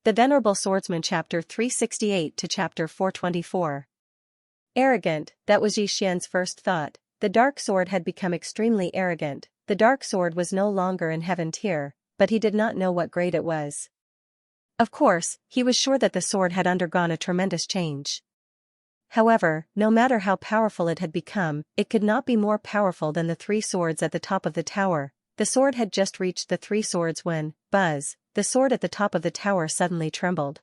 The Venerable Swordsman Chapter 368 to Chapter 424. Arrogant, that was Xianxia's first thought. The dark sword had become extremely arrogant. The dark sword was no longer in heaven tier, but he did not know what grade it was. Of course, he was sure that the sword had undergone a tremendous change. However, no matter how powerful it had become, it could not be more powerful than the three swords at the top of the tower. The sword had just reached the three swords when, buzz, the sword at the top of the tower suddenly trembled.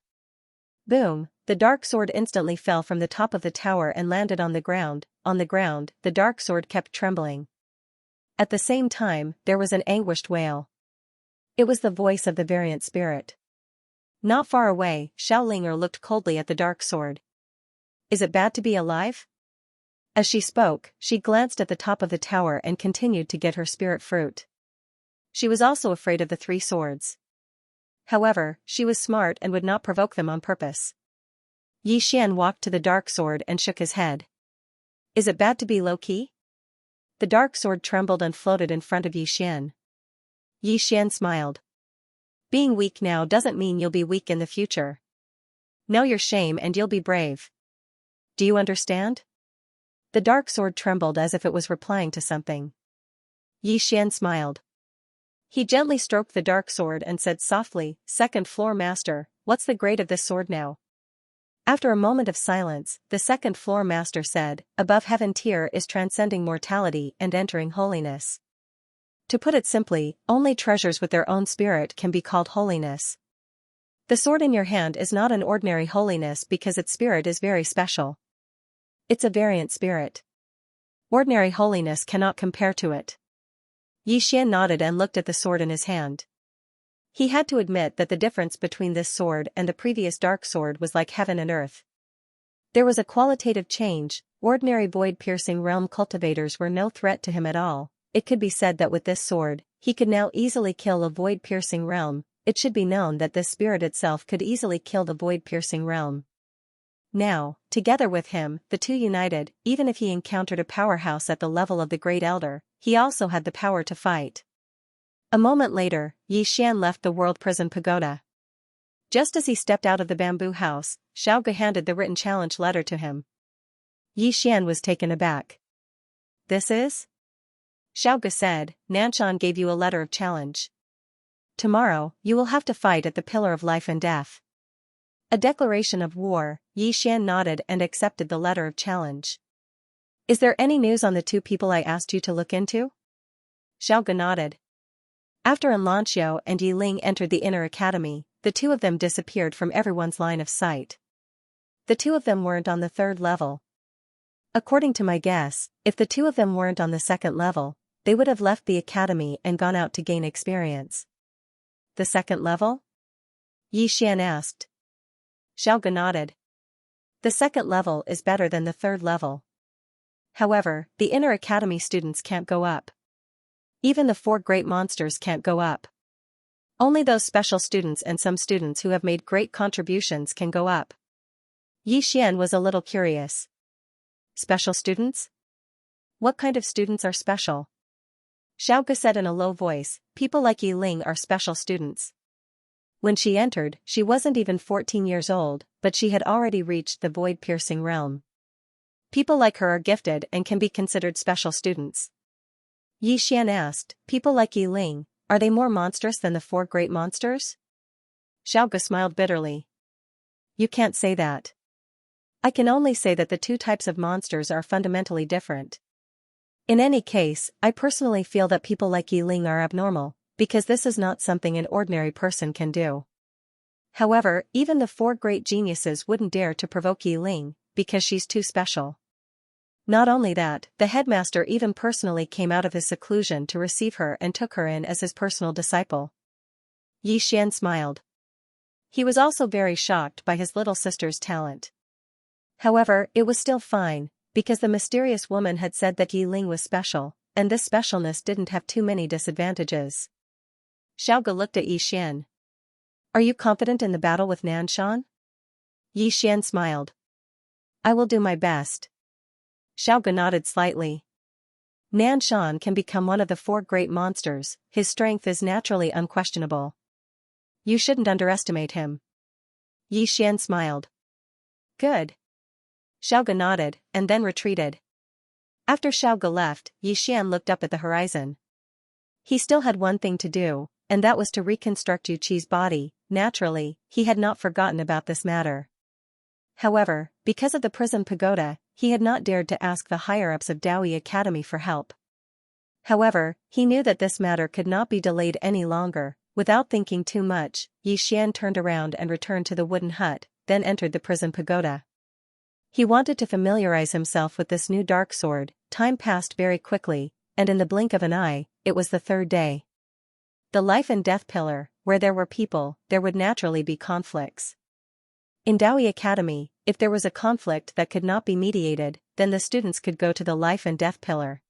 Boom, the dark sword instantly fell from the top of the tower and landed on the ground. On the ground, the dark sword kept trembling. At the same time, there was an anguished wail. It was the voice of the variant spirit. Not far away, Xiaolinger looked coldly at the dark sword. Is it bad to be alive? As she spoke, she glanced at the top of the tower and continued to get her spirit fruit. She was also afraid of the three swords. However, she was smart and would not provoke them on purpose. Xian walked to the dark sword and shook his head. Is it bad to be low-key? The dark sword trembled and floated in front of Xian. Xian smiled. Being weak now doesn't mean you'll be weak in the future. Know your shame and you'll be brave. Do you understand? The dark sword trembled as if it was replying to something. Xian smiled. He gently stroked the dark sword and said softly, "Second floor master, what's the grade of this sword now?" After a moment of silence, the second floor master said, "Above heaven tier is transcending mortality and entering holiness." To put it simply, only treasures with their own spirit can be called holiness. The sword in your hand is not an ordinary holiness because its spirit is very special. It's a variant spirit. Ordinary holiness cannot compare to it. Xian nodded and looked at the sword in his hand. He had to admit that the difference between this sword and the previous dark sword was like heaven and earth. There was a qualitative change. Ordinary void-piercing realm cultivators were no threat to him at all. It could be said that with this sword, he could now easily kill a void-piercing realm. It should be known that this spirit itself could easily kill the void-piercing realm. Now, together with him, the two united. Even if he encountered a powerhouse at the level of the Great Elder, he also had the power to fight. A moment later, Xian left the World Prison Pagoda. Just as he stepped out of the bamboo house, Xiaoge handed the written challenge letter to him. Xian was taken aback. "This is?" Xiaoge said, "Nanshan gave you a letter of challenge. Tomorrow, you will have to fight at the Pillar of Life and Death." A declaration of war. Xian nodded and accepted the letter of challenge. "Is there any news on the two people I asked you to look into?" Xiaoge nodded. After Xianxia and Yiling entered the inner academy, the two of them disappeared from everyone's line of sight. The two of them weren't on the third level. According to my guess, if the two of them weren't on the second level, they would have left the academy and gone out to gain experience. The second level? Xian asked. Xiaoge nodded. The second level is better than the third level. However, the inner academy students can't go up. Even the four great monsters can't go up. Only those special students and some students who have made great contributions can go up. Xian was a little curious. Special students? What kind of students are special? Xiaoge said in a low voice, "People like Yiling are special students." When she entered, she wasn't even 14 years old, but she had already reached the void-piercing realm. People like her are gifted and can be considered special students. Xian asked, "People like Yiling, are they more monstrous than the four great monsters?" Xiaoge smiled bitterly. "You can't say that. I can only say that the two types of monsters are fundamentally different. In any case, I personally feel that people like Yiling are abnormal, because this is not something an ordinary person can do. However, even the four great geniuses wouldn't dare to provoke Yiling, because she's too special. Not only that, the headmaster even personally came out of his seclusion to receive her and took her in as his personal disciple." Xian smiled. He was also very shocked by his little sister's talent. However, it was still fine, because the mysterious woman had said that Yiling was special, and this specialness didn't have too many disadvantages. Xiaoge looked at Xian. "Are you confident in the battle with Nanshan?" Xian smiled. "I will do my best." Xiaoge nodded slightly. Nanshan can become one of the four great monsters. His strength is naturally unquestionable. You shouldn't underestimate him. Yi Xian smiled. Good. Xiaoga nodded, and then retreated. After Xiaoga left, Yi Xian looked up at the horizon. He still had one thing to do, and that was to reconstruct Yu Qi's body. Naturally, he had not forgotten about this matter. However, because of the Prism Pagoda, he had not dared to ask the higher-ups of Daoi Academy for help. However, he knew that this matter could not be delayed any longer. Without thinking too much, Yi Xian turned around and returned to the wooden hut, then entered the Prism Pagoda. He wanted to familiarize himself with this new dark sword. Time passed very quickly, and in the blink of an eye, it was the third day. The life and death pillar, where there were people, there would naturally be conflicts. In Daoi Academy, if there was a conflict that could not be mediated, then the students could go to the life and death pillar.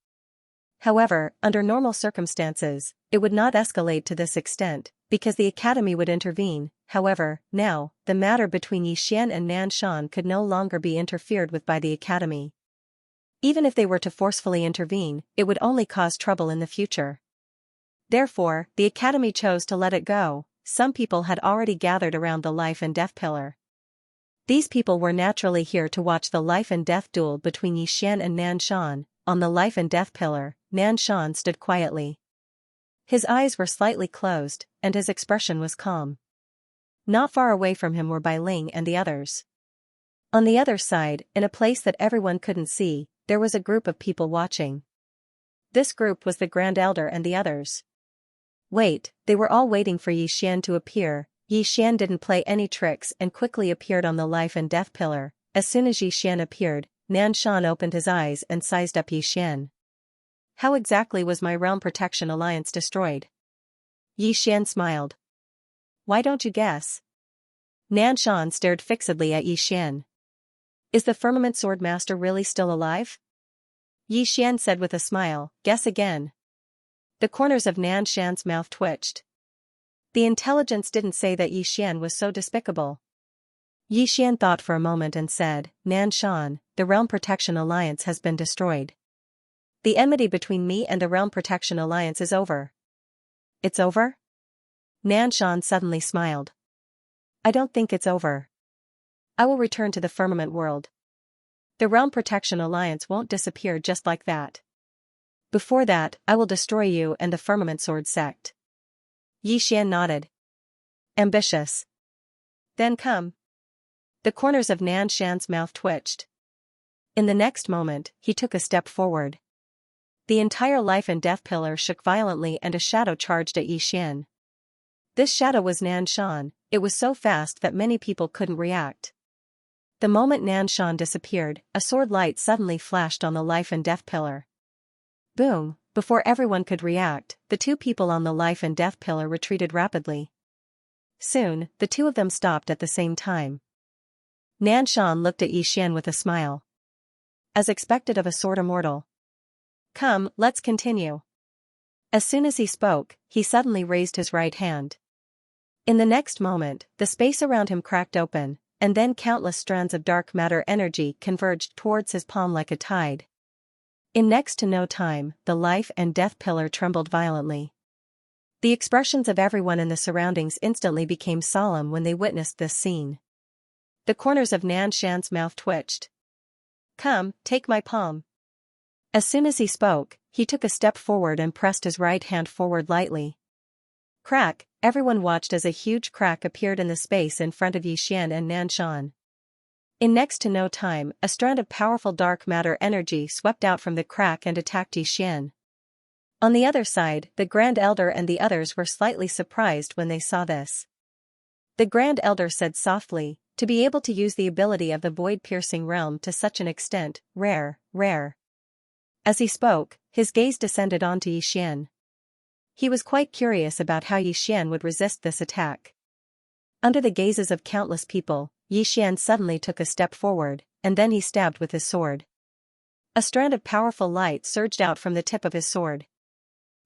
However, under normal circumstances, it would not escalate to this extent, because the academy would intervene. However, now, the matter between Yi Xian and Nan Shan could no longer be interfered with by the academy. Even if they were to forcefully intervene, it would only cause trouble in the future. Therefore, the academy chose to let it go. Some people had already gathered around the life and death pillar. These people were naturally here to watch the life and death duel between Yi Xian and Nan Shan. On the life and death pillar, Nan Shan stood quietly. His eyes were slightly closed, and his expression was calm. Not far away from him were Bai Ling and the others. On the other side, in a place that everyone couldn't see, there was a group of people watching. This group was the Grand Elder and the others. Wait, they were all waiting for Yi Xian to appear. Yi Xian didn't play any tricks and quickly appeared on the life and death pillar. As soon as Yi Xian appeared, Nan Shan opened his eyes and sized up Yi Xian. How exactly was my Realm Protection Alliance destroyed? Yi Xian smiled. Why don't you guess? Nan Shan stared fixedly at Yi Xian. Is the Firmament Sword Master really still alive? Yi Xian said with a smile, guess again. The corners of Nan Shan's mouth twitched. The intelligence didn't say that Yi Xian was so despicable. Yi Xian thought for a moment and said, Nan Shan, the Realm Protection Alliance has been destroyed. The enmity between me and the Realm Protection Alliance is over. It's over? Nan Shan suddenly smiled. I don't think it's over. I will return to the firmament world. The Realm Protection Alliance won't disappear just like that. Before that, I will destroy you and the Firmament Sword sect. Yi Xian nodded. Ambitious. Then come. The corners of Nan Shan's mouth twitched. In the next moment, he took a step forward. The entire life and death pillar shook violently and a shadow charged at Yi Xian. This shadow was Nan Shan. It was so fast that many people couldn't react. The moment Nan Shan disappeared, a sword light suddenly flashed on the life and death pillar. Boom! Before everyone could react, the two people on the life and death pillar retreated rapidly. Soon, the two of them stopped at the same time. Nan Shan looked at Yi Xian with a smile. As expected of a sword immortal. Come, let's continue. As soon as he spoke, he suddenly raised his right hand. In the next moment, the space around him cracked open, and then countless strands of dark matter energy converged towards his palm like a tide. In next to no time, the life and death pillar trembled violently. The expressions of everyone in the surroundings instantly became solemn when they witnessed this scene. The corners of Nan Shan's mouth twitched. Come, take my palm. As soon as he spoke, he took a step forward and pressed his right hand forward lightly. Crack! Everyone watched as a huge crack appeared in the space in front of Yi Xian and Nan Shan. In next to no time, a strand of powerful dark matter energy swept out from the crack and attacked Yi Xian. On the other side, the Grand Elder and the others were slightly surprised when they saw this. The Grand Elder said softly, to be able to use the ability of the void-piercing realm to such an extent, rare. As he spoke, his gaze descended onto Yi Xian. He was quite curious about how Yi Xian would resist this attack. Under the gazes of countless people, Yi Xian suddenly took a step forward, and then he stabbed with his sword. A strand of powerful light surged out from the tip of his sword.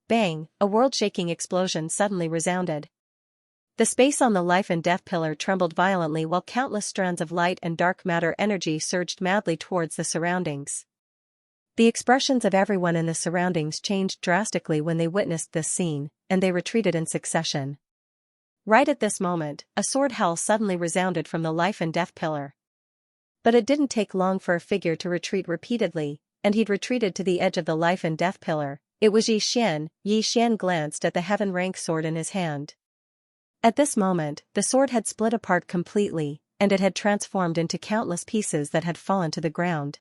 Bang! A world-shaking explosion suddenly resounded. The space on the life and death pillar trembled violently while countless strands of light and dark matter energy surged madly towards the surroundings. The expressions of everyone in the surroundings changed drastically when they witnessed this scene, and they retreated in succession. Right at this moment, a sword howl suddenly resounded from the life and death pillar. But it didn't take long for a figure to retreat repeatedly, and he'd retreated to the edge of the life and death pillar. It was Yi Xian. Yi Xian glanced at the heaven-rank sword in his hand. At this moment, the sword had split apart completely, and it had transformed into countless pieces that had fallen to the ground.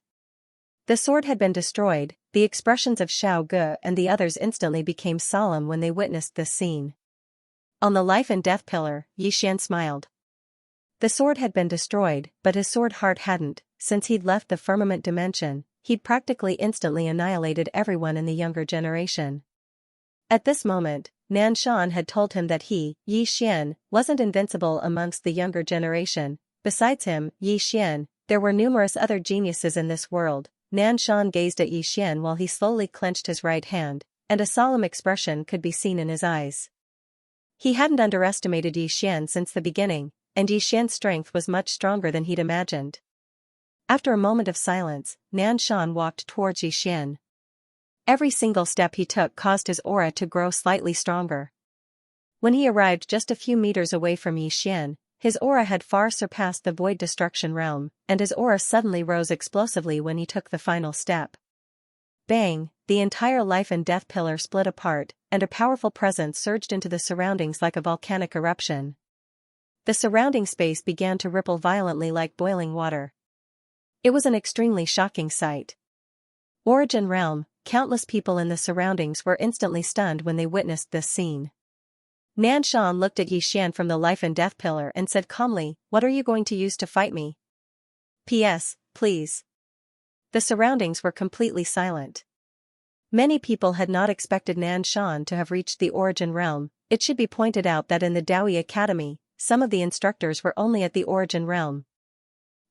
The sword had been destroyed. The expressions of Xiao Ge and the others instantly became solemn when they witnessed this scene. On the life and death pillar, Yi Xian smiled. The sword had been destroyed, but his sword heart hadn't. Since he'd left the firmament dimension, he'd practically instantly annihilated everyone in the younger generation. At this moment, Nan Shan had told him that he, Yi Xian, wasn't invincible amongst the younger generation. Besides him, Yi Xian, there were numerous other geniuses in this world. Nan Shan gazed at Yi Xian while he slowly clenched his right hand, and a solemn expression could be seen in his eyes. He hadn't underestimated Yi Xian since the beginning, and Yi Xian's strength was much stronger than he'd imagined. After a moment of silence, Nan Shan walked towards Yi Xian. Every single step he took caused his aura to grow slightly stronger. When he arrived just a few meters away from Yi Xian, his aura had far surpassed the void destruction realm, and his aura suddenly rose explosively when he took the final step. Bang! The entire life and death pillar split apart, and a powerful presence surged into the surroundings like a volcanic eruption. The surrounding space began to ripple violently like boiling water. It was an extremely shocking sight. Origin realm, countless people in the surroundings were instantly stunned when they witnessed this scene. Nan Shan looked at Yi Xian from the life and death pillar and said calmly, "What are you going to use to fight me?" P.S. Please. The surroundings were completely silent. Many people had not expected Nan Shan to have reached the origin realm. It should be pointed out that in the Daoi Academy, some of the instructors were only at the origin realm,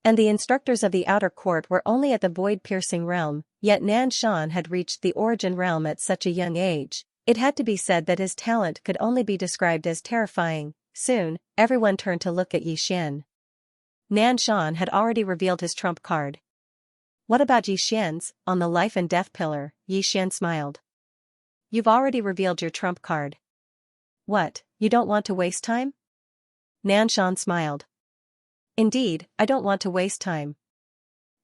and the instructors of the outer court were only at the void-piercing realm, yet Nan Shan had reached the origin realm at such a young age. It had to be said that his talent could only be described as terrifying. Soon, everyone turned to look at Yi Xian. Nan Shan had already revealed his trump card. What about Yi Xian's? On the life and death pillar, Yi Xian smiled. You've already revealed your trump card. What, you don't want to waste time? Nan Shan smiled. Indeed, I don't want to waste time.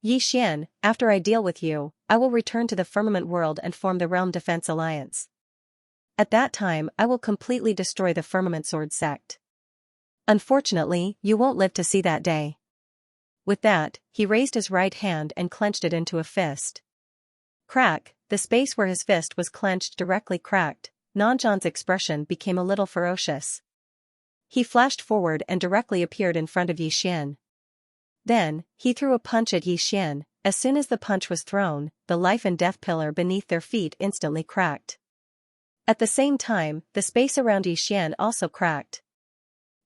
Yi Xian, after I deal with you, I will return to the firmament world and form the Realm Defense Alliance. At that time I will completely destroy the Firmament Sword sect. Unfortunately, you won't live to see that day. With that, he raised his right hand and clenched it into a fist. Crack, the space where his fist was clenched directly cracked. Nanjan's expression became a little ferocious. He flashed forward and directly appeared in front of Yi Xian. Then, he threw a punch at Yi Xian. As soon as the punch was thrown, the life and death pillar beneath their feet instantly cracked. At the same time, the space around Yi Xian also cracked.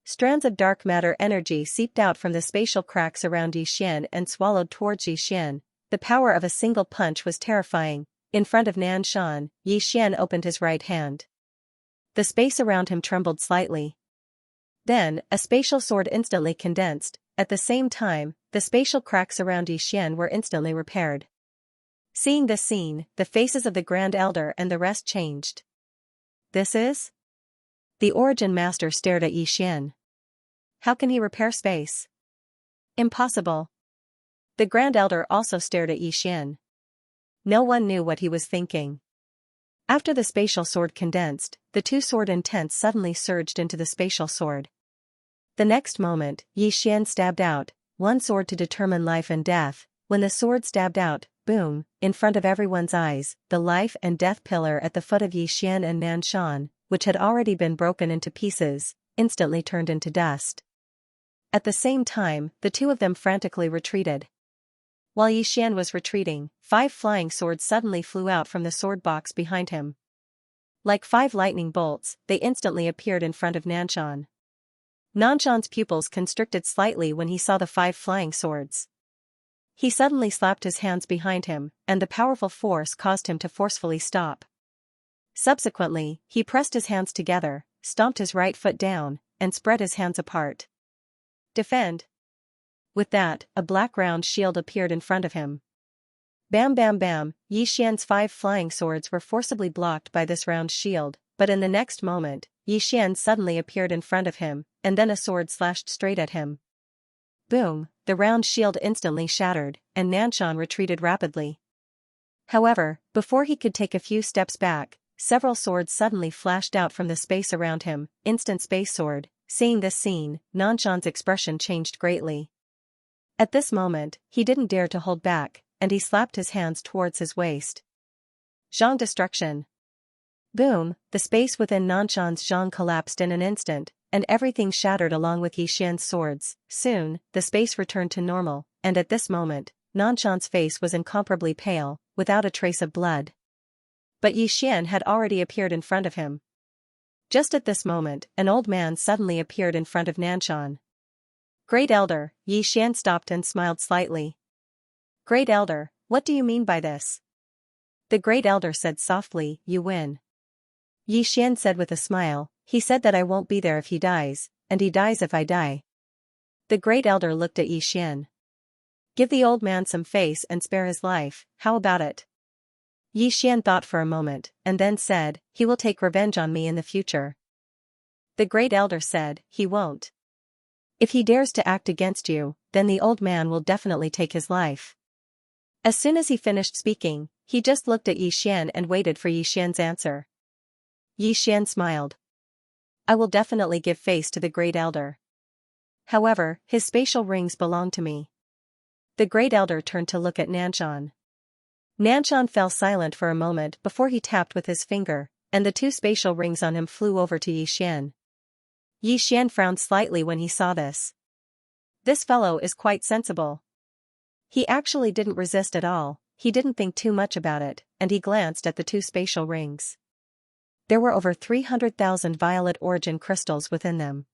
Strands of dark matter energy seeped out from the spatial cracks around Yi Xian and swallowed towards Yi Xian. The power of a single punch was terrifying. In front of Nan Shan, Yi Xian opened his right hand. The space around him trembled slightly. Then, a spatial sword instantly condensed. At the same time, the spatial cracks around Yi Xian were instantly repaired. Seeing this scene, the faces of the Grand Elder and the rest changed. This is? The Origin Master stared at Yi Xian. How can he repair space? Impossible. The Grand Elder also stared at Yi Xian. No one knew what he was thinking. After the spatial sword condensed, the two-sword intent suddenly surged into the spatial sword. The next moment, Yi Xian stabbed out, one sword to determine life and death. When the sword stabbed out, boom, in front of everyone's eyes, the life and death pillar at the foot of Yi Xian and Nan Shan, which had already been broken into pieces, instantly turned into dust. At the same time, the two of them frantically retreated. While Yi Xian was retreating, 5 flying swords suddenly flew out from the sword box behind him. Like 5 lightning bolts, they instantly appeared in front of Nanshan. Nanshan's pupils constricted slightly when he saw the 5 flying swords. He suddenly slapped his hands behind him, and the powerful force caused him to forcefully stop. Subsequently, he pressed his hands together, stomped his right foot down, and spread his hands apart. Defend. With that, a black round shield appeared in front of him. Bam bam bam, Yi Xian's 5 flying swords were forcibly blocked by this round shield, but in the next moment, Yi Xian suddenly appeared in front of him, and then a sword slashed straight at him. Boom, the round shield instantly shattered, and Nanshan retreated rapidly. However, before he could take a few steps back, several swords suddenly flashed out from the space around him, instant space sword. Seeing this scene, Nanshan's expression changed greatly. At this moment, he didn't dare to hold back, and he slapped his hands towards his waist. Zhang destruction. Boom, the space within Nanshan's Zhang collapsed in an instant, and everything shattered along with Yi Xian's swords. Soon, the space returned to normal, and at this moment, Nanshan's face was incomparably pale, without a trace of blood. But Yi Xian had already appeared in front of him. Just at this moment, an old man suddenly appeared in front of Nanshan. Great Elder, Yi Xian stopped and smiled slightly. Great Elder, what do you mean by this? The Great Elder said softly, you win. Yi Xian said with a smile, he said that I won't be there if he dies, and he dies if I die. The Great Elder looked at Yi Xian. Give the old man some face and spare his life, how about it? Yi Xian thought for a moment, and then said, he will take revenge on me in the future. The Great Elder said, he won't. If he dares to act against you, then the old man will definitely take his life. As soon as he finished speaking, he just looked at Yi Xian and waited for Yi Xian's answer. Yi Xian smiled. I will definitely give face to the Great Elder. However, his spatial rings belong to me. The Great Elder turned to look at Nanshan. Nanshan fell silent for a moment before he tapped with his finger, and the two spatial rings on him flew over to Yi Xian. Yi Xian frowned slightly when he saw this. This fellow is quite sensible. He actually didn't resist at all, he didn't think too much about it, and he glanced at the two spatial rings. There were over 300,000 violet origin crystals within them.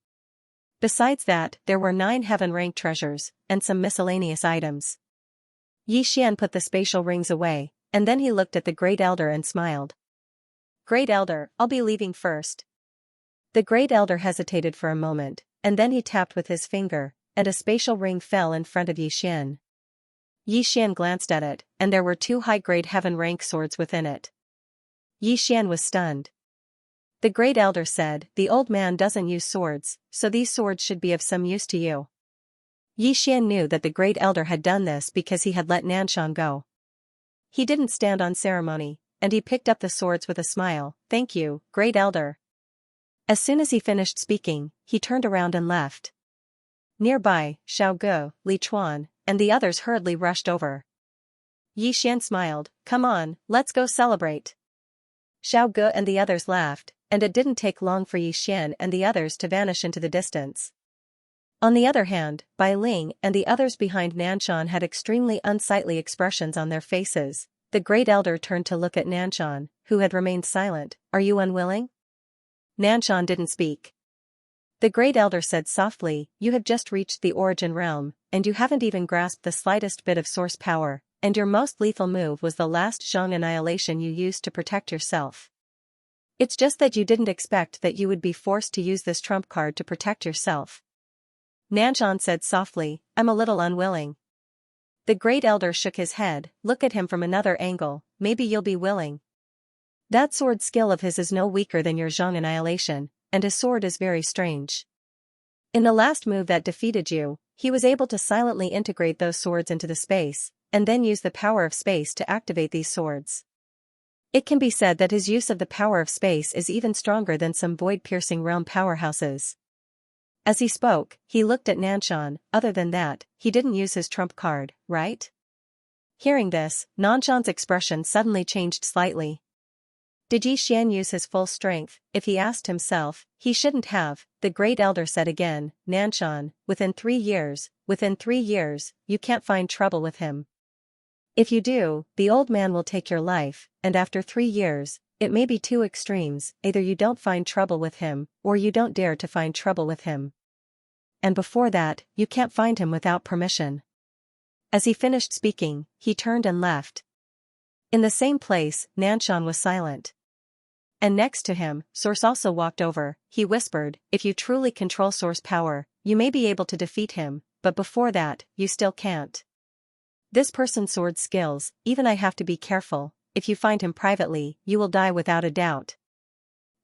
Besides that, there were 9 heaven-rank treasures, and some miscellaneous items. Yi Xian put the spatial rings away, and then he looked at the Great Elder and smiled. Great Elder, I'll be leaving first. The Great Elder hesitated for a moment, and then he tapped with his finger, and a spatial ring fell in front of Yi Xian. Yi Xian glanced at it, and there were 2 high-grade heaven-rank swords within it. Yi Xian was stunned. The Great Elder said, the old man doesn't use swords, so these swords should be of some use to you. Yi Xian knew that the Great Elder had done this because he had let Nanshan go. He didn't stand on ceremony, and he picked up the swords with a smile. Thank you, Great Elder. As soon as he finished speaking, he turned around and left. Nearby, Xiao Ge, Li Chuan, and the others hurriedly rushed over. Yi Xian smiled, come on, let's go celebrate. Xiao Ge and the others laughed, and it didn't take long for Yi Xian and the others to vanish into the distance. On the other hand, Bai Ling and the others behind Nanshan had extremely unsightly expressions on their faces. The Great Elder turned to look at Nanshan, who had remained silent. Are you unwilling? Nanshan didn't speak. The Great Elder said softly, you have just reached the origin realm, and you haven't even grasped the slightest bit of source power, and your most lethal move was the last Zhang annihilation you used to protect yourself. It's just that you didn't expect that you would be forced to use this trump card to protect yourself. Nanshan said softly, I'm a little unwilling. The Great Elder shook his head, look at him from another angle, maybe you'll be willing. That sword skill of his is no weaker than your Zhang annihilation, and his sword is very strange. In the last move that defeated you, he was able to silently integrate those swords into the space, and then use the power of space to activate these swords. It can be said that his use of the power of space is even stronger than some void-piercing realm powerhouses. As he spoke, he looked at Nanshan. Other than that, he didn't use his trump card, right? Hearing this, Nanshan's expression suddenly changed slightly. Did Yi Xian use his full strength? If he asked himself, he shouldn't have. The Great Elder said again, Nanshan, within 3 years, you can't find trouble with him. If you do, the old man will take your life, and after 3 years, it may be 2 extremes, either you don't find trouble with him, or you don't dare to find trouble with him. And before that, you can't find him without permission. As he finished speaking, he turned and left. In the same place, Nanshan was silent. And next to him, Source also walked over. He whispered, if you truly control Source power, you may be able to defeat him, but before that, you still can't. This person's sword skills, even I have to be careful. If you find him privately, you will die without a doubt.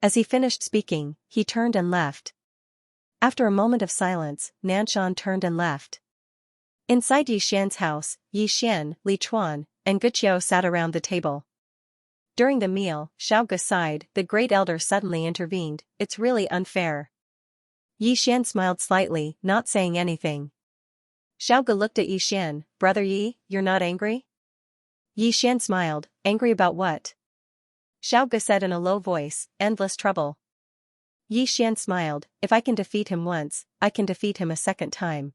As he finished speaking, he turned and left. After a moment of silence, Nanshan turned and left. Inside Yi Xian's house, Yi Xian, Li Chuan, and Guqiu sat around the table. During the meal, Xiaoge sighed. The great elder suddenly intervened. It's really unfair. Yi Xian smiled slightly, not saying anything. Xiaoge looked at Yi Xian. Brother Yi, you're not angry? Yi Xian smiled. Angry about what? Xiaoge said in a low voice, endless trouble. Yi Xian smiled. If I can defeat him once, I can defeat him a second time.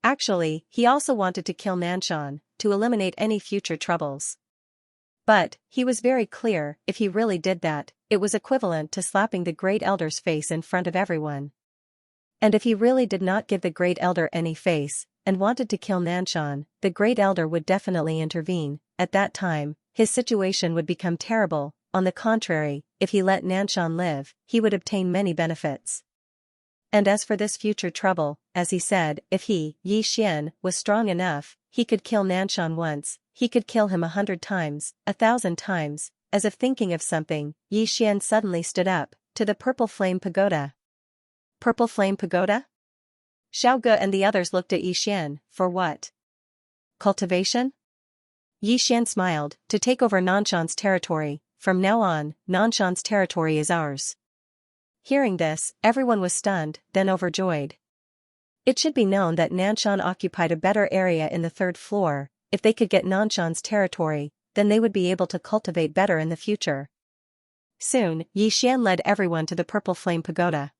Actually, he also wanted to kill Nanshan, to eliminate any future troubles. But, he was very clear, if he really did that, it was equivalent to slapping the great elder's face in front of everyone. And if he really did not give the great elder any face, and wanted to kill Nanshan, the great elder would definitely intervene. At that time, his situation would become terrible. On the contrary, if he let Nanshan live, he would obtain many benefits. And as for this future trouble, as he said, if he, Yi Xian, was strong enough, he could kill Nanshan once, he could kill him 100 times, 1,000 times. As if thinking of something, Yi Xian suddenly stood up, to the Purple Flame Pagoda. Purple Flame Pagoda? Xiaoge and the others looked at Yi Xian. For what? Cultivation? Yi Xian smiled. To take over Nanshan's territory. From now on, Nanshan's territory is ours. Hearing this, everyone was stunned, then overjoyed. It should be known that Nanshan occupied a better area in the 3rd floor. If they could get Nanshan's territory, then they would be able to cultivate better in the future. Soon, Yi Xian led everyone to the Purple Flame Pagoda.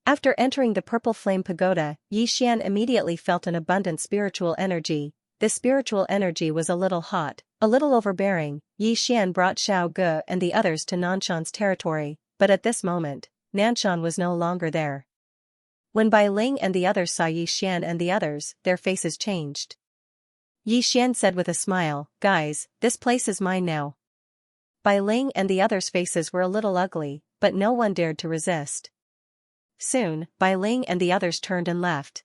After entering the Purple Flame Pagoda, Yi Xian immediately felt an abundant spiritual energy. This spiritual energy was a little hot, a little overbearing. Yi Xian brought Xiaoge and the others to Nanshan's territory, but at this moment, Nanshan was no longer there. When Bai Ling and the others saw Yi Xian and the others, their faces changed. Yi Xian said with a smile, guys, this place is mine now. Bai Ling and the others' faces were a little ugly, but no one dared to resist. Soon, Bai Ling and the others turned and left.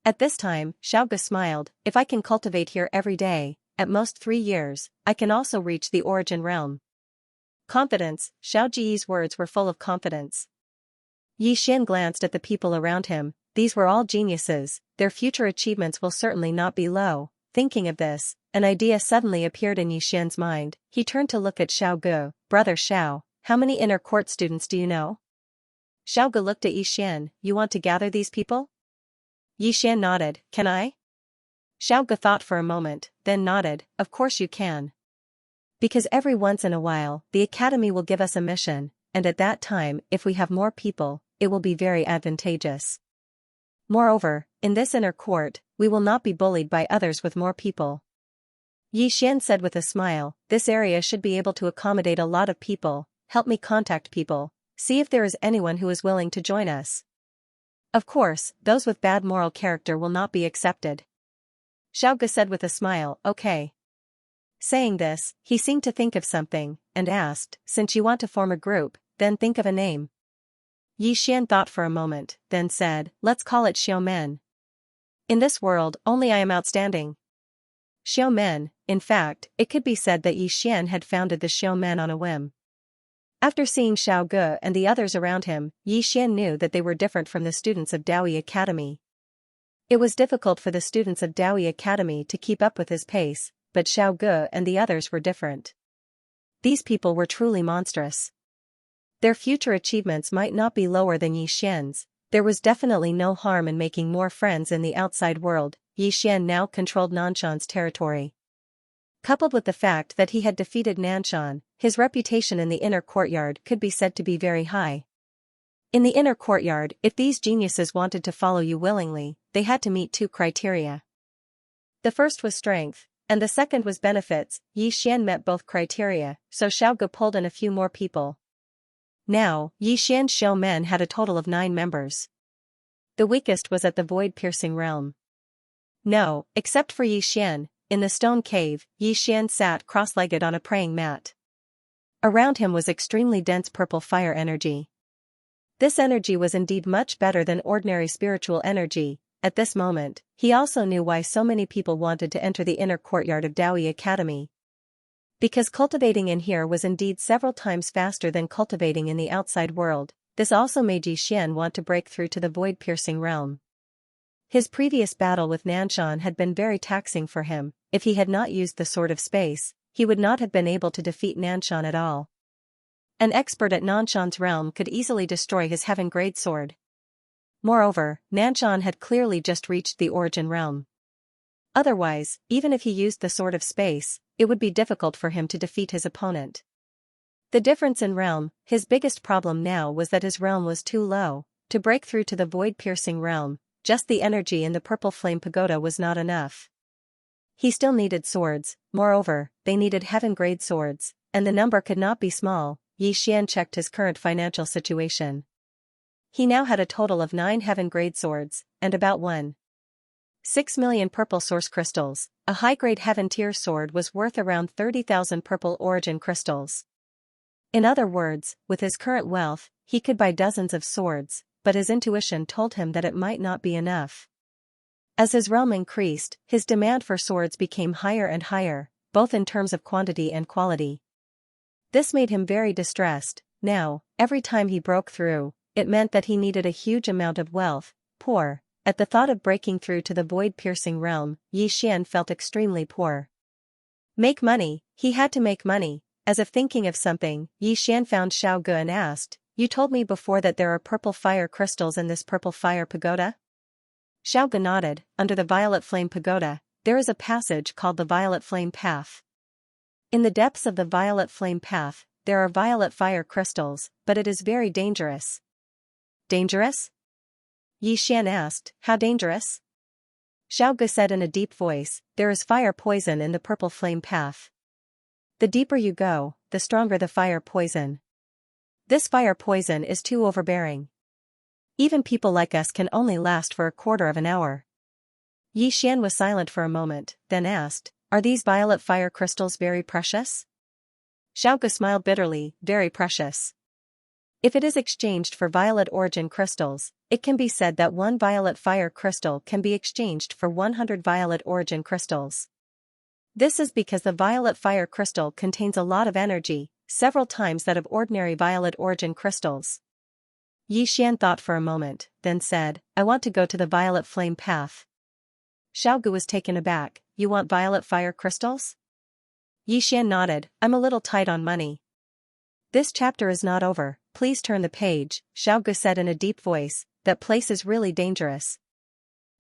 At this time, Xiaoge smiled. If I can cultivate here every day, at most 3 years, I can also reach the origin realm. Confidence. Xiao Ji's words were full of confidence. Yi Xian glanced at the people around him. These were all geniuses, their future achievements will certainly not be low. Thinking of this, an idea suddenly appeared in Yi Xian's mind. He turned to look at Xiaoge. Brother Xiao, how many inner court students do you know? Xiaoge looked at Yi Xian. You want to gather these people? Yi Xian nodded. Can I? Xiaoge thought for a moment, then nodded. Of course you can. Because every once in a while, the academy will give us a mission, and at that time, if we have more people, it will be very advantageous. Moreover, in this inner court, we will not be bullied by others with more people. Yi Xian said with a smile, this area should be able to accommodate a lot of people. Help me contact people, see if there is anyone who is willing to join us. Of course, those with bad moral character will not be accepted. Xiaoge said with a smile, okay. Saying this, he seemed to think of something, and asked, since you want to form a group, then think of a name. Yi Xian thought for a moment, then said, let's call it Xiaomen. In this world, only I am outstanding. Xiaomen, in fact, it could be said that Yi Xian had founded the Xiaomen on a whim. After seeing Xiaoge and the others around him, Yi Xian knew that they were different from the students of Daoyi Academy. It was difficult for the students of Daoyi Academy to keep up with his pace, but Xiaoge and the others were different. These people were truly monstrous. Their future achievements might not be lower than Yi Xian's. There was definitely no harm in making more friends in the outside world. Yi Xian now controlled Nanshan's territory. Coupled with the fact that he had defeated Nanshan, his reputation in the inner courtyard could be said to be very high. In the inner courtyard, if these geniuses wanted to follow you willingly, they had to meet 2 criteria. The first was strength, and the second was benefits. Yi Xian met both criteria, so Xiaoge pulled in a few more people. Now, Yi Xian's Xiaomen had a total of 9 members. The weakest was at the void-piercing realm. No, except for Yi Xian, in the stone cave, Yi Xian sat cross-legged on a praying mat. Around him was extremely dense purple fire energy. This energy was indeed much better than ordinary spiritual energy. At this moment, he also knew why so many people wanted to enter the inner courtyard of Daoyi Academy. Because cultivating in here was indeed several times faster than cultivating in the outside world, this also made Xian want to break through to the void-piercing realm. His previous battle with Nanshan had been very taxing for him. If he had not used the Sword of Space, he would not have been able to defeat Nanshan at all. An expert at Nanshan's realm could easily destroy his heaven-grade sword. Moreover, Nanshan had clearly just reached the origin realm. Otherwise, even if he used the Sword of Space, it would be difficult for him to defeat his opponent. The difference in realm, his biggest problem now was that his realm was too low. To break through to the void-piercing realm, just the energy in the purple flame pagoda was not enough. He still needed swords, moreover, they needed heaven-grade swords, and the number could not be small. Xian checked his current financial situation. He now had a total of 9 heaven-grade swords, and about 1.6 million purple source crystals. A high-grade heaven-tier sword was worth around 30,000 purple origin crystals. In other words, with his current wealth, he could buy dozens of swords, but his intuition told him that it might not be enough. As his realm increased, his demand for swords became higher and higher, both in terms of quantity and quality. This made him very distressed. Now, every time he broke through, it meant that he needed a huge amount of wealth. Poor. At the thought of breaking through to the void-piercing realm, Xian felt extremely poor. Make money, he had to make money. As if thinking of something, Xian found Xiao Gu and asked, "You told me before that there are purple fire crystals in this purple fire pagoda?" Xiao Gu nodded. Under the violet flame pagoda, there is a passage called the Violet Flame Path. In the depths of the Violet Flame Path, there are violet fire crystals, but it is very dangerous. Dangerous? Xian asked, "How dangerous?" Xiao Gu said in a deep voice, "There is fire poison in the purple flame path. The deeper you go, the stronger the fire poison. This fire poison is too overbearing. Even people like us can only last for a quarter of an hour." Xian was silent for a moment, then asked, "Are these violet fire crystals very precious?" Xiao Gu smiled bitterly, "Very precious. If it is exchanged for violet origin crystals, it can be said that one violet fire crystal can be exchanged for 100 violet origin crystals. This is because the violet fire crystal contains a lot of energy, several times that of ordinary violet origin crystals." Xian thought for a moment, then said, "I want to go to the violet flame path." Xiao Gu was taken aback, "You want violet fire crystals?" Xian nodded, "I'm a little tight on money." "This chapter is not over, please turn the page," Xiao Gu said in a deep voice, "that place is really dangerous.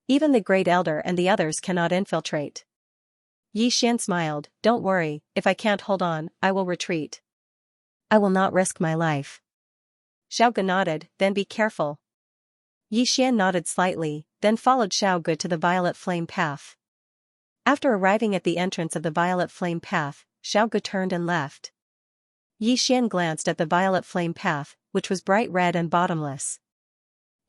Even the Great Elder and the others cannot infiltrate." Xian smiled, "Don't worry, if I can't hold on, I will retreat. I will not risk my life." Xiao Gu nodded, "Then be careful." Xian nodded slightly, then followed Xiao Gu to the Violet Flame Path. After arriving at the entrance of the Violet Flame Path, Xiao Gu turned and left. Xian glanced at the Violet Flame Path, which was bright red and bottomless.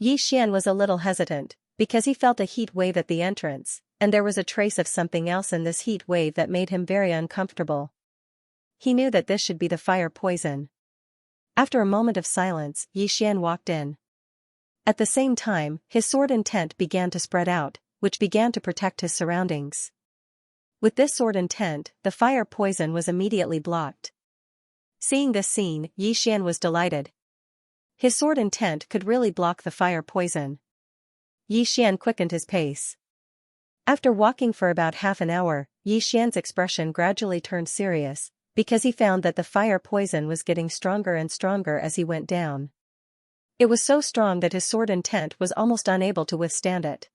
Xian was a little hesitant, because he felt a heat wave at the entrance, and there was a trace of something else in this heat wave that made him very uncomfortable. He knew that this should be the fire poison. After a moment of silence, Xian walked in. At the same time, his sword intent began to spread out, which began to protect his surroundings. With this sword intent, the fire poison was immediately blocked. Seeing this scene, Xian was delighted. His sword intent could really block the fire poison. Xian quickened his pace. After walking for about half an hour, Xian's expression gradually turned serious, because he found that the fire poison was getting stronger and stronger as he went down. It was so strong that his sword intent was almost unable to withstand it.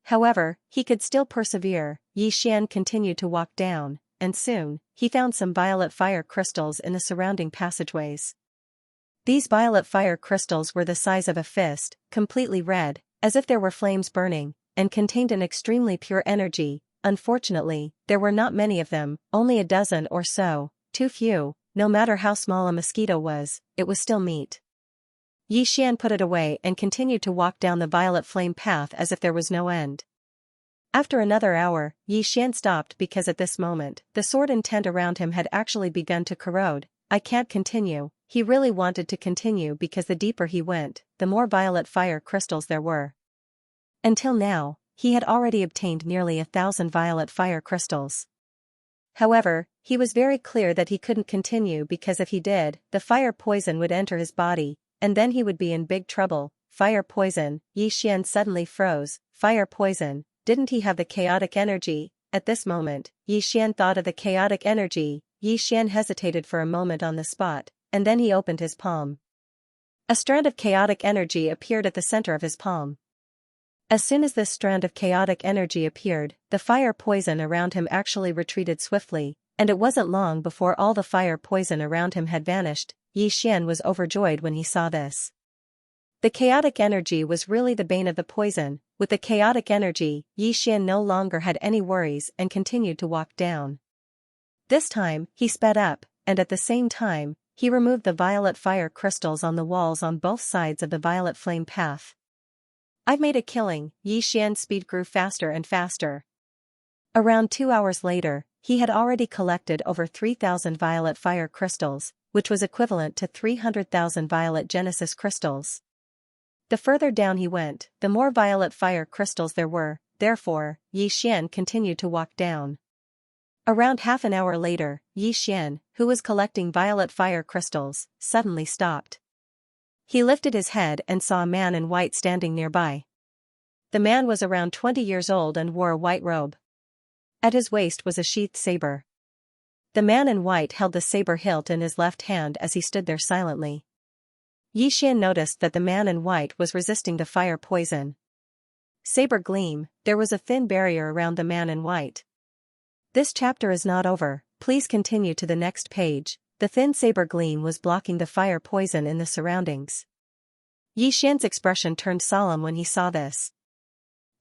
However, he could still persevere. Xian continued to walk down, and soon, he found some violet fire crystals in the surrounding passageways. These violet fire crystals were the size of a fist, completely red, as if there were flames burning, and contained an extremely pure energy. Unfortunately, there were not many of them, only a dozen or so, too few. No matter how small a mosquito was, it was still meat. Xian put it away and continued to walk down the violet flame path as if there was no end. After another hour, Xian stopped because at this moment, the sword intent around him had actually begun to corrode. "I can't continue." He really wanted to continue because the deeper he went, the more violet fire crystals there were. Until now, he had already obtained nearly 1,000 violet fire crystals. However, he was very clear that he couldn't continue because if he did, the fire poison would enter his body, and then he would be in big trouble. Fire poison, Yi Xian suddenly froze. Fire poison, didn't he have the chaotic energy? At this moment, Yi Xian thought of the chaotic energy. Yi Xian hesitated for a moment on the spot, and then he opened his palm. A strand of chaotic energy appeared at the center of his palm. As soon as this strand of chaotic energy appeared, the fire poison around him actually retreated swiftly, and it wasn't long before all the fire poison around him had vanished. Yi Xian was overjoyed when he saw this. The chaotic energy was really the bane of the poison. With the chaotic energy, Yi Xian no longer had any worries and continued to walk down. This time, he sped up, and at the same time, he removed the violet fire crystals on the walls on both sides of the violet flame path. I've made a killing. Yi Xian's speed grew faster and faster. Around 2 hours later, he had already collected over 3,000 violet fire crystals, which was equivalent to 300,000 violet genesis crystals. The further down he went, the more violet fire crystals there were, therefore, Yi Xian continued to walk down. Around half an hour later, Yi Xian, who was collecting violet fire crystals, suddenly stopped. He lifted his head and saw a man in white standing nearby. The man was around 20 years old and wore a white robe. At his waist was a sheathed saber. The man in white held the saber hilt in his left hand as he stood there silently. Yi Xian noticed that the man in white was resisting the fire poison. Saber gleam, there was a thin barrier around the man in white. This chapter is not over, please continue to the next page. The thin saber gleam was blocking the fire poison in the surroundings. Yi Xian's expression turned solemn when he saw this.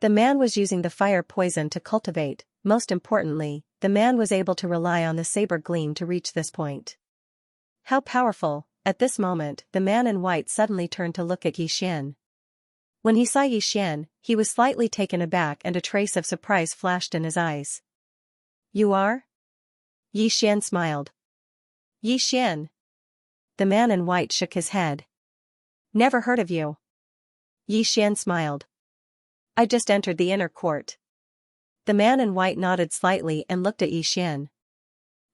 The man was using the fire poison to cultivate. Most importantly, the man was able to rely on the saber gleam to reach this point. How powerful! At this moment, the man in white suddenly turned to look at Yi Xian. When he saw Yi Xian, he was slightly taken aback and a trace of surprise flashed in his eyes. You are? Yi Xian smiled. Yi Xian. The man in white shook his head. Never heard of you. Yi Xian smiled. I just entered the inner court. The man in white nodded slightly and looked at Yi Xian.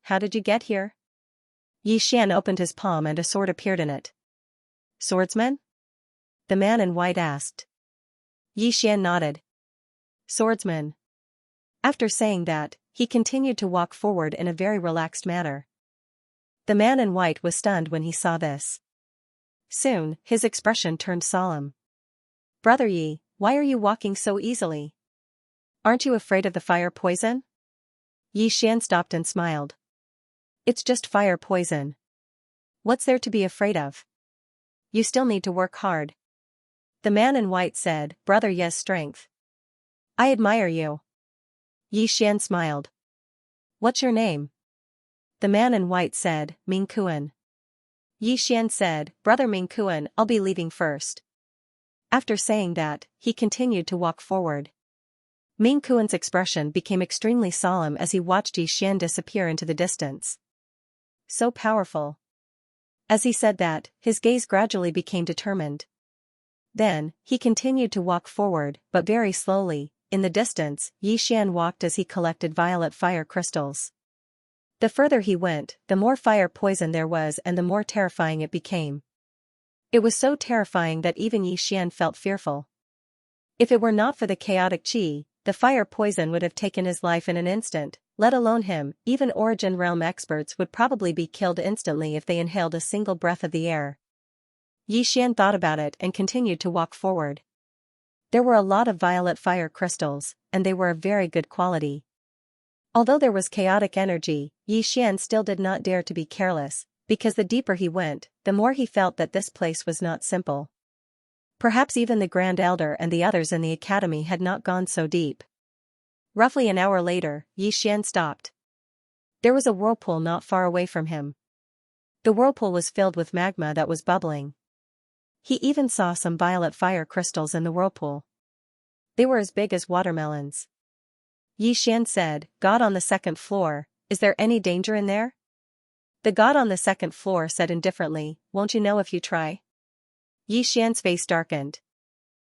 How did you get here? Yi Xian opened his palm and a sword appeared in it. Swordsman? The man in white asked. Yi Xian nodded. Swordsman. After saying that, he continued to walk forward in a very relaxed manner. The man in white was stunned when he saw this. Soon, his expression turned solemn. Brother Yi, why are you walking so easily? Aren't you afraid of the fire poison? Yi Xian stopped and smiled. It's just fire poison. What's there to be afraid of? You still need to work hard. The man in white said, Brother Yi's strength. I admire you. Yi Xian smiled. What's your name? The man in white said, Ming Kuan. Yi Xian said, Brother Ming Kuan, I'll be leaving first. After saying that, he continued to walk forward. Ming Kuan's expression became extremely solemn as he watched Yi Xian disappear into the distance. So powerful. As he said that, his gaze gradually became determined. Then, he continued to walk forward, but very slowly. In the distance, Yi Xian walked as he collected violet fire crystals. The further he went, the more fire poison there was and the more terrifying it became. It was so terrifying that even Yi Xian felt fearful. If it were not for the chaotic qi, the fire poison would have taken his life in an instant, let alone him. Even Origin Realm experts would probably be killed instantly if they inhaled a single breath of the air. Yi Xian thought about it and continued to walk forward. There were a lot of violet fire crystals, and they were of very good quality. Although there was chaotic energy, Yi Xian still did not dare to be careless, because the deeper he went, the more he felt that this place was not simple. Perhaps even the Grand Elder and the others in the academy had not gone so deep. Roughly an hour later, Yi Xian stopped. There was a whirlpool not far away from him. The whirlpool was filled with magma that was bubbling. He even saw some violet fire crystals in the whirlpool. They were as big as watermelons. Yi Xian said, God on the second floor, is there any danger in there? The god on the second floor said indifferently, won't you know if you try? Yi Xian's face darkened.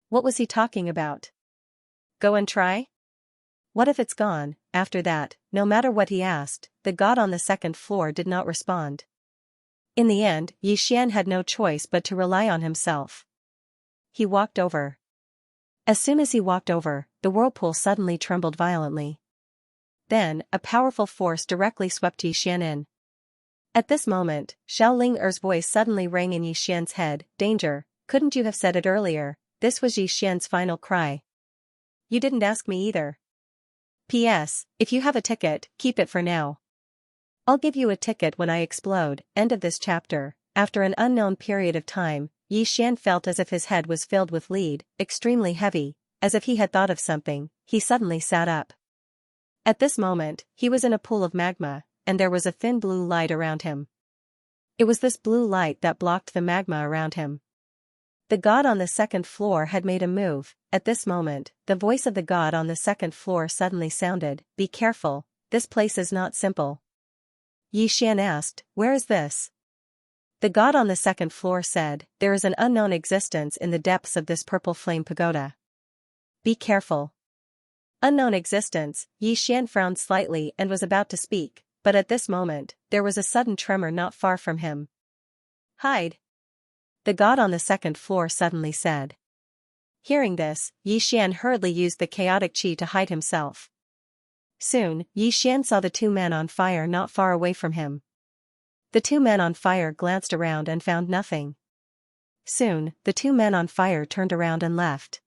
What was he talking about? Go and try? What if it's gone? After that, no matter what he asked, the god on the second floor did not respond. In the end, Xian had no choice but to rely on himself. He walked over. As soon as he walked over, the whirlpool suddenly trembled violently. Then, a powerful force directly swept Xian in. At this moment, Xiao Ling-er's voice suddenly rang in Xian's head. Danger, couldn't you have said it earlier? This was Xian's final cry. You didn't ask me either. P.S. If you have a ticket, keep it for now. I'll give you a ticket when I explode. End of this chapter. After an unknown period of time, Xian felt as if his head was filled with lead, extremely heavy, as if he had thought of something. He suddenly sat up. At this moment, he was in a pool of magma, and there was a thin blue light around him. It was this blue light that blocked the magma around him. The god on the second floor had made a move. At this moment, the voice of the god on the second floor suddenly sounded. Be careful, this place is not simple. Xian asked, where is this? The god on the second floor said, there is an unknown existence in the depths of this purple flame pagoda. Be careful. Unknown existence. Xian frowned slightly and was about to speak, but at this moment, there was a sudden tremor not far from him. Hide. The god on the second floor suddenly said. Hearing this, Xian hurriedly used the chaotic qi to hide himself. Soon, Xian saw the two men on fire not far away from him. The two men on fire glanced around and found nothing. Soon, the two men on fire turned around and left.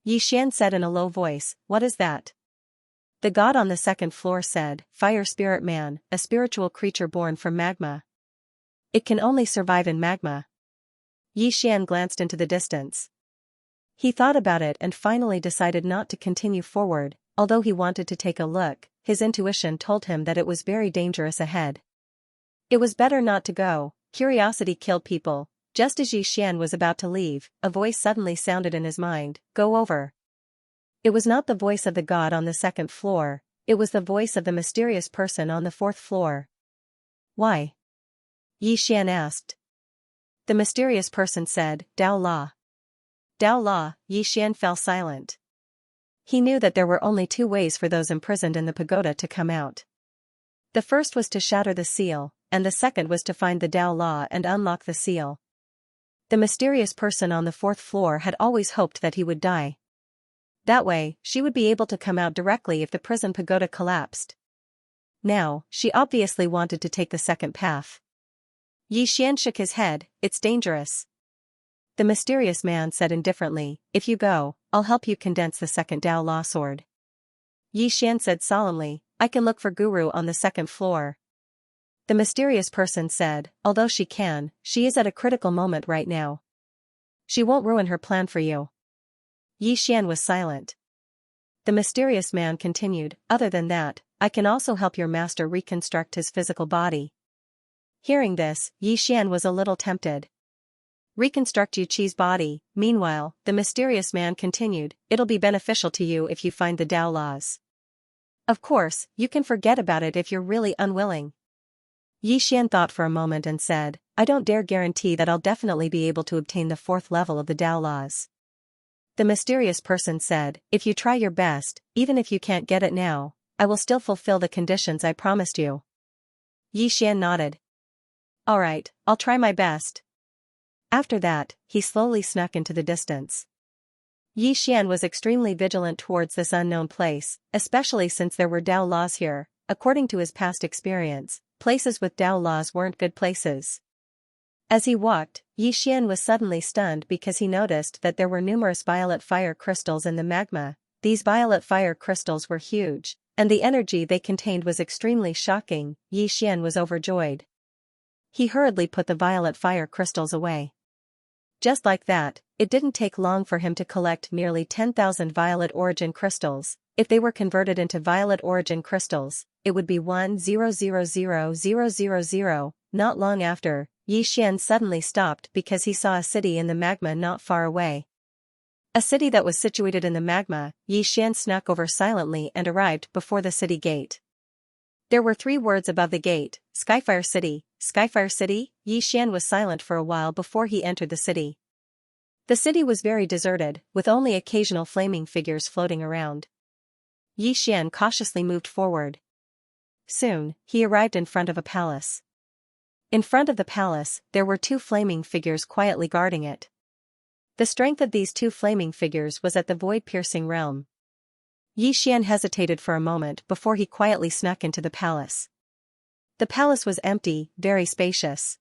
Xian said in a low voice, what is that? The god on the second floor said, Fire Spirit Man, a spiritual creature born from magma. It can only survive in magma. Xian glanced into the distance. He thought about it and finally decided not to continue forward. Although he wanted to take a look, his intuition told him that it was very dangerous ahead. It was better not to go. Curiosity killed people. Just as Xian was about to leave, a voice suddenly sounded in his mind, go over. It was not the voice of the god on the second floor, it was the voice of the mysterious person on the fourth floor. Why? Xian asked. The mysterious person said, Dao La. Dao La. Xian fell silent. He knew that there were only two ways for those imprisoned in the pagoda to come out. The first was to shatter the seal, and the second was to find the Dao La and unlock the seal. The mysterious person on the fourth floor had always hoped that he would die. That way, she would be able to come out directly if the prison pagoda collapsed. Now, she obviously wanted to take the second path. Xian shook his head, it's dangerous. The mysterious man said indifferently, if you go, I'll help you condense the second Dao La sword. Xian said solemnly, I can look for Guru on the second floor. The mysterious person said, although she can, she is at a critical moment right now. She won't ruin her plan for you. Xian was silent. The mysterious man continued, other than that, I can also help your master reconstruct his physical body. Hearing this, Xian was a little tempted. Reconstruct Yu Qi's body. Meanwhile, the mysterious man continued, it'll be beneficial to you if you find the Dao Laws. Of course, you can forget about it if you're really unwilling. Xian thought for a moment and said, I don't dare guarantee that I'll definitely be able to obtain the fourth level of the Dao Laws. The mysterious person said, if you try your best, even if you can't get it now, I will still fulfill the conditions I promised you. Xian nodded. Alright, I'll try my best. After that, he slowly snuck into the distance. Xian was extremely vigilant towards this unknown place, especially since there were Dao Laws here. According to his past experience, places with Dao Laws weren't good places. As he walked, Xian was suddenly stunned because he noticed that there were numerous violet fire crystals in the magma. These violet fire crystals were huge, and the energy they contained was extremely shocking. Xian was overjoyed. He hurriedly put the violet fire crystals away. Just like that, it didn't take long for him to collect nearly 10,000 violet origin crystals. If they were converted into violet origin crystals, it would be 1,000,000. Not long after, Xian suddenly stopped because he saw a city in the magma not far away. A city that was situated in the magma. Xian snuck over silently and arrived before the city gate. There were 3 words above the gate, Skyfire City. Skyfire City? Xian was silent for a while before he entered the city. The city was very deserted, with only occasional flaming figures floating around. Yi Xian cautiously moved forward. Soon, he arrived in front of a palace. In front of the palace, there were two flaming figures quietly guarding it. The strength of these two flaming figures was at the void-piercing realm. Yi Xian hesitated for a moment before he quietly snuck into the palace. The palace was empty, very spacious.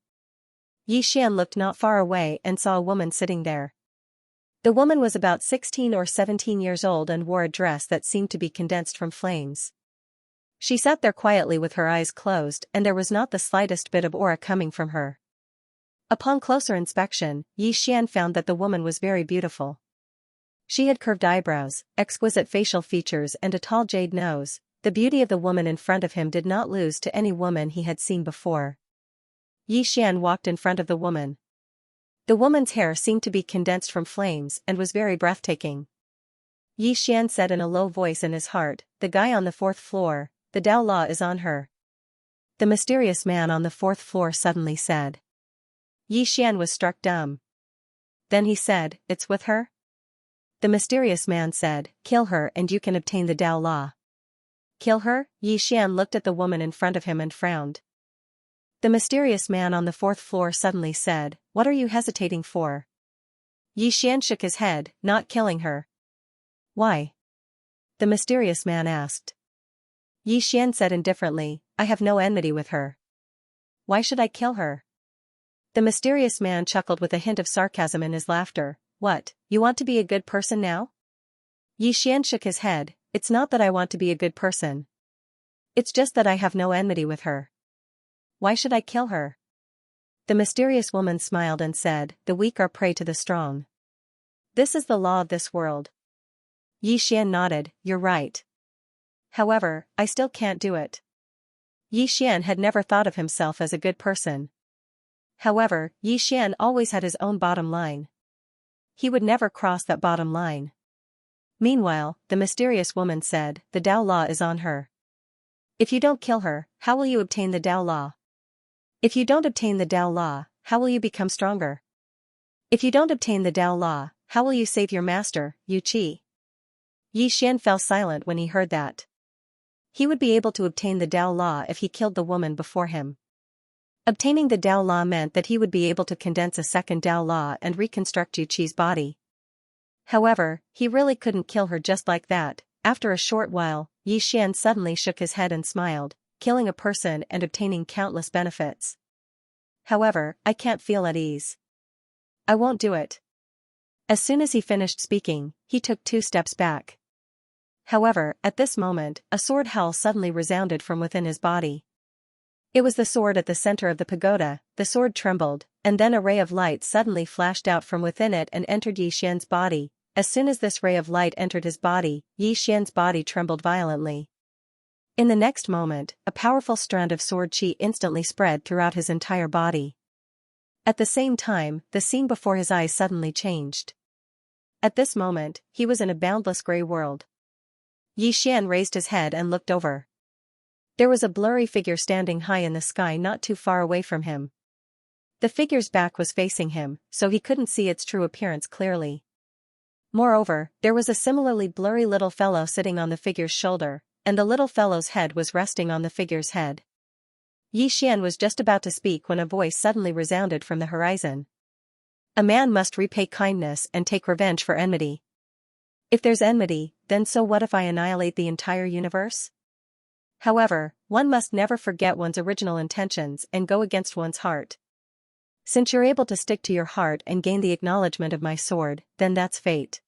Yi Xian looked not far away and saw a woman sitting there. The woman was about 16 or 17 years old and wore a dress that seemed to be condensed from flames. She sat there quietly with her eyes closed, and there was not the slightest bit of aura coming from her. Upon closer inspection, Yi Xian found that the woman was very beautiful. She had curved eyebrows, exquisite facial features and a tall jade nose. The beauty of the woman in front of him did not lose to any woman he had seen before. Yi Xian walked in front of the woman. The woman's hair seemed to be condensed from flames and was very breathtaking. Yi Xian said in a low voice in his heart, "The guy on the 4th floor, the Dao Law is on her." The mysterious man on the 4th floor suddenly said. Yi Xian was struck dumb. Then he said, "It's with her?" The mysterious man said, "Kill her and you can obtain the Dao Law." Kill her? Yi Xian looked at the woman in front of him and frowned. The mysterious man on the 4th floor suddenly said, "What are you hesitating for?" Yi Xian shook his head, "Not killing her." "Why?" the mysterious man asked. Yi Xian said indifferently, "I have no enmity with her. Why should I kill her?" The mysterious man chuckled with a hint of sarcasm in his laughter. "What, you want to be a good person now?" Yi Xian shook his head, "It's not that I want to be a good person. It's just that I have no enmity with her. Why should I kill her?" The mysterious woman smiled and said, "The weak are prey to the strong. This is the law of this world." Yi Xian nodded, "You're right. However, I still can't do it." Yi Xian had never thought of himself as a good person. However, Yi Xian always had his own bottom line. He would never cross that bottom line. Meanwhile, the mysterious woman said, "The Dao Law is on her. If you don't kill her, how will you obtain the Dao Law? If you don't obtain the Dao Law, how will you become stronger? If you don't obtain the Dao Law, how will you save your master, Yu Qi?" Yi Xian fell silent when he heard that. He would be able to obtain the Dao Law if he killed the woman before him. Obtaining the Dao Law meant that he would be able to condense a second Dao Law and reconstruct Yu Qi's body. However, he really couldn't kill her just like that. After a short while, Yi Xian suddenly shook his head and smiled, killing a person and obtaining countless benefits. However, I can't feel at ease. I won't do it. As soon as he finished speaking, he took 2 steps back. However, at this moment, a sword howl suddenly resounded from within his body. It was the sword at the center of the pagoda. The sword trembled, and then a ray of light suddenly flashed out from within it and entered Yi Xian's body. As soon as this ray of light entered his body, Yi Xian's body trembled violently. In the next moment, a powerful strand of sword qi instantly spread throughout his entire body. At the same time, the scene before his eyes suddenly changed. At this moment, he was in a boundless gray world. Yi Xian raised his head and looked over. There was a blurry figure standing high in the sky not too far away from him. The figure's back was facing him, so he couldn't see its true appearance clearly. Moreover, there was a similarly blurry little fellow sitting on the figure's shoulder, and the little fellow's head was resting on the figure's head. Yi Xian was just about to speak when a voice suddenly resounded from the horizon. "A man must repay kindness and take revenge for enmity. If there's enmity, then so what if I annihilate the entire universe? However, one must never forget one's original intentions and go against one's heart. Since you're able to stick to your heart and gain the acknowledgement of my sword, then that's fate."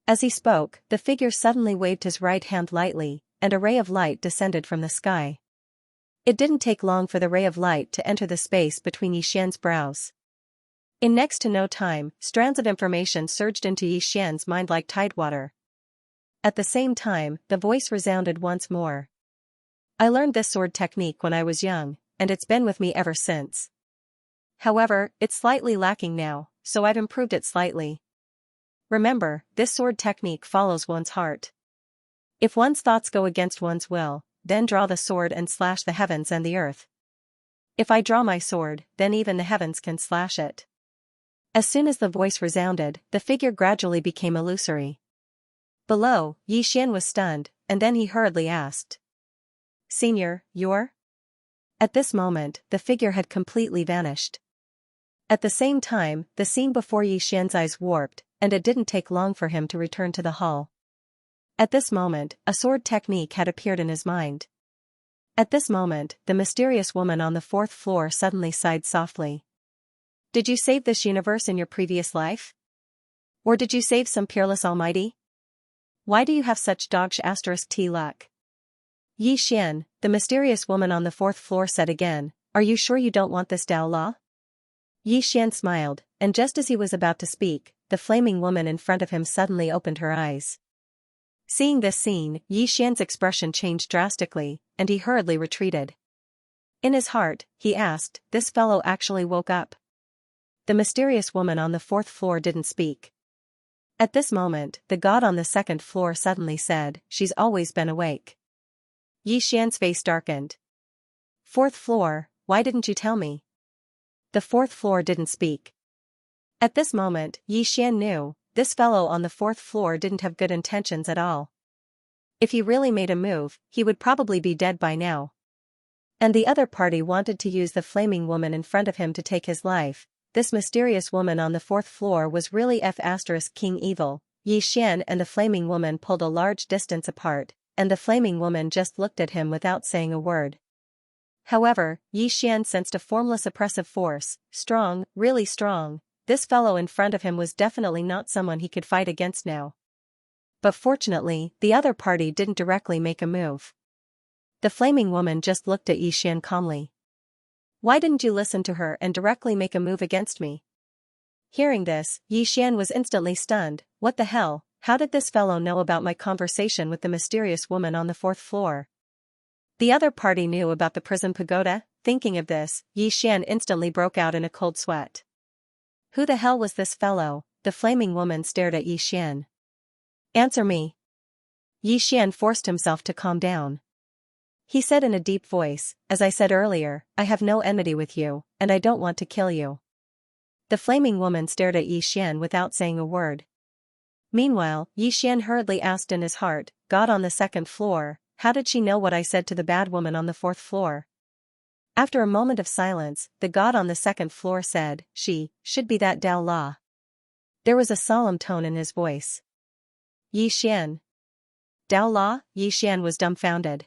As he spoke, the figure suddenly waved his right hand lightly, and a ray of light descended from the sky. It didn't take long for the ray of light to enter the space between Yi Xian's brows. In next to no time, strands of information surged into Yi Xian's mind like tidewater. At the same time, the voice resounded once more. "I learned this sword technique when I was young, and it's been with me ever since. However, it's slightly lacking now, so I've improved it slightly. Remember, this sword technique follows one's heart. If one's thoughts go against one's will, then draw the sword and slash the heavens and the earth. If I draw my sword, then even the heavens can slash it." As soon as the voice resounded, the figure gradually became illusory. Below, Yi Xian was stunned, and then he hurriedly asked. Senior, you're? At this moment, the figure had completely vanished. At the same time, the scene before Yi Xian's eyes warped, and it didn't take long for him to return to the hall. At this moment, a sword technique had appeared in his mind. At this moment, the mysterious woman on the fourth floor suddenly sighed softly. Did you save this universe in your previous life? Or did you save some peerless almighty? Why do you have such dogsh *t luck? Yi Xian, the mysterious woman on the fourth floor said again, are you sure you don't want this Dao Law? Yi Xian smiled, and just as he was about to speak, the flaming woman in front of him suddenly opened her eyes. Seeing this scene, Yi Xian's expression changed drastically, and he hurriedly retreated. In his heart, he asked, this fellow actually woke up. The mysterious woman on the fourth floor didn't speak. At this moment, the god on the second floor suddenly said, she's always been awake. Yi Xian's face darkened. Fourth floor, why didn't you tell me? The fourth floor didn't speak. At this moment, Yi Xian knew, this fellow on the fourth floor didn't have good intentions at all. If he really made a move, he would probably be dead by now. And the other party wanted to use the flaming woman in front of him to take his life. This mysterious woman on the fourth floor was really King evil. Yi Xian and the flaming woman pulled a large distance apart, and the flaming woman just looked at him without saying a word. However, Yi Xian sensed a formless oppressive force, strong, really strong. This fellow in front of him was definitely not someone he could fight against now. But fortunately, the other party didn't directly make a move. The flaming woman just looked at Yi Xian calmly. Why didn't you listen to her and directly make a move against me? Hearing this, Yi Xian was instantly stunned. What the hell, how did this fellow know about my conversation with the mysterious woman on the fourth floor? The other party knew about the prison pagoda. Thinking of this, Yi Xian instantly broke out in a cold sweat. Who the hell was this fellow? The flaming woman stared at Yi Xian. Answer me. Yi Xian forced himself to calm down. He said in a deep voice, as I said earlier, I have no enmity with you, and I don't want to kill you. The flaming woman stared at Yi Xian without saying a word. Meanwhile, Yi Xian hurriedly asked in his heart, God on the second floor, how did she know what I said to the bad woman on the fourth floor? After a moment of silence, the god on the second floor said, she should be that Dao La. There was a solemn tone in his voice. Yi Xian. Dao La? Yi Xian was dumbfounded.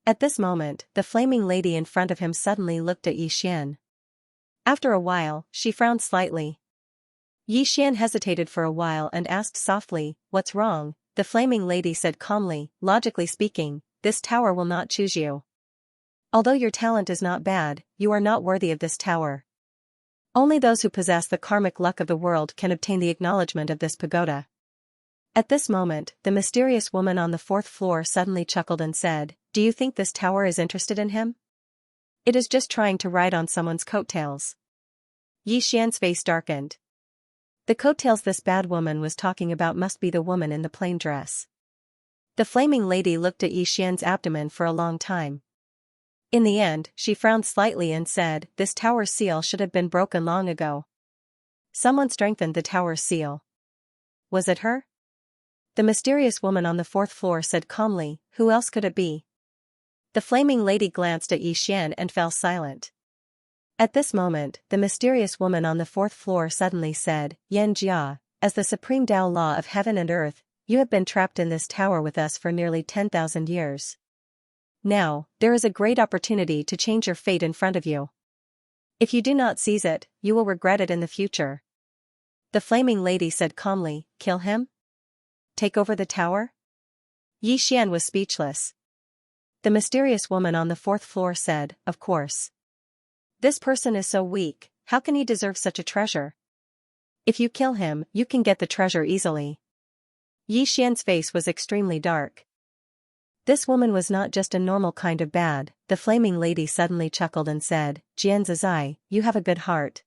At this moment, the flaming lady in front of him suddenly looked at Yi Xian. After a while, she frowned slightly. Yi Xian hesitated for a while and asked softly, what's wrong? The flaming lady said calmly, logically speaking, this tower will not choose you. Although your talent is not bad, you are not worthy of this tower. Only those who possess the karmic luck of the world can obtain the acknowledgement of this pagoda. At this moment, the mysterious woman on the fourth floor suddenly chuckled and said, do you think this tower is interested in him? It is just trying to ride on someone's coattails. Yi Xian's face darkened. The coattails this bad woman was talking about must be the woman in the plain dress. The flaming lady looked at Yi Xian's abdomen for a long time. In the end, she frowned slightly and said, this tower's seal should have been broken long ago. Someone strengthened the tower's seal. Was it her? The mysterious woman on the fourth floor said calmly, who else could it be? The flaming lady glanced at Yi Xian and fell silent. At this moment, the mysterious woman on the fourth floor suddenly said, Xianxia, as the supreme Dao Law of heaven and earth, you have been trapped in this tower with us for nearly 10,000 years. Now, there is a great opportunity to change your fate in front of you. If you do not seize it, you will regret it in the future. The flaming lady said calmly, kill him? Take over the tower? Yi Xian was speechless. The mysterious woman on the fourth floor said, of course. This person is so weak, how can he deserve such a treasure? If you kill him, you can get the treasure easily. Yi Xian's face was extremely dark. This woman was not just a normal kind of bad. The flaming lady suddenly chuckled and said, Xianxia, you have a good heart.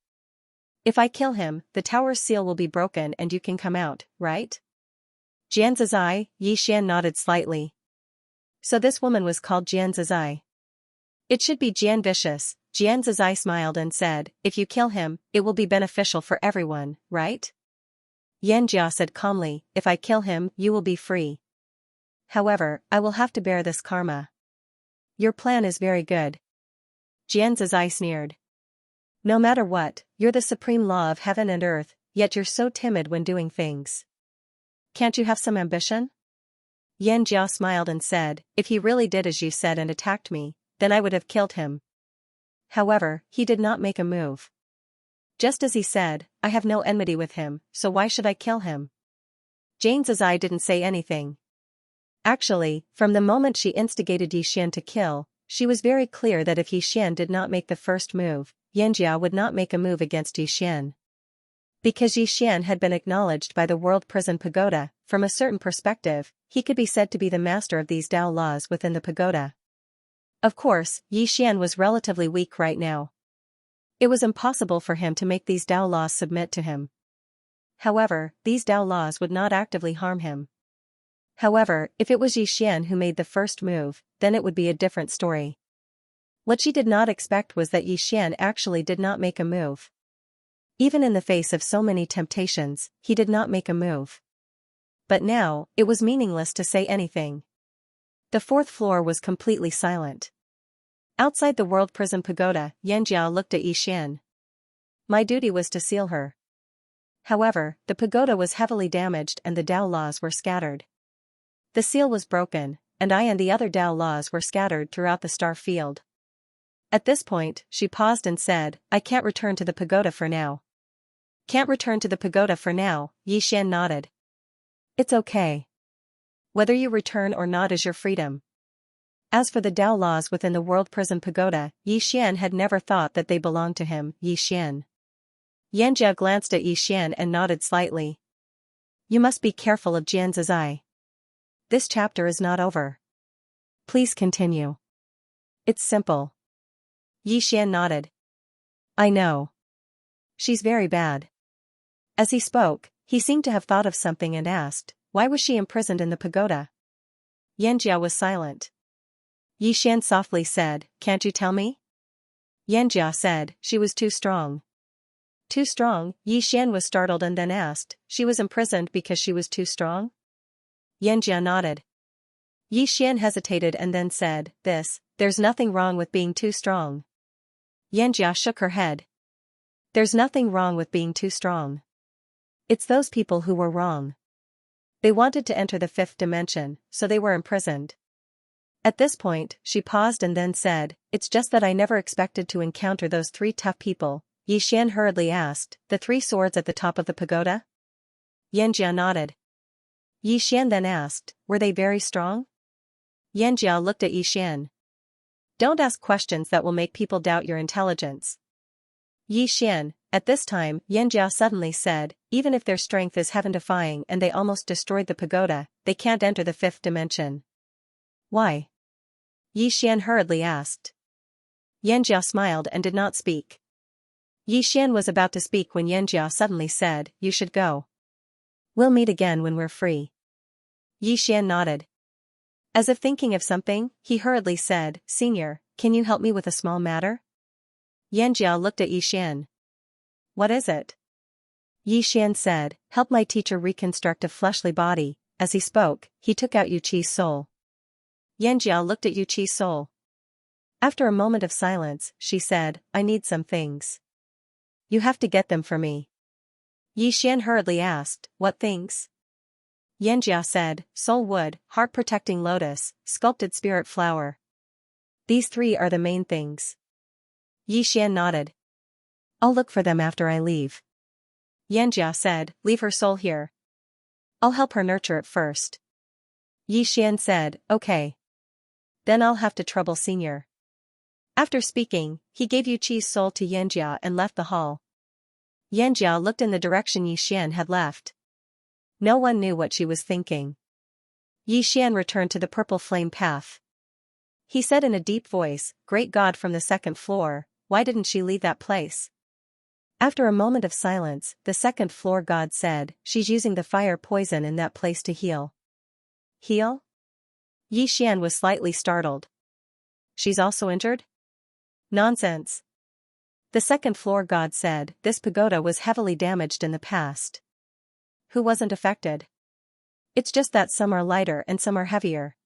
If I kill him, the tower's seal will be broken and you can come out, right? Xianxia, Yi Xian nodded slightly. So this woman was called Xianxia. It should be Jian Vicious. Xianxia smiled and said, if you kill him, it will be beneficial for everyone, right? Yanjia said calmly, if I kill him, you will be free. However, I will have to bear this karma. Your plan is very good. Xianxia sneered. No matter what, you're the supreme law of heaven and earth, yet you're so timid when doing things. Can't you have some ambition? Xianxia smiled and said, if he really did as you said and attacked me, then I would have killed him. However, he did not make a move. Just as he said, I have no enmity with him, so why should I kill him? Xianxia didn't say anything. Actually, from the moment she instigated Yixian to kill, she was very clear that if Yixian did not make the first move, Xianxia would not make a move against Yixian. Because Yixian had been acknowledged by the World Prison Pagoda, from a certain perspective, he could be said to be the master of these Tao laws within the pagoda. Of course, Yixian was relatively weak right now. It was impossible for him to make these Tao laws submit to him. However, these Tao laws would not actively harm him. However, if it was Yixian who made the first move, then it would be a different story. What she did not expect was that Yixian actually did not make a move. Even in the face of so many temptations, he did not make a move. But now, it was meaningless to say anything. The fourth floor was completely silent. Outside the World Prison Pagoda, Xianxia looked at Yixian. My duty was to seal her. However, the pagoda was heavily damaged and the Tao laws were scattered. The seal was broken, and I and the other Tao laws were scattered throughout the star field. At this point, she paused and said, I can't return to the pagoda for now. Can't return to the pagoda for now, Yixian nodded. It's okay. Whether you return or not is your freedom. As for the Tao laws within the World Prison Pagoda, Yixian had never thought that they belonged to him, Yixian. Xianxia glanced at Yixian and nodded slightly. You must be careful of Xianxia's. This chapter is not over. Please continue. It's simple. Yixian nodded. I know. She's very bad. As he spoke, he seemed to have thought of something and asked, why was she imprisoned in the pagoda? Xianxia was silent. Yixian softly said, can't you tell me? Xianxia said, she was too strong. Too strong? Yixian was startled and then asked, she was imprisoned because she was too strong? Xianxia nodded. Yixian hesitated and then said, there's nothing wrong with being too strong. Xianxia shook her head. There's nothing wrong with being too strong. It's those people who were wrong. They wanted to enter the fifth dimension, so they were imprisoned. At this point, she paused and then said, it's just that I never expected to encounter those three tough people. Yixian hurriedly asked, the three swords at the top of the pagoda? Xianxia nodded. Yixian then asked, were they very strong? Xianxia looked at Yixian. Don't ask questions that will make people doubt your intelligence. Yixian, at this time, Xianxia suddenly said, even if their strength is heaven-defying and they almost destroyed the pagoda, they can't enter the fifth dimension. Why? Yixian hurriedly asked. Xianxia smiled and did not speak. Yixian was about to speak when Xianxia suddenly said, you should go. We'll meet again when we're free. Yixian nodded. As if thinking of something, he hurriedly said, Senior, can you help me with a small matter? Xianxia looked at Yixian. What is it? Yixian said, help my teacher reconstruct a fleshly body. As he spoke, he took out Yuqi's soul. Xianxia looked at Yuqi's soul. After a moment of silence, she said, I need some things. You have to get them for me. Yixian hurriedly asked, what things? Xianxia said, soul wood, heart-protecting lotus, sculpted spirit flower. These three are the main things. Yixian nodded. I'll look for them after I leave. Xianxia said, leave her soul here. I'll help her nurture it first. Yixian said, okay. Then I'll have to trouble Senior. After speaking, he gave Yuqi's soul to Xianxia and left the hall. Xianxia looked in the direction Yixian had left. No one knew what she was thinking. Yixian returned to the purple flame path. He said in a deep voice, Great God from the second floor, why didn't she leave that place? After a moment of silence, the second floor god said, she's using the fire poison in that place to heal. Heal? Yixian was slightly startled. She's also injured? Nonsense. The second floor god said, this pagoda was heavily damaged in the past. Who wasn't affected? It's just that some are lighter and some are heavier.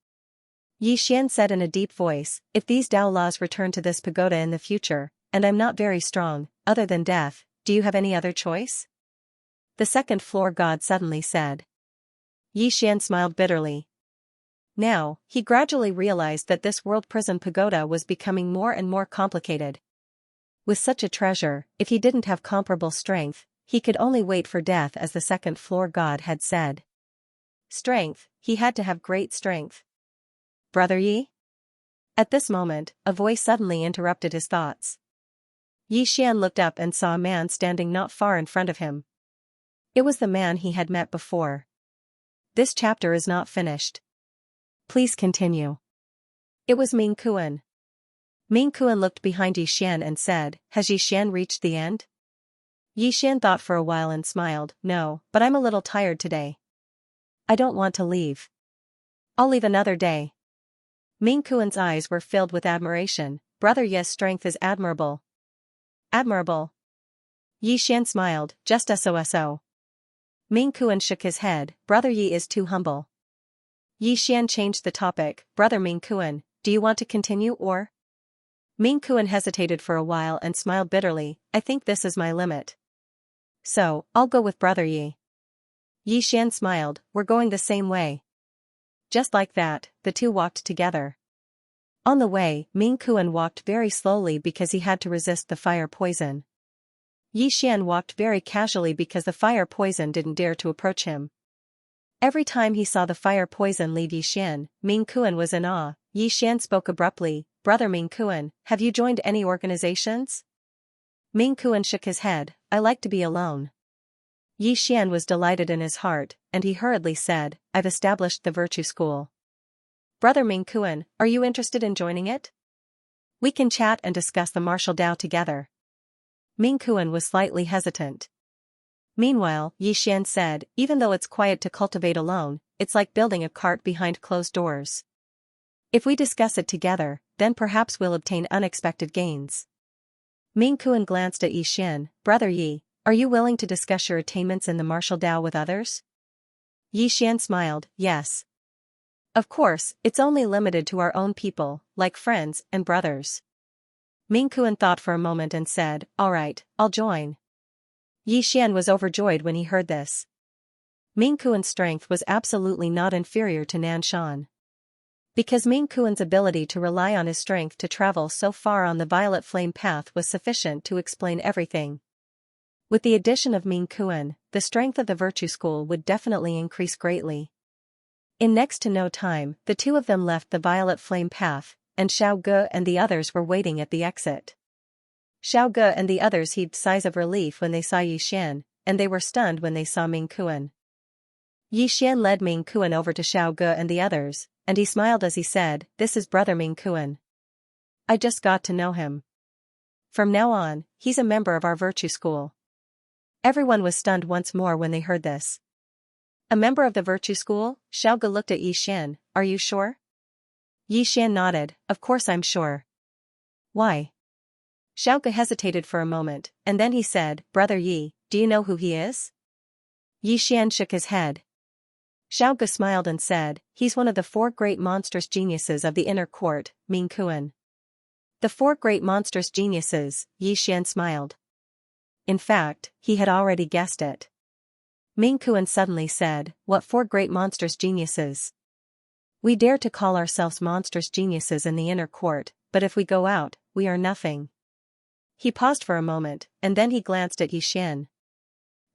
Xian said in a deep voice, if these Tao laws return to this pagoda in the future, and I'm not very strong, other than death, do you have any other choice? The second floor god suddenly said. Xian smiled bitterly. Now, he gradually realized that this world prison pagoda was becoming more and more complicated. With such a treasure, if he didn't have comparable strength, he could only wait for death, as the second floor god had said. Strength, he had to have great strength. Brother Yi? At this moment, a voice suddenly interrupted his thoughts. Xian looked up and saw a man standing not far in front of him. It was the man he had met before. This chapter is not finished. Please continue. It was Ming Kuan. Ming Kuan looked behind Xian and said, has Xian reached the end? Xian thought for a while and smiled, no, but I'm a little tired today. I don't want to leave. I'll leave another day. Ming Kuan's eyes were filled with admiration. Brother Yi's strength is admirable. Admirable. Xian smiled, just so. Ming Kuan shook his head, Brother Yi is too humble. Xian changed the topic, Brother Ming Kuan, do you want to continue or? Ming Kuan hesitated for a while and smiled bitterly, I think this is my limit. So, I'll go with Brother Yi. Xian smiled, we're going the same way. Just like that, the two walked together. On the way, Ming Kuan walked very slowly because he had to resist the fire poison. Xian walked very casually because the fire poison didn't dare to approach him. Every time he saw the fire poison leave Xian, Ming Kuan was in awe. Xian spoke abruptly, Brother Ming Kuan, have you joined any organizations? Ming Kuan shook his head, I like to be alone. Xian was delighted in his heart, and he hurriedly said, I've established the virtue school. Brother Ming Kuan, are you interested in joining it? We can chat and discuss the martial Tao together. Ming Kuan was slightly hesitant. Meanwhile, Xian said, even though it's quiet to cultivate alone, it's like building a cart behind closed doors. If we discuss it together, then perhaps we'll obtain unexpected gains. Ming Kuan glanced at Xian, Brother Yi, are you willing to discuss your attainments in the martial Tao with others? Xian smiled, yes. Of course, it's only limited to our own people, like friends and brothers. Ming Kuan thought for a moment and said, all right, I'll join. Xian was overjoyed when he heard this. Ming Kuan's strength was absolutely not inferior to Nanshan. Because Ming Kuan's ability to rely on his strength to travel so far on the violet flame path was sufficient to explain everything. With the addition of Ming Kuan, the strength of the virtue school would definitely increase greatly. In next to no time, the two of them left the violet flame path, and Xiao Ge and the others were waiting at the exit. Xiao Ge and the others heaved sighs of relief when they saw Xian, and they were stunned when they saw Ming Kuan. Xian led Ming Kuan over to Xiao Ge and the others, and he smiled as he said, this is Brother Ming Kuan. I just got to know him. From now on, he's a member of our virtue school. Everyone was stunned once more when they heard this. A member of the virtue school? Xiao Ge looked at Xian, are you sure? Xian nodded, of course I'm sure. Why? Xiao Ge hesitated for a moment, and then he said, Brother Yi, do you know who he is? Xian shook his head. Xiao Ge smiled and said, he's one of the 4 great monstrous geniuses of the inner court, Ming Kuan. The 4 great monstrous geniuses, Xian smiled. In fact, he had already guessed it. Ming Kuan suddenly said, what 4 great monstrous geniuses? We dare to call ourselves monstrous geniuses in the inner court, but if we go out, we are nothing. He paused for a moment, and then he glanced at Xian.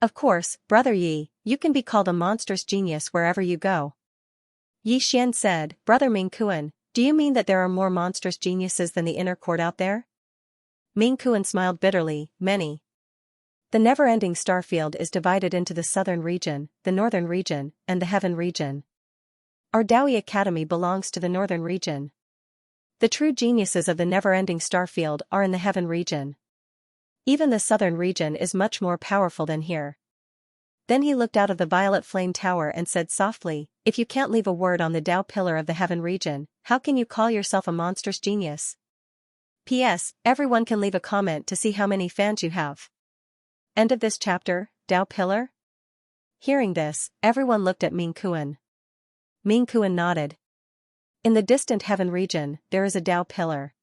Of course, Brother Yi, you can be called a monstrous genius wherever you go. Xian said, Brother Ming Kuan, do you mean that there are more monstrous geniuses than the inner court out there? Ming Kuan smiled bitterly, many. The never-ending starfield is divided into the southern region, the northern region, and the heaven region. Our Daoi Academy belongs to the northern region. The true geniuses of the never-ending starfield are in the heaven region. Even the southern region is much more powerful than here. Then he looked out of the violet flame tower and said softly, if you can't leave a word on the Tao pillar of the heaven region, how can you call yourself a monstrous genius? P.S. Everyone can leave a comment to see how many fans you have. End of this chapter, Tao pillar? Hearing this, everyone looked at Ming Kuan. Ming Kuan nodded. In the distant heaven region, there is a Tao pillar.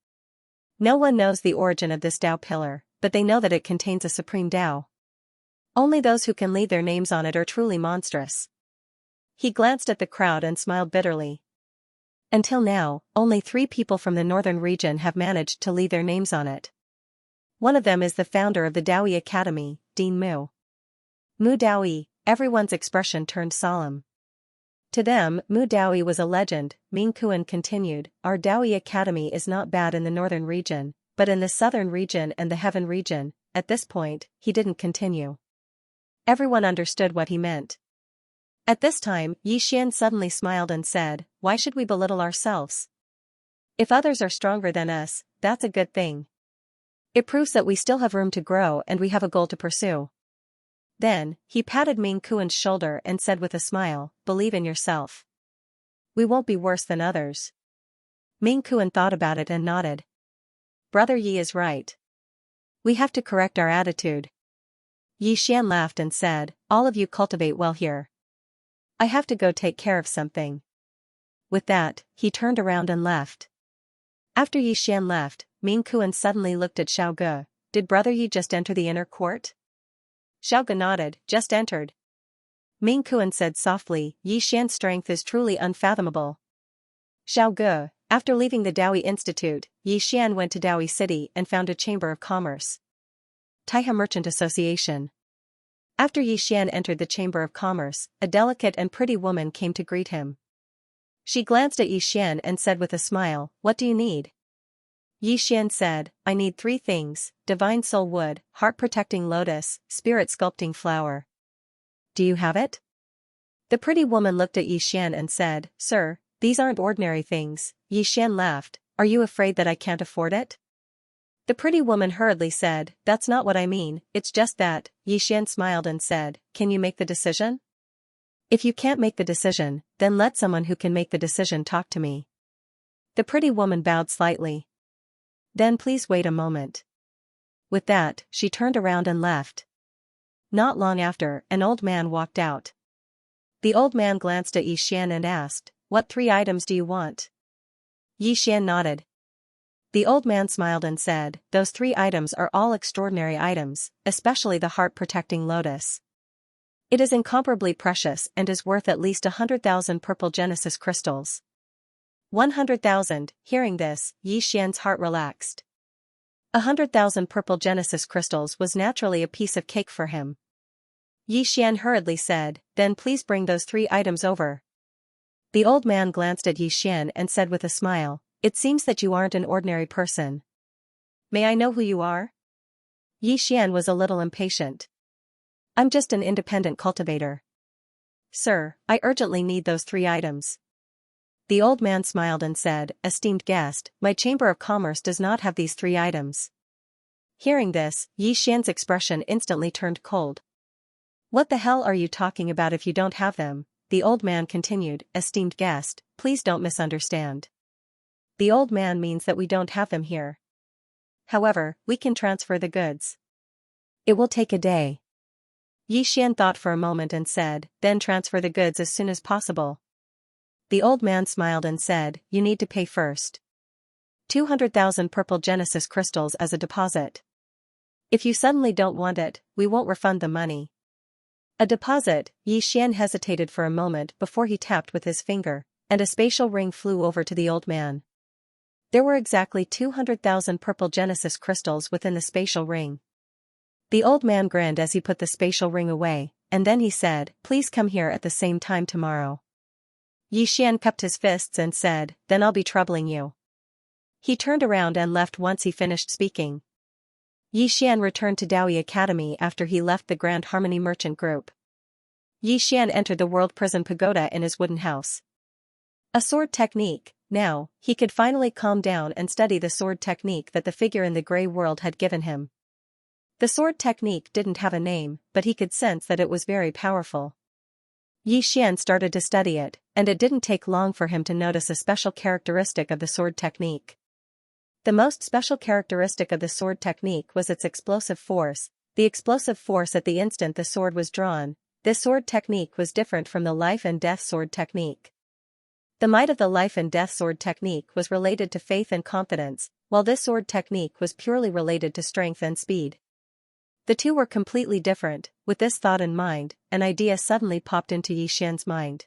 No one knows the origin of this Tao pillar, but they know that it contains a supreme Tao. Only those who can leave their names on it are truly monstrous. He glanced at the crowd and smiled bitterly. Until now, only 3 people from the northern region have managed to leave their names on it. One of them is the founder of the Daoi Academy, Dean Mu. Mu Daoi, everyone's expression turned solemn. To them, Mu Daoi was a legend. Ming Kuan continued, our Daoi Academy is not bad in the northern region, but in the southern region and the heaven region. At this point, he didn't continue. Everyone understood what he meant. At this time, Xian suddenly smiled and said, why should we belittle ourselves? If others are stronger than us, that's a good thing. It proves that we still have room to grow and we have a goal to pursue. Then, he patted Ming Kuan's shoulder and said with a smile, believe in yourself. We won't be worse than others. Ming Kuan thought about it and nodded. Brother Yi is right. We have to correct our attitude. Xian laughed and said, all of you cultivate well here. I have to go take care of something. With that, he turned around and left. After Xian left, Ming Kuan suddenly looked at Xiao Ge. Did Brother Yi just enter the inner court? Xiao Ge nodded, just entered. Ming Kuan said softly, Xian's strength is truly unfathomable. Xiao Ge, after leaving the Daoi Institute, Xian went to Daoi City and found a chamber of commerce. Taihe Merchant Association. After Xian entered the chamber of commerce, a delicate and pretty woman came to greet him. She glanced at Xian and said with a smile, what do you need? Xian said, I need 3 things, divine soul wood, heart-protecting lotus, spirit-sculpting flower. Do you have it? The pretty woman looked at Xian and said, Sir, these aren't ordinary things. Xian laughed, are you afraid that I can't afford it? The pretty woman hurriedly said, that's not what I mean, it's just that. Xian smiled and said, can you make the decision? If you can't make the decision, then let someone who can make the decision talk to me. The pretty woman bowed slightly. Then please wait a moment. With that, she turned around and left. Not long after, an old man walked out. The old man glanced at Xian and asked, what 3 items do you want? Xian nodded. The old man smiled and said, those 3 items are all extraordinary items, especially the heart-protecting lotus. It is incomparably precious and is worth at least 100,000 purple Genesis crystals. 100,000, hearing this, Xian's heart relaxed. 100,000 purple Genesis crystals was naturally a piece of cake for him. Xian hurriedly said, then please bring those 3 items over. The old man glanced at Xian and said with a smile, it seems that you aren't an ordinary person. May I know who you are? Xian was a little impatient. I'm just an independent cultivator. Sir, I urgently need those 3 items. The old man smiled and said, esteemed guest, my chamber of commerce does not have these 3 items. Hearing this, Xian's expression instantly turned cold. What the hell are you talking about if you don't have them? The old man continued, esteemed guest, please don't misunderstand. The old man means that we don't have them here. However, we can transfer the goods. It will take a day. Xian thought for a moment and said, then transfer the goods as soon as possible. The old man smiled and said, you need to pay first. 200,000 purple Genesis crystals as a deposit. If you suddenly don't want it, we won't refund the money. A deposit. Xian hesitated for a moment before he tapped with his finger, and a spatial ring flew over to the old man. There were exactly 200,000 purple Genesis crystals within the spatial ring. The old man grinned as he put the spatial ring away, and then he said, please come here at the same time tomorrow. Xian cupped his fists and said, then I'll be troubling you. He turned around and left once he finished speaking. Xian returned to Daoi Academy after he left the Grand Harmony Merchant Group. Xian entered the World Prison Pagoda in his wooden house. A sword technique. Now, he could finally calm down and study the sword technique that the figure in the grey world had given him. The sword technique didn't have a name, but he could sense that it was very powerful. Xian started to study it, and it didn't take long for him to notice a special characteristic of the sword technique. The most special characteristic of the sword technique was its explosive force, the explosive force at the instant the sword was drawn. this sword technique was different from the life and death sword technique. The might of the life and death sword technique was related to faith and confidence, while this sword technique was purely related to strength and speed. The two were completely different. With this thought in mind, an idea suddenly popped into Xian's mind.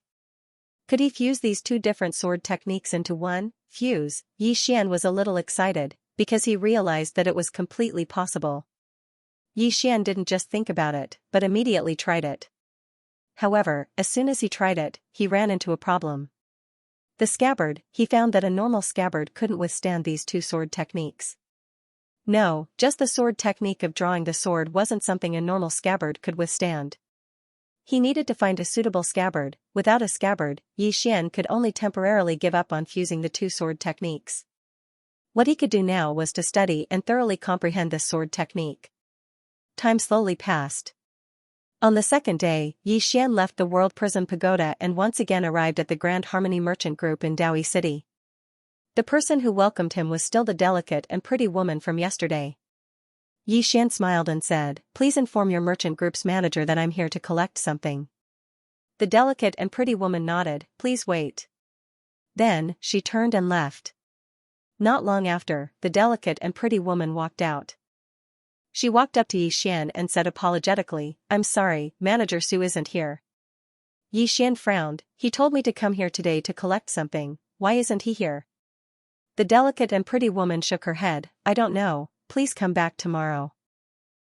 Could he fuse these two different sword techniques into one? Fuse? Xian was a little excited, because he realized that it was completely possible. Xian didn't just think about it, but immediately tried it. However, as soon as he tried it, he ran into a problem. The scabbard, he found that a normal scabbard couldn't withstand these two sword techniques. No, just the sword technique of drawing the sword wasn't something a normal scabbard could withstand. He needed to find a suitable scabbard. Without a scabbard, Xian could only temporarily give up on fusing the two sword techniques. What he could do now was to study and thoroughly comprehend this sword technique. Time slowly passed. On the second day, Xian left the World Prison Pagoda and once again arrived at the Grand Harmony Merchant Group in Daoi City. The person who welcomed him was still the delicate and pretty woman from yesterday. Xian smiled and said, "Please inform your merchant group's manager that I'm here to collect something." The delicate and pretty woman nodded, "Please wait." Then, she turned and left. Not long after, the delicate and pretty woman walked out. She walked up to Xian and said apologetically, "I'm sorry, Manager Su isn't here." Xian frowned, "He told me to come here today to collect something, why isn't he here?" The delicate and pretty woman shook her head, "I don't know, please come back tomorrow."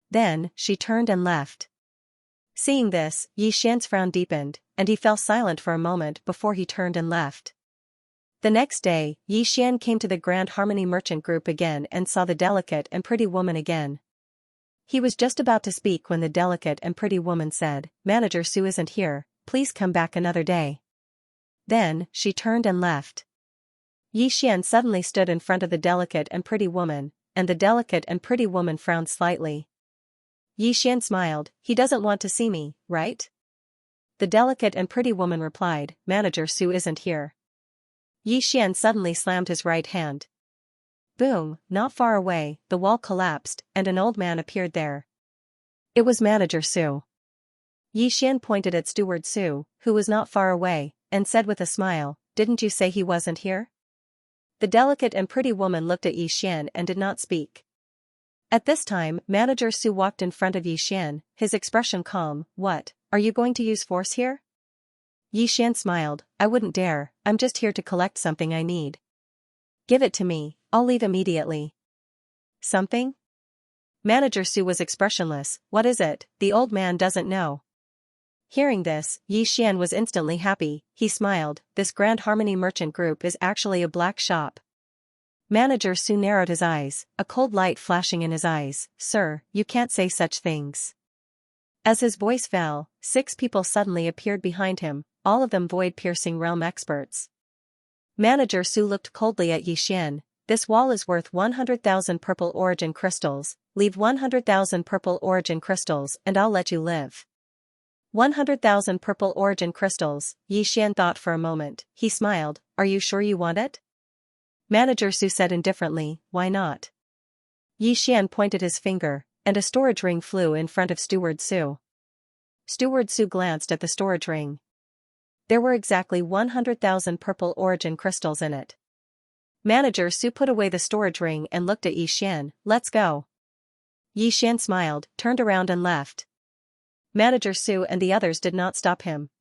Then, she turned and left. Seeing this, Xian's frown deepened, and he fell silent for a moment before he turned and left. The next day, Xian came to the Grand Harmony Merchant Group again and saw the delicate and pretty woman again. He was just about to speak when the delicate and pretty woman said, "Manager Su isn't here, please come back another day." Then, she turned and left. Xian suddenly stood in front of the delicate and pretty woman, and the delicate and pretty woman frowned slightly. Xian smiled, "He doesn't want to see me, right?" The delicate and pretty woman replied, "Manager Su isn't here." Xian suddenly slammed his right hand. Boom, not far away, the wall collapsed, and an old man appeared there. It was Manager Su. Xian pointed at Steward Su, who was not far away, and said with a smile, "Didn't you say he wasn't here?" The delicate and pretty woman looked at Xian and did not speak. At this time, Manager Su walked in front of Xian, his expression calm. "What, are you going to use force here?" Xian smiled, "I wouldn't dare, I'm just here to collect something I need." "Give it to me, I'll leave immediately." "Something?" Manager Su was expressionless. "What is it? The old man doesn't know." Hearing this, Xian was instantly happy. He smiled, "This Grand Harmony Merchant Group is actually a black shop." Manager Su narrowed his eyes, a cold light flashing in his eyes. "Sir, you can't say such things." As his voice fell, 6 people suddenly appeared behind him, all of them void-piercing realm experts. Manager Su looked coldly at Xian. "This wall is worth 100,000 purple origin crystals, leave 100,000 purple origin crystals and I'll let you live." 100,000 purple origin crystals, Xian thought for a moment. He smiled, "Are you sure you want it?" Manager Su said indifferently, "Why not?" Xian pointed his finger, and a storage ring flew in front of Steward Su. Steward Su glanced at the storage ring. There were exactly 100,000 purple origin crystals in it. Manager Su put away the storage ring and looked at Xian. "Let's go." Xian smiled, turned around and left. Manager Su and the others did not stop him.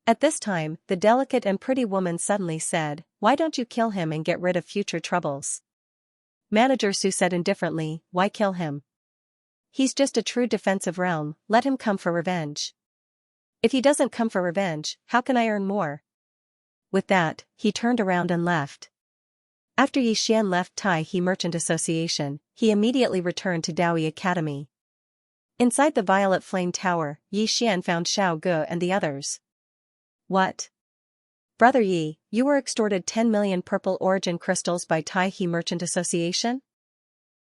At this time, the delicate and pretty woman suddenly said, "Why don't you kill him and get rid of future troubles?" Manager Su said indifferently, "Why kill him? He's just a true defensive realm, let him come for revenge." "If he doesn't come for revenge, how can I earn more?" With that, he turned around and left. After Xian left Tai He Merchant Association, he immediately returned to Daoi Academy. Inside the Violet Flame Tower, Xian found Xiao Ge and the others. "What? Brother Yi, you were extorted 10 million purple origin crystals by Tai He Merchant Association?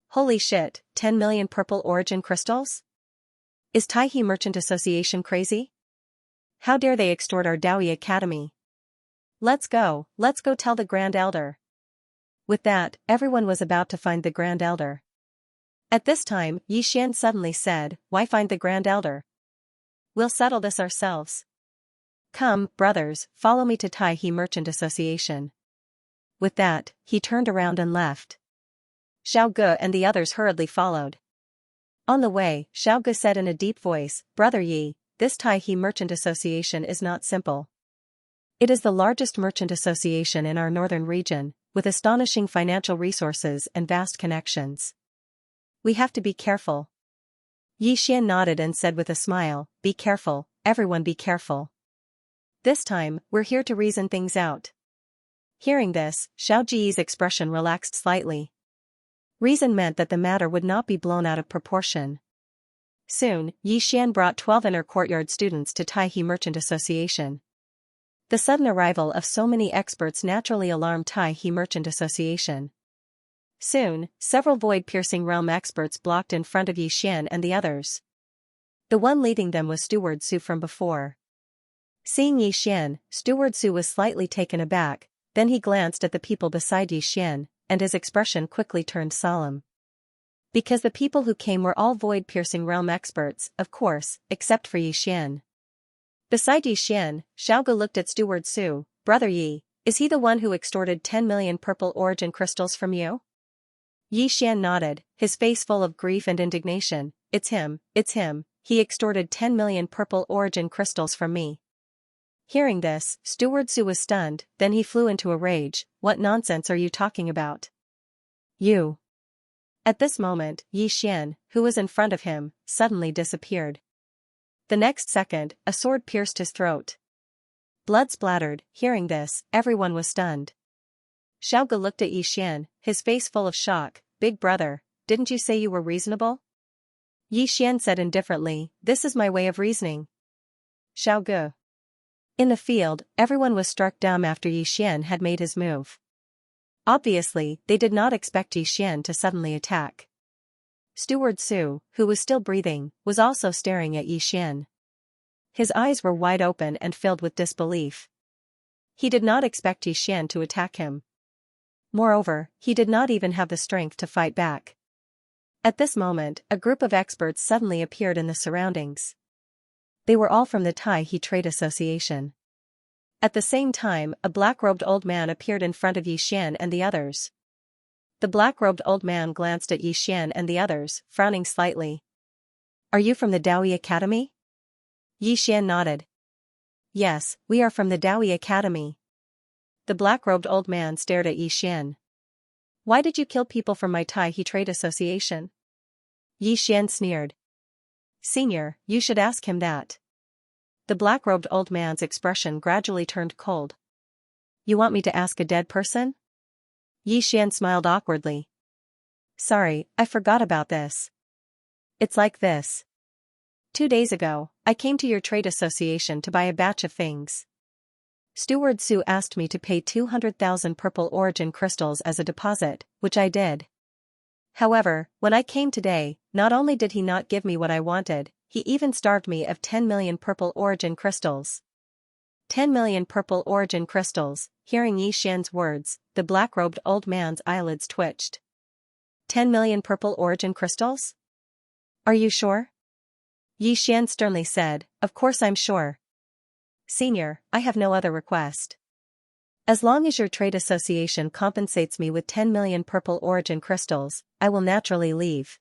Holy shit, 10 million purple origin crystals? Is Tai He Merchant Association crazy? How dare they extort our Daoi Academy? Let's go tell the Grand Elder." With that, everyone was about to find the Grand Elder. At this time, Xian suddenly said, "Why find the Grand Elder?" we'll settle this ourselves. Come, brothers, follow me to Tai Merchant Association. With that, he turned around and left. Xiao Ge and the others hurriedly followed. On the way, Xiao Ge said in a deep voice, Brother Yi, this Tai Merchant Association is not simple. It is the largest merchant association in our northern region, with astonishing financial resources and vast connections. We have to be careful. Yi Xian nodded and said with a smile, Be careful, everyone be careful. This time, we're here to reason things out. Hearing this, Xiao Ji's expression relaxed slightly. Reason meant that the matter would not be blown out of proportion. Soon, Yi Xian brought 12 inner courtyard students to Tai Merchant Association. The sudden arrival of so many experts naturally alarmed Tai Merchant Association. Soon, several void-piercing realm experts blocked in front of Yi Xian and the others. The one leading them was Steward Su from before. Seeing Yi Xian, Steward Su was slightly taken aback, then he glanced at the people beside Yi Xian, and his expression quickly turned solemn. Because the people who came were all void-piercing realm experts, of course, except for Yi Xian. Beside Yi Xian, Xiao Ge looked at Steward Su, Brother Yi, is he the one who extorted 10 million purple origin crystals from you? Yi Xian nodded, his face full of grief and indignation, it's him, he extorted 10 million purple origin crystals from me. Hearing this, Steward Su was stunned, then he flew into a rage, what nonsense are you talking about? You. At this moment, Yi Xian, who was in front of him, suddenly disappeared. The next second, a sword pierced his throat. Blood splattered. Hearing this, everyone was stunned. Xiao Ge looked at Yi Xian, his face full of shock, Big brother, didn't you say you were reasonable? Yi Xian said indifferently, this is my way of reasoning. Xiao Ge. In the field, everyone was struck dumb after Yi Xian had made his move. Obviously, they did not expect Yi Xian to suddenly attack. Steward Su, who was still breathing, was also staring at Yi Xian. His eyes were wide open and filled with disbelief. He did not expect Yi Xian to attack him. Moreover, he did not even have the strength to fight back. At this moment, a group of experts suddenly appeared in the surroundings. They were all from the Tai Trade Association. At the same time, a black-robed old man appeared in front of Yi Xian and the others. The black-robed old man glanced at Yi Xian and the others, frowning slightly. Are you from the Daoi Academy? Yi Xian nodded. Yes, we are from the Daoi Academy. The black-robed old man stared at Yi Xian. Why did you kill people from my Tai Trade Association? Yi Xian sneered. Senior, you should ask him that. The black-robed old man's expression gradually turned cold. You want me to ask a dead person? Yi Xian smiled awkwardly. Sorry, I forgot about this. It's like this. 2 days ago, I came to your trade association to buy a batch of things. Steward Su asked me to pay 200,000 purple origin crystals as a deposit, which I did. However, when I came today, not only did he not give me what I wanted, he even starved me of 10 million purple origin crystals. 10 million purple origin crystals. Hearing Yi Xian's words, the black-robed old man's eyelids twitched. 10 million purple origin crystals? Are you sure? Yi Xian sternly said, Of course I'm sure. Senior, I have no other request. As long as your trade association compensates me with 10 million purple origin crystals, I will naturally leave.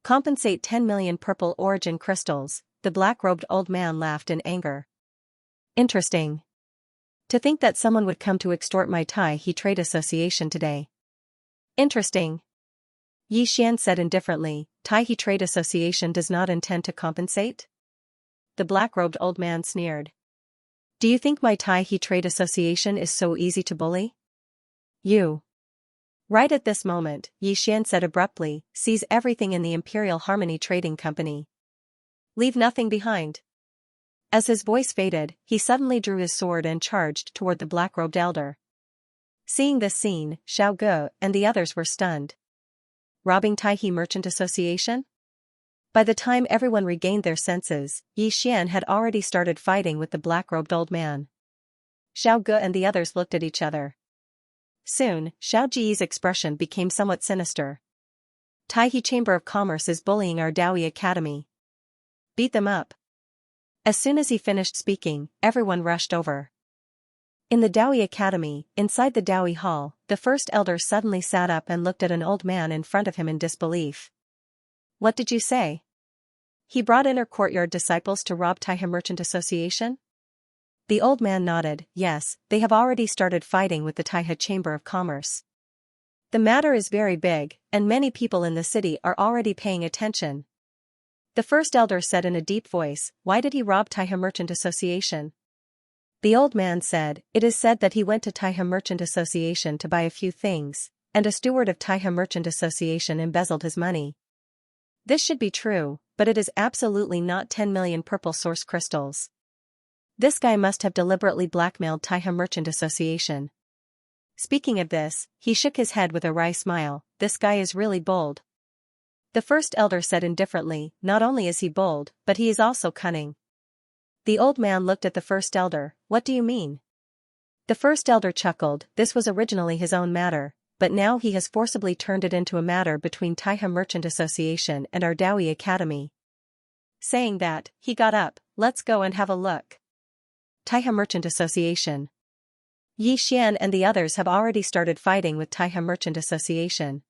Compensate 10 million purple origin crystals, the black-robed old man laughed in anger. Interesting. To think that someone would come to extort my Tai Trade Association today. Interesting. Yi Xian said indifferently, Tai Trade Association does not intend to compensate? The black-robed old man sneered. Do you think my Tai Trade Association is so easy to bully? You. Right at this moment, Yi Xian said abruptly, seize everything in the Imperial Harmony Trading Company. Leave nothing behind. As his voice faded, he suddenly drew his sword and charged toward the black-robed elder. Seeing this scene, Xiao Ge and the others were stunned. Robbing Tai Merchant Association? By the time everyone regained their senses, Yi Xian had already started fighting with the black-robed old man. Xiao Ge and the others looked at each other. Soon, Xiao Ji's expression became somewhat sinister. Tai Chamber of Commerce is bullying our Daoi Academy. Beat them up. As soon as he finished speaking, everyone rushed over. In the Daoi Academy, inside the Daoi Hall, the first elder suddenly sat up and looked at an old man in front of him in disbelief. What did you say? He brought inner courtyard disciples to rob Taiha Merchant Association? The old man nodded. Yes, they have already started fighting with the Taiha Chamber of Commerce. The matter is very big, and many people in the city are already paying attention. The first elder said in a deep voice, why did he rob Taiha Merchant Association? The old man said, it is said that he went to Taiha Merchant Association to buy a few things, and a steward of Taiha Merchant Association embezzled his money. This should be true, but it is absolutely not 10 million purple source crystals. This guy must have deliberately blackmailed Taiha Merchant Association. Speaking of this, he shook his head with a wry smile. This guy is really bold. The first elder said indifferently, not only is he bold, but he is also cunning. The old man looked at the first elder. What do you mean? The first elder chuckled. This was originally his own matter, but now he has forcibly turned it into a matter between Taiha Merchant Association and our Daoi Academy. Saying that, he got up. Let's go and have a look. Taiha Merchant Association. Yi Xian and the others have already started fighting with Taiha Merchant Association.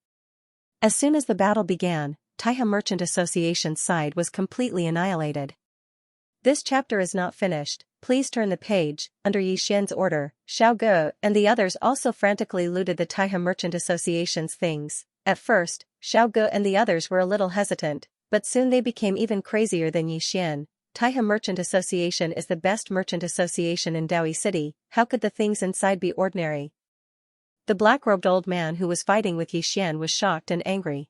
As soon as the battle began, Taiha Merchant Association's side was completely annihilated. This chapter is not finished. Please turn the page. Under Yi Xian's order, Xiao Ge and the others also frantically looted the Taiha Merchant Association's things. At first, Xiao Ge and the others were a little hesitant, but soon they became even crazier than Yi Xian. Taiha Merchant Association is the best merchant association in Daoi City. How could the things inside be ordinary? The black-robed old man who was fighting with Yi Xian was shocked and angry.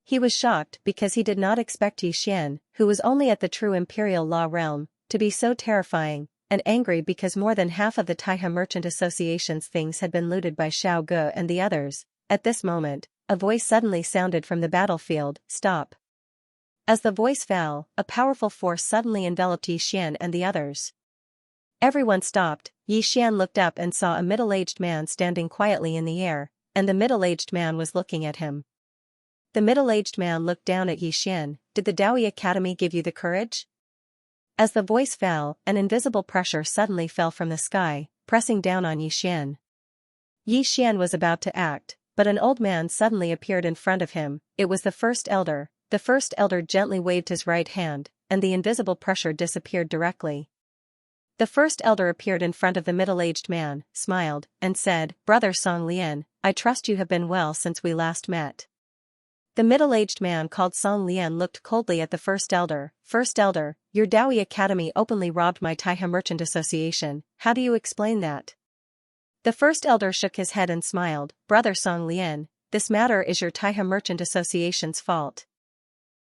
He was shocked because he did not expect Yi Xian, who was only at the true imperial law realm, to be so terrifying, and angry because more than half of the Taiha Merchant Association's things had been looted by Xiao Ge and the others. At this moment, a voice suddenly sounded from the battlefield, stop. As the voice fell, a powerful force suddenly enveloped Yi Xian and the others. Everyone stopped. Yi Xian looked up and saw a middle-aged man standing quietly in the air, and the middle-aged man was looking at him. The middle-aged man looked down at Yi Xian. Did the Daoi Academy give you the courage? As the voice fell, an invisible pressure suddenly fell from the sky, pressing down on Yi Xian. Yi Xian was about to act, but an old man suddenly appeared in front of him. It was the first elder. The first elder gently waved his right hand, and the invisible pressure disappeared directly. The first elder appeared in front of the middle-aged man, smiled, and said, Brother Song Lian, I trust you have been well since we last met. The middle-aged man called Song Lian looked coldly at the first elder. First elder, your Daoi Academy openly robbed my Taiha Merchant Association. How do you explain that? The first elder shook his head and smiled. Brother Song Lian, this matter is your Taiha Merchant Association's fault.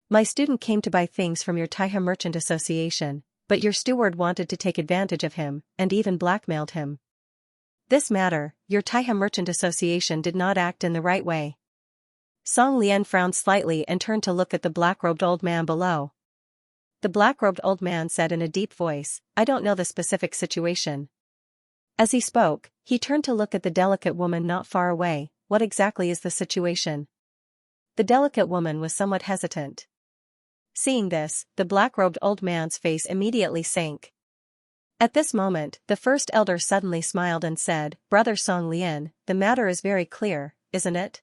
My student came to buy things from your Taiha Merchant Association, but your steward wanted to take advantage of him, and even blackmailed him. This matter, your Taiha Merchant Association did not act in the right way. Song Lian frowned slightly and turned to look at the black-robed old man below. The black-robed old man said in a deep voice, I don't know the specific situation. As he spoke, he turned to look at the delicate woman not far away. What exactly is the situation? The delicate woman was somewhat hesitant. Seeing this, the black-robed old man's face immediately sank. At this moment, the first elder suddenly smiled and said, Brother Song Lian, the matter is very clear, isn't it?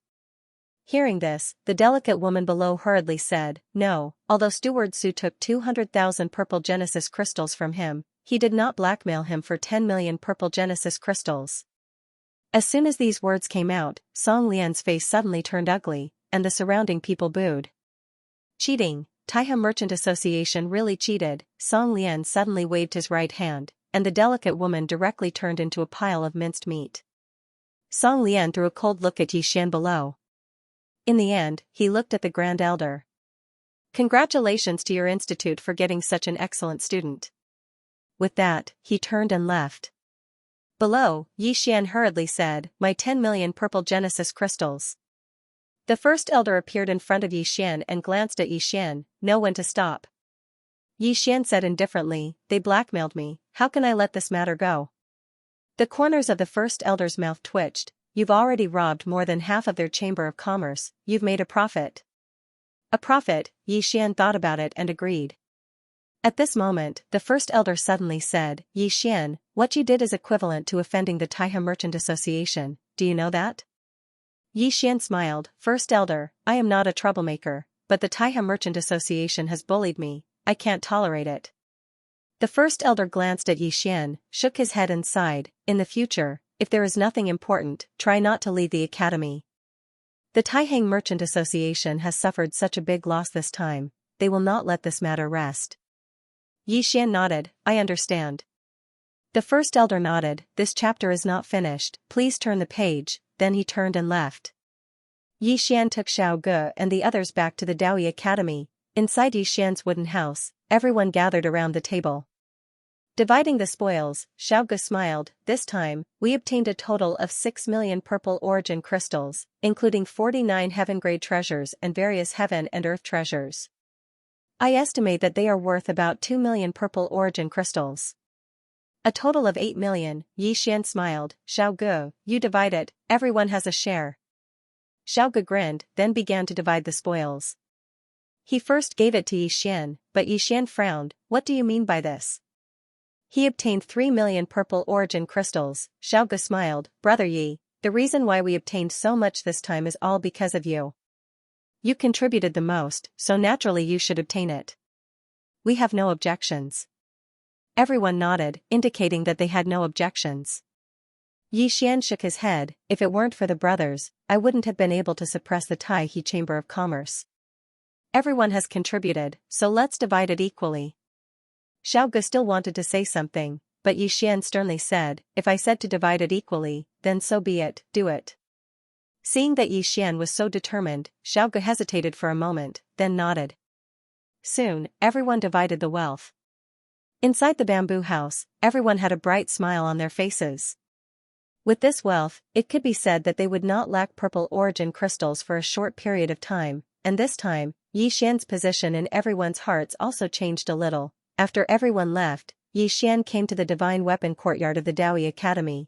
Hearing this, the delicate woman below hurriedly said, No, although Steward Su took 200,000 purple Genesis crystals from him, he did not blackmail him for 10 million purple Genesis crystals. As soon as these words came out, Song Lian's face suddenly turned ugly, and the surrounding people booed. Cheating, Taiha Merchant Association really cheated. Song Lian suddenly waved his right hand, and the delicate woman directly turned into a pile of minced meat. Song Lian threw a cold look at Yi Xian below. In the end, he looked at the Grand Elder. Congratulations to your institute for getting such an excellent student. With that, he turned and left. Below, Yi Xian hurriedly said, My 10 million purple Genesis crystals. The first elder appeared in front of Yi Xian and glanced at Yi Xian, know when to stop. Yi Xian said indifferently, They blackmailed me, how can I let this matter go? The corners of the first elder's mouth twitched. You've already robbed more than half of their chamber of commerce, you've made a profit. A profit, Yi Xian thought about it and agreed. At this moment, the first elder suddenly said, Yi Xian, what you did is equivalent to offending the Taihe Merchant Association, do you know that? Yi Xian smiled, First elder, I am not a troublemaker, but the Taihe Merchant Association has bullied me, I can't tolerate it. The first elder glanced at Yi Xian, shook his head and sighed, in the future, if there is nothing important, try not to leave the academy. The Taihang Merchant Association has suffered such a big loss this time, they will not let this matter rest. Yi Xian nodded, I understand. The first elder nodded, this chapter is not finished, please turn the page, then he turned and left. Yi Xian took Xiao Ge and the others back to the Daoi Academy. Inside Yi Xian's wooden house, everyone gathered around the table. Dividing the spoils, Xiao Ge smiled, this time, we obtained a total of 6 million purple origin crystals, including 49 heaven-grade treasures and various heaven and earth treasures. I estimate that they are worth about 2 million purple origin crystals. A total of 8 million, Yi Xian smiled, Xiao Ge, you divide it, everyone has a share. Xiao Ge grinned, then began to divide the spoils. He first gave it to Yi Xian, but Yi Xian frowned, what do you mean by this? He obtained 3 million purple origin crystals, Xiao Ge smiled, Brother Yi, the reason why we obtained so much this time is all because of you. You contributed the most, so naturally you should obtain it. We have no objections. Everyone nodded, indicating that they had no objections. Yi Xian shook his head, if it weren't for the brothers, I wouldn't have been able to suppress the Taihe Chamber of Commerce. Everyone has contributed, so let's divide it equally. Xiao Ge still wanted to say something, but Yi Xian sternly said, if I said to divide it equally, then so be it, do it. Seeing that Yi Xian was so determined, Xiao Ge hesitated for a moment, then nodded. Soon, everyone divided the wealth. Inside the bamboo house, everyone had a bright smile on their faces. With this wealth, it could be said that they would not lack purple origin crystals for a short period of time, and this time, Yi Xian's position in everyone's hearts also changed a little. After everyone left, Yi Xian came to the divine weapon courtyard of the Daoi Academy.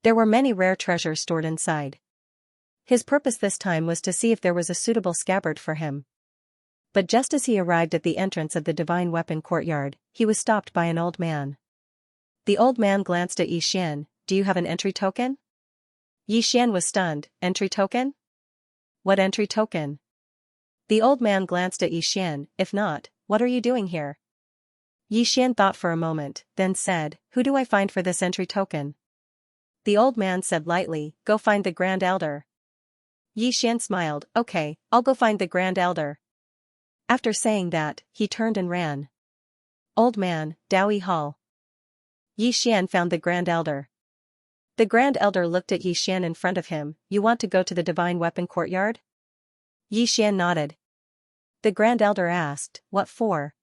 There were many rare treasures stored inside. His purpose this time was to see if there was a suitable scabbard for him. But just as he arrived at the entrance of the divine weapon courtyard, he was stopped by an old man. The old man glanced at Yi Xian, do you have an entry token? Yi Xian was stunned, entry token? What entry token? The old man glanced at Yi Xian, if not, what are you doing here? Yi Xian thought for a moment, then said, who do I find for this entry token? The old man said lightly, go find the Grand Elder. Yi Xian smiled, okay, I'll go find the Grand Elder. After saying that, he turned and ran. Old man, Daoi Hall. Yi Xian found the Grand Elder. The Grand Elder looked at Yi Xian in front of him, you want to go to the divine weapon courtyard? Yi Xian nodded. The Grand Elder asked, what for?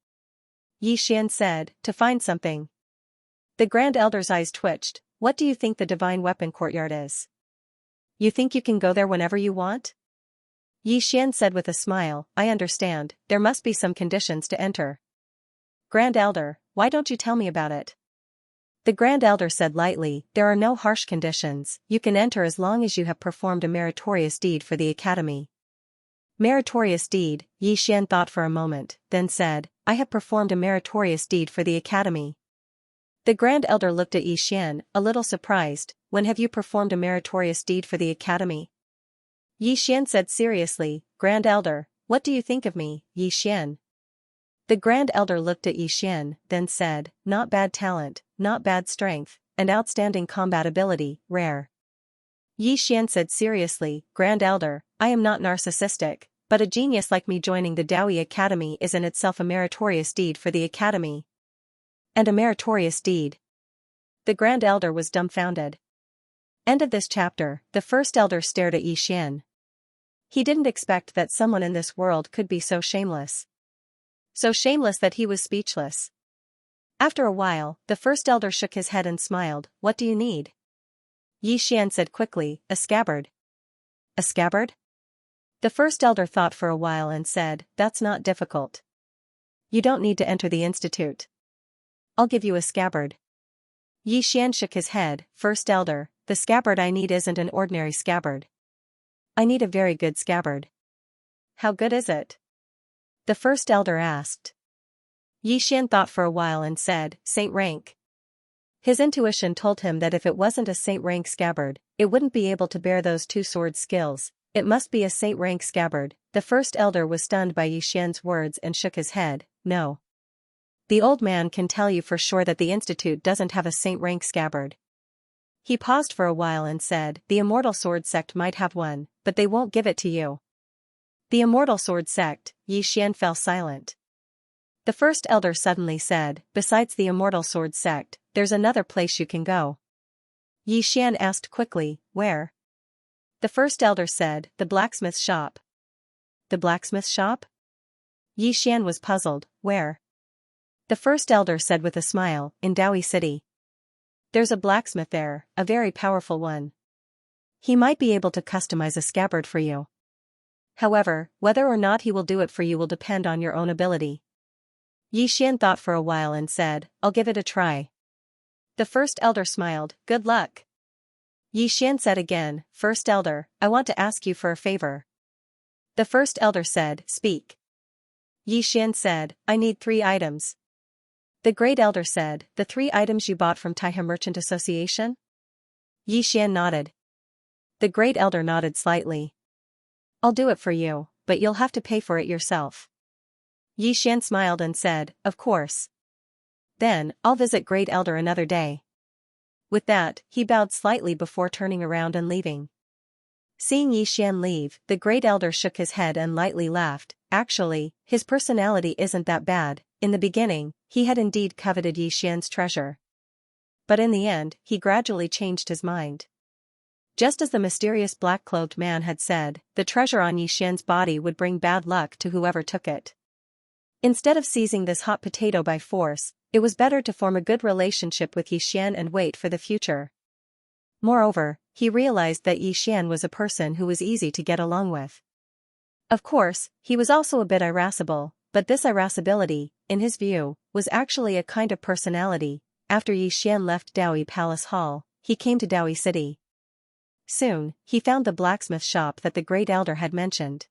Yi Xian said, to find something. The Grand Elder's eyes twitched, what do you think the divine weapon courtyard is? You think you can go there whenever you want? Yi Xian said with a smile, I understand, there must be some conditions to enter. Grand Elder, why don't you tell me about it? The Grand Elder said lightly, there are no harsh conditions, you can enter as long as you have performed a meritorious deed for the academy. Meritorious deed, Yi Xian thought for a moment, then said, I have performed a meritorious deed for the academy. The Grand Elder looked at Yi Xian, a little surprised, when have you performed a meritorious deed for the academy? Yi Xian said seriously, Grand Elder, what do you think of me, Yi Xian? The Grand Elder looked at Yi Xian, then said, not bad talent, not bad strength, and outstanding combat ability, rare. Yi Xian said seriously, Grand Elder, I am not narcissistic, but a genius like me joining the Daoi Academy is in itself a meritorious deed for the academy. And a meritorious deed. The Grand Elder was dumbfounded. End of this chapter. The first elder stared at Yi Xian. He didn't expect that someone in this world could be so shameless. So shameless that he was speechless. After a while, the first elder shook his head and smiled, what do you need? Yi Xian said quickly, a scabbard. A scabbard? The first elder thought for a while and said, that's not difficult. You don't need to enter the institute. I'll give you a scabbard. Yi Xian shook his head, first elder, the scabbard I need isn't an ordinary scabbard. I need a very good scabbard. How good is it? The first elder asked. Yi Xian thought for a while and said, Saint rank. His intuition told him that if it wasn't a saint rank scabbard, it wouldn't be able to bear those two sword skills. It must be a saint rank scabbard. The first elder was stunned by Yi Xian's words and shook his head. No. The old man can tell you for sure that the institute doesn't have a saint rank scabbard. He paused for a while and said, the Immortal Sword Sect might have one, but they won't give it to you. The Immortal Sword Sect. Yi Xian fell silent. The first elder suddenly said, besides the Immortal Sword Sect, there's another place you can go. Yi Xian asked quickly, where? The first elder said, the blacksmith shop. The blacksmith shop? Yi Xian was puzzled, where? The first elder said with a smile, in Daoi City. There's a blacksmith there, a very powerful one. He might be able to customize a scabbard for you. However, whether or not he will do it for you will depend on your own ability. Yi Xian thought for a while and said, I'll give it a try. The first elder smiled, good luck. Yi Xian said again, first elder, I want to ask you for a favor. The first elder said, speak. Yi Xian said, I need 3 items. The great elder said, the 3 items you bought from Taihe Merchant Association? Yi Xian nodded. The great elder nodded slightly. I'll do it for you, but you'll have to pay for it yourself. Yi Xian smiled and said, of course. Then, I'll visit great elder another day. With that, he bowed slightly before turning around and leaving. Seeing Yi Xian leave, the great elder shook his head and lightly laughed. Actually, his personality isn't that bad. In the beginning, he had indeed coveted Yi Xian's treasure. But in the end, he gradually changed his mind. Just as the mysterious black-clothed man had said, the treasure on Yi Xian's body would bring bad luck to whoever took it. Instead of seizing this hot potato by force, it was better to form a good relationship with Yi Xian and wait for the future. Moreover, he realized that Yi Xian was a person who was easy to get along with. Of course, he was also a bit irascible, but this irascibility, in his view, was actually a kind of personality. After Yi Xian left Daoi Palace Hall, he came to Daoi City. Soon, he found the blacksmith shop that the great elder had mentioned.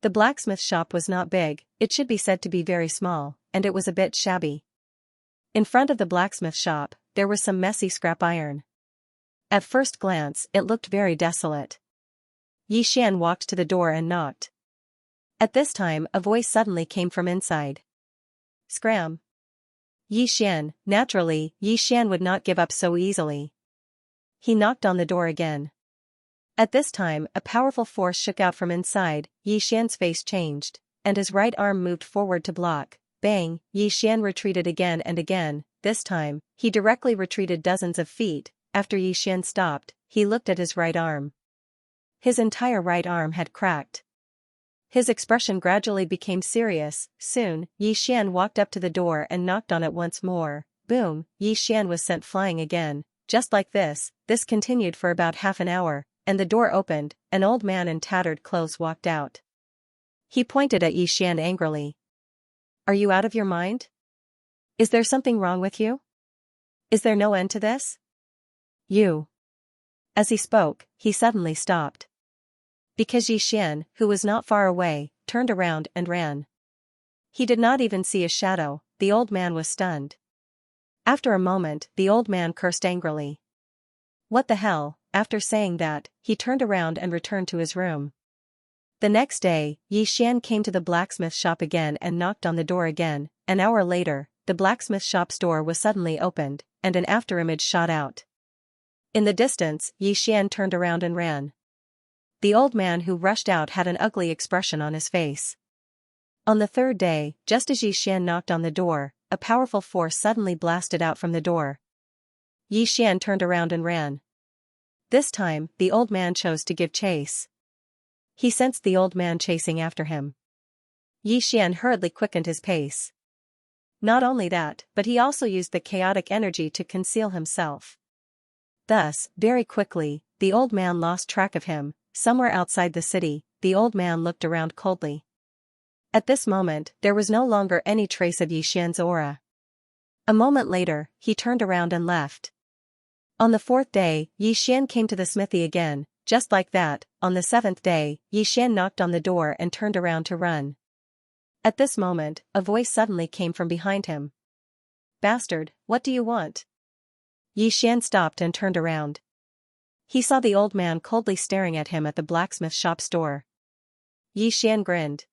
The blacksmith shop was not big, it should be said to be very small, and it was a bit shabby. In front of the blacksmith shop, there was some messy scrap iron. At first glance, it looked very desolate. Yi Xian walked to the door and knocked. At this time, a voice suddenly came from inside. Scram! Yi Xian. Naturally, Yi Xian would not give up so easily. He knocked on the door again. At this time, a powerful force shook out from inside. Yi Xian's face changed, and his right arm moved forward to block. Bang! Yi Xian retreated again and again. This time, he directly retreated dozens of feet. After Yi Xian stopped, he looked at his right arm. His entire right arm had cracked. His expression gradually became serious. Soon, Yi Xian walked up to the door and knocked on it once more. Boom! Yi Xian was sent flying again. Just like this continued for about half an hour, and the door opened. An old man in tattered clothes walked out. He pointed at Yi Xian angrily. Are you out of your mind? Is there something wrong with you? Is there no end to this? You. As he spoke, he suddenly stopped. Because Yi Xian, who was not far away, turned around and ran. He did not even see a shadow. The old man was stunned. After a moment, the old man cursed angrily. What the hell? After saying that, he turned around and returned to his room. The next day, Yi Xian came to the blacksmith shop again and knocked on the door again. An hour later, the blacksmith shop's door was suddenly opened, and an afterimage shot out. In the distance, Yi Xian turned around and ran. The old man who rushed out had an ugly expression on his face. On the third day, just as Yi Xian knocked on the door, a powerful force suddenly blasted out from the door. Yi Xian turned around and ran. This time, the old man chose to give chase. He sensed the old man chasing after him. Yi Xian hurriedly quickened his pace. Not only that, but he also used the chaotic energy to conceal himself. Thus, very quickly, the old man lost track of him. Somewhere outside the city, the old man looked around coldly. At this moment, there was no longer any trace of Yi Xian's aura. A moment later, he turned around and left. On the fourth day, Yi Xian came to the smithy again. Just like that, on the seventh day, Yi Xian knocked on the door and turned around to run. At this moment, a voice suddenly came from behind him. "Bastard, what do you want?" Yi Xian stopped and turned around. He saw the old man coldly staring at him at the blacksmith shop's door. Yi Xian grinned.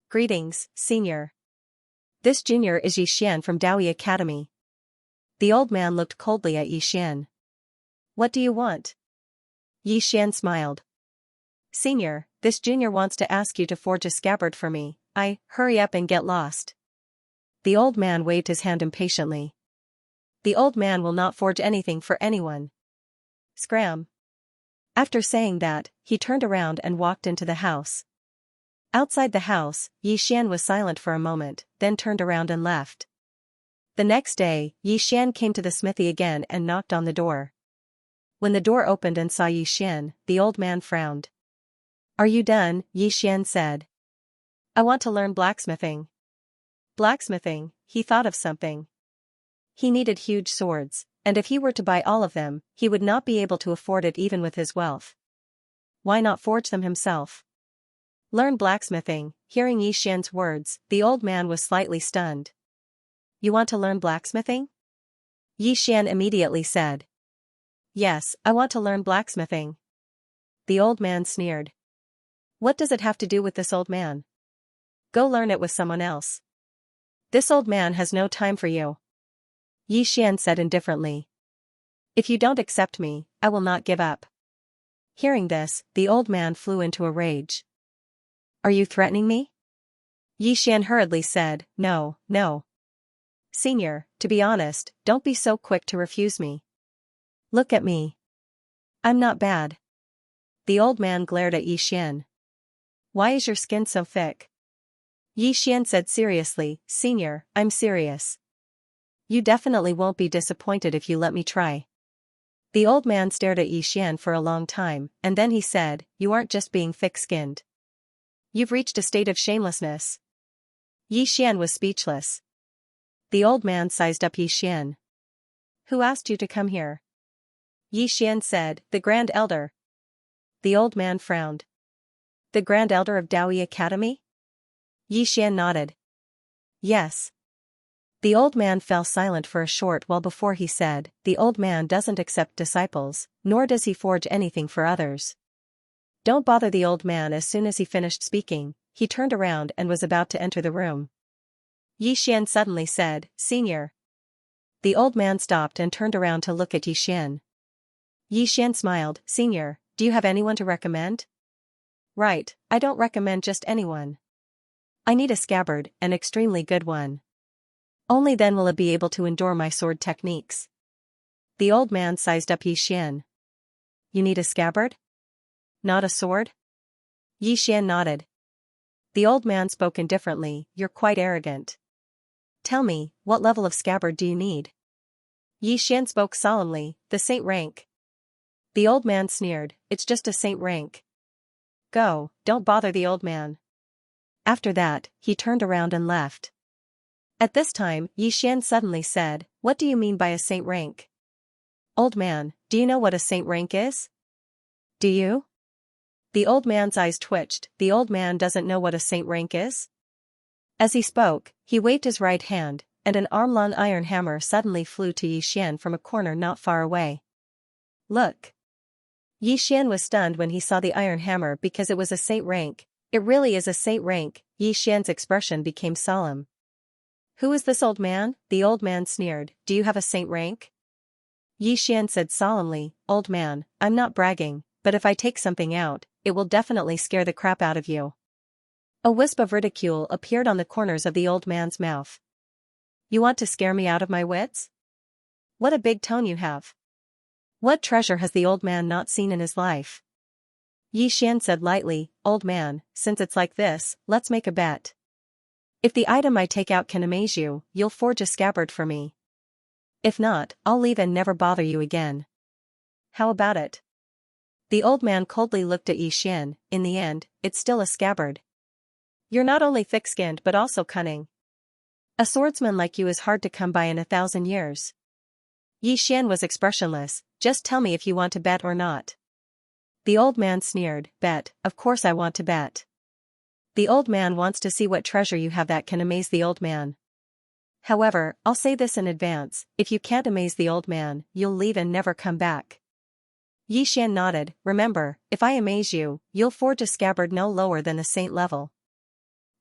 "Greetings, senior. This junior is Yi Xian from Daoi Academy." The old man looked coldly at Yi Xian. "What do you want?" Yi Xian smiled. "Senior, this junior wants to ask you to forge a scabbard for me. Hurry up and get lost." The old man waved his hand impatiently. The old man will not forge anything for anyone. Scram. After saying that, he turned around and walked into the house. Outside the house, Yi Xian was silent for a moment, then turned around and left. The next day, Yi Xian came to the smithy again and knocked on the door. When the door opened and saw Yi Xian, the old man frowned. "Are you done?" Yi Xian said. "I want to learn blacksmithing." Blacksmithing, he thought of something. He needed huge swords, and if he were to buy all of them, he would not be able to afford it even with his wealth. Why not forge them himself? Learn blacksmithing. Hearing Yi Xian's words, the old man was slightly stunned. "You want to learn blacksmithing?" Yi Xian immediately said. "Yes, I want to learn blacksmithing." The old man sneered. "What does it have to do with this old man? Go learn it with someone else. This old man has no time for you." Yi Xian said indifferently. "If you don't accept me, I will not give up." Hearing this, the old man flew into a rage. "Are you threatening me?" Yi Xian hurriedly said, "No, no. Senior, to be honest, don't be so quick to refuse me. Look at me. I'm not bad." The old man glared at Yi Xian. "Why is your skin so thick?" Yi Xian said seriously, "Senior, I'm serious. You definitely won't be disappointed if you let me try." The old man stared at Yi Xian for a long time, and then he said, "You aren't just being thick-skinned. You've reached a state of shamelessness." Yi Xian was speechless. The old man sized up Yi Xian. "Who asked you to come here?" Yi Xian said, "The Grand Elder." The old man frowned. "The Grand Elder of Daoi Academy?" Yi Xian nodded. "Yes." The old man fell silent for a short while before he said, "The old man doesn't accept disciples, nor does he forge anything for others." Don't bother the old man. As soon as he finished speaking, he turned around and was about to enter the room. Yi Xian suddenly said, "Senior." The old man stopped and turned around to look at Yi Xian. Yi Xian smiled, "Senior, do you have anyone to recommend?" "Right, I don't recommend just anyone. I need a scabbard, an extremely good one. Only then will it be able to endure my sword techniques." The old man sized up Yi Xian. "You need a scabbard? Not a sword?" Yi Xian nodded. The old man spoke indifferently, "You're quite arrogant. Tell me, what level of scabbard do you need?" Yi Xian spoke solemnly, "The saint rank." The old man sneered, "It's just a saint rank. Go, don't bother the old man." After that, he turned around and left. At this time, Yi Xian suddenly said, "What do you mean by a saint rank? Old man, do you know what a saint rank is?" "Do you?" The old man's eyes twitched. The old man doesn't know what a saint rank is? As he spoke, he waved his right hand, and an arm-long iron hammer suddenly flew to Yi Xian from a corner not far away. "Look." Yi Xian was stunned when he saw the iron hammer because it was a saint rank. "It really is a saint rank." Yi Xian's expression became solemn. "Who is this old man?" The old man sneered, "Do you have a saint rank?" Yi Xian said solemnly, "Old man, I'm not bragging, but if I take something out, it will definitely scare the crap out of you." A wisp of ridicule appeared on the corners of the old man's mouth. "You want to scare me out of my wits? What a big tone you have. What treasure has the old man not seen in his life?" Yi Xian said lightly, "Old man, since it's like this, let's make a bet. If the item I take out can amaze you, you'll forge a scabbard for me. If not, I'll leave and never bother you again. How about it?" The old man coldly looked at Yi Xian. "In the end, it's still a scabbard. You're not only thick-skinned but also cunning. A swordsman like you is hard to come by in 1,000 years." Yi Xian was expressionless. "Just tell me if you want to bet or not." The old man sneered, "Bet, of course I want to bet." The old man wants to see what treasure you have that can amaze the old man. However, I'll say this in advance, if you can't amaze the old man, you'll leave and never come back. Yixian nodded. Remember, if I amaze you, you'll forge a scabbard no lower than the saint level.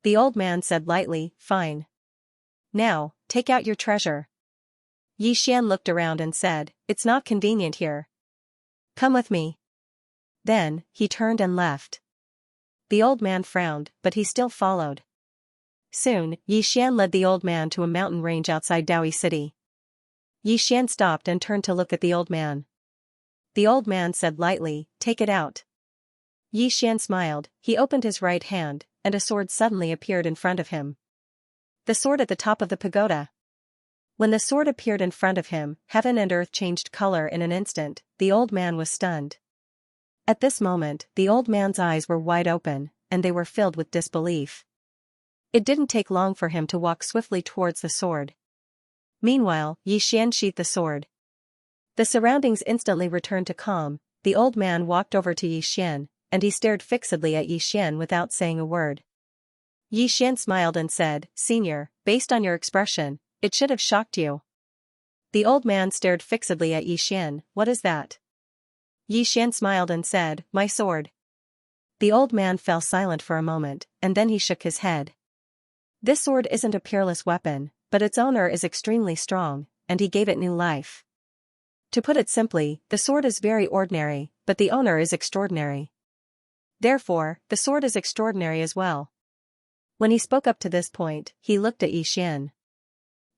The old man said lightly, fine. Now, take out your treasure. Yixian looked around and said, it's not convenient here. Come with me. Then, he turned and left. The old man frowned, but he still followed. Soon, Yixian led the old man to a mountain range outside Daoi City. Yixian stopped and turned to look at the old man. The old man said lightly, take it out. Yixian smiled, he opened his right hand, and a sword suddenly appeared in front of him. The sword at the top of the pagoda. When the sword appeared in front of him, heaven and earth changed color in an instant. The old man was stunned. At this moment, the old man's eyes were wide open, and they were filled with disbelief. It didn't take long for him to walk swiftly towards the sword. Meanwhile, Yixian sheathed the sword. The surroundings instantly returned to calm. The old man walked over to Yixian, and he stared fixedly at Yixian without saying a word. Yixian smiled and said, Senior, based on your expression, it should have shocked you. The old man stared fixedly at Yixian. What is that? Yixian smiled and said, my sword. The old man fell silent for a moment, and then he shook his head. This sword isn't a peerless weapon, but its owner is extremely strong, and he gave it new life. To put it simply, the sword is very ordinary, but the owner is extraordinary. Therefore, the sword is extraordinary as well. When he spoke up to this point, he looked at Yixian.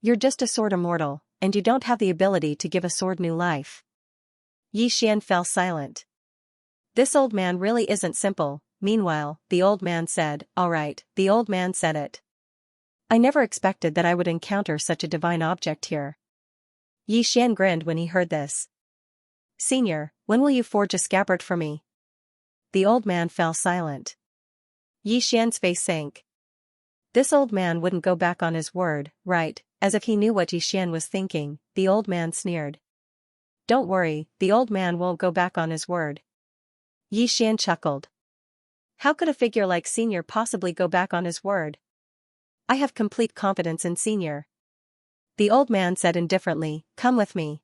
You're just a sword immortal, and you don't have the ability to give a sword new life. Yixian fell silent. This old man really isn't simple. Meanwhile, the old man said, all right, the old man said it. I never expected that I would encounter such a divine object here. Yixian grinned when he heard this. Senior, when will you forge a scabbard for me? The old man fell silent. Yixian's face sank. This old man wouldn't go back on his word, right? As if he knew what Yixian was thinking, the old man sneered. Don't worry, the old man won't go back on his word. Yixian chuckled. How could a figure like Senior possibly go back on his word? I have complete confidence in Senior. The old man said indifferently, come with me.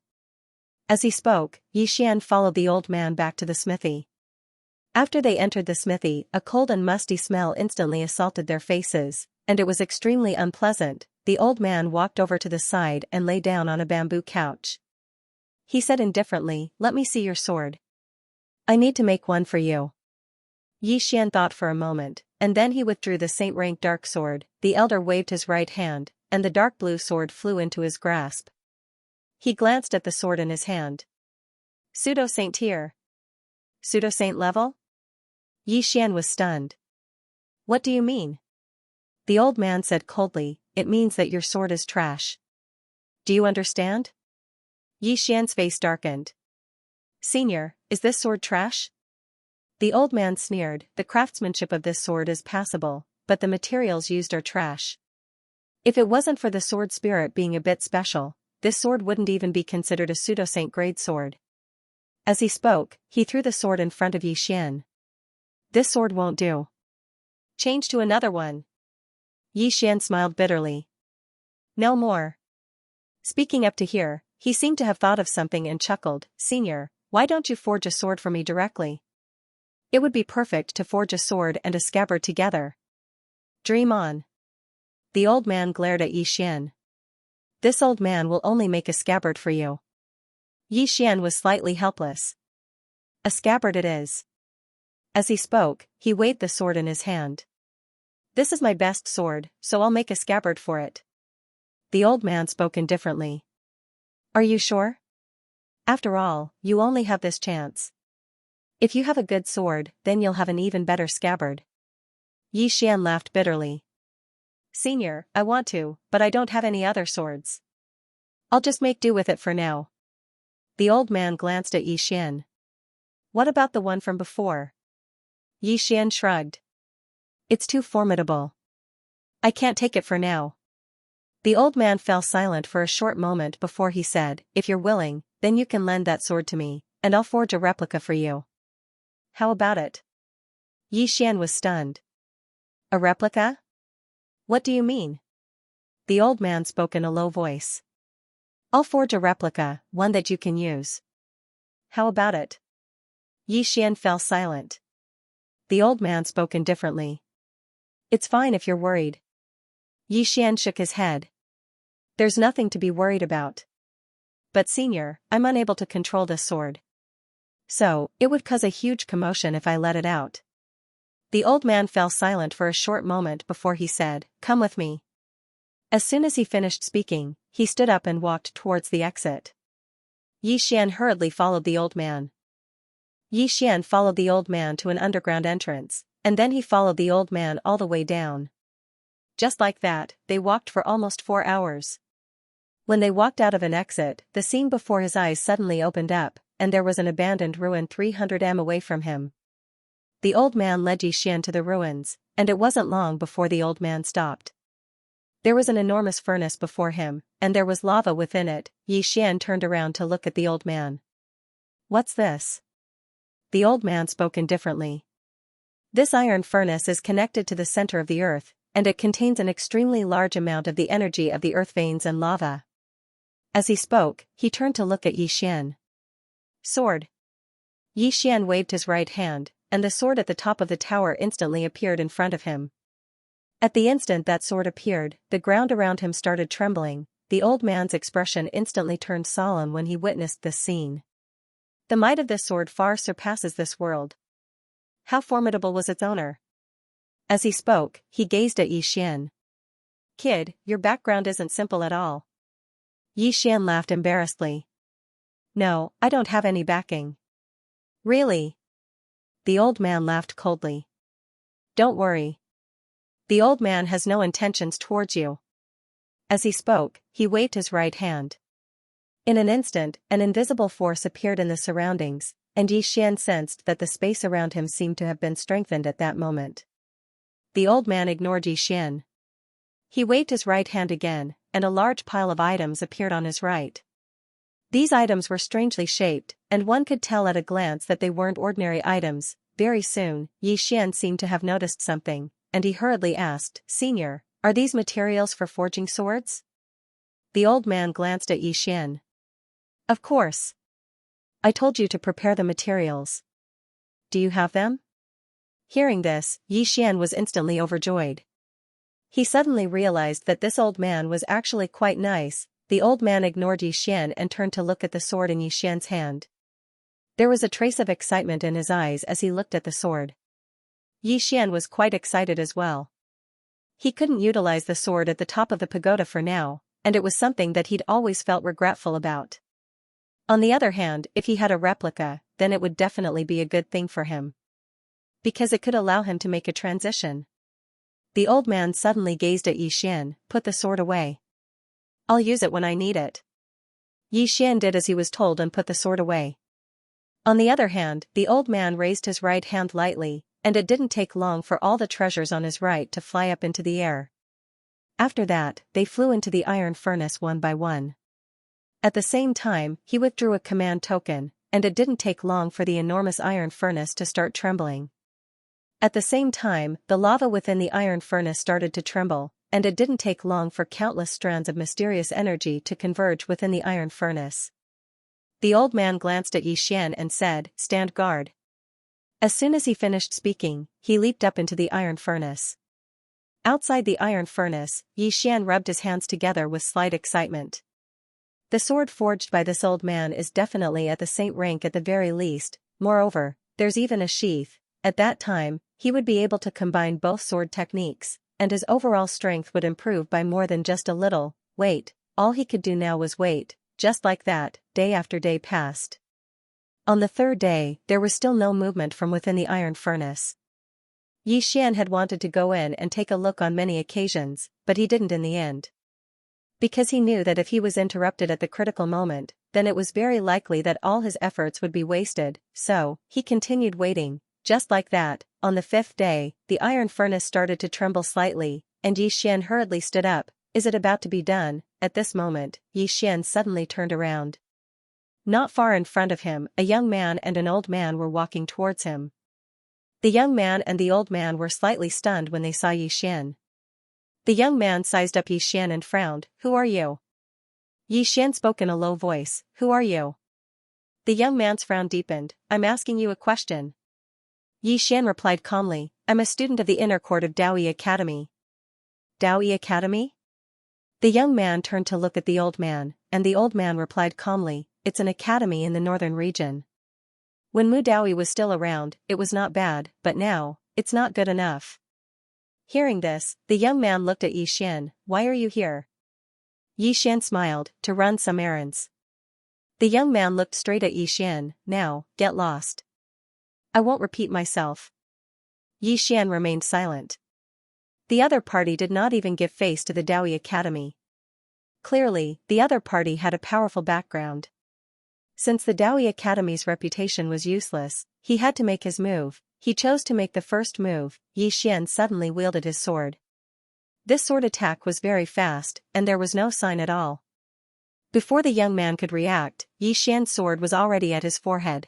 As he spoke, Yixian followed the old man back to the smithy. After they entered the smithy, a cold and musty smell instantly assaulted their faces, and it was extremely unpleasant. The old man walked over to the side and lay down on a bamboo couch. He said indifferently, let me see your sword. I need to make one for you. Yixian thought for a moment, and then he withdrew the saint-rank dark sword. The elder waved his right hand, and the dark blue sword flew into his grasp. He glanced at the sword in his hand. Pseudo-saint tier. Pseudo-saint level? Yixian was stunned. What do you mean? The old man said coldly, it means that your sword is trash. Do you understand? Yixian's face darkened. Senior, is this sword trash? The old man sneered, the craftsmanship of this sword is passable, but the materials used are trash. If it wasn't for the sword spirit being a bit special, this sword wouldn't even be considered a pseudo-saint grade sword. As he spoke, he threw the sword in front of Yixian. This sword won't do. Change to another one. Yixian smiled bitterly. No more. Speaking up to here, he seemed to have thought of something and chuckled, Senior, why don't you forge a sword for me directly? It would be perfect to forge a sword and a scabbard together. Dream on. The old man glared at Yixian. This old man will only make a scabbard for you. Yixian was slightly helpless. A scabbard it is. As he spoke, he waved the sword in his hand. This is my best sword, so I'll make a scabbard for it. The old man spoke indifferently. Are you sure? After all, you only have this chance. If you have a good sword, then you'll have an even better scabbard. Yixian laughed bitterly. Senior, I want to, but I don't have any other swords. I'll just make do with it for now. The old man glanced at Yixian. What about the one from before? Yixian shrugged. It's too formidable. I can't take it for now. The old man fell silent for a short moment before he said, if you're willing, then you can lend that sword to me, and I'll forge a replica for you. How about it? Yixian was stunned. A replica? What do you mean? The old man spoke in a low voice. I'll forge a replica, one that you can use. How about it? Xian fell silent. The old man spoke indifferently. It's fine if you're worried. Xian shook his head. There's nothing to be worried about. But senior, I'm unable to control this sword. So, it would cause a huge commotion if I let it out. The old man fell silent for a short moment before he said, Come with me. As soon as he finished speaking, he stood up and walked towards the exit. Xian hurriedly followed the old man. Xian followed the old man to an underground entrance, and then he followed the old man all the way down. Just like that, they walked for almost 4 hours. When they walked out of an exit, the scene before his eyes suddenly opened up, and there was an abandoned ruin 300 m away from him. The old man led Xian to the ruins, and it wasn't long before the old man stopped. There was an enormous furnace before him, and there was lava within it. Xian turned around to look at the old man. What's this? The old man spoke indifferently. This iron furnace is connected to the center of the earth, and it contains an extremely large amount of the energy of the earth veins and lava. As he spoke, he turned to look at Xian. Sword. Xian waved his right hand, and the sword at the top of the tower instantly appeared in front of him. At the instant that sword appeared, the ground around him started trembling. The old man's expression instantly turned solemn when he witnessed this scene. The might of this sword far surpasses this world. How formidable was its owner? As he spoke, he gazed at Xian. Kid, your background isn't simple at all. Xian laughed embarrassedly. No, I don't have any backing. Really? The old man laughed coldly. Don't worry. The old man has no intentions towards you. As he spoke, he waved his right hand. In an instant, an invisible force appeared in the surroundings, and Xian sensed that the space around him seemed to have been strengthened at that moment. The old man ignored Xian. He waved his right hand again, and a large pile of items appeared on his right. These items were strangely shaped, and one could tell at a glance that they weren't ordinary items. Very soon, Xian seemed to have noticed something, and he hurriedly asked, Senior, are these materials for forging swords? The old man glanced at Xian. Of course. I told you to prepare the materials. Do you have them? Hearing this, Xian was instantly overjoyed. He suddenly realized that this old man was actually quite nice. The old man ignored Xian and turned to look at the sword in Xian's hand. There was a trace of excitement in his eyes as he looked at the sword. Xian was quite excited as well. He couldn't utilize the sword at the top of the pagoda for now, and it was something that he'd always felt regretful about. On the other hand, if he had a replica, then it would definitely be a good thing for him. Because it could allow him to make a transition. The old man suddenly gazed at Xian, put the sword away. I'll use it when I need it. Xian did as he was told and put the sword away. On the other hand, the old man raised his right hand lightly, and it didn't take long for all the treasures on his right to fly up into the air. After that, they flew into the iron furnace one by one. At the same time, he withdrew a command token, and it didn't take long for the enormous iron furnace to start trembling. At the same time, the lava within the iron furnace started to tremble, and it didn't take long for countless strands of mysterious energy to converge within the iron furnace. The old man glanced at Xian and said, Stand guard. As soon as he finished speaking, he leaped up into the iron furnace. Outside the iron furnace, Xian rubbed his hands together with slight excitement. The sword forged by this old man is definitely at the saint rank at the very least. Moreover, there's even a sheath. At that time, he would be able to combine both sword techniques, and his overall strength would improve by more than just a little. Wait, all he could do now was wait. Just like that, day after day passed. On the third day, there was still no movement from within the iron furnace. Xian had wanted to go in and take a look on many occasions, but he didn't in the end. Because he knew that if he was interrupted at the critical moment, then it was very likely that all his efforts would be wasted, so, he continued waiting. Just like that, on the fifth day, the iron furnace started to tremble slightly, and Xian hurriedly stood up. Is it about to be done? At this moment, Xian suddenly turned around. Not far in front of him, a young man and an old man were walking towards him. The young man and the old man were slightly stunned when they saw Xian. The young man sized up Xian and frowned. Who are you? Xian spoke in a low voice. Who are you? The young man's frown deepened. I'm asking you a question. Xian replied calmly. I'm a student of the inner court of Daoyi Academy. Daoyi Academy? The young man turned to look at the old man, and the old man replied calmly, it's an academy in the northern region. When Mu Daoyi was still around, it was not bad, but now, it's not good enough. Hearing this, the young man looked at Xian. Why are you here? Xian smiled, to run some errands. The young man looked straight at Xian. Now, get lost. I won't repeat myself. Xian remained silent. The other party did not even give face to the Daoyi Academy. Clearly, the other party had a powerful background. Since the Daoyi Academy's reputation was useless, he had to make his move. He chose to make the first move. Xian suddenly wielded his sword. This sword attack was very fast, and there was no sign at all. Before the young man could react, Xian's sword was already at his forehead.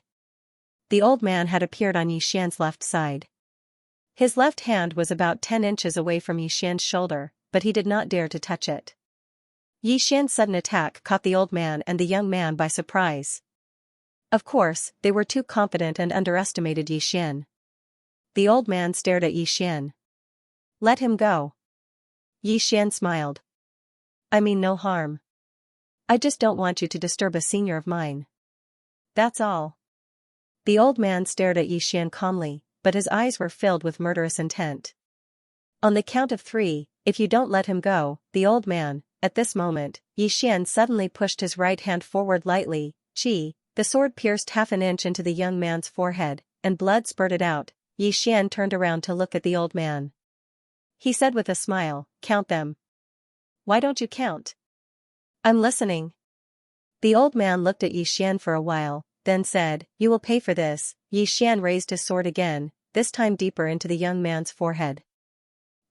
The old man had appeared on Xian's left side. His left hand was about 10 inches away from Xian's shoulder, but he did not dare to touch it. Xian's sudden attack caught the old man and the young man by surprise. Of course, they were too confident and underestimated Xian. The old man stared at Xian. Let him go. Xian smiled. I mean no harm. I just don't want you to disturb a senior of mine. That's all. The old man stared at Xian calmly, but his eyes were filled with murderous intent. On the count of 3, if you don't let him go, the old man. At this moment, Xian suddenly pushed his right hand forward lightly. The sword pierced half an inch into the young man's forehead, and blood spurted out. Xian turned around to look at the old man. He said with a smile, count them. Why don't you count? I'm listening. The old man looked at Xian for a while, then said, you will pay for this. Xian raised his sword again, this time deeper into the young man's forehead.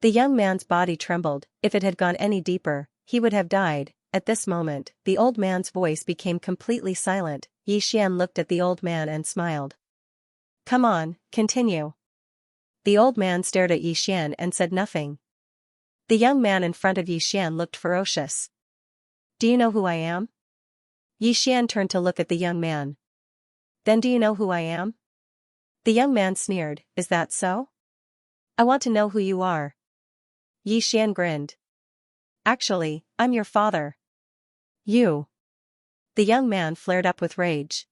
The young man's body trembled. If it had gone any deeper, he would have died. At this moment, the old man's voice became completely silent. Xian looked at the old man and smiled. Come on, continue. The old man stared at Xian and said nothing. The young man in front of Xian looked ferocious. Do you know who I am? Xian turned to look at the young man. Then do you know who I am? The young man sneered, is that so? I want to know who you are. Xian grinned. Actually, I'm your father. You. The young man flared up with rage.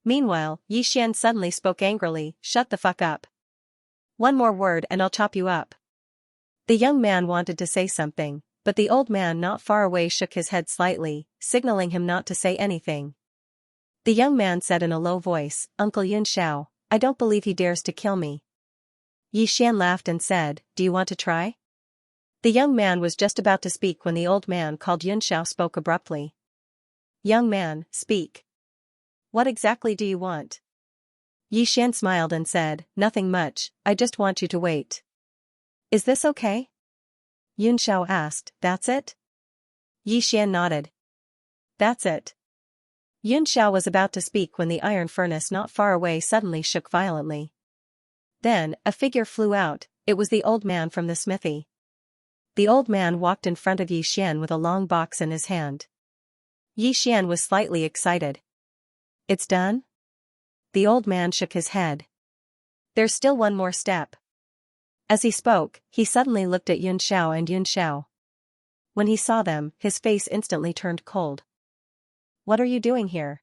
Meanwhile, Xian suddenly spoke angrily, shut the fuck up. One more word and I'll chop you up. The young man wanted to say something, but the old man not far away shook his head slightly, signaling him not to say anything. The young man said in a low voice, Uncle Xianxia, I don't believe he dares to kill me. Xian laughed and said, do you want to try? The young man was just about to speak when the old man called Xianxia spoke abruptly. Young man, speak. What exactly do you want? Xian smiled and said, nothing much, I just want you to wait. Is this okay? Xianxia asked, that's it? Xian nodded. That's it. Xianxia was about to speak when the iron furnace not far away suddenly shook violently. Then, a figure flew out. It was the old man from the smithy. The old man walked in front of Xian with a long box in his hand. Xian was slightly excited. It's done? The old man shook his head. There's still one more step. As he spoke, he suddenly looked at Xianxia and Xianxia. When he saw them, his face instantly turned cold. What are you doing here?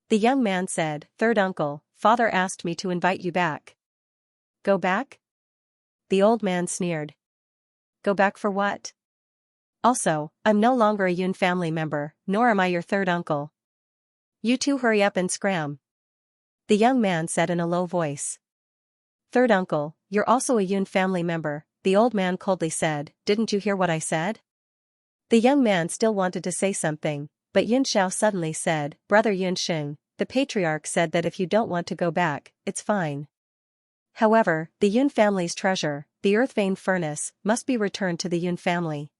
The young man said, Third uncle, father asked me to invite you back. Go back? The old man sneered. Go back for what? Also, I'm no longer a Yun family member, nor am I your third uncle. You two hurry up and scram. The young man said in a low voice. Third uncle, you're also a Yun family member, the old man coldly said, didn't you hear what I said? The young man still wanted to say something, but Xianxia suddenly said, Brother Yunxing, the patriarch said that if you don't want to go back, it's fine. However, the Yun family's treasure, the earth vein furnace, must be returned to the Yun family.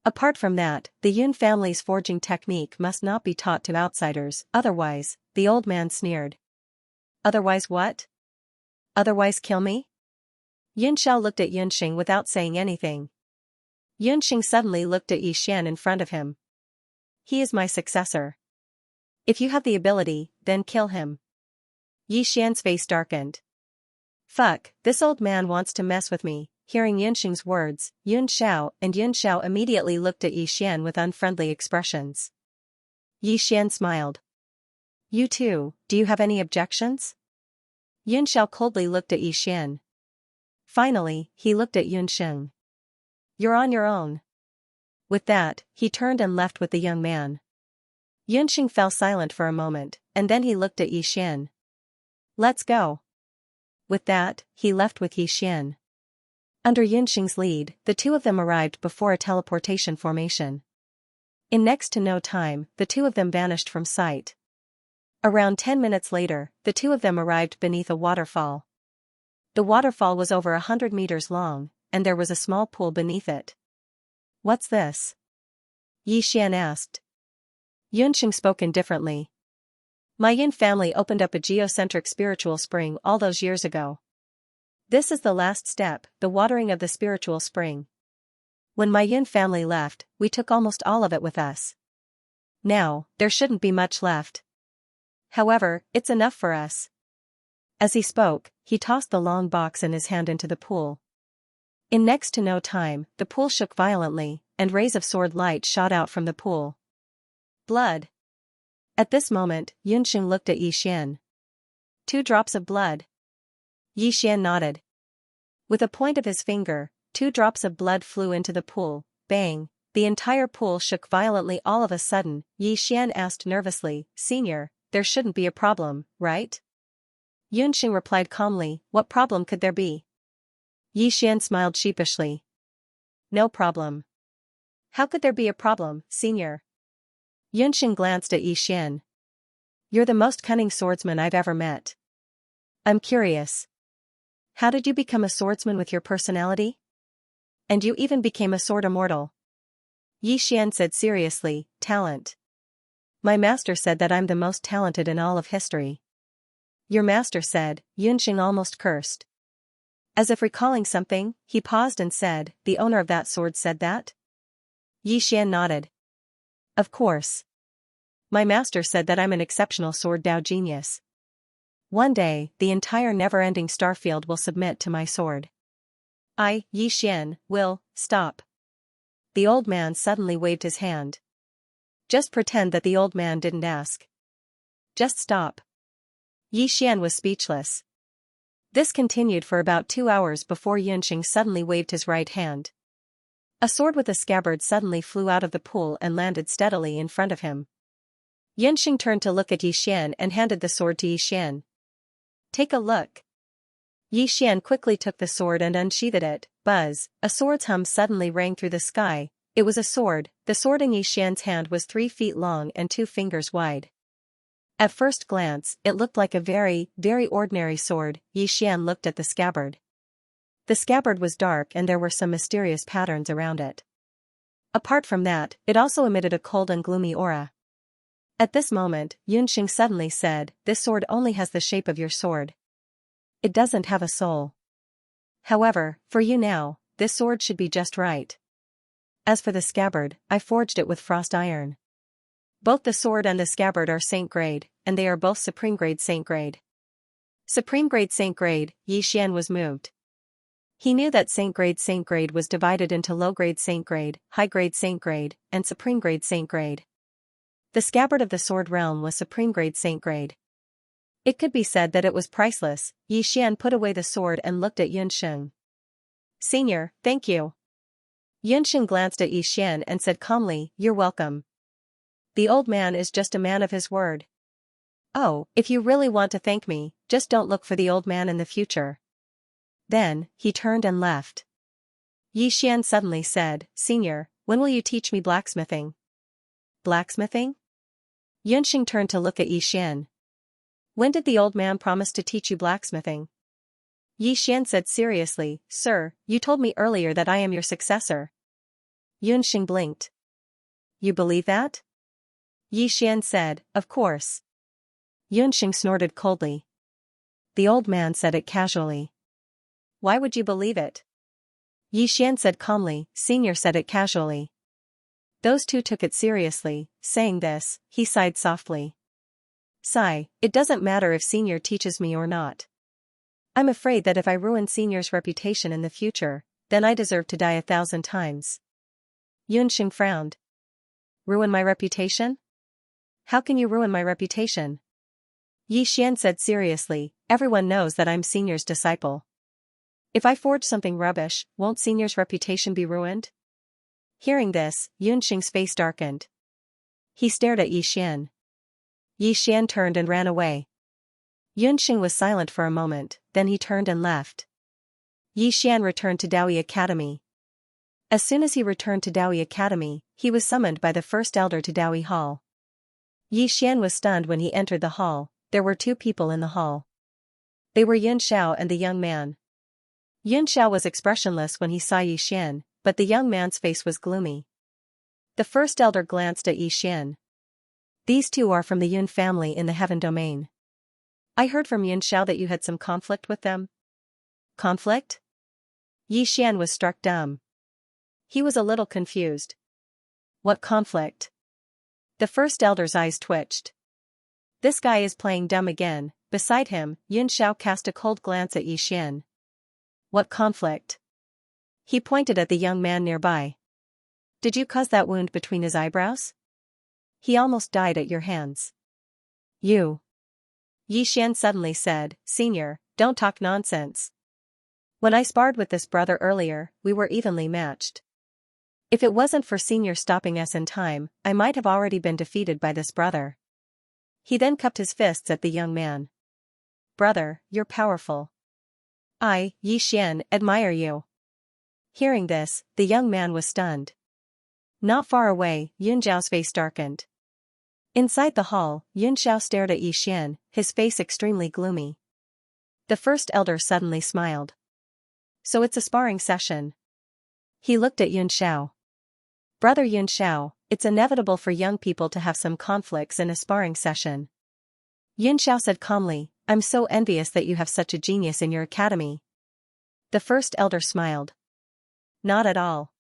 Apart from that, the Yun family's forging technique must not be taught to outsiders, otherwise, the old man sneered. Otherwise what? Otherwise kill me? Yunxiao looked at Yunxing without saying anything. Yunxing suddenly looked at Yixian in front of him. He is my successor. If you have the ability, then kill him. Yixian's face darkened. Fuck, this old man wants to mess with me. Hearing Yunxing's words, Yunxiao immediately looked at Yixian with unfriendly expressions. Yixian smiled. You too, do you have any objections? Yunxiao coldly looked at Yixian. Finally, he looked at Yunxing. You're on your own. With that, he turned and left with the young man. Yunxing fell silent for a moment, and then he looked at Yixian. Let's go. With that, he left with Yixian. Under Yunxing's lead, the two of them arrived before a teleportation formation. In next to no time, the two of them vanished from sight. Around 10 minutes later, the two of them arrived beneath a waterfall. The waterfall was over 100 meters long, and there was a small pool beneath it. What's this? Yixian asked. Yunxing spoke indifferently. My Yin family opened up a geocentric spiritual spring all those years ago. This is the last step, the watering of the spiritual spring. When my Yin family left, we took almost all of it with us. Now, there shouldn't be much left. However, it's enough for us. As he spoke, he tossed the long box in his hand into the pool. In next to no time, the pool shook violently, and rays of sword light shot out from the pool. Blood. At this moment, Yunxing looked at Yixian. 2 drops of blood. Yixian nodded. With a point of his finger, 2 drops of blood flew into the pool. Bang! The entire pool shook violently. All of a sudden, Yixian asked nervously, Senior, there shouldn't be a problem, right? Yunxing replied calmly, what problem could there be? Yixian smiled sheepishly. No problem. How could there be a problem, Senior? Yunxing glanced at Yixian. You're the most cunning swordsman I've ever met. I'm curious. How did you become a swordsman with your personality? And you even became a sword immortal. Yixian said seriously, talent. My master said that I'm the most talented in all of history. Your master said, Yunxing almost cursed. As if recalling something, he paused and said, the owner of that sword said that? Yixian nodded. Of course. My master said that I'm an exceptional sword Dao genius. One day, the entire never-ending starfield will submit to my sword. Yixian, will, stop. The old man suddenly waved his hand. Just pretend that the old man didn't ask. Just stop. Yixian was speechless. This continued for about 2 hours before Yunxing suddenly waved his right hand. A sword with a scabbard suddenly flew out of the pool and landed steadily in front of him. Yunxing turned to look at Yixian and handed the sword to Yixian. Take a look. Yixian quickly took the sword and unsheathed it. Buzz, a sword's hum suddenly rang through the sky. It was a sword. The sword in Yixian's hand was 3 feet long and 2 fingers wide. At first glance, it looked like a very, very ordinary sword. Yixian looked at the scabbard. The scabbard was dark and there were some mysterious patterns around it. Apart from that, it also emitted a cold and gloomy aura. At this moment, Yunxing suddenly said, this sword only has the shape of your sword. It doesn't have a soul. However, for you now, this sword should be just right. As for the scabbard, I forged it with frost iron. Both the sword and the scabbard are saint grade, and they are both supreme grade saint grade. Supreme grade saint grade, Yixian was moved. He knew that saint grade was divided into low grade saint grade, high grade saint grade, and supreme grade saint grade. The scabbard of the sword realm was supreme grade saint grade. It could be said that it was priceless. Yixian put away the sword and looked at Yunxing. Senior, thank you. Yunxing glanced at Yixian and said calmly, you're welcome. The old man is just a man of his word. Oh, if you really want to thank me, just don't look for the old man in the future. Then, he turned and left. Yixian suddenly said, Senior, when will you teach me blacksmithing? Blacksmithing? Yunxing turned to look at Yixian. When did the old man promise to teach you blacksmithing? Yixian said seriously, Sir, you told me earlier that I am your successor. Yunxing blinked. You believe that? Yixian said, of course. Yunxing snorted coldly. the old man said it casually. Why would you believe it? Xian said calmly, Senior said it casually. Those two took it seriously. Saying this, he sighed softly. Sigh, it doesn't matter if Senior teaches me or not. I'm afraid that if I ruin Senior's reputation in the future, then I deserve to die 1,000 times. Yunxing frowned. Ruin my reputation? How can you ruin my reputation? Xian said seriously, everyone knows that I'm Senior's disciple. If I forge something rubbish, won't Senior's reputation be ruined? Hearing this, Yunxing's face darkened. He stared at Xian. Xian turned and ran away. Yunxing was silent for a moment, then he turned and left. Xian returned to Daoi Academy. As soon as he returned to Daoi Academy, he was summoned by the first elder to Daoi Hall. Xian was stunned when he entered the hall. There were two people in the hall. They were Yun Xiao and the young man. Yun Xiao was expressionless when he saw Xian, but the young man's face was gloomy. The first elder glanced at Xian. These two are from the Yun family in the Heaven Domain. I heard from Yun Xiao that you had some conflict with them. Conflict? Xian was struck dumb. He was a little confused. What conflict? The first elder's eyes twitched. This guy is playing dumb again. Beside him, Yun Xiao cast a cold glance at Xian. What conflict? He pointed at the young man nearby. Did you cause that wound between his eyebrows? He almost died at your hands. You. Xian suddenly said, Senior, don't talk nonsense. When I sparred with this brother earlier, we were evenly matched. If it wasn't for Senior stopping us in time, I might have already been defeated by this brother. He then cupped his fists at the young man. Brother, you're powerful. I, Xian, admire you. Hearing this, the young man was stunned. Not far away, Yun Xiao's face darkened. Inside the hall, Yun Xiao stared at Xian, his face extremely gloomy. The first elder suddenly smiled. So it's a sparring session. He looked at Yun Xiao. Brother Yun Xiao, it's inevitable for young people to have some conflicts in a sparring session. Yun Xiao said calmly, I'm so envious that you have such a genius in your academy. The first elder smiled. Not at all.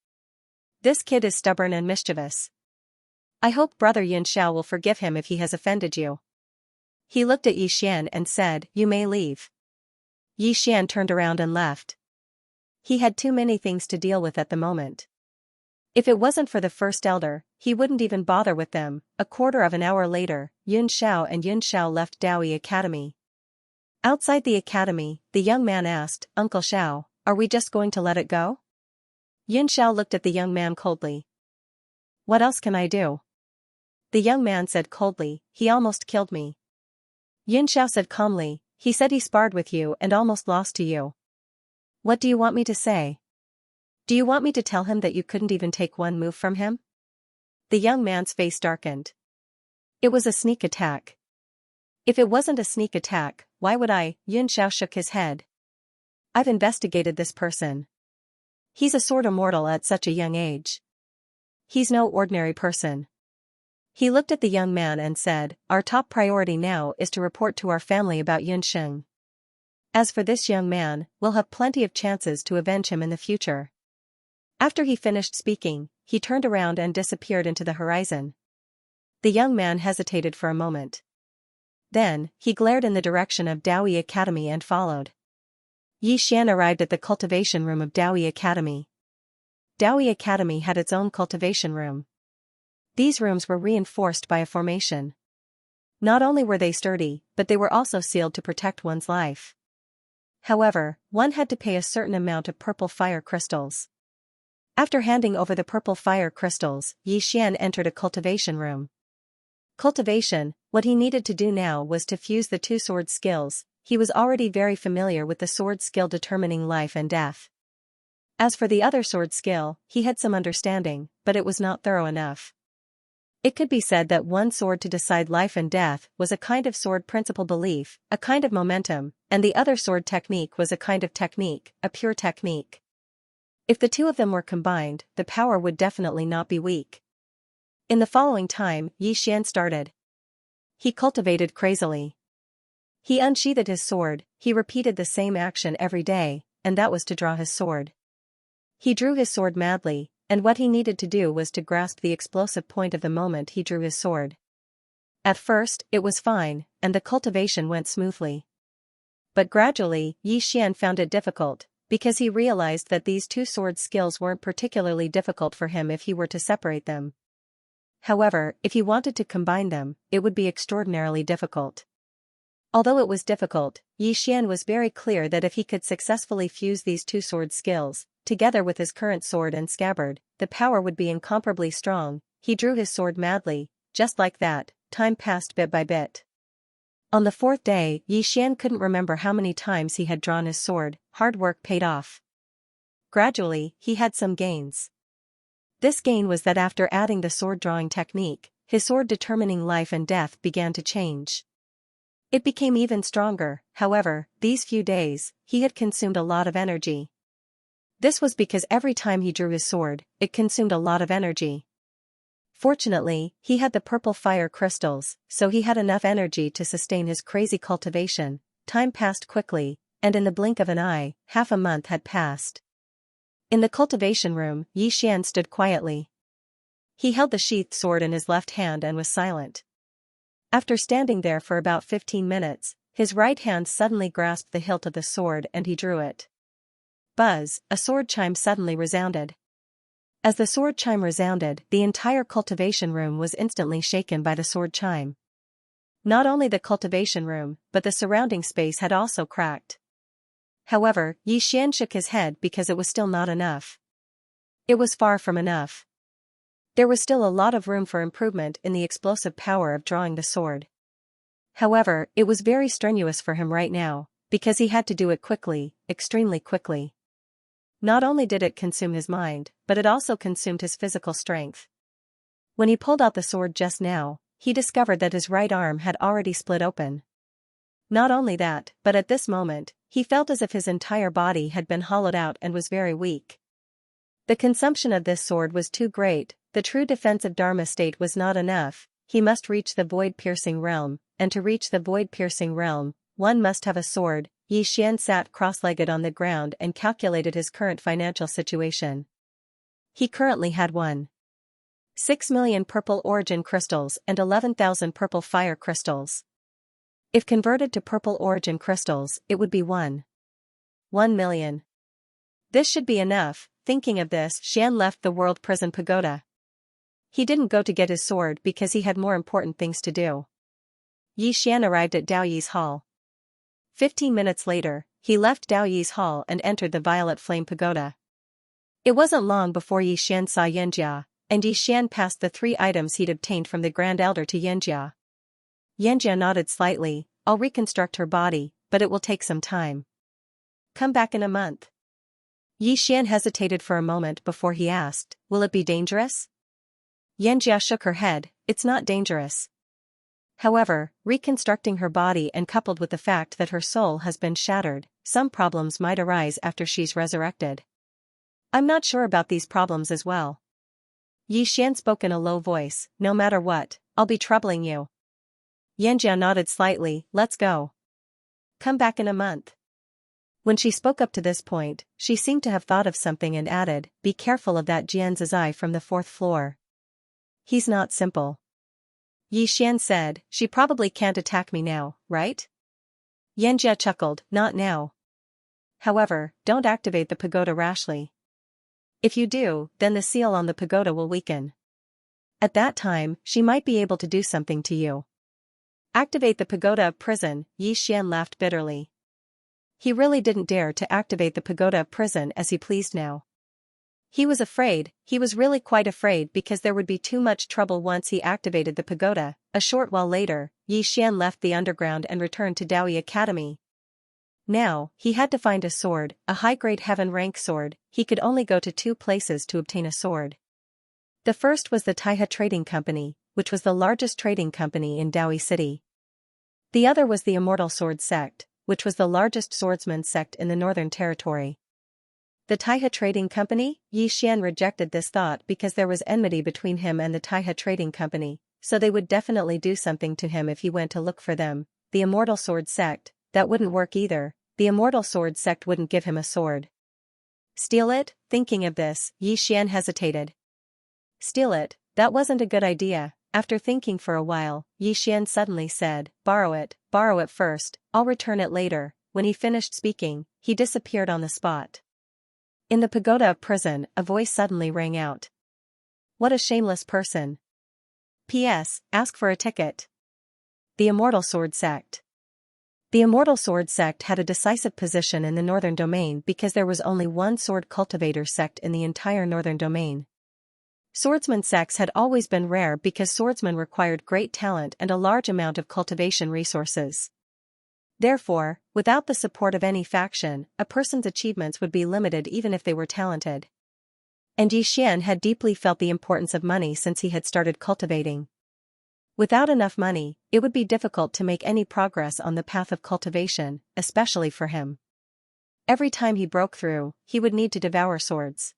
This kid is stubborn and mischievous. I hope Brother Yun Xiao will forgive him if he has offended you. He looked at Xian and said, You may leave. Xian turned around and left. He had too many things to deal with at the moment. If it wasn't for the first elder, he wouldn't even bother with them. A quarter of an hour later, Yun Xiao and Yun Xiao left Daoi Academy. Outside the academy, the young man asked, Uncle Xiao, are we just going to let it go? Yun Xiao looked at the young man coldly. What else can I do? The young man said coldly, he almost killed me. Yun Xiao said calmly, he said he sparred with you and almost lost to you. What do you want me to say? Do you want me to tell him that you couldn't even take one move from him? The young man's face darkened. It was a sneak attack. If it wasn't a sneak attack, why would I? Yun Xiao shook his head. I've investigated this person. He's a sword immortal at such a young age. He's no ordinary person. He looked at the young man and said, Our top priority now is to report to our family about Yunxing. As for this young man, we'll have plenty of chances to avenge him in the future. After he finished speaking, he turned around and disappeared into the horizon. The young man hesitated for a moment. Then, he glared in the direction of Daoi Academy and followed. Xian arrived at the cultivation room of Daoi Academy. Daoi Academy had its own cultivation room. These rooms were reinforced by a formation. Not only were they sturdy, but they were also sealed to protect one's life. However, one had to pay a certain amount of purple fire crystals. After handing over the purple fire crystals, Xian entered a cultivation room. Cultivation, what he needed to do now was to fuse the two sword skills. He was already very familiar with the sword skill determining life and death. As for the other sword skill, he had some understanding, but it was not thorough enough. It could be said that one sword to decide life and death was a kind of sword principle belief, a kind of momentum, and the other sword technique was a kind of technique, a pure technique. If the two of them were combined, the power would definitely not be weak. In the following time, Xian started. He cultivated crazily. He unsheathed his sword, he repeated the same action every day, and that was to draw his sword. He drew his sword madly, and what he needed to do was to grasp the explosive point of the moment he drew his sword. At first, it was fine, and the cultivation went smoothly. But gradually, Xian found it difficult, because he realized that these two sword skills weren't particularly difficult for him if he were to separate them. However, if he wanted to combine them, it would be extraordinarily difficult. Although it was difficult, Xian was very clear that if he could successfully fuse these two sword skills, together with his current sword and scabbard, the power would be incomparably strong. He drew his sword madly, just like that. Time passed bit by bit. On the fourth day, Xian couldn't remember how many times he had drawn his sword. Hard work paid off. Gradually, he had some gains. This gain was that after adding the sword drawing technique, his sword determining life and death began to change. It became even stronger. However, these few days, he had consumed a lot of energy. This was because every time he drew his sword, it consumed a lot of energy. Fortunately, he had the purple fire crystals, so he had enough energy to sustain his crazy cultivation. Time passed quickly, and in the blink of an eye, half a month had passed. In the cultivation room, Xian stood quietly. He held the sheathed sword in his left hand and was silent. After standing there for about 15 minutes, his right hand suddenly grasped the hilt of the sword and he drew it. Buzz, a sword chime suddenly resounded. As the sword chime resounded, the entire cultivation room was instantly shaken by the sword chime. Not only the cultivation room, but the surrounding space had also cracked. However, Xian shook his head because it was still not enough. It was far from enough. There was still a lot of room for improvement in the explosive power of drawing the sword. However, it was very strenuous for him right now, because he had to do it quickly, extremely quickly. Not only did it consume his mind, but it also consumed his physical strength. When he pulled out the sword just now, he discovered that his right arm had already split open. Not only that, but at this moment, he felt as if his entire body had been hollowed out and was very weak. The consumption of this sword was too great. The true defensive Dharma state was not enough. He must reach the void-piercing realm, and to reach the void-piercing realm, one must have a sword. Xian sat cross-legged on the ground and calculated his current financial situation. He currently had 1.6 million purple origin crystals and 11,000 purple fire crystals. If converted to purple origin crystals, it would be 1 million. This should be enough. Thinking of this, Xian left the world prison pagoda. He didn't go to get his sword because he had more important things to do. Xian arrived at Dao Yi's hall. 15 minutes later, he left Dao Yi's hall and entered the Violet Flame Pagoda. It wasn't long before Xian saw Xianxia, and Xian passed the 3 items he'd obtained from the Grand Elder to Xianxia. Xianxia nodded slightly. I'll reconstruct her body, but it will take some time. Come back in a month. Xian hesitated for a moment before he asked, will it be dangerous? Xianxia shook her head, it's not dangerous. However, reconstructing her body and coupled with the fact that her soul has been shattered, some problems might arise after she's resurrected. I'm not sure about these problems as well. Xian spoke in a low voice, no matter what, I'll be troubling you. Xianxia nodded slightly, let's go. Come back in a month. When she spoke up to this point, she seemed to have thought of something and added, be careful of that Jianzai from the 4th floor. He's not simple. Xian said, she probably can't attack me now, right? Xianxia chuckled, not now. However, don't activate the pagoda rashly. If you do, then the seal on the pagoda will weaken. At that time, she might be able to do something to you. Activate the pagoda of prison, Xian laughed bitterly. He really didn't dare to activate the pagoda of prison as he pleased now. He was afraid, he was really quite afraid because there would be too much trouble once he activated the pagoda. A short while later, Xian left the underground and returned to Daoyi Academy. Now, he had to find a sword, a high-grade heaven rank sword. He could only go to 2 places to obtain a sword. The first was the Taihe Trading Company, which was the largest trading company in Daoyi City. The other was the Immortal Sword Sect, which was the largest swordsman sect in the Northern Territory. The Taihe Trading Company? Xian rejected this thought because there was enmity between him and the Taihe Trading Company, so they would definitely do something to him if he went to look for them. the Immortal Sword Sect, that wouldn't work either, the Immortal Sword Sect wouldn't give him a sword. Steal it? Thinking of this, Yi Xian hesitated. Steal it, that wasn't a good idea. After thinking for a while, Yi Xian suddenly said, borrow it first, I'll return it later. When he finished speaking, he disappeared on the spot. In the pagoda of prison, a voice suddenly rang out. What a shameless person. P.S. Ask for a ticket. The Immortal Sword Sect. The Immortal Sword Sect had a decisive position in the Northern Domain because there was only one sword cultivator sect in the entire Northern Domain. Swordsman sects had always been rare because swordsmen required great talent and a large amount of cultivation resources. Therefore, without the support of any faction, a person's achievements would be limited even if they were talented. And Yi Xian had deeply felt the importance of money since he had started cultivating. Without enough money, it would be difficult to make any progress on the path of cultivation, especially for him. Every time he broke through, he would need to devour swords.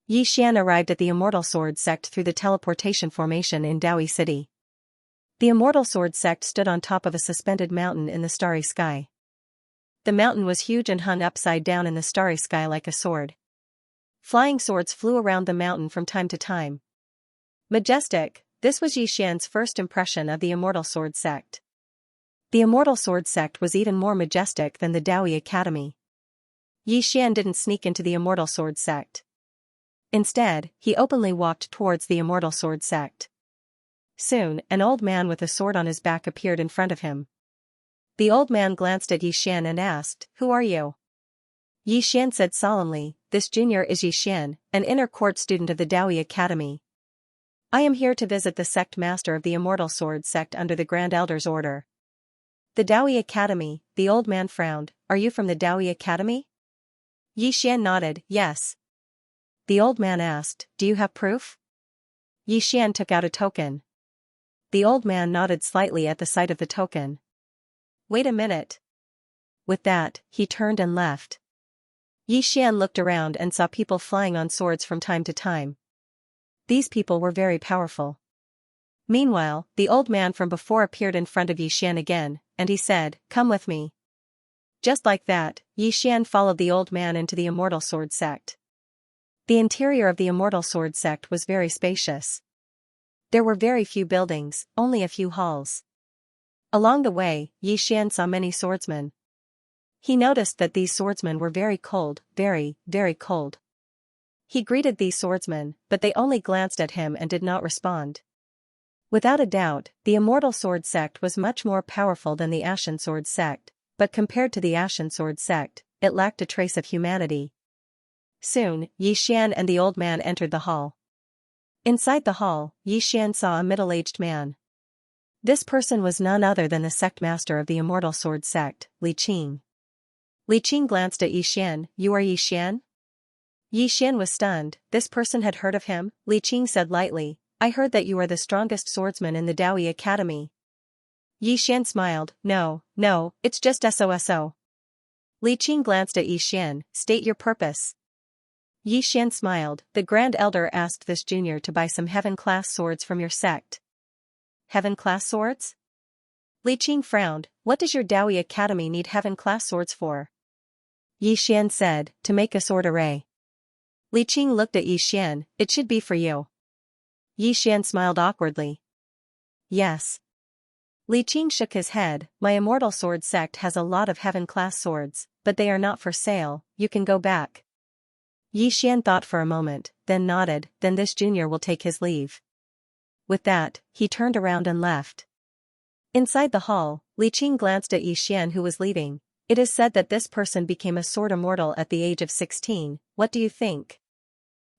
Yi Xian arrived at the Immortal Sword Sect through the teleportation formation in Daoi City. The Immortal Sword Sect stood on top of a suspended mountain in the starry sky. The mountain was huge and hung upside down in the starry sky like a sword. Flying swords flew around the mountain from time to time. Majestic, this was Yi Xian's first impression of the Immortal Sword Sect. The Immortal Sword Sect was even more majestic than the Daoi Academy. Yi Xian didn't sneak into the Immortal Sword Sect. Instead, he openly walked towards the Immortal Sword Sect. Soon, an old man with a sword on his back appeared in front of him. The old man glanced at Yi Xian and asked, Who are you? Yi Xian said solemnly, This junior is Yi Xian, an inner court student of the Daoi Academy. I am here to visit the sect master of the Immortal Sword Sect under the Grand Elder's order. The Daoi Academy, the old man frowned, Are you from the Daoi Academy? Yi Xian nodded, Yes. The old man asked, Do you have proof? Yi Xian took out a token. The old man nodded slightly at the sight of the token. Wait a minute. With that, he turned and left. Yi Xian looked around and saw people flying on swords from time to time. These people were very powerful. Meanwhile, the old man from before appeared in front of Yi Xian again, and he said, Come with me. Just like that, Yi Xian followed the old man into the Immortal Sword Sect. The interior of the Immortal Sword Sect was very spacious. There were very few buildings, only a few halls. Along the way, Yi Xian saw many swordsmen. He noticed that these swordsmen were very cold, very, very cold. He greeted these swordsmen, but they only glanced at him and did not respond. Without a doubt, the Immortal Sword Sect was much more powerful than the Ashen Sword Sect, but compared to the Ashen Sword Sect, it lacked a trace of humanity. Soon, Yi Xian and the old man entered the hall. Inside the hall, Yi Xian saw a middle-aged man. This person was none other than the sect master of the Immortal Sword Sect, Li Qing. Li Qing glanced at Yi Xian, You are Yi Xian? Yi Xian was stunned, this person had heard of him. Li Qing said lightly, I heard that you are the strongest swordsman in the Daoi Academy. Yi Xian smiled, No, it's just SOSO. Li Qing glanced at Yi Xian, State your purpose. Yi Xian smiled, The Grand Elder asked this junior to buy some heaven-class swords from your sect. Heaven-class swords? Li Qing frowned, What does your Daoi Academy need heaven-class swords for? Yi Xian said, To make a sword array. Li Qing looked at Yi Xian, It should be for you. Yi Xian smiled awkwardly. Yes. Li Qing shook his head, My Immortal Sword Sect has a lot of heaven-class swords, but they are not for sale, you can go back. Yi Xian thought for a moment, then nodded, Then this junior will take his leave. With that, he turned around and left. Inside the hall, Li Qing glanced at Yi Xian who was leaving. It is said that this person became a sword immortal at the age of 16, what do you think?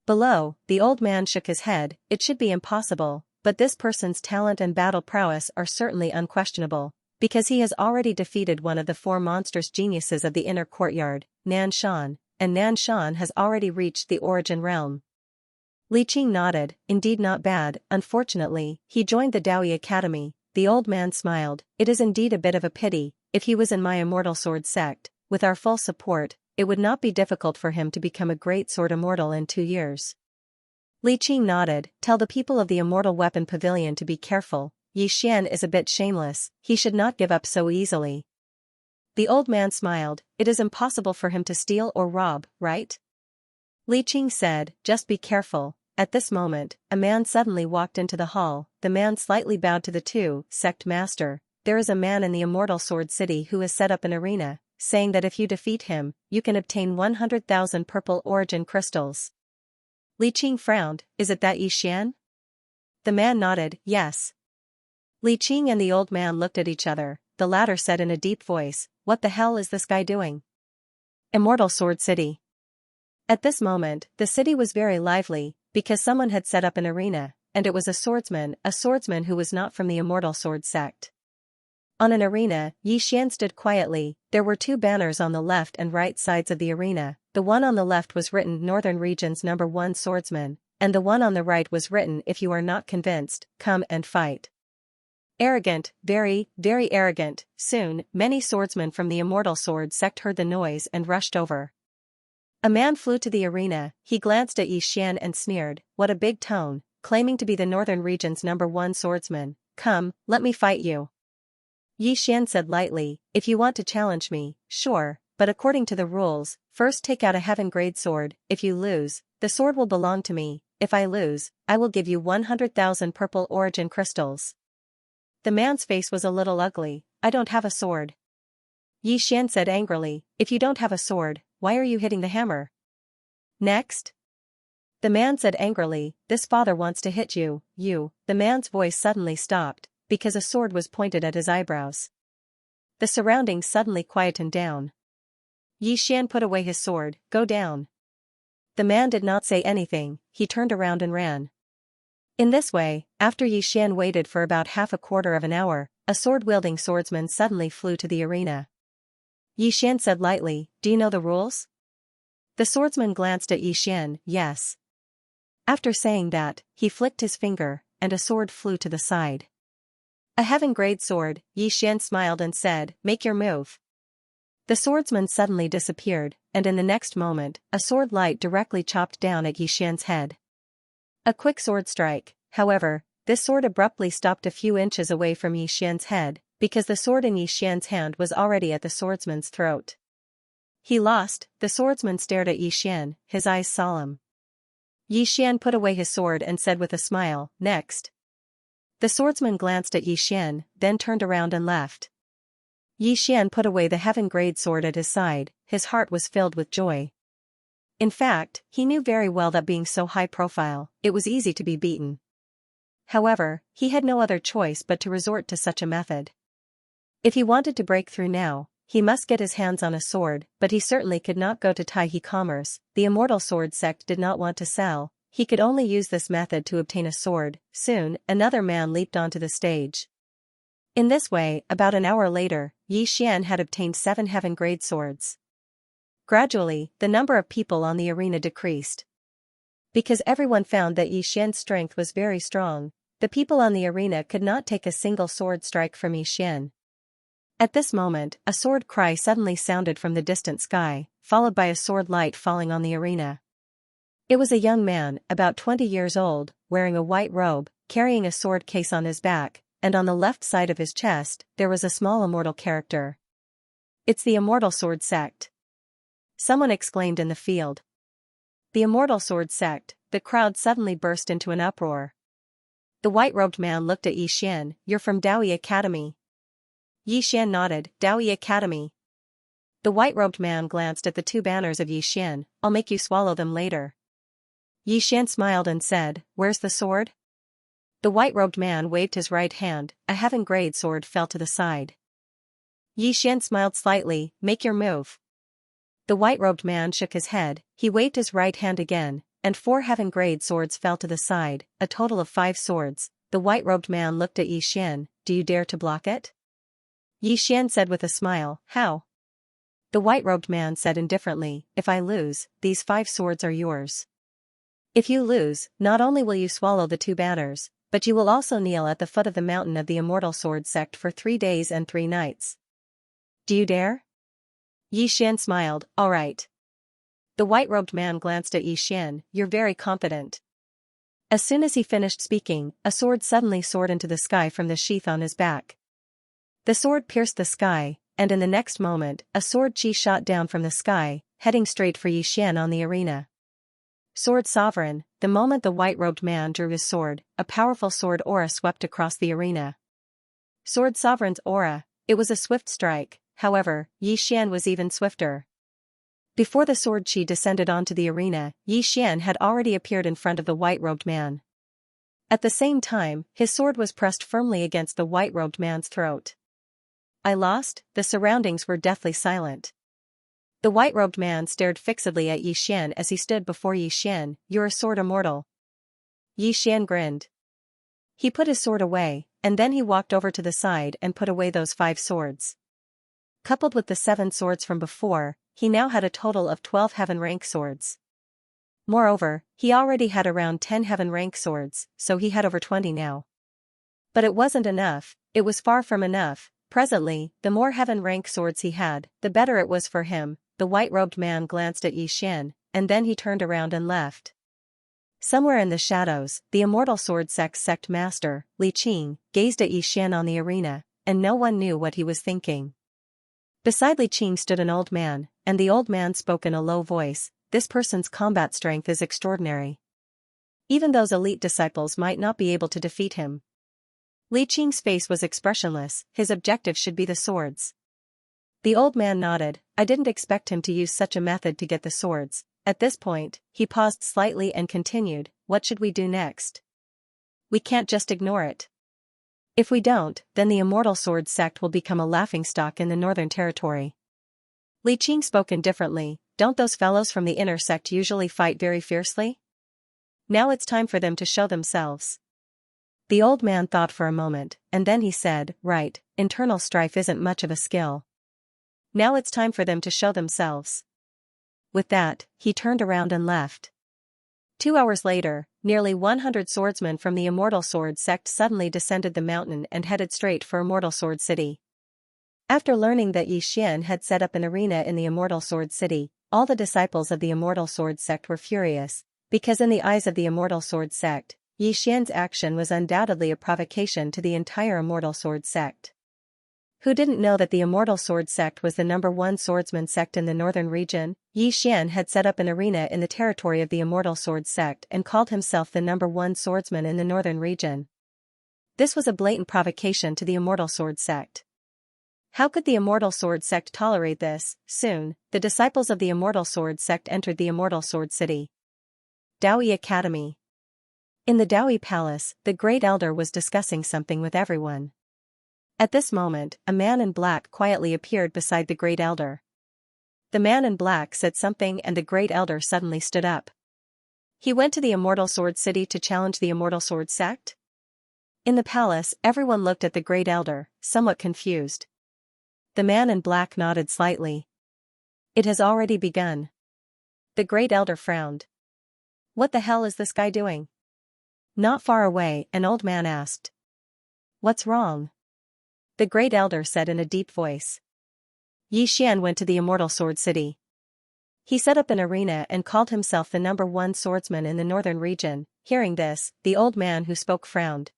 Below, the old man shook his head, It should be impossible, but this person's talent and battle prowess are certainly unquestionable, because he has already defeated one of the 4 monstrous geniuses of the inner courtyard, Nan Shan, and Nan Shan has already reached the origin realm. Li Qing nodded, Indeed not bad, unfortunately, he joined the Daoi Academy. The old man smiled, It is indeed a bit of a pity, if he was in my Immortal Sword Sect, with our full support, it would not be difficult for him to become a great sword immortal in 2 years. Li Qing nodded, Tell the people of the Immortal Weapon Pavilion to be careful, Yi Xian is a bit shameless, he should not give up so easily. The old man smiled, it is impossible for him to steal or rob, right? Li Qing said, just be careful. At this moment, a man suddenly walked into the hall. The man slightly bowed to the two, sect master. There is a man in the Immortal Sword City who has set up an arena, saying that if you defeat him, you can obtain 100,000 purple origin crystals. Li Qing frowned, is it that Yi Xian? The man nodded, yes. Li Qing and the old man looked at each other. The latter said in a deep voice, what the hell is this guy doing? Immortal Sword City. At this moment, the city was very lively, because someone had set up an arena, and it was a swordsman who was not from the Immortal Sword sect. On an arena, Yi Xian stood quietly. There were two banners on the left and right sides of the arena. The one on the left was written Northern Region's #1 Swordsman, and the one on the right was written if you are not convinced, come and fight. Arrogant, very, very arrogant. Soon, many swordsmen from the Immortal Sword sect heard the noise and rushed over. A man flew to the arena, he glanced at Yi Xian and sneered, what a big tone, claiming to be the Northern Region's #1 swordsman, come, let me fight you. Yi Xian said lightly, if you want to challenge me, sure, but according to the rules, first take out a heaven-grade sword, if you lose, the sword will belong to me, if I lose, I will give you 100,000 purple origin crystals. The man's face was a little ugly, I don't have a sword. Yi Xian said angrily, if you don't have a sword, why are you hitting the hammer? Next. The man said angrily, this father wants to hit you, The man's voice suddenly stopped, because a sword was pointed at his eyebrows. The surroundings suddenly quietened down. Yi Xian put away his sword, go down. The man did not say anything, he turned around and ran. In this way, after Yi Xian waited for about half a quarter of an hour, a sword-wielding swordsman suddenly flew to the arena. Yi Xian said lightly, do you know the rules? The swordsman glanced at Yi Xian, yes. After saying that, he flicked his finger, and a sword flew to the side. A heaven-grade sword, Yi Xian smiled and said, make your move. The swordsman suddenly disappeared, and in the next moment, a sword light directly chopped down at Yi Xian's head. A quick sword strike, however, this sword abruptly stopped a few inches away from Yi Xian's head, because the sword in Yi Xian's hand was already at the swordsman's throat. He lost, the swordsman stared at Yi Xian, his eyes solemn. Yi Xian put away his sword and said with a smile, next. The swordsman glanced at Yi Xian, then turned around and left. Yi Xian put away the heaven-grade sword at his side, his heart was filled with joy. In fact, he knew very well that being so high-profile, it was easy to be beaten. However, he had no other choice but to resort to such a method. If he wanted to break through now, he must get his hands on a sword, but he certainly could not go to Taihe Commerce. The Immortal Sword sect did not want to sell, he could only use this method to obtain a sword. Soon, another man leaped onto the stage. In this way, about an hour later, Yi Xian had obtained 7 heaven-grade swords. Gradually, the number of people on the arena decreased. Because everyone found that Yi Xian's strength was very strong, the people on the arena could not take a single sword strike from Yi Xian. At this moment, a sword cry suddenly sounded from the distant sky, followed by a sword light falling on the arena. It was a young man, about 20 years old, wearing a white robe, carrying a sword case on his back, and on the left side of his chest, there was a small immortal character. It's the Immortal Sword sect. Someone exclaimed in the field. The Immortal Sword sect, the crowd suddenly burst into an uproar. The white-robed man looked at Yi Xian, you're from Daoyi Academy. Yi Xian nodded, Daoyi Academy. The white-robed man glanced at the 2 banners of Yi Xian, I'll make you swallow them later. Yi Xian smiled and said, where's the sword? The white-robed man waved his right hand, a heaven-grade sword fell to the side. Yi Xian smiled slightly, make your move. The white-robed man shook his head, he waved his right hand again, and 4 heaven-grade swords fell to the side, a total of 5 swords. The white-robed man looked at Yi Xian, do you dare to block it? Yi Xian said with a smile, how? The white-robed man said indifferently, if I lose, these 5 swords are yours. If you lose, not only will you swallow the 2 banners, but you will also kneel at the foot of the mountain of the Immortal Sword sect for 3 days and 3 nights. Do you dare? Yi Xian smiled, all right. The white-robed man glanced at Yi Xian, you're very confident. As soon as he finished speaking, a sword suddenly soared into the sky from the sheath on his back. The sword pierced the sky, and in the next moment, a sword chi shot down from the sky, heading straight for Yixian on the arena. Sword Sovereign, the moment the white-robed man drew his sword, a powerful sword aura swept across the arena. Sword Sovereign's aura, it was a swift strike, however, Yixian was even swifter. Before the sword chi descended onto the arena, Yixian had already appeared in front of the white-robed man. At the same time, his sword was pressed firmly against the white-robed man's throat. I lost. The surroundings were deathly silent. The white-robed man stared fixedly at Yixian as he stood before Yixian. "You're a sword immortal." Yixian grinned. He put his sword away, and then he walked over to the side and put away those 5 swords. Coupled with the 7 swords from before, he now had a total of 12 heaven rank swords. Moreover, he already had around 10 heaven rank swords, so he had over 20 now. But it wasn't enough, it was far from enough. Presently, the more heaven rank swords he had, the better it was for him. The white-robed man glanced at Yixian, and then he turned around and left. Somewhere in the shadows, the immortal sword sect master, Li Qing, gazed at Yixian on the arena, and no one knew what he was thinking. Beside Li Qing stood an old man, and the old man spoke in a low voice. "This person's combat strength is extraordinary. Even those elite disciples might not be able to defeat him." Li Qing's face was expressionless. His objective should be the swords. The old man nodded. "I didn't expect him to use such a method to get the swords." At this point, he paused slightly and continued, "What should we do next? We can't just ignore it. If we don't, then the Immortal Sword sect will become a laughingstock in the Northern Territory." Li Qing spoke indifferently. "Don't those fellows from the inner sect usually fight very fiercely? Now it's time for them to show themselves." The old man thought for a moment, and then he said, "Right, internal strife isn't much of a skill. Now it's time for them to show themselves." With that, he turned around and left. 2 hours later, nearly 100 swordsmen from the Immortal Sword sect suddenly descended the mountain and headed straight for Immortal Sword City. After learning that Yixian had set up an arena in the Immortal Sword City, all the disciples of the Immortal Sword sect were furious, because in the eyes of the Immortal Sword sect, Yixian's action was undoubtedly a provocation to the entire Immortal Sword sect. Who didn't know that the Immortal Sword sect was the #1 swordsman sect in the northern region? Yixian had set up an arena in the territory of the Immortal Sword sect and called himself the #1 swordsman in the northern region. This was a blatant provocation to the Immortal Sword sect. How could the Immortal Sword sect tolerate this? Soon, the disciples of the Immortal Sword sect entered the Immortal Sword City. Daoi Academy. In the Daoi Palace, the Great Elder was discussing something with everyone. At this moment, a man in black quietly appeared beside the Great Elder. The man in black said something and the Great Elder suddenly stood up. He went to the Immortal Sword City to challenge the Immortal Sword sect? In the palace, everyone looked at the Great Elder, somewhat confused. The man in black nodded slightly. "It has already begun." The Great Elder frowned. "What the hell is this guy doing?" Not far away, an old man asked. "What's wrong?" The Great Elder said in a deep voice. Yixian went to the Immortal Sword City. He set up an arena and called himself the #1 swordsman in the northern region. Hearing this, the old man who spoke frowned.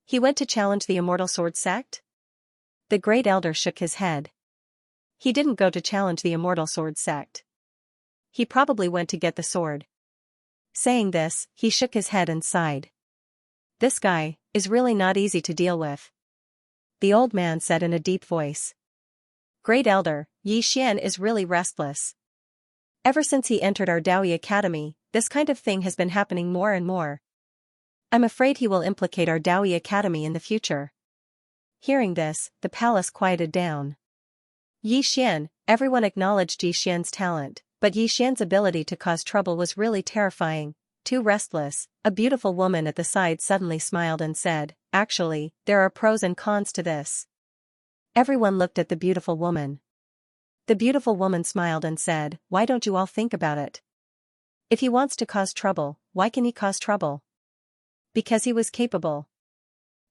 "He went to challenge the Immortal Sword sect?" The Great Elder shook his head. "He didn't go to challenge the Immortal Sword sect. He probably went to get the sword." Saying this, he shook his head and sighed. "This guy is really not easy to deal with," the old man said in a deep voice. "Great Elder, Yixian is really restless. Ever since he entered our Daoi Academy, this kind of thing has been happening more and more. I'm afraid he will implicate our Daoi Academy in the future." Hearing this, the palace quieted down. Yixian, everyone acknowledged Yixian's talent, but Yixian's ability to cause trouble was really terrifying. Too restless. A beautiful woman at the side suddenly smiled and said, "Actually, there are pros and cons to this." Everyone looked at the beautiful woman. The beautiful woman smiled and said, "Why don't you all think about it? If he wants to cause trouble, why can he cause trouble? Because he was capable.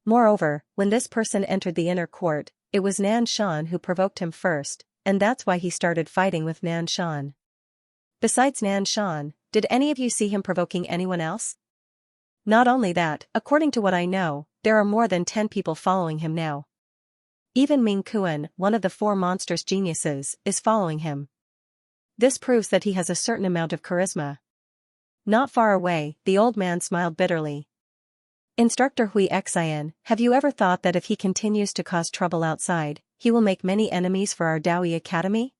Moreover, when this person entered the inner court, it was Nan Shan who provoked him first, and that's why he started fighting with Nan Shan. Besides Nan Shan, did any of you see him provoking anyone else?" Not only that, according to what I know, there are more than 10 people following him now. Even Ming Kuan, one of the 4 monstrous geniuses, is following him. This proves that he has a certain amount of charisma. Not far away, the old man smiled bitterly. Instructor Xianxia, have you ever thought that if he continues to cause trouble outside, he will make many enemies for our Daoi Academy?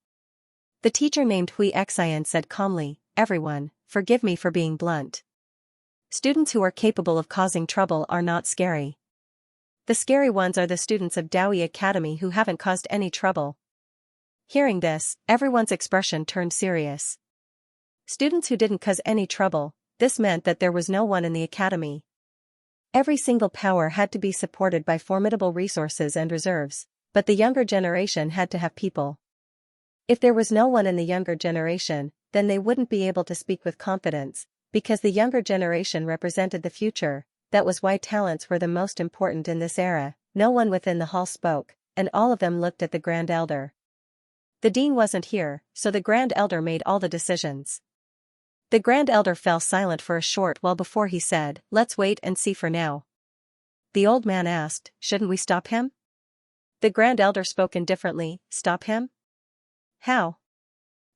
The teacher named Xianxia said calmly, everyone, forgive me for being blunt. Students who are capable of causing trouble are not scary. The scary ones are the students of Daoi Academy who haven't caused any trouble. Hearing this, everyone's expression turned serious. Students who didn't cause any trouble, this meant that there was no one in the academy. Every single power had to be supported by formidable resources and reserves, but the younger generation had to have people. If there was no one in the younger generation, then they wouldn't be able to speak with confidence, because the younger generation represented the future. That was why talents were the most important in this era. No one within the hall spoke, and all of them looked at the Grand Elder. The dean wasn't here, so the Grand Elder made all the decisions. The Grand Elder fell silent for a short while before he said, let's wait and see for now. The old man asked, shouldn't we stop him? The Grand Elder spoke indifferently, stop him? How?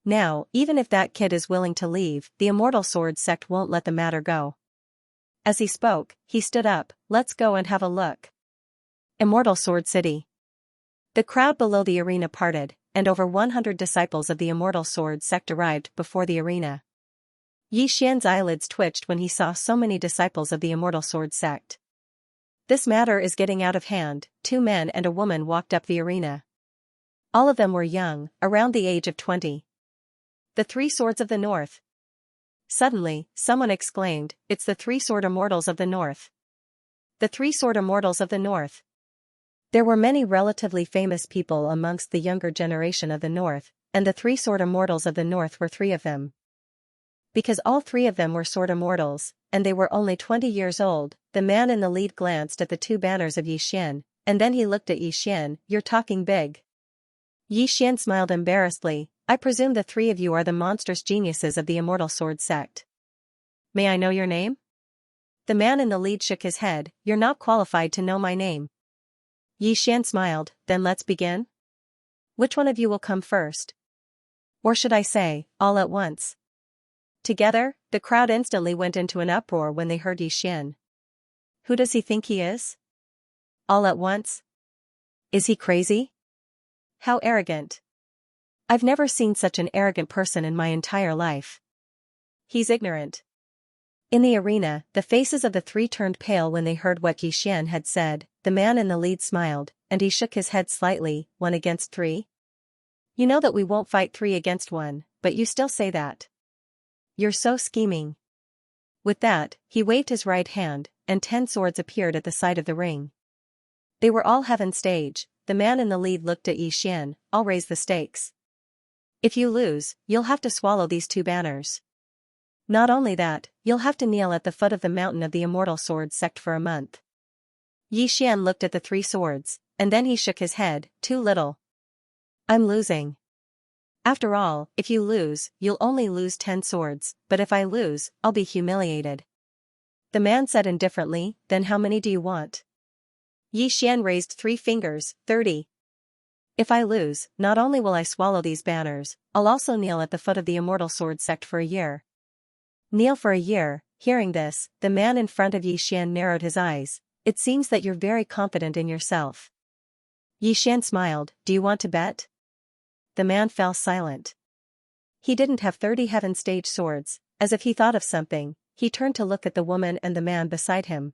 Now, even if that kid is willing to leave, the Immortal Sword sect won't let the matter go. As he spoke, he stood up, let's go and have a look. Immortal Sword City. The crowd below the arena parted, and over 100 disciples of the Immortal Sword sect arrived before the arena. Xianxia's eyelids twitched when he saw so many disciples of the Immortal Sword sect. This matter is getting out of hand. 2 men and a woman walked up the arena. All of them were young, around the age of 20. The 3 swords of the north. Suddenly, someone exclaimed, it's the 3 sword immortals of the north. The 3 sword immortals of the north. There were many relatively famous people amongst the younger generation of the north, and the 3 sword immortals of the north were 3 of them. Because all 3 of them were sword immortals, and they were only 20 years old, the man in the lead glanced at the 2 banners of Yixian, and then he looked at Yixian, you're talking big. Yixian smiled embarrassedly, I presume the 3 of you are the monstrous geniuses of the Immortal Sword sect. May I know your name? The man in the lead shook his head, you're not qualified to know my name. Yixian smiled, then let's begin? Which one of you will come first? Or should I say, all at once? Together, the crowd instantly went into an uproar when they heard Yixian. Who does he think he is? All at once? Is he crazy? How arrogant. I've never seen such an arrogant person in my entire life. He's ignorant. In the arena, the faces of the 3 turned pale when they heard what Yixian had said. The man in the lead smiled, and he shook his head slightly, 1 against 3? You know that we won't fight 3 against 1, but you still say that. You're so scheming. With that, he waved his right hand, and 10 swords appeared at the side of the ring. They were all heaven stage. The man in the lead looked at Yixian, I'll raise the stakes. If you lose, you'll have to swallow these 2 banners. Not only that, you'll have to kneel at the foot of the mountain of the Immortal Sword sect for a month. Yixian looked at the 3 swords, and then he shook his head, too little. I'm losing. After all, if you lose, you'll only lose 10 swords, but if I lose, I'll be humiliated. The man said indifferently, then how many do you want? Yixian raised 3 fingers, 30. If I lose, not only will I swallow these banners, I'll also kneel at the foot of the Immortal Sword sect for a year. Kneel for a year. Hearing this, the man in front of Yixian narrowed his eyes. It seems that you're very confident in yourself. Yixian smiled, do you want to bet? The man fell silent. He didn't have 30 heaven stage swords. As if he thought of something, he turned to look at the woman and the man beside him.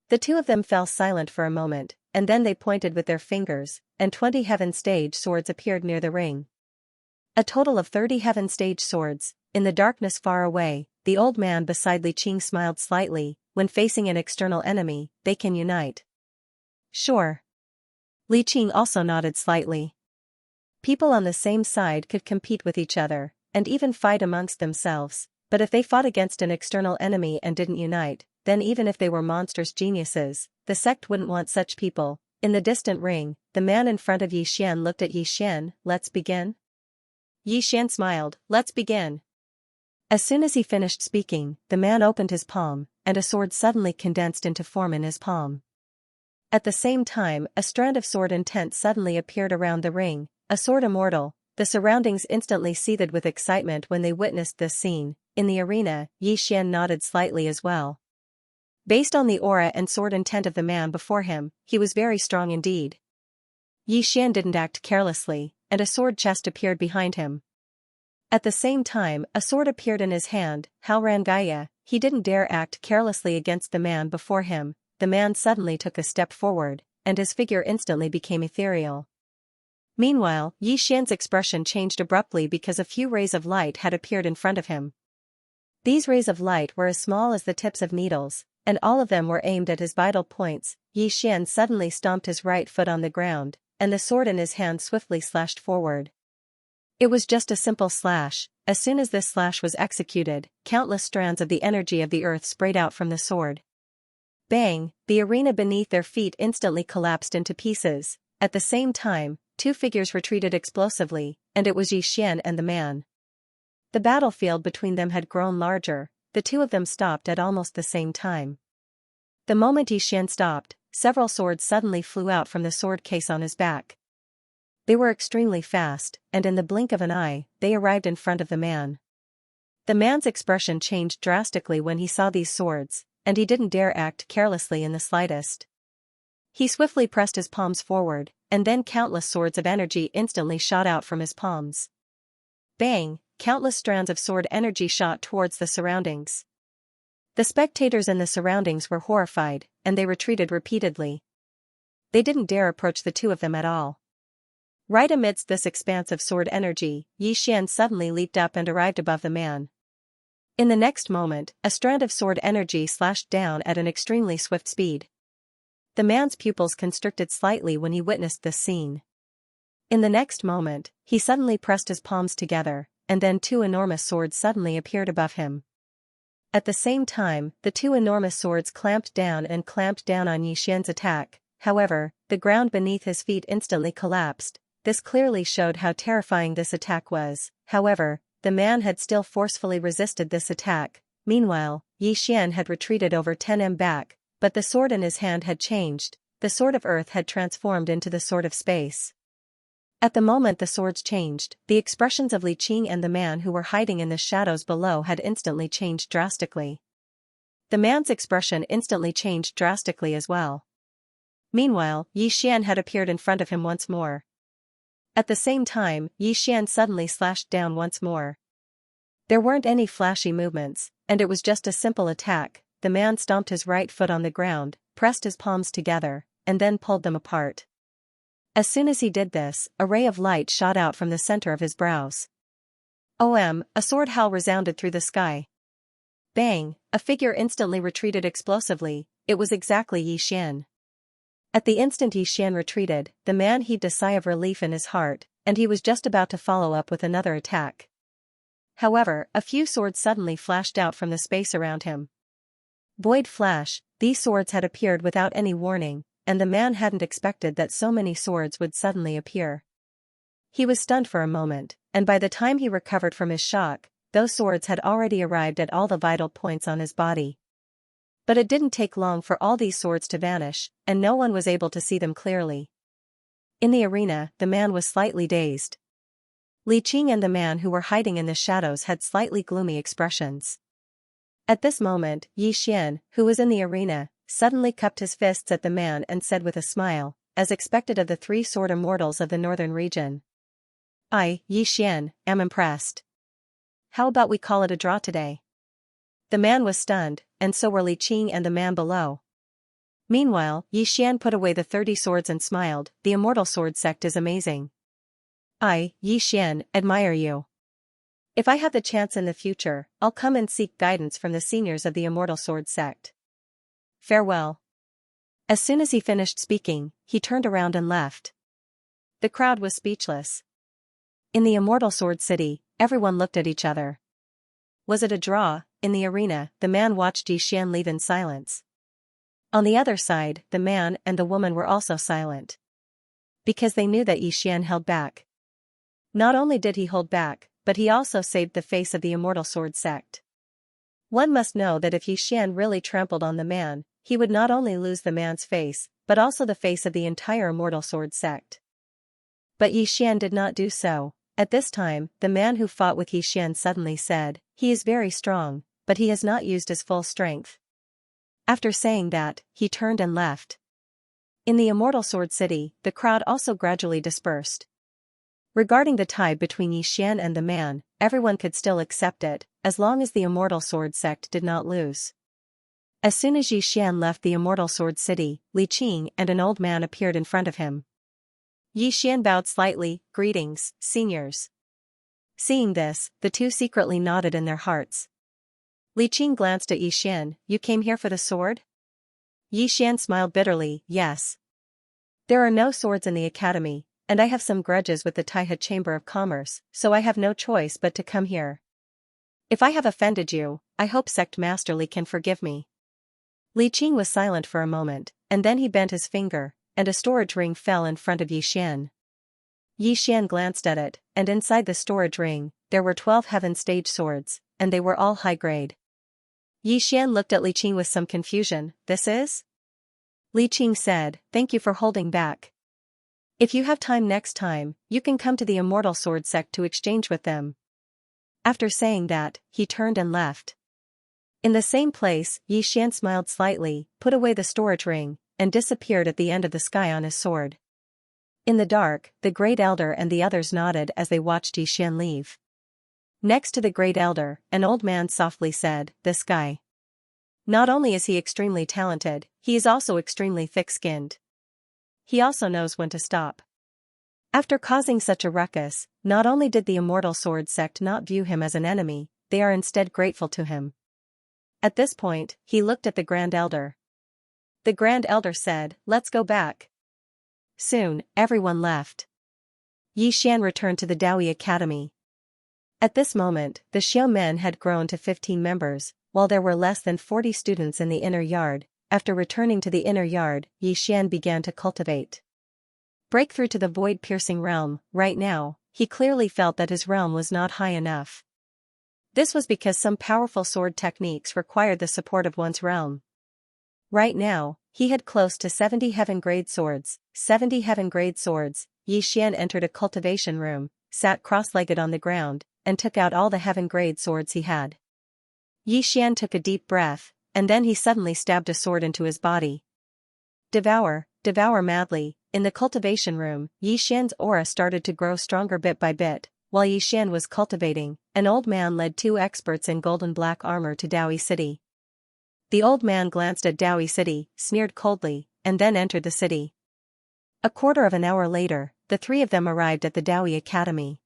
The 2 of them fell silent for a moment, and then they pointed with their fingers, and 20 heaven stage swords appeared near the ring. A total of 30 heaven stage swords. In the darkness far away, the old man beside Li Qing smiled slightly. When facing an external enemy, they can unite. Sure. Li Qing also nodded slightly. People on the same side could compete with each other, and even fight amongst themselves, but if they fought against an external enemy and didn't unite, then even if they were monstrous geniuses, the sect wouldn't want such people. In the distant ring, the man in front of Yixian looked at Yixian, let's begin? Yixian smiled, let's begin. As soon as he finished speaking, the man opened his palm, and a sword suddenly condensed into form in his palm. At the same time, a strand of sword intent suddenly appeared around the ring, a sword immortal. The surroundings instantly seethed with excitement when they witnessed this scene. In the arena, Xian nodded slightly as well. Based on the aura and sword intent of the man before him, he was very strong indeed. Xian didn't act carelessly, and a sword chest appeared behind him. At the same time, a sword appeared in his hand. Xianxia, he didn't dare act carelessly against the man before him. The man suddenly took a step forward, and his figure instantly became ethereal. Meanwhile, Xian's expression changed abruptly because a few rays of light had appeared in front of him. These rays of light were as small as the tips of needles, and all of them were aimed at his vital points. Xian suddenly stomped his right foot on the ground, and the sword in his hand swiftly slashed forward. It was just a simple slash. As soon as this slash was executed, countless strands of the energy of the earth sprayed out from the sword. Bang! The arena beneath their feet instantly collapsed into pieces. At the same time, two figures retreated explosively, and it was Xian and the man. The battlefield between them had grown larger. The two of them stopped at almost the same time. The moment Xian stopped, several swords suddenly flew out from the sword case on his back. They were extremely fast, and in the blink of an eye, they arrived in front of the man. The man's expression changed drastically when he saw these swords, and he didn't dare act carelessly in the slightest. He swiftly pressed his palms forward, and then countless swords of energy instantly shot out from his palms. Bang! Countless strands of sword energy shot towards the surroundings. The spectators in the surroundings were horrified, and they retreated repeatedly. They didn't dare approach the two of them at all. Right amidst this expanse of sword energy, Xian suddenly leaped up and arrived above the man. In the next moment, a strand of sword energy slashed down at an extremely swift speed. The man's pupils constricted slightly when he witnessed this scene. In the next moment, he suddenly pressed his palms together, and then two enormous swords suddenly appeared above him. At the same time, the two enormous swords clamped down on Xian's attack. However, the ground beneath his feet instantly collapsed. This clearly showed how terrifying this attack was. However, the man had still forcefully resisted this attack. Meanwhile, Xian had retreated over 10 m back, but the sword in his hand had changed. The sword of earth had transformed into the sword of space. At the moment the swords changed, the expressions of Li Qing and the man who were hiding in the shadows below had instantly changed drastically. The man's expression instantly changed drastically as well. Meanwhile, Xian had appeared in front of him once more. At the same time, Xian suddenly slashed down once more. There weren't any flashy movements, and it was just a simple attack. The man stomped his right foot on the ground, pressed his palms together, and then pulled them apart. As soon as he did this, a ray of light shot out from the center of his brows. A sword howl resounded through the sky. Bang! A figure instantly retreated explosively. It was exactly Xian. At the instant Xian retreated, the man heaved a sigh of relief in his heart, and he was just about to follow up with another attack. However, a few swords suddenly flashed out from the space around him. Void flash, these swords had appeared without any warning, and the man hadn't expected that so many swords would suddenly appear. He was stunned for a moment, and by the time he recovered from his shock, those swords had already arrived at all the vital points on his body. But it didn't take long for all these swords to vanish, and no one was able to see them clearly. In the arena, the man was slightly dazed. Li Qing and the man who were hiding in the shadows had slightly gloomy expressions. At this moment, Xian, who was in the arena, suddenly cupped his fists at the man and said with a smile, as expected of the three sword immortals of the northern region. I, Xian, am impressed. How about we call it a draw today? The man was stunned, and so were Li Qing and the man below. Meanwhile, Xian put away the 30 swords and smiled. The immortal sword sect is amazing. I, Xian, admire you. If I have the chance in the future, I'll come and seek guidance from the seniors of the immortal sword sect. Farewell. As soon as he finished speaking, he turned around and left. The crowd was speechless. In the immortal sword city, everyone looked at each other. Was it a draw? In the arena, the man watched Xian leave in silence. On the other side, the man and the woman were also silent. Because they knew that Xian held back. Not only did he hold back, but he also saved the face of the immortal sword sect. One must know that if Yi Xian really trampled on the man, he would not only lose the man's face, but also the face of the entire Immortal Sword sect. But Yi Xian did not do so. At this time, the man who fought with Yi Xian suddenly said, "He is very strong, but he has not used his full strength." After saying that, he turned and left. In the Immortal Sword City, the crowd also gradually dispersed. Regarding the tie between Yi Xian and the man, everyone could still accept it, as long as the Immortal Sword sect did not lose. As soon as Yi Xian left the Immortal Sword City, Li Qing and an old man appeared in front of him. Yi Xian bowed slightly, "Greetings, seniors." Seeing this, the two secretly nodded in their hearts. Li Qing glanced at Yi Xian, "You came here for the sword?" Yi Xian smiled bitterly, "Yes. There are no swords in the academy, and I have some grudges with the Taihe Chamber of Commerce, so I have no choice but to come here. If I have offended you, I hope Sect Master Li can forgive me." Li Qing was silent for a moment, and then he bent his finger, and a storage ring fell in front of Yi Xian. Yi Xian glanced at it, and inside the storage ring, there were 12 heaven stage swords, and they were all high grade. Yi Xian looked at Li Qing with some confusion, "This is?" Li Qing said, "Thank you for holding back. If you have time next time, you can come to the Immortal Sword sect to exchange with them." After saying that, he turned and left. In the same place, Yi Xian smiled slightly, put away the storage ring, and disappeared at the end of the sky on his sword. In the dark, the Great Elder and the others nodded as they watched Yi Xian leave. Next to the Great Elder, an old man softly said, "This guy. Not only is he extremely talented, he is also extremely thick-skinned. He also knows when to stop." After causing such a ruckus, not only did the Immortal Sword sect not view him as an enemy, they are instead grateful to him. At this point, he looked at the Grand Elder. The Grand Elder said, "Let's go back." Soon, everyone left. Yi Xian returned to the Daoi Academy. At this moment, the Xiao men had grown to 15 members, while there were less than 40 students in the inner yard. After returning to the inner yard, Yi Xian began to cultivate. Breakthrough to the void-piercing realm. Right now, he clearly felt that his realm was not high enough. This was because some powerful sword techniques required the support of one's realm. Right now, he had close to 70 heaven-grade swords. 70 heaven-grade swords. Yi Xian entered a cultivation room, sat cross-legged on the ground, and took out all the heaven-grade swords he had. Yi Xian took a deep breath, and then he suddenly stabbed a sword into his body. Devour, devour madly. In the cultivation room, Yi Xian's aura started to grow stronger bit by bit. While Yi Xian was cultivating, an old man led 2 experts in golden black armor to Daoi City. The old man glanced at Daoi City, sneered coldly, and then entered the city. A quarter of an hour later, the 3 of them arrived at the Daoi Academy.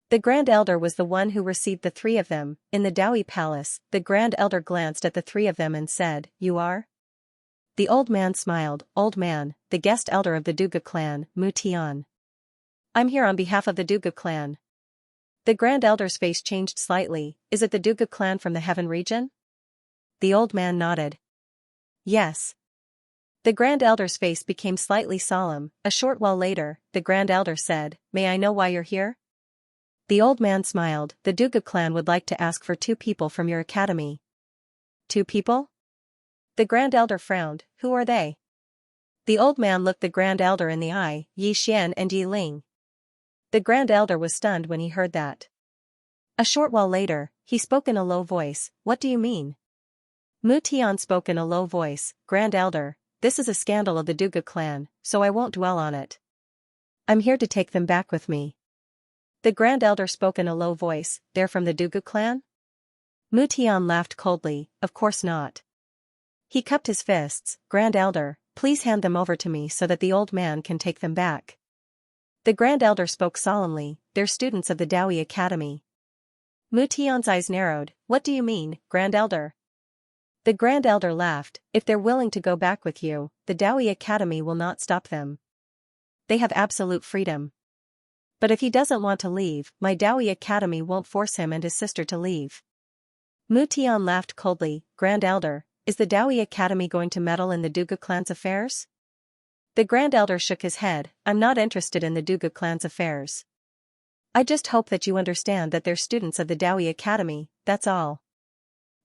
The Grand Elder was the one who received the 3 of them. In the Daoi Palace, the Grand Elder glanced at the 3 of them and said, "You are?" The old man smiled, "Old man, the guest elder of the Duga clan, Mu Tian. I'm here on behalf of the Duga clan." The Grand Elder's face changed slightly. "Is it the Duga clan from the Heaven region?" The old man nodded. "Yes." The Grand Elder's face became slightly solemn. A short while later, the Grand Elder said, "May I know why you're here?" The old man smiled. "The Duga clan would like to ask for 2 people from your academy." 2 people? The Grand Elder frowned. "Who are they?" The old man looked the Grand Elder in the eye, "Yi Xian and Yi Ling." The Grand Elder was stunned when he heard that. A short while later, he spoke in a low voice, "What do you mean?" Mu Tian spoke in a low voice, "Grand Elder, this is a scandal of the Duga clan, so I won't dwell on it. I'm here to take them back with me." The Grand Elder spoke in a low voice, "They're from the Duga clan?" Mu Tian laughed coldly, "Of course not." He cupped his fists, "Grand Elder, please hand them over to me so that the old man can take them back." The Grand Elder spoke solemnly, "They're students of the Daoi Academy." Mu Tian's eyes narrowed, "What do you mean, Grand Elder?" The Grand Elder laughed, "If they're willing to go back with you, the Daoi Academy will not stop them. They have absolute freedom. But if he doesn't want to leave, my Daoi Academy won't force him and his sister to leave." Mu Tian laughed coldly, "Grand Elder, is the Daoi Academy going to meddle in the Duga clan's affairs?" The Grand Elder shook his head, "I'm not interested in the Duga clan's affairs. I just hope that you understand that they're students of the Daoi Academy, that's all."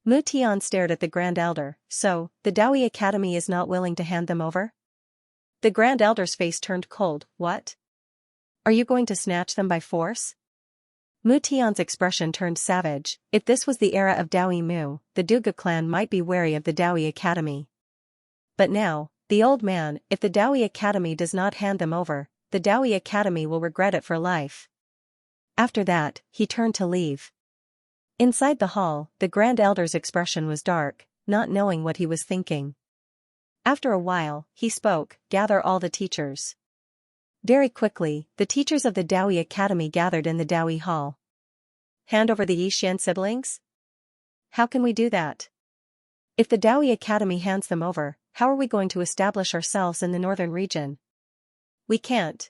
Mu Tian stared at the Grand Elder. So, the Dawi Academy is not willing to hand them over? The Grand Elder's face turned cold. What? Are you going to snatch them by force? Mu Tian's expression turned savage. If this was the era of Dawi Mu, the Duga clan might be wary of the Dawi Academy. But now, the old man, if the Dawi Academy does not hand them over, the Dawi Academy will regret it for life. After that, he turned to leave. Inside the hall, the Grand Elder's expression was dark, not knowing what he was thinking. After a while, he spoke, "Gather all the teachers." Very quickly, the teachers of the Dawi Academy gathered in the Dawi Hall. Hand over the Yixian siblings? How can we do that? If the Dawi Academy hands them over, how are we going to establish ourselves in the northern region? We can't.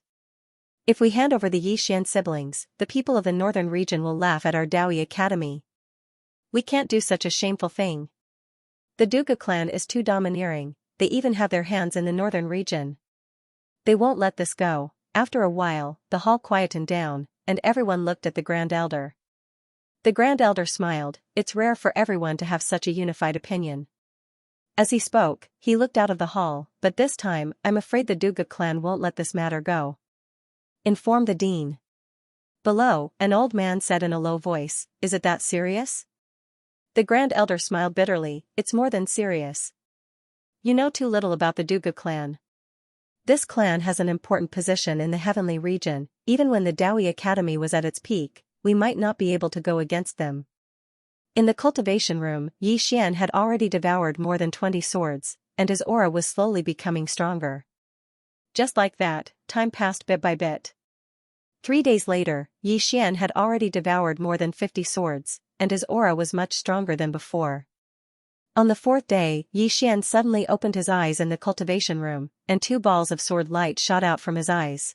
If we hand over the Yixian siblings, the people of the northern region will laugh at our Dawi Academy. We can't do such a shameful thing. The Duga clan is too domineering, they even have their hands in the northern region. They won't let this go. After a while, the hall quietened down, and everyone looked at the Grand Elder. The Grand Elder smiled. It's rare for everyone to have such a unified opinion. As he spoke, he looked out of the hall, but this time, I'm afraid the Duga clan won't let this matter go. Inform the dean. Below, an old man said in a low voice, Is it that serious? The Grand Elder smiled bitterly. It's more than serious. You know too little about the Duga clan. This clan has an important position in the heavenly region. Even when the Dawi Academy was at its peak, we might not be able to go against them. In the cultivation room, Yixian had already devoured more than 20 swords, and his aura was slowly becoming stronger. Just like that, time passed bit by bit. 3 days later, Yixian had already devoured more than 50 swords, and his aura was much stronger than before. On the 4th day, Yixian suddenly opened his eyes in the cultivation room, and 2 balls of sword light shot out from his eyes.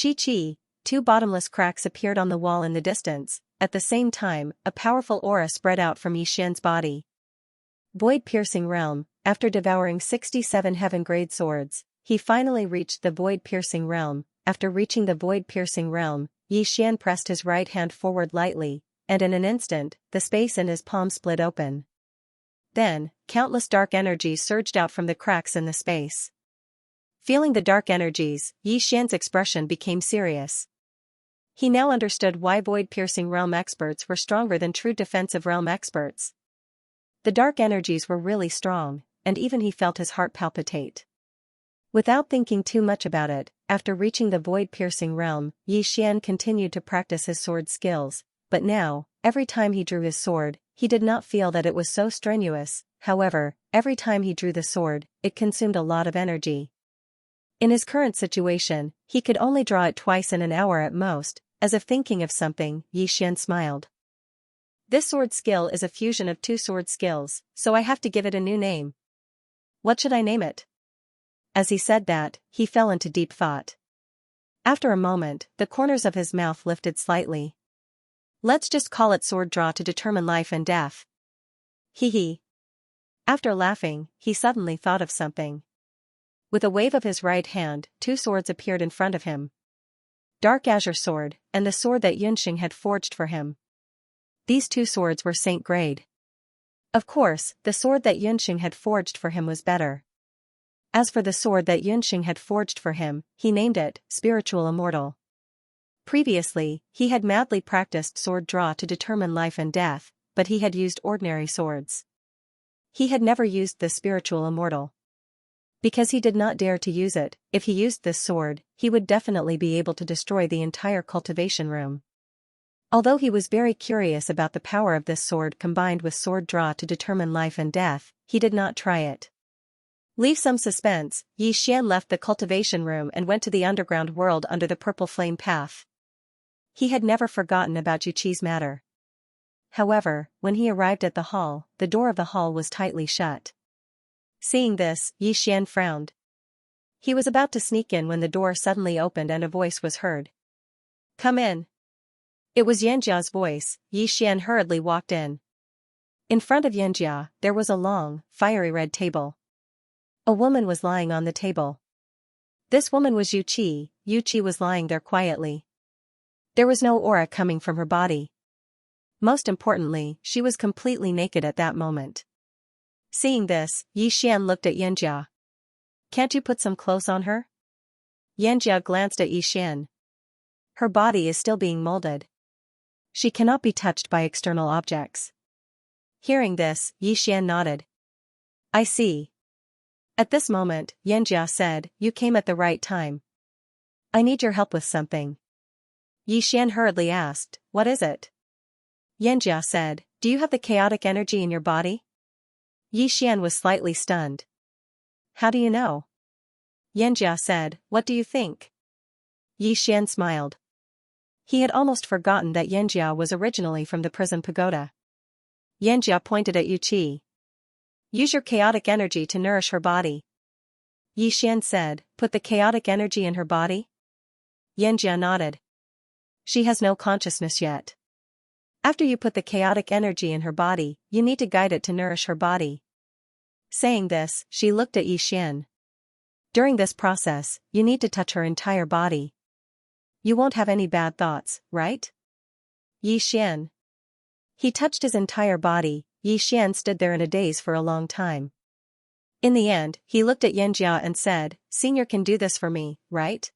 Chi-chi, 2 bottomless cracks appeared on the wall in the distance. At the same time, a powerful aura spread out from Yixian's body. Void-piercing realm. After devouring 67 heaven-grade swords, he finally reached the void-piercing realm. After reaching the void-piercing realm, Yixian pressed his right hand forward lightly, and in an instant, the space in his palm split open. Then, countless dark energies surged out from the cracks in the space. Feeling the dark energies, Yixian's expression became serious. He now understood why void-piercing realm experts were stronger than true defensive realm experts. The dark energies were really strong, and even he felt his heart palpitate. Without thinking too much about it, after reaching the void-piercing realm, Yixian continued to practice his sword skills, but now, every time he drew his sword, he did not feel that it was so strenuous. However, every time he drew the sword, it consumed a lot of energy. In his current situation, he could only draw it twice in an hour at most. As if thinking of something, Yixian smiled. This sword skill is a fusion of 2 sword skills, so I have to give it a new name. What should I name it? As he said that, he fell into deep thought. After a moment, the corners of his mouth lifted slightly. Let's just call it sword draw to determine life and death. Hee hee. After laughing, he suddenly thought of something. With a wave of his right hand, 2 swords appeared in front of him. Dark azure sword, and the sword that Yunxing had forged for him. These 2 swords were saint grade. Of course, the sword that Yunxing had forged for him was better. As for the sword that Yunxing had forged for him, he named it Spiritual Immortal. Previously, he had madly practiced sword draw to determine life and death, but he had used ordinary swords. He had never used the Spiritual Immortal. Because he did not dare to use it, if he used this sword, he would definitely be able to destroy the entire cultivation room. Although he was very curious about the power of this sword combined with sword draw to determine life and death, he did not try it. Leave some suspense, Yixian left the cultivation room and went to the underground world under the purple flame path. He had never forgotten about Juqi's matter. However, when he arrived at the hall, the door of the hall was tightly shut. Seeing this, Yixian frowned. He was about to sneak in when the door suddenly opened and a voice was heard. Come in. It was Xianxia's voice. Yixian hurriedly walked in. In front of Xianxia, there was a long, fiery red table. A woman was lying on the table. This woman was Yuqi. Yuqi was lying there quietly. There was no aura coming from her body. Most importantly, she was completely naked at that moment. Seeing this, Xian looked at Xianxia. Can't you put some clothes on her? Xianxia glanced at Xian. Her body is still being molded. She cannot be touched by external objects. Hearing this, Xian nodded. I see. At this moment, Xianxia said, you came at the right time. I need your help with something. Xian hurriedly asked, what is it? Xianxia said, do you have the chaotic energy in your body? Xian was slightly stunned. How do you know? Xianxia said, what do you think? Xian smiled. He had almost forgotten that Xianxia was originally from the prison pagoda. Xianxia pointed at Yuqi. Use your chaotic energy to nourish her body. Xian said, put the chaotic energy in her body? Xianxia nodded. She has no consciousness yet. After you put the chaotic energy in her body, you need to guide it to nourish her body. Saying this, she looked at Xian. During this process, you need to touch her entire body. You won't have any bad thoughts, right? Xian. He touched his entire body. Xian stood there in a daze for a long time. In the end, he looked at Xianxia and said, Senior can do this for me, right?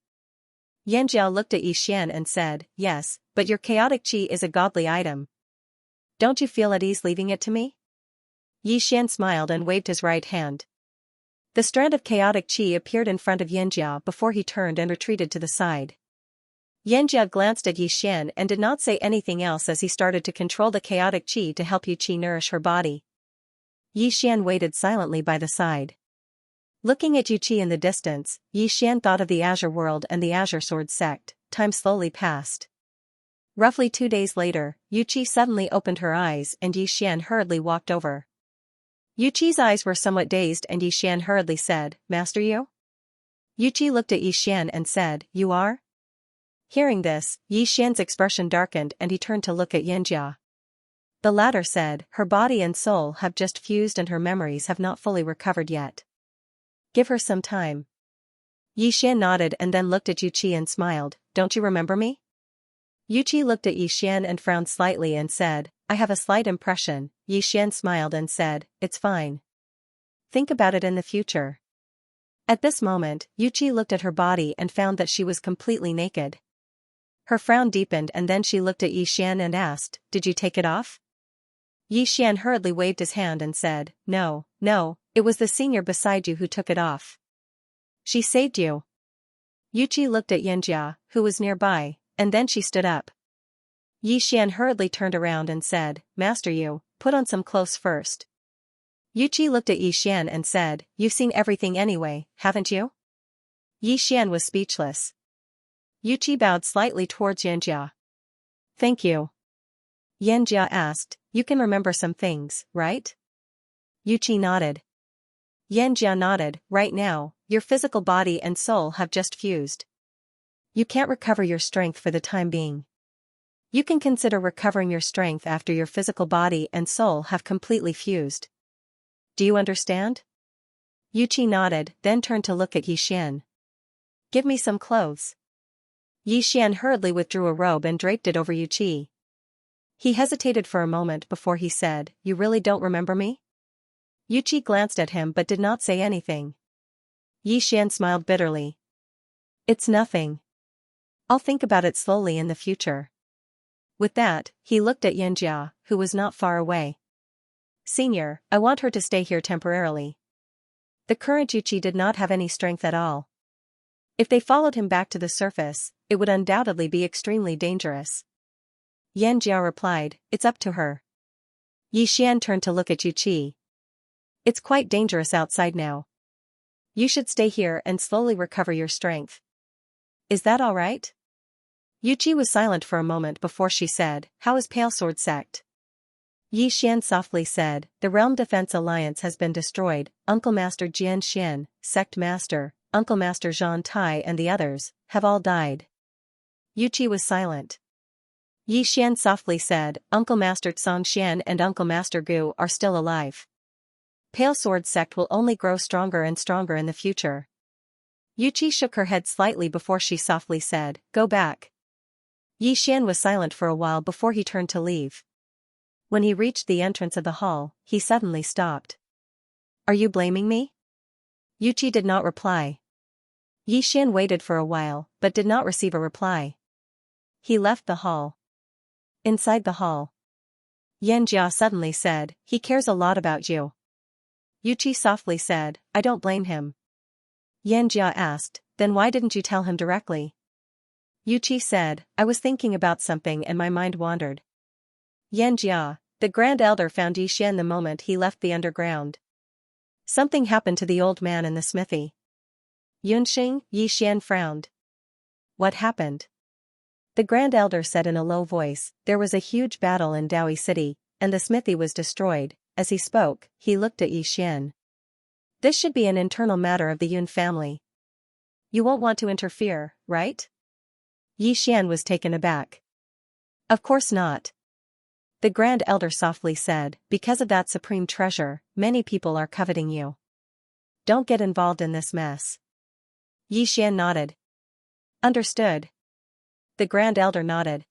Xianxia looked at Xian and said, yes, but your chaotic qi is a godly item. Don't you feel at ease leaving it to me? Xian smiled and waved his right hand. The strand of chaotic qi appeared in front of Xianxia before he turned and retreated to the side. Xianxia glanced at Xian and did not say anything else as he started to control the chaotic qi to help Yuqi nourish her body. Xian waited silently by the side. Looking at Yuqi in the distance, Xian thought of the Azure World and the Azure Sword sect. Time slowly passed. Roughly 2 days later, Yuqi suddenly opened her eyes and Xian hurriedly walked over. Yuqi's eyes were somewhat dazed and Xian hurriedly said, Master Yu? Yuqi looked at Xian and said, You are? Hearing this, Xian's expression darkened and he turned to look at Xianxia. The latter said, Her body and soul have just fused and her memories have not fully recovered yet. Give her some time. Xian nodded and then looked at Yuqi and smiled, Don't you remember me? Yuqi looked at Xian and frowned slightly and said, I have a slight impression. Xian smiled and said, It's fine. Think about it in the future. At this moment, Yuqi looked at her body and found that she was completely naked. Her frown deepened and then she looked at Xian and asked, Did you take it off? Xian hurriedly waved his hand and said, No, it was the senior beside you who took it off. She saved you. Yuqi looked at Xianxia, who was nearby, and then she stood up. Xian hurriedly turned around and said, Master Yu, put on some clothes first. Yuqi looked at Xian and said, You've seen everything anyway, haven't you? Xian was speechless. Yuqi bowed slightly towards Xianxia. Thank you. Xianxia asked, You can remember some things, right? Yuqi nodded. Xianxia nodded, Right now, your physical body and soul have just fused. You can't recover your strength for the time being. You can consider recovering your strength after your physical body and soul have completely fused. Do you understand? Yuqi nodded, then turned to look at Xian. Give me some clothes. Xian hurriedly withdrew a robe and draped it over Yuqi. He hesitated for a moment before he said, You really don't remember me? Yuqi glanced at him but did not say anything. Xian smiled bitterly. It's nothing. I'll think about it slowly in the future. With that, he looked at Xianxia, who was not far away. Senior, I want her to stay here temporarily. The current Yuqi did not have any strength at all. If they followed him back to the surface, it would undoubtedly be extremely dangerous. Xianxia replied, It's up to her. Xian turned to look at Yuqi. It's quite dangerous outside now. You should stay here and slowly recover your strength. Is that all right? Yuqi was silent for a moment before she said, How is Pale Sword Sect? Xian softly said, The Realm Defense Alliance has been destroyed. Uncle Master Jian Xin, Sect Master, Uncle Master Zhan Tai and the others, have all died. Yuqi was silent. Xian softly said, Uncle Master Tsang Xian and Uncle Master Gu are still alive. Pale Sword Sect will only grow stronger and stronger in the future. Yuqi shook her head slightly before she softly said, Go back. Xian was silent for a while before he turned to leave. When he reached the entrance of the hall, he suddenly stopped. Are you blaming me? Yuqi did not reply. Yi Xian waited for a while, but did not receive a reply. He left the hall. Inside the hall, Xianxia suddenly said, he cares a lot about you. Yuqi softly said, I don't blame him. Xianxia asked, then why didn't you tell him directly? Yuqi said, I was thinking about something and my mind wandered. Xianxia, the Grand Elder, found Yi Xian the moment he left the underground. Something happened to the old man in the smithy. Yunxing, Yi Xian frowned. What happened? The Grand Elder said in a low voice, there was a huge battle in Daoi City, and the smithy was destroyed. As he spoke, he looked at Yi Xian. This should be an internal matter of the Yun family. You won't want to interfere, right? Yi Xian was taken aback. Of course not. The Grand Elder softly said, because of that supreme treasure, many people are coveting you. Don't get involved in this mess. Yi Xian nodded. Understood. The Grand Elder nodded.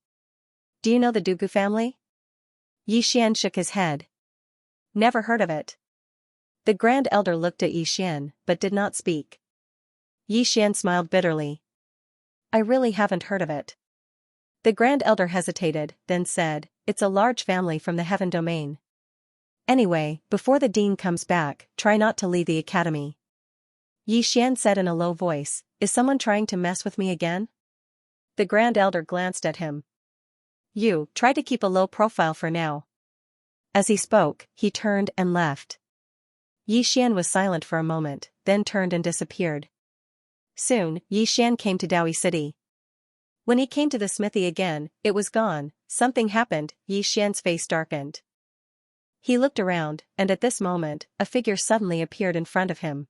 Do you know the Dugu family? Yi Xian shook his head. Never heard of it. The Grand Elder looked at Yi Xian, but did not speak. Yi Xian smiled bitterly. I really haven't heard of it. The Grand Elder hesitated, then said, it's a large family from the Heaven Domain. Anyway, before the Dean comes back, try not to leave the academy. Yi Xian said in a low voice, is someone trying to mess with me again? The Grand Elder glanced at him. You, try to keep a low profile for now. As he spoke, he turned and left. Yi Xian was silent for a moment, then turned and disappeared. Soon, Yi Xian came to Daoi City. When he came to the smithy again, it was gone. Something happened. Yi Xian's face darkened. He looked around, and at this moment, a figure suddenly appeared in front of him.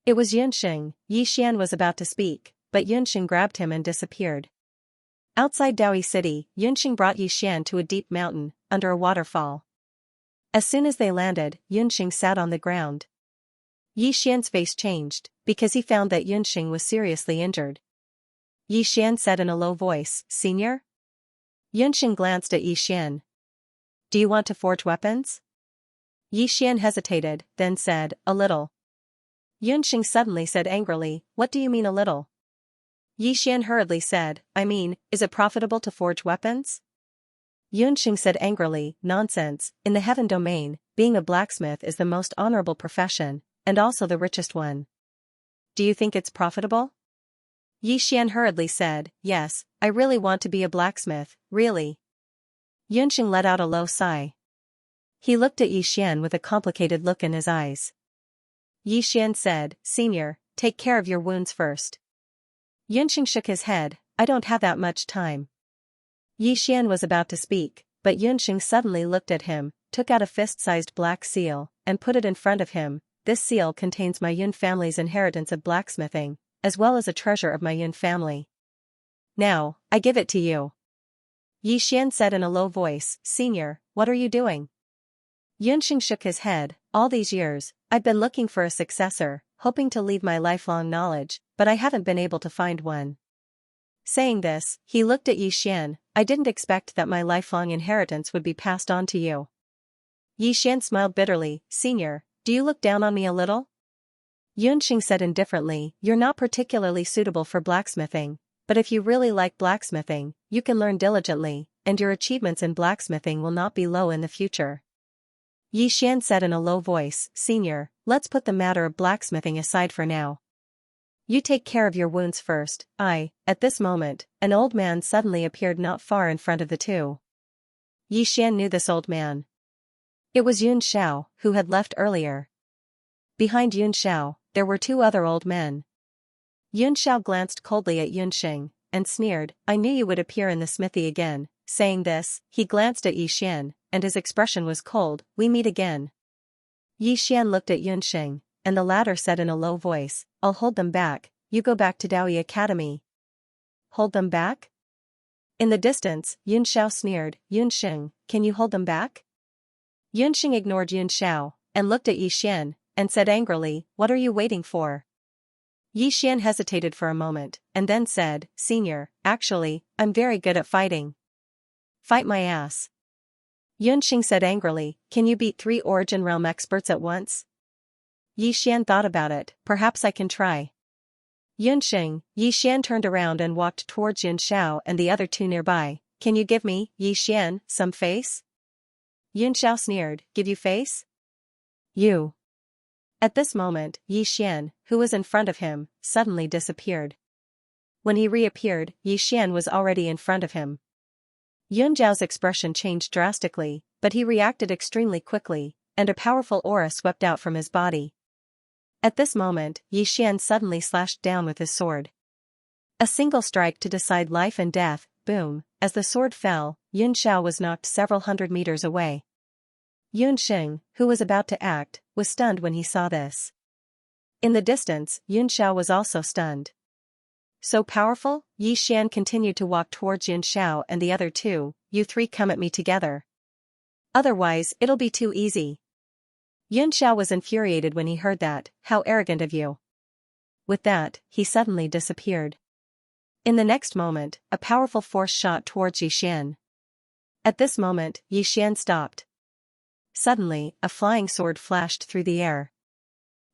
It was Yunxing. Yi Xian was about to speak, but Yunxing grabbed him and disappeared. Outside Daoi City, Yunxing brought Yi Xian to a deep mountain, under a waterfall. As soon as they landed, Yunxing sat on the ground. Yi Xian's face changed, because he found that Yunxing was seriously injured. Yi Xian said in a low voice, Senior? Yunxing glanced at Yi Xian. Do you want to forge weapons? Yi Xian hesitated, then said, a little. Yunxing suddenly said angrily, what do you mean a little? Yi Xian hurriedly said, I mean, is it profitable to forge weapons? Yunxing said angrily, nonsense, in the Heaven Domain, being a blacksmith is the most honorable profession, and also the richest one. Do you think it's profitable? Yi Xian hurriedly said, yes, I really want to be a blacksmith, really. Yunxing let out a low sigh. He looked at Yi Xian with a complicated look in his eyes. Yi Xian said, Senior, take care of your wounds first. Yunxing shook his head, I don't have that much time. Yi Xian was about to speak, but Yunxing suddenly looked at him, took out a fist-sized black seal, and put it in front of him. This seal contains my Yun family's inheritance of blacksmithing, as well as a treasure of my Yun family. Now, I give it to you. Yi Xian said in a low voice, Senior, what are you doing? Yunxing shook his head, all these years, I've been looking for a successor, hoping to leave my lifelong knowledge, but I haven't been able to find one. Saying this, he looked at Yi Xian, I didn't expect that my lifelong inheritance would be passed on to you. Yi Xian smiled bitterly, Senior, do you look down on me a little? Yunxing said indifferently, you're not particularly suitable for blacksmithing, but if you really like blacksmithing, you can learn diligently, and your achievements in blacksmithing will not be low in the future. Yi Xian said in a low voice, Senior, let's put the matter of blacksmithing aside for now. You take care of your wounds first. At this moment, an old man suddenly appeared not far in front of the two. Yi Xian knew this old man. It was Yun Xiao, who had left earlier. Behind Yun Xiao, there were two other old men. Yun Xiao glanced coldly at Yunxing, and sneered, I knew you would appear in the smithy again. Saying this, he glanced at Yi Xian, and his expression was cold, we meet again. Yi Xian looked at Yunxing, and the latter said in a low voice, I'll hold them back, you go back to Daoi Academy. Hold them back? In the distance, Yun Xiao sneered, Yunxing, can you hold them back? Yunxing ignored Yun Xiao, and looked at Yi Xian, and said angrily, what are you waiting for? Yi Xian hesitated for a moment, and then said, Senior, actually, I'm very good at fighting. Fight my ass. Yunxing said angrily, can you beat 3 Origin Realm experts at once? Yi Xian thought about it, perhaps I can try. Yunxing, Yi Xian turned around and walked towards Yun Xiao and the other 2 nearby. Can you give me, Yi Xian, some face? Yun Xiao sneered, give you face? You. At this moment, Yi Xian, who was in front of him, suddenly disappeared. When he reappeared, Yi Xian was already in front of him. Yun Zhao's expression changed drastically, but he reacted extremely quickly, and a powerful aura swept out from his body. At this moment, Yi Xian suddenly slashed down with his sword. A single strike to decide life and death, boom, as the sword fell, Yun Xiao was knocked several hundred meters away. Yun Xing, who was about to act, was stunned when he saw this. In the distance, Yun Xiao was also stunned. So powerful? Yi Xian continued to walk towards Yun Xiao and the other 2, you 3 come at me together. Otherwise, it'll be too easy. Yun Xiao was infuriated when he heard that, how arrogant of you. With that, he suddenly disappeared. In the next moment, a powerful force shot towards Yi Xian. At this moment, Yi Xian stopped. Suddenly, a flying sword flashed through the air.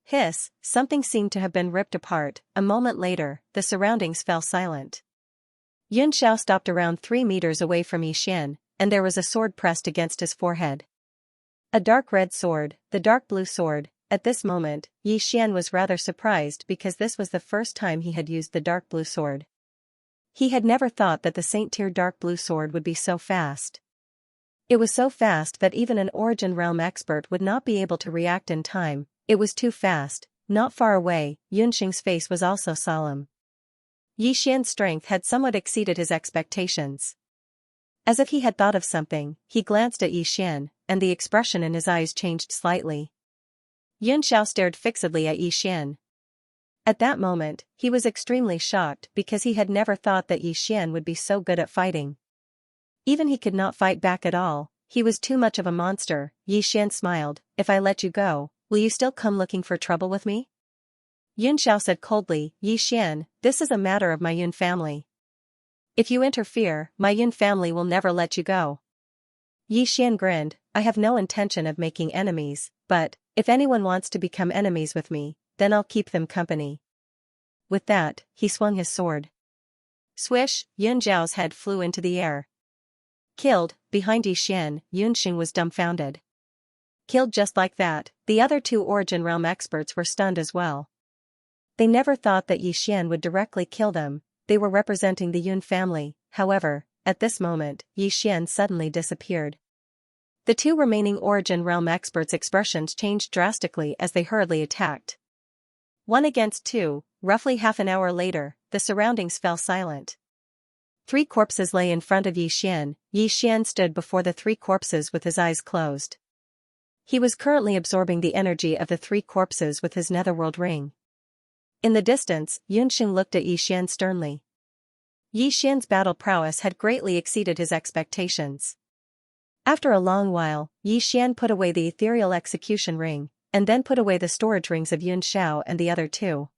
Hiss, something seemed to have been ripped apart. A moment later, the surroundings fell silent. Yun Xiao stopped around 3 meters away from Yi Xian, and there was a sword pressed against his forehead. A dark red sword, the dark blue sword. At this moment, Yi Xian was rather surprised because this was the first time he had used the dark blue sword. He had never thought that the Saint Tier dark blue sword would be so fast. It was so fast that even an Origin Realm expert would not be able to react in time. It was too fast. Not far away, Yunxing's face was also solemn. Yi Xian's strength had somewhat exceeded his expectations. As if he had thought of something, he glanced at Yi Xian, and the expression in his eyes changed slightly. Yun Xiao stared fixedly at Yi Xian. At that moment, he was extremely shocked because he had never thought that Yi Xian would be so good at fighting. Even he could not fight back at all, he was too much of a monster. Yi Xian smiled, if I let you go, will you still come looking for trouble with me? Yun Xiao said coldly, Yi Xian, this is a matter of my Yun family. If you interfere, my Yun family will never let you go. Yi Xian grinned, I have no intention of making enemies, but, if anyone wants to become enemies with me, then I'll keep them company. With that, he swung his sword. Swish, Yun Zhao's head flew into the air. Killed, behind Yi Xian, Yunxing was dumbfounded. Killed just like that, the other 2 Origin Realm experts were stunned as well. They never thought that Yi Xian would directly kill them, they were representing the Yun family. However, at this moment, Yi Xian suddenly disappeared. The 2 remaining Origin Realm experts' expressions changed drastically as they hurriedly attacked. 1 against 2, roughly half an hour later, the surroundings fell silent. 3 corpses lay in front of Yi Xian. Yi Xian stood before the 3 corpses with his eyes closed. He was currently absorbing the energy of the 3 corpses with his netherworld ring. In the distance, Yunxing looked at Yi Xian sternly. Yi Xian's battle prowess had greatly exceeded his expectations. After a long while, Yi Xian put away the ethereal execution ring, and then put away the storage rings of Yun Xiao and the other 2.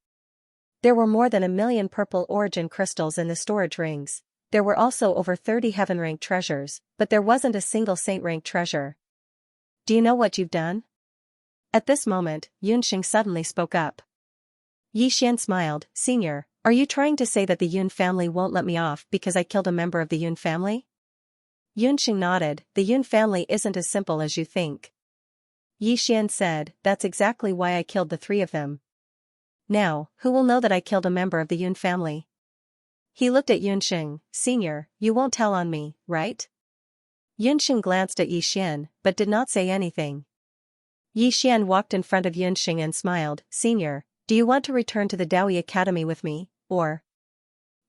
There were more than 1,000,000 purple origin crystals in the storage rings. There were also over 30 heaven-rank treasures, but there wasn't a single saint-rank treasure. Do you know what you've done? At this moment, Yunxing suddenly spoke up. Yi Xian smiled, Senior, are you trying to say that the Yun family won't let me off because I killed a member of the Yun family? Yunxing nodded, the Yun family isn't as simple as you think. Yi Xian said, that's exactly why I killed the 3 of them. Now, who will know that I killed a member of the Yun family? He looked at Yunxing, Senior, you won't tell on me, right? Yunxing glanced at Yi Xian, but did not say anything. Yi Xian walked in front of Yunxing and smiled, Senior, do you want to return to the Daoi Academy with me, or?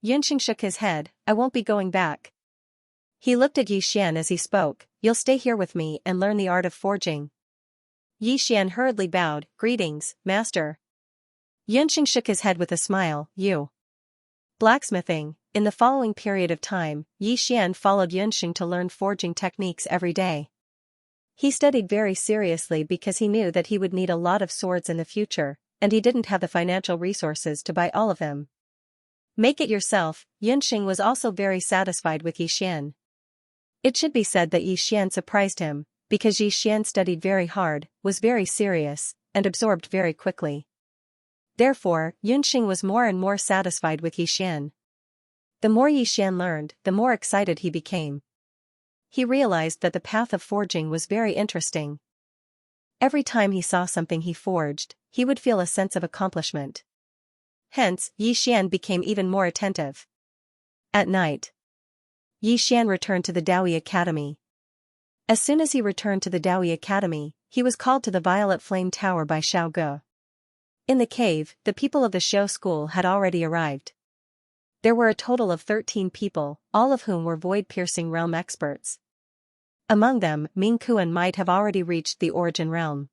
Yunxing shook his head, I won't be going back. He looked at Yi Xian as he spoke, you'll stay here with me and learn the art of forging. Yi Xian hurriedly bowed, greetings, master. Yunxing shook his head with a smile, you. Blacksmithing. In the following period of time, Yi Xian followed Yunxing to learn forging techniques every day. He studied very seriously because he knew that he would need a lot of swords in the future, and he didn't have the financial resources to buy all of them. Make it yourself. Yunxing was also very satisfied with Yi Xian. It should be said that Yi Xian surprised him, because Yi Xian studied very hard, was very serious, and absorbed very quickly. Therefore, Yunxing was more and more satisfied with Yi Xian. The more Yi Xian learned, the more excited he became. He realized that the path of forging was very interesting. Every time he saw something he forged, he would feel a sense of accomplishment. Hence, Yi Xian became even more attentive. At night, Yi Xian returned to the Daoi Academy. As soon as he returned to the Daoi Academy, he was called to the Violet Flame Tower by Xiao Ge. In the cave, the people of the show school had already arrived. There were a total of 13 people, all of whom were void-piercing realm experts. Among them, Ming Kuan might have already reached the origin realm.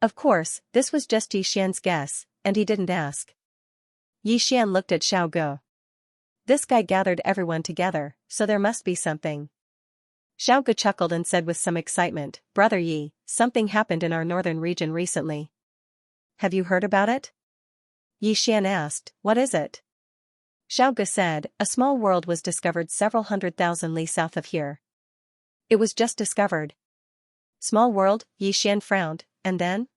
Of course, this was just Yi Xian's guess, and he didn't ask. Yi Xian looked at Xiao Ge. This guy gathered everyone together, so there must be something. Xiao Ge chuckled and said with some excitement, "Brother Yi, something happened in our northern region recently. Have you heard about it?" Yi Xian asked, "What is it?" Xiao Ge said, "A small world was discovered several 100,000 li south of here. It was just discovered." Small world, Yi Xian frowned, and then?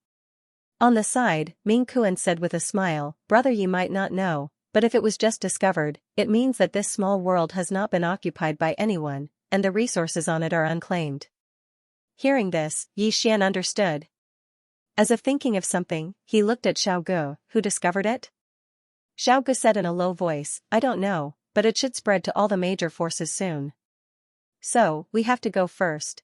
On the side, Ming Kuan said with a smile, "Brother Yi might not know, but if it was just discovered, it means that this small world has not been occupied by anyone, and the resources on it are unclaimed." Hearing this, Yi Xian understood. As if thinking of something, he looked at Xiao Ge, "Who discovered it?" Xiao Ge said in a low voice, "I don't know, but it should spread to all the major forces soon. So, we have to go first."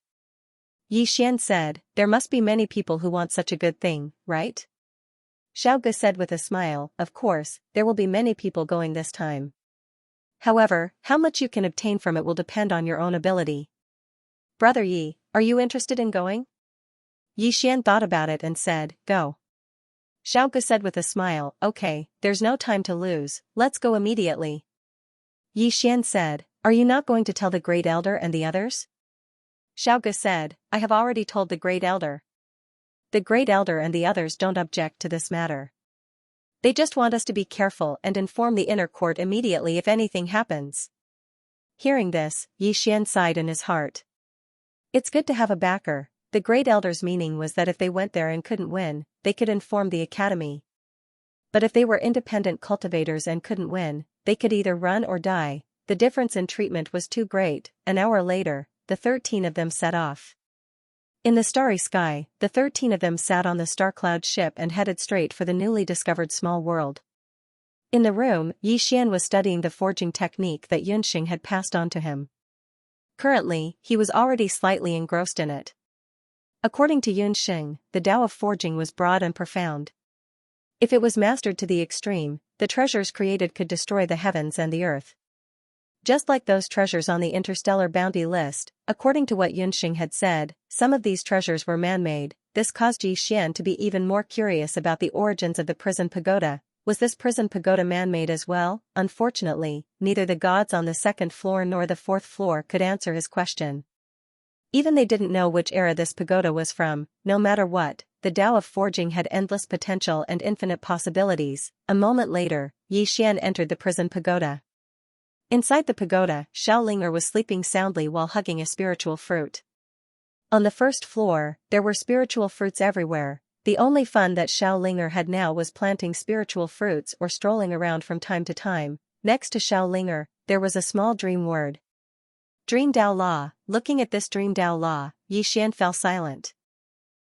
Yi Xian said, "There must be many people who want such a good thing, right?" Xiao Ge said with a smile, "Of course, there will be many people going this time. However, how much you can obtain from it will depend on your own ability. Brother Yi, are you interested in going?" Yi Xian thought about it and said, "Go." Xiao Ge said with a smile, "Okay, there's no time to lose, let's go immediately." Yi Xian said, "Are you not going to tell the Great Elder and the others?" Xiao Ge said, "I have already told the Great Elder. The Great Elder and the others don't object to this matter. They just want us to be careful and inform the inner court immediately if anything happens." Hearing this, Yi Xian sighed in his heart. It's good to have a backer. The Great Elder's meaning was that if they went there and couldn't win, they could inform the academy. But if they were independent cultivators and couldn't win, they could either run or die. The difference in treatment was too great. An hour later, the 13 of them set off. In the starry sky, the 13 of them sat on the Star Cloud ship and headed straight for the newly discovered small world. In the room, Yi Xian was studying the forging technique that Yunxing had passed on to him. Currently, he was already slightly engrossed in it. According to Yunxing, the Tao of forging was broad and profound. If it was mastered to the extreme, the treasures created could destroy the heavens and the earth. Just like those treasures on the interstellar bounty list, according to what Yunxing had said, some of these treasures were man-made. This caused Yi Xian to be even more curious about the origins of the prison pagoda. Was this prison pagoda man-made as well? Unfortunately, neither the gods on the second floor nor the fourth floor could answer his question. Even they didn't know which era this pagoda was from. No matter what, the Tao of forging had endless potential and infinite possibilities. A moment later, Yi Xian entered the prison pagoda. Inside the pagoda, Xiaolinger was sleeping soundly while hugging a spiritual fruit. On the first floor, there were spiritual fruits everywhere. The only fun that Xiaolinger had now was planting spiritual fruits or strolling around from time to time. Next to Xiaolinger, there was a small dream word. Dream Dao Law. Looking at this Dream Dao Law, Yi Xian fell silent.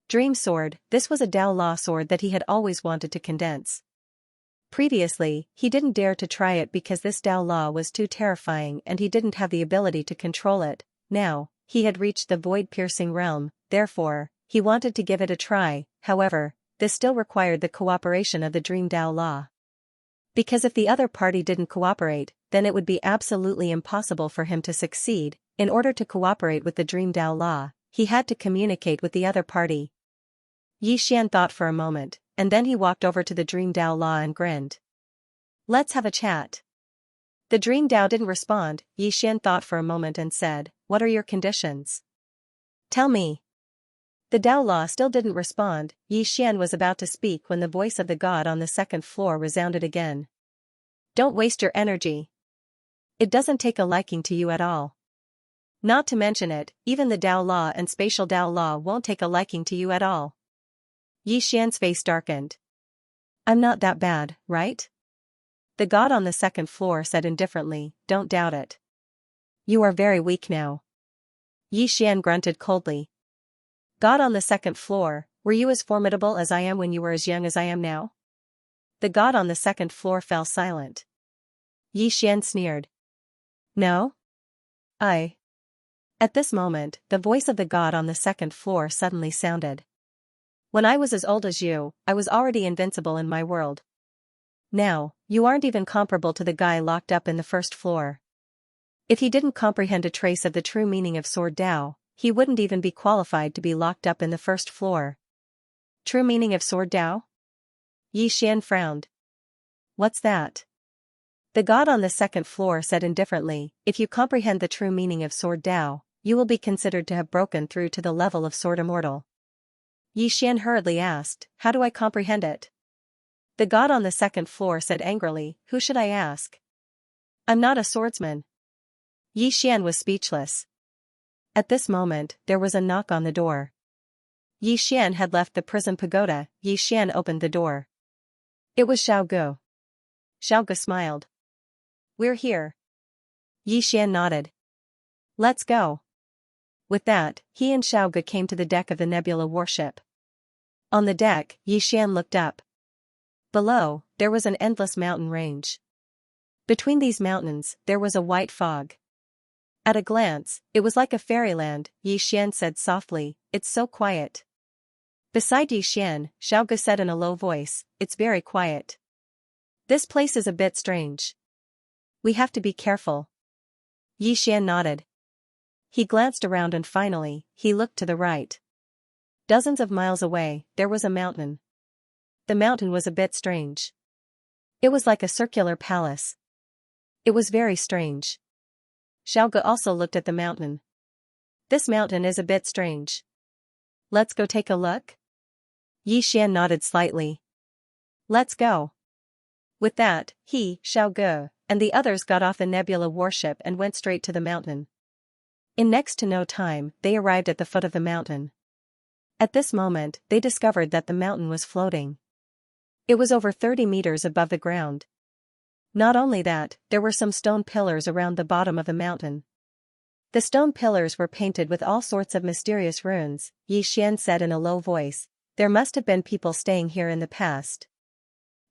Dream Sword. This was a Dao Law sword that he had always wanted to condense. Previously, he didn't dare to try it because this Dao Law was too terrifying and he didn't have the ability to control it. Now, he had reached the void-piercing realm, therefore, he wanted to give it a try. However, this still required the cooperation of the Dream Dao Law. Because if the other party didn't cooperate, then it would be absolutely impossible for him to succeed. In order to cooperate with the Dream Dao Law, he had to communicate with the other party. Yi Xian thought for a moment, and then he walked over to the Dream Dao Law and grinned. "Let's have a chat." The Dream Dao didn't respond. Yi Xian thought for a moment and said, "What are your conditions? Tell me." The Dao Law still didn't respond. Yi Xian was about to speak when the voice of the god on the second floor resounded again. "Don't waste your energy. It doesn't take a liking to you at all. Not to mention it, even the Tao law and spatial Tao law won't take a liking to you at all. Yi Xian's face darkened. I'm not that bad, right? The god on the second floor said indifferently, don't doubt it. You are very weak now. Yi Xian grunted coldly. God on the second floor, were you as formidable as I am when you were as young as I am now? The god on the second floor fell silent. Yi Xian sneered. No? At this moment, the voice of the god on the second floor suddenly sounded. When I was as old as you, I was already invincible in my world. Now, you aren't even comparable to the guy locked up in the first floor. If he didn't comprehend a trace of the true meaning of Sword Tao, he wouldn't even be qualified to be locked up in the first floor. True meaning of Sword Tao? Yi Xian frowned. What's that? The god on the second floor said indifferently, if you comprehend the true meaning of Sword Tao, you will be considered to have broken through to the level of Sword Immortal. Yi Xian hurriedly asked, how do I comprehend it? The god on the second floor said angrily, who should I ask? I'm not a swordsman. Yi Xian was speechless. At this moment, there was a knock on the door. Yi Xian had left the prison pagoda. Yi Xian opened the door. It was Xiaogu. Xiaogu smiled. We're here. Yi Xian nodded. Let's go. With that, he and Xiaogu came to the deck of the Nebula warship. On the deck, Yi Xian looked up. Below, there was an endless mountain range. Between these mountains, there was a white fog. At a glance, it was like a fairyland, Yi Xian said softly, it's so quiet. Beside Yi Xian, Xiaogu said in a low voice, it's very quiet. This place is a bit strange. We have to be careful. Yi Xian nodded. He glanced around and finally, he looked to the right. Dozens of miles away, there was a mountain. The mountain was a bit strange. It was like a circular palace. It was very strange. Xiaogu also looked at the mountain. This mountain is a bit strange. Let's go take a look? Yi Xian nodded slightly. Let's go. With that, he, Xiaogu, and the others got off the Nebula warship and went straight to the mountain. In next to no time, they arrived at the foot of the mountain. At this moment, they discovered that the mountain was floating. It was over 30 meters above the ground. Not only that, there were some stone pillars around the bottom of the mountain. The stone pillars were painted with all sorts of mysterious runes. Yi Xian said in a low voice, there must have been people staying here in the past.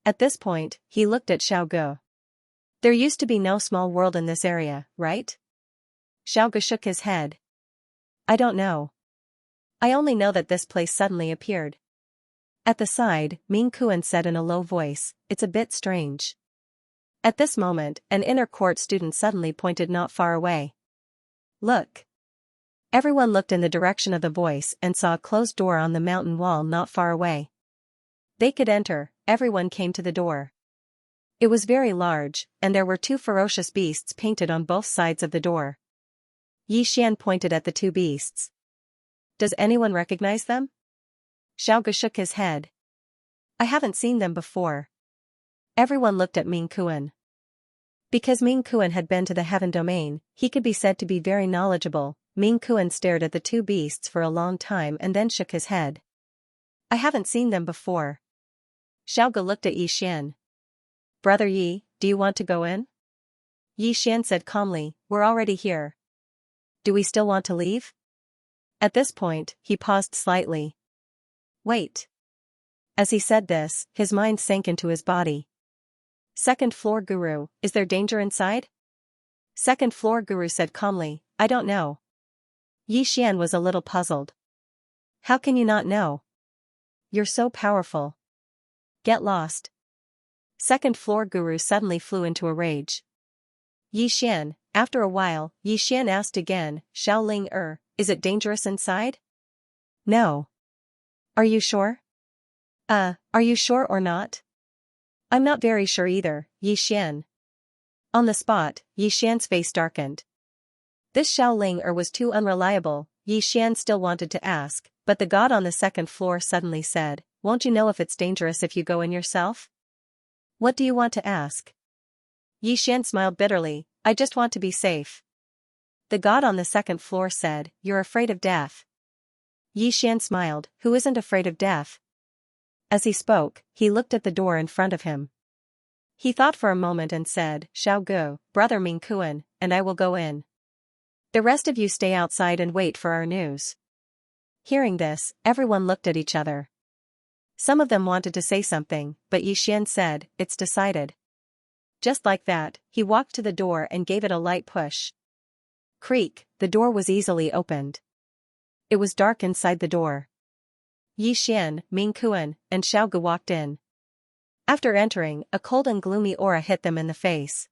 At this point, he looked at Xiaogu. There used to be no small world in this area, right? Xiaogu shook his head. I don't know. I only know that this place suddenly appeared. At the side, Ming Kuan said in a low voice, it's a bit strange. At this moment, an inner court student suddenly pointed not far away. Look. Everyone looked in the direction of the voice and saw a closed door on the mountain wall not far away. They could enter. Everyone came to the door. It was very large, and there were two ferocious beasts painted on both sides of the door. Yi Xian pointed at the two beasts. Does anyone recognize them? Xiaogu shook his head. I haven't seen them before. Everyone looked at Ming Kuan. Because Ming Kuan had been to the heaven domain, he could be said to be very knowledgeable. Ming Kuan stared at the two beasts for a long time and then shook his head. I haven't seen them before. Xiaogu looked at Yi Xian. Brother Yi, do you want to go in? Yi Xian said calmly, we're already here. Do we still want to leave? At this point, he paused slightly. Wait. As he said this, his mind sank into his body. Second floor guru, is there danger inside? Second floor guru said calmly, I don't know. Yi Xian was a little puzzled. How can you not know? You're so powerful. Get lost. Second floor guru suddenly flew into a rage. Yi Xian, after a while, Yi Xian asked again, Xiaoling is it dangerous inside? No. Are you sure? Are you sure or not? I'm not very sure either, Yi Xian. On the spot, Yi Xian's face darkened. This Xiaoling was too unreliable. Yi Xian still wanted to ask, but the god on the second floor suddenly said, won't you know if it's dangerous if you go in yourself? What do you want to ask? Yi Xian smiled bitterly, I just want to be safe. The god on the second floor said, "You're afraid of death." Yixian smiled, "Who isn't afraid of death?" As he spoke, he looked at the door in front of him. He thought for a moment and said, "Xiao Gu, brother Ming Kuan, and I will go in. The rest of you stay outside and wait for our news." Hearing this, everyone looked at each other. Some of them wanted to say something, but Yixian said, "It's decided." Just like that, he walked to the door and gave it a light push. Creak, the door was easily opened. It was dark inside the door. Yixian, Ming Kuan, and Xiao Gu walked in. After entering, a cold and gloomy aura hit them in the face.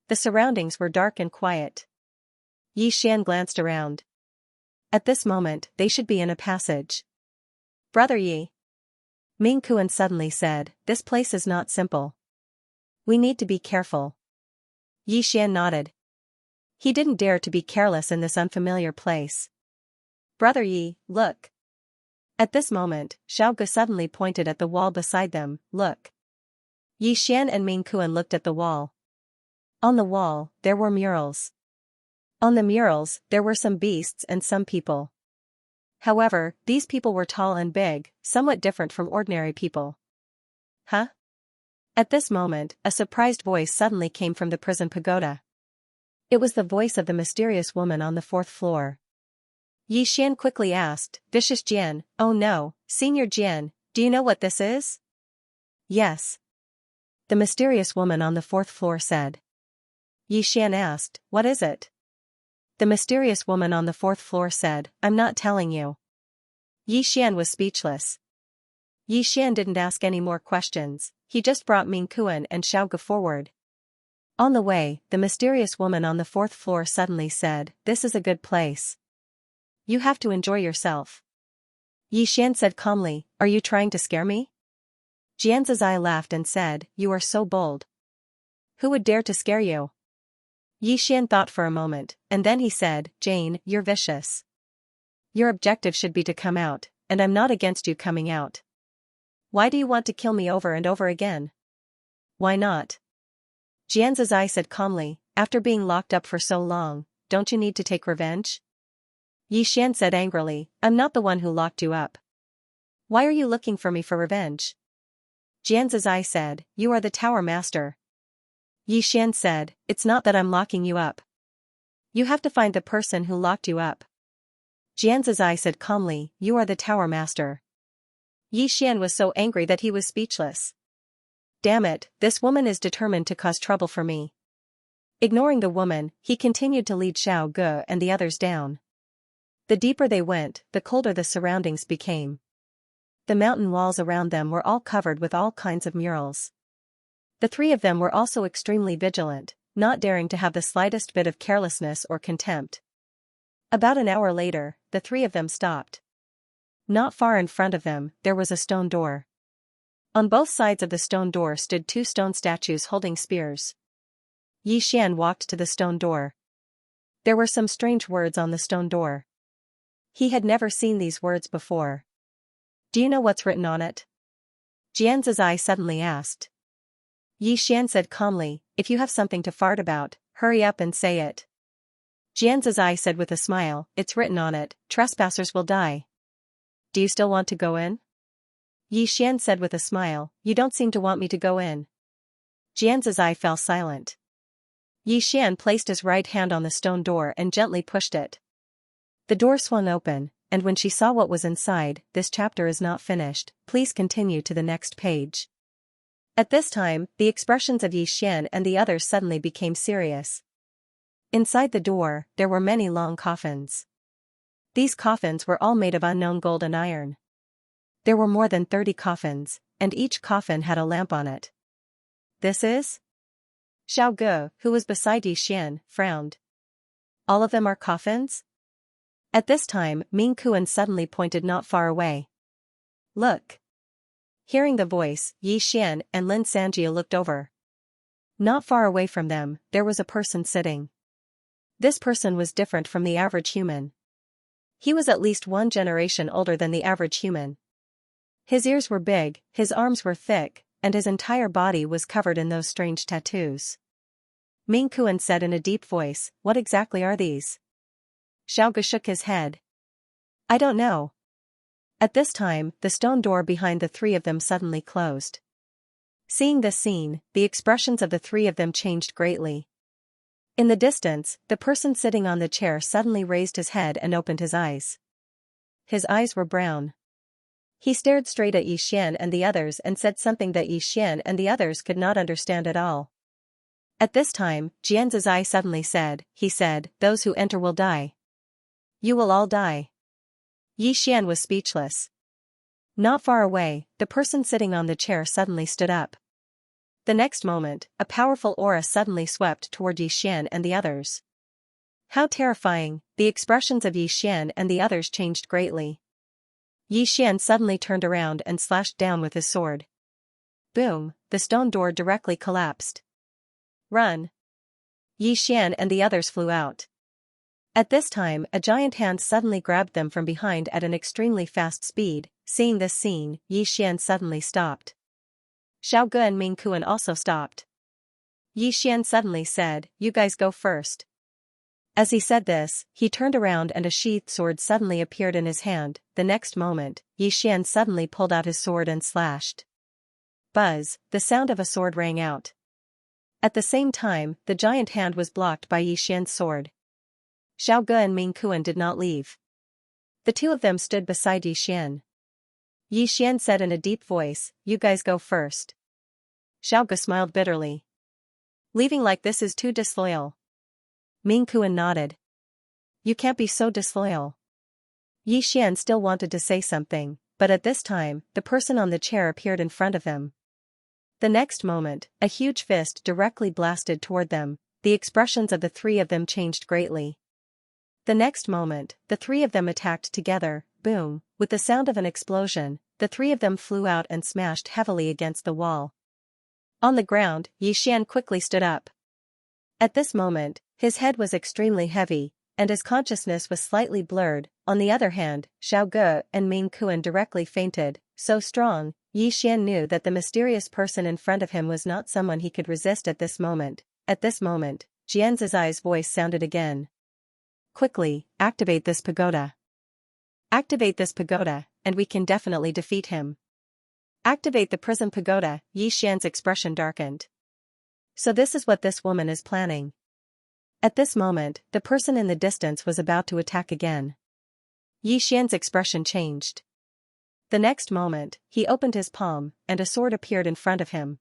The surroundings were dark and quiet. Yixian glanced around. At this moment, they should be in a passage. "Brother Yi," Ming Kuan suddenly said, "this place is not simple. We need to be careful." Yixian nodded. He didn't dare to be careless in this unfamiliar place. "Brother Yi, look." At this moment, Xiao Gu suddenly pointed at the wall beside them, "Look." Yixian and Ming Kuan looked at the wall. On the wall, there were murals. On the murals, there were some beasts and some people. However, these people were tall and big, somewhat different from ordinary people. "Huh?" At this moment, a surprised voice suddenly came from the prison pagoda. It was the voice of the mysterious woman on the fourth floor. Yixian quickly asked, "Vicious Jian, oh no, Senior Jian, do you know what this is?" "Yes." The mysterious woman on the fourth floor said. Yixian asked, "What is it?" The mysterious woman on the fourth floor said, "I'm not telling you." Yixian was speechless. Yixian didn't ask any more questions, he just brought Ming Kuan and Xiao Gu forward. On the way, the mysterious woman on the fourth floor suddenly said, "This is a good place. You have to enjoy yourself." Yixian said calmly, "Are you trying to scare me?" Xianxia laughed and said, "You are so bold. Who would dare to scare you?" Yixian thought for a moment, and then he said, "Jane, you're vicious. Your objective should be to come out, and I'm not against you coming out. Why do you want to kill me over and over again?" "Why not?" Xianxia said calmly, "After being locked up for so long, don't you need to take revenge?" Yixian said angrily, "I'm not the one who locked you up. Why are you looking for me for revenge?" Xianxia said, "You are the tower master." Yixian said, "It's not that I'm locking you up. You have to find the person who locked you up." Xianxia said calmly, "You are the tower master." Yixian was so angry that he was speechless. Damn it, this woman is determined to cause trouble for me. Ignoring the woman, he continued to lead Xiao Gu and the others down. The deeper they went, the colder the surroundings became. The mountain walls around them were all covered with all kinds of murals. The three of them were also extremely vigilant, not daring to have the slightest bit of carelessness or contempt. About an hour later, the three of them stopped. Not far in front of them, there was a stone door. On both sides of the stone door stood two stone statues holding spears. Yixian walked to the stone door. There were some strange words on the stone door. He had never seen these words before. "Do you know what's written on it?" Xianxia suddenly asked. Yixian said calmly, "If you have something to fart about, hurry up and say it." Xianxia said with a smile, "It's written on it, trespassers will die. Do you still want to go in?" Yixian said with a smile, "You don't seem to want me to go in." Xianxia fell silent. Yixian placed his right hand on the stone door and gently pushed it. The door swung open, and when she saw what was inside, "This chapter is not finished, please continue to the next page." At this time, the expressions of Yixian and the others suddenly became serious. Inside the door, there were many long coffins. These coffins were all made of unknown gold and iron. There were more than 30 coffins, and each coffin had a lamp on it. "This is?" Xiao Gu, who was beside Yixian, frowned. "All of them are coffins?" At this time, Ming Kuan suddenly pointed not far away. "Look." Hearing the voice, Yixian and Lin Xianxia looked over. Not far away from them, there was a person sitting. This person was different from the average human. He was at least one generation older than the average human. His ears were big, his arms were thick, and his entire body was covered in those strange tattoos. Ming Kuan said in a deep voice, "What exactly are these?" Xiaoge shook his head. "I don't know." At this time, the stone door behind the three of them suddenly closed. Seeing this scene, the expressions of the three of them changed greatly. In the distance, the person sitting on the chair suddenly raised his head and opened his eyes. His eyes were brown. He stared straight at Yi Xian and the others and said something that Yi Xian and the others could not understand at all. At this time, Jian's eye suddenly said, "Those who enter will die. You will all die." Yi Xian was speechless. Not far away, the person sitting on the chair suddenly stood up. The next moment, a powerful aura suddenly swept toward Yi Xian and the others. How terrifying! The expressions of Yi Xian and the others changed greatly. Yi Xian suddenly turned around and slashed down with his sword. Boom, the stone door directly collapsed. "Run!" Yi Xian and the others flew out. At this time, a giant hand suddenly grabbed them from behind at an extremely fast speed. Seeing this scene, Yi Xian suddenly stopped. Xiaoge and Ming Kuan also stopped. Yi Xian suddenly said, "You guys go first." As he said this, he turned around and a sheathed sword suddenly appeared in his hand. The next moment, Yi Xian suddenly pulled out his sword and slashed. Buzz, the sound of a sword rang out. At the same time, the giant hand was blocked by Yi Xian's sword. Xiaoge and Ming Kuan did not leave. The two of them stood beside Yi Xian. Yi Xian said in a deep voice, "You guys go first." Xiaoge smiled bitterly. "Leaving like this is too disloyal." Ming Kuan nodded. "You can't be so disloyal." Yi Xian still wanted to say something, but at this time, the person on the chair appeared in front of him. The next moment, a huge fist directly blasted toward them. The expressions of the three of them changed greatly. The next moment, the three of them attacked together. Boom, with the sound of an explosion, the three of them flew out and smashed heavily against the wall. On the ground, Yi Xian quickly stood up. At this moment, his head was extremely heavy, and his consciousness was slightly blurred. On the other hand, Xiaoge and Ming Kuan directly fainted. So strong, Yi Xian knew that the mysterious person in front of him was not someone he could resist at this moment. At this moment, Jian's voice sounded again. "Quickly, activate this pagoda. Activate this pagoda, and we can definitely defeat him." "Activate the prison pagoda." Yi Xian's expression darkened. So this is what this woman is planning. At this moment, the person in the distance was about to attack again. Yi Xian's expression changed. The next moment, he opened his palm, and a sword appeared in front of him.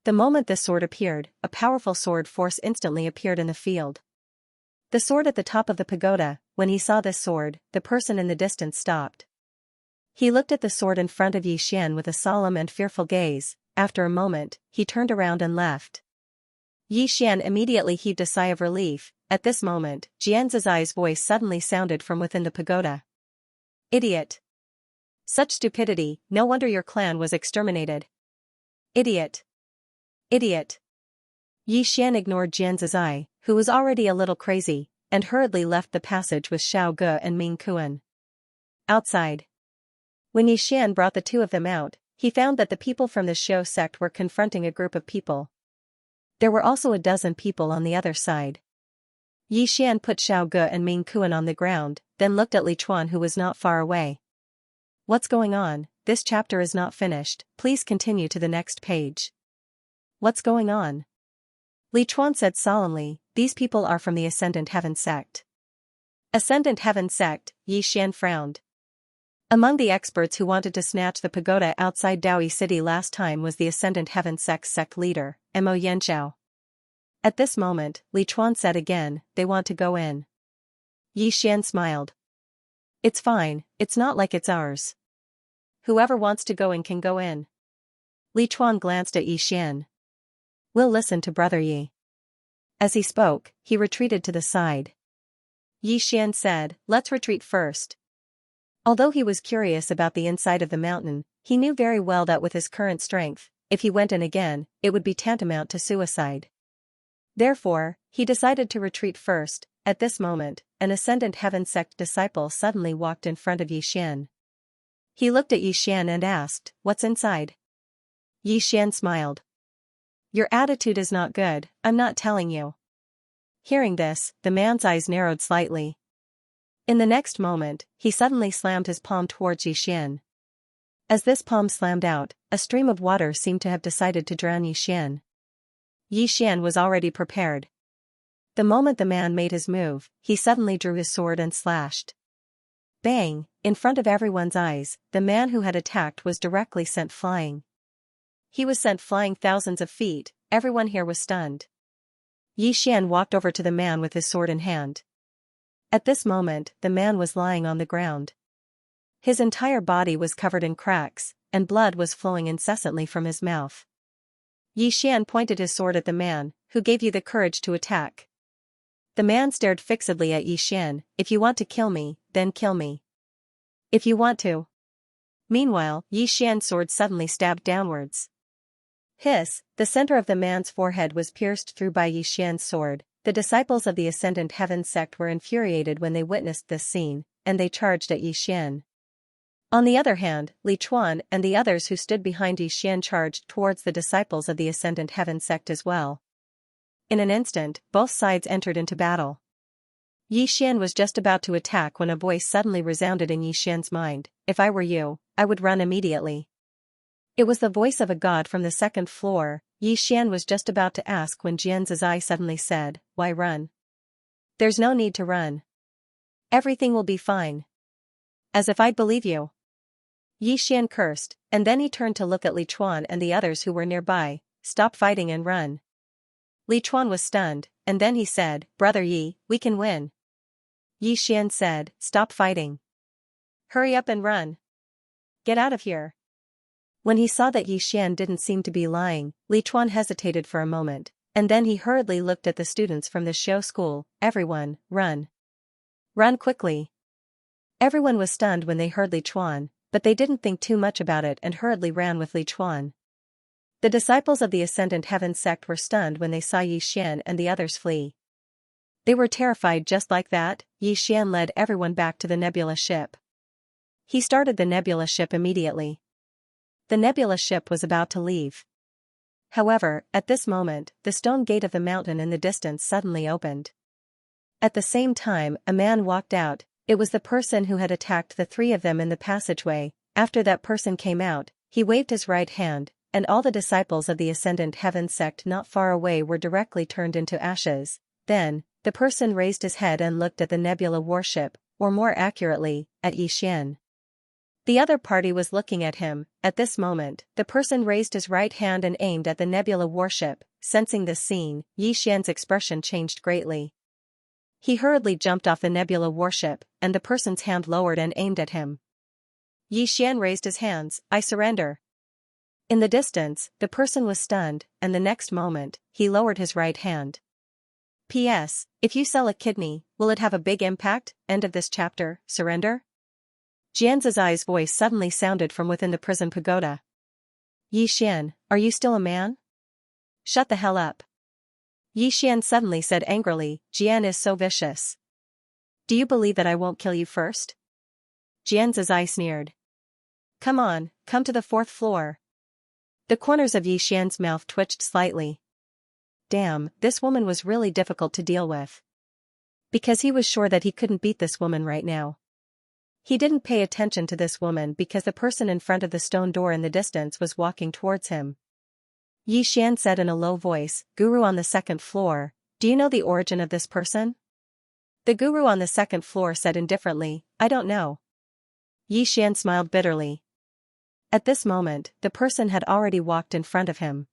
The moment this sword appeared, a powerful sword force instantly appeared in the field. The sword at the top of the pagoda. When he saw this sword, the person in the distance stopped. He looked at the sword in front of Yi Xian with a solemn and fearful gaze. After a moment, he turned around and left. Yi Xian immediately heaved a sigh of relief. At this moment, Jian's voice suddenly sounded from within the pagoda. "Idiot! Such stupidity, no wonder your clan was exterminated. Idiot! Idiot!" Yi Xian ignored Jian's eye, who was already a little crazy, and hurriedly left the passage with Xiaoge and Ming Kuan. Outside. When Yi Xian brought the two of them out, he found that the people from the Shou sect were confronting a group of people. There were also a dozen people on the other side. Yi Xian put Xiaoge and Ming Kuan on the ground, then looked at Li Chuan, who was not far away. "What's going on? This chapter is not finished, please continue to the next page." "What's going on?" Li Chuan said solemnly, "These people are from the Ascendant Heaven sect." Ascendant Heaven sect, Yi Xian frowned. Among the experts who wanted to snatch the pagoda outside Daoi City last time was the Ascendant Heaven sect leader, Mo Yanzhao. At this moment, Li Chuan said again, "They want to go in." Yi Xian smiled. "It's fine, it's not like it's ours. Whoever wants to go in can go in." Li Chuan glanced at Yi Xian. "We'll listen to Brother Yi." As he spoke, he retreated to the side. Yi Xian said, "Let's retreat first." Although he was curious about the inside of the mountain, he knew very well that with his current strength, if he went in again, it would be tantamount to suicide. Therefore, he decided to retreat first. At this moment, an Ascendant Heaven sect disciple suddenly walked in front of Yi Xian. He looked at Yi Xian and asked, "What's inside?" Yi Xian smiled. Your attitude is not good, I'm not telling you. Hearing this, the man's eyes narrowed slightly. In the next moment, he suddenly slammed his palm towards Yixian. As this palm slammed out, a stream of water seemed to have decided to drown Yixian. Yixian was already prepared. The moment the man made his move, he suddenly drew his sword and slashed. Bang! In front of everyone's eyes, the man who had attacked was directly sent flying. He was sent flying thousands of feet, everyone here was stunned. Yixian walked over to the man with his sword in hand. At this moment, the man was lying on the ground. His entire body was covered in cracks, and blood was flowing incessantly from his mouth. Yixian pointed his sword at the man, who gave you the courage to attack. The man stared fixedly at Yixian. If you want to kill me, then kill me. If you want to. Meanwhile, Yixian's sword suddenly stabbed downwards. Hiss! The center of the man's forehead was pierced through by Yixian's sword. The disciples of the Ascendant Heaven sect were infuriated when they witnessed this scene, and they charged at Yixian. On the other hand, Li Chuan and the others who stood behind Yixian charged towards the disciples of the Ascendant Heaven sect as well. In an instant, both sides entered into battle. Yixian was just about to attack when a voice suddenly resounded in Yixian's mind. If I were you, I would run immediately. It was the voice of a god from the second floor. Yixian was just about to ask when Jian's eye suddenly said, why run? There's no need to run. Everything will be fine. As if I'd believe you. Yixian cursed, and then he turned to look at Li Chuan and the others who were nearby. Stop fighting and run. Li Chuan was stunned, and then he said, Brother Yi, we can win. Yixian said, stop fighting. Hurry up and run. Get out of here. When he saw that Yixian didn't seem to be lying, Li Chuan hesitated for a moment, and then he hurriedly looked at the students from the show school. Everyone, run. Run quickly. Everyone was stunned when they heard Li Chuan, but they didn't think too much about it and hurriedly ran with Li Chuan. The disciples of the Ascendant Heaven sect were stunned when they saw Yixian and the others flee. They were terrified just like that. Yixian led everyone back to the nebula ship. He started the nebula ship immediately. The nebula ship was about to leave. However, at this moment, the stone gate of the mountain in the distance suddenly opened. At the same time, a man walked out. It was the person who had attacked the three of them in the passageway. After that person came out, he waved his right hand, and all the disciples of the Ascendant Heaven sect not far away were directly turned into ashes. Then, the person raised his head and looked at the nebula warship, or more accurately, at Yixian. The other party was looking at him. At this moment, the person raised his right hand and aimed at the nebula warship. Sensing this scene, Yixian's expression changed greatly. He hurriedly jumped off the nebula warship, and the person's hand lowered and aimed at him. Yixian raised his hands. I surrender. In the distance, the person was stunned, and the next moment, he lowered his right hand. P.S. If you sell a kidney, will it have a big impact? End of this chapter. Surrender? Jian's voice suddenly sounded from within the prison pagoda. Yixian, are you still a man? Shut the hell up. Yixian suddenly said angrily, Jian is so vicious. Do you believe that I won't kill you first? Jian's eye sneered. Come on, come to the fourth floor. The corners of Yixian's mouth twitched slightly. Damn, this woman was really difficult to deal with. Because he was sure that he couldn't beat this woman right now. He didn't pay attention to this woman because the person in front of the stone door in the distance was walking towards him. Yixian said in a low voice, Guru on the second floor, do you know the origin of this person? The guru on the second floor said indifferently, I don't know. Yixian smiled bitterly. At this moment, the person had already walked in front of him.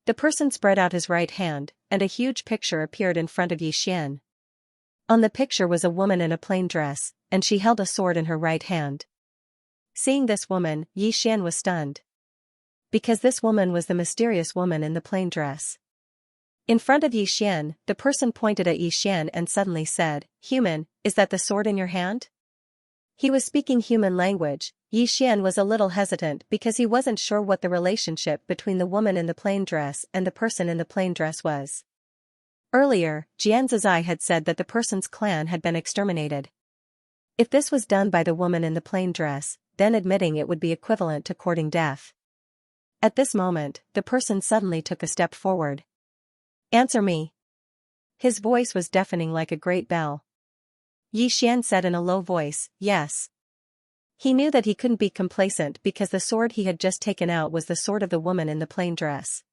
The person spread out his right hand, and a huge picture appeared in front of Yixian. On the picture was a woman in a plain dress, and she held a sword in her right hand. Seeing this woman, Yixian was stunned. Because this woman was the mysterious woman in the plain dress. In front of Yixian, the person pointed at Yixian and suddenly said, Human, is that the sword in your hand? He was speaking human language. Yixian was a little hesitant because he wasn't sure what the relationship between the woman in the plain dress and the person in the plain dress was. Earlier, Jianzai had said that the person's clan had been exterminated. If this was done by the woman in the plain dress, then admitting it would be equivalent to courting death. At this moment, the person suddenly took a step forward. Answer me. His voice was deafening like a great bell. Xian said in a low voice, yes. He knew that he couldn't be complacent because the sword he had just taken out was the sword of the woman in the plain dress.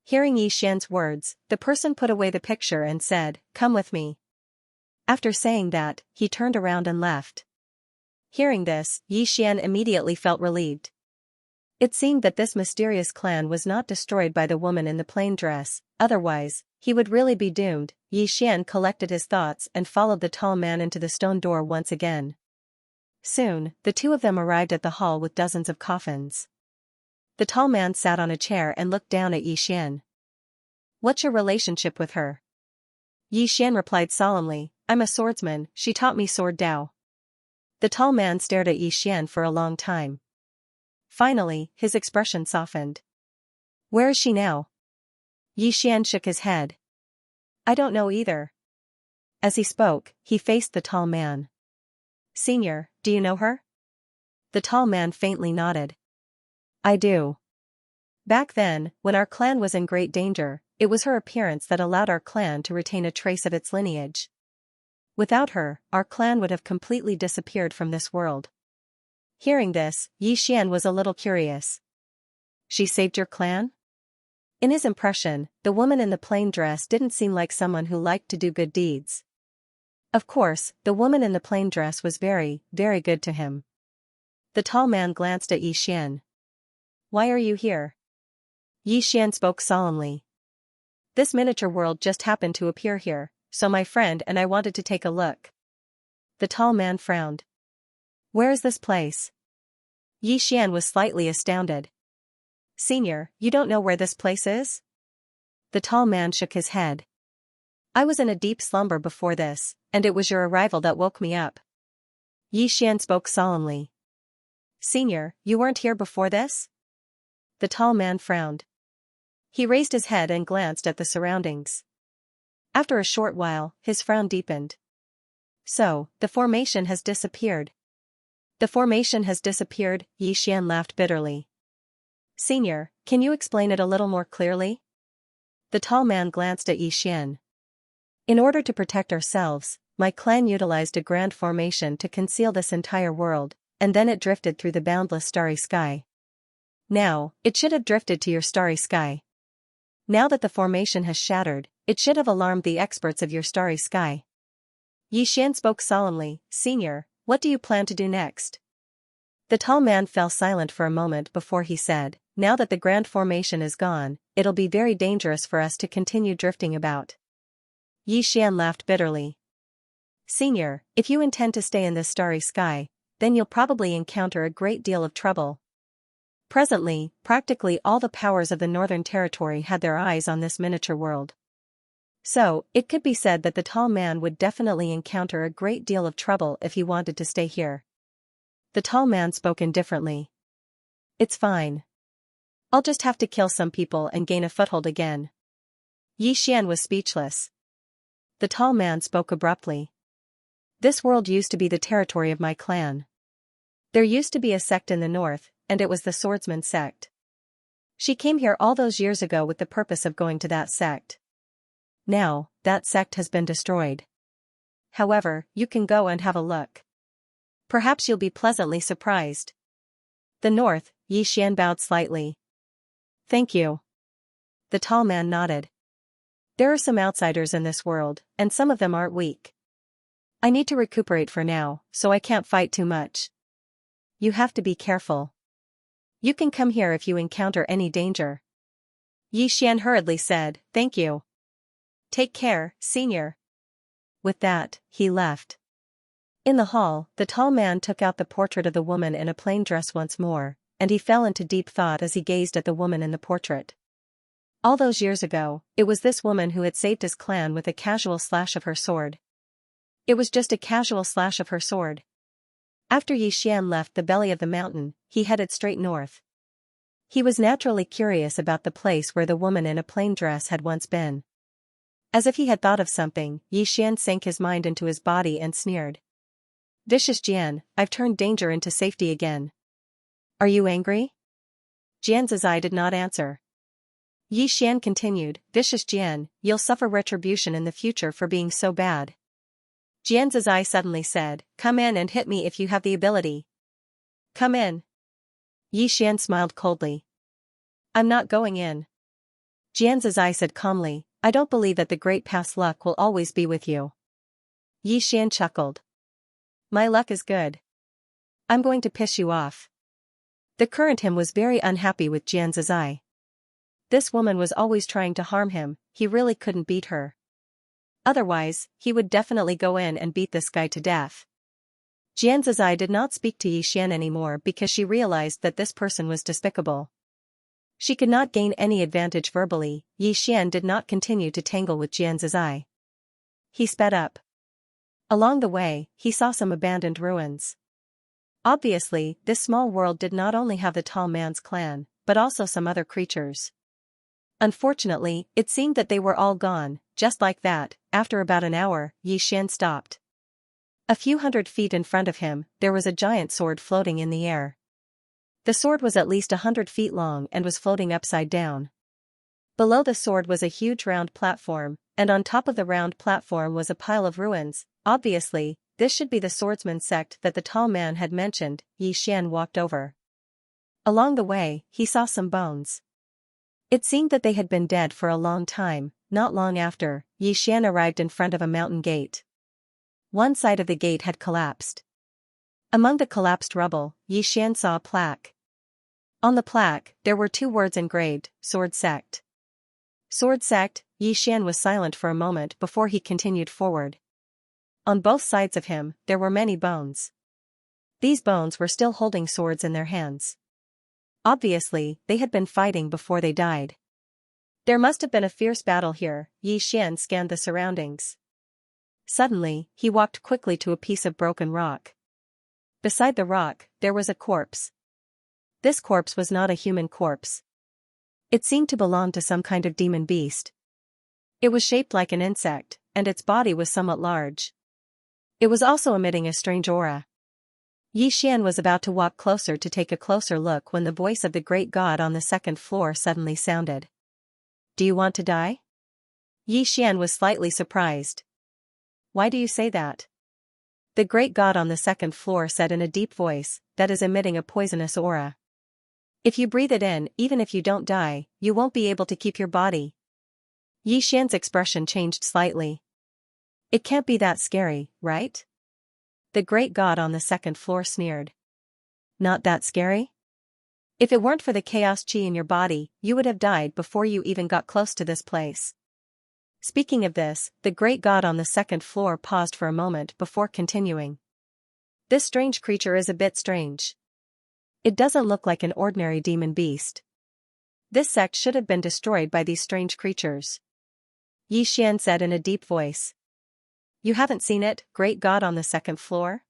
Hearing Xian's words, the person put away the picture and said, come with me. After saying that, he turned around and left. Hearing this, Xian immediately felt relieved. It seemed that this mysterious clan was not destroyed by the woman in the plain dress, otherwise, he would really be doomed. Xian collected his thoughts and followed the tall man into the stone door once again. Soon, the two of them arrived at the hall with dozens of coffins. The tall man sat on a chair and looked down at Xian. What's your relationship with her? Xian replied solemnly, I'm a swordsman, she taught me sword Dao. The tall man stared at Xian for a long time. Finally, his expression softened. Where is she now? Xian shook his head. I don't know either. As he spoke, he faced the tall man. Senior, do you know her? The tall man faintly nodded. I do. Back then, when our clan was in great danger, it was her appearance that allowed our clan to retain a trace of its lineage. Without her, our clan would have completely disappeared from this world. Hearing this, Xian was a little curious. She saved your clan? In his impression, the woman in the plain dress didn't seem like someone who liked to do good deeds. Of course, the woman in the plain dress was very, very good to him. The tall man glanced at Xian. Why are you here? Xian spoke solemnly. This miniature world just happened to appear here, so my friend and I wanted to take a look. The tall man frowned. Where is this place? Xian was slightly astounded. Senior, you don't know where this place is? The tall man shook his head. I was in a deep slumber before this, and it was your arrival that woke me up. Xian spoke solemnly. Senior, you weren't here before this? The tall man frowned. He raised his head and glanced at the surroundings. After a short while, his frown deepened. So, the formation has disappeared. The formation has disappeared, Xian laughed bitterly. Senior, can you explain it a little more clearly? The tall man glanced at Xian. In order to protect ourselves, my clan utilized a grand formation to conceal this entire world, and then it drifted through the boundless starry sky. Now, it should have drifted to your starry sky. Now that the formation has shattered, it should have alarmed the experts of your starry sky. Xian spoke solemnly, Senior, what do you plan to do next? The tall man fell silent for a moment before he said, now that the grand formation is gone, it'll be very dangerous for us to continue drifting about. Xian laughed bitterly. Senior, if you intend to stay in this starry sky, then you'll probably encounter a great deal of trouble. Presently, practically all the powers of the Northern Territory had their eyes on this miniature world. So, it could be said that the tall man would definitely encounter a great deal of trouble if he wanted to stay here. The tall man spoke indifferently. It's fine. I'll just have to kill some people and gain a foothold again. Xian was speechless. The tall man spoke abruptly. This world used to be the territory of my clan. There used to be a sect in the north, and it was the Swordsman sect. She came here all those years ago with the purpose of going to that sect. Now, that sect has been destroyed. However, you can go and have a look. Perhaps you'll be pleasantly surprised. The north, Xian bowed slightly. Thank you. The tall man nodded. There are some outsiders in this world, and some of them aren't weak. I need to recuperate for now, so I can't fight too much. You have to be careful. You can come here if you encounter any danger. Xian hurriedly said, thank you. Take care, Senior. With that, he left. In the hall, the tall man took out the portrait of the woman in a plain dress once more, and he fell into deep thought as he gazed at the woman in the portrait. All those years ago, it was this woman who had saved his clan with a casual slash of her sword. It was just a casual slash of her sword. After Xian left the belly of the mountain, he headed straight north. He was naturally curious about the place where the woman in a plain dress had once been. As if he had thought of something, Xian sank his mind into his body and sneered. Vicious Jian, I've turned danger into safety again. Are you angry? Jian's eye did not answer. Yi Xian continued, "Vicious Jian, you'll suffer retribution in the future for being so bad." Jian's eye suddenly said, "Come in and hit me if you have the ability." "Come in." Yi Xian smiled coldly. "I'm not going in." Jian's eye said calmly, "I don't believe that the great past luck will always be with you." Yi Xian chuckled. "My luck is good. I'm going to piss you off." The current him was very unhappy with Jian's eye. This woman was always trying to harm him, he really couldn't beat her. Otherwise, he would definitely go in and beat this guy to death. Jian's eye did not speak to Yi Xian anymore because she realized that this person was despicable. She could not gain any advantage verbally. Yi Xian did not continue to tangle with Jian's eye. He sped up. Along the way, he saw some abandoned ruins. Obviously, this small world did not only have the tall man's clan, but also some other creatures. Unfortunately, it seemed that they were all gone. Just like that, after about an hour, Yi Xian stopped. A few hundred feet in front of him, there was a giant sword floating in the air. The sword was at least 100 feet long and was floating upside down. Below the sword was a huge round platform, and on top of the round platform was a pile of ruins. Obviously, this should be the swordsman sect that the tall man had mentioned. Yi Xian walked over. Along the way, he saw some bones. It seemed that they had been dead for a long time. Not long after, Yi Xian arrived in front of a mountain gate. One side of the gate had collapsed. Among the collapsed rubble, Yi Xian saw a plaque. On the plaque, there were 2 words engraved, Sword Sect. Sword Sect. Yi Xian was silent for a moment before he continued forward. On both sides of him, there were many bones. These bones were still holding swords in their hands. Obviously, they had been fighting before they died. There must have been a fierce battle here. Yi Xian scanned the surroundings. Suddenly, he walked quickly to a piece of broken rock. Beside the rock, there was a corpse. This corpse was not a human corpse. It seemed to belong to some kind of demon beast. It was shaped like an insect, and its body was somewhat large. It was also emitting a strange aura. Yi Xian was about to walk closer to take a closer look when the voice of the great god on the 2nd floor suddenly sounded. "Do you want to die?" Yi Xian was slightly surprised. "Why do you say that?" The great god on the 2nd floor said in a deep voice, "That is emitting a poisonous aura. If you breathe it in, even if you don't die, you won't be able to keep your body." Yi Xian's expression changed slightly. "It can't be that scary, right?" The great god on the 2nd floor sneered. "Not that scary? If it weren't for the chaos chi in your body, you would have died before you even got close to this place." Speaking of this, the great god on the 2nd floor paused for a moment before continuing. "This strange creature is a bit strange. It doesn't look like an ordinary demon beast. This sect should have been destroyed by these strange creatures." Yi Xian said in a deep voice. "You haven't seen it, great god on the 2nd floor?"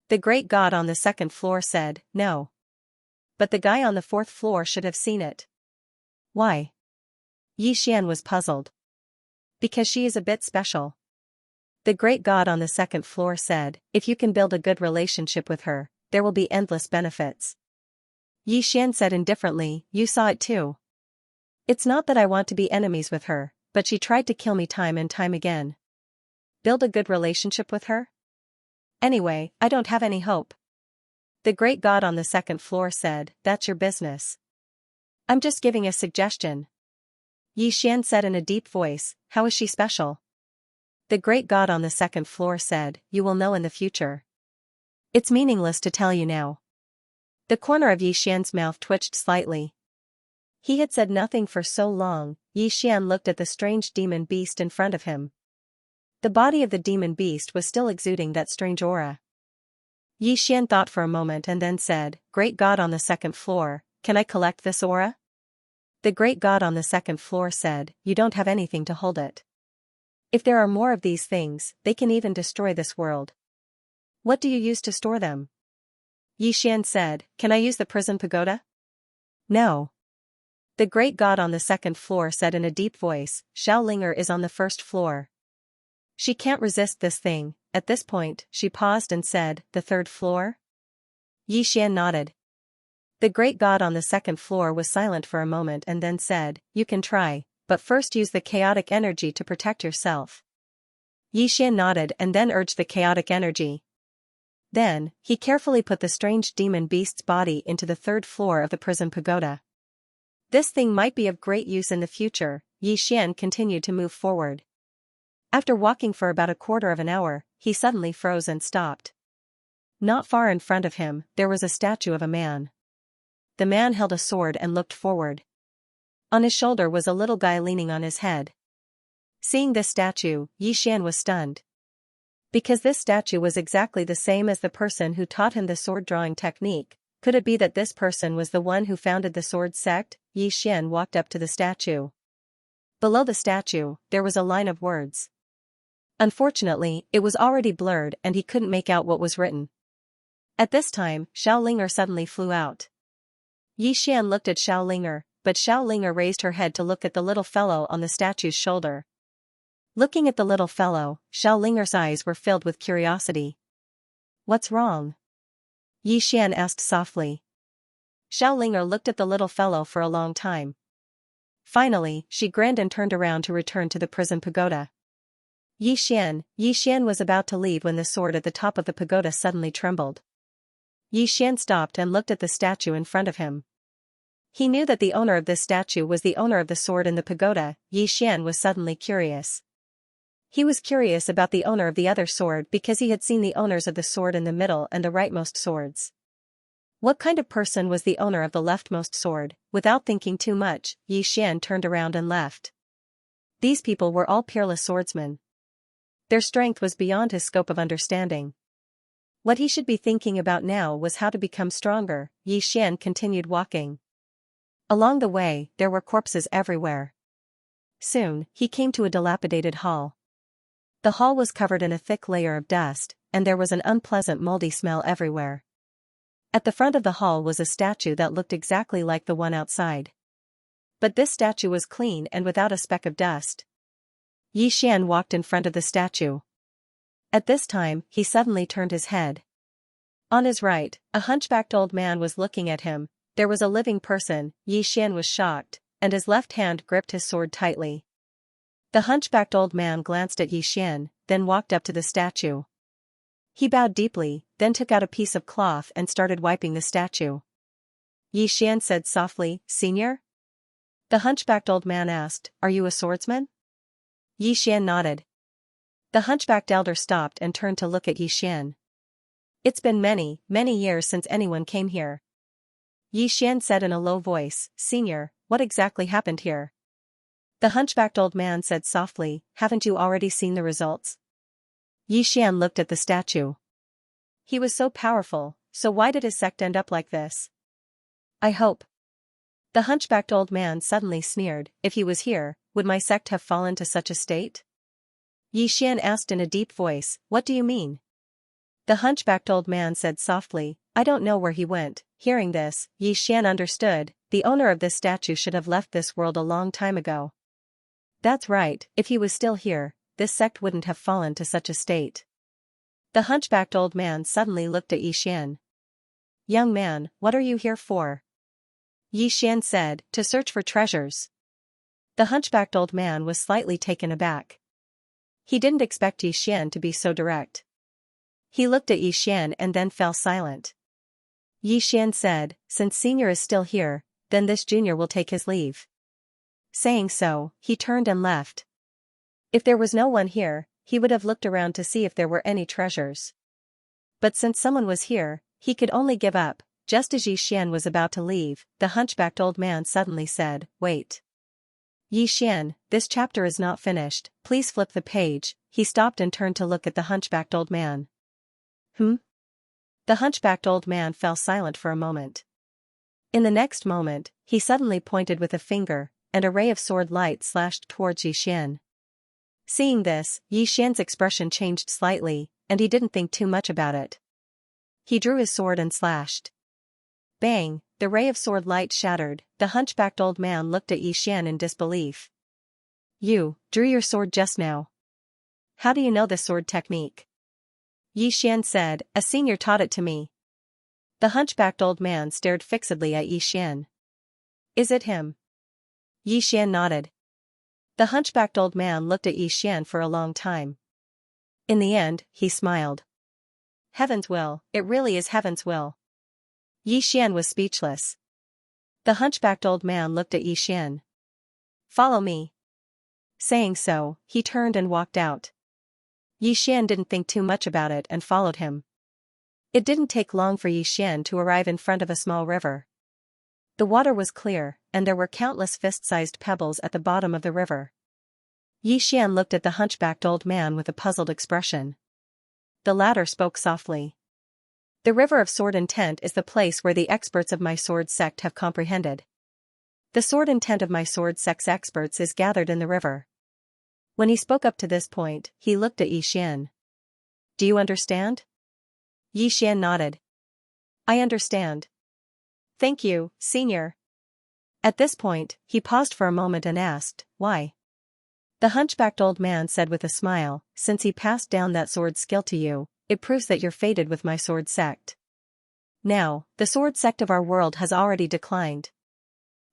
The great god on the 2nd floor said, "No. But the guy on the 4th floor should have seen it." "Why?" Yi Xian was puzzled. "Because she is a bit special." The great god on the 2nd floor said, "If you can build a good relationship with her, there will be endless benefits." Yi Xian said indifferently, "You saw it too. It's not that I want to be enemies with her, but she tried to kill me time and time again. Build a good relationship with her? Anyway, I don't have any hope." The great god on the 2nd floor said, "That's your business. I'm just giving a suggestion." Yi Xian said in a deep voice, "How is she special?" The great god on the 2nd floor said, "You will know in the future. It's meaningless to tell you now." The corner of Yi Xian's mouth twitched slightly. He had said nothing for so long. Yi Xian looked at the strange demon beast in front of him. The body of the demon beast was still exuding that strange aura. Yi Xian thought for a moment and then said, "Great god on the 2nd floor, can I collect this aura?" The great god on the 2nd floor said, "You don't have anything to hold it. If there are more of these things, they can even destroy this world. What do you use to store them?" Yi Xian said, "Can I use the prison pagoda?" "No." The great god on the 2nd floor said in a deep voice, "Xiaolinger is on the 1st floor. She can't resist this thing." At this point, she paused and said, "The 3rd floor?" Yi Xian nodded. The great god on the second floor was silent for a moment and then said, "You can try, but first use the chaotic energy to protect yourself." Yixian nodded and then urged the chaotic energy. Then, he carefully put the strange demon beast's body into the third floor of the prison pagoda. This thing might be of great use in the future. Yixian continued to move forward. After walking for about a quarter of an hour, he suddenly froze and stopped. Not far in front of him, there was a statue of a man. The man held a sword and looked forward. On his shoulder was a little guy leaning on his head. Seeing this statue, Yixian was stunned. Because this statue was exactly the same as the person who taught him the sword-drawing technique, could it be that this person was the one who founded the sword sect? Yixian walked up to the statue. Below the statue, there was a line of words. Unfortunately, it was already blurred and he couldn't make out what was written. At this time, Xiaolinger suddenly flew out. Yixian looked at Xiaolinger, but Xiaolinger raised her head to look at the little fellow on the statue's shoulder. Looking at the little fellow, Xiaolinger's eyes were filled with curiosity. "What's wrong?" Yixian asked softly. Xiaolinger looked at the little fellow for a long time. Finally, she grinned and turned around to return to the prison pagoda. Yixian was about to leave when the sword at the top of the pagoda suddenly trembled. Yixian stopped and looked at the statue in front of him. He knew that the owner of this statue was the owner of the sword in the pagoda. Yixian was suddenly curious. He was curious about the owner of the other sword because he had seen the owners of the sword in the middle and the rightmost swords. What kind of person was the owner of the leftmost sword? Without thinking too much, Yixian turned around and left. These people were all peerless swordsmen. Their strength was beyond his scope of understanding. What he should be thinking about now was how to become stronger. Yixian continued walking. Along the way, there were corpses everywhere. Soon, he came to a dilapidated hall. The hall was covered in a thick layer of dust, and there was an unpleasant moldy smell everywhere. At the front of the hall was a statue that looked exactly like the one outside. But this statue was clean and without a speck of dust. Yixian walked in front of the statue. At this time, he suddenly turned his head. On his right, a hunchbacked old man was looking at him. There was a living person. Yixian was shocked, and his left hand gripped his sword tightly. The hunchbacked old man glanced at Yixian, then walked up to the statue. He bowed deeply, then took out a piece of cloth and started wiping the statue. Yixian said softly, "Senior?" The hunchbacked old man asked, "Are you a swordsman?" Yixian nodded. The hunchbacked elder stopped and turned to look at Yixian. "It's been many, many years since anyone came here." Yixian said in a low voice, "Senior, what exactly happened here?" The hunchbacked old man said softly, "Haven't you already seen the results?" Yixian looked at the statue. He was so powerful, so why did his sect end up like this? "I hope." The hunchbacked old man suddenly sneered, "If he was here, would my sect have fallen to such a state?" Yixian asked in a deep voice, "What do you mean?" The hunchbacked old man said softly, "I don't know where he went." Hearing this, Yixian understood, the owner of this statue should have left this world a long time ago. That's right, if he was still here, this sect wouldn't have fallen to such a state. The hunchbacked old man suddenly looked at Yixian. "Young man, what are you here for?" Yixian said, "To search for treasures." The hunchbacked old man was slightly taken aback. He didn't expect Yixian to be so direct. He looked at Yixian and then fell silent. Yixian said, "Since senior is still here, then this junior will take his leave." Saying so, he turned and left. If there was no one here, he would have looked around to see if there were any treasures. But since someone was here, he could only give up. Just as Yixian was about to leave, the hunchbacked old man suddenly said, "Wait. Yixian, this chapter is not finished, please flip the page." He stopped and turned to look at the hunchbacked old man. The hunchbacked old man fell silent for a moment. In the next moment, he suddenly pointed with a finger, and a ray of sword light slashed towards Yixian. Seeing this, Yixian's expression changed slightly, and he didn't think too much about it. He drew his sword and slashed. Bang, the ray of sword light shattered. The hunchbacked old man looked at Yixian in disbelief. "You drew your sword just now. How do you know the sword technique?" Yixian said, "A senior taught it to me." The hunchbacked old man stared fixedly at Xian. Is it him? Xian nodded. The hunchbacked old man looked at Xian for a long time. In the end, he smiled. Heaven's will, it really is heaven's will. Xian was speechless. The hunchbacked old man looked at Xian. Follow me. Saying so, he turned and walked out. Xian didn't think too much about it and followed him. It didn't take long for Xian to arrive in front of a small river. The water was clear, and there were countless fist-sized pebbles at the bottom of the river. Xian looked at the hunchbacked old man with a puzzled expression. The latter spoke softly. The river of sword intent is the place where the experts of my sword sect have comprehended. The sword intent of my sword sect's experts is gathered in the river. When he spoke up to this point, he looked at Xian. Do you understand? Xian nodded. I understand. Thank you, senior. At this point, he paused for a moment and asked, why? The hunchbacked old man said with a smile, since he passed down that sword skill to you, it proves that you're fated with my sword sect. Now, the sword sect of our world has already declined.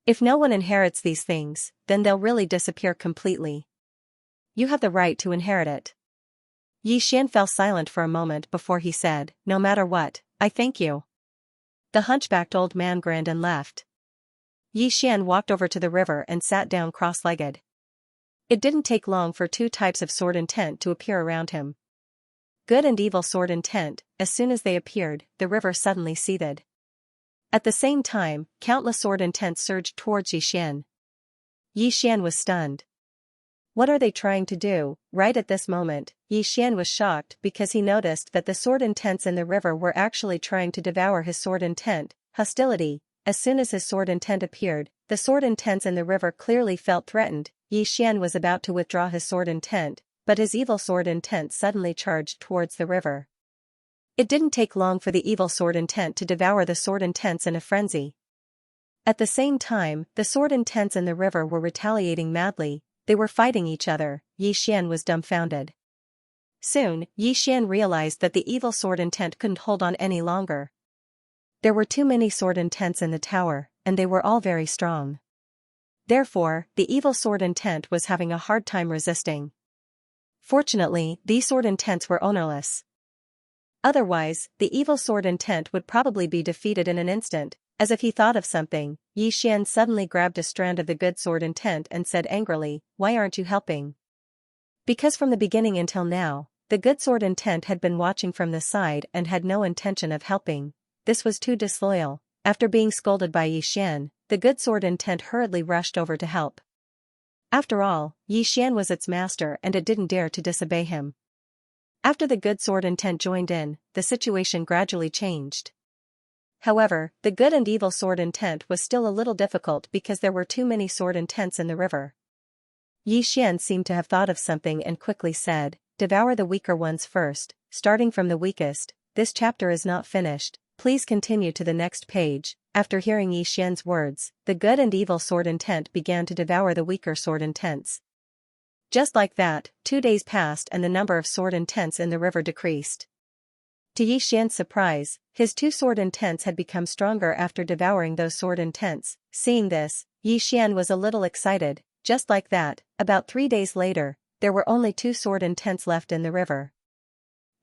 If no one inherits these things, then they'll really disappear completely. You have the right to inherit it. Xian fell silent for a moment before he said, no matter what, I thank you. The hunchbacked old man grinned and left. Xian walked over to the river and sat down cross-legged. It didn't take long for two types of sword intent to appear around him. Good and evil sword intent. As soon as they appeared, the river suddenly seethed. At the same time, countless sword intent surged towards Xian. Xian was stunned. What are they trying to do? Right at this moment, Xian was shocked because he noticed that the sword intents in the river were actually trying to devour his sword intent. Hostility. As soon as his sword intent appeared, the sword intents in the river clearly felt threatened. Xian was about to withdraw his sword intent, but his evil sword intent suddenly charged towards the river. It didn't take long for the evil sword intent to devour the sword intents in a frenzy. At the same time, the sword intents in the river were retaliating madly. They were fighting each other. Xian was dumbfounded. Soon, Xian realized that the evil sword intent couldn't hold on any longer. There were too many sword intents in the tower, and they were all very strong. Therefore, the evil sword intent was having a hard time resisting. Fortunately, these sword intents were ownerless. Otherwise, the evil sword intent would probably be defeated in an instant. As if he thought of something, Xian suddenly grabbed a strand of the good sword intent and said angrily, why aren't you helping? Because from the beginning until now, the good sword intent had been watching from the side and had no intention of helping. This was too disloyal. After being scolded by Xian, the good sword intent hurriedly rushed over to help. After all, Xian was its master and it didn't dare to disobey him. After the good sword intent joined in, the situation gradually changed. However, the good and evil sword intent was still a little difficult because there were too many sword intents in the river. Xian seemed to have thought of something and quickly said, devour the weaker ones first, starting from the weakest. This chapter is not finished, please continue to the next page. After hearing Xian's words, the good and evil sword intent began to devour the weaker sword intents. Just like that, 2 days passed and the number of sword intents in the river decreased. To Xian's surprise, his two sword intents had become stronger after devouring those sword intents. Seeing this, Xian was a little excited. Just like that, about 3 days later, there were only 2 sword intents left in the river.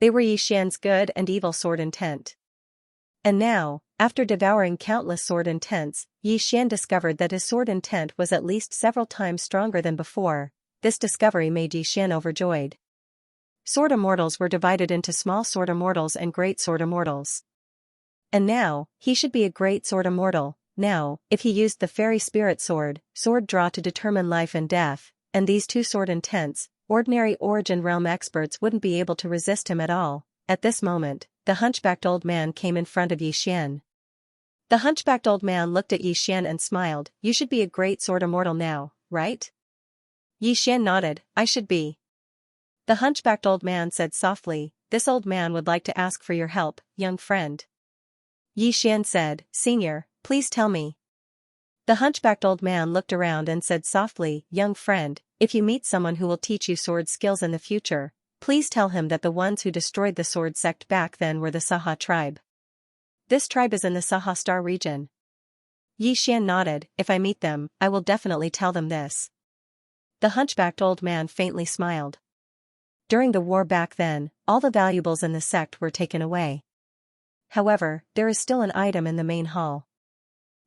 They were Xian's good and evil sword intent. And now, after devouring countless sword intents, Xian discovered that his sword intent was at least several times stronger than before. This discovery made Xian overjoyed. Sword immortals were divided into small sword immortals and great sword immortals. And now, he should be a great sword immortal. Now, if he used the fairy spirit sword draw to determine life and death, and these 2 sword intents, ordinary origin realm experts wouldn't be able to resist him at all. At this moment, the hunchbacked old man came in front of Xian. The hunchbacked old man looked at Xian and smiled. You should be a great sword immortal now, right? Xian nodded, I should be. The hunchbacked old man said softly, this old man would like to ask for your help, young friend. Xian said, Senior, please tell me. The hunchbacked old man looked around and said softly, young friend, if you meet someone who will teach you sword skills in the future, please tell him that the ones who destroyed the sword sect back then were the Saha tribe. This tribe is in the Sahastar region. Yi Xian nodded. If I meet them, I will definitely tell them this. The hunchbacked old man faintly smiled. During the war back then, all the valuables in the sect were taken away. However, there is still an item in the main hall.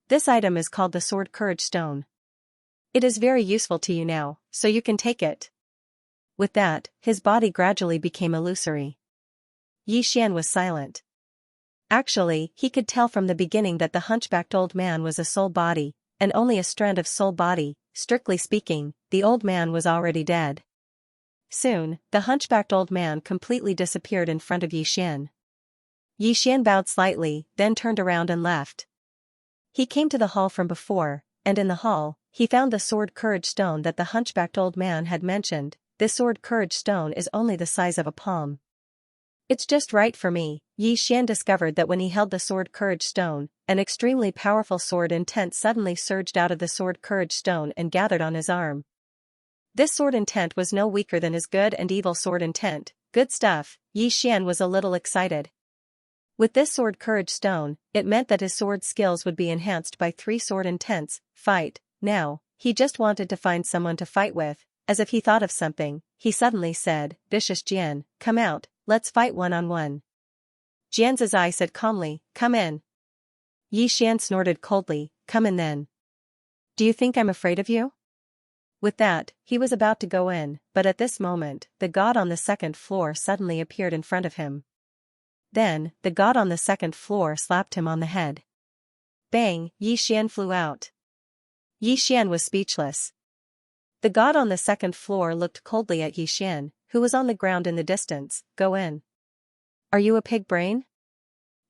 This item is called the Sword Courage Stone. It is very useful to you now, so you can take it. With that, his body gradually became illusory. Yi Xian was silent. Actually, he could tell from the beginning that the hunchbacked old man was a soul body, and only a strand of soul body. Strictly speaking, the old man was already dead. Soon, the hunchbacked old man completely disappeared in front of Yi Xian. Yi Xian bowed slightly, then turned around and left. He came to the hall from before, and in the hall, he found the Sword Courage Stone that the hunchbacked old man had mentioned. This Sword Courage Stone is only the size of a palm. It's just right for me. Yi Xian discovered that when he held the Sword Courage Stone, an extremely powerful sword intent suddenly surged out of the Sword Courage Stone and gathered on his arm. This sword intent was no weaker than his good and evil sword intent. Good stuff. Yi Xian was a little excited. With this Sword Courage Stone, it meant that his sword skills would be enhanced by 3 sword intents. Fight. Now, he just wanted to find someone to fight with. As if he thought of something, he suddenly said, "Vicious Jian, come out, let's fight one-on-one." Jian's eye said calmly, "Come in." Yi Xian snorted coldly, "Come in then. Do you think I'm afraid of you?" With that, he was about to go in, but at this moment, the god on the second floor suddenly appeared in front of him. Then, the god on the second floor slapped him on the head. Bang! Yi Xian flew out. Yi Xian was speechless. The god on the second floor looked coldly at Yi Xian, who was on the ground in the distance. "Go in. Are you a pig brain?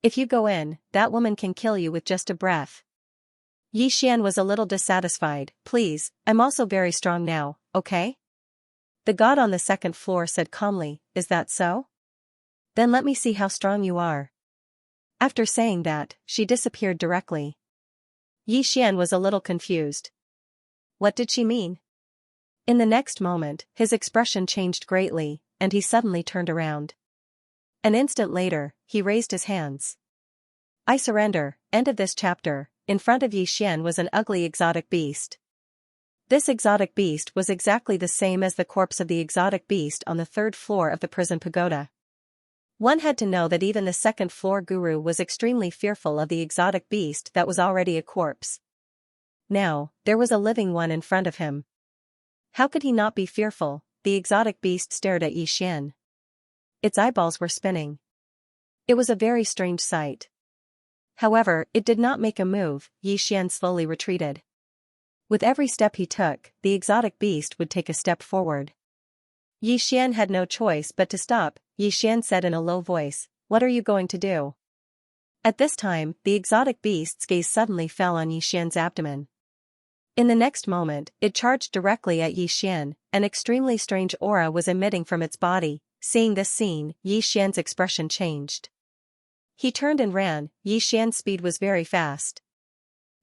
If you go in, that woman can kill you with just a breath." Yi Xian was a little dissatisfied. "Please, I'm also very strong now, okay?" The god on the second floor said calmly, "Is that so? Then let me see how strong you are." After saying that, she disappeared directly. Yi Xian was a little confused. What did she mean? In the next moment, his expression changed greatly, and he suddenly turned around. An instant later, he raised his hands. "I surrender." End of this chapter. In front of Yi Xian was an ugly exotic beast. This exotic beast was exactly the same as the corpse of the exotic beast on the 3rd floor of the prison pagoda. One had to know that even the 2nd floor guru was extremely fearful of the exotic beast that was already a corpse. Now, there was a living one in front of him. How could he not be fearful? The exotic beast stared at Yi Xian. Its eyeballs were spinning. It was a very strange sight. However, it did not make a move. Yi Xian slowly retreated. With every step he took, the exotic beast would take a step forward. Yi Xian had no choice but to stop. Yi Xian said in a low voice, "What are you going to do?" At this time, the exotic beast's gaze suddenly fell on Yi Xian's abdomen. In the next moment, it charged directly at Yi Xian. An extremely strange aura was emitting from its body. Seeing this scene, Yi Xian's expression changed. He turned and ran. Yi Xian's speed was very fast.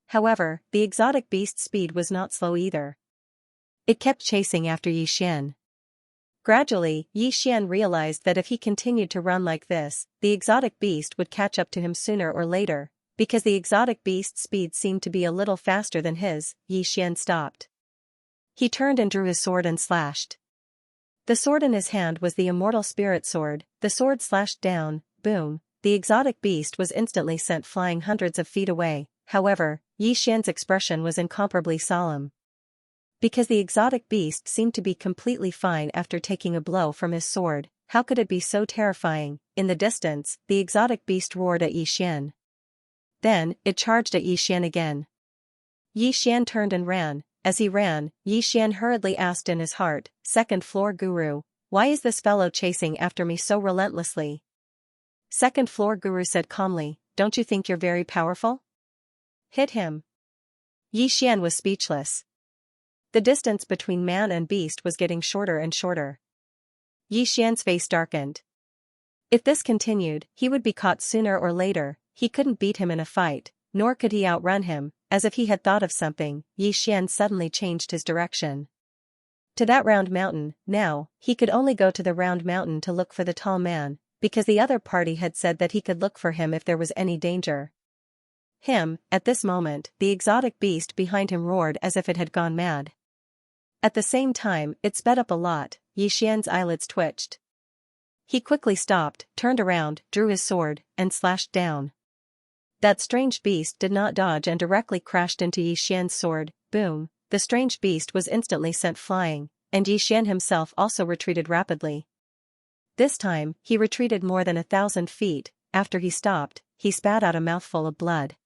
However, the exotic beast's speed was not slow either. It kept chasing after Yi Xian. Gradually, Yi Xian realized that if he continued to run like this, the exotic beast would catch up to him sooner or later. Because the exotic beast's speed seemed to be a little faster than his, Yi Xian stopped. He turned and drew his sword and slashed. The sword in his hand was the immortal spirit sword. The sword slashed down, boom. The exotic beast was instantly sent flying hundreds of feet away. However, Yi Xian's expression was incomparably solemn. Because the exotic beast seemed to be completely fine after taking a blow from his sword, how could it be so terrifying? In the distance, the exotic beast roared at Yi Xian. Then, it charged at Yi Xian again. Yi Xian turned and ran. As he ran, Yi Xian hurriedly asked in his heart, "Second floor guru, why is this fellow chasing after me so relentlessly?" Second floor guru said calmly, "Don't you think you're very powerful? Hit him." Yi Xian was speechless. The distance between man and beast was getting shorter and shorter. Yi Xian's face darkened. If this continued, he would be caught sooner or later. He couldn't beat him in a fight, nor could he outrun him. As if he had thought of something, Yi Xian suddenly changed his direction. To that round mountain. Now, he could only go to the round mountain to look for the tall man, because the other party had said that he could look for him if there was any danger. At this moment, the exotic beast behind him roared as if it had gone mad. At the same time, it sped up a lot. Xian's eyelids twitched. He quickly stopped, turned around, drew his sword, and slashed down. That strange beast did not dodge and directly crashed into Xian's sword. Boom! The strange beast was instantly sent flying, and Xian himself also retreated rapidly. This time, he retreated more than 1,000 feet. After he stopped, he spat out a mouthful of blood.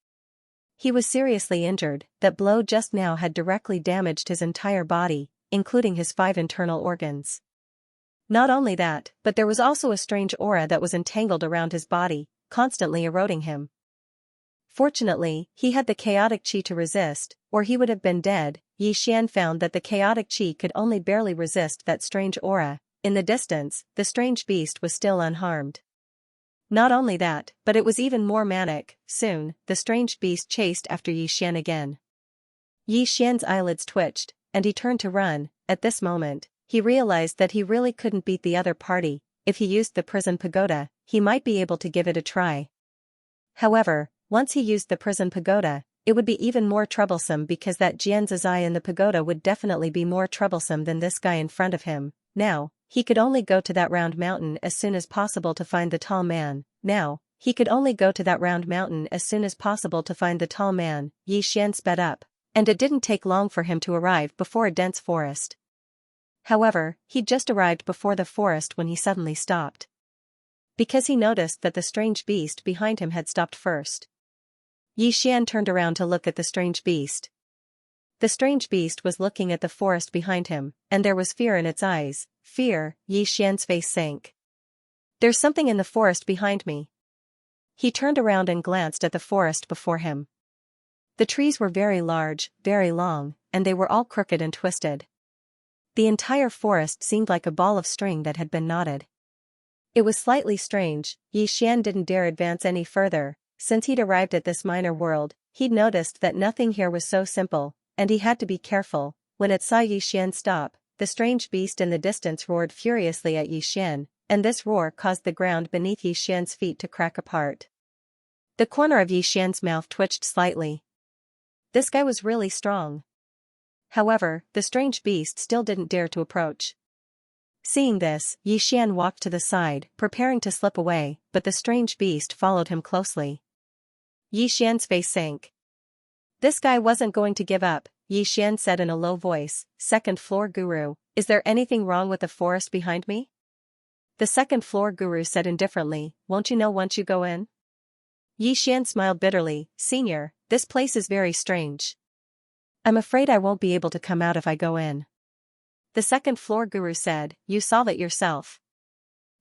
He was seriously injured. That blow just now had directly damaged his entire body, including his 5 internal organs. Not only that, but there was also a strange aura that was entangled around his body, constantly eroding him. Fortunately, he had the chaotic qi to resist, or he would have been dead. Xian found that the chaotic qi could only barely resist that strange aura. In the distance, the strange beast was still unharmed. Not only that, but it was even more manic. Soon, the strange beast chased after Xian again. Xian's eyelids twitched, and he turned to run. At this moment, he realized that he really couldn't beat the other party. If he used the prison pagoda, he might be able to give it a try. However, once he used the prison pagoda, it would be even more troublesome because that Jianzai in the pagoda would definitely be more troublesome than this guy in front of him. Now, he could only go to that round mountain as soon as possible to find the tall man. Xian sped up, and it didn't take long for him to arrive before a dense forest. However, he'd just arrived before the forest when he suddenly stopped. Because he noticed that the strange beast behind him had stopped first. Xian turned around to look at the strange beast. The strange beast was looking at the forest behind him, and there was fear in its eyes. Fear. Xian's face sank. There's something in the forest behind me. He turned around and glanced at the forest before him. The trees were very large, very long, and they were all crooked and twisted. The entire forest seemed like a ball of string that had been knotted. It was slightly strange. Xian didn't dare advance any further. Since he'd arrived at this minor world, he'd noticed that nothing here was so simple, and he had to be careful. When it saw Xian stop, the strange beast in the distance roared furiously at Xian, and this roar caused the ground beneath Xian's feet to crack apart. The corner of Xian's mouth twitched slightly. This guy was really strong. However, the strange beast still didn't dare to approach. Seeing this, Xian walked to the side, preparing to slip away, but the strange beast followed him closely. Xian's face sank. This guy wasn't going to give up, Xian said in a low voice. Second floor guru, is there anything wrong with the forest behind me? The second floor guru said indifferently, won't you know once you go in? Xian smiled bitterly, Senior, this place is very strange. I'm afraid I won't be able to come out if I go in. The second floor guru said, you solve it yourself.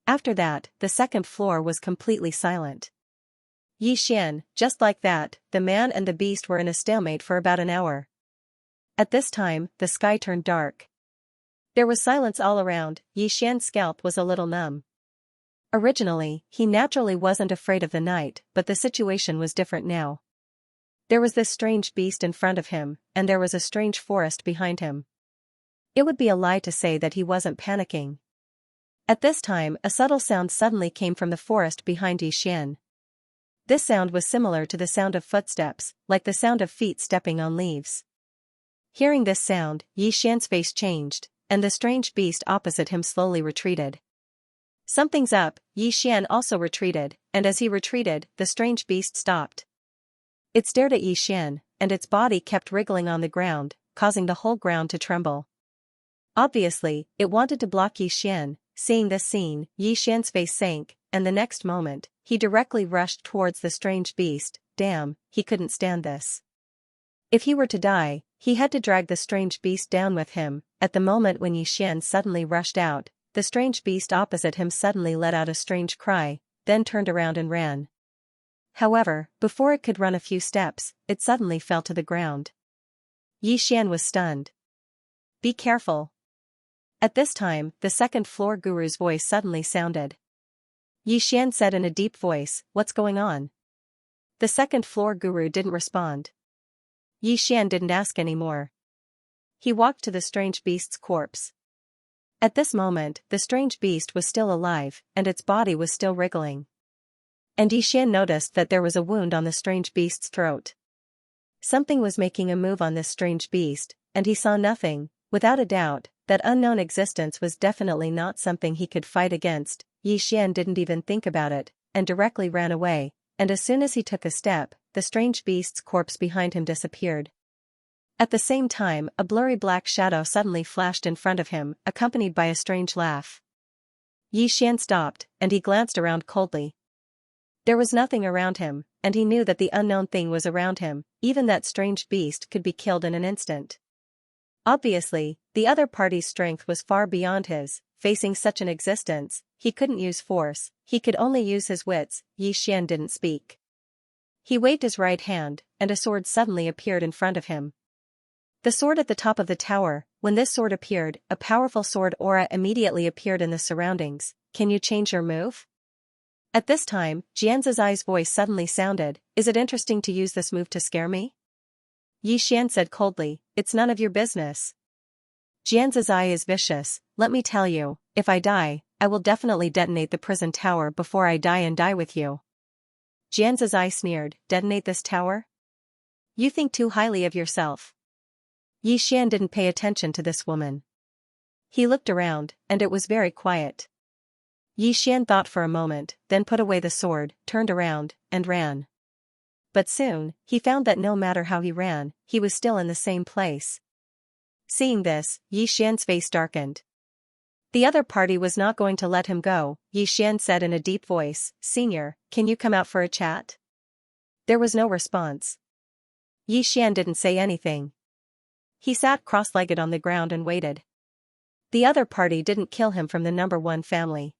After that, the second floor was completely silent. Xian, just like that, the man and the beast were in a stalemate for about an hour. At this time, the sky turned dark. There was silence all around. Xian's scalp was a little numb. Originally, he naturally wasn't afraid of the night, but the situation was different now. There was this strange beast in front of him, and there was a strange forest behind him. It would be a lie to say that he wasn't panicking. At this time, a subtle sound suddenly came from the forest behind Xian. This sound was similar to the sound of footsteps, like the sound of feet stepping on leaves. Hearing this sound, Xian's face changed, and the strange beast opposite him slowly retreated. Something's up, Xian also retreated, and as he retreated, the strange beast stopped. It stared at Xian, and its body kept wriggling on the ground, causing the whole ground to tremble. Obviously, it wanted to block Xian. Seeing this scene, Xian's face sank, and the next moment, he directly rushed towards the strange beast. Damn, he couldn't stand this. If he were to die, he had to drag the strange beast down with him. At the moment when Xian suddenly rushed out, the strange beast opposite him suddenly let out a strange cry, then turned around and ran. However, before it could run a few steps, it suddenly fell to the ground. Xian was stunned. Be careful. At this time, the second floor guru's voice suddenly sounded. Xian said in a deep voice, what's going on? The second floor guru didn't respond. Xian didn't ask any more. He walked to the strange beast's corpse. At this moment, the strange beast was still alive, and its body was still wriggling. And Yixian noticed that there was a wound on the strange beast's throat. Something was making a move on this strange beast, and he saw nothing. Without a doubt, that unknown existence was definitely not something he could fight against. Yixian didn't even think about it, and directly ran away, and as soon as he took a step, the strange beast's corpse behind him disappeared. At the same time, a blurry black shadow suddenly flashed in front of him, accompanied by a strange laugh. Yixian stopped, and he glanced around coldly. There was nothing around him, and he knew that the unknown thing was around him. Even that strange beast could be killed in an instant. Obviously, the other party's strength was far beyond his. Facing such an existence, he couldn't use force, he could only use his wits. Yixian didn't speak. He waved his right hand, and a sword suddenly appeared in front of him. The sword at the top of the tower. When this sword appeared, a powerful sword aura immediately appeared in the surroundings. Can you change your move? At this time, Xianxia's voice suddenly sounded. Is it interesting to use this move to scare me? Yixian said coldly, it's none of your business. Xianxia is vicious, let me tell you, if I die, I will definitely detonate the prison tower before I die and die with you. Xianxia sneered, detonate this tower? You think too highly of yourself. Yixian didn't pay attention to this woman. He looked around, and it was very quiet. Yixian thought for a moment, then put away the sword, turned around, and ran. But soon, he found that no matter how he ran, he was still in the same place. Seeing this, Yixian's face darkened. The other party was not going to let him go. Yixian said in a deep voice, Senior, can you come out for a chat? There was no response. Yixian didn't say anything. He sat cross-legged on the ground and waited. The other party didn't kill him from the number 1 family.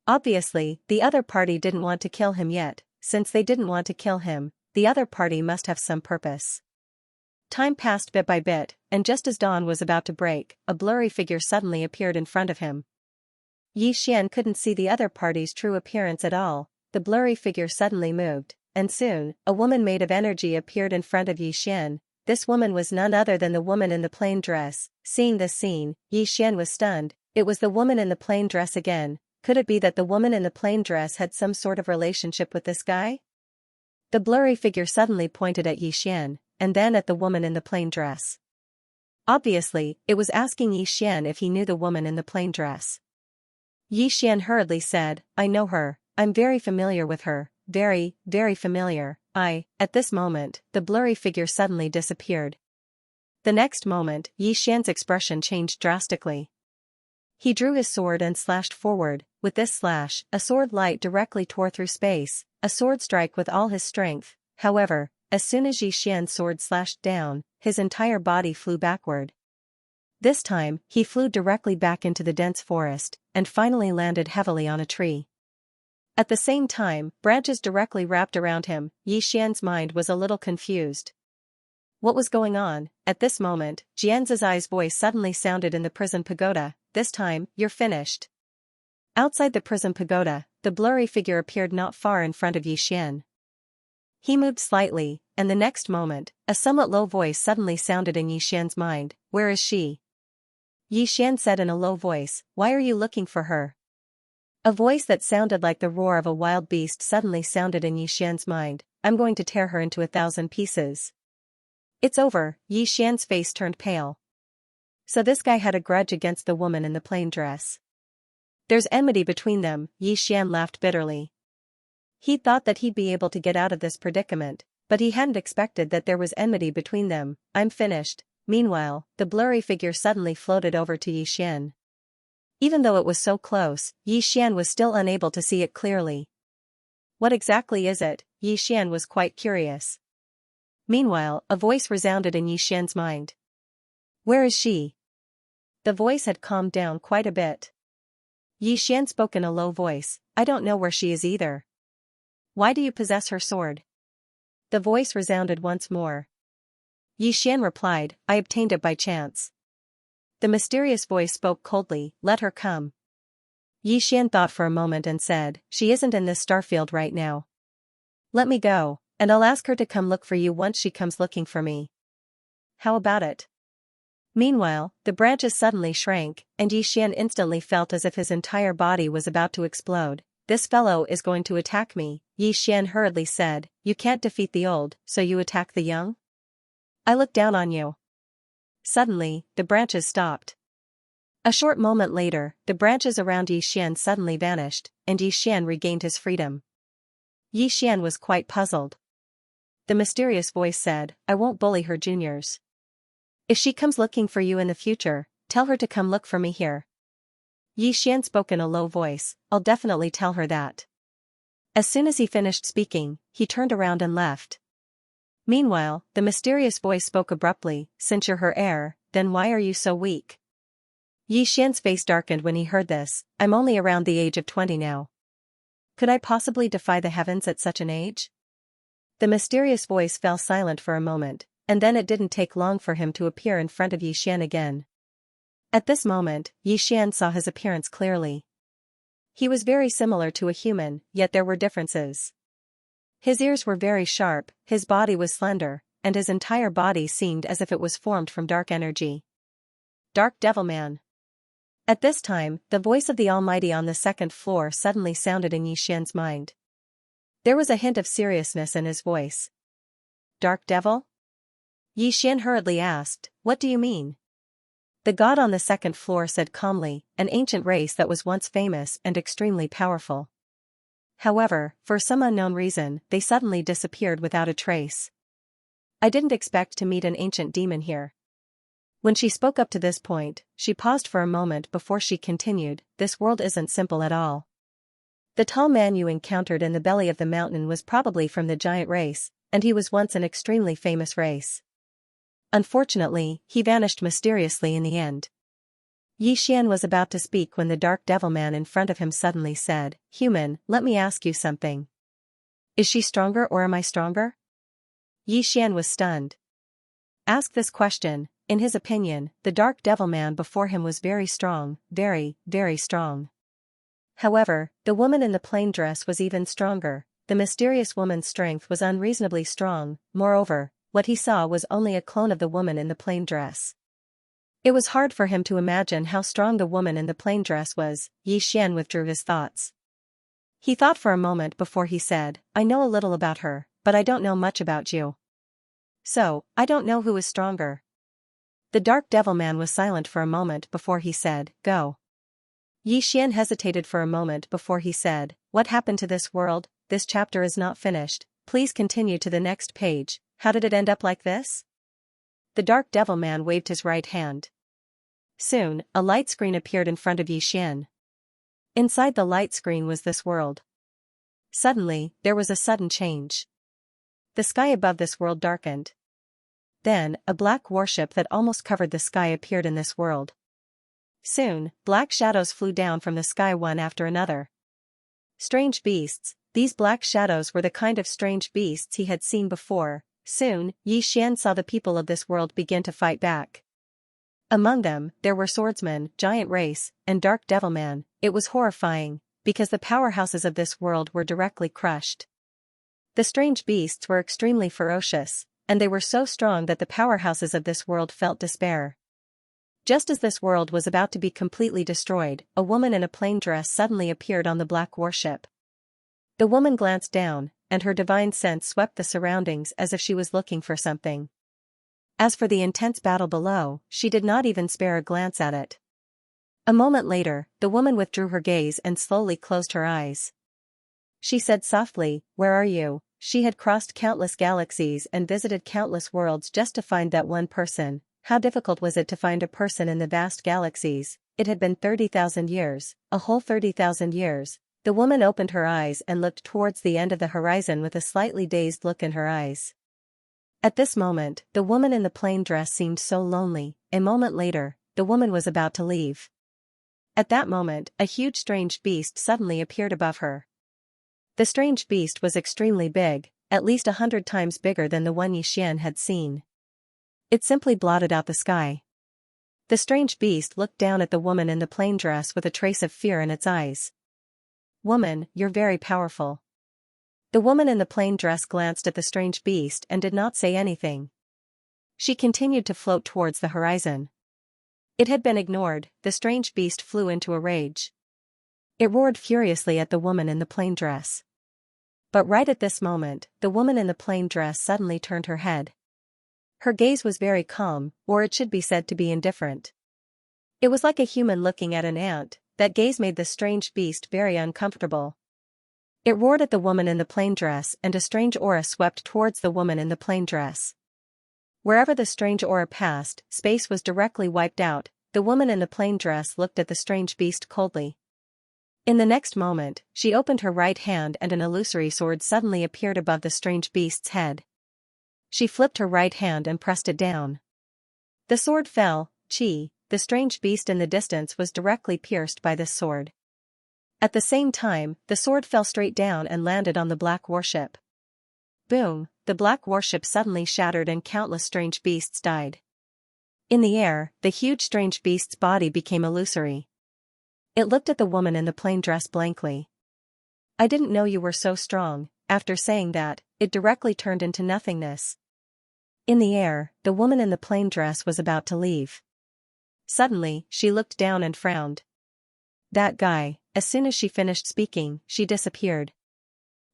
Obviously, the other party didn't want to kill him yet. Since they didn't want to kill him, the other party must have some purpose. Time passed bit by bit, and just as dawn was about to break, a blurry figure suddenly appeared in front of him. Yixian couldn't see the other party's true appearance at all. The blurry figure suddenly moved, and soon, a woman made of energy appeared in front of Yixian. This woman was none other than the woman in the plain dress. Seeing this scene, Yixian was stunned. It was the woman in the plain dress again. Could it be that the woman in the plain dress had some sort of relationship with this guy? The blurry figure suddenly pointed at Yixian, and then at the woman in the plain dress. Obviously, it was asking Yixian if he knew the woman in the plain dress. Yixian hurriedly said, I know her, I'm very familiar with her, very, very familiar. At this moment, the blurry figure suddenly disappeared. The next moment, Yixian's expression changed drastically. He drew his sword and slashed forward. With this slash, a sword light directly tore through space, a sword strike with all his strength. However, as soon as Yixian's sword slashed down, his entire body flew backward. This time, he flew directly back into the dense forest, and finally landed heavily on a tree. At the same time, branches directly wrapped around him. Yixian's mind was a little confused. What was going on? At this moment, Xianxia's voice suddenly sounded in the prison pagoda. This time, you're finished. Outside the prison pagoda, the blurry figure appeared not far in front of Yixian. He moved slightly, and the next moment, a somewhat low voice suddenly sounded in Yixian's mind. Where is she? Yixian said in a low voice, why are you looking for her? A voice that sounded like the roar of a wild beast suddenly sounded in Yixian's mind. I'm going to tear her into 1,000 pieces. It's over. Yixian's face turned pale. So this guy had a grudge against the woman in the plain dress. There's enmity between them. Yixian laughed bitterly. He thought that he'd be able to get out of this predicament, but he hadn't expected that there was enmity between them. I'm finished. Meanwhile, the blurry figure suddenly floated over to Yixian. Even though it was so close, Yixian was still unable to see it clearly. What exactly is it? Yixian was quite curious. Meanwhile, a voice resounded in Yixian's mind. Where is she? The voice had calmed down quite a bit. Yixian spoke in a low voice, I don't know where she is either. Why do you possess her sword? The voice resounded once more. Yixian replied, I obtained it by chance. The mysterious voice spoke coldly, let her come. Yixian thought for a moment and said, she isn't in this starfield right now. Let me go, and I'll ask her to come look for you once she comes looking for me. How about it? Meanwhile, the branches suddenly shrank, and Yixian instantly felt as if his entire body was about to explode. "This fellow is going to attack me," Yixian hurriedly said. "You can't defeat the old, so you attack the young? I look down on you." Suddenly, the branches stopped. A short moment later, the branches around Yixian suddenly vanished, and Yixian regained his freedom. Yixian was quite puzzled. The mysterious voice said, "I won't bully her juniors. If she comes looking for you in the future, tell her to come look for me here." Yixian spoke in a low voice, "I'll definitely tell her that." As soon as he finished speaking, he turned around and left. Meanwhile, the mysterious voice spoke abruptly, "Since you're her heir, then why are you so weak?" Yixian's face darkened when he heard this. "I'm only around the age of 20 now. Could I possibly defy the heavens at such an age?" The mysterious voice fell silent for a moment, and then it didn't take long for him to appear in front of Yixian again. At this moment, Yixian saw his appearance clearly. He was very similar to a human, yet there were differences. His ears were very sharp, his body was slender, and his entire body seemed as if it was formed from dark energy. Dark Devil Man. At this time, the voice of the Almighty on the second floor suddenly sounded in Yixian's mind. There was a hint of seriousness in his voice. "Dark Devil?" Yixian hurriedly asked, "What do you mean?" The god on the second floor said calmly, "An ancient race that was once famous and extremely powerful. However, for some unknown reason, they suddenly disappeared without a trace. I didn't expect to meet an ancient demon here." When she spoke up to this point, she paused for a moment before she continued, "This world isn't simple at all. The tall man you encountered in the belly of the mountain was probably from the giant race, and he was once an extremely famous race. Unfortunately, he vanished mysteriously in the end." Yixian was about to speak when the dark devil man in front of him suddenly said, "Human, let me ask you something. Is she stronger or am I stronger?" Yixian was stunned. Ask this question. In his opinion, the dark devil man before him was very strong, very, very strong. However, the woman in the plain dress was even stronger. The mysterious woman's strength was unreasonably strong. Moreover, what he saw was only a clone of the woman in the plain dress. It was hard for him to imagine how strong the woman in the plain dress was. Yixian withdrew his thoughts. He thought for a moment before he said, "I know a little about her, but I don't know much about you. So, I don't know who is stronger." The dark devil man was silent for a moment before he said, "Go." Yixian hesitated for a moment before he said, "What happened to this world? This chapter is not finished. Please continue to the next page. How did it end up like this?" The dark devil man waved his right hand. Soon, a light screen appeared in front of Yixian. Inside the light screen was this world. Suddenly, there was a sudden change. The sky above this world darkened. Then, a black warship that almost covered the sky appeared in this world. Soon, black shadows flew down from the sky one after another. Strange beasts, these black shadows were the kind of strange beasts he had seen before. Soon, Yixian saw the people of this world begin to fight back. Among them, there were swordsmen, giant race, and dark devil man. It was horrifying, because the powerhouses of this world were directly crushed. The strange beasts were extremely ferocious, and they were so strong that the powerhouses of this world felt despair. Just as this world was about to be completely destroyed, a woman in a plain dress suddenly appeared on the black warship. The woman glanced down, and her divine sense swept the surroundings as if she was looking for something. As for the intense battle below, she did not even spare a glance at it. A moment later, the woman withdrew her gaze and slowly closed her eyes. She said softly, "Where are you?" She had crossed countless galaxies and visited countless worlds just to find that one person. How difficult was it to find a person in the vast galaxies? It had been 30,000 years, a whole 30,000 years. The woman opened her eyes and looked towards the end of the horizon with a slightly dazed look in her eyes. At this moment, the woman in the plain dress seemed so lonely. A moment later, the woman was about to leave. At that moment, a huge strange beast suddenly appeared above her. The strange beast was extremely big, at least 100 times bigger than the one Yixian had seen. It simply blotted out the sky. The strange beast looked down at the woman in the plain dress with a trace of fear in its eyes. "Woman, you're very powerful." The woman in the plain dress glanced at the strange beast and did not say anything. She continued to float towards the horizon. It had been ignored. The strange beast flew into a rage. It roared furiously at the woman in the plain dress. But right at this moment, the woman in the plain dress suddenly turned her head. Her gaze was very calm, or it should be said to be indifferent. It was like a human looking at an ant. That gaze made the strange beast very uncomfortable. It roared at the woman in the plain dress, and a strange aura swept towards the woman in the plain dress. Wherever the strange aura passed, space was directly wiped out. The woman in the plain dress looked at the strange beast coldly. In the next moment, she opened her right hand and an illusory sword suddenly appeared above the strange beast's head. She flipped her right hand and pressed it down. The sword fell. The strange beast in the distance was directly pierced by this sword. At the same time, the sword fell straight down and landed on the black warship. Boom, the black warship suddenly shattered and countless strange beasts died. In the air, the huge strange beast's body became illusory. It looked at the woman in the plain dress blankly. I didn't know you were so strong. After saying that, it directly turned into nothingness. In the air, the woman in the plain dress was about to leave. Suddenly, she looked down and frowned. That guy. As soon as she finished speaking, she disappeared.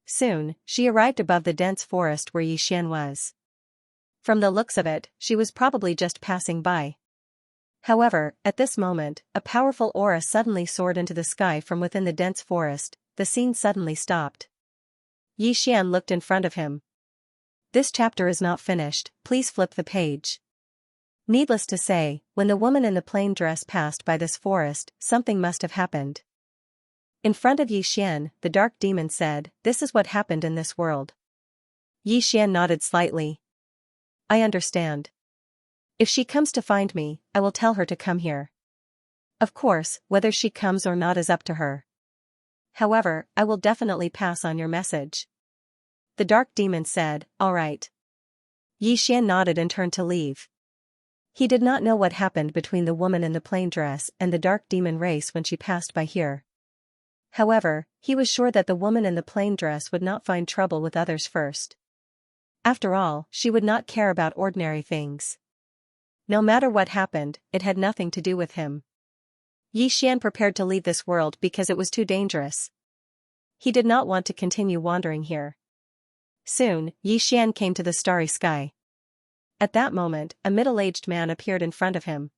Soon, she arrived above the dense forest where Xianxia was. From the looks of it, she was probably just passing by. However, at this moment, a powerful aura suddenly soared into the sky from within the dense forest. The scene suddenly stopped. Xianxia looked in front of him. This chapter is not finished, please flip the page. Needless to say, when the woman in the plain dress passed by this forest, something must have happened. In front of Xianxia, the dark demon said, "This is what happened in this world." Xianxia nodded slightly. I understand. If she comes to find me, I will tell her to come here. Of course, whether she comes or not is up to her. However, I will definitely pass on your message. The dark demon said, all right. Xianxia nodded and turned to leave. He did not know what happened between the woman in the plain dress and the dark demon race when she passed by here. However, he was sure that the woman in the plain dress would not find trouble with others first. After all, she would not care about ordinary things. No matter what happened, it had nothing to do with him. Xianxia prepared to leave this world because it was too dangerous. He did not want to continue wandering here. Soon, Xianxia came to the starry sky. At that moment, a middle-aged man appeared in front of him.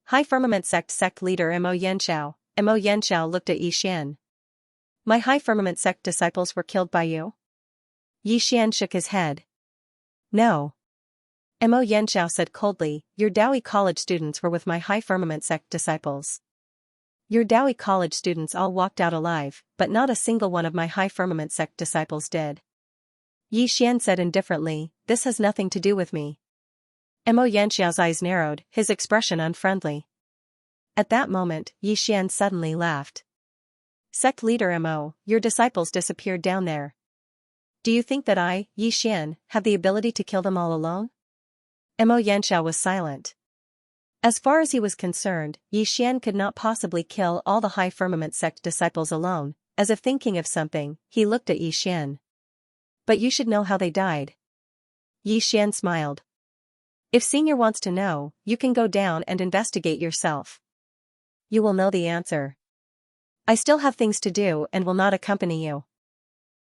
High Firmament Sect leader Mo Yanxiao. Mo Yanxiao looked at Xianxia. My High Firmament Sect disciples were killed by you? Xianxia shook his head. No. Mo Yanxiao said coldly, your Daoi College students were with my High Firmament Sect disciples. Your Daoi College students all walked out alive, but not a single one of my High Firmament Sect disciples did. Xianxia said indifferently, this has nothing to do with me. Mo Yanxiao's eyes narrowed, his expression unfriendly. At that moment, Xianxia suddenly laughed. Sect leader Mo, your disciples disappeared down there. Do you think that I, Xianxia, have the ability to kill them all alone? Mo Yanxiao was silent. As far as he was concerned, Xianxia could not possibly kill all the High Firmament Sect disciples alone. As if thinking of something, he looked at Xianxia. But you should know how they died. Xianxia smiled. If Senior wants to know, you can go down and investigate yourself. You will know the answer. I still have things to do and will not accompany you.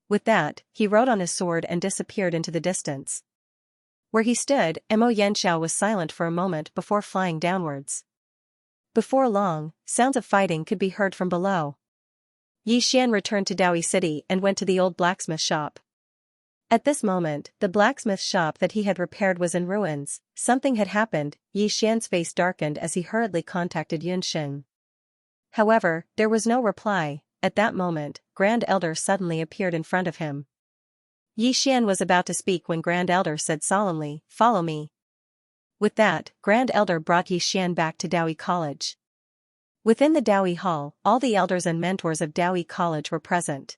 With that, he rode on his sword and disappeared into the distance. Where he stood, Mo Yanxiao was silent for a moment before flying downwards. Before long, sounds of fighting could be heard from below. Xianxia returned to Daoi City and went to the old blacksmith shop. At this moment, the blacksmith shop that he had repaired was in ruins. Something had happened. Xianxia's face darkened as he hurriedly contacted Yunxing. However, there was no reply. At that moment, Grand Elder suddenly appeared in front of him. Xianxia was about to speak when Grand Elder said solemnly, follow me. With that, Grand Elder brought Xianxia back to Daoi College. Within the Daoi Hall, all the elders and mentors of Daoi College were present.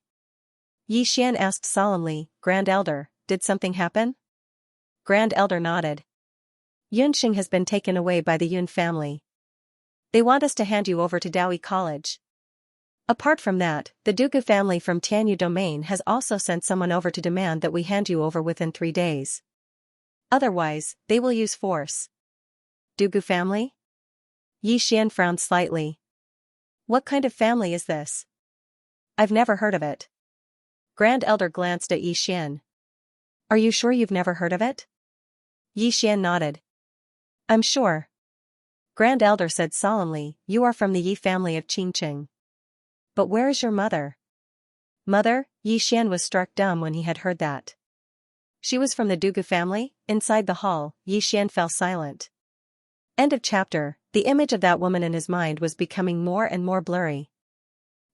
Xianxia asked solemnly, Grand Elder, did something happen? Grand Elder nodded. Yunxing has been taken away by the Yun family. They want us to hand you over to Daoi College. Apart from that, the Dugu family from Tianyu Domain has also sent someone over to demand that we hand you over within 3 days. Otherwise, they will use force. Dugu family? Yi Xian frowned slightly. What kind of family is this? I've never heard of it. Grand Elder glanced at Yi Xian. Are you sure you've never heard of it? Yi Xian nodded. I'm sure. Grand Elder said solemnly, you are from the Yi family of Qingqing. But where is your mother? Mother? Yi Xian was struck dumb when he had heard that. She was from the Dugu family? Inside the hall, Yi Xian fell silent. End of chapter. The image of that woman in his mind was becoming more and more blurry.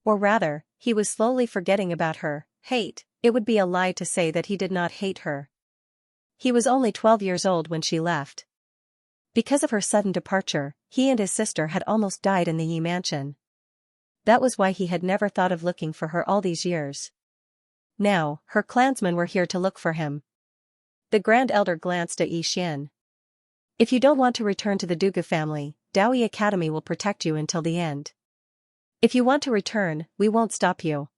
Or rather, he was slowly forgetting about her. Hate, it would be a lie to say that he did not hate her. He was only 12 years old when she left. Because of her sudden departure, he and his sister had almost died in the Yi mansion. That was why he had never thought of looking for her all these years. Now, her clansmen were here to look for him. The Grand Elder glanced at Yi Xian. If you don't want to return to the Dugu family, Daoyi Academy will protect you until the end. If you want to return, we won't stop you.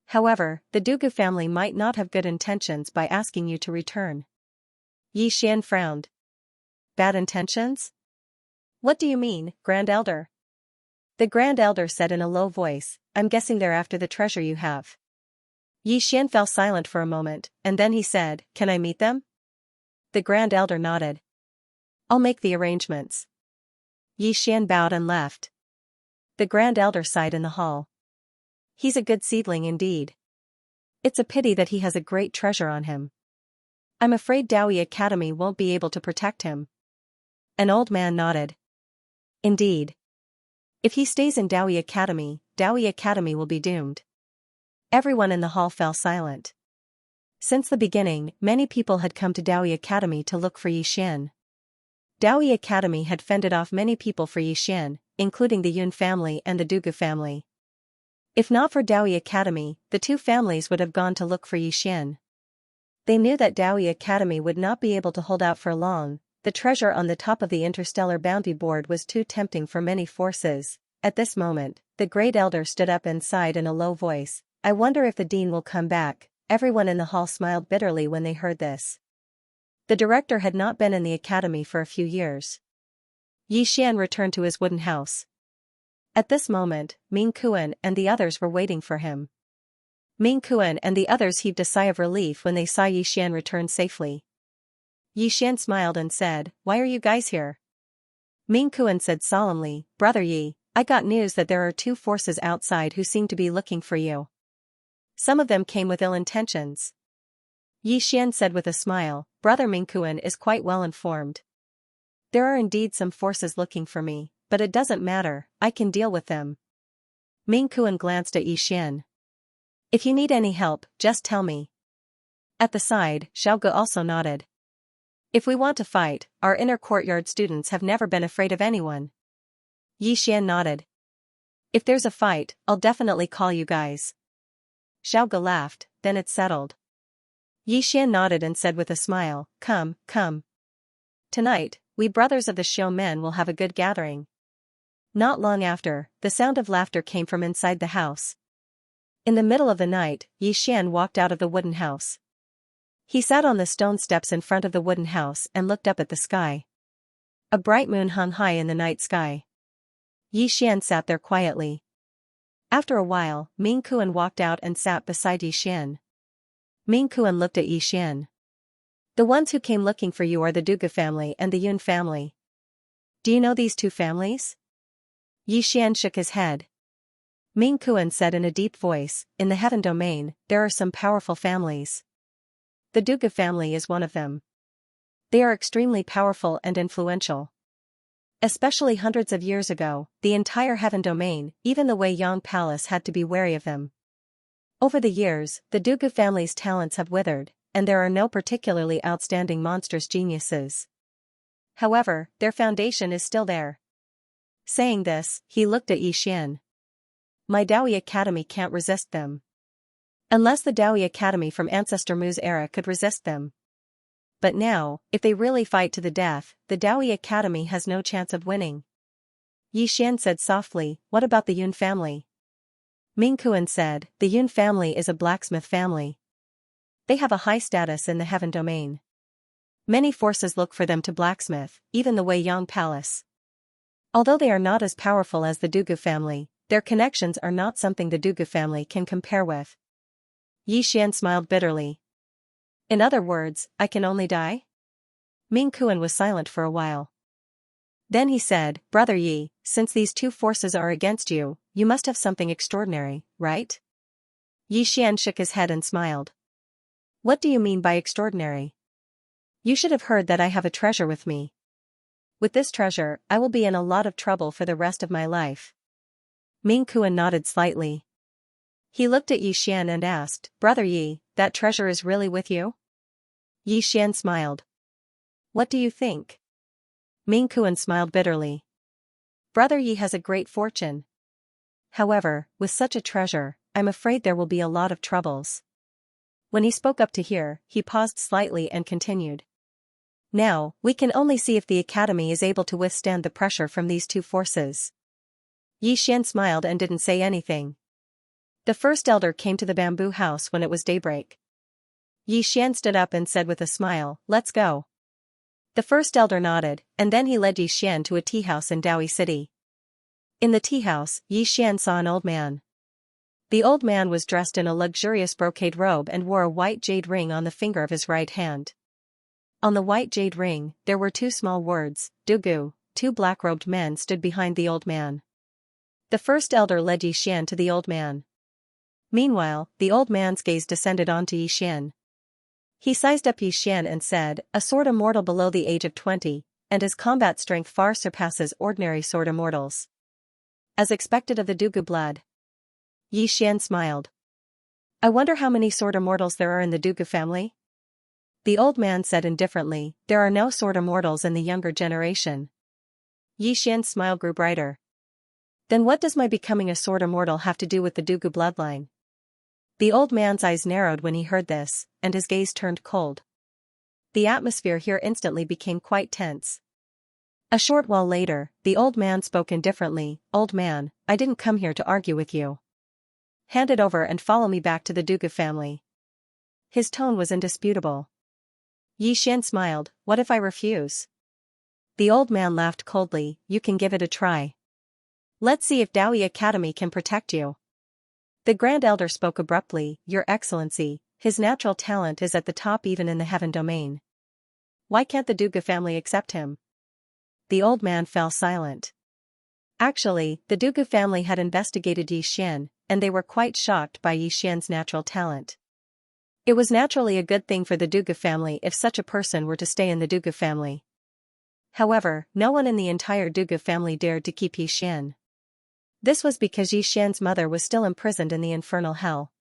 However, the Dugu family might not have good intentions by asking you to return. Yi Xian frowned. Bad intentions? What do you mean, Grand Elder? The Grand Elder said in a low voice, I'm guessing they're after the treasure you have. Yi Xian fell silent for a moment, and then he said, Can I meet them? The Grand Elder nodded. I'll make the arrangements. Yi Xian bowed and left. The Grand Elder sighed in the hall. He's a good seedling indeed. It's a pity that he has a great treasure on him. I'm afraid Daoyi Academy won't be able to protect him. An old man nodded. Indeed. If he stays in Daoyi Academy will be doomed. Everyone in the hall fell silent. Since the beginning, many people had come to Daoyi Academy to look for Yi Xian. Daoyi Academy had fended off many people for Yi Xian, including the Yun family and the Dugu family. If not for Daoyi Academy, the two families would have gone to look for Yi Xian. They knew that Daoyi Academy would not be able to hold out for long. The treasure on the top of the interstellar bounty board was too tempting for many forces. At this moment, the Great Elder stood up and sighed in a low voice, I wonder if the dean will come back. Everyone in the hall smiled bitterly when they heard this. The director had not been in the academy for a few years. Yi Xian returned to his wooden house. At this moment, Ming Kuan and the others were waiting for him. Ming Kuan and the others heaved a sigh of relief when they saw Yi Xian return safely. Yi Xian smiled and said, Why are you guys here? Ming Kuan said solemnly, Brother Yi, I got news that there are two forces outside who seem to be looking for you. Some of them came with ill intentions. Yi Xian said with a smile, Brother Ming Kuan is quite well informed. There are indeed some forces looking for me, but it doesn't matter, I can deal with them. Ming Kuan glanced at Yi Xian. If you need any help, just tell me. At the side, Xiaoge also nodded. If we want to fight, our inner courtyard students have never been afraid of anyone. Yi Xian nodded. If there's a fight, I'll definitely call you guys. Xiaoge laughed, then it's settled. Yi Xian nodded and said with a smile, Come, come. Tonight, we brothers of the Xiao men will have a good gathering. Not long after, the sound of laughter came from inside the house. In the middle of the night, Yi Xian walked out of the wooden house. He sat on the stone steps in front of the wooden house and looked up at the sky. A bright moon hung high in the night sky. Yi Xian sat there quietly. After a while, Ming Kuan walked out and sat beside Yi Xian. Ming Kuan looked at Yi Xian. The ones who came looking for you are the Dugu family and the Yun family. Do you know these two families? Yi Xian shook his head. Ming Kuan said in a deep voice, In the heaven domain, there are some powerful families. The Dugu family is one of them. They are extremely powerful and influential. Especially hundreds of years ago, the entire heaven domain, even the Wei Yang Palace had to be wary of them. Over the years, the Dugu family's talents have withered, and there are no particularly outstanding monstrous geniuses. However, their foundation is still there. Saying this, he looked at Yi Xian. My Daoyi Academy can't resist them. Unless the Daoyi Academy from Ancestor Mu's era could resist them. But now, if they really fight to the death, the Daoyi Academy has no chance of winning. Yi Xian said softly, What about the Yun family? Ming Kuan said, The Yun family is a blacksmith family. They have a high status in the heaven domain. Many forces look for them to blacksmith, even the Wei Yang Palace. Although they are not as powerful as the Dugu family, their connections are not something the Dugu family can compare with. Yi Xian smiled bitterly. In other words, I can only die? Ming Kuan was silent for a while. Then he said, Brother Yi, since these two forces are against you, you must have something extraordinary, right? Yi Xian shook his head and smiled. What do you mean by extraordinary? You should have heard that I have a treasure with me. With this treasure, I will be in a lot of trouble for the rest of my life. Ming Kuan nodded slightly. He looked at Yi Xian and asked, Brother Yi, that treasure is really with you? Yi Xian smiled. What do you think? Ming Kuan smiled bitterly. Brother Yi has a great fortune. However, with such a treasure, I'm afraid there will be a lot of troubles. When he spoke up to here, he paused slightly and continued. Now, we can only see if the academy is able to withstand the pressure from these two forces. Yi Xian smiled and didn't say anything. The first elder came to the bamboo house when it was daybreak. Yi Xian stood up and said with a smile, Let's go. The first elder nodded, and then he led Yi Xian to a tea house in Daoi City. In the tea house, Yi Xian saw an old man. The old man was dressed in a luxurious brocade robe and wore a white jade ring on the finger of his right hand. On the white jade ring, there were two small words, Dugu. Two black-robed men stood behind the old man. The first elder led Yi Xian to the old man. Meanwhile, the old man's gaze descended onto Yi Xian. He sized up Yi Xian and said, a sword immortal below the age of 20, and his combat strength far surpasses ordinary sword immortals. As expected of the Dugu blood. Yi Xian smiled. I wonder how many sword immortals there are in the Dugu family? The old man said indifferently, there are no sword immortals in the younger generation. Yi Xian's smile grew brighter. Then what does my becoming a sword immortal have to do with the Dugu bloodline? The old man's eyes narrowed when he heard this, and his gaze turned cold. The atmosphere here instantly became quite tense. A short while later, the old man spoke indifferently, Old man, I didn't come here to argue with you. Hand it over and follow me back to the Dugu family. His tone was indisputable. Yi Xian smiled, what if I refuse? The old man laughed coldly, you can give it a try. Let's see if Daoi Academy can protect you. The Grand Elder spoke abruptly, Your Excellency, his natural talent is at the top even in the heaven domain. Why can't the Dugu family accept him? The old man fell silent. Actually, the Dugu family had investigated Yi Xian, and they were quite shocked by Yi Xian's natural talent. It was naturally a good thing for the Dugu family if such a person were to stay in the Dugu family. However, no one in the entire Dugu family dared to keep Yi Xian. This was because Yi Xian's mother was still imprisoned in the infernal hell.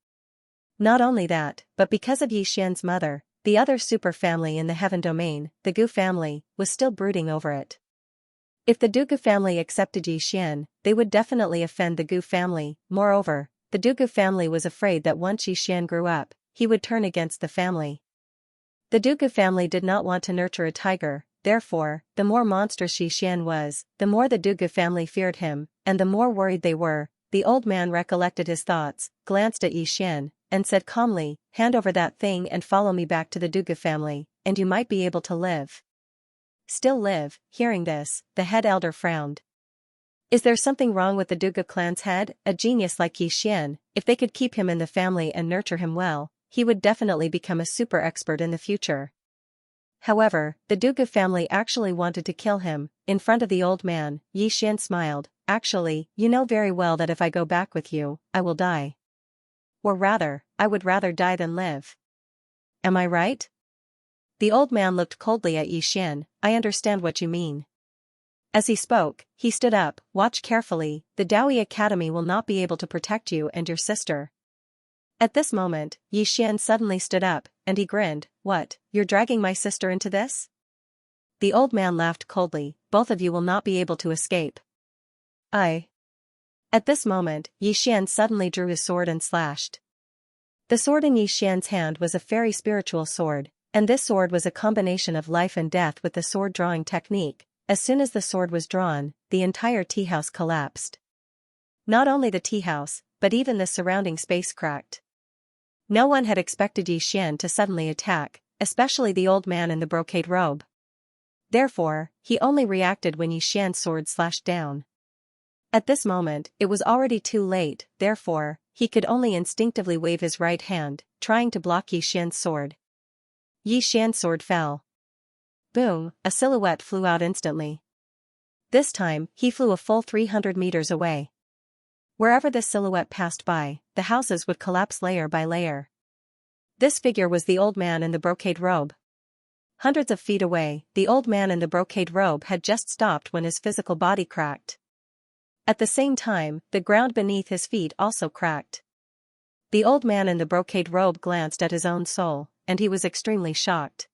Not only that, but because of Yi Xian's mother, the other super family in the heaven domain, the Gu family, was still brooding over it. If the Dugu family accepted Yi Xian, they would definitely offend the Gu family. Moreover, the Dugu family was afraid that once Yi Xian grew up, he would turn against the family. The Dugu family did not want to nurture a tiger, therefore, the more monstrous Yi Xian was, the more the Dugu family feared him, and the more worried they were. The old man recollected his thoughts, glanced at Yi Xian, and said calmly, hand over that thing and follow me back to the Dugu family, and you might be able to live. Still live. Hearing this, the head elder frowned. Is there something wrong with the Dugu clan's head? A genius like Yi Xian, if they could keep him in the family and nurture him well, he would definitely become a super expert in the future. However, the Dugu family actually wanted to kill him. In front of the old man, Yi Xian smiled, actually, you know very well that if I go back with you, I will die. Or rather, I would rather die than live. Am I right? The old man looked coldly at Yi Xian, I understand what you mean. As he spoke, he stood up, watch carefully, the Daoi Academy will not be able to protect you and your sister. At this moment, Yi Xian suddenly stood up, and he grinned, what, you're dragging my sister into this? The old man laughed coldly, both of you will not be able to escape. At this moment, Yi Xian suddenly drew his sword and slashed. The sword in Yi Xian's hand was a very spiritual sword, and this sword was a combination of life and death with the sword drawing technique. As soon as the sword was drawn, the entire tea house collapsed. Not only the tea house, but even the surrounding space cracked. No one had expected Yi Xian to suddenly attack, especially the old man in the brocade robe. Therefore, he only reacted when Yi Xian's sword slashed down. At this moment, it was already too late, therefore, he could only instinctively wave his right hand, trying to block Yi Xian's sword. Yi Xian's sword fell. Boom, a silhouette flew out instantly. This time, he flew a full 300 meters away. Wherever this silhouette passed by, the houses would collapse layer by layer. This figure was the old man in the brocade robe. Hundreds of feet away, the old man in the brocade robe had just stopped when his physical body cracked. At the same time, the ground beneath his feet also cracked. The old man in the brocade robe glanced at his own soul, and he was extremely shocked.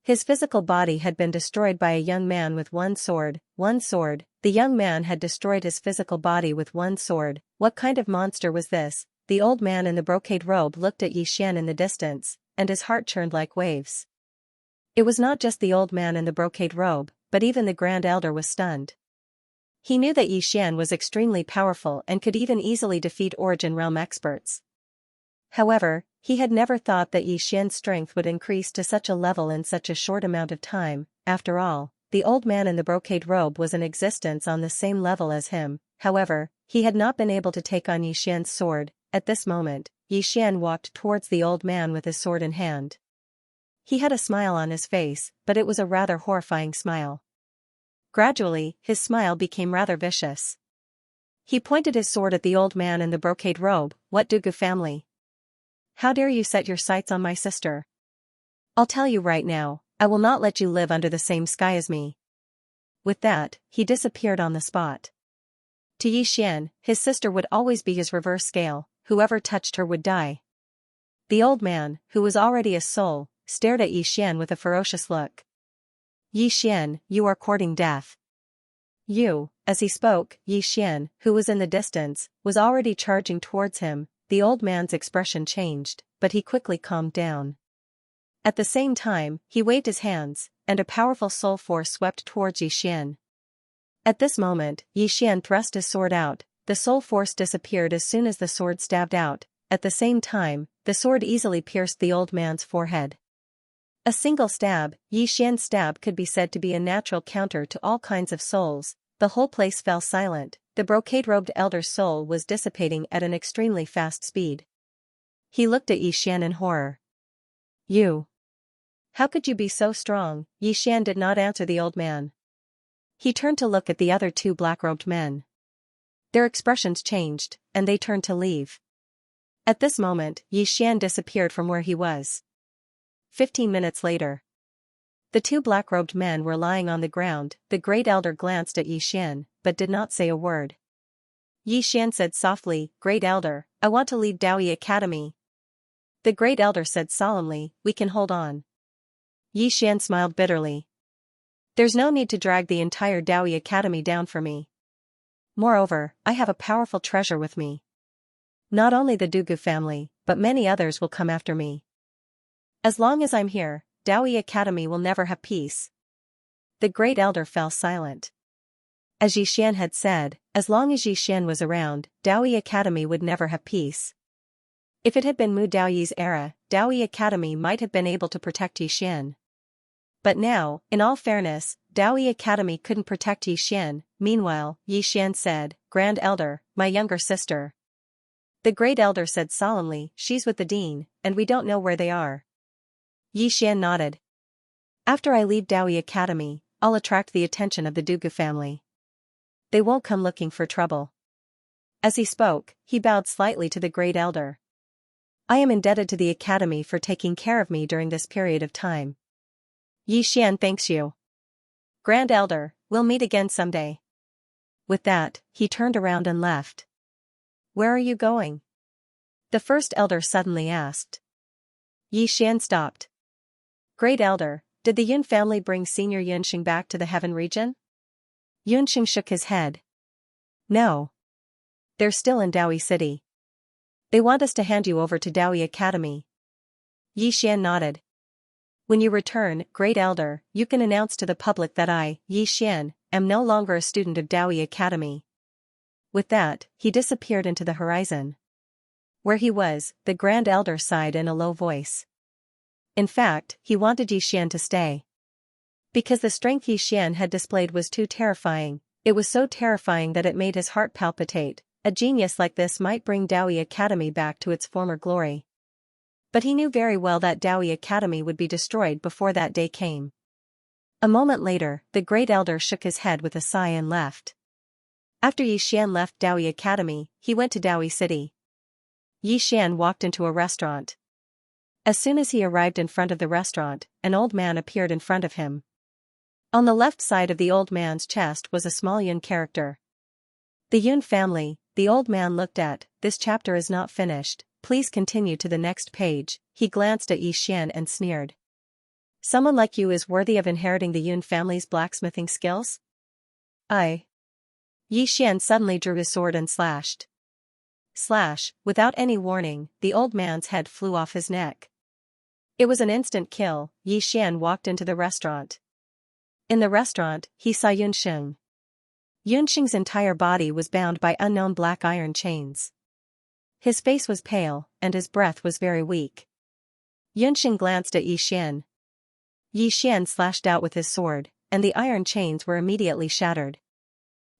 His physical body had been destroyed by a young man with one sword. The young man had destroyed his physical body with one sword. What kind of monster was this? The old man in the brocade robe looked at Yi Xian in the distance, and his heart churned like waves. It was not just the old man in the brocade robe, but even the Grand Elder was stunned. He knew that Yi Xian was extremely powerful and could even easily defeat Origin Realm experts. However, he had never thought that Yi Xian's strength would increase to such a level in such a short amount of time. After all, the old man in the brocade robe was in existence on the same level as him. However, he had not been able to take on Yi Xian's sword. At this moment, Yi Xian walked towards the old man with his sword in hand. He had a smile on his face, but it was a rather horrifying smile. Gradually, his smile became rather vicious. He pointed his sword at the old man in the brocade robe. What Dugu family? How dare you set your sights on my sister? I'll tell you right now, I will not let you live under the same sky as me. With that, he disappeared on the spot. To Yi Xian, his sister would always be his reverse scale, whoever touched her would die. The old man, who was already a soul, stared at Yi Xian with a ferocious look. Yi Xian, you are courting death. You, as he spoke, Yi Xian, who was in the distance, was already charging towards him. The old man's expression changed, but he quickly calmed down. At the same time, he waved his hands, and a powerful soul force swept towards Yi Xian. At this moment, Yi Xian thrust his sword out. The soul force disappeared as soon as the sword stabbed out. At the same time, the sword easily pierced the old man's forehead. A single stab. Yi Xian's stab could be said to be a natural counter to all kinds of souls. The whole place fell silent. The brocade-robed elder's soul was dissipating at an extremely fast speed. He looked at Yi Xian in horror. You. How could you be so strong? Yi Xian did not answer the old man. He turned to look at the other two black-robed men. Their expressions changed, and they turned to leave. At this moment, Yi Xian disappeared from where he was. 15 minutes later. The two black-robed men were lying on the ground. The great elder glanced at Yi Xian, but did not say a word. Yi Xian said softly, Great Elder, I want to leave Daoyi Academy. The great elder said solemnly, We can hold on. Yi Xian smiled bitterly. There's no need to drag the entire Daoyi Academy down for me. Moreover, I have a powerful treasure with me. Not only the Dugu family, but many others will come after me. As long as I'm here, Daoyi Academy will never have peace. The great elder fell silent. As Yi Xian had said, as long as Yi Xian was around, Daoyi Academy would never have peace. If it had been Mu Daoyi's era, Daoyi Academy might have been able to protect Yi Xian. But now, in all fairness, Daoyi Academy couldn't protect Yi Xian. Meanwhile, Yi Xian said, Grand Elder, my younger sister. The great elder said solemnly, She's with the dean, and we don't know where they are. Yi Xian nodded. After I leave Daoyi Academy, I'll attract the attention of the Dugu family. They won't come looking for trouble. As he spoke, he bowed slightly to the great elder. I am indebted to the academy for taking care of me during this period of time. Yi Xian thanks you. Grand Elder, we'll meet again someday. With that, he turned around and left. Where are you going? The first elder suddenly asked. Yi Xian stopped. Great Elder, did the Yun family bring Senior Yunxing back to the Heaven region? Yunxing shook his head. No. They're still in Daoyi City. They want us to hand you over to Daoyi Academy. Yi Xian nodded. When you return, Great Elder, you can announce to the public that I, Yi Xian, am no longer a student of Daoyi Academy. With that, he disappeared into the horizon. Where he was, the Grand Elder sighed in a low voice. In fact, he wanted Yi Xian to stay. Because the strength Yi Xian had displayed was too terrifying. It was so terrifying that it made his heart palpitate. A genius like this might bring Daoi Academy back to its former glory. But he knew very well that Daoi Academy would be destroyed before that day came. A moment later, the great elder shook his head with a sigh and left. After Yi Xian left Daoi Academy, he went to Daoi City. Yi Xian walked into a restaurant. As soon as he arrived in front of the restaurant, an old man appeared in front of him. On the left side of the old man's chest was a small Yun character. The Yun family, the old man looked at. This chapter is not finished, please continue to the next page. He glanced at Yi Xian and sneered. Someone like you is worthy of inheriting the Yun family's blacksmithing skills? Yi Xian suddenly drew his sword and slashed. Slash, without any warning, the old man's head flew off his neck. It was an instant kill. Yi Xian walked into the restaurant. In the restaurant, he saw Yunxing. Yunxing's entire body was bound by unknown black iron chains. His face was pale, and his breath was very weak. Yunxing glanced at Yi Xian. Yi Xian slashed out with his sword, and the iron chains were immediately shattered.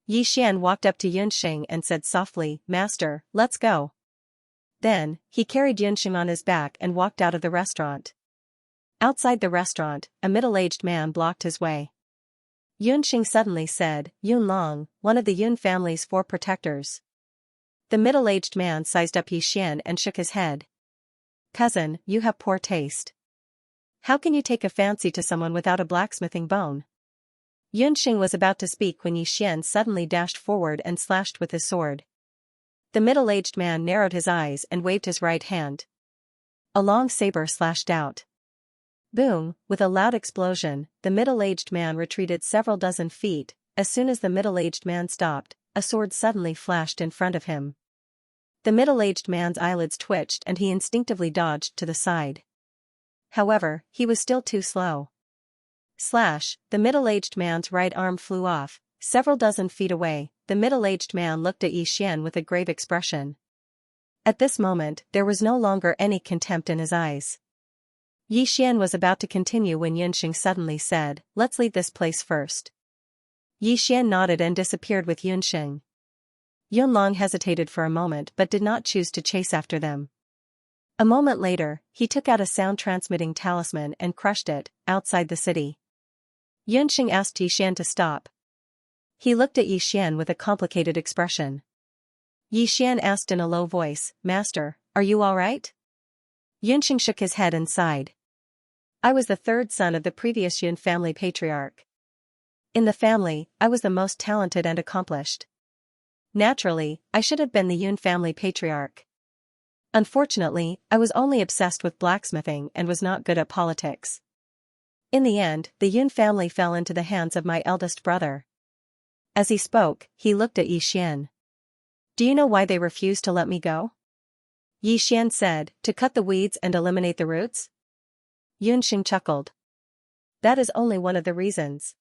Yi Xian walked up to Yunxing and said softly, Master, let's go. Then, he carried Yunxing on his back and walked out of the restaurant. Outside the restaurant, a middle-aged man blocked his way. Yunxing suddenly said, Yun Long, one of the Yun family's 4 protectors. The middle-aged man sized up Yi Xian and shook his head. Cousin, you have poor taste. How can you take a fancy to someone without a blacksmithing bone? Yunxing was about to speak when Yi Xian suddenly dashed forward and slashed with his sword. The middle-aged man narrowed his eyes and waved his right hand. A long saber slashed out. Boom, with a loud explosion, the middle-aged man retreated several dozen feet. As soon as the middle-aged man stopped, a sword suddenly flashed in front of him. The middle-aged man's eyelids twitched and he instinctively dodged to the side. However, he was still too slow. Slash, the middle-aged man's right arm flew off. Several dozen feet away, the middle-aged man looked at Yi Xian with a grave expression. At this moment, there was no longer any contempt in his eyes. Yi Xian was about to continue when Yunxing suddenly said, Let's leave this place first. Yi Xian nodded and disappeared with Yunxing. Yun Long hesitated for a moment but did not choose to chase after them. A moment later, he took out a sound-transmitting talisman and crushed it, outside the city. Yunxing asked Yi Xian to stop. He looked at Yi Xian with a complicated expression. Yi Xian asked in a low voice, Master, are you all right? Yunxing shook his head and sighed. I was the 3rd son of the previous Yun family patriarch. In the family, I was the most talented and accomplished. Naturally, I should have been the Yun family patriarch. Unfortunately, I was only obsessed with blacksmithing and was not good at politics. In the end, the Yun family fell into the hands of my eldest brother. As he spoke, he looked at Yi Xian. Do you know why they refused to let me go? Yi Xian said, to cut the weeds and eliminate the roots? Yunxing chuckled. That is only one of the reasons.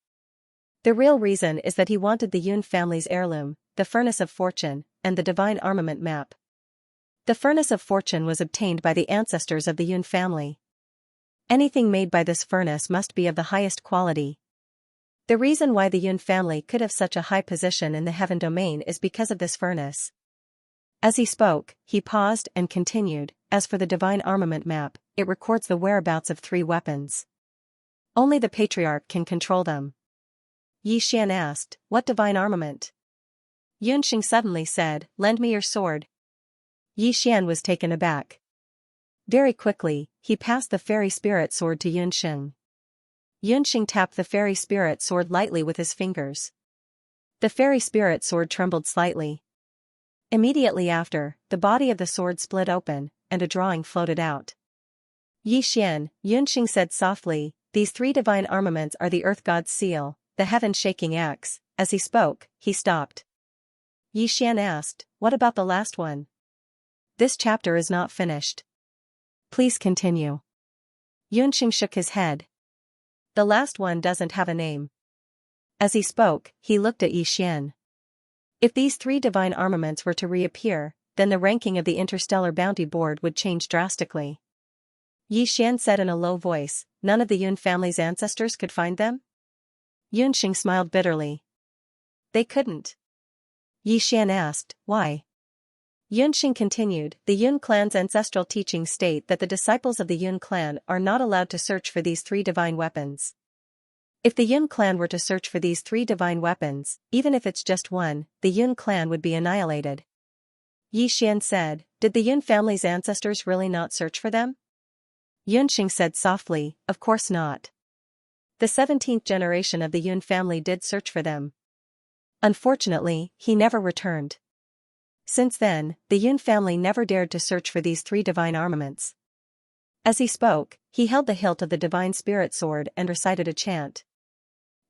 The real reason is that he wanted the Yun family's heirloom, the Furnace of Fortune, and the Divine Armament map. The Furnace of Fortune was obtained by the ancestors of the Yun family. Anything made by this furnace must be of the highest quality. The reason why the Yun family could have such a high position in the heaven domain is because of this furnace. As he spoke, he paused and continued, as for the Divine Armament map, it records the whereabouts of 3 weapons. Only the Patriarch can control them. Yi Xian asked, what divine armament? Yunxing suddenly said, lend me your sword. Yi Xian was taken aback. Very quickly, he passed the fairy spirit sword to Yunxing. Yunxing tapped the fairy spirit sword lightly with his fingers. The fairy spirit sword trembled slightly. Immediately after, the body of the sword split open, and a drawing floated out. Yi Xian, Yunxing said softly, these 3 divine armaments are the Earth God's seal, the heaven-shaking axe. As he spoke, he stopped. Yi Xian asked, what about the last one? This chapter is not finished. Please continue. Yunxing shook his head. The last one doesn't have a name. As he spoke, he looked at Yi Xian. If these 3 divine armaments were to reappear, then the ranking of the Interstellar Bounty Board would change drastically. Yi Xian said in a low voice, none of the Yun family's ancestors could find them? Yunxing smiled bitterly. They couldn't. Yi Xian asked, why? Yunxing continued, the Yun clan's ancestral teachings state that the disciples of the Yun clan are not allowed to search for these 3 divine weapons. If the Yun clan were to search for these 3 divine weapons, even if it's just one, the Yun clan would be annihilated. Yi Xian said, did the Yun family's ancestors really not search for them? Yunxing said softly, of course not. The 17th generation of the Yun family did search for them. Unfortunately, he never returned. Since then, the Yun family never dared to search for these 3 divine armaments. As he spoke, he held the hilt of the divine spirit sword and recited a chant.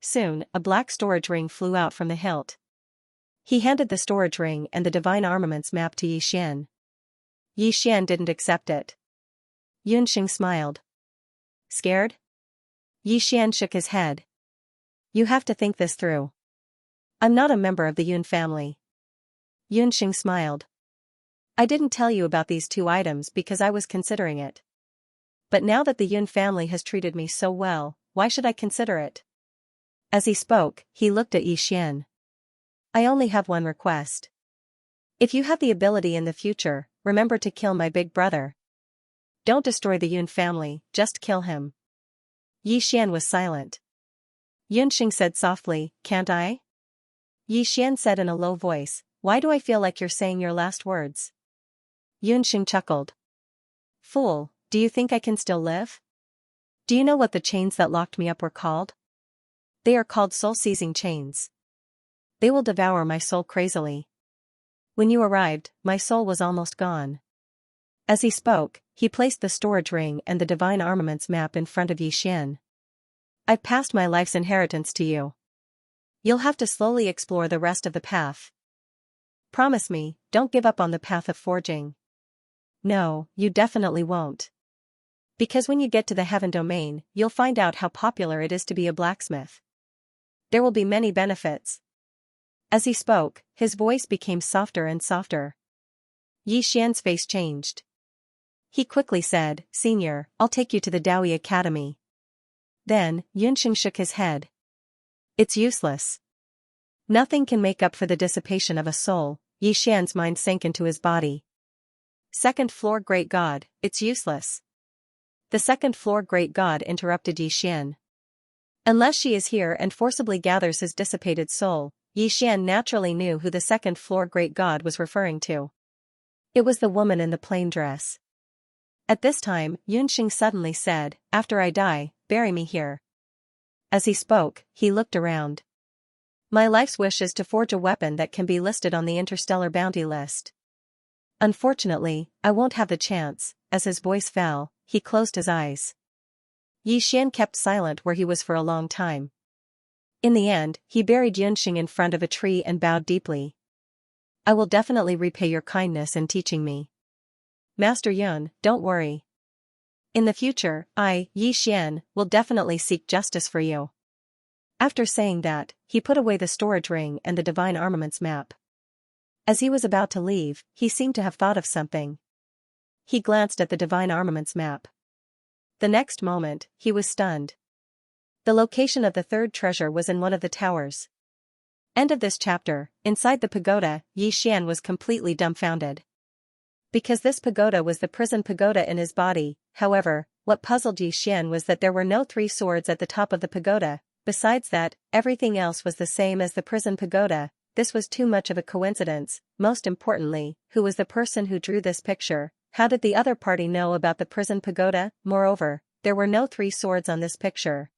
Soon, a black storage ring flew out from the hilt. He handed the storage ring and the divine armaments map to Yi Xian. Yi Xian didn't accept it. Yunxing smiled. Scared? Yi Xian shook his head. You have to think this through. I'm not a member of the Yun family. Yunxing smiled. I didn't tell you about these 2 items because I was considering it. But now that the Yun family has treated me so well, why should I consider it? As he spoke, he looked at Yi Xian. I only have one request. If you have the ability in the future, remember to kill my big brother. Don't destroy the Yun family, just kill him. Yi Xian was silent. Yunxing said softly, can't I? Yi Xian said in a low voice, why do I feel like you're saying your last words? Yunxing chuckled. Fool, do you think I can still live? Do you know what the chains that locked me up were called? They are called soul-seizing chains. They will devour my soul crazily. When you arrived, my soul was almost gone. As he spoke, he placed the storage ring and the divine armaments map in front of Yi Xian. I've passed my life's inheritance to you. You'll have to slowly explore the rest of the path. Promise me, don't give up on the path of forging. No, you definitely won't. Because when you get to the heaven domain, you'll find out how popular it is to be a blacksmith. There will be many benefits. As he spoke, his voice became softer and softer. Yi Xian's face changed. He quickly said, Senior, I'll take you to the Daoi Academy. Then, Yunxing shook his head. It's useless. Nothing can make up for the dissipation of a soul. Yi Xian's mind sank into his body. 2nd floor Great God, it's useless. The 2nd floor Great God interrupted Yi Xian. Unless she is here and forcibly gathers his dissipated soul, Yi Xian naturally knew who the 2nd floor Great God was referring to. It was the woman in the plain dress. At this time, Yunxing suddenly said, after I die, bury me here. As he spoke, he looked around. My life's wish is to forge a weapon that can be listed on the interstellar bounty list. Unfortunately, I won't have the chance. As his voice fell, he closed his eyes. Yi Xian kept silent where he was for a long time. In the end, he buried Yunxing in front of a tree and bowed deeply. I will definitely repay your kindness in teaching me. Master Yun, don't worry. In the future, I, Yi Xian, will definitely seek justice for you. After saying that, he put away the storage ring and the divine armaments map. As he was about to leave, he seemed to have thought of something. He glanced at the divine armaments map. The next moment, he was stunned. The location of the 3rd treasure was in one of the towers. End of this chapter. Inside the pagoda, Yi Xian was completely dumbfounded. Because this pagoda was the prison pagoda in his body, however, what puzzled Yi Xian was that there were no 3 swords at the top of the pagoda. Besides that, everything else was the same as the prison pagoda. This was too much of a coincidence. Most importantly, who was the person who drew this picture? How did the other party know about the prison pagoda? Moreover, there were no 3 swords on this picture.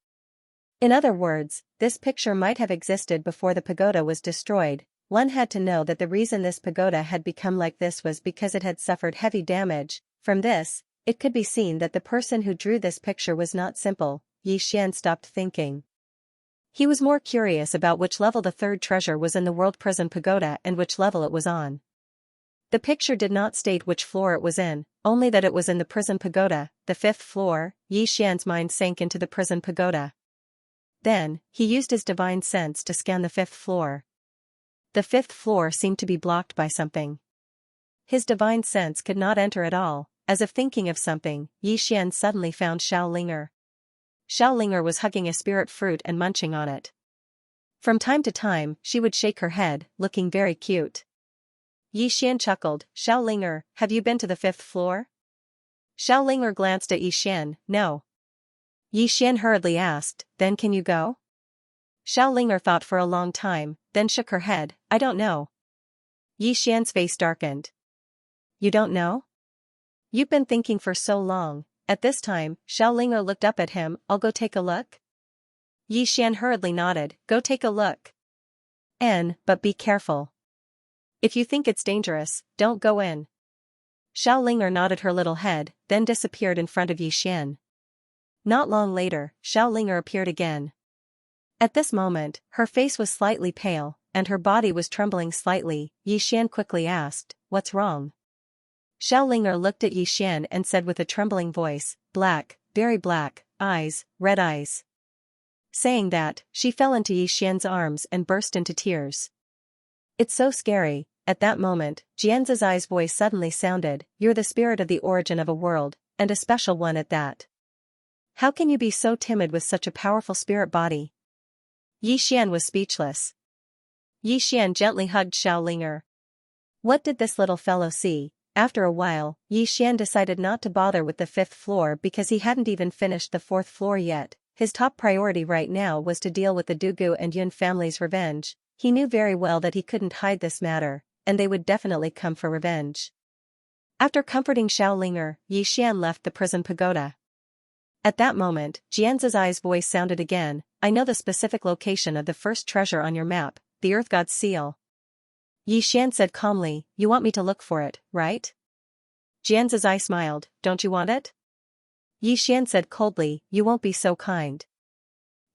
In other words, this picture might have existed before the pagoda was destroyed. One had to know that the reason this pagoda had become like this was because it had suffered heavy damage. From this, it could be seen that the person who drew this picture was not simple. Yi Xian stopped thinking. He was more curious about which level the 3rd treasure was in the world prison pagoda and which level it was on. The picture did not state which floor it was in, only that it was in the prison pagoda, the 5th floor. Yi Xian's mind sank into the prison pagoda. Then, he used his divine sense to scan the 5th floor. The 5th floor seemed to be blocked by something. His divine sense could not enter at all. As if thinking of something, Yi Xian suddenly found Xiao Linger. Xiao Linger was hugging a spirit fruit and munching on it. From time to time, she would shake her head, looking very cute. Yixian chuckled, Xiaolinger, have you been to the 5th floor? Xiaolinger glanced at Yixian, no. Yixian hurriedly asked, then can you go? Xiaolinger thought for a long time, then shook her head, I don't know. Yixian's face darkened. You don't know? You've been thinking for so long. At this time, Xiaolinger looked up at him, I'll go take a look? Yixian hurriedly nodded, go take a look. But be careful. If you think it's dangerous, don't go in. Xiaolinger nodded her little head, then disappeared in front of Yixian. Not long later, Xiaolinger appeared again. At this moment, her face was slightly pale, and her body was trembling slightly. Yixian quickly asked, what's wrong? Xiaolinger looked at Yixian and said with a trembling voice, black, very black, eyes, red eyes. Saying that, she fell into Yixian's arms and burst into tears. It's so scary. At that moment, Xianxia's voice suddenly sounded, you're the spirit of the origin of a world, and a special one at that. How can you be so timid with such a powerful spirit body? Yixian was speechless. Yixian gently hugged Xiaolinger. What did this little fellow see? After a while, Yixian decided not to bother with the 5th floor because he hadn't even finished the 4th floor yet. His top priority right now was to deal with the Dugu and Yun family's revenge. He knew very well that he couldn't hide this matter, and they would definitely come for revenge. After comforting Xiaolinger, Yixian left the prison pagoda. At that moment, Xianxia's voice sounded again, I know the specific location of the first treasure on your map, the Earth God's seal. Yixian said calmly, you want me to look for it, right? Xianxia smiled, don't you want it? Yixian said coldly, you won't be so kind.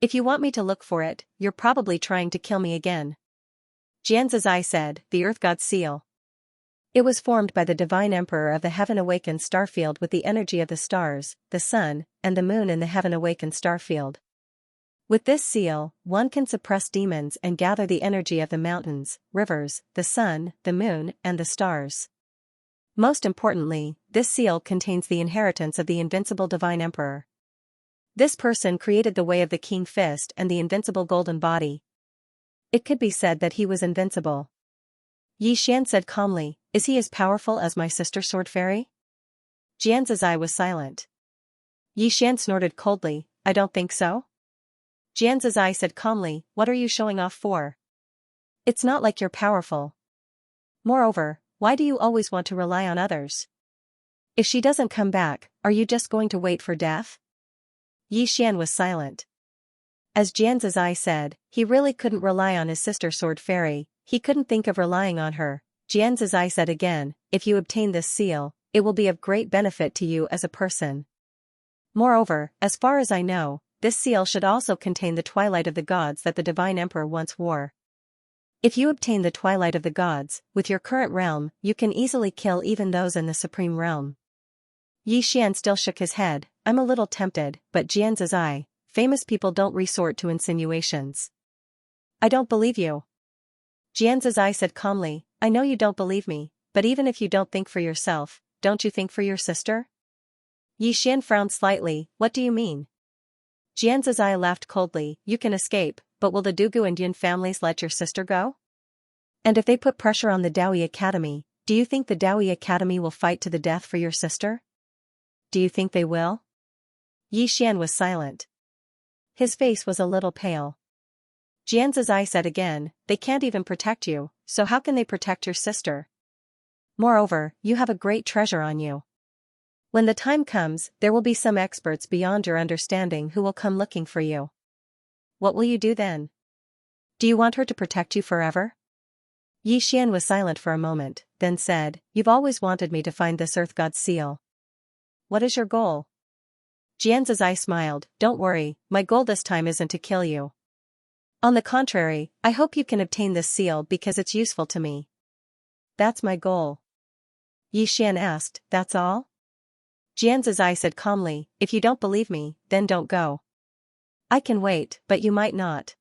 If you want me to look for it, you're probably trying to kill me again. Xianxia said, the Earth God's seal. It was formed by the Divine Emperor of the Heaven Awakened Starfield with the energy of the stars, the sun, and the moon in the Heaven Awakened Starfield. With this seal, one can suppress demons and gather the energy of the mountains, rivers, the sun, the moon, and the stars. Most importantly, this seal contains the inheritance of the invincible Divine Emperor. This person created the way of the King Fist and the invincible golden body. It could be said that he was invincible. Yixian said calmly, is he as powerful as my sister Sword Fairy? Xianxia was silent. Yixian snorted coldly, I don't think so. Xianxia said calmly, what are you showing off for? It's not like you're powerful. Moreover, why do you always want to rely on others? If she doesn't come back, are you just going to wait for death? Yixian was silent. As Xianxia said, he really couldn't rely on his sister Sword Fairy, he couldn't think of relying on her. Xianxia said again, if you obtain this seal, it will be of great benefit to you as a person. Moreover, as far as I know, this seal should also contain the Twilight of the Gods that the Divine Emperor once wore. If you obtain the Twilight of the Gods, with your current realm, you can easily kill even those in the Supreme Realm. Yixian still shook his head, I'm a little tempted, but Xianxia, famous people don't resort to insinuations. I don't believe you. Xianxia said calmly, I know you don't believe me, but even if you don't think for yourself, don't you think for your sister? Yixian frowned slightly, what do you mean? Xianxia laughed coldly, you can escape, but will the Dugu and Yun families let your sister go? And if they put pressure on the Daoi Academy, do you think the Daoi Academy will fight to the death for your sister? Do you think they will? Yixian was silent. His face was a little pale. Xianxia said again, they can't even protect you, so how can they protect your sister? Moreover, you have a great treasure on you. When the time comes, there will be some experts beyond your understanding who will come looking for you. What will you do then? Do you want her to protect you forever? Yixian was silent for a moment, then said, you've always wanted me to find this Earth God's seal. What is your goal? Xianxia smiled, don't worry, my goal this time isn't to kill you. On the contrary, I hope you can obtain this seal because it's useful to me. That's my goal. Yixian asked, that's all? Xianxia said calmly, if you don't believe me, then don't go. I can wait, but you might not.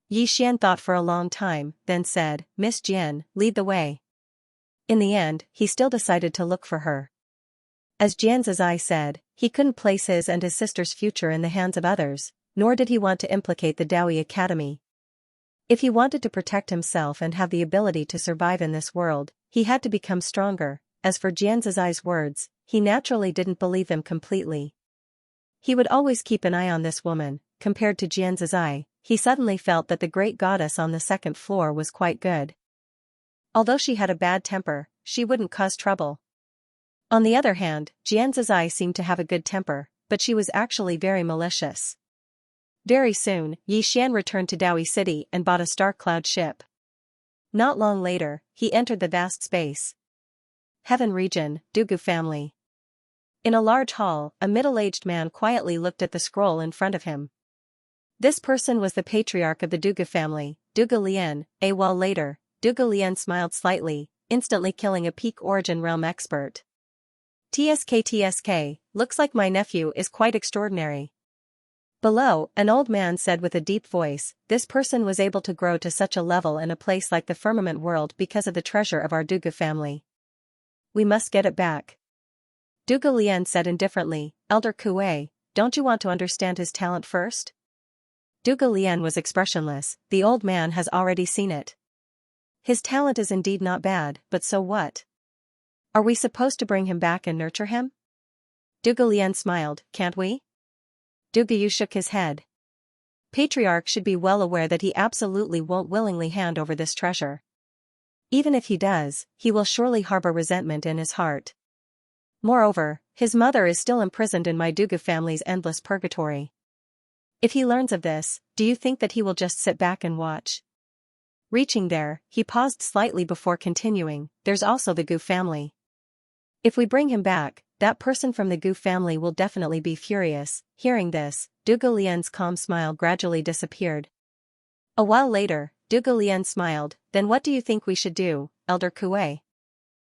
Yixian thought for a long time, then said, Miss Jian, lead the way. In the end, he still decided to look for her. As Xianxia said, he couldn't place his and his sister's future in the hands of others, nor did he want to implicate the Daoi Academy. If he wanted to protect himself and have the ability to survive in this world, he had to become stronger. As for Xianxia's words, he naturally didn't believe them completely. He would always keep an eye on this woman. Compared to Xianxia, he suddenly felt that the great goddess on the second floor was quite good. Although she had a bad temper, she wouldn't cause trouble. On the other hand, Xianxia seemed to have a good temper, but she was actually very malicious. Very soon, Yixian returned to Daoi City and bought a star cloud ship. Not long later, he entered the vast space. Heaven region, Dugu family. In a large hall, a middle-aged man quietly looked at the scroll in front of him. This person was the patriarch of the Dugu family, Dugu Lian. A while later, Dugu Lian smiled slightly, instantly killing a peak origin realm expert. TSK, looks like my nephew is quite extraordinary. Below, an old man said with a deep voice, this person was able to grow to such a level in a place like the firmament world because of the treasure of our Dugu family. We must get it back. Dugu Lian said indifferently, Elder Kuei, don't you want to understand his talent first? Dugu Lian was expressionless. The old man has already seen it. His talent is indeed not bad, but so what? Are we supposed to bring him back and nurture him? Dugu Lian smiled, can't we? Dugu Yu shook his head. Patriarch should be well aware that he absolutely won't willingly hand over this treasure. Even if he does, he will surely harbor resentment in his heart. Moreover, his mother is still imprisoned in my Dugu family's endless purgatory. If he learns of this, do you think that he will just sit back and watch? Reaching there, he paused slightly before continuing, there's also the Gu family. If we bring him back, that person from the Gu family will definitely be furious. Hearing this, Dugu Lian's calm smile gradually disappeared. A while later, Dugu Lian smiled, then what do you think we should do, Elder Kuei?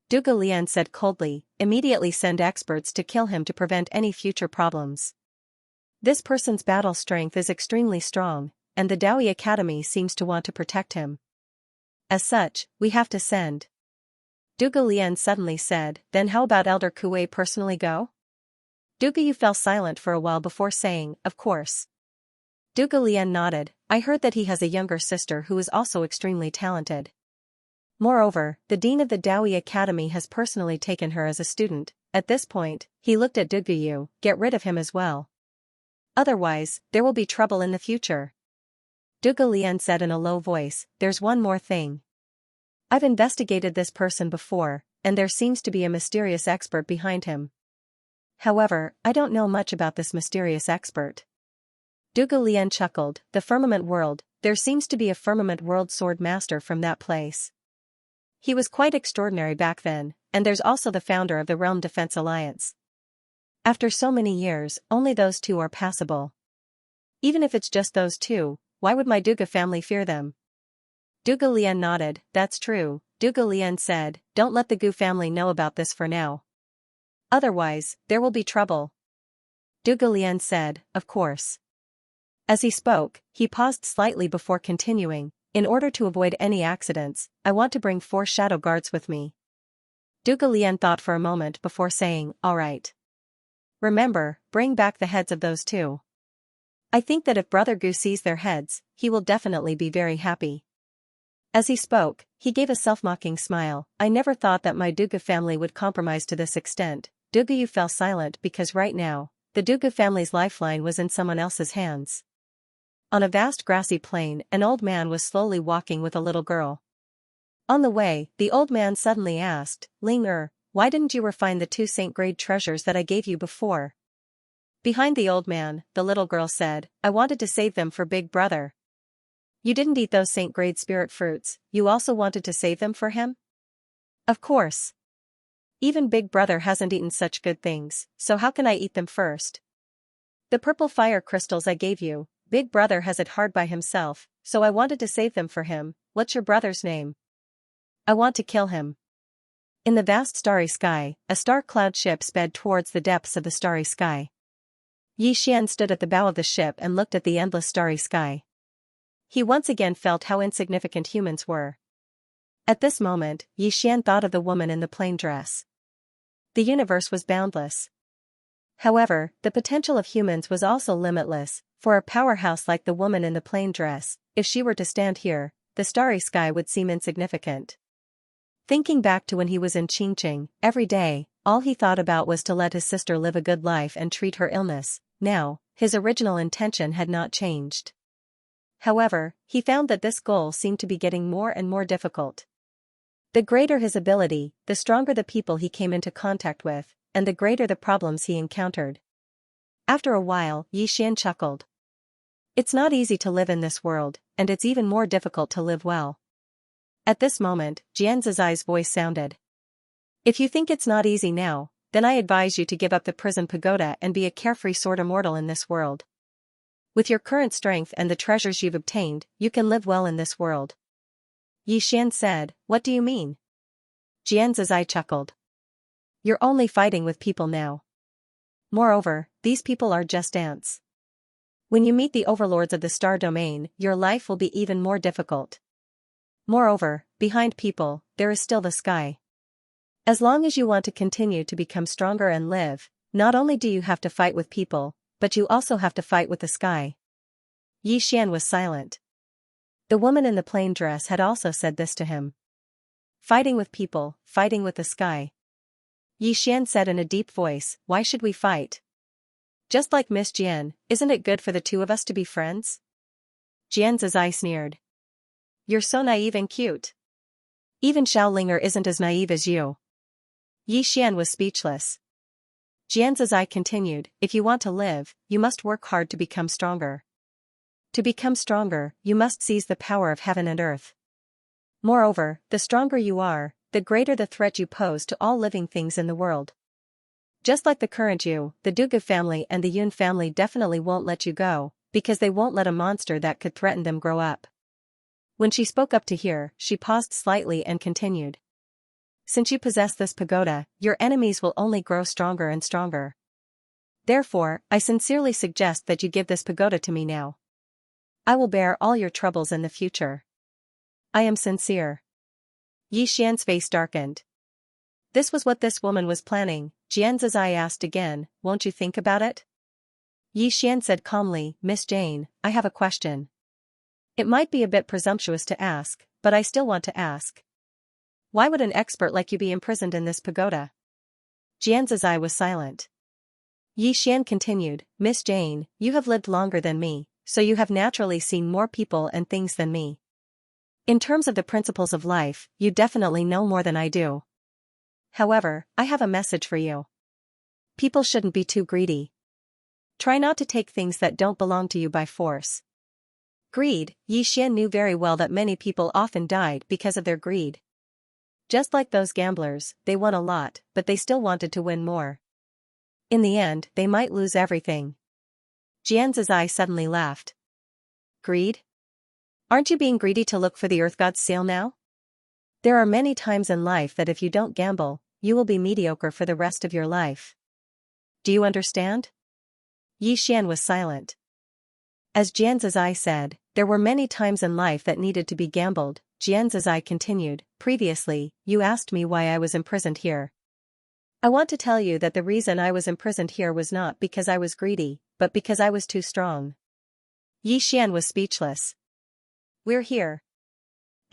Dugu Lian said coldly, immediately send experts to kill him to prevent any future problems. This person's battle strength is extremely strong, and the Daoi Academy seems to want to protect him. As such, we have to send. Dugu Lian suddenly said, then how about Elder Kuei personally go? Dugu Yu fell silent for a while before saying, of course. Dugu Lian nodded, I heard that he has a younger sister who is also extremely talented. Moreover, the dean of the Daoi Academy has personally taken her as a student. At this point, he looked at Dugu Yu, get rid of him as well. Otherwise, there will be trouble in the future. Dugu Lian said in a low voice, there's one more thing. I've investigated this person before, and there seems to be a mysterious expert behind him. However, I don't know much about this mysterious expert. Dugu Lian chuckled, the firmament world, there seems to be a firmament world sword master from that place. He was quite extraordinary back then, and there's also the founder of the Realm Defense Alliance. After so many years, only those two are passable. Even if it's just those two, why would my Dugu family fear them? Dugu Lian nodded, that's true. Dugu Lian said, don't let the Gu family know about this for now. Otherwise, there will be trouble. Dugu Lian said, of course. As he spoke, he paused slightly before continuing, in order to avoid any accidents, I want to bring 4 shadow guards with me. Dugu Lian thought for a moment before saying, all right. Remember, bring back the heads of those 2. I think that if Brother Gu sees their heads, he will definitely be very happy. As he spoke, he gave a self-mocking smile, I never thought that my Dugu family would compromise to this extent. Dugu Yu fell silent because right now, the Dugu family's lifeline was in someone else's hands. On a vast grassy plain, an old man was slowly walking with a little girl. On the way, the old man suddenly asked, Ling why didn't you refine the 2 saint-grade treasures that I gave you before? Behind the old man, the little girl said, I wanted to save them for Big Brother. You didn't eat those saint-grade spirit fruits, you also wanted to save them for him? Of course. Even Big Brother hasn't eaten such good things, so how can I eat them first? The purple fire crystals I gave you, Big Brother has it hard by himself, so I wanted to save them for him. What's your brother's name? I want to kill him. In the vast starry sky, a star cloud ship sped towards the depths of the starry sky. Yixian stood at the bow of the ship and looked at the endless starry sky. He once again felt how insignificant humans were. At this moment, Yixian thought of the woman in the plain dress. The universe was boundless. However, the potential of humans was also limitless. For a powerhouse like the woman in the plain dress, if she were to stand here, the starry sky would seem insignificant. Thinking back to when he was in Qingqing, every day, all he thought about was to let his sister live a good life and treat her illness. Now, his original intention had not changed. However, he found that this goal seemed to be getting more and more difficult. The greater his ability, the stronger the people he came into contact with, and the greater the problems he encountered. After a while, Xian chuckled. It's not easy to live in this world, and it's even more difficult to live well. At this moment, Xianxia's voice sounded. If you think it's not easy now, then I advise you to give up the prison pagoda and be a carefree sort of mortal in this world. With your current strength and the treasures you've obtained, you can live well in this world. Xian said, what do you mean? Xianxia chuckled. You're only fighting with people now. Moreover, these people are just ants. When you meet the overlords of the star domain, your life will be even more difficult. Moreover, behind people, there is still the sky. As long as you want to continue to become stronger and live, not only do you have to fight with people, but you also have to fight with the sky. Xian was silent. The woman in the plain dress had also said this to him. Fighting with people, fighting with the sky. Xian said in a deep voice, why should we fight? Just like Miss Jian, isn't it good for the two of us to be friends? Jian's sneered. You're so naive and cute. Even Xiaolinger isn't as naive as you. Xian was speechless. Jian's continued, if you want to live, you must work hard to become stronger. To become stronger, you must seize the power of heaven and earth. Moreover, the stronger you are, the greater the threat you pose to all living things in the world. Just like the current you, the Dugu family and the Yun family definitely won't let you go, because they won't let a monster that could threaten them grow up. When she spoke up to hear, she paused slightly and continued. Since you possess this pagoda, your enemies will only grow stronger and stronger. Therefore, I sincerely suggest that you give this pagoda to me now. I will bear all your troubles in the future. I am sincere. Xian's face darkened. This was what this woman was planning. Jian's asked again, won't you think about it? Xian said calmly, Miss Jane, I have a question. It might be a bit presumptuous to ask, but I still want to ask. Why would an expert like you be imprisoned in this pagoda? Jian's was silent. Xian continued, Miss Jane, you have lived longer than me, so you have naturally seen more people and things than me. In terms of the principles of life, you definitely know more than I do. However, I have a message for you. People shouldn't be too greedy. Try not to take things that don't belong to you by force. Greed, Xian knew very well that many people often died because of their greed. Just like those gamblers, they won a lot, but they still wanted to win more. In the end, they might lose everything. Jian's suddenly laughed. Greed? Aren't you being greedy to look for the Earth God's seal now? There are many times in life that if you don't gamble, you will be mediocre for the rest of your life. Do you understand? Xian was silent. As Jian's said, there were many times in life that needed to be gambled. Jian's continued, previously, you asked me why I was imprisoned here. I want to tell you that the reason I was imprisoned here was not because I was greedy, but because I was too strong. Xian was speechless. We're here.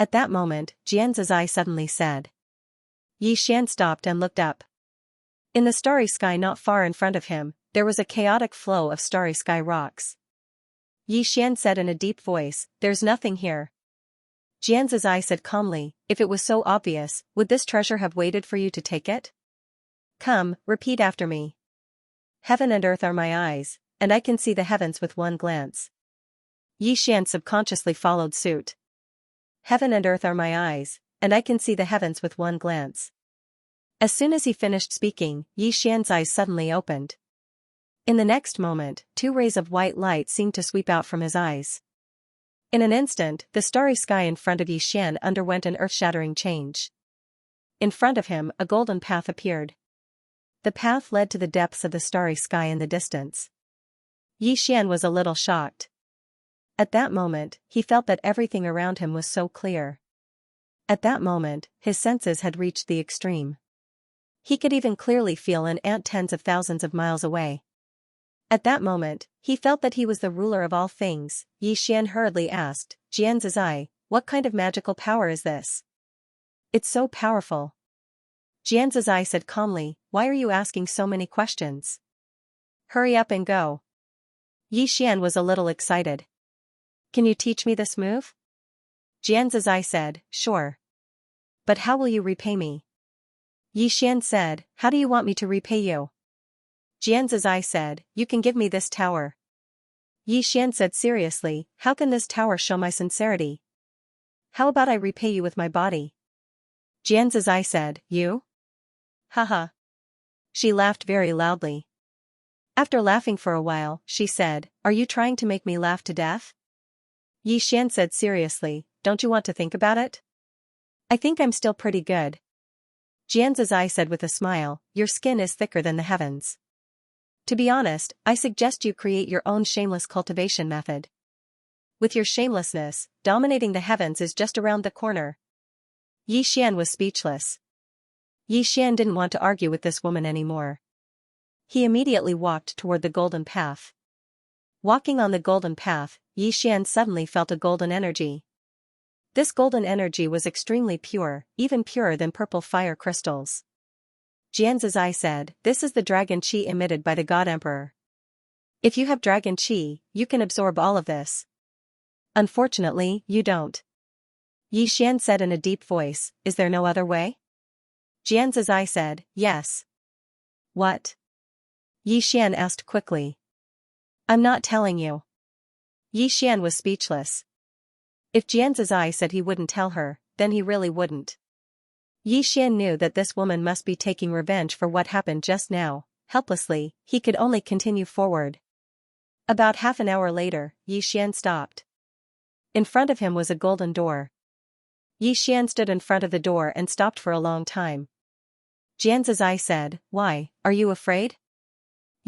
At that moment, Jian's suddenly said. Xian stopped and looked up. In the starry sky not far in front of him, there was a chaotic flow of starry sky rocks. Xian said in a deep voice, there's nothing here. Jian's said calmly, if it was so obvious, would this treasure have waited for you to take it? Come, repeat after me. Heaven and earth are my eyes, and I can see the heavens with one glance. Xian subconsciously followed suit. Heaven and earth are my eyes, and I can see the heavens with one glance. As soon as he finished speaking, Xian's eyes suddenly opened. In the next moment, 2 rays of white light seemed to sweep out from his eyes. In an instant, the starry sky in front of Xian underwent an earth-shattering change. In front of him, a golden path appeared. The path led to the depths of the starry sky in the distance. Xian was a little shocked. At that moment, he felt that everything around him was so clear. At that moment, his senses had reached the extreme. He could even clearly feel an ant tens of thousands of miles away. At that moment, he felt that he was the ruler of all things. Xian hurriedly asked, Xianzai, what kind of magical power is this? It's so powerful. Xianzai said calmly, why are you asking so many questions? Hurry up and go. Xian was a little excited. Can you teach me this move? Xianzai said, sure. But how will you repay me? Xian said, how do you want me to repay you? Xianzai said, you can give me this tower. Xian said seriously, how can this tower show my sincerity? How about I repay you with my body? Xianzai said, you? Haha. She laughed very loudly. After laughing for a while, she said, are you trying to make me laugh to death? Xian said seriously, don't you want to think about it? I think I'm still pretty good. Xianzai said with a smile, your skin is thicker than the heavens. To be honest, I suggest you create your own shameless cultivation method. With your shamelessness, dominating the heavens is just around the corner. Xian was speechless. Xian didn't want to argue with this woman anymore. He immediately walked toward the golden path. Walking on the golden path, Xian suddenly felt a golden energy. This golden energy was extremely pure, even purer than purple fire crystals. Xianzai said, this is the dragon qi emitted by the God Emperor. If you have dragon qi, you can absorb all of this. Unfortunately, you don't. Xian said in a deep voice, is there no other way? Xianzai said, yes. What? Xian asked quickly. I'm not telling you. Xian was speechless. If Xianzai said he wouldn't tell her, then he really wouldn't. Xian knew that this woman must be taking revenge for what happened just now. Helplessly, he could only continue forward. About half an hour later, Xian stopped. In front of him was a golden door. Xian stood in front of the door and stopped for a long time. Xianzai said, why, are you afraid?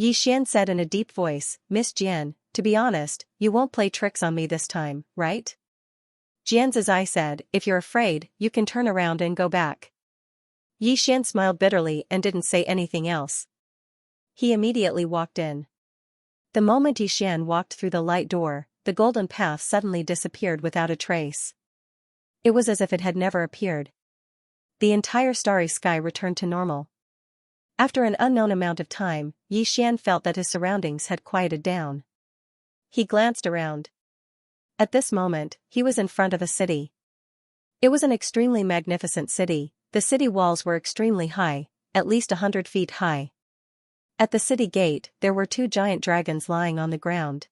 Xian said in a deep voice, Miss Jian, to be honest, you won't play tricks on me this time, right? Xianzai said, if you're afraid, you can turn around and go back. Xian smiled bitterly and didn't say anything else. He immediately walked in. The moment Xian walked through the light door, the golden path suddenly disappeared without a trace. It was as if it had never appeared. The entire starry sky returned to normal. After an unknown amount of time, Xian felt that his surroundings had quieted down. He glanced around. At this moment, he was in front of a city. It was an extremely magnificent city. The city walls were extremely high, at least 100 feet high. At the city gate, there were 2 giant dragons lying on the ground.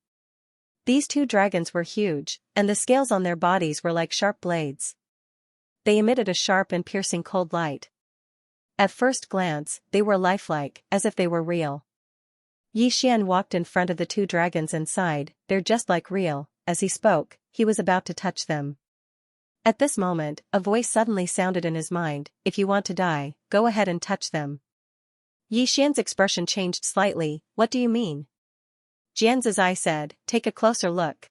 These 2 dragons were huge, and the scales on their bodies were like sharp blades. They emitted a sharp and piercing cold light. At first glance, they were lifelike, as if they were real. Xian walked in front of the 2 dragons and sighed, they're just like real. As he spoke, he was about to touch them. At this moment, a voice suddenly sounded in his mind, if you want to die, go ahead and touch them. Xian's expression changed slightly, what do you mean? Xianzai said, take a closer look.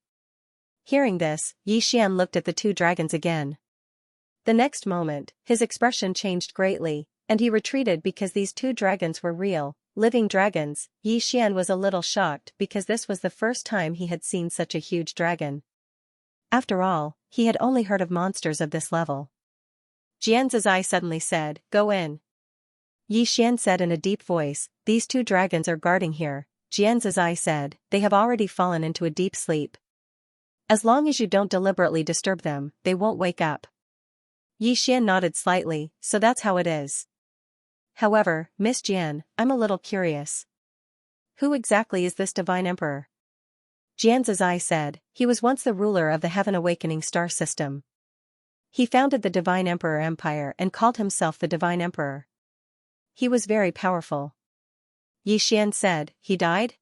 Hearing this, Xian looked at the 2 dragons again. The next moment, his expression changed greatly, and he retreated because these 2 dragons were real, living dragons. Xian was a little shocked because this was the first time he had seen such a huge dragon. After all, he had only heard of monsters of this level. Xianzai suddenly said, go in. Xian said in a deep voice, these 2 dragons are guarding here. Xianzai said, they have already fallen into a deep sleep. As long as you don't deliberately disturb them, they won't wake up. Xian nodded slightly, so that's how it is. However, Miss Jian, I'm a little curious. Who exactly is this divine emperor? Xianzai said, he was once the ruler of the Heaven Awakening star system. He founded the Divine Emperor Empire and called himself the Divine Emperor. He was very powerful. Xian said, he died?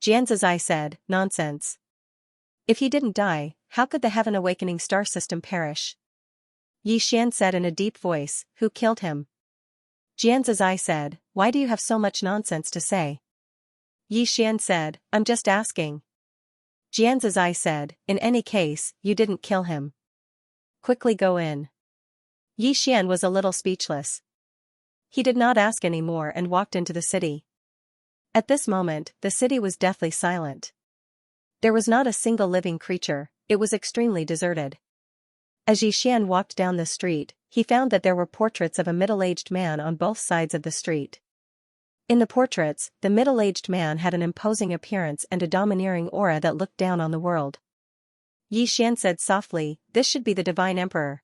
Xianzai said, nonsense. If he didn't die, how could the Heaven Awakening star system perish? Xian said in a deep voice, who killed him? Xianzai said, why do you have so much nonsense to say? Xian said, I'm just asking. Xianzai said, in any case, you didn't kill him. Quickly go in. Xian was a little speechless. He did not ask any more and walked into the city. At this moment, the city was deathly silent. There was not a single living creature, it was extremely deserted. As Xian walked down the street, he found that there were portraits of a middle-aged man on both sides of the street. In the portraits, the middle-aged man had an imposing appearance and a domineering aura that looked down on the world. Xian said softly, "This should be the Divine Emperor."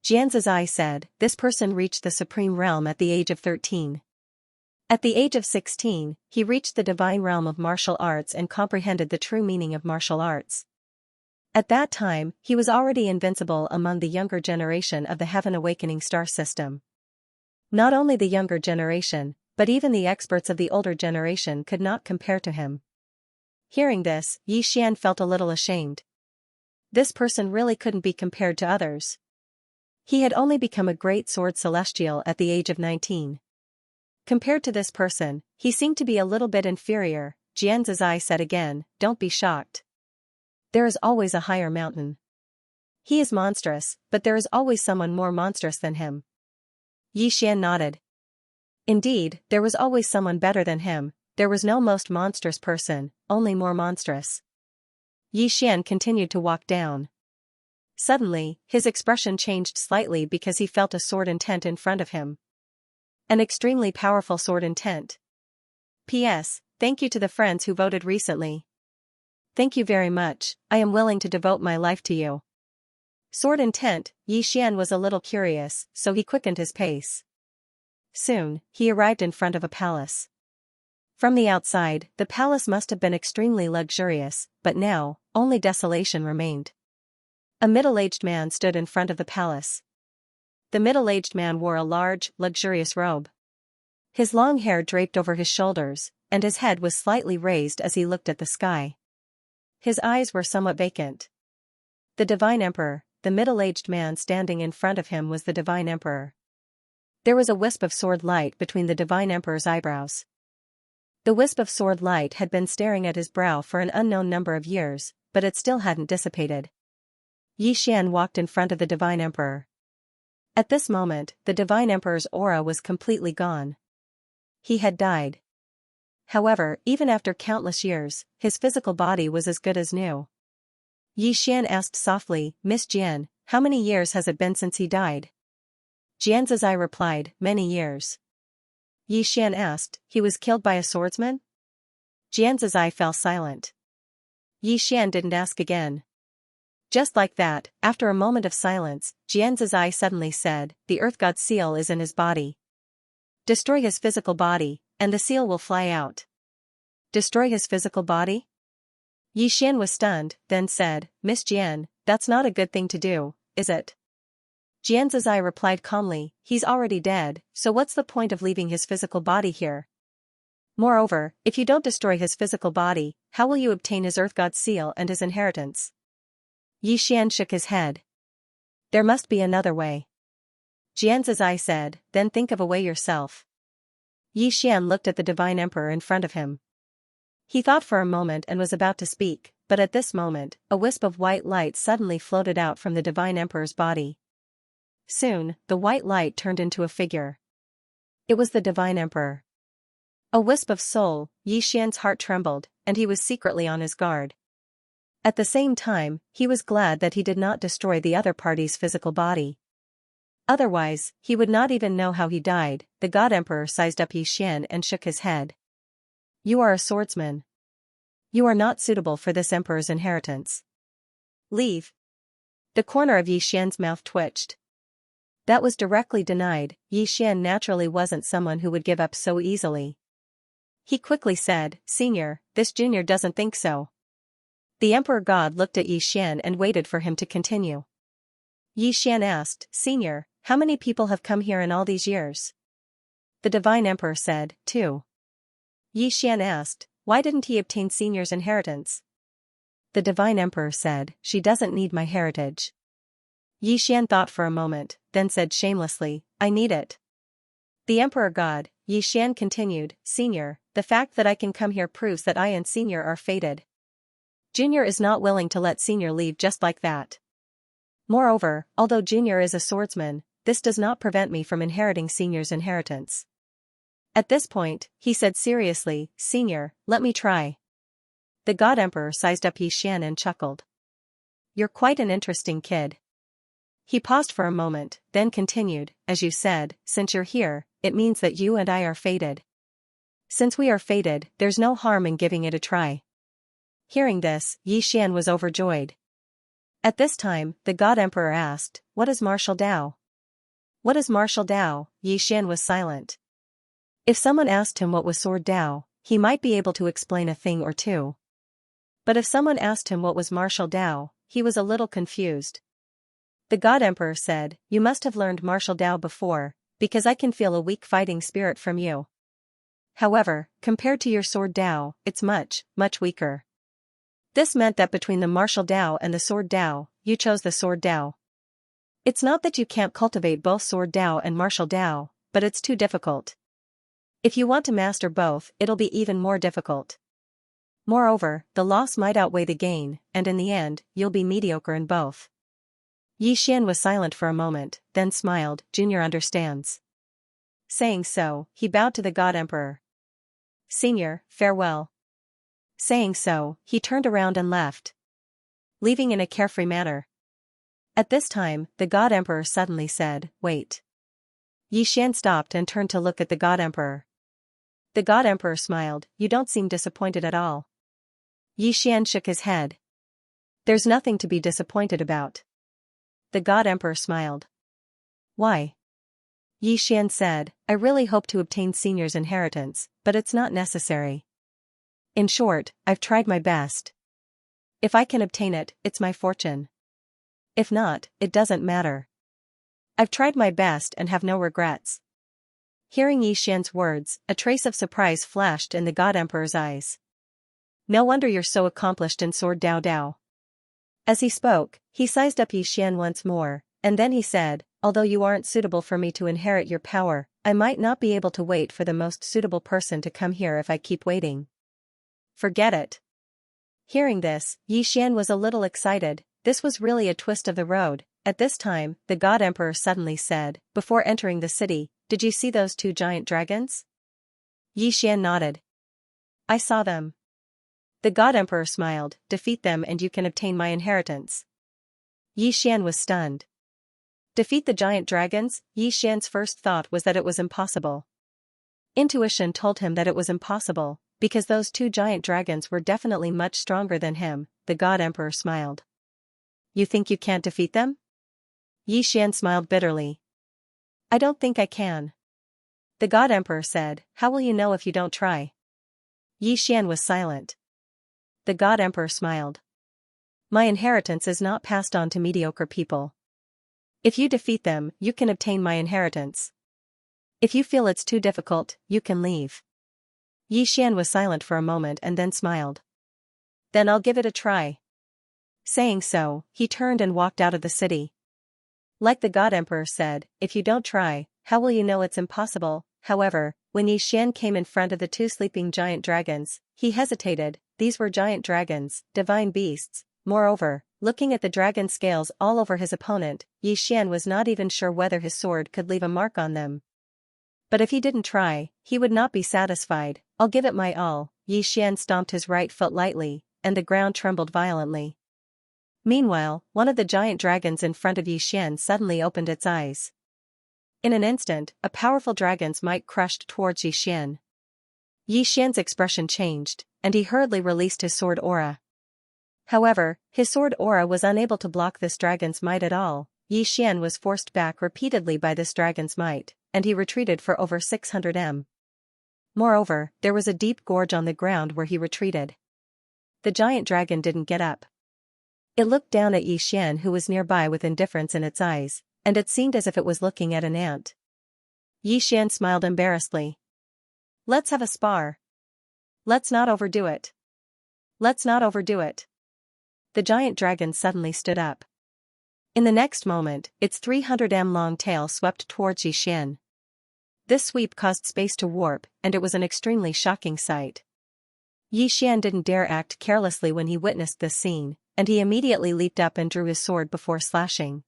Xianxia said, "This person reached the Supreme Realm at the age of 13. At the age of 16, he reached the divine realm of martial arts and comprehended the true meaning of martial arts. At that time, he was already invincible among the younger generation of the Heaven Awakening star system. Not only the younger generation, but even the experts of the older generation could not compare to him." Hearing this, Xian felt a little ashamed. This person really couldn't be compared to others. He had only become a great sword celestial at the age of 19. Compared to this person, he seemed to be a little bit inferior. Xianxia said again, "Don't be shocked. There is always a higher mountain. He is monstrous, but there is always someone more monstrous than him." Xian nodded. Indeed, there was always someone better than him. There was no most monstrous person, only more monstrous. Xian continued to walk down. Suddenly, his expression changed slightly because he felt a sword intent in front of him. An extremely powerful sword intent. P.S. Thank you to the friends who voted recently. Thank you very much, I am willing to devote my life to you. Sword intent. Xian was a little curious, so he quickened his pace. Soon, he arrived in front of a palace. From the outside, the palace must have been extremely luxurious, but now, only desolation remained. A middle-aged man stood in front of the palace. The middle-aged man wore a large, luxurious robe. His long hair draped over his shoulders, and his head was slightly raised as he looked at the sky. His eyes were somewhat vacant. The Divine Emperor, the middle-aged man standing in front of him was the Divine Emperor. There was a wisp of sword light between the Divine Emperor's eyebrows. The wisp of sword light had been staring at his brow for an unknown number of years, but it still hadn't dissipated. Xian walked in front of the Divine Emperor. At this moment, the Divine Emperor's aura was completely gone. He had died. However, even after countless years, his physical body was as good as new. Xian asked softly, "Miss Jian, how many years has it been since he died?" Xianxia replied, "Many years." Xian asked, "He was killed by a swordsman?" Xianxia fell silent. Xian didn't ask again. Just like that, after a moment of silence, Xianxia suddenly said, "The Earth God's seal is in his body. Destroy his physical body, and the seal will fly out." Destroy his physical body? Xian was stunned, then said, "Miss Jian, that's not a good thing to do, is it?" Xianxia replied calmly, "He's already dead, so what's the point of leaving his physical body here? Moreover, if you don't destroy his physical body, how will you obtain his Earth God's seal and his inheritance?" Xian shook his head. "There must be another way." Xianxia said, "Then think of a way yourself." Xian looked at the Divine Emperor in front of him. He thought for a moment and was about to speak, but at this moment, a wisp of white light suddenly floated out from the Divine Emperor's body. Soon, the white light turned into a figure. It was the Divine Emperor. A wisp of soul. Xian's heart trembled, and he was secretly on his guard. At the same time, he was glad that he did not destroy the other party's physical body. Otherwise, he would not even know how he died. The God Emperor sized up Xian and shook his head. "You are a swordsman. You are not suitable for this emperor's inheritance. Leave." The corner of Xian's mouth twitched. That was directly denied. Xian naturally wasn't someone who would give up so easily. He quickly said, "Senior, this junior doesn't think so." The Emperor God looked at Xian and waited for him to continue. Xian asked, "Senior, how many people have come here in all these years?" The Divine Emperor said, "2." Xian asked, "Why didn't he obtain Senior's inheritance?" The Divine Emperor said, "She doesn't need my heritage." Xian thought for a moment, then said shamelessly, "I need it." The Emperor God, Xian continued, "Senior, the fact that I can come here proves that I and Senior are fated. Junior is not willing to let Senior leave just like that. Moreover, although Junior is a swordsman, this does not prevent me from inheriting Senior's inheritance. At this point, he said seriously, "Senior, let me try." The God Emperor sized up Xian and chuckled. "You're quite an interesting kid." He paused for a moment, then continued, "As you said, since you're here, it means that you and I are fated. Since we are fated, there's no harm in giving it a try." Hearing this, Xian was overjoyed. At this time, the God Emperor asked, "What is martial Dao?" "What is martial Dao?" Xian was silent. If someone asked him what was sword Dao, he might be able to explain a thing or two. But if someone asked him what was martial Dao, he was a little confused. The God Emperor said, "You must have learned martial Dao before, because I can feel a weak fighting spirit from you. However, compared to your sword Dao, it's much, much weaker." This meant that between the martial Dao and the sword Dao, you chose the sword Dao. It's not that you can't cultivate both sword Dao and martial Dao, but it's too difficult. If you want to master both, it'll be even more difficult. Moreover, the loss might outweigh the gain, and in the end, you'll be mediocre in both. Xian was silent for a moment, then smiled. "Junior understands." Saying so, he bowed to the God Emperor. "Senior, farewell." Saying so, he turned around and left, leaving in a carefree manner. At this time, the God Emperor suddenly said, "Wait." Xian stopped and turned to look at the God Emperor. The God Emperor smiled. "You don't seem disappointed at all." Xian shook his head. "There's nothing to be disappointed about." The God Emperor smiled. "Why?" Xian said, "I really hope to obtain Senior's inheritance, but it's not necessary. In short, I've tried my best. If I can obtain it, it's my fortune. If not, it doesn't matter. I've tried my best and have no regrets." Hearing Xian's words, a trace of surprise flashed in the God Emperor's eyes. "No wonder you're so accomplished in sword Dao Dao." As he spoke, he sized up Xian once more, and then he said, "Although you aren't suitable for me to inherit your power, I might not be able to wait for the most suitable person to come here if I keep waiting." "Forget it." Hearing this, Xian was a little excited. This was really a twist of the road. At this time, the God Emperor suddenly said, "Before entering the city, did you see those 2 giant dragons?" Xian nodded. "I saw them." The God Emperor smiled. "Defeat them and you can obtain my inheritance." Xian was stunned. Defeat the giant dragons? Xian's first thought was that it was impossible. Intuition told him that it was impossible, because those 2 giant dragons were definitely much stronger than him. The God Emperor smiled. "You think you can't defeat them?" Xian smiled bitterly. "I don't think I can." The God Emperor said, "How will you know if you don't try?" Xian was silent. The God Emperor smiled. "My inheritance is not passed on to mediocre people. If you defeat them, you can obtain my inheritance. If you feel it's too difficult, you can leave." Xian was silent for a moment and then smiled. "Then I'll give it a try." Saying so, he turned and walked out of the city. Like the God Emperor said, "If you don't try, how will you know it's impossible?" However, when Xian came in front of the 2 sleeping giant dragons, he hesitated. These were giant dragons, divine beasts. Moreover, looking at the dragon scales all over his opponent, Xian was not even sure whether his sword could leave a mark on them. But if he didn't try, he would not be satisfied. "I'll give it my all." Xian stomped his right foot lightly, and the ground trembled violently. Meanwhile, one of the giant dragons in front of Xian suddenly opened its eyes. In an instant, a powerful dragon's might crushed towards Xian. Xian's expression changed, and he hurriedly released his sword aura. However, his sword aura was unable to block this dragon's might at all. Xian was forced back repeatedly by this dragon's might, and he retreated for over 600 m. Moreover, there was a deep gorge on the ground where he retreated. The giant dragon didn't get up. It looked down at Xian, who was nearby, with indifference in its eyes, and it seemed as if it was looking at an ant. Xian smiled embarrassedly. "Let's have a spar. Let's not overdo it. Let's not overdo it." The giant dragon suddenly stood up. In the next moment, its 300 m long tail swept towards Xian. This sweep caused space to warp, and it was an extremely shocking sight. Xian didn't dare act carelessly when he witnessed this scene, and he immediately leaped up and drew his sword before slashing.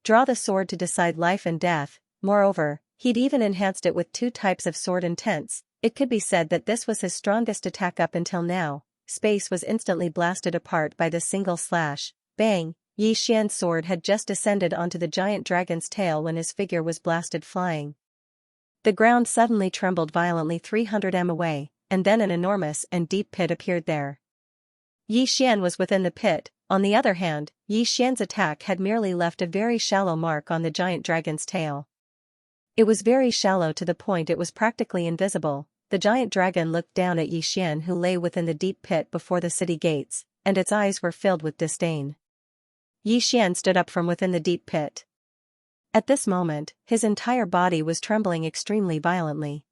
Draw the sword to decide life and death. Moreover, He'd even enhanced it with 2 types of sword intents. It could be said that this was his strongest attack up until now. Space was instantly blasted apart by this single slash. Bang! Yi Xian's sword had just descended onto the giant dragon's tail when his figure was blasted flying. The ground suddenly trembled violently 300 m away, and then an enormous and deep pit appeared there. Yi Xian was within the pit. On the other hand, Yi Xian's attack had merely left a very shallow mark on the giant dragon's tail. It was very shallow to the point it was practically invisible. The giant dragon looked down at Yi Xian, who lay within the deep pit before the city gates, and its eyes were filled with disdain. Yi Xian stood up from within the deep pit. At this moment, his entire body was trembling extremely violently.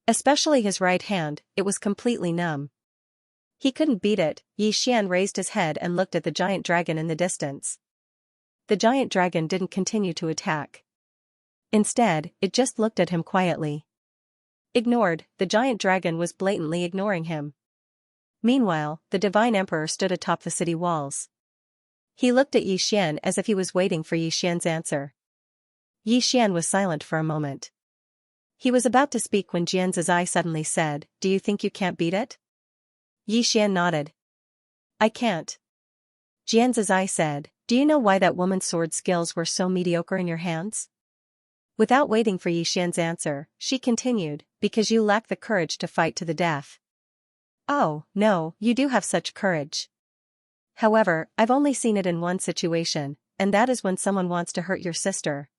Especially his right hand, it was completely numb. He couldn't beat it. Yi Xian raised his head and looked at the giant dragon in the distance. The giant dragon didn't continue to attack. Instead, it just looked at him quietly. Ignored, the giant dragon was blatantly ignoring him. Meanwhile, the divine emperor stood atop the city walls. He looked at Yi Xian as if he was waiting for Yi Xian's answer. Yi Xian was silent for a moment. He was about to speak when Jian's eye suddenly said, "Do you think you can't beat it?" Yi Xian nodded. "I can't." Jian's eye said, "Do you know why that woman's sword skills were so mediocre in your hands?" Without waiting for Yi Xian's answer, she continued, "Because you lack the courage to fight to the death." "Oh, no, you do have such courage. However, I've only seen it in one situation, and that is when someone wants to hurt your sister.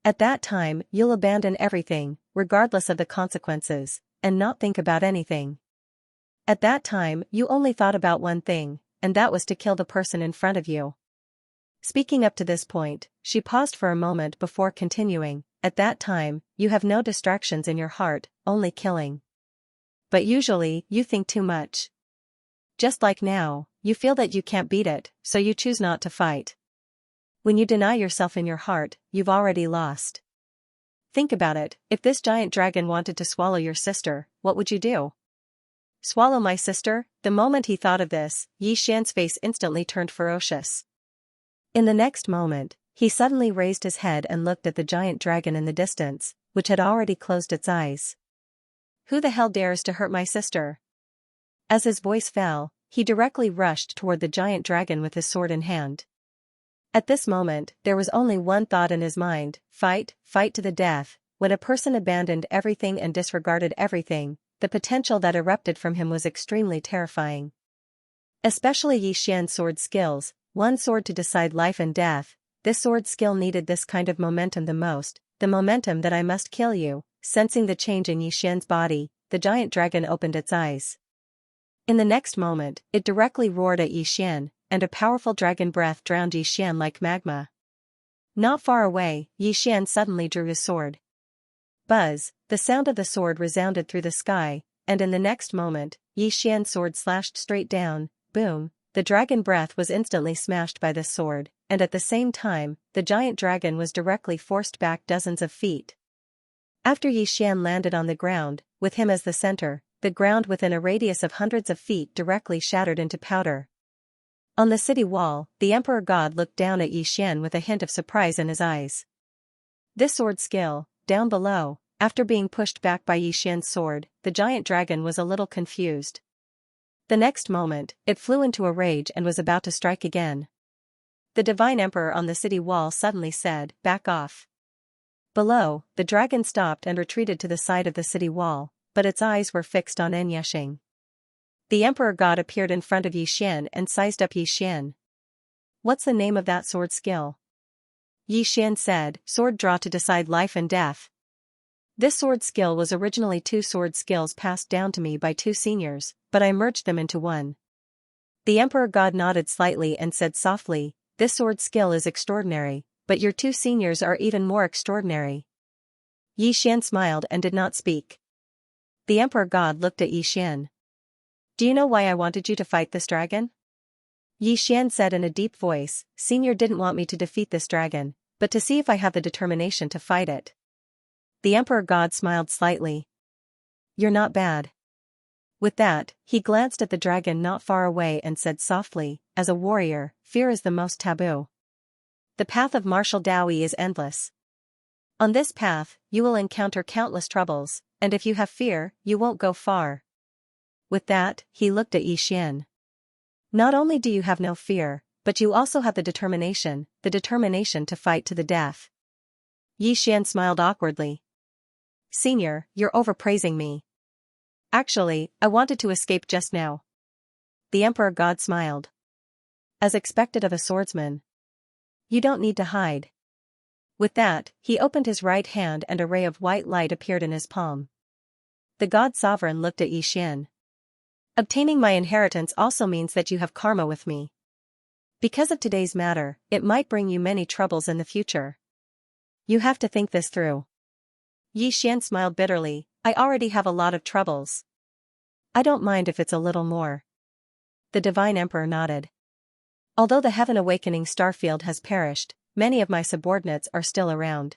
At that time, you'll abandon everything, regardless of the consequences, and not think about anything. At that time, you only thought about one thing, and that was to kill the person in front of you." Speaking up to this point, she paused for a moment before continuing, "At that time, you have no distractions in your heart, only killing. But usually, you think too much. Just like now, you feel that you can't beat it, so you choose not to fight. When you deny yourself in your heart, you've already lost. Think about it, if this giant dragon wanted to swallow your sister, what would you do?" "Swallow my sister?" The moment he thought of this, Yi Xian's face instantly turned ferocious. In the next moment, he suddenly raised his head and looked at the giant dragon in the distance, which had already closed its eyes. "Who the hell dares to hurt my sister?" As his voice fell, he directly rushed toward the giant dragon with his sword in hand. At this moment, there was only one thought in his mind: fight to the death. When a person abandoned everything and disregarded everything, the potential that erupted from him was extremely terrifying. Especially Yi Xian's sword skills, one sword to decide life and death. This sword skill needed this kind of momentum the most, the momentum that "I must kill you." Sensing the change in Yi Xian's body, the giant dragon opened its eyes. In the next moment, it directly roared at Yi Xian, and a powerful dragon breath drowned Yi Xian like magma. Not far away, Yi Xian suddenly drew his sword. Buzz, the sound of the sword resounded through the sky, and in the next moment, Yi Xian's sword slashed straight down. Boom! The dragon breath was instantly smashed by this sword, and at the same time, the giant dragon was directly forced back dozens of feet. After Yi Xian landed on the ground, with him as the center, the ground within a radius of hundreds of feet directly shattered into powder. On the city wall, the Emperor God looked down at Yi Xian with a hint of surprise in his eyes. This sword skill, down below, after being pushed back by Yi Xian's sword, the giant dragon was a little confused. The next moment, it flew into a rage and was about to strike again. The divine emperor on the city wall suddenly said, "Back off." Below, the dragon stopped and retreated to the side of the city wall, but its eyes were fixed on Xianxia. The Emperor God appeared in front of Yi Xian and sized up Yi Xian. "What's the name of that sword skill?" Yi Xian said, "Sword draw to decide life and death." This sword skill was originally 2 sword skills passed down to me by 2 seniors, but I merged them into one. The Emperor God nodded slightly and said softly, "This sword skill is extraordinary, but your 2 seniors are even more extraordinary." Yi Xian smiled and did not speak. The Emperor God looked at Yi Xian. "Do you know why I wanted you to fight this dragon?" Yi Xian said in a deep voice, "Senior didn't want me to defeat this dragon, but to see if I have the determination to fight it." The Emperor God smiled slightly. "You're not bad." With that, he glanced at the dragon not far away and said softly, "As a warrior, fear is the most taboo. The path of martial Daoi is endless. On this path, you will encounter countless troubles, and if you have fear, you won't go far. With that, he looked at Xian. Not only do you have no fear, but you also have the determination to fight to the death. Xian smiled awkwardly. Senior, you're overpraising me. Actually, I wanted to escape just now. The Emperor God smiled. As expected of a swordsman. You don't need to hide. With that, he opened his right hand and a ray of white light appeared in his palm. The God Sovereign looked at Xian. Obtaining my inheritance also means that you have karma with me. Because of today's matter, it might bring you many troubles in the future. You have to think this through. Xian smiled bitterly. I already have a lot of troubles. I don't mind if it's a little more. The Divine Emperor nodded. Although the Heaven Awakening Starfield has perished, many of my subordinates are still around.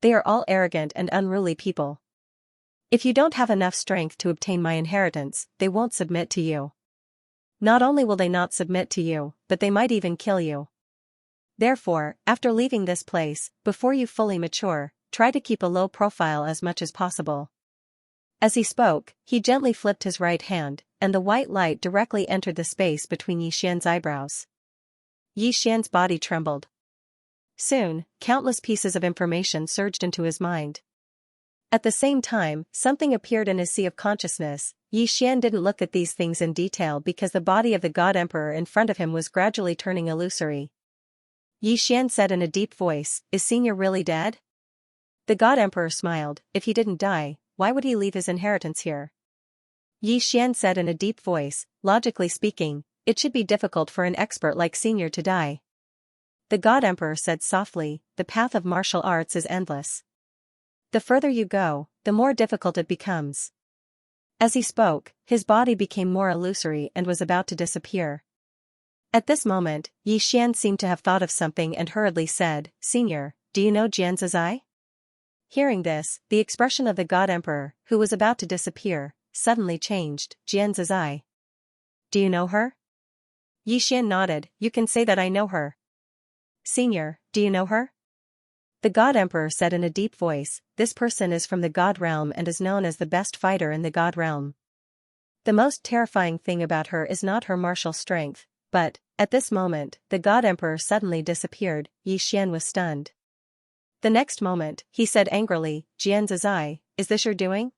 They are all arrogant and unruly people. If you don't have enough strength to obtain my inheritance, they won't submit to you. Not only will they not submit to you, but they might even kill you. Therefore, after leaving this place, before you fully mature, try to keep a low profile as much as possible. As he spoke, he gently flipped his right hand, and the white light directly entered the space between Xian's eyebrows. Xian's body trembled. Soon, countless pieces of information surged into his mind. At the same time, something appeared in his sea of consciousness. Xian didn't look at these things in detail because the body of the God Emperor in front of him was gradually turning illusory. Xian said in a deep voice, "Is Senior really dead?" The God Emperor smiled. If he didn't die, why would he leave his inheritance here? Xian said in a deep voice, logically speaking, it should be difficult for an expert like Senior to die. The God Emperor said softly, the path of martial arts is endless. The further you go, the more difficult it becomes. As he spoke, his body became more illusory and was about to disappear. At this moment, Xian seemed to have thought of something and hurriedly said, Senior, do you know Xianxia? Hearing this, the expression of the God Emperor, who was about to disappear, suddenly changed. Xianxia. Do you know her? Xian nodded. You can say that I know her. Senior, do you know her? The God Emperor said in a deep voice, this person is from the God realm and is known as the best fighter in the God realm. The most terrifying thing about her is not her martial strength, but, at this moment, the God Emperor suddenly disappeared. Xian was stunned. The next moment, he said angrily, Xianxia, is this your doing?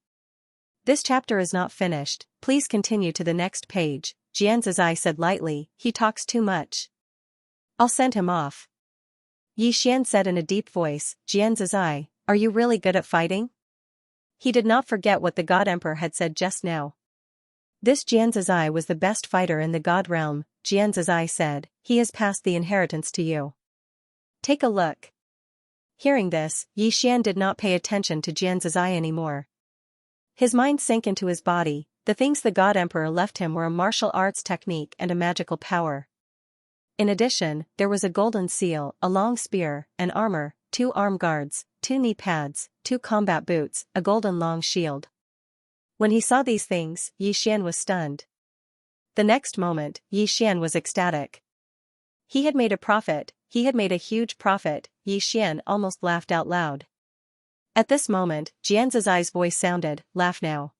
This chapter is not finished, please continue to the next page. Xianxia said lightly, he talks too much. I'll send him off. Xian said in a deep voice, Xianxia, are you really good at fighting? He did not forget what the God Emperor had said just now. This Xianxia was the best fighter in the God realm. Xianxia said, he has passed the inheritance to you. Take a look. Hearing this, Xian did not pay attention to Xianxia anymore. His mind sank into his body. The things the God Emperor left him were a martial arts technique and a magical power. In addition, there was a golden seal, a long spear, an armor, 2 arm guards, 2 knee pads, 2 combat boots, a golden long shield. When he saw these things, Xian was stunned. The next moment, Xian was ecstatic. He had made a profit, he had made a huge profit. Xian almost laughed out loud. At this moment, Xianxia's voice sounded, laugh now.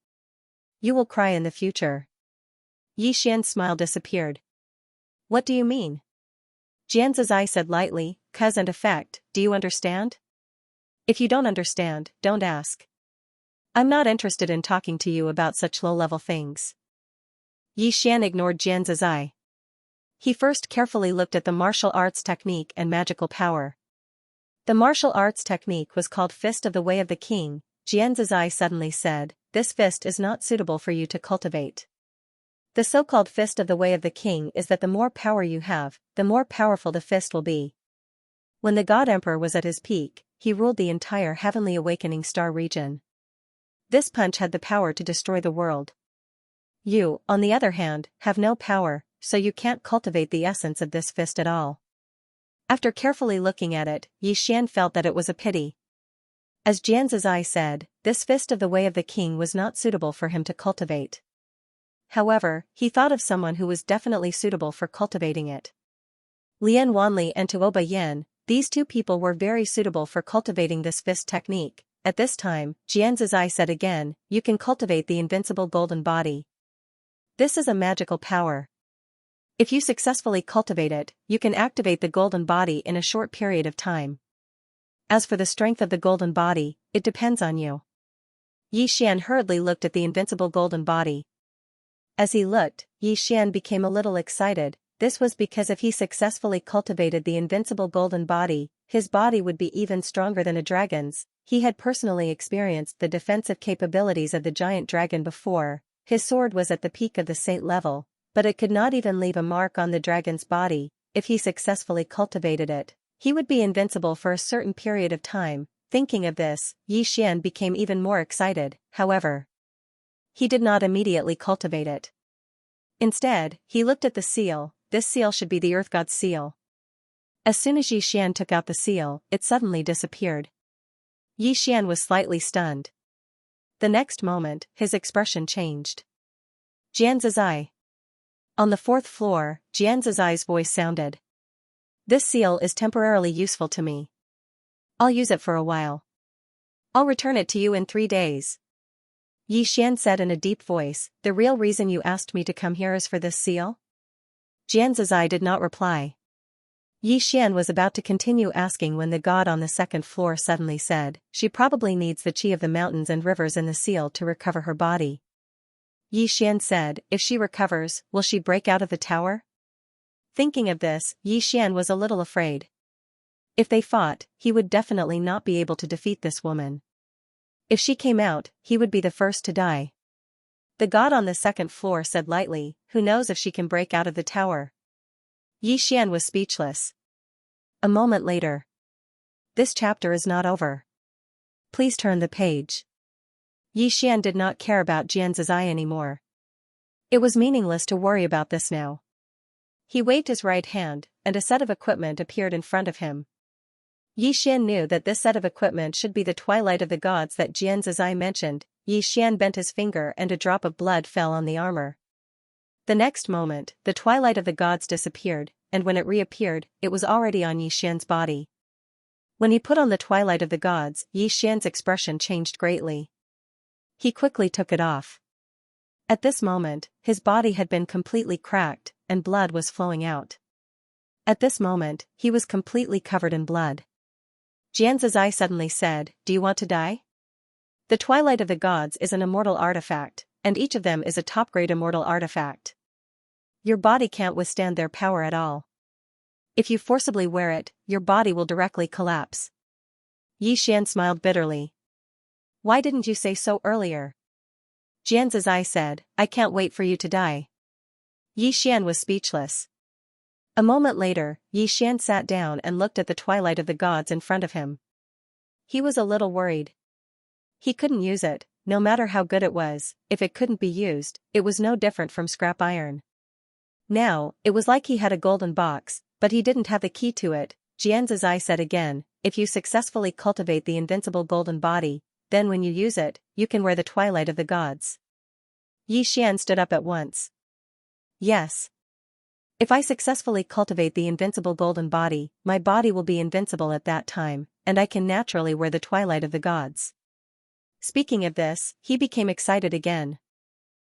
You will cry in the future. Xian's smile disappeared. What do you mean? Xianxia said lightly, cause and effect, do you understand? If you don't understand, don't ask. I'm not interested in talking to you about such low-level things. Xian ignored Xianxia. He first carefully looked at the martial arts technique and magical power. The martial arts technique was called Fist of the Way of the King. Xianxia suddenly said, this fist is not suitable for you to cultivate. The so-called Fist of the Way of the King is that the more power you have, the more powerful the fist will be. When the God Emperor was at his peak, he ruled the entire Heavenly Awakening Star region. This punch had the power to destroy the world. You, on the other hand, have no power, so you can't cultivate the essence of this fist at all. After carefully looking at it, Xian felt that it was a pity. As Xianxia said, this Fist of the Way of the King was not suitable for him to cultivate. However, he thought of someone who was definitely suitable for cultivating it. Lian Wanli and Tuoba Yin. These two people were very suitable for cultivating this fist technique. At this time, Xianxia said again, "You can cultivate the invincible golden body. This is a magical power. If you successfully cultivate it, you can activate the golden body in a short period of time. As for the strength of the golden body, it depends on you." Yi Xian hurriedly looked at the invincible golden body. As he looked, Yi Xian became a little excited. This was because if he successfully cultivated the invincible golden body, his body would be even stronger than a dragon's. He had personally experienced the defensive capabilities of the giant dragon before. His sword was at the peak of the saint level, but it could not even leave a mark on the dragon's body. If he successfully cultivated it, he would be invincible for a certain period of time. Thinking of this, Yi Xian became even more excited. However, he did not immediately cultivate it. Instead, he looked at the seal. This seal should be the Earth God's seal. As soon as Yi Xian took out the seal, it suddenly disappeared. Yi Xian was slightly stunned. The next moment, his expression changed. "Xianxia." On the 4th floor, Xianxia's voice sounded. "This seal is temporarily useful to me. I'll use it for a while. I'll return it to you in 3 days." Yi Xian said in a deep voice, "The real reason you asked me to come here is for this seal?" Xianxia did not reply. Yi Xian was about to continue asking when the god on the 2nd floor suddenly said, "She probably needs the qi of the mountains and rivers in the seal to recover her body." Yi Xian said, "If she recovers, will she break out of the tower?" Thinking of this, Yi Xian was a little afraid. If they fought, he would definitely not be able to defeat this woman. If she came out, he would be the first to die. The god on the 2nd floor said lightly, "Who knows if she can break out of the tower?" Yi Xian was speechless. A moment later. "This chapter is not over. Please turn the page." Yi Xian did not care about Xianxi's anymore. It was meaningless to worry about this now. He waved his right hand, and a set of equipment appeared in front of him. Yi Xian knew that this set of equipment should be the twilight of the gods that Xianxia mentioned. Yi Xian bent his finger and a drop of blood fell on the armor. The next moment, the twilight of the gods disappeared, and when it reappeared, it was already on Yi Xian's body. When he put on the twilight of the gods, Yi Xian's expression changed greatly. He quickly took it off. At this moment, his body had been completely cracked, and blood was flowing out. At this moment, he was completely covered in blood. Xianxia suddenly said, "Do you want to die?" The twilight of the gods is an immortal artifact, and each of them is a top-grade immortal artifact. Your body can't withstand their power at all. If you forcibly wear it, your body will directly collapse. Yi Xian smiled bitterly. "Why didn't you say so earlier?" Xianxia said, "I can't wait for you to die." Yi Xian was speechless. A moment later, Yi Xian sat down and looked at the twilight of the gods in front of him. He was a little worried. He couldn't use it, no matter how good it was. If it couldn't be used, it was no different from scrap iron. Now, it was like he had a golden box, but he didn't have the key to it. Xianxia said again, "If you successfully cultivate the invincible golden body, then when you use it, you can wear the twilight of the gods." Yi Xian stood up at once. "Yes. If I successfully cultivate the invincible golden body, my body will be invincible at that time, and I can naturally wear the twilight of the gods." Speaking of this, he became excited again.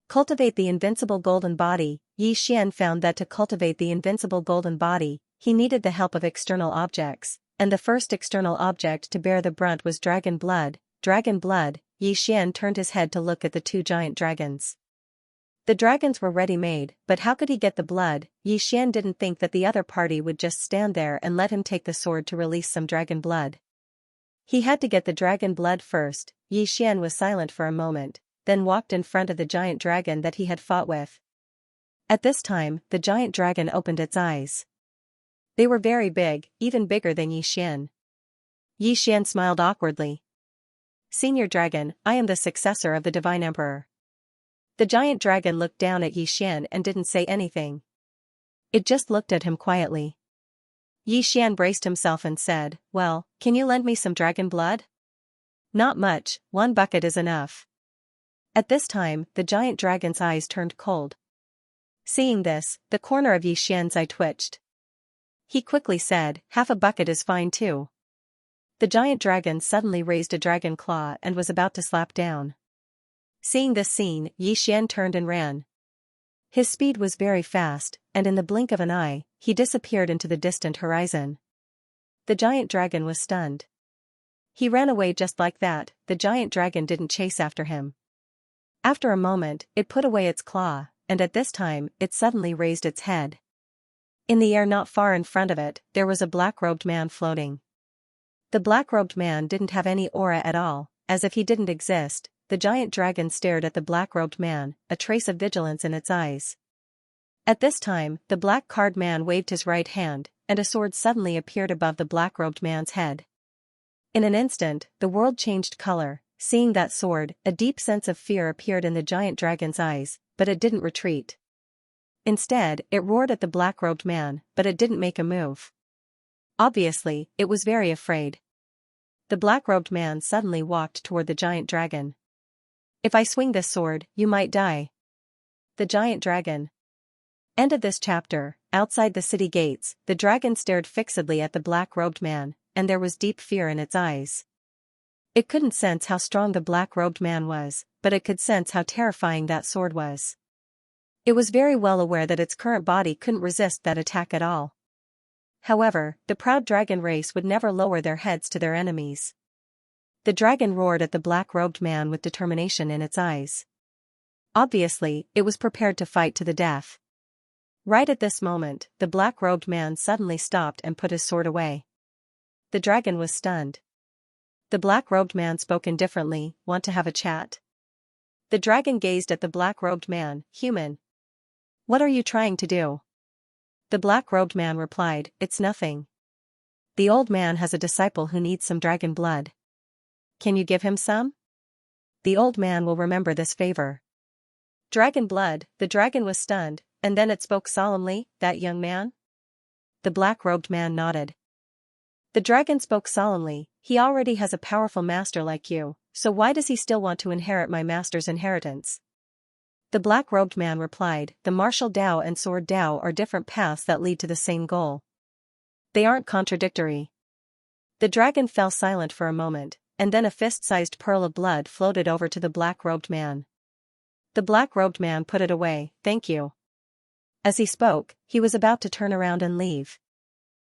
Cultivate the invincible golden body. Yi Xian found that to cultivate the invincible golden body, he needed the help of external objects, and the first external object to bear the brunt was dragon blood. Dragon blood. Yi Xian turned his head to look at the 2 giant dragons. The dragons were ready-made, but how could he get the blood? Yi Xian didn't think that the other party would just stand there and let him take the sword to release some dragon blood. He had to get the dragon blood first. Yi Xian was silent for a moment, then walked in front of the giant dragon that he had fought with. At this time, the giant dragon opened its eyes. They were very big, even bigger than Yi Xian. Yi Xian smiled awkwardly. "Senior dragon, I am the successor of the divine emperor." The giant dragon looked down at Yi Xian and didn't say anything. It just looked at him quietly. Yi Xian braced himself and said, "Well, can you lend me some dragon blood?" "Not much, 1 bucket is enough." At this time, the giant dragon's eyes turned cold. Seeing this, the corner of Yi Xian's eye twitched. he quickly said, half a bucket is fine too. The giant dragon suddenly raised a dragon claw and was about to slap down. Seeing this scene, Xian turned and ran. His speed was very fast, and in the blink of an eye, he disappeared into the distant horizon. The giant dragon was stunned. He ran away just like that. The giant dragon didn't chase after him. After a moment, it put away its claw, and at this time, it suddenly raised its head. In the air not far in front of it, there was a black-robed man floating. The black-robed man didn't have any aura at all, as if he didn't exist. The giant dragon stared at the black-robed man, a trace of vigilance in its eyes. At this time, the black-card man waved his right hand, and a sword suddenly appeared above the black-robed man's head. In an instant, the world changed color. Seeing that sword, a deep sense of fear appeared in the giant dragon's eyes, but it didn't retreat. Instead, it roared at the black-robed man, but it didn't make a move. Obviously, it was very afraid. The black-robed man suddenly walked toward the giant dragon. If I swing this sword, you might die. The giant dragon. End of this chapter. Outside the city gates, the dragon stared fixedly at the black-robed man, and there was deep fear in its eyes. It couldn't sense how strong the black-robed man was, but it could sense how terrifying that sword was. It was very well aware that its current body couldn't resist that attack at all. However, the proud dragon race would never lower their heads to their enemies. The dragon roared at the black-robed man with determination in its eyes. Obviously, it was prepared to fight to the death. Right at this moment, the black-robed man suddenly stopped and put his sword away. The dragon was stunned. The black-robed man spoke indifferently, "Want to have a chat?" The dragon gazed at the black-robed man, "Human. What are you trying to do?" The black-robed man replied, "It's nothing. The old man has a disciple who needs some dragon blood. Can you give him some? The old man will remember this favor." Dragon blood. The dragon was stunned, and then it spoke solemnly, "That young man?" The black-robed man nodded. The dragon spoke solemnly, "He already has a powerful master like you, so why does he still want to inherit my master's inheritance?" The black-robed man replied, "The martial Tao and sword Tao are different paths that lead to the same goal. They aren't contradictory." The dragon fell silent for a moment, and then a fist-sized pearl of blood floated over to the black-robed man. The black-robed man put it away, "Thank you." As he spoke, he was about to turn around and leave.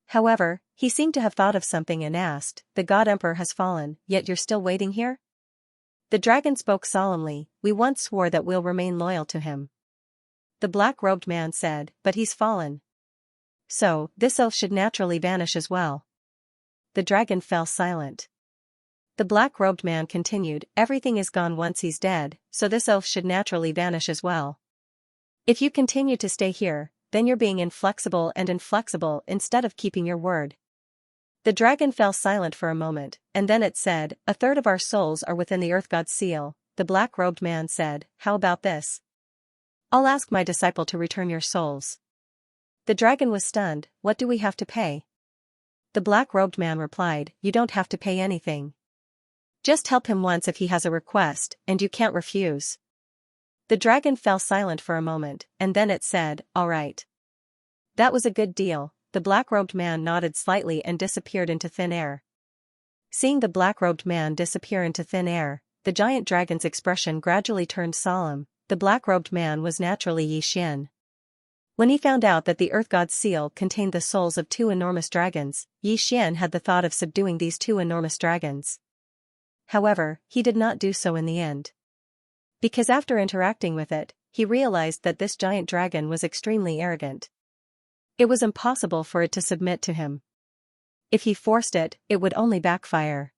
However, he seemed to have thought of something and asked, "The God Emperor has fallen, yet you're still waiting here?" The dragon spoke solemnly, "We once swore that we'll remain loyal to him." The black-robed man said, "But he's fallen. So, this oath should naturally vanish as well." The dragon fell silent. The black-robed man continued, "Everything is gone once he's dead, so this oath should naturally vanish as well. If you continue to stay here, then you're being inflexible instead of keeping your word." The dragon fell silent for a moment, and then it said, "A third of our souls are within the Earth God's seal." The black-robed man said, "How about this? I'll ask my disciple to return your souls." The dragon was stunned, "What do we have to pay?" The black-robed man replied, "You don't have to pay anything. Just help him once if he has a request, and you can't refuse." The dragon fell silent for a moment, and then it said, "All right. That was a good deal." The black-robed man nodded slightly and disappeared into thin air. Seeing the black-robed man disappear into thin air, the giant dragon's expression gradually turned solemn. The black-robed man was naturally Xian. When he found out that the Earth God's seal contained the souls of 2 enormous dragons, Xian had the thought of subduing these 2 enormous dragons. However, he did not do so in the end. Because after interacting with it, he realized that this giant dragon was extremely arrogant. It was impossible for it to submit to him. If he forced it, it would only backfire.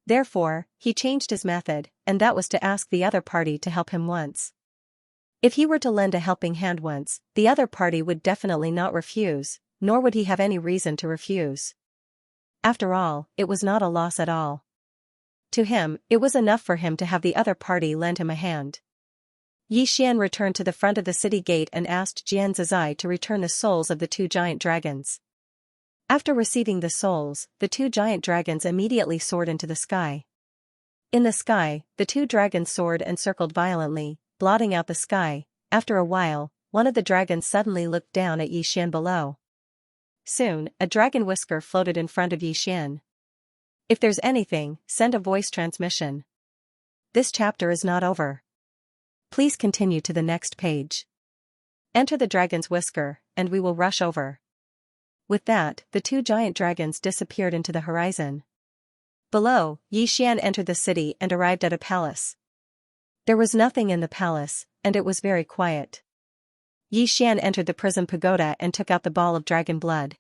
Therefore, he changed his method, and that was to ask the other party to help him once. If he were to lend a helping hand once, the other party would definitely not refuse, nor would he have any reason to refuse. After all, it was not a loss at all. To him, it was enough for him to have the other party lend him a hand. Xian returned to the front of the city gate and asked Jian Zizai to return the souls of the 2 giant dragons. After receiving the souls, the 2 giant dragons immediately soared into the sky. In the sky, the 2 dragons soared and circled violently, blotting out the sky. After a while, one of the dragons suddenly looked down at Xian below. Soon, a dragon whisker floated in front of Xian. If there's anything, send a voice transmission. This chapter is not over. Please continue to the next page. Enter the dragon's whisker, and we will rush over. With that, the two giant dragons disappeared into the horizon. Below, Xian entered the city and arrived at a palace. There was nothing in the palace, and it was very quiet. Xian entered the prison pagoda and took out the ball of dragon blood.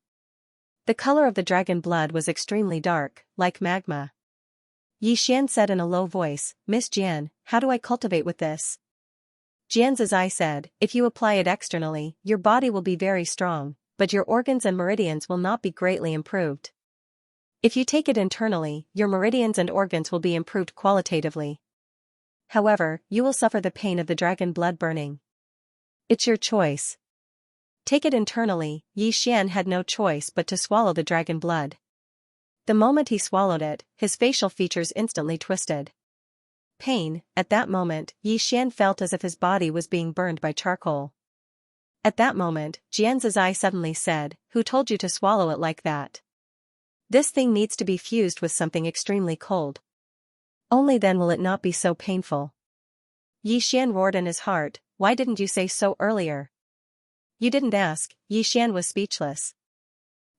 The color of the dragon blood was extremely dark, like magma. Xian said in a low voice, "Miss Jian, how do I cultivate with this?" Jian Zizai said, "If you apply it externally, your body will be very strong, but your organs and meridians will not be greatly improved. If you take it internally, your meridians and organs will be improved qualitatively. However, you will suffer the pain of the dragon blood burning. It's your choice." Take it internally, Xian had no choice but to swallow the dragon blood. The moment he swallowed it, his facial features instantly twisted. Pain, at that moment, Xian felt as if his body was being burned by charcoal. At that moment, Jian Zizai suddenly said, "Who told you to swallow it like that? This thing needs to be fused with something extremely cold. Only then will it not be so painful." Xian roared in his heart, "Why didn't you say so earlier?" "You didn't ask." Xian was speechless.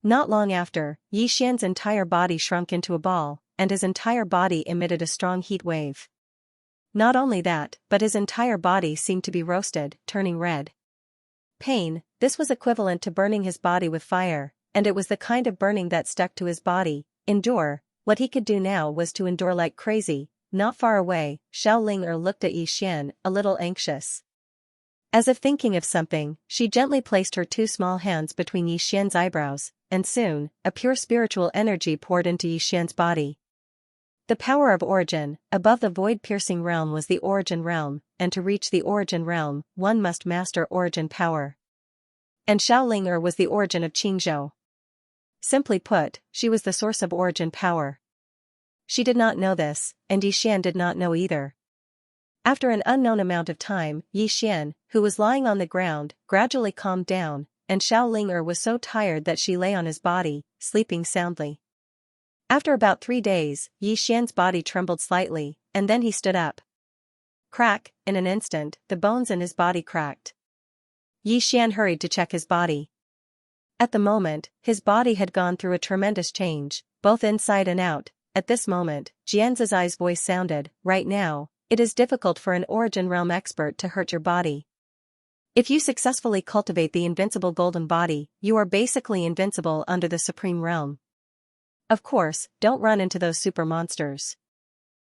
Not long after, Xian's entire body shrunk into a ball, and his entire body emitted a strong heat wave. Not only that, but his entire body seemed to be roasted, turning red. Pain, this was equivalent to burning his body with fire, and it was the kind of burning that stuck to his body. Endure, what he could do now was to endure like crazy. Not far away, Xiaoling looked at Xian, a little anxious. As if thinking of something, she gently placed her two small hands between Xian's eyebrows, and soon, a pure spiritual energy poured into Xian's body. The power of origin, above the void-piercing realm was the origin realm, and to reach the origin realm, one must master origin power. And Xiaoling was the origin of Qingzhou. Simply put, she was the source of origin power. She did not know this, and Xian did not know either. After an unknown amount of time, Xian, who was lying on the ground, gradually calmed down, and Xiaoling was so tired that she lay on his body, sleeping soundly. After about 3 days, Xian's body trembled slightly, and then he stood up. Crack, in an instant, the bones in his body cracked. Xian hurried to check his body. At the moment, his body had gone through a tremendous change, both inside and out. At this moment, Jian Zizai's voice sounded, "Right now, it is difficult for an origin realm expert to hurt your body. If you successfully cultivate the invincible golden body, you are basically invincible under the supreme realm. Of course, don't run into those super monsters."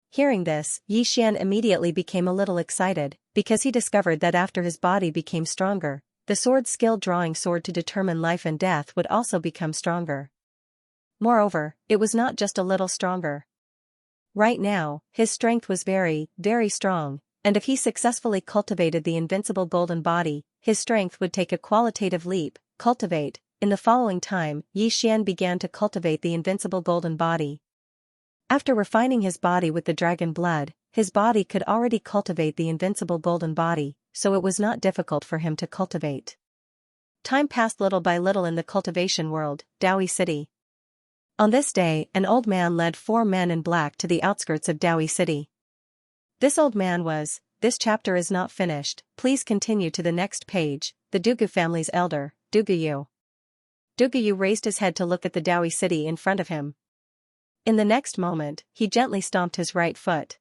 Hearing this, Xian immediately became a little excited, because he discovered that after his body became stronger, the sword skill drawing sword to determine life and death would also become stronger. Moreover, it was not just a little stronger. Right now, his strength was very, very strong, and if he successfully cultivated the invincible golden body, his strength would take a qualitative leap. Cultivate. In the following time, Xian began to cultivate the invincible golden body. After refining his body with the dragon blood, his body could already cultivate the invincible golden body, so it was not difficult for him to cultivate. Time passed little by little in the cultivation world, Daoi City. On this day, an old man led 4 men in black to the outskirts of Daoi City. This old man was, "This chapter is not finished, please continue to the next page," the Dugu family's elder, Duguyu. Duguyu raised his head to look at the Daoi City in front of him. In the next moment, he gently stomped his right foot.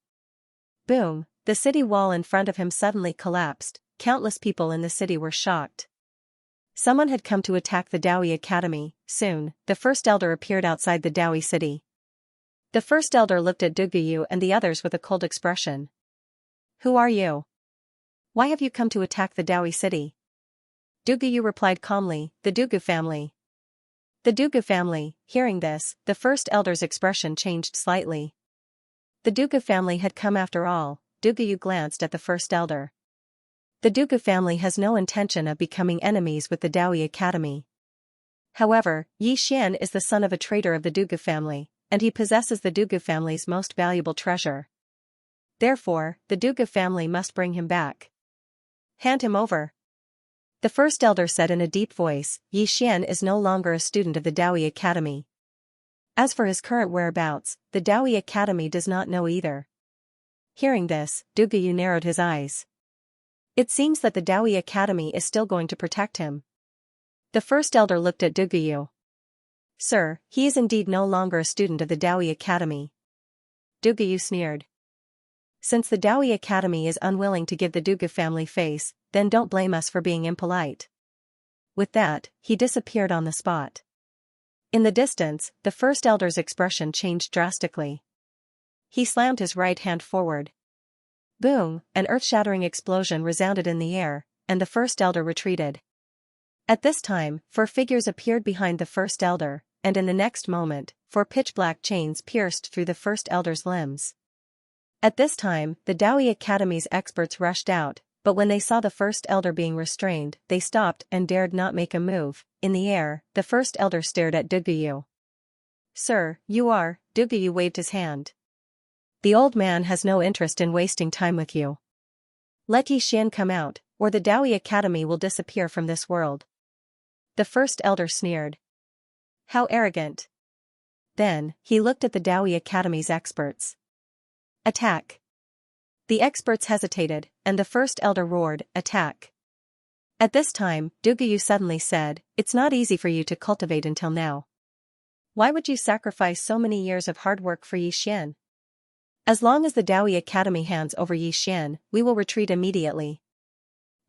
Boom, the city wall in front of him suddenly collapsed. Countless people in the city were shocked. Someone had come to attack the Daoi Academy. Soon, the first elder appeared outside the Daoi City. The first elder looked at Duguyu and the others with a cold expression. "Who are you? Why have you come to attack the Daoi City?" Duguyu replied calmly, "The Dugu family." The Dugu family. Hearing this, the first elder's expression changed slightly. The Dugu family had come after all. Duguyu glanced at the first elder. The Dugu family has no intention of becoming enemies with the Daoi Academy. However, Xian is the son of a traitor of the Dugu family, and he possesses the Dugu family's most valuable treasure. Therefore, the Dugu family must bring him back. Hand him over. The first elder said in a deep voice, Yi Xian is no longer a student of the Daoi Academy. As for his current whereabouts, the Daoi Academy does not know either. Hearing this, Duguyu narrowed his eyes. It seems that the Daoi Academy is still going to protect him. The first elder looked at Duguyu. Sir, he is indeed no longer a student of the Daoi Academy. Duguyu sneered. Since the Daoi Academy is unwilling to give the Dugu family face, then don't blame us for being impolite. With that, he disappeared on the spot. In the distance, the first elder's expression changed drastically. He slammed his right hand forward. Boom, an earth-shattering explosion resounded in the air, and the first elder retreated. At this time, 4 figures appeared behind the first elder, and in the next moment, 4 pitch-black chains pierced through the first elder's limbs. At this time, the Daoi Academy's experts rushed out, but when they saw the first elder being restrained, they stopped and dared not make a move. In the air, the first elder stared at Duguyu. Sir, you are, Duguyu waved his hand. The old man has no interest in wasting time with you. Let Yi Xian come out, or the Daoi Academy will disappear from this world. The first elder sneered. How arrogant. Then, he looked at the Daoi Academy's experts. Attack. The experts hesitated, and the first elder roared, Attack. At this time, Duguyu suddenly said, It's not easy for you to cultivate until now. Why would you sacrifice so many years of hard work for Yi Xian? As long as the Daoi Academy hands over Yi Xian, we will retreat immediately.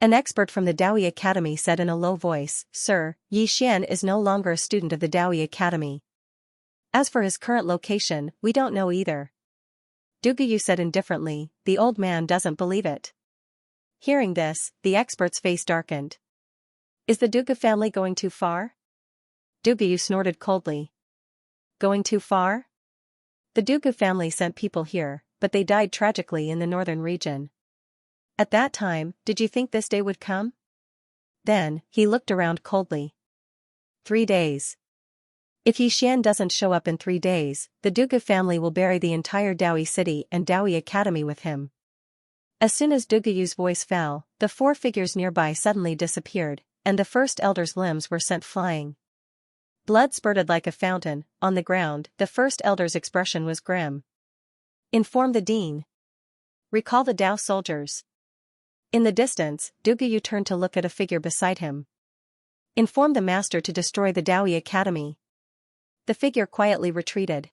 An expert from the Daoi Academy said in a low voice, Sir, Yi Xian is no longer a student of the Daoi Academy. As for his current location, we don't know either. Duguyu said indifferently, the old man doesn't believe it. Hearing this, the expert's face darkened. Is the Dugu family going too far? Duguyu snorted coldly. Going too far? The Dugu family sent people here, but they died tragically in the northern region. At that time, did you think this day would come? Then, he looked around coldly. 3 days. If Yi Xian doesn't show up in 3 days, the Dugu family will bury the entire Daoi city and Daoi Academy with him. As soon as Duguyu's voice fell, the 4 figures nearby suddenly disappeared, and the first elder's limbs were sent flying. Blood spurted like a fountain. On the ground, the first elder's expression was grim. Inform the dean. Recall the Dao soldiers. In the distance, Duguyu turned to look at a figure beside him. Inform the master to destroy the Daoi Academy. The figure quietly retreated.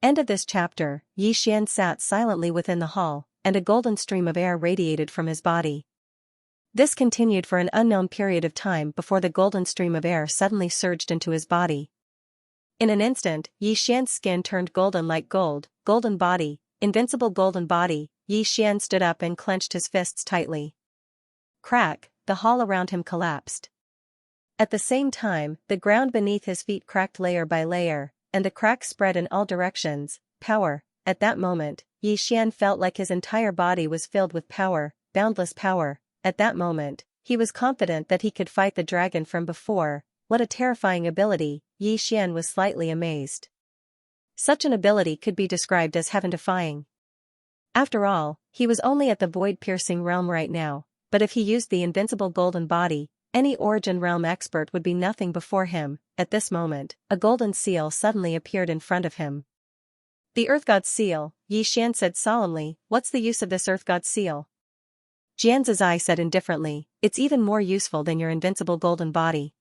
End of this chapter. Yi Xian sat silently within the hall, and a golden stream of air radiated from his body. This continued for an unknown period of time before the golden stream of air suddenly surged into his body. In an instant, Yi Xian's skin turned golden like gold. Golden body, invincible golden body. Yi Xian stood up and clenched his fists tightly. Crack, the hall around him collapsed. At the same time, the ground beneath his feet cracked layer by layer, and the cracks spread in all directions. Power. At that moment, Yi Xian felt like his entire body was filled with power, boundless power. At that moment, he was confident that he could fight the dragon from before. What a terrifying ability. Yi Xian was slightly amazed. Such an ability could be described as heaven-defying. After all, he was only at the void-piercing realm right now, but if he used the invincible golden body, any Origin Realm expert would be nothing before him. At this moment, a golden seal suddenly appeared in front of him. The Earth God Seal, Yi Xian said solemnly, what's the use of this Earth God Seal? Jianzai said indifferently, it's even more useful than your invincible golden body.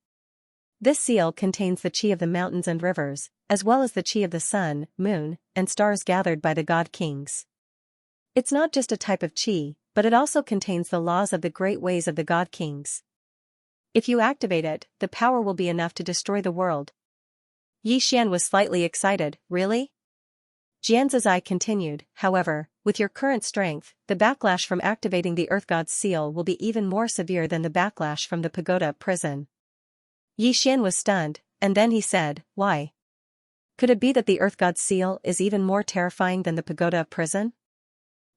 This seal contains the chi of the mountains and rivers, as well as the chi of the sun, moon, and stars gathered by the God Kings. It's not just a type of chi, but it also contains the laws of the great ways of the God Kings. If you activate it, the power will be enough to destroy the world. Yi Xian was slightly excited, really? Jianzai continued, however, with your current strength, the backlash from activating the Earth God's seal will be even more severe than the backlash from the pagoda prison. Yi Xian was stunned, and then he said, why? Could it be that the Earth God's seal is even more terrifying than the pagoda prison?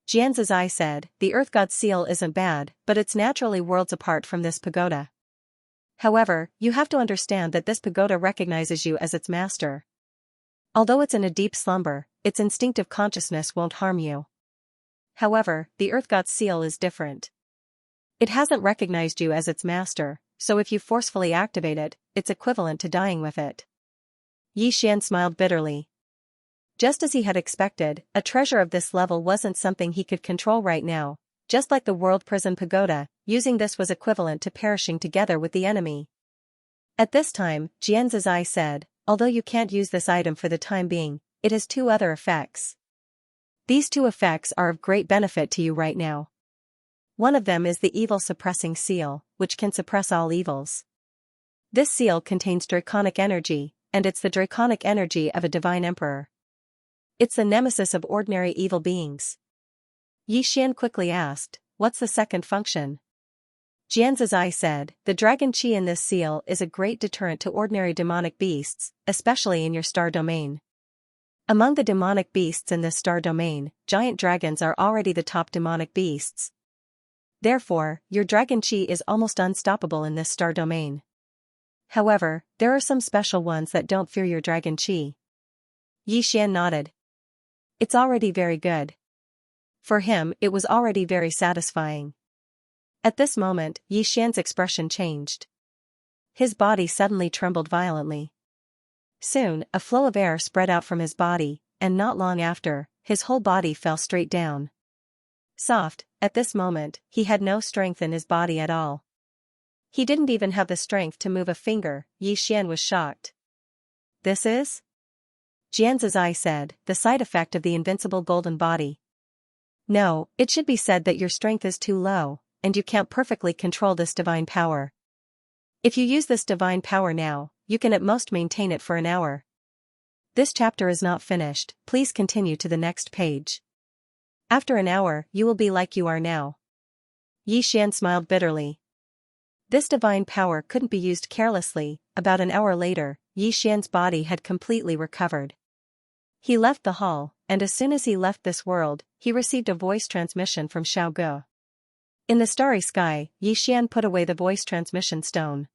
Jianzai said, the Earth God's seal isn't bad, but it's naturally worlds apart from this pagoda. However, you have to understand that this pagoda recognizes you as its master. Although it's in a deep slumber, its instinctive consciousness won't harm you. However, the Earth God's seal is different. It hasn't recognized you as its master, so if you forcefully activate it, it's equivalent to dying with it. Xian smiled bitterly. Just as he had expected, a treasure of this level wasn't something he could control right now. Just like the World Prison Pagoda, using this was equivalent to perishing together with the enemy. At this time, Xianzai said, although you can't use this item for the time being, it has two other effects. These two effects are of great benefit to you right now. One of them is the evil suppressing seal, which can suppress all evils. This seal contains draconic energy, and it's the draconic energy of a divine emperor. It's the nemesis of ordinary evil beings. Xian quickly asked, what's the second function? Xianzai said, the dragon chi in this seal is a great deterrent to ordinary demonic beasts, especially in your star domain. Among the demonic beasts in this star domain, giant dragons are already the top demonic beasts. Therefore, your dragon chi is almost unstoppable in this star domain. However, there are some special ones that don't fear your dragon chi. Xian nodded. It's already very good. For him, it was already very satisfying. At this moment, Xian's expression changed. His body suddenly trembled violently. Soon, a flow of air spread out from his body, and not long after, his whole body fell straight down. Soft, at this moment, he had no strength in his body at all. He didn't even have the strength to move a finger. Xian was shocked. This is? Xianzai said, the side effect of the invincible golden body. No, it should be said that your strength is too low, and you can't perfectly control this divine power. If you use this divine power now, you can at most maintain it for an hour. This chapter is not finished, please continue to the next page. After an hour, you will be like you are now. Xian smiled bitterly. This divine power couldn't be used carelessly. About an hour later, Xian's body had completely recovered. He left the hall, and as soon as he left this world, he received a voice transmission from Xiaoge. In the starry sky, Xian put away the voice transmission stone.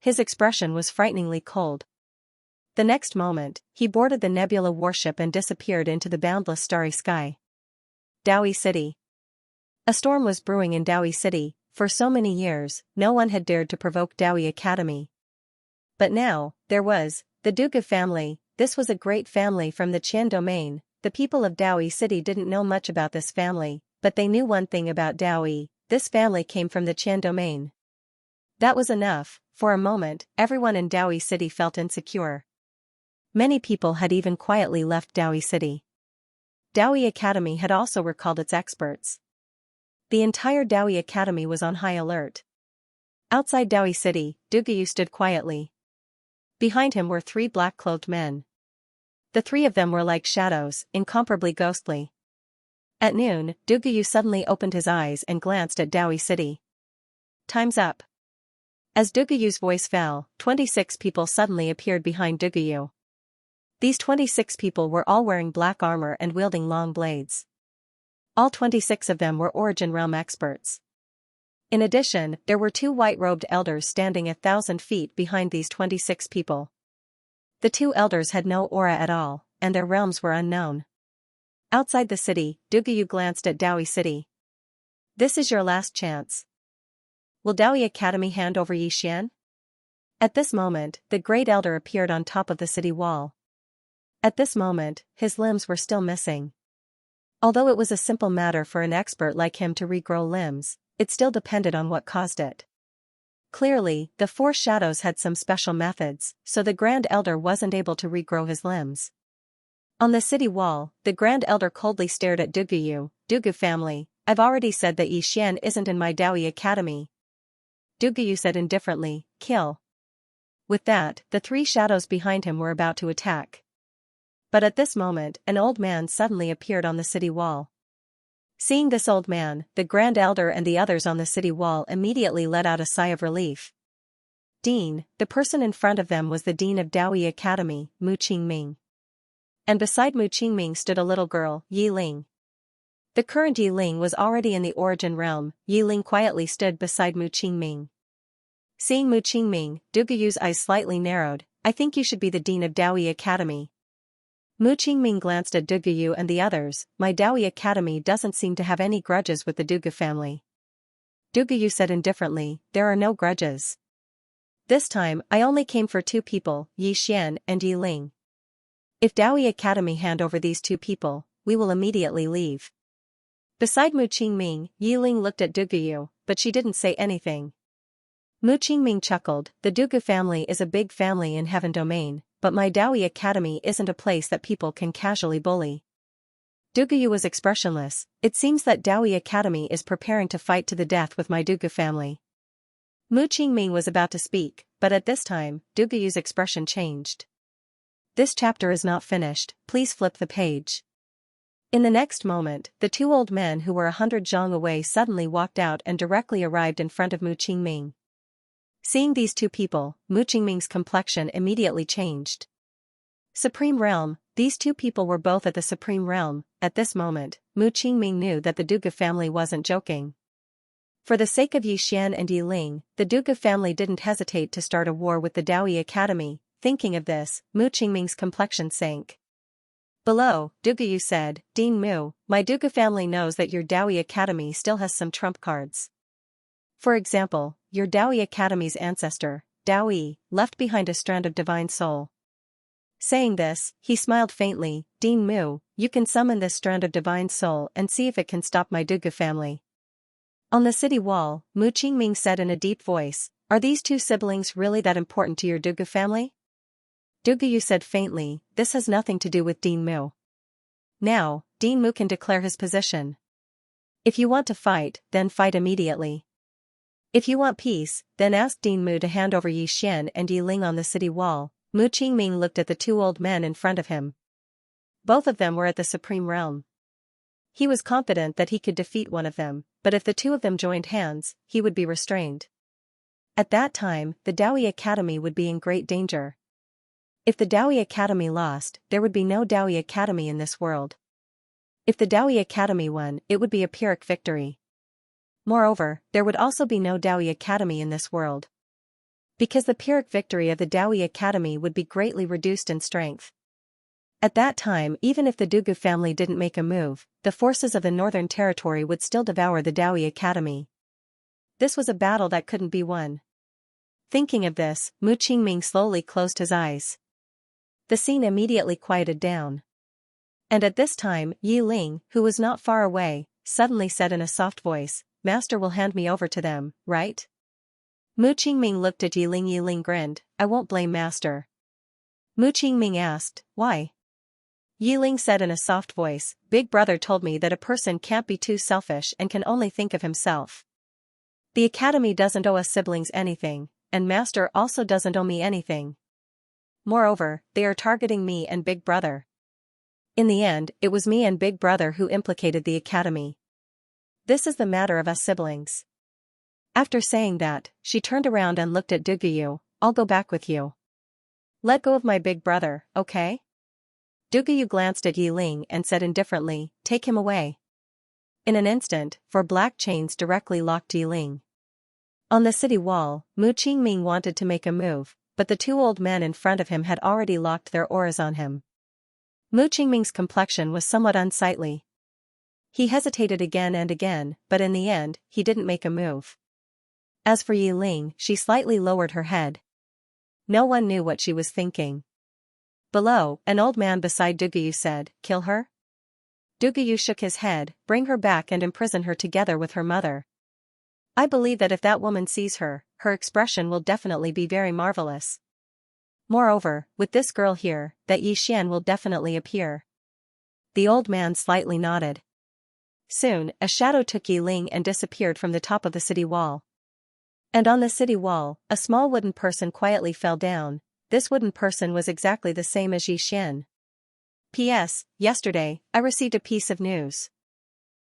His expression was frighteningly cold. The next moment, he boarded the nebula warship and disappeared into the boundless starry sky. Daoi City. A storm was brewing in Daoi City. For so many years, no one had dared to provoke Daoi Academy. But now, there was, the Dugu family. This was a great family from the Qian domain. The people of Daoi City didn't know much about this family, but they knew one thing about Daoi: this family came from the Qian domain. That was enough. For a moment, everyone in Daoi City felt insecure. Many people had even quietly left Daoi City. Daoi Academy had also recalled its experts. The entire Daoi Academy was on high alert. Outside Daoi City, Dugu stood quietly. Behind him were three black-clothed men. The three of them were like shadows, incomparably ghostly. At noon, Dugu suddenly opened his eyes and glanced at Daoi City. Time's up. As Duguyu's voice fell, 26 people suddenly appeared behind Duguyu. These 26 people were all wearing black armor and wielding long blades. All 26 of them were Origin Realm experts. In addition, there were two white-robed elders standing 1,000 feet behind these 26 people. The two elders had no aura at all, and their realms were unknown. Outside the city, Duguyu glanced at Daoi City. This is your last chance. Will Daoi Academy hand over Xian? At this moment, the great elder appeared on top of the city wall. At this moment, his limbs were still missing. Although it was a simple matter for an expert like him to regrow limbs, it still depended on what caused it. Clearly, the four shadows had some special methods, so the Grand Elder wasn't able to regrow his limbs. On the city wall, the Grand Elder coldly stared at Duguyu. Dugu family, I've already said that Xian isn't in my Daoi Academy. Duguyu said indifferently, kill. With that, the three shadows behind him were about to attack. But at this moment, an old man suddenly appeared on the city wall. Seeing this old man, the Grand Elder and the others on the city wall immediately let out a sigh of relief. Dean, the person in front of them was the Dean of Daoi Academy, Mu Qingming. And beside Mu Qingming stood a little girl, Yi Ling. The current Yi Ling was already in the Origin Realm. Yi Ling quietly stood beside Mu Qingming. Seeing Mu Qingming, Duguyu's eyes slightly narrowed. I think you should be the Dean of Daoi Academy. Mu Qingming glanced at Duguyu and the others. My Daoi Academy doesn't seem to have any grudges with the Dugu family. Duguyu said indifferently, there are no grudges. This time, I only came for two people, Yi Xian and Yi Ling. If Daoi Academy hand over these two people, we will immediately leave. Beside Mu Qingming, Yi Ling looked at Duguyu, but she didn't say anything. Mu Qingming chuckled, the Dugu family is a big family in Heaven Domain, but my Daoi Academy isn't a place that people can casually bully. Duguyu was expressionless. It seems that Daoi Academy is preparing to fight to the death with my Dugu family. Mu Qingming was about to speak, but at this time, Duguyu's expression changed. This chapter is not finished, please flip the page. In the next moment, the two old men who were 100 zhang away suddenly walked out and directly arrived in front of Mu Qingming. Seeing these two people, Mu Qingming's complexion immediately changed. Supreme Realm, these two people were both at the Supreme Realm. At this moment, Mu Qingming knew that the Dugu family wasn't joking. For the sake of Yi Xian and Yi Ling, the Dugu family didn't hesitate to start a war with the Daoi Academy. Thinking of this, Mu Qingming's complexion sank. Below, Duguyu said, Dean Mu, my Dugu family knows that your Daoi Academy still has some trump cards. For example, your Daoi Academy's ancestor, Daoi, left behind a strand of divine soul. Saying this, he smiled faintly, Dean Mu, you can summon this strand of divine soul and see if it can stop my Dugu family. On the city wall, Mu Qingming said in a deep voice, are these two siblings really that important to your Dugu family? Duguyu said faintly, this has nothing to do with Dean Mu. Now, Dean Mu can declare his position. If you want to fight, then fight immediately. If you want peace, then ask Dean Mu to hand over Yi Xian and Yi Ling on the city wall. Mu Qingming looked at the two old men in front of him. Both of them were at the Supreme Realm. He was confident that he could defeat one of them, but if the two of them joined hands, he would be restrained. At that time, the Daoi Academy would be in great danger. If the Daoi Academy lost, there would be no Daoi Academy in this world. If the Daoi Academy won, it would be a Pyrrhic victory. Moreover, there would also be no Daoi Academy in this world. Because the Pyrrhic victory of the Daoi Academy would be greatly reduced in strength. At that time, even if the Dugu family didn't make a move, the forces of the Northern Territory would still devour the Daoi Academy. This was a battle that couldn't be won. Thinking of this, Mu Qingming slowly closed his eyes. The scene immediately quieted down. And at this time, Yi Ling, who was not far away, suddenly said in a soft voice, Master will hand me over to them, right? Mu Qingming looked at Yi Ling. Yi Ling grinned, I won't blame Master. Mu Qingming asked, why? Yi Ling said in a soft voice, Big Brother told me that a person can't be too selfish and can only think of himself. The Academy doesn't owe us siblings anything, and Master also doesn't owe me anything. Moreover, they are targeting me and Big Brother. In the end, it was me and Big Brother who implicated the Academy. This is the matter of us siblings. After saying that, she turned around and looked at Duguyu, I'll go back with you. Let go of my Big Brother, okay? Duguyu glanced at Yi Ling and said indifferently, take him away. In an instant, four black chains directly locked Yi Ling. On the city wall, Mu Qingming wanted to make a move, but the two old men in front of him had already locked their auras on him. Mu Qingming's complexion was somewhat unsightly. He hesitated again and again, but in the end, he didn't make a move. As for Yi Ling, she slightly lowered her head. No one knew what she was thinking. Below, an old man beside Duguyu said, kill her? Duguyu shook his head, bring her back and imprison her together with her mother. I believe that if that woman sees her, her expression will definitely be very marvelous. Moreover, with this girl here, that Yi Xian will definitely appear. The old man slightly nodded. Soon, a shadow took Yi Ling and disappeared from the top of the city wall. And on the city wall, a small wooden person quietly fell down. This wooden person was exactly the same as Yi Xian. P.S. Yesterday, I received a piece of news.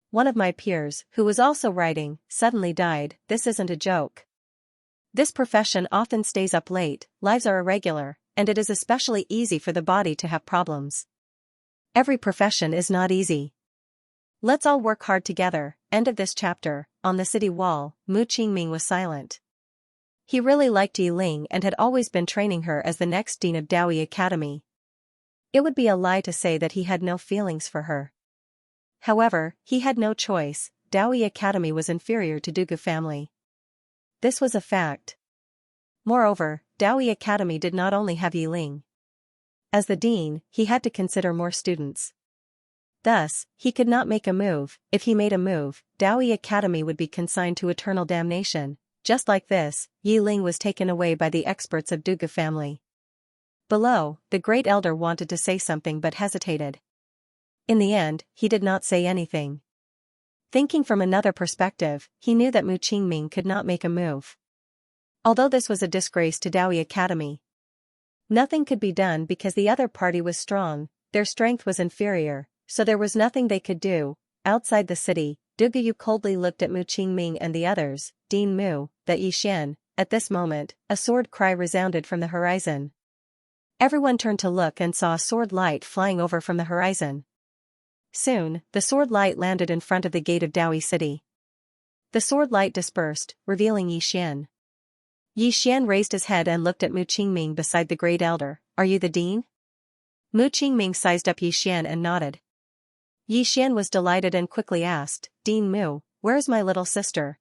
One of my peers, who was also writing, suddenly died. This isn't a joke. This profession often stays up late, lives are irregular, and it is especially easy for the body to have problems. Every profession is not easy. Let's all work hard together. End of this chapter. On the city wall, Mu Qingming was silent. He really liked Yi Ling and had always been training her as the next dean of Daoi Academy. It would be a lie to say that he had no feelings for her. However, he had no choice. Dao Academy was inferior to Dugu family. This was a fact. Moreover, Dao Academy did not only have Yiling. As the dean, he had to consider more students. Thus, he could not make a move. If he made a move, Dao Academy would be consigned to eternal damnation. Just like this, Yiling was taken away by the experts of Dugu family. Below, the great elder wanted to say something but hesitated. In the end, he did not say anything. Thinking from another perspective, he knew that Mu Qingming could not make a move. Although this was a disgrace to Dao Academy, nothing could be done because the other party was strong, their strength was inferior, so there was nothing they could do. Outside the city, Dugu coldly looked at Mu Qingming and the others. Dean Mu, that Yixian. At this moment, a sword cry resounded from the horizon. Everyone turned to look and saw a sword light flying over from the horizon. Soon, the sword light landed in front of the gate of Dao City. The sword light dispersed, revealing Yixian. Yixian raised his head and looked at Mu Qingming beside the great elder. Are you the dean? Mu Qingming sized up Yixian and nodded. Yixian was delighted and quickly asked, Dean Mu, where is my little sister?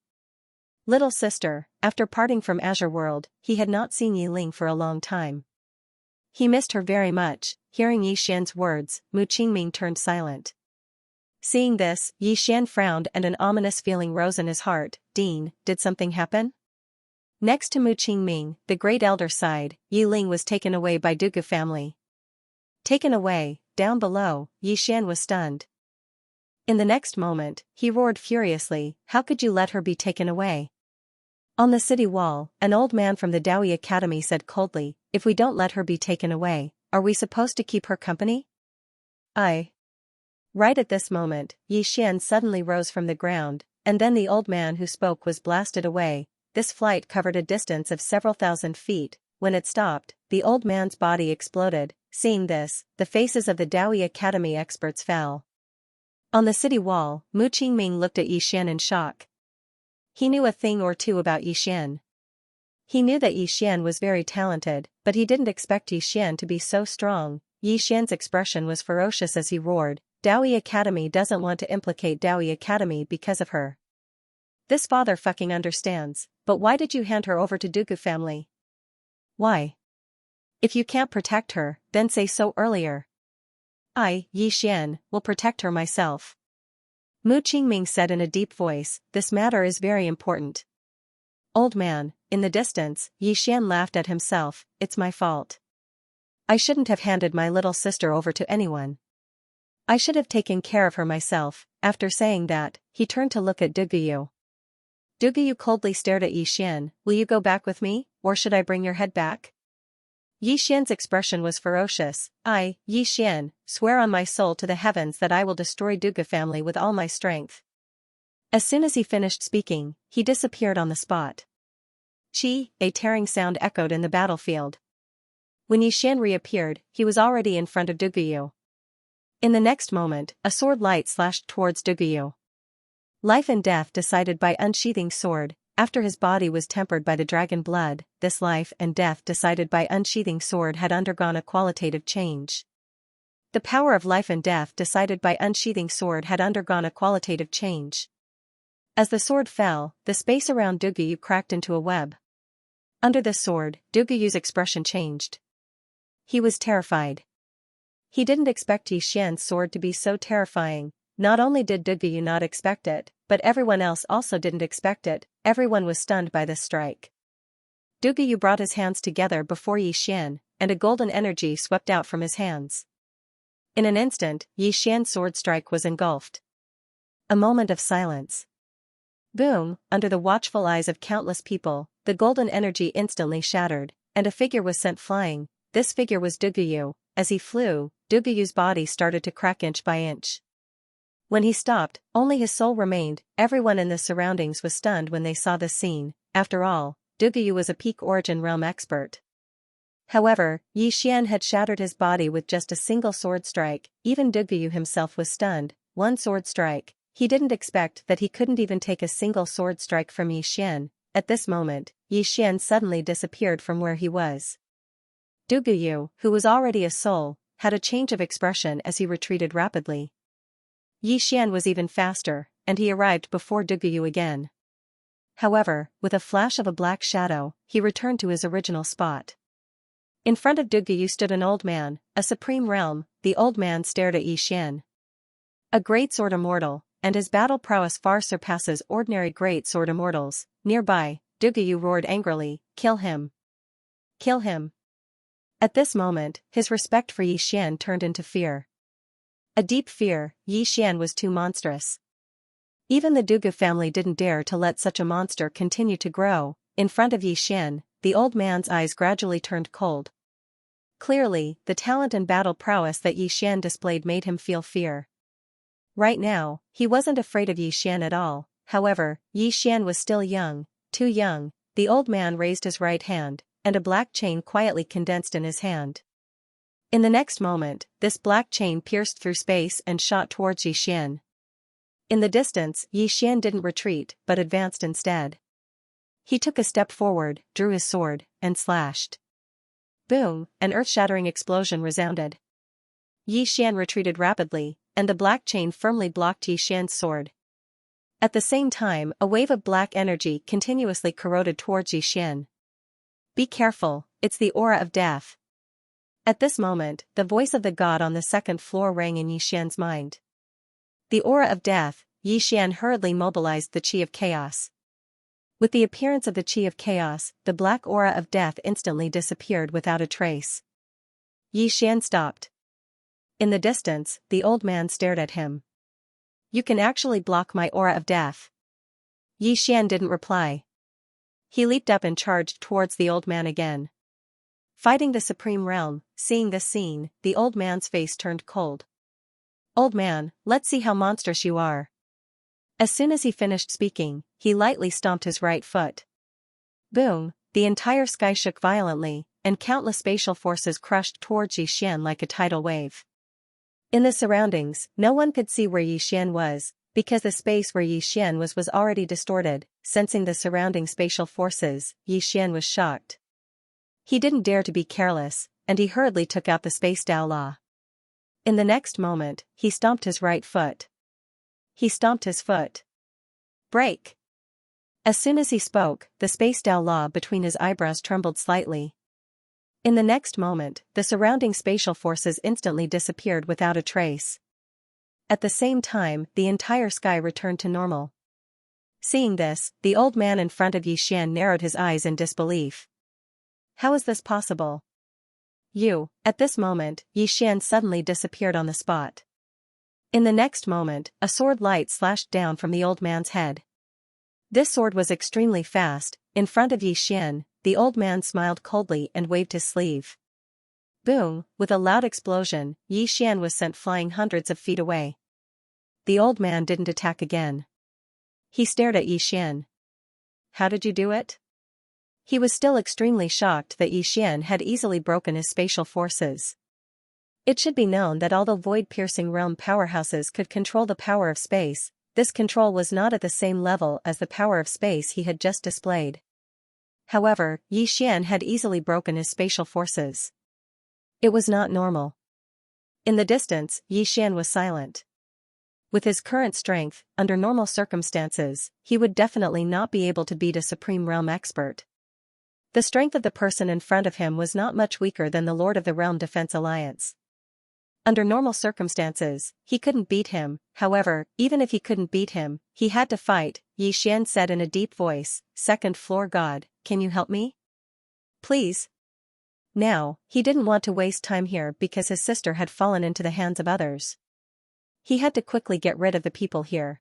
Little sister. After parting from Azure World, he had not seen Yiling for a long time. He missed her very much. Hearing Yixian's words, Mu Qingming turned silent. Seeing this, Yixian frowned and an ominous feeling rose in his heart. Dean, did something happen? Next to Mu Qingming, the great elder sighed. Yiling was taken away by Dugu family. Taken away. Down below, Yixian was stunned. In the next moment, he roared furiously, how could you let her be taken away? On the city wall, an old man from the Dao Academy said coldly, if we don't let her be taken away, are we supposed to keep her company? Right at this moment, Yixian suddenly rose from the ground, and then the old man who spoke was blasted away. This flight covered a distance of several thousand feet. When it stopped, the old man's body exploded. Seeing this, the faces of the Dao Academy experts fell. On the city wall, Mu Qingming looked at Yixian in shock. He knew a thing or two about Yixian. He knew that Yixian was very talented, but he didn't expect Yixian to be so strong. Yixian's expression was ferocious as he roared, Dao Academy doesn't want to implicate Dao Academy because of her. This father fucking understands, but why did you hand her over to Dugu family? Why? If you can't protect her, then say so earlier. I, Yixian, will protect her myself. Mu Qingming said in a deep voice, this matter is very important. Old man, in the distance, Yixian laughed at himself, it's my fault. I shouldn't have handed my little sister over to anyone. I should have taken care of her myself. After saying that, he turned to look at Dugu. Dugu coldly stared at Yixian, will you go back with me, or should I bring your head back? Yixian's expression was ferocious. I, Yixian, swear on my soul to the heavens that I will destroy Dugu family with all my strength. As soon as he finished speaking, he disappeared on the spot. Chi, a tearing sound echoed in the battlefield. When Yixian reappeared, he was already in front of Dugu. In the next moment, a sword light slashed towards Dugu. Life and death decided by unsheathing sword. After his body was tempered by the dragon blood, this life and death decided by unsheathing sword had undergone a qualitative change. The power of life and death decided by unsheathing sword had undergone a qualitative change. As the sword fell, the space around Dugu cracked into a web. Under the sword, Dugu's expression changed. He was terrified. He didn't expect Yixian's sword to be so terrifying. Not only did Dugu not expect it, but everyone else also didn't expect it. Everyone was stunned by this strike. Dugu brought his hands together before Yixian, and a golden energy swept out from his hands. In an instant, Yixian's sword strike was engulfed. A moment of silence. Boom, under the watchful eyes of countless people, the golden energy instantly shattered, and a figure was sent flying. This figure was Dugu. As he flew, Dugu's body started to crack inch by inch. When he stopped, only his soul remained. Everyone in the surroundings was stunned when they saw this scene. After all, Dugu was a peak origin realm expert. However, Yixian had shattered his body with just a single sword strike. Even Dugu himself was stunned. One sword strike. He didn't expect that he couldn't even take a single sword strike from Yixian. At this moment, Yixian suddenly disappeared from where he was. Dugu, who was already a soul, had a change of expression as he retreated rapidly. Yixian was even faster. and he arrived before Duguyu again. However, with a flash of a black shadow, he returned to his original spot. In front of Duguyu stood an old man, a supreme realm. The old man stared at Xian. A great sword immortal, and his battle prowess far surpasses ordinary great sword immortals. Nearby, Duguyu roared angrily, "Kill him! Kill him!" At this moment, his respect for Xian turned into fear. A deep fear. Xian was too monstrous. Even the Dugu family didn't dare to let such a monster continue to grow. In front of Xian, the old man's eyes gradually turned cold. Clearly, the talent and battle prowess that Xian displayed made him feel fear. Right now, he wasn't afraid of Xian at all. However, Xian was still young, too young. The old man raised his right hand, and a black chain quietly condensed in his hand. In the next moment, this black chain pierced through space and shot towards Xian. In the distance, Xian didn't retreat, but advanced instead. He took a step forward, drew his sword, and slashed. Boom, an earth-shattering explosion resounded. Xian retreated rapidly, and the black chain firmly blocked Xian's sword. At the same time, a wave of black energy continuously corroded towards Xian. "Be careful, it's the aura of death." At this moment, the voice of the god on the second floor rang in Xian's mind. The aura of death. Xian hurriedly mobilized the Qi of Chaos. With the appearance of the Qi of Chaos, the black aura of death instantly disappeared without a trace. Xian stopped. In the distance, the old man stared at him. "You can actually block my aura of death." Xian didn't reply. He leaped up and charged towards the old man again. Fighting the Supreme Realm. Seeing this scene, the old man's face turned cold. "Old man, let's see how monstrous you are." As soon as he finished speaking, he lightly stomped his right foot. Boom, the entire sky shook violently, and countless spatial forces crushed towards Xian like a tidal wave. In the surroundings, no one could see where Xian was, because the space where Xian was already distorted. Sensing the surrounding spatial forces, Xian was shocked. He didn't dare to be careless, and he hurriedly took out the space Dao Law. In the next moment, he stomped his right foot. He stomped his foot. "Break!" As soon as he spoke, the space Dao Law between his eyebrows trembled slightly. In the next moment, the surrounding spatial forces instantly disappeared without a trace. At the same time, the entire sky returned to normal. Seeing this, the old man in front of Xian narrowed his eyes in disbelief. "How is this possible?" At this moment, Xian suddenly disappeared on the spot. In the next moment, a sword light slashed down from the old man's head. This sword was extremely fast. In front of Xian, the old man smiled coldly and waved his sleeve. Boom, with a loud explosion, Xian was sent flying hundreds of feet away. The old man didn't attack again. He stared at Xian. "How did you do it?" He was still extremely shocked that Xian had easily broken his spatial forces. It should be known that although void-piercing realm powerhouses could control the power of space, this control was not at the same level as the power of space he had just displayed. However, Xian had easily broken his spatial forces. It was not normal. In the distance, Xian was silent. With his current strength, under normal circumstances, he would definitely not be able to beat a Supreme Realm expert. The strength of the person in front of him was not much weaker than the Lord of the Realm Defense Alliance. Under normal circumstances, he couldn't beat him. However, even if he couldn't beat him, he had to fight. Xian said in a deep voice, "Second floor god, can you help me? Please?" Now, he didn't want to waste time here because his sister had fallen into the hands of others. He had to quickly get rid of the people here.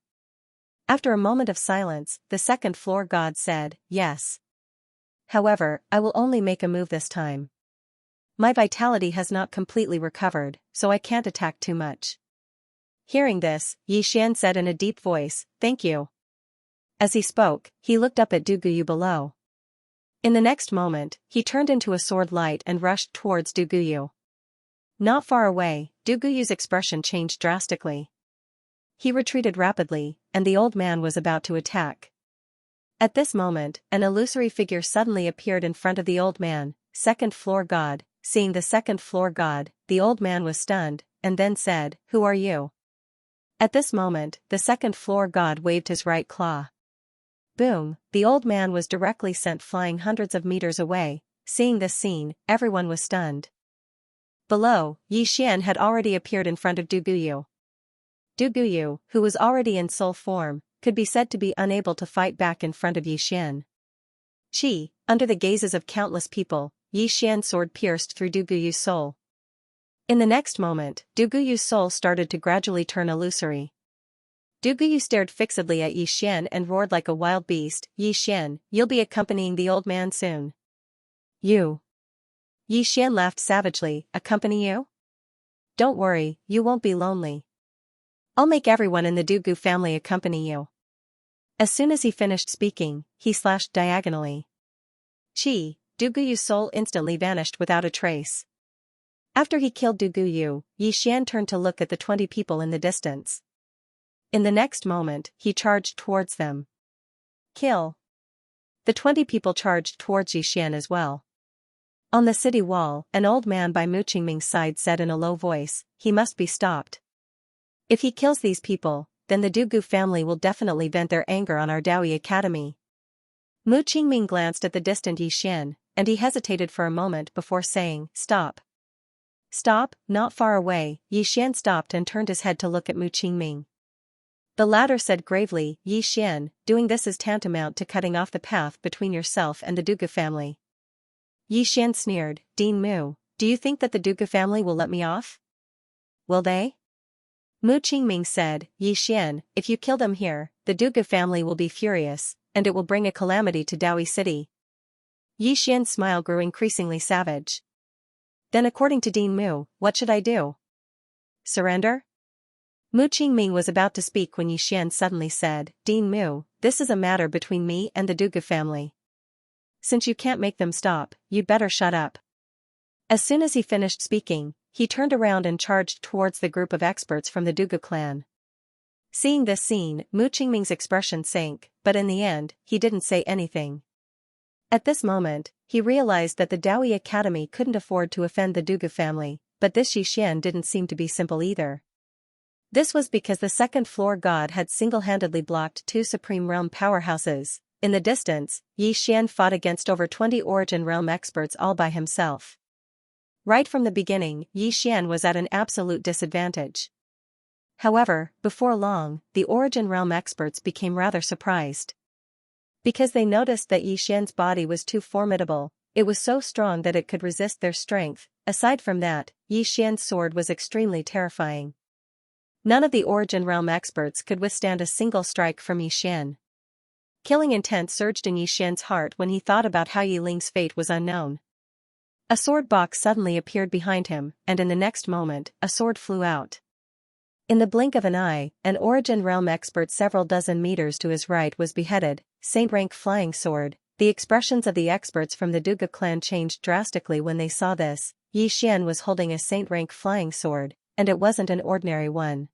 After a moment of silence, the second floor god said, "Yes. However, I will only make a move this time. My vitality has not completely recovered, so I can't attack too much." Hearing this, Xian said in a deep voice, "Thank you." As he spoke, he looked up at Duguyu below. In the next moment, he turned into a sword light and rushed towards Duguyu. Not far away, Duguyu's expression changed drastically. He retreated rapidly, and the old man was about to attack. At this moment, an illusory figure suddenly appeared in front of the old man. Second floor god. Seeing the second floor god, the old man was stunned, and then said, "Who are you?" At this moment, the second-floor god waved his right claw. Boom, the old man was directly sent flying hundreds of meters away. Seeing this scene, everyone was stunned. Below, Xian had already appeared in front of Duguyu. Duguyu, who was already in soul form, could be said to be unable to fight back in front of Xian. Under the gazes of countless people, Xian's sword pierced through Duguyu's soul. In the next moment, Duguyu's soul started to gradually turn illusory. Duguyu stared fixedly at Xian and roared like a wild beast, "Xian, you'll be accompanying the old man soon." "You?" Xian laughed savagely, "Accompany you? Don't worry, you won't be lonely. I'll make everyone in the Dugu family accompany you." As soon as he finished speaking, he slashed diagonally. Duguyu's soul instantly vanished without a trace. After he killed Duguyu, Xian turned to look at the 20 people in the distance. In the next moment, he charged towards them. Kill! The 20 people charged towards Xian as well. On the city wall, an old man by Mu Qingming's side said in a low voice, "He must be stopped. If he kills these people, then the Dugu family will definitely vent their anger on our Daoi Academy." Mu Qingming glanced at the distant Xian, and he hesitated for a moment before saying, "Stop." "Stop?" Not far away, Xian stopped and turned his head to look at Mu Qingming. The latter said gravely, "Xian, doing this is tantamount to cutting off the path between yourself and the Dugu family." Xian sneered, "Dean Mu, do you think that the Dugu family will let me off? Will they?" Mu Qingming said, "Xian, if you kill them here, the Dugu family will be furious, and it will bring a calamity to Daoi City." Xian's smile grew increasingly savage. "Then according to Dean Mu, what should I do? Surrender?" Mu Qingming was about to speak when Xian suddenly said, "Dean Mu, this is a matter between me and the Dugu family. Since you can't make them stop, you'd better shut up." As soon as he finished speaking, he turned around and charged towards the group of experts from the Dugu clan. Seeing this scene, Mu Qingming's expression sank, but in the end, he didn't say anything. At this moment, he realized that the Daoi Academy couldn't afford to offend the Dugu family, but this Xian didn't seem to be simple either. This was because the second-floor god had single-handedly blocked 2 Supreme Realm powerhouses. In the distance, Xian fought against over 20 Origin Realm experts all by himself. Right from the beginning, Xian was at an absolute disadvantage. However, before long, the Origin Realm experts became rather surprised. Because they noticed that Xian's body was too formidable, it was so strong that it could resist their strength. Aside from that, Xian's sword was extremely terrifying. None of the Origin Realm experts could withstand a single strike from Xian. Killing intent surged in Xian's heart when he thought about how Yiling's fate was unknown. A sword box suddenly appeared behind him, and in the next moment, a sword flew out. In the blink of an eye, an Origin Realm expert several dozen meters to his right was beheaded. Saint rank flying sword. The expressions of the experts from the Dugu clan changed drastically when they saw this. Xian was holding a saint rank flying sword, and it wasn't an ordinary one.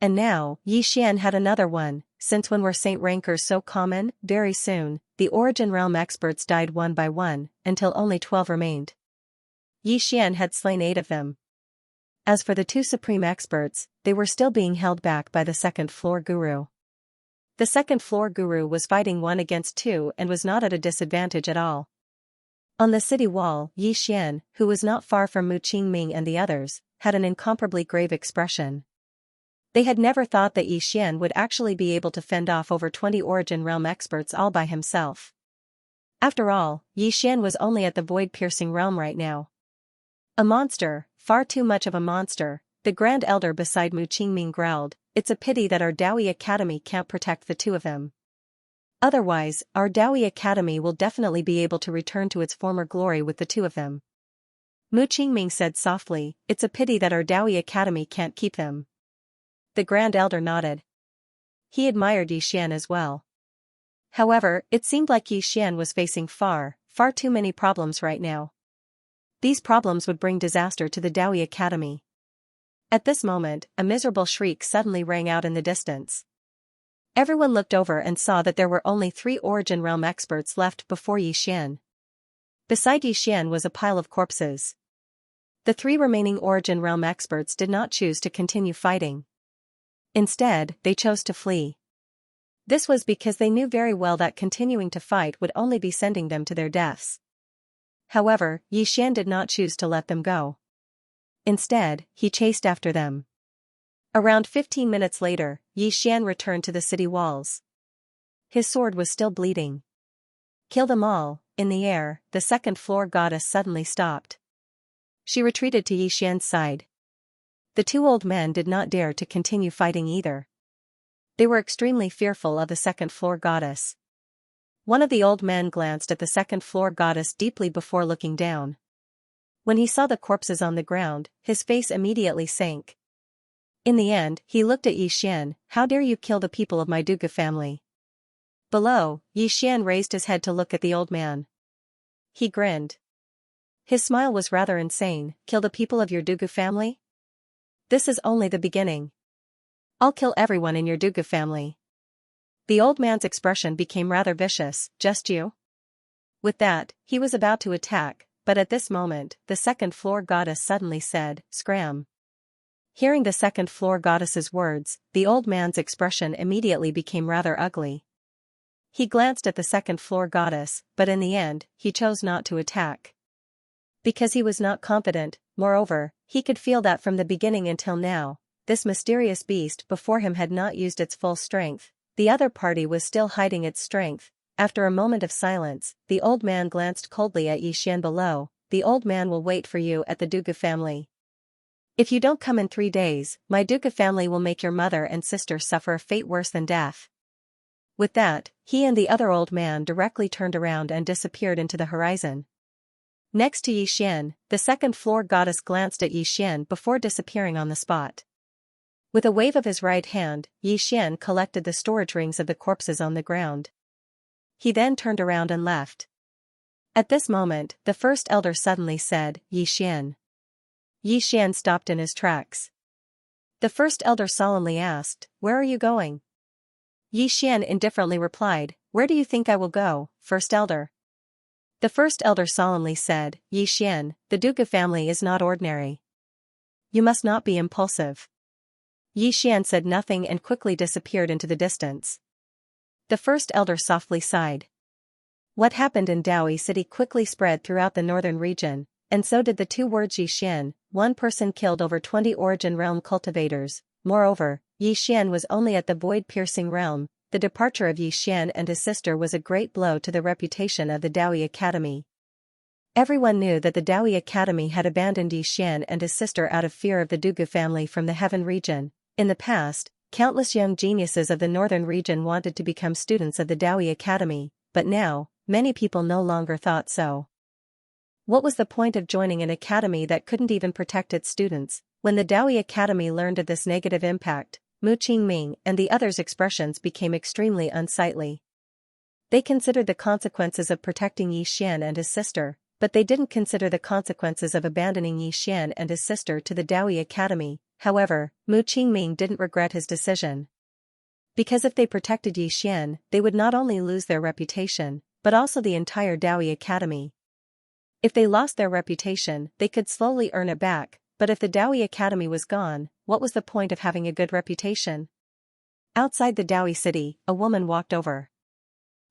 And now, Xian had another one. Since when were saint rankers so common? Very soon, the Origin Realm experts died one by one, until only 12 remained. Xian had slain 8 of them. As for the 2 supreme experts, they were still being held back by the second-floor guru. The second-floor guru was fighting 1 against 2 and was not at a disadvantage at all. On the city wall, Xian, who was not far from Mu Qingming and the others, had an incomparably grave expression. They had never thought that Xian would actually be able to fend off over 20 Origin Realm experts all by himself. After all, Xian was only at the void-piercing realm right now. A monster, far too much of a monster, the Grand Elder beside Mu Qingming growled, "It's a pity that our Daoi Academy can't protect the 2 of them. Otherwise, our Daoi Academy will definitely be able to return to its former glory with the 2 of them." Mu Qingming said softly, "It's a pity that our Daoi Academy can't keep them." The Grand Elder nodded. He admired Xian as well. However, it seemed like Xian was facing far too many problems right now. These problems would bring disaster to the Daoi Academy. At this moment, a miserable shriek suddenly rang out in the distance. Everyone looked over and saw that there were only 3 Origin Realm experts left before Xian. Beside Xian was a pile of corpses. The 3 remaining Origin Realm experts did not choose to continue fighting. Instead, they chose to flee. This was because they knew very well that continuing to fight would only be sending them to their deaths. However, Xian did not choose to let them go. Instead, he chased after them. Around 15 minutes later, Xian returned to the city walls. His sword was still bleeding. Kill them all. In the air, the second-floor goddess suddenly stopped. She retreated to Xian's side. The two old men did not dare to continue fighting either. They were extremely fearful of the second-floor goddess. One of the old men glanced at the second-floor goddess deeply before looking down. When he saw the corpses on the ground, his face immediately sank. In the end, he looked at Xian. How dare you kill the people of my Duga family? Below, Xian raised his head to look at the old man. He grinned. His smile was rather insane. Kill the people of your Duga family? This is only the beginning. I'll kill everyone in your Duga family. The old man's expression became rather vicious. Just you? With that, he was about to attack, but at this moment, the second-floor goddess suddenly said, "Scram." Hearing the second-floor goddess's words, the old man's expression immediately became rather ugly. He glanced at the second-floor goddess, but in the end, he chose not to attack. Because he was not confident, moreover, he could feel that from the beginning until now, this mysterious beast before him had not used its full strength, the other party was still hiding its strength. After a moment of silence, the old man glanced coldly at Xian below. The old man will wait for you at the Duga family. If you don't come in 3 days, my Duga family will make your mother and sister suffer a fate worse than death. With that, he and the other old man directly turned around and disappeared into the horizon. Next to Xian, the second-floor goddess glanced at Xian before disappearing on the spot. With a wave of his right hand, Xian collected the storage rings of the corpses on the ground. He then turned around and left. At this moment, the first elder suddenly said, "Xian." Xian stopped in his tracks. The first elder solemnly asked, "Where are you going?" Xian indifferently replied, "Where do you think I will go, first elder?" The first elder solemnly said, "Xian, the Duga family is not ordinary. You must not be impulsive." Xian said nothing and quickly disappeared into the distance. The first elder softly sighed. What happened in Daoi City quickly spread throughout the northern region, and so did the two words Xian. One person killed over 20 Origin Realm cultivators. Moreover, Xian was only at the void-piercing realm. The departure of Xian and his sister was a great blow to the reputation of the Daoi Academy. Everyone knew that the Daoi Academy had abandoned Xian and his sister out of fear of the Dugu family from the Heaven region. In the past, countless young geniuses of the northern region wanted to become students of the Daoi Academy, but now, many people no longer thought so. What was the point of joining an academy that couldn't even protect its students? When the Daoi Academy learned of this negative impact, Mu Qingming and the others' expressions became extremely unsightly. They considered the consequences of protecting Xian and his sister, but they didn't consider the consequences of abandoning Xian and his sister to the Daoi Academy. However, Mu Qingming didn't regret his decision. Because if they protected Xian, they would not only lose their reputation, but also the entire Daoi Academy. If they lost their reputation, they could slowly earn it back, but if the Daoi Academy was gone, what was the point of having a good reputation? Outside the Daoi city, a woman walked over.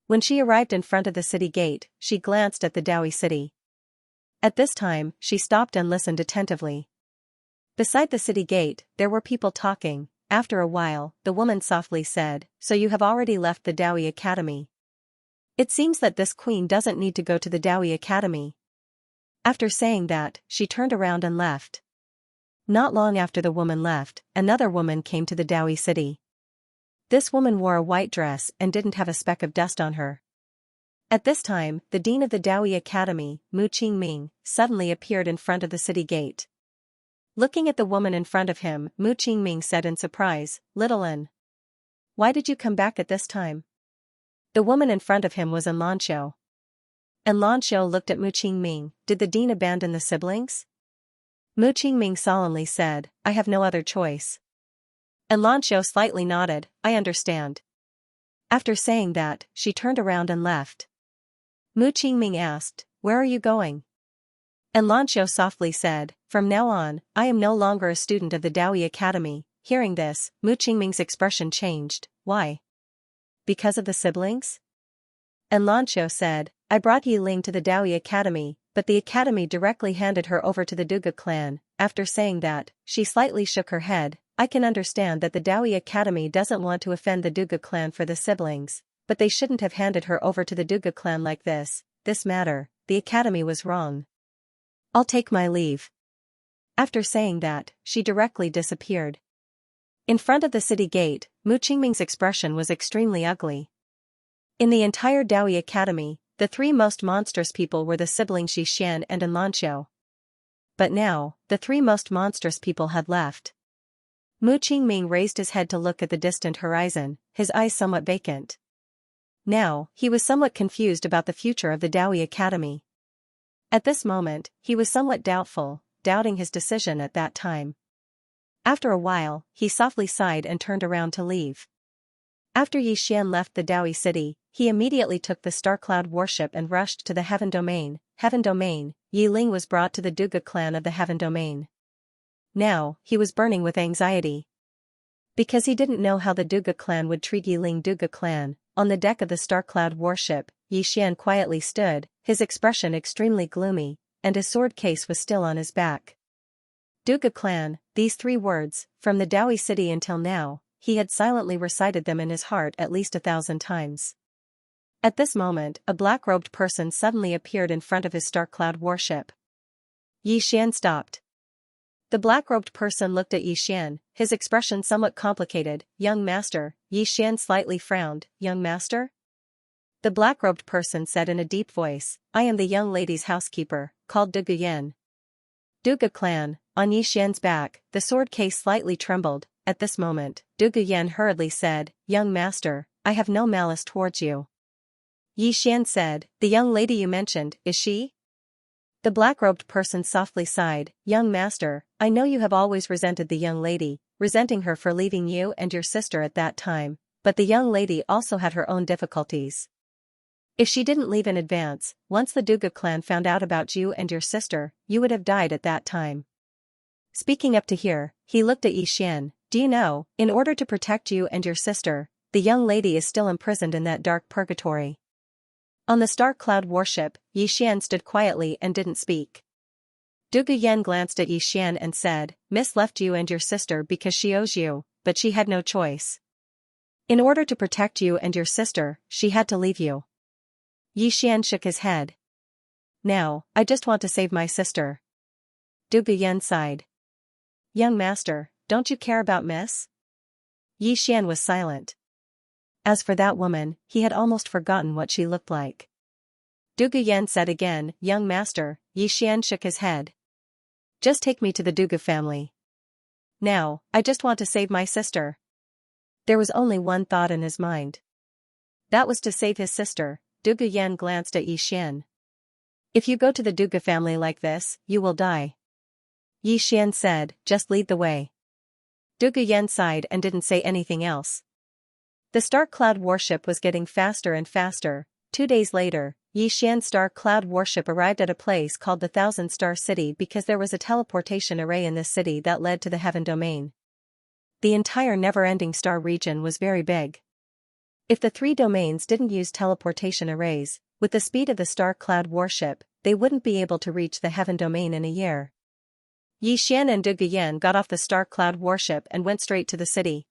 When she arrived in front of the city gate, she glanced at the Daoi city. At this time, she stopped and listened attentively. Beside the city gate, there were people talking. After a while, the woman softly said, "So you have already left the Daoi Academy. It seems that this queen doesn't need to go to the Daoi Academy." After saying that, she turned around and left. Not long after the woman left, another woman came to the Daoi city. This woman wore a white dress and didn't have a speck of dust on her. At this time, the dean of the Daoi Academy, Mu Qingming, suddenly appeared in front of the city gate. Looking at the woman in front of him, Mu Qingming said in surprise, "Little An, why did you come back at this time?" The woman in front of him was An Lanxiu. An Lanxiu looked at Mu Qingming. Did the dean abandon the siblings? Mu Qingming solemnly said, "I have no other choice." An Lanxiu slightly nodded, "I understand." After saying that, she turned around and left. Mu Qingming asked, "Where are you going?" An Lanxiu softly said, "From now on, I am no longer a student of the Daoi Academy." Hearing this, Mu Qingming's expression changed. Why? Because of the siblings? And Lanqiu said, I brought Yi Ling to the Daoi Academy, but the academy directly handed her over to the Duga clan. After saying that, she slightly shook her head. I can understand that the Daoi Academy doesn't want to offend the Duga clan for the siblings, but they shouldn't have handed her over to the Duga clan like this. This matter, the academy was wrong. I'll take my leave. After saying that, she directly disappeared. In front of the city gate, Mu Qingming's expression was extremely ugly. In the entire Daoi Academy, the three most monstrous people were the siblings Xian and Lanqiu. But now, the three most monstrous people had left. Mu Qingming raised his head to look at the distant horizon, his eyes somewhat vacant. Now, he was somewhat confused about the future of the Daoi Academy. At this moment, he was somewhat doubtful, doubting his decision at that time. After a while, he softly sighed and turned around to leave. After Yi Xian left the Daoi city, he immediately took the Star Cloud warship and rushed to the Heaven Domain. Heaven Domain, Yi Ling was brought to the Duga clan of the Heaven Domain. Now, he was burning with anxiety. Because he didn't know how the Duga clan would treat Yi Ling. Duga clan, on the deck of the Star Cloud warship, Yi Xian quietly stood, his expression extremely gloomy, and his sword case was still on his back. Duga clan, these three words, from the Daoi city until now, he had silently recited them in his heart at least 1,000 times. At this moment, a black-robed person suddenly appeared in front of his Star Cloud warship. Yi Xian stopped. The black-robed person looked at Yi Xian, his expression somewhat complicated. Young master, Yi Xian slightly frowned. Young master? The black-robed person said in a deep voice, I am the young lady's housekeeper, called Duga Yan. Duga clan, on Yi Xian's back, the sword case slightly trembled. At this moment, Duga Yan hurriedly said, Young master, I have no malice towards you. Yi Xian said, The young lady you mentioned, is she? The black-robed person softly sighed, Young master, I know you have always resented the young lady, resenting her for leaving you and your sister at that time, but the young lady also had her own difficulties. If she didn't leave in advance, once the Duga clan found out about you and your sister, you would have died at that time. Speaking up to here, he looked at Yi Xian. Do you know, in order to protect you and your sister, the young lady is still imprisoned in that dark purgatory. On the Star Cloud warship, Yi Xian stood quietly and didn't speak. Duga Yan glanced at Yi Xian and said, Miss left you and your sister because she owes you, but she had no choice. In order to protect you and your sister, she had to leave you. Yi Xian shook his head. Now, I just want to save my sister. Duga Yan sighed. Young master, don't you care about Miss? Yi Xian was silent. As for that woman, he had almost forgotten what she looked like. Duga Yan said again, Young master. Yi Xian shook his head. Just take me to the Duga family. Now, I just want to save my sister. There was only one thought in his mind. That was to save his sister. Duga Yan glanced at Yi Xian. If you go to the Duga family like this, you will die. Yi Xian said, Just lead the way. Duga Yan sighed and didn't say anything else. The Star Cloud warship was getting faster and faster. 2 days later, Yi Xian's Star Cloud warship arrived at a place called the Thousand Star City because there was a teleportation array in this city that led to the Heaven Domain. The entire never-ending star region was very big. If the 3 domains didn't use teleportation arrays, with the speed of the Star Cloud warship, they wouldn't be able to reach the Heaven Domain in a year. Yi Xian and Duga Yan got off the Star Cloud warship and went straight to the city.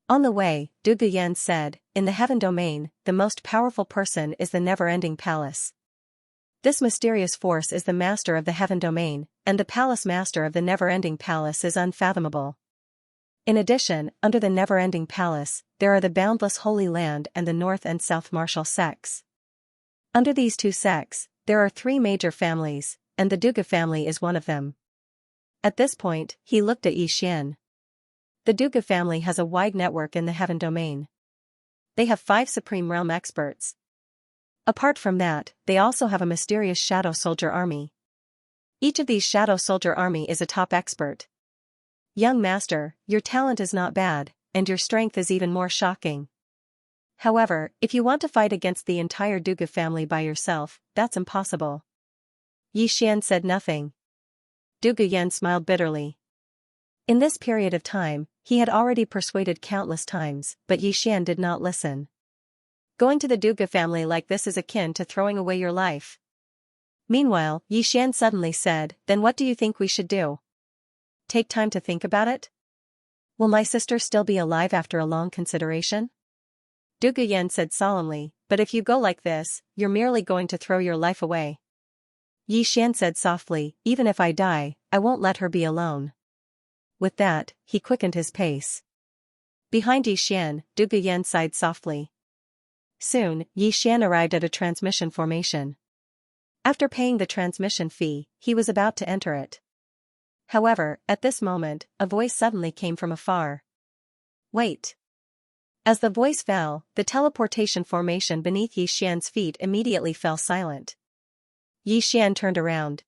On the way, Duga Yan said, In the Heaven Domain, the most powerful person is the never-ending palace. This mysterious force is the master of the Heaven Domain, and the palace master of the never-ending palace is unfathomable. In addition, under the never-ending palace, there are the boundless Holy Land and the North and South martial sects. Under these 2 sects, there are 3 major families, and the Duga family is one of them. At this point, he looked at Yi Xian. The Duga family has a wide network in the Heaven Domain. They have 5 Supreme Realm experts. Apart from that, they also have a mysterious Shadow Soldier army. Each of these Shadow Soldier army is a top expert. Young master, your talent is not bad, and your strength is even more shocking. However, if you want to fight against the entire Duga family by yourself, that's impossible. Yi Xian said nothing. Duga Yan smiled bitterly. In this period of time, He had already persuaded countless times, but Xian did not listen. Going to the Duga family like this is akin to throwing away your life. Meanwhile, Xian suddenly said, then what do you think we should do? Take time to think about it? Will my sister still be alive after a long consideration? Duga Yan said solemnly, but if you go like this, you're merely going to throw your life away. Xian said softly, even if I die, I won't let her be alone. With that, he quickened his pace. Behind Xian, Duga Yan sighed softly. Soon, Xian arrived at a transmission formation. After paying the transmission fee, he was about to enter it. However, at this moment, a voice suddenly came from afar. Wait. As the voice fell, the teleportation formation beneath Xian's feet immediately fell silent. Xian turned around.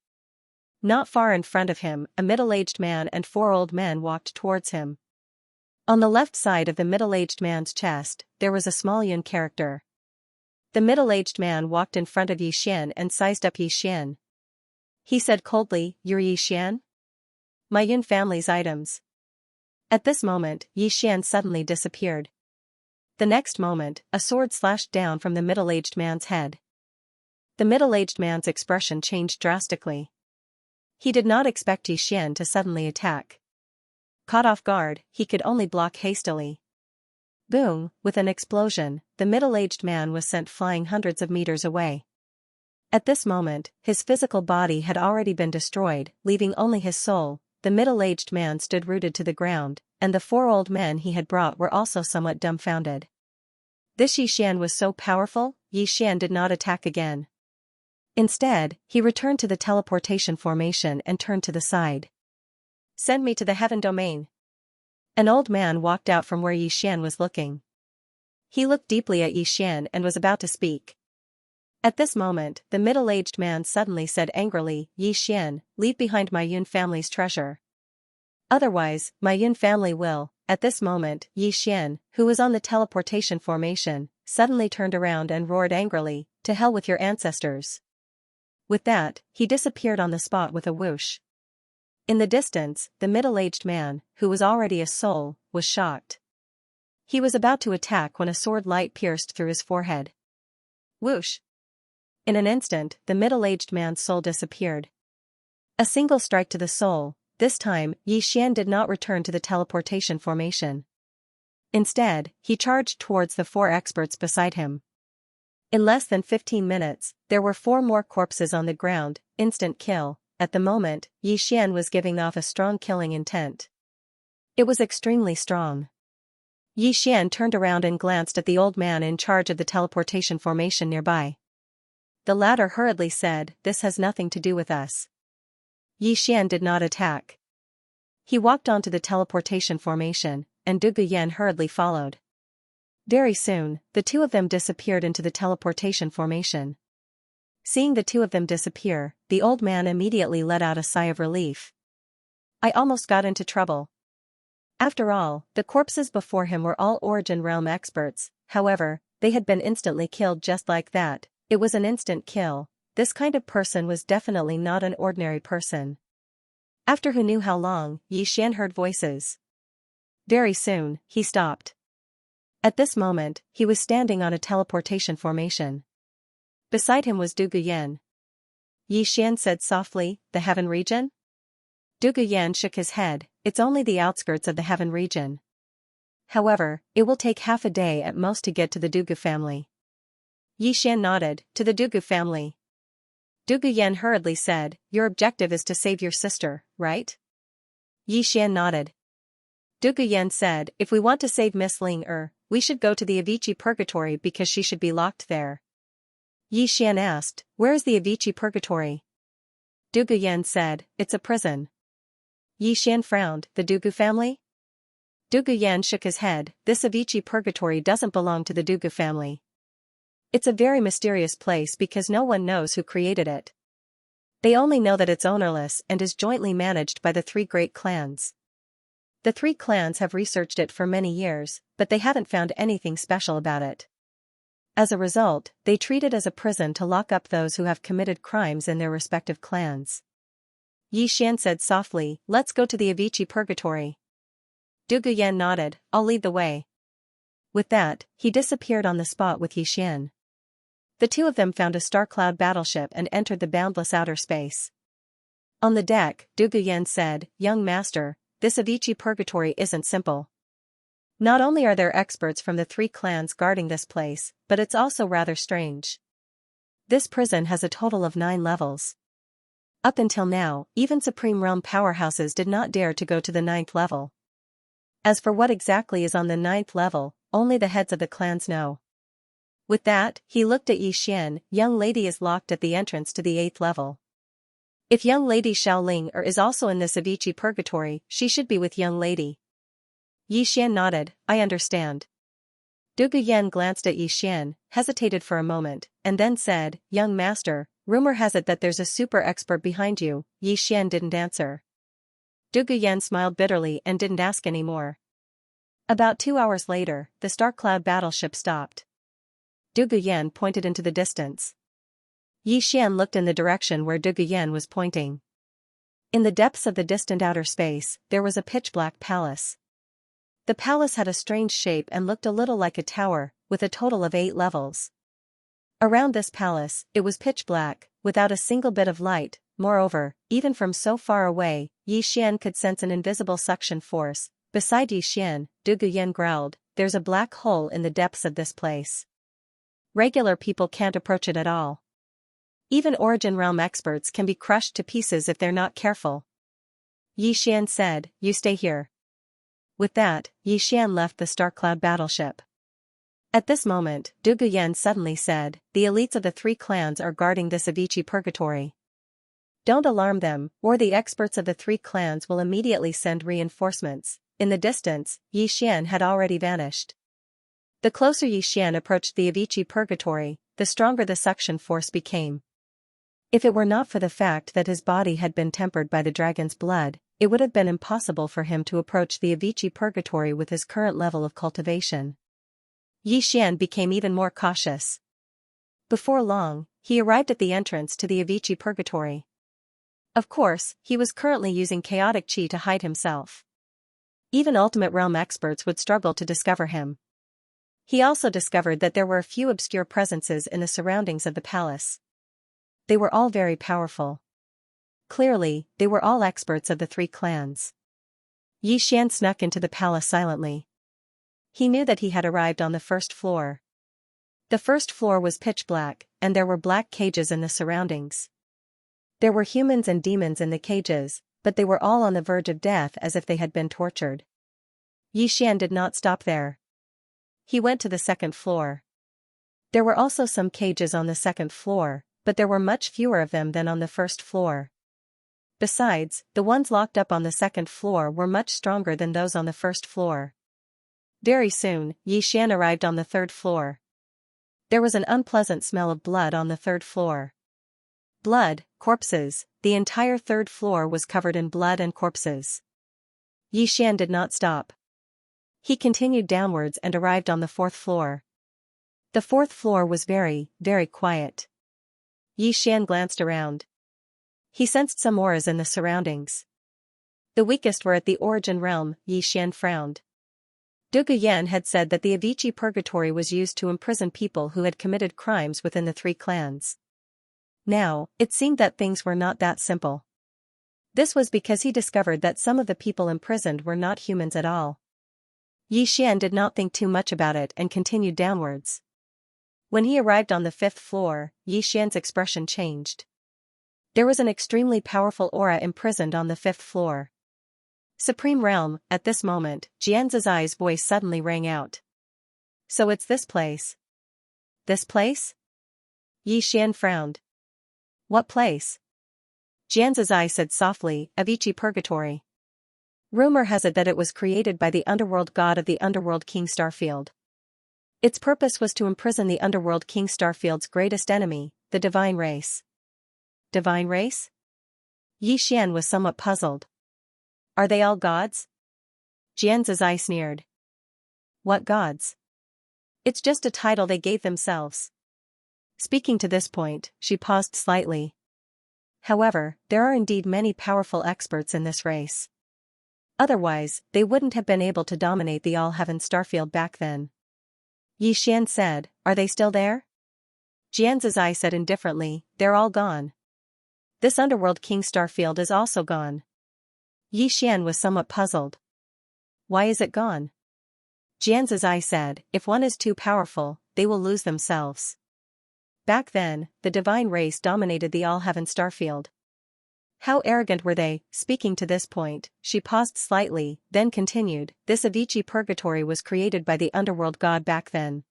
Not far in front of him, a middle-aged man and 4 old men walked towards him. On the left side of the middle-aged man's chest, there was a small Yun character. The middle-aged man walked in front of Xian and sized up Xian. He said coldly, "You're Xian? My Yun family's items." At this moment, Xian suddenly disappeared. The next moment, a sword slashed down from the middle-aged man's head. The middle-aged man's expression changed drastically. He did not expect Xian to suddenly attack. Caught off guard, he could only block hastily. Boom, with an explosion, the middle-aged man was sent flying hundreds of meters away. At this moment, his physical body had already been destroyed, leaving only his soul. The middle-aged man stood rooted to the ground, and the 4 old men he had brought were also somewhat dumbfounded. This Xian was so powerful, Xian did not attack again. Instead, he returned to the teleportation formation and turned to the side. Send me to the heaven domain. An old man walked out from where Xian was looking. He looked deeply at Xian and was about to speak. At this moment, the middle-aged man suddenly said angrily, "Xian, leave behind my Yun family's treasure. Otherwise, my Yun family will." At this moment, Xian, who was on the teleportation formation, suddenly turned around and roared angrily, "To hell with your ancestors." With that, he disappeared on the spot with a whoosh. In the distance, the middle-aged man, who was already a soul, was shocked. He was about to attack when a sword light pierced through his forehead. Whoosh! In an instant, the middle-aged man's soul disappeared. A single strike to the soul. This time, Xian did not return to the teleportation formation. Instead, he charged towards the 4 experts beside him. In less than 15 minutes, there were 4 more corpses on the ground. Instant kill. At the moment, Xian was giving off a strong killing intent. It was extremely strong. Xian turned around and glanced at the old man in charge of the teleportation formation nearby. The latter hurriedly said, "This has nothing to do with us." Xian did not attack. He walked onto the teleportation formation, and Duga Yan hurriedly followed. Very soon, the 2 of them disappeared into the teleportation formation. Seeing the 2 of them disappear, the old man immediately let out a sigh of relief. I almost got into trouble. After all, the corpses before him were all Origin Realm experts. However, they had been instantly killed just like that. It was an instant kill. This kind of person was definitely not an ordinary person. After who knew how long, Xian heard voices. Very soon, he stopped. At this moment, he was standing on a teleportation formation. Beside him was Duga Yan. Xian said softly, "The heaven region?" Duga Yan shook his head. "It's only the outskirts of the heaven region. However, it will take half a day at most to get to the Duga family." Xian nodded, "To the Duga family." Duga Yan hurriedly said, "Your objective is to save your sister, right?" Xian nodded. Duga Yan said, "If we want to save Miss Ling we should go to the Avicii Purgatory because she should be locked there." Xian asked, "Where is the Avicii Purgatory?" Duga Yan said, "It's a prison." Xian frowned, "The Dugu family?" Duga Yan shook his head, "This Avicii Purgatory doesn't belong to the Dugu family. It's a very mysterious place because no one knows who created it. They only know that it's ownerless and is jointly managed by the 3 great clans. The 3 clans have researched it for many years, but they haven't found anything special about it. As a result, they treat it as a prison to lock up those who have committed crimes in their respective clans." Xian said softly, "Let's go to the Avicii Purgatory." Du Guyan nodded, I'll lead the way. With that, he disappeared on the spot with Yixian. The two of them found a star cloud battleship and entered the boundless outer space. On the deck, Du Guyan said, Young master, this Avicii purgatory isn't simple. Not only are there experts from the three clans guarding this place, but it's also rather strange. This prison has a total of 9 levels. Up until now, even Supreme Realm powerhouses did not dare to go to the 9th level. As for what exactly is on the 9th level, only the heads of the clans know. With that, he looked at Yixian. Young lady is locked at the entrance to the 8th level. If young lady Xiaoling is also in this Avicii purgatory, she should be with young lady. Yixian nodded, I understand. Du Guyan glanced at Yixian, hesitated for a moment, and then said, Young master, rumor has it that there's a super expert behind you. Yixian didn't answer. Du Guyan smiled bitterly and didn't ask any more. About 2 hours later, the Star Cloud battleship stopped. Du Guyan pointed into the distance. Yixian looked in the direction where Du Guyan was pointing. In the depths of the distant outer space, there was a pitch-black palace. The palace had a strange shape and looked a little like a tower, with a total of 8 levels. Around this palace, it was pitch black, without a single bit of light. Moreover, even from so far away, Yixian could sense an invisible suction force. Beside Yixian, Du Guyan growled, There's a black hole in the depths of this place. Regular people can't approach it at all. Even Origin Realm experts can be crushed to pieces if they're not careful. Yixian said, You stay here. With that, Yixian left the Star Cloud battleship. At this moment, Du Guyan suddenly said, The elites of the 3 clans are guarding this Avicii purgatory. Don't alarm them, or the experts of the 3 clans will immediately send reinforcements. In the distance, Yixian had already vanished. The closer Yixian approached the Avicii purgatory, the stronger the suction force became. If it were not for the fact that his body had been tempered by the dragon's blood, it would have been impossible for him to approach the Avicii purgatory with his current level of cultivation. Yixian became even more cautious. Before long, he arrived at the entrance to the Avicii purgatory. Of course, he was currently using chaotic chi to hide himself. Even Ultimate Realm experts would struggle to discover him. He also discovered that there were a few obscure presences in the surroundings of the palace. They were all very powerful. Clearly, they were all experts of the 3 clans. Yixian snuck into the palace silently. He knew that he had arrived on the 1st floor. The 1st floor was pitch black, and there were black cages in the surroundings. There were humans and demons in the cages, but they were all on the verge of death as if they had been tortured. Yixian did not stop there. He went to the 2nd floor. There were also some cages on the 2nd floor, but there were much fewer of them than on the 1st floor. Besides, the ones locked up on the 2nd floor were much stronger than those on the 1st floor. Very soon, Yixian arrived on the 3rd floor. There was an unpleasant smell of blood on the 3rd floor. Blood, corpses, the entire 3rd floor was covered in blood and corpses. Yixian did not stop. He continued downwards and arrived on the 4th floor. The 4th floor was very, very quiet. Yixian glanced around. He sensed some auras in the surroundings. The weakest were at the Origin Realm. Yixian frowned. Du Guyan had said that the Avicii purgatory was used to imprison people who had committed crimes within the 3 clans. Now, it seemed that things were not that simple. This was because he discovered that some of the people imprisoned were not humans at all. Yixian did not think too much about it and continued downwards. When he arrived on the 5th floor, Yixian's expression changed. There was an extremely powerful aura imprisoned on the 5th floor. Supreme Realm. At this moment, Xianxia's voice suddenly rang out. So it's this place. This place? Yixian frowned. What place? Xianxia said softly, Avicii purgatory. Rumor has it that it was created by the underworld god of the underworld King Starfield. Its purpose was to imprison the underworld King Starfield's greatest enemy, the divine race. Divine race? Yixian was somewhat puzzled. Are they all gods? Xianxia sneered. What gods? It's just a title they gave themselves. Speaking to this point, she paused slightly. However, there are indeed many powerful experts in this race. Otherwise, they wouldn't have been able to dominate the All-Heaven Starfield back then. Yi Xian said, "Are they still there?" Xianxia said indifferently, "They're all gone. This Underworld King Starfield is also gone." Yi Xian was somewhat puzzled. "Why is it gone?" Xianxia said, "If one is too powerful, they will lose themselves." Back then, the divine race dominated the All-Heaven Starfield. How arrogant were they? Speaking to this point, she paused slightly, then continued, "This Avicii purgatory was created by the underworld god back then.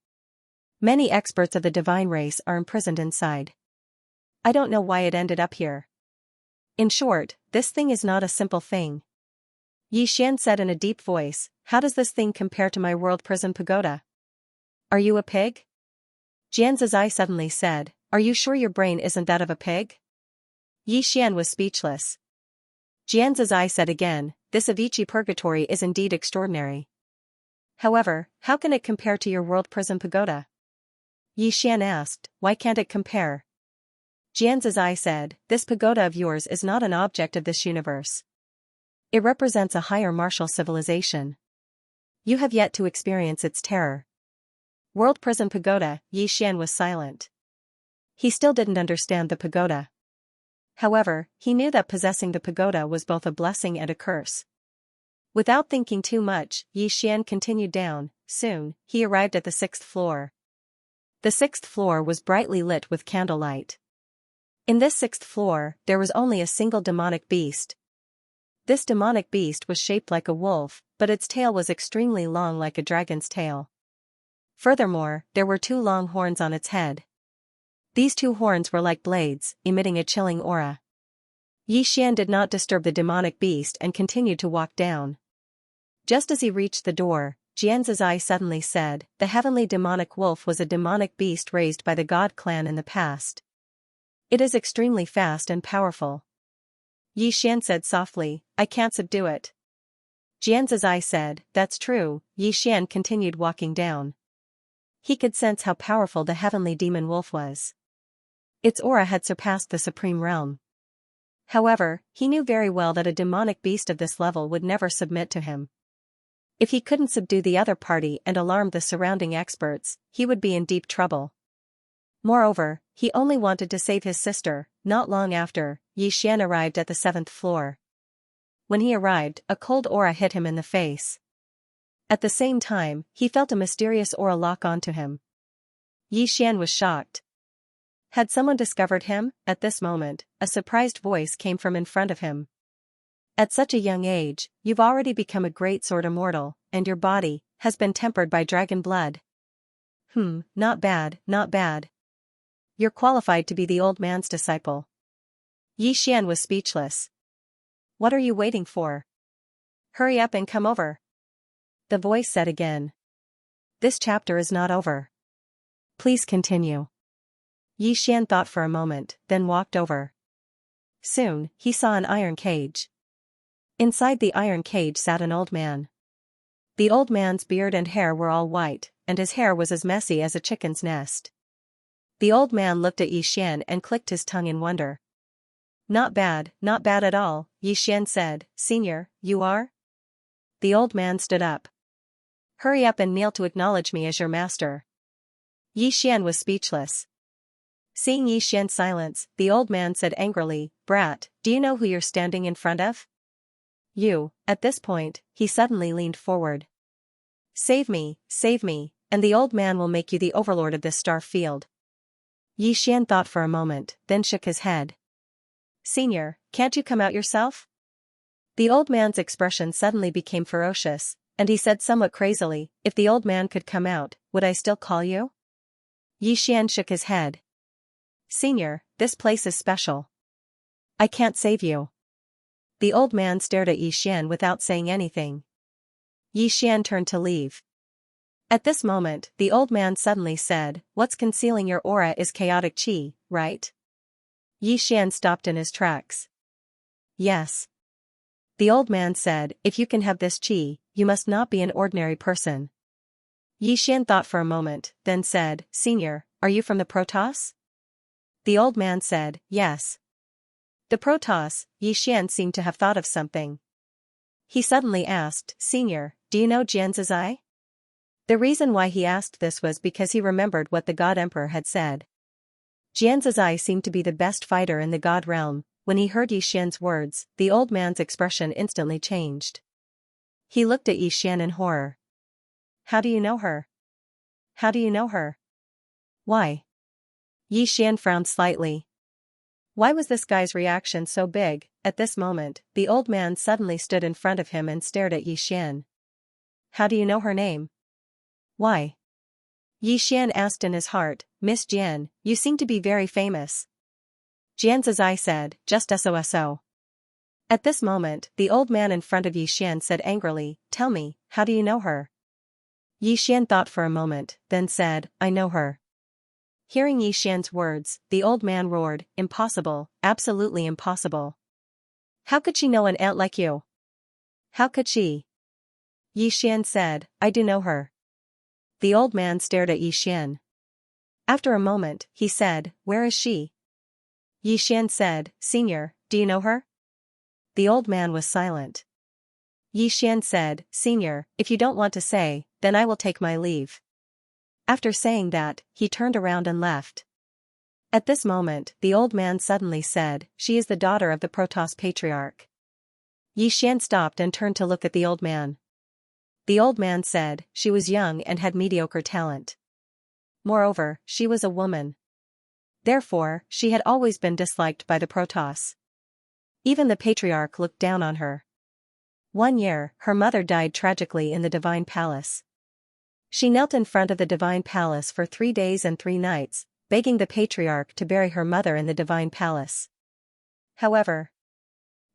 Many experts of the divine race are imprisoned inside. I don't know why it ended up here. In short, this thing is not a simple thing." Yi Xian said in a deep voice, "How does this thing compare to my world prison pagoda?" "Are you a pig?" Xianxia suddenly said, "Are you sure your brain isn't that of a pig?" Yi Xian was speechless. Xianxia said again, "This Avicii purgatory is indeed extraordinary. However, how can it compare to your world prison pagoda?" Yi Xian asked, "Why can't it compare?" Xianxia said, "This pagoda of yours is not an object of this universe. It represents a higher martial civilization. You have yet to experience its terror." World prison pagoda. Yi Xian was silent. He still didn't understand the pagoda. However, he knew that possessing the pagoda was both a blessing and a curse. Without thinking too much, Yi Xian continued down. Soon, he arrived at the 6th floor. The 6th floor was brightly lit with candlelight. In this 6th floor, there was only a single demonic beast. This demonic beast was shaped like a wolf, but its tail was extremely long like a dragon's tail. Furthermore, there were 2 long horns on its head. These 2 horns were like blades, emitting a chilling aura. Yi Xian did not disturb the demonic beast and continued to walk down. Just as he reached the door, Xianxia suddenly said, "The heavenly demonic wolf was a demonic beast raised by the god clan in the past. It is extremely fast and powerful." Yi Xian said softly, "I can't subdue it." Xianxia said, "That's true." Yi Xian continued walking down. He could sense how powerful the heavenly demon wolf was. Its aura had surpassed the supreme realm. However, he knew very well that a demonic beast of this level would never submit to him. If he couldn't subdue the other party and alarm the surrounding experts, he would be in deep trouble. Moreover, he only wanted to save his sister. Not long after, Yi Xian arrived at the 7th floor. When he arrived, a cold aura hit him in the face. At the same time, he felt a mysterious aura lock onto him. Yi Xian was shocked. Had someone discovered him? At this moment, a surprised voice came from in front of him. "At such a young age, you've already become a great sword immortal, and your body has been tempered by dragon blood. Not bad, not bad. You're qualified to be the old man's disciple." Yi Xian was speechless. "What are you waiting for? Hurry up and come over." The voice said again. "This chapter is not over. Please continue." Yi Xian thought for a moment, then walked over. Soon, he saw an iron cage. Inside the iron cage sat an old man. The old man's beard and hair were all white, and his hair was as messy as a chicken's nest. The old man looked at Yi Xian and clicked his tongue in wonder. Not bad at all," Yi Xian said. "Senior, you are?" The old man stood up. "Hurry up and kneel to acknowledge me as your master." Yi Xian was speechless. Seeing Yi Xian's silence, the old man said angrily, "Brat, do you know who you're standing in front of?" "You." At this point, he suddenly leaned forward. Save me, and the old man will make you the overlord of this star field." Yi Xian thought for a moment, then shook his head. "Senior, can't you come out yourself?" The old man's expression suddenly became ferocious, and he said somewhat crazily, "If the old man could come out, would I still call you?" Yi Xian shook his head. "Senior, this place is special. I can't save you." The old man stared at Yi Xian without saying anything. Yi Xian turned to leave. At this moment, the old man suddenly said, "What's concealing your aura is chaotic qi, right?" Yi Xian stopped in his tracks. "Yes." The old man said, "If you can have this qi, you must not be an ordinary person." Yi Xian thought for a moment, then said, "Senior, are you from the Protoss?" The old man said, "Yes." The Protoss. Yi Xian seemed to have thought of something. He suddenly asked, Senior, do you know Xianxia? The reason why he asked this was because he remembered what the God Emperor had said. Xianxia seemed to be the best fighter in the God realm. When he heard Yixian's words, the old man's expression instantly changed. He looked at Yixian in horror. How do you know her? How do you know her? Why? Yixian frowned slightly. Why was this guy's reaction so big? At this moment, the old man suddenly stood in front of him and stared at Yixian. How do you know her name? Why? Yixian asked in his heart, Miss Jian, you seem to be very famous. Xianxia said, just so. At this moment, the old man in front of Yixian said angrily, Tell me, how do you know her? Yixian thought for a moment, then said, I know her. Hearing Yixian's words, the old man roared, Impossible, absolutely impossible. How could she know an ant like you? How could she? Yixian said, I do know her. The old man stared at Yixian. After a moment, he said, Where is she? Yixian said, Senior, do you know her? The old man was silent. Yixian said, Senior, if you don't want to say, then I will take my leave. After saying that, he turned around and left. At this moment, the old man suddenly said, She is the daughter of the Protoss Patriarch. Yixian stopped and turned to look at the old man. The old man said, She was young and had mediocre talent. Moreover, she was a woman. Therefore, she had always been disliked by the Protoss. Even the Patriarch looked down on her. One year, her mother died tragically in the Divine Palace. She knelt in front of the Divine Palace for 3 days and 3 nights, begging the Patriarch to bury her mother in the Divine Palace. However,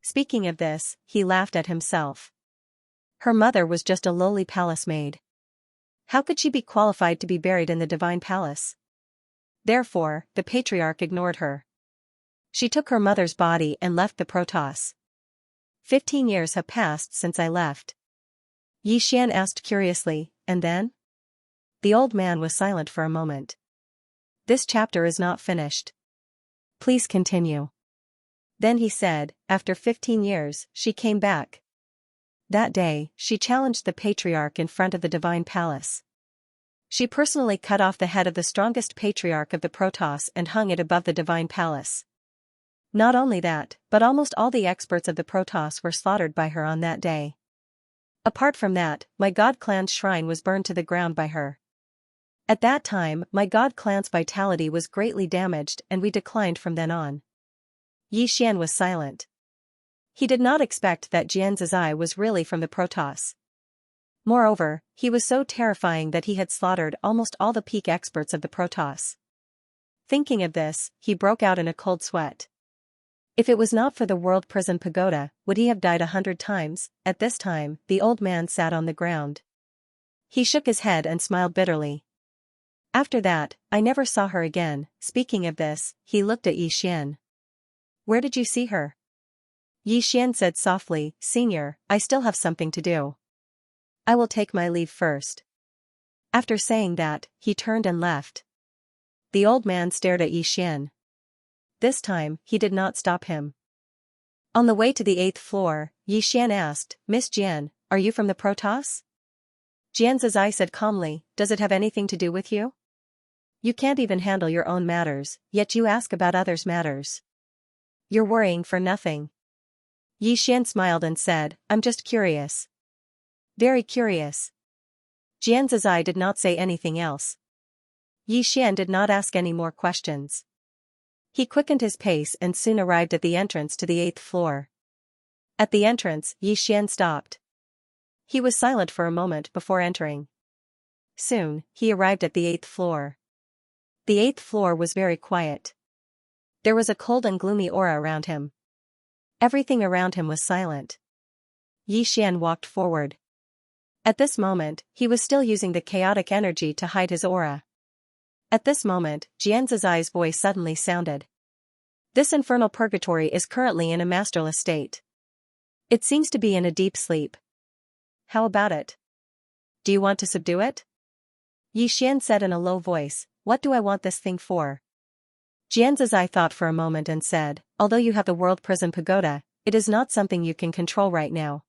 speaking of this, he laughed at himself. Her mother was just a lowly palace maid. How could she be qualified to be buried in the Divine Palace? Therefore, the Patriarch ignored her. She took her mother's body and left the Protoss. 15 years have passed since I left. Yixian asked curiously, and then? The old man was silent for a moment. This chapter is not finished. Please continue. Then he said, After 15 years, she came back. That day, she challenged the Patriarch in front of the Divine Palace. She personally cut off the head of the strongest Patriarch of the Protoss and hung it above the Divine Palace. Not only that, but almost all the experts of the Protoss were slaughtered by her on that day. Apart from that, my God clan's shrine was burned to the ground by her. At that time, my God clan's vitality was greatly damaged and we declined from then on. Yixian was silent. He did not expect that Xianxia was really from the Protoss. Moreover, he was so terrifying that he had slaughtered almost all the peak experts of the Protoss. Thinking of this, he broke out in a cold sweat. If it was not for the World Prison Pagoda, would he have died 100 times? At this time, the old man sat on the ground. He shook his head and smiled bitterly. After that, I never saw her again. Speaking of this, he looked at Yixian. Where did you see her? Yixian said softly, Senior, I still have something to do. I will take my leave first. After saying that, he turned and left. The old man stared at Yixian. This time, he did not stop him. On the way to the 8th floor, Yixian asked, Miss Jian, are you from the Protoss? Xianxia said calmly, Does it have anything to do with you? You can't even handle your own matters, yet you ask about others' matters. You're worrying for nothing. Yixian smiled and said, I'm just curious. Very curious. Xianxia did not say anything else. Yixian did not ask any more questions. He quickened his pace and soon arrived at the entrance to the 8th floor. At the entrance, Yixian stopped. He was silent for a moment before entering. Soon, he arrived at the 8th floor. The 8th floor was very quiet. There was a cold and gloomy aura around him. Everything around him was silent. Yixian walked forward. At this moment, he was still using the chaotic energy to hide his aura. At this moment, Xianxia's voice suddenly sounded. This infernal purgatory is currently in a masterless state. It seems to be in a deep sleep. How about it? Do you want to subdue it? Yixian said in a low voice, What do I want this thing for? Xianxia thought for a moment and said, Although you have the World Prison Pagoda, it is not something you can control right now.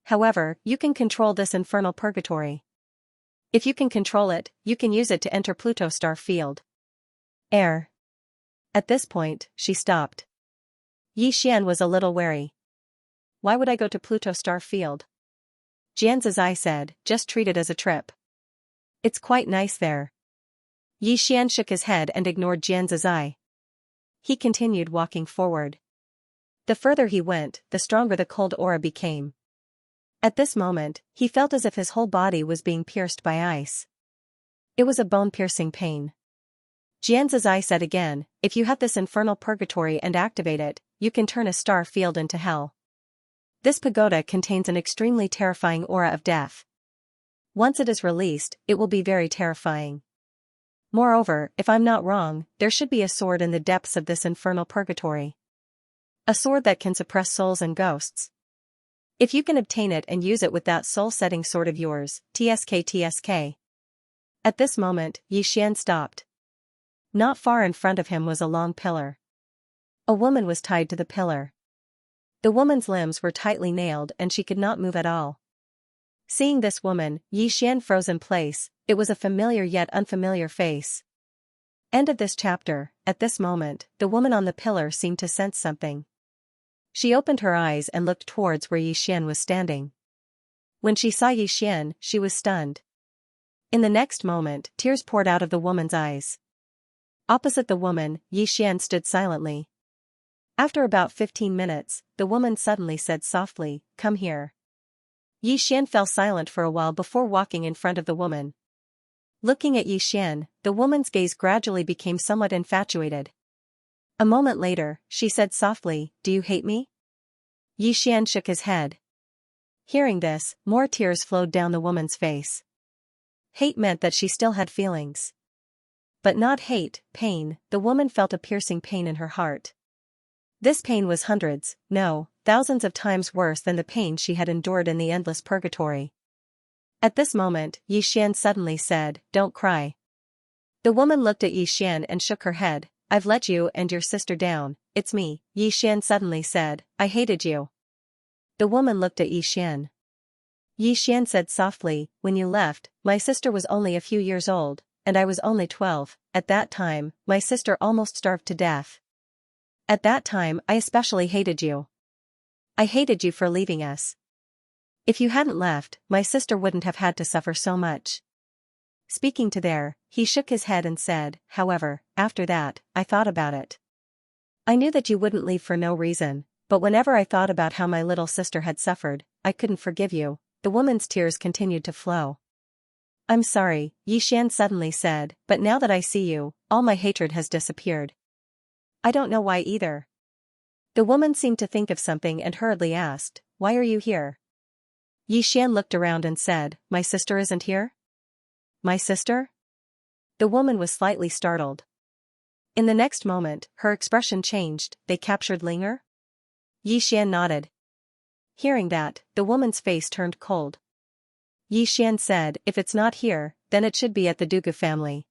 However, you can control this infernal purgatory. If you can control it, you can use it to enter Pluto's star field. Air. At this point, she stopped. Xian was a little wary. Why would I go to Pluto's star field? Xianxia said, just treat it as a trip. It's quite nice there. Xian shook his head and ignored Xianxia. He continued walking forward. The further he went, the stronger the cold aura became. At this moment, he felt as if his whole body was being pierced by ice. It was a bone-piercing pain. Xianxia said again, if you have this infernal purgatory and activate it, you can turn a star field into hell. This pagoda contains an extremely terrifying aura of death. Once it is released, it will be very terrifying. Moreover, if I'm not wrong, there should be a sword in the depths of this infernal purgatory. A sword that can suppress souls and ghosts. If you can obtain it and use it with that soul-setting sword of yours, TSK. At this moment, Xian stopped. Not far in front of him was a long pillar. A woman was tied to the pillar. The woman's limbs were tightly nailed and she could not move at all. Seeing this woman, Xian froze in place. It was a familiar yet unfamiliar face. End of this chapter. At this moment, the woman on the pillar seemed to sense something. She opened her eyes and looked towards where Xian was standing. When she saw Xian, she was stunned. In the next moment, tears poured out of the woman's eyes. Opposite the woman, Xian stood silently. After about 15 minutes, the woman suddenly said softly, "Come here." Xian fell silent for a while before walking in front of the woman. Looking at Xian, the woman's gaze gradually became somewhat infatuated. A moment later, she said softly, "Do you hate me?" Xian shook his head. Hearing this, more tears flowed down the woman's face. Hate meant that she still had feelings. But not hate, pain. The woman felt a piercing pain in her heart. This pain was hundreds, no, thousands of times worse than the pain she had endured in the endless purgatory. At this moment, Xian suddenly said, "Don't cry." The woman looked at Xian and shook her head. "I've let you and your sister down, it's me." Xian suddenly said, "I hated you." The woman looked at Xian. Xian said softly, "When you left, my sister was only a few years old, and I was only 12, at that time, my sister almost starved to death. At that time I especially hated you. I hated you for leaving us. If you hadn't left, my sister wouldn't have had to suffer so much." Speaking to there, he shook his head and said, "However, after that, I thought about it. I knew that you wouldn't leave for no reason, but whenever I thought about how my little sister had suffered, I couldn't forgive you." The woman's tears continued to flow. "I'm sorry," Xian suddenly said, "but now that I see you, all my hatred has disappeared. I don't know why either." The woman seemed to think of something and hurriedly asked, "Why are you here?" Xian looked around and said, "My sister isn't here?" "My sister?" The woman was slightly startled. In the next moment, her expression changed. "They captured Linger?" Xian nodded. Hearing that, the woman's face turned cold. Xian said, "If it's not here, then it should be at the Dugu family.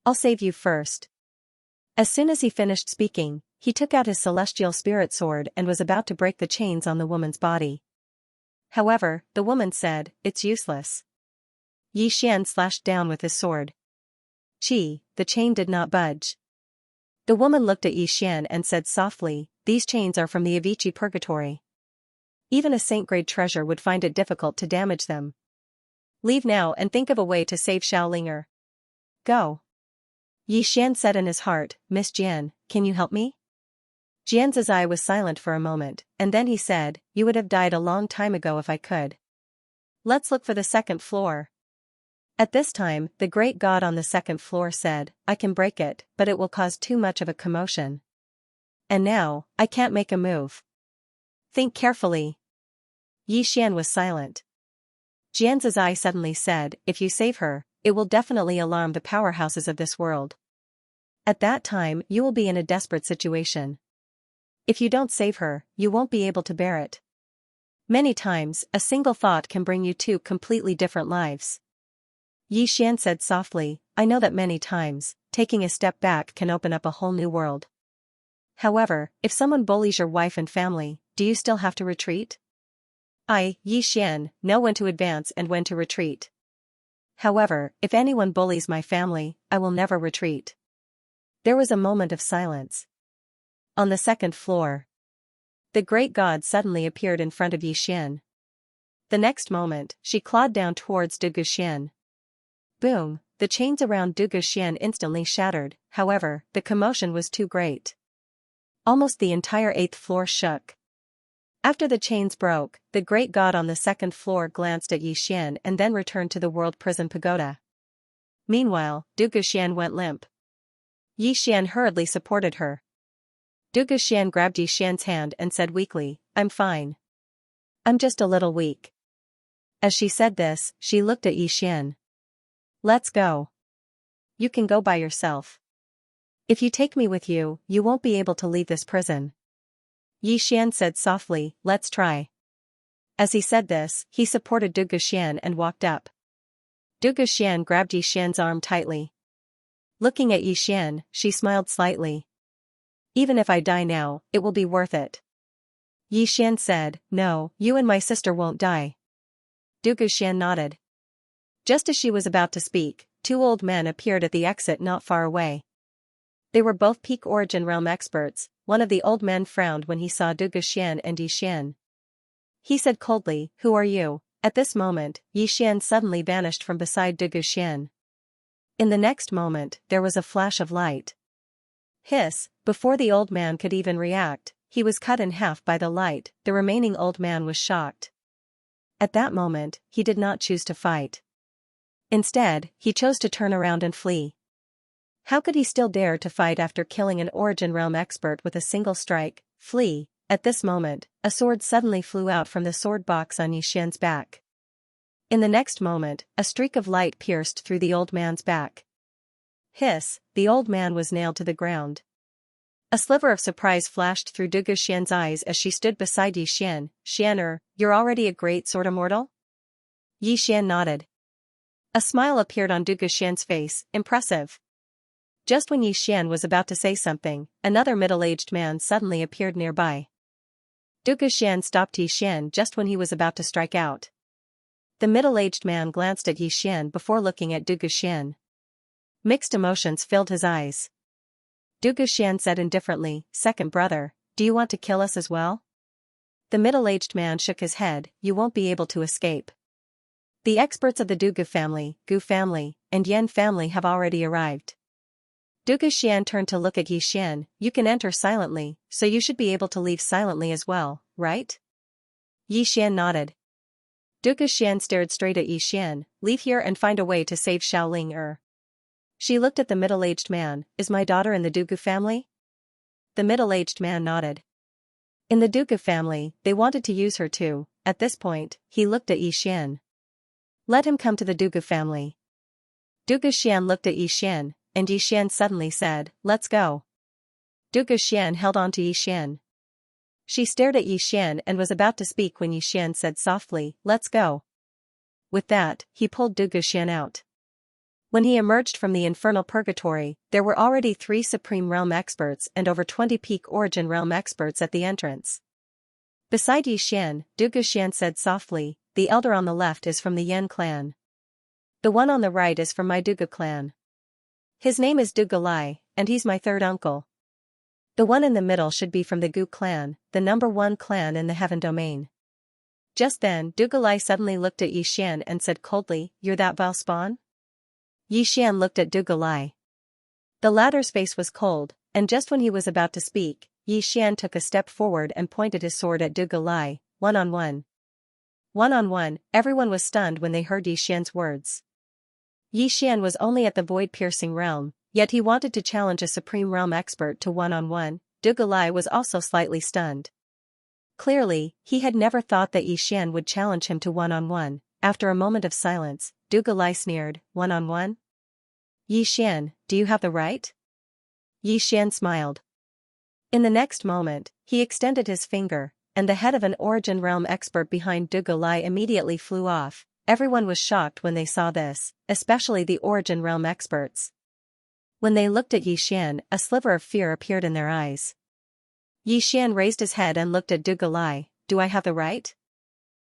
I'll save you first." As soon as he finished speaking, he took out his celestial spirit sword and was about to break the chains on the woman's body. However, the woman said, "It's useless." Xian slashed down with his sword. The chain did not budge. The woman looked at Xian and said softly, "These chains are from the Avicii purgatory. Even a saint-grade treasure would find it difficult to damage them. Leave now and think of a way to save Xiaolinger. Go." Xian said in his heart, "Miss Jian, can you help me?" Jian's was silent for a moment, and then he said, "You would have died a long time ago if I could. Let's look for the second floor." At this time, the great god on the second floor said, "I can break it, but it will cause too much of a commotion. And now, I can't make a move. Think carefully." Xian was silent. Jian's suddenly said, "If you save her, it will definitely alarm the powerhouses of this world. At that time you will be in a desperate situation. If you don't save her, you won't be able to bear it. Many times, a single thought can bring you two completely different lives." Xian said softly, "I know that many times, taking a step back can open up a whole new world. However, if someone bullies your wife and family, do you still have to retreat?" I, Yi Xian, know when to advance and when to retreat. However, if anyone bullies my family, I will never retreat. There was a moment of silence. On the second floor, the great god suddenly appeared in front of Yi Xian. The next moment, she clawed down towards Du Guxian. Boom, the chains around Du Guxian instantly shattered, however, the commotion was too great. Almost the entire 8th floor shook. After the chains broke, the great god on the second floor glanced at Yi Xian and then returned to the world prison pagoda. Meanwhile, Du Guxian went limp. Yi Xian hurriedly supported her. Du Guxian grabbed Yi Xian's hand and said weakly, "I'm fine. I'm just a little weak." As she said this, she looked at Yi Xian. "Let's go. You can go by yourself. If you take me with you, you won't be able to leave this prison." Yi Xian said softly, "Let's try." As he said this, he supported Du Guxian and walked up. Du Guxian grabbed Yi Xian's arm tightly. Looking at Yi Xian, she smiled slightly. "Even if I die now, it will be worth it." Yi Xian said, "No, you and my sister won't die." Du Guxian nodded. Just as she was about to speak, 2 old men appeared at the exit not far away. They were both peak origin realm experts. One of the old men frowned when he saw Du Guxian and Yi Xian. He said coldly, "Who are you?" At this moment, Yi Xian suddenly vanished from beside Du Guxian. In the next moment, there was a flash of light. Hiss, before the old man could even react, he was cut in half by the light. The remaining old man was shocked. At that moment, he did not choose to fight. Instead, he chose to turn around and flee. How could he still dare to fight after killing an origin realm expert with a single strike? Flee. At this moment, a sword suddenly flew out from the sword box on Yi Xian's back. In the next moment, a streak of light pierced through the old man's back. Hiss, the old man was nailed to the ground. A sliver of surprise flashed through Du Guxian's eyes as she stood beside Yi Xian. "Xianer, you're already a great sword immortal?" Yi Xian nodded. A smile appeared on Du Guxian's face. "Impressive." Just when Yi Xian was about to say something, another middle-aged man suddenly appeared nearby. Du Guxian stopped Yi Xian just when he was about to strike out. The middle-aged man glanced at Yi Xian before looking at Du Guxian. Mixed emotions filled his eyes. Du Guxian said indifferently, "Second brother, do you want to kill us as well?" The middle-aged man shook his head. "You won't be able to escape. The experts of the Gu family, and Yan family have already arrived." Du Guxian turned to look at Yi Xian. "You can enter silently, so you should be able to leave silently as well, right?" Yi Xian nodded. Du Guxian stared straight at Yi Xian. "Leave here and find a way to save Xiaoling." She looked at the middle-aged man. "Is my daughter in the Du family?" The middle-aged man nodded. In the Du family, they wanted to use her too. At this point, he looked at Yi Xian. "Let him come to the Du family." Du Guxian looked at Yi Xian, and Yi Xian suddenly said, "Let's go." Du Guxian held on to Yi Xian. She stared at Yi Xian and was about to speak when Yi Xian said softly, "Let's go." With that, he pulled Du Guxian out. When he emerged from the infernal purgatory, there were already 3 Supreme Realm experts and over 20 Peak Origin Realm experts at the entrance. Beside Yi Xian, Du Guxian said softly, "The elder on the left is from the Yan clan. The one on the right is from my Dugu clan. His name is Dugu Lai, and he's my 3rd uncle. The one in the middle should be from the Gu clan, the number 1 clan in the Heaven Domain." Just then, Dugu Lai suddenly looked at Yi Xian and said coldly, "You're that vile spawn?" Yi Xian looked at Dugu Lai. The latter's face was cold, and just when he was about to speak, Yi Xian took a step forward and pointed his sword at Dugu Lai. One-on-one. One-on-one, everyone was stunned when they heard Yi Xian's words. Yi Xian was only at the void-piercing realm, yet he wanted to challenge a supreme realm expert to one-on-one. Dugu Lai was also slightly stunned. Clearly, he had never thought that Yi Xian would challenge him to one-on-one. After a moment of silence, Dugu Lai sneered, "One-on-one? Yi Xian, do you have the right?" Yi Xian smiled. In the next moment, he extended his finger, and the head of an origin realm expert behind Dugu Lai immediately flew off. Everyone was shocked when they saw this, especially the origin realm experts. When they looked at Yi Xian, a sliver of fear appeared in their eyes. Yi Xian raised his head and looked at Dugu Lai. "Do I have the right?"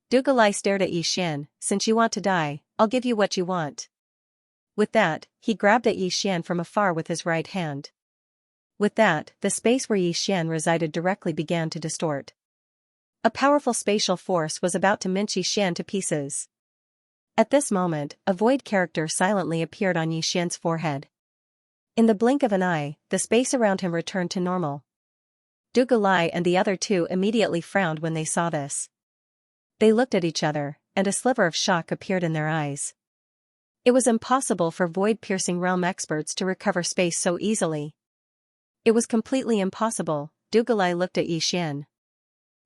Dugalai stared at Yi Xian. Since you want to die, I'll give you what you want. With that, he grabbed at Yi Xian from afar with his right hand. With that, the space where Yi Xian resided directly began to distort. A powerful spatial force was about to mince Yi Xian to pieces. At this moment, a void character silently appeared on Yi Xian's forehead. In the blink of an eye, the space around him returned to normal. Dugalai and the other two immediately frowned when they saw this. They looked at each other, and a sliver of shock appeared in their eyes. It was impossible for void-piercing realm experts to recover space so easily. It was completely impossible. Dugalai looked at Yi Xian.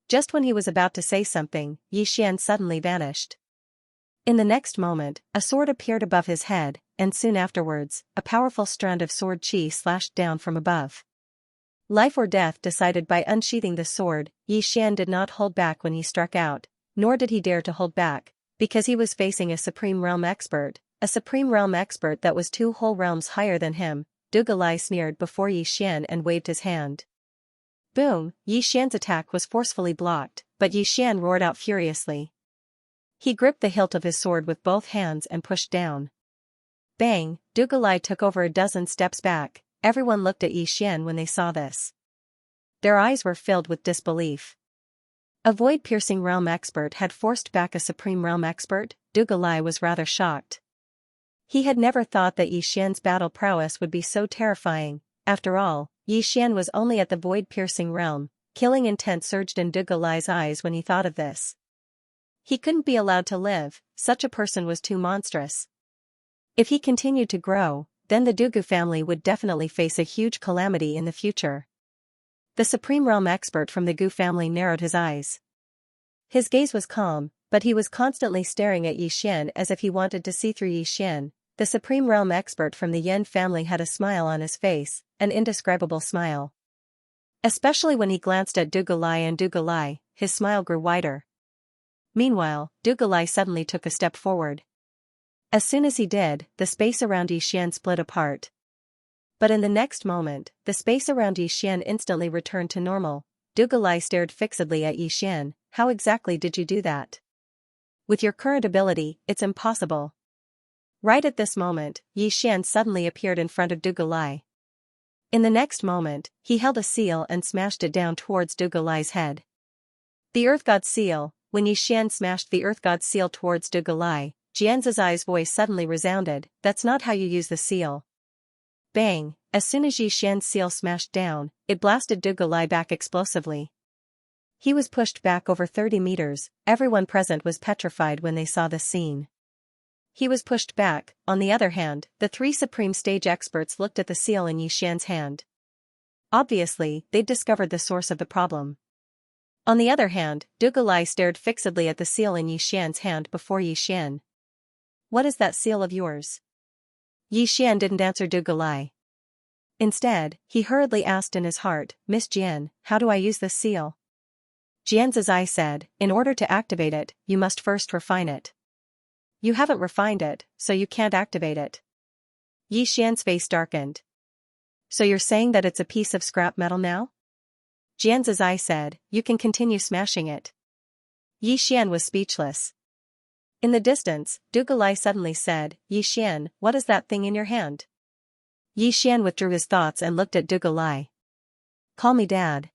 Just when he was about to say something, Yi Xian suddenly vanished. In the next moment, a sword appeared above his head, and soon afterwards, a powerful strand of sword chi slashed down from above. Life or death decided by unsheathing the sword. Yi Xian did not hold back when he struck out, nor did he dare to hold back, because he was facing a supreme realm expert that was 2 whole realms higher than him. Dugalai sneered before Yi Xian and waved his hand. Boom! Yi Xian's attack was forcefully blocked, but Yi Xian roared out furiously. He gripped the hilt of his sword with both hands and pushed down. Bang! Dugalai took over a dozen steps back. Everyone looked at Yi Xian when they saw this. Their eyes were filled with disbelief. A void-piercing realm expert had forced back a supreme realm expert. Dugalai was rather shocked. He had never thought that Yi Xian's battle prowess would be so terrifying. After all, Yi Xian was only at the void-piercing realm. Killing intent surged in Dugalai's eyes when he thought of this. He couldn't be allowed to live. Such a person was too monstrous. If he continued to grow, then the Dugu family would definitely face a huge calamity in the future. The supreme realm expert from the Gu family narrowed his eyes. His gaze was calm, but he was constantly staring at Yi Xian as if he wanted to see through Yi Xian. The supreme realm expert from the Yen family had a smile on his face, an indescribable smile. Especially when he glanced at Dugalai, his smile grew wider. Meanwhile, Dugalai suddenly took a step forward. As soon as he did, the space around Yi Xian split apart. But in the next moment, the space around Yi Xian instantly returned to normal. Dugalai stared fixedly at Yi Xian. How exactly did you do that? With your current ability, it's impossible. Right at this moment, Yi Xian suddenly appeared in front of Dugalai. In the next moment, he held a seal and smashed it down towards Dugalai's head. The Earth God Seal. When Yi Xian smashed the Earth God Seal towards Dugalai, Xianxia's voice suddenly resounded. That's not how you use the seal. Bang! As soon as Yi Xian's seal smashed down, it blasted Dugalai back explosively. He was pushed back over 30 meters. Everyone present was petrified when they saw this scene. He was pushed back. On the other hand, the 3 supreme stage experts looked at the seal in Yi Xian's hand. Obviously, they'd discovered the source of the problem. On the other hand, Dugalai stared fixedly at the seal in Yi Xian's hand before Yi Xian. What is that seal of yours? Yi Xian didn't answer Dugalai. Instead, he hurriedly asked in his heart, Miss Jian, how do I use this seal? Xianxia said, in order to activate it, you must first refine it. You haven't refined it, so you can't activate it. Yi Xian's face darkened. So you're saying that it's a piece of scrap metal now? Xianxia said, you can continue smashing it. Yi Xian was speechless. In the distance, Dugalai suddenly said, Yi Xian, what is that thing in your hand? Yi Xian withdrew his thoughts and looked at Dugalai. Call me Dad.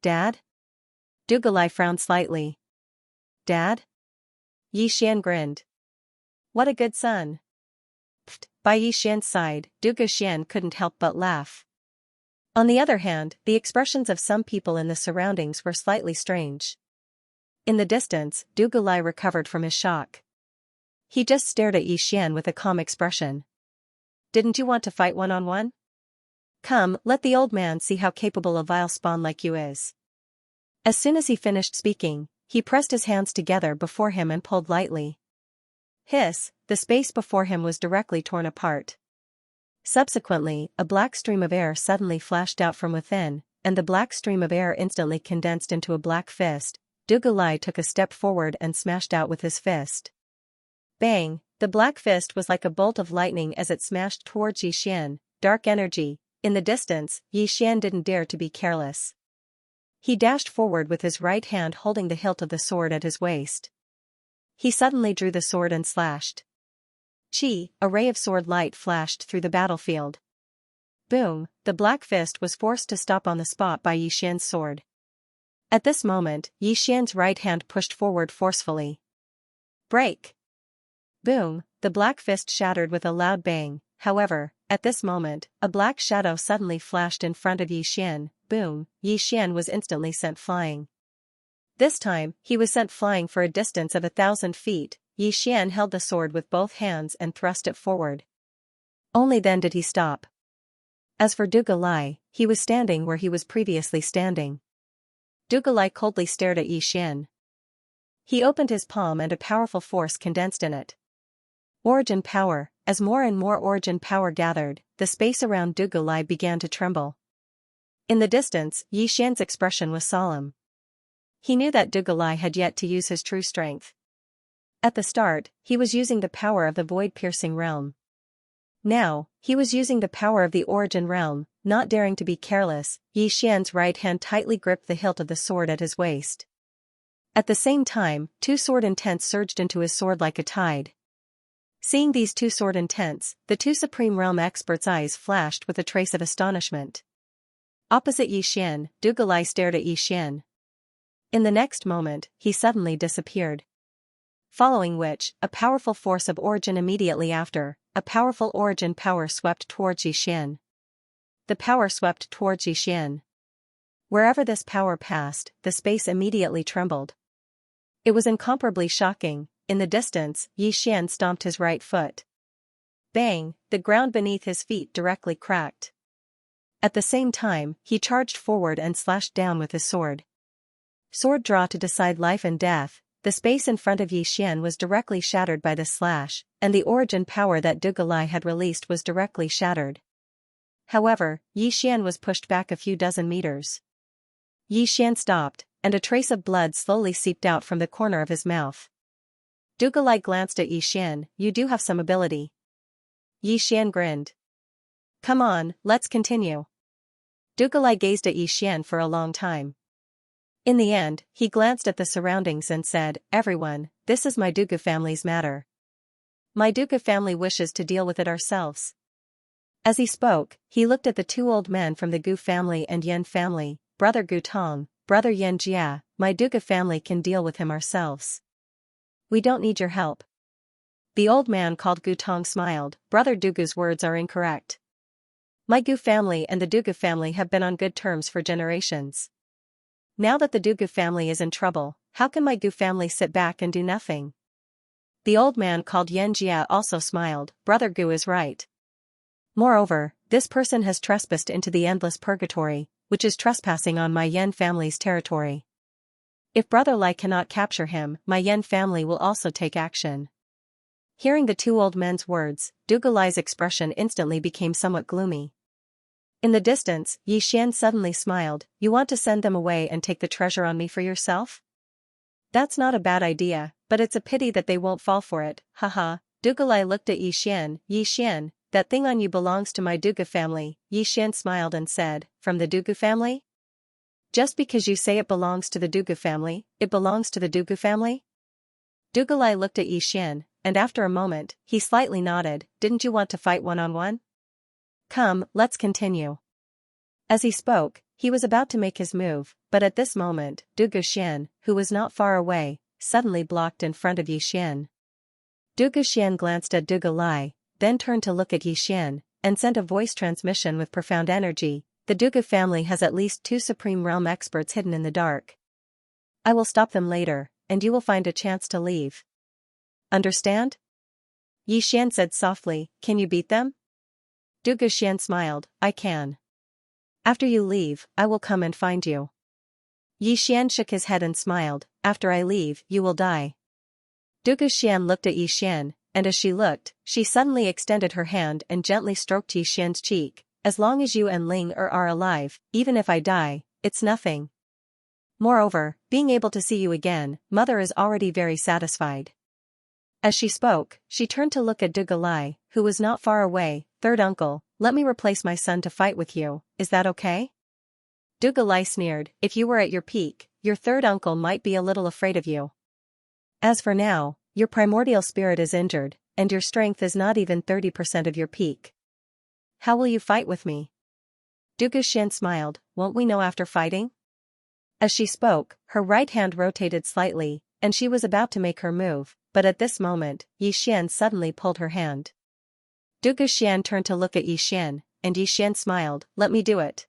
Dad? Dugalai frowned slightly. Dad? Yi Xian grinned. What a good son. Pfft. By Yi Xian's side, Dugu Xian couldn't help but laugh. On the other hand, the expressions of some people in the surroundings were slightly strange. In the distance, Dugalai recovered from his shock. He just stared at Yi Xian with a calm expression. Didn't you want to fight one-on-one? Come, let the old man see how capable a vile spawn like you is. As soon as he finished speaking, he pressed his hands together before him and pulled lightly. Hiss, the space before him was directly torn apart. Subsequently, a black stream of air suddenly flashed out from within, and the black stream of air instantly condensed into a black fist. Dugalai took a step forward and smashed out with his fist. Bang! The black fist was like a bolt of lightning as it smashed towards Yi Xian. Dark energy. In the distance, Yi Xian didn't dare to be careless. He dashed forward with his right hand holding the hilt of the sword at his waist. he suddenly drew the sword and slashed. Chi, a ray of sword light flashed through the battlefield. Boom, the black fist was forced to stop on the spot by Yixian's sword. At this moment, Yixian's right hand pushed forward forcefully. Break! Boom, the black fist shattered with a loud bang. However, at this moment, a black shadow suddenly flashed in front of Yixian. Boom, Yixian was instantly sent flying. This time, he was sent flying for a distance of 1,000 feet. Yixian held the sword with both hands and thrust it forward. Only then did he stop. As for Dugalai, he was standing where he was previously standing. Dugalai coldly stared at Yixian. He opened his palm and a powerful force condensed in it. Origin power. As more and more origin power gathered, the space around Dugalai began to tremble. In the distance, Yixian's expression was solemn. He knew that Dugalai had yet to use his true strength. At the start, he was using the power of the void-piercing realm. Now, he was using the power of the origin realm. Not daring to be careless, Yixian's right hand tightly gripped the hilt of the sword at his waist. At the same time, two sword intents surged into his sword like a tide. Seeing these two sword intents, the two Supreme Realm experts' eyes flashed with a trace of astonishment. Opposite Yixian, Dugalai stared at Yixian. In the next moment, he suddenly disappeared. Following which, a powerful force of origin immediately after, a powerful origin power swept towards Yixian. The power swept towards Yixian. Wherever this power passed, the space immediately trembled. It was incomparably shocking. In the distance, Yixian stomped his right foot. Bang, the ground beneath his feet directly cracked. At the same time, he charged forward and slashed down with his sword. Sword draw to decide life and death. The space in front of Yixian was directly shattered by the slash, and the origin power that Dugalai had released was directly shattered. However, Yixian was pushed back a few dozen meters. Yixian stopped, and a trace of blood slowly seeped out from the corner of his mouth. Dugalai glanced at Yixian. You do have some ability. Yixian grinned. Come on, let's continue. Dugalai gazed at Yixian for a long time. In the end, he glanced at the surroundings and said, Everyone, this is my Dugu family's matter. My Dugu family wishes to deal with it ourselves. As he spoke, he looked at the two old men from the Gu family and Yan family, Brother Gu Tong, Brother Xianxia, my Dugu family can deal with him ourselves. We don't need your help. The old man called Gu Tong smiled. Brother Dugu's words are incorrect. My Gu family and the Dugu family have been on good terms for generations. Now that the Dugu family is in trouble, how can my Gu family sit back and do nothing? The old man called Xianxia also smiled. Brother Gu is right. Moreover, this person has trespassed into the endless purgatory, which is trespassing on my Yan family's territory. If Brother Lai cannot capture him, my Yan family will also take action. Hearing the two old men's words, Dugalai's expression instantly became somewhat gloomy. In the distance, Yixian suddenly smiled. You want to send them away and take the treasure on me for yourself? That's not a bad idea, but it's a pity that they won't fall for it, haha. Dugalai looked at Yixian. Yixian, that thing on you belongs to my Dugu family. Yixian smiled and said, From the Dugu family? Just because you say it belongs to the Dugu family, it belongs to the Dugu family? Dugalai looked at Yixian, and after a moment, he slightly nodded. Didn't you want to fight one-on-one? Come, let's continue. As he spoke, he was about to make his move, but at this moment, Dugu Xian, who was not far away, suddenly blocked in front of Yixian. Dugu Xian glanced at Dugalai, then turned to look at Yixian, and sent a voice transmission with profound energy. The Dugu family has at least two Supreme Realm experts hidden in the dark. I will stop them later, and you will find a chance to leave. Understand? Yixian said softly, Can you beat them? Dugu Xian smiled, I can. After you leave, I will come and find you. Yixian shook his head and smiled, After I leave, you will die. Dugu Xian looked at Yixian, and as she looked, she suddenly extended her hand and gently stroked Yixian's cheek. As long as you and Ling are alive, even if I die, it's nothing. Moreover, being able to see you again, Mother is already very satisfied. As she spoke, she turned to look at Dugalai, who was not far away. Third uncle, let me replace my son to fight with you, is that okay? Dugalai sneered, If you were at your peak, your third uncle might be a little afraid of you. As for now, your primordial spirit is injured, and your strength is not even 30% of your peak. How will you fight with me? Du Guxian smiled, won't we know after fighting? As she spoke, her right hand rotated slightly, and she was about to make her move, but at this moment, Yi Xian suddenly pulled her hand. Du Guxian turned to look at Yi Xian, and Yi Xian smiled, let me do it.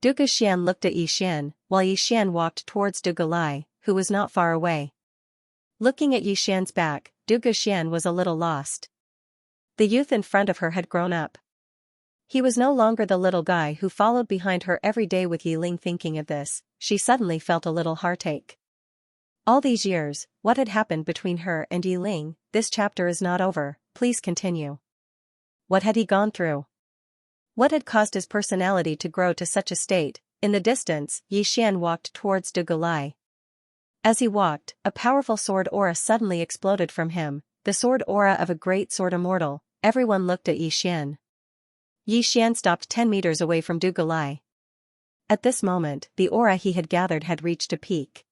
Du Guxian looked at Yi Xian, while Yi Xian walked towards Du Gulai, who was not far away. Looking at Yi Xian's back, Du Guxian was a little lost. The youth in front of her had grown up. He was no longer the little guy who followed behind her every day with Yi Ling. Thinking of this, she suddenly felt a little heartache. All these years, what had happened between her and Yi Ling? This chapter is not over, please continue. What had he gone through? What had caused his personality to grow to such a state? In the distance, Yi Xian walked towards Du Gulai. As he walked, a powerful sword aura suddenly exploded from him, the sword aura of a great sword immortal. Everyone looked at Yi Xian. Yi Xian stopped 10 meters away from Du Gulai. At this moment, the aura he had gathered had reached a peak.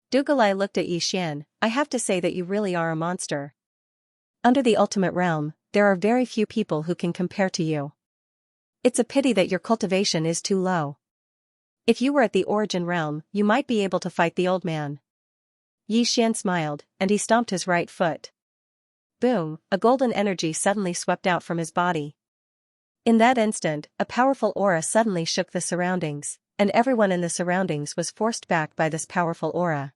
Du Gulai looked at Yi Xian, I have to say that you really are a monster. Under the ultimate realm, there are very few people who can compare to you. It's a pity that your cultivation is too low. If you were at the origin realm, you might be able to fight the old man. Yi Xian smiled, and he stomped his right foot. Boom, a golden energy suddenly swept out from his body. In that instant, a powerful aura suddenly shook the surroundings, and everyone in the surroundings was forced back by this powerful aura.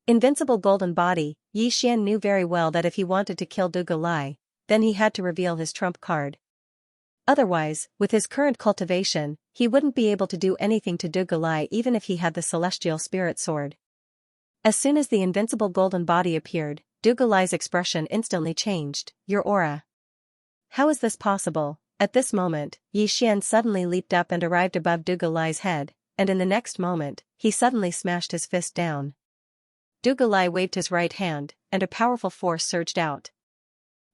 Invincible golden body, Yi Xian knew very well that if he wanted to kill Du Gulai, then he had to reveal his trump card. Otherwise, with his current cultivation, he wouldn't be able to do anything to Du Gulai even if he had the celestial spirit sword. As soon as the invincible golden body appeared, Du Gulai's expression instantly changed. Your aura. How is this possible? At this moment, Yi Xian suddenly leaped up and arrived above Du Gulai's head, and in the next moment, he suddenly smashed his fist down. Du Gulai waved his right hand, and a powerful force surged out.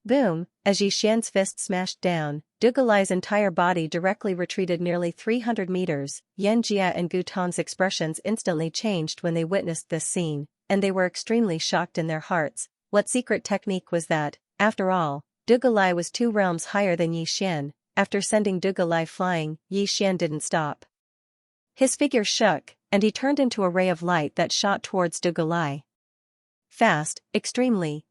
Boom, as Yi Xian's fist smashed down, Du Gulai's entire body directly retreated nearly 300 meters. Xianxia and Gutan's expressions instantly changed when they witnessed this scene, and they were extremely shocked in their hearts. What secret technique was that? After all, Du Gulai was 2 realms higher than Yi Xian. After sending Du Gulai flying, Yi Xian didn't stop. His figure shook, and he turned into a ray of light that shot towards Du Gulai. Fast, extremely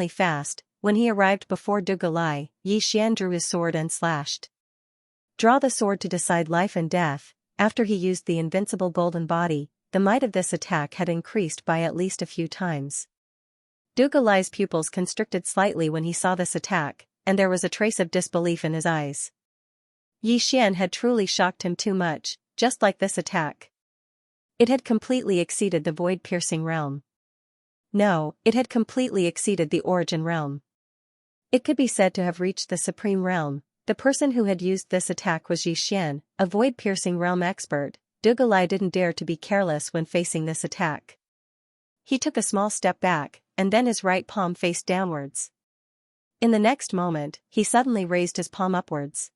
fast. When he arrived before Du Gulai, Yi Xian drew his sword and slashed. Draw the sword to decide life and death. After he used the invincible golden body, the might of this attack had increased by at least a few times. Du Gulai's pupils constricted slightly when he saw this attack, and there was a trace of disbelief in his eyes. Yi Xian had truly shocked him too much, just like this attack. It had completely exceeded the void-piercing realm. No, it had completely exceeded the origin realm. It could be said to have reached the supreme realm. The person who had used this attack was Yi Xian, a void-piercing realm expert. Du Gulai didn't dare to be careless when facing this attack. He took a small step back, and then his right palm faced downwards. In the next moment, he suddenly raised his palm upwards.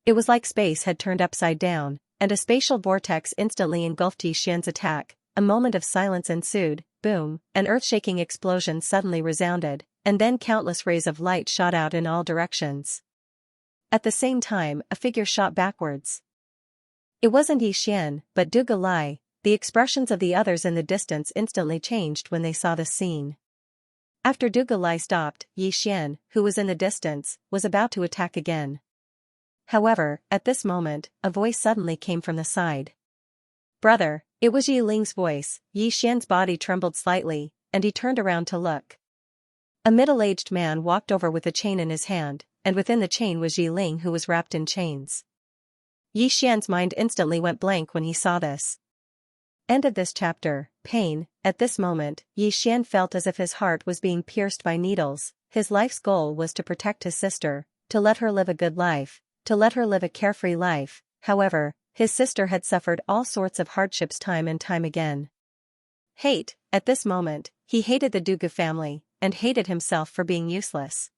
It was like space had turned upside down, and a spatial vortex instantly engulfed Yi Xian's attack. A moment of silence ensued. Boom, an earth-shaking explosion suddenly resounded, and then countless rays of light shot out in all directions. At the same time, a figure shot backwards. It wasn't Yi Xian, but Du Gulai. The expressions of the others in the distance instantly changed when they saw the scene. After Du Gulai stopped, Yi Xian, who was in the distance, was about to attack again. However, at this moment, a voice suddenly came from the side. Brother, it was Yi Ling's voice. Yi Xian's body trembled slightly, and he turned around to look. A middle-aged man walked over with a chain in his hand, and within the chain was Yi Ling, who was wrapped in chains. Yi Xian's mind instantly went blank when he saw this. End of this chapter. Pain. At this moment, Yi Xian felt as if his heart was being pierced by needles. His life's goal was to protect his sister, to let her live a good life, to let her live a carefree life. However, his sister had suffered all sorts of hardships time and time again. Hate. At this moment, he hated the Dugu family, and hated himself for being useless.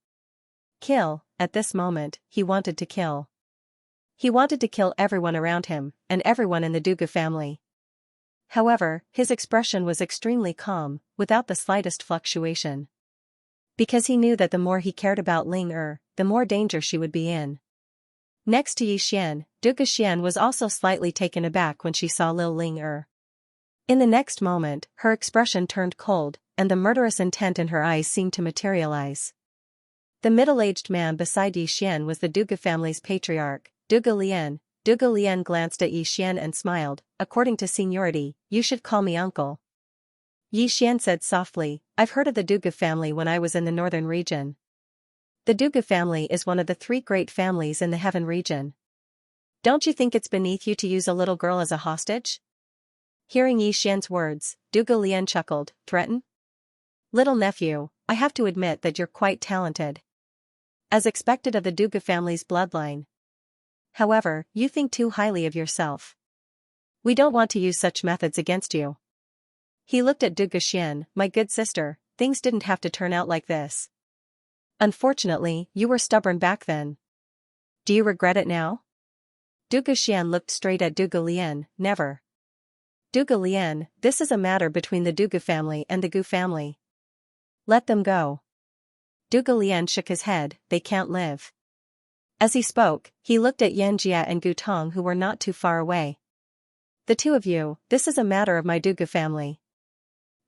Kill. At this moment, he wanted to kill. He wanted to kill everyone around him, and everyone in the Dugu family. However, his expression was extremely calm, without the slightest fluctuation. Because he knew that the more he cared about Ling Er, the more danger she would be in. Next to Yi Xian, Duke Xian was also slightly taken aback when she saw Lil Ling Er. In the next moment, her expression turned cold, and the murderous intent in her eyes seemed to materialize. The middle-aged man beside Yi Xian was the Duga family's patriarch, Duga Lian. Duga Lian glanced at Yi Xian and smiled. According to seniority, you should call me uncle. Yi Xian said softly, I've heard of the Duga family when I was in the northern region. The Duga family is one of the 3 great families in the Heaven region. Don't you think it's beneath you to use a little girl as a hostage? Hearing Yi Xian's words, Duga Lian chuckled. Threaten? Little nephew, I have to admit that you're quite talented. As expected of the Duga family's bloodline. However, you think too highly of yourself. We don't want to use such methods against you. He looked at Duga Xian. My good sister, things didn't have to turn out like this. Unfortunately, you were stubborn back then. Do you regret it now? Duga Xian looked straight at Duga Lian. Never. Duga Lian, this is a matter between the Duga family and the Gu family. Let them go. Duga Lian shook his head. They can't live. As he spoke, he looked at Xianxia and Gu Tong, who were not too far away. The 2 of you, this is a matter of my Duga family.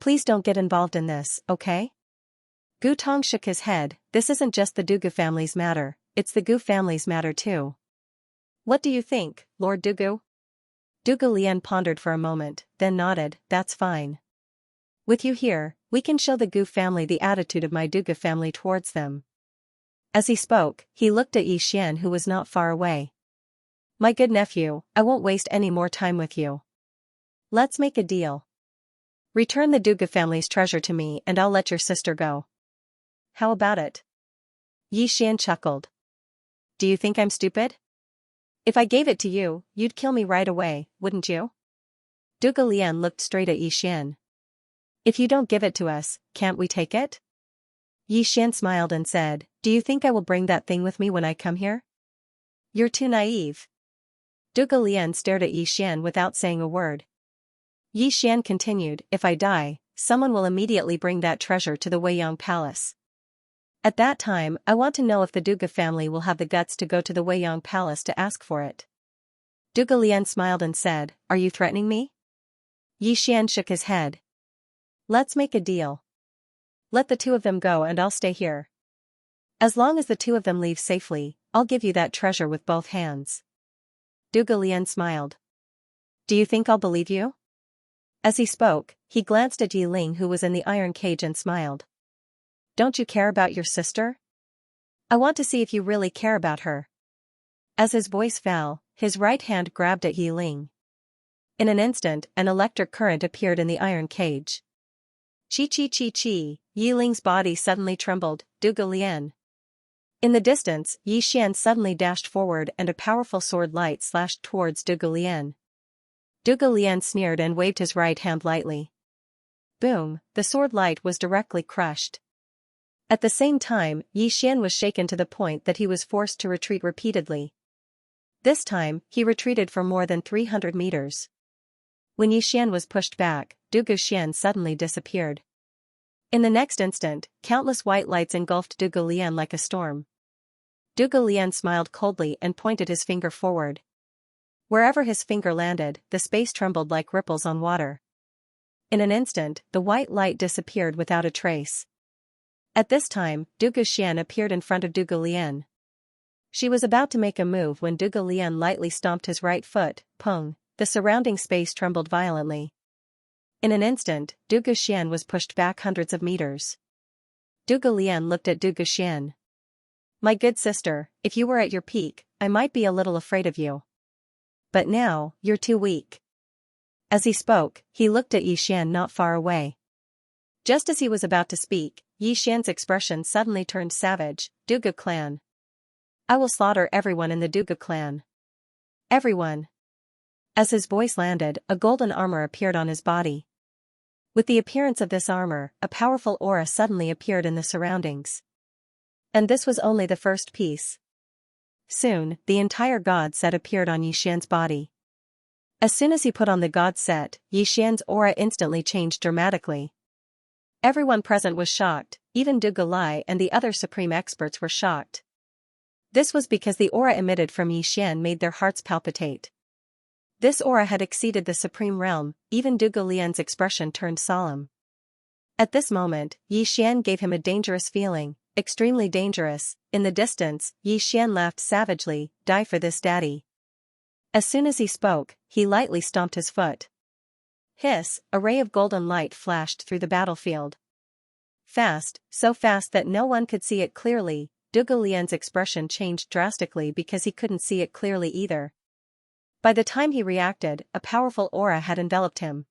Please don't get involved in this, okay? Gu Tong shook his head. This isn't just the Duga family's matter, it's the Gu family's matter too. What do you think, Lord Dugu? Duga Lian pondered for a moment, then nodded. That's fine. With you here, we can show the Gu family the attitude of my Duga family towards them. As he spoke, he looked at Yi Xian, who was not far away. My good nephew, I won't waste any more time with you. Let's make a deal. Return the Duga family's treasure to me and I'll let your sister go. How about it? Yi Xian chuckled. Do you think I'm stupid? If I gave it to you, you'd kill me right away, wouldn't you? Duga Lian looked straight at Yi Xian. If you don't give it to us, can't we take it? Yi Xian smiled and said, do you think I will bring that thing with me when I come here? You're too naive. Duga Lian stared at Yi Xian without saying a word. Yi Xian continued, if I die, someone will immediately bring that treasure to the Weiyang Palace. At that time, I want to know if the Duga family will have the guts to go to the Weiyang Palace to ask for it. Duga Lian smiled and said, are you threatening me? Yi Xian shook his head. Let's make a deal. Let the 2 of them go and I'll stay here. As long as the 2 of them leave safely, I'll give you that treasure with both hands. Duga Lian smiled. Do you think I'll believe you? As he spoke, he glanced at Yi Ling, who was in the iron cage, and smiled. Don't you care about your sister? I want to see if you really care about her. As his voice fell, his right hand grabbed at Yi Ling. In an instant, an electric current appeared in the iron cage. Chi chi chi chi, Yi Ling's body suddenly trembled. Duga Lian. In the distance, Yi Xian suddenly dashed forward and a powerful sword light slashed towards Duga Lian. Duga Lian sneered and waved his right hand lightly. Boom, the sword light was directly crushed. At the same time, Yi Xian was shaken to the point that he was forced to retreat repeatedly. This time, he retreated for more than 300 meters. When Yi Xian was pushed back, Duga Xian suddenly disappeared. In the next instant, countless white lights engulfed Duga Lian like a storm. Duga Lian smiled coldly and pointed his finger forward. Wherever his finger landed, the space trembled like ripples on water. In an instant, the white light disappeared without a trace. At this time, Duga Xian appeared in front of Duga Lian. She was about to make a move when Duga Lian lightly stomped his right foot. Pung, the surrounding space trembled violently. In an instant, Duga Xian was pushed back hundreds of meters. Duga Lian looked at Duga Xian. My good sister, if you were at your peak, I might be a little afraid of you. But now, you're too weak. As he spoke, he looked at Yi Xian not far away. Just as he was about to speak, Yi Xian's expression suddenly turned savage. Duga clan. I will slaughter everyone in the Duga clan. Everyone. As his voice landed, a golden armor appeared on his body. With the appearance of this armor, a powerful aura suddenly appeared in the surroundings. And this was only the first piece. Soon, the entire god set appeared on Yi Xian's body. As soon as he put on the god set, Xian's aura instantly changed dramatically. Everyone present was shocked, even Du Galai and the other supreme experts were shocked. This was because the aura emitted from Xian made their hearts palpitate. This aura had exceeded the supreme realm, even Du Galian's expression turned solemn. At this moment, Xian gave him a dangerous feeling, extremely dangerous. In the distance, Xian laughed savagely, "Die for this, daddy." As soon as he spoke, he lightly stomped his foot. Hiss, a ray of golden light flashed through the battlefield. Fast, so fast that no one could see it clearly. Du Galian's expression changed drastically because he couldn't see it clearly either. By the time he reacted, a powerful aura had enveloped him.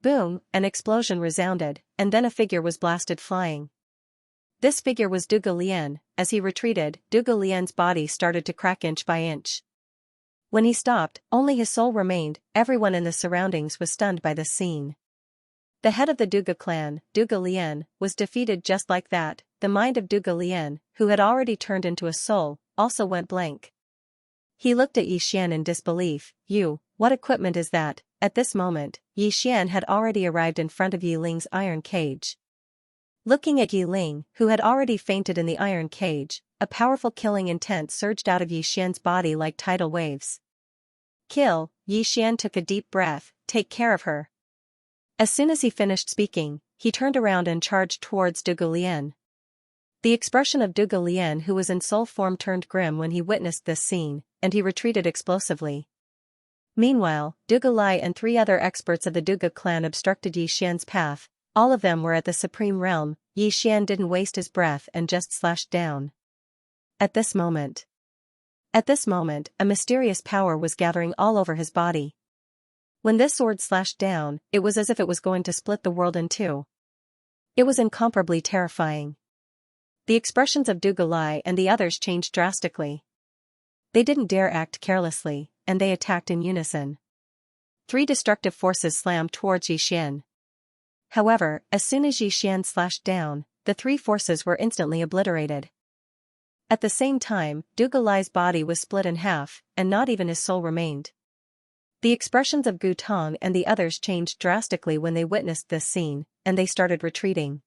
Boom, an explosion resounded, and then a figure was blasted flying. This figure was Du Galian. As he retreated, Du Galian's body started to crack inch by inch. When he stopped, only his soul remained. Everyone in the surroundings was stunned by this scene. The head of the Duga clan, Du Galian, was defeated just like that. The mind of Du Galian, who had already turned into a soul, also went blank. He looked at Xian in disbelief. What equipment is that? At this moment, Xian had already arrived in front of Yi Ling's iron cage. Looking at Yi Ling, who had already fainted in the iron cage, a powerful killing intent surged out of Xian's body like tidal waves. Kill. Xian took a deep breath. Take care of her. As soon as he finished speaking, he turned around and charged towards Du Galian. The expression of Du Galian, who was in soul form, turned grim when he witnessed this scene, and he retreated explosively. Meanwhile, Du Galai and 3 other experts of the Duga clan obstructed Xian's path. All of them were at the supreme realm. Xian didn't waste his breath and just slashed down. At this moment, a mysterious power was gathering all over his body. When this sword slashed down, it was as if it was going to split the world in two. It was incomparably terrifying. The expressions of Du Galai and the others changed drastically. They didn't dare act carelessly, and they attacked in unison. 3 destructive forces slammed towards Xian. However, as soon as Xian slashed down, the 3 forces were instantly obliterated. At the same time, Du Galai's body was split in half, and not even his soul remained. The expressions of Gu Tong and the others changed drastically when they witnessed this scene, and they started retreating.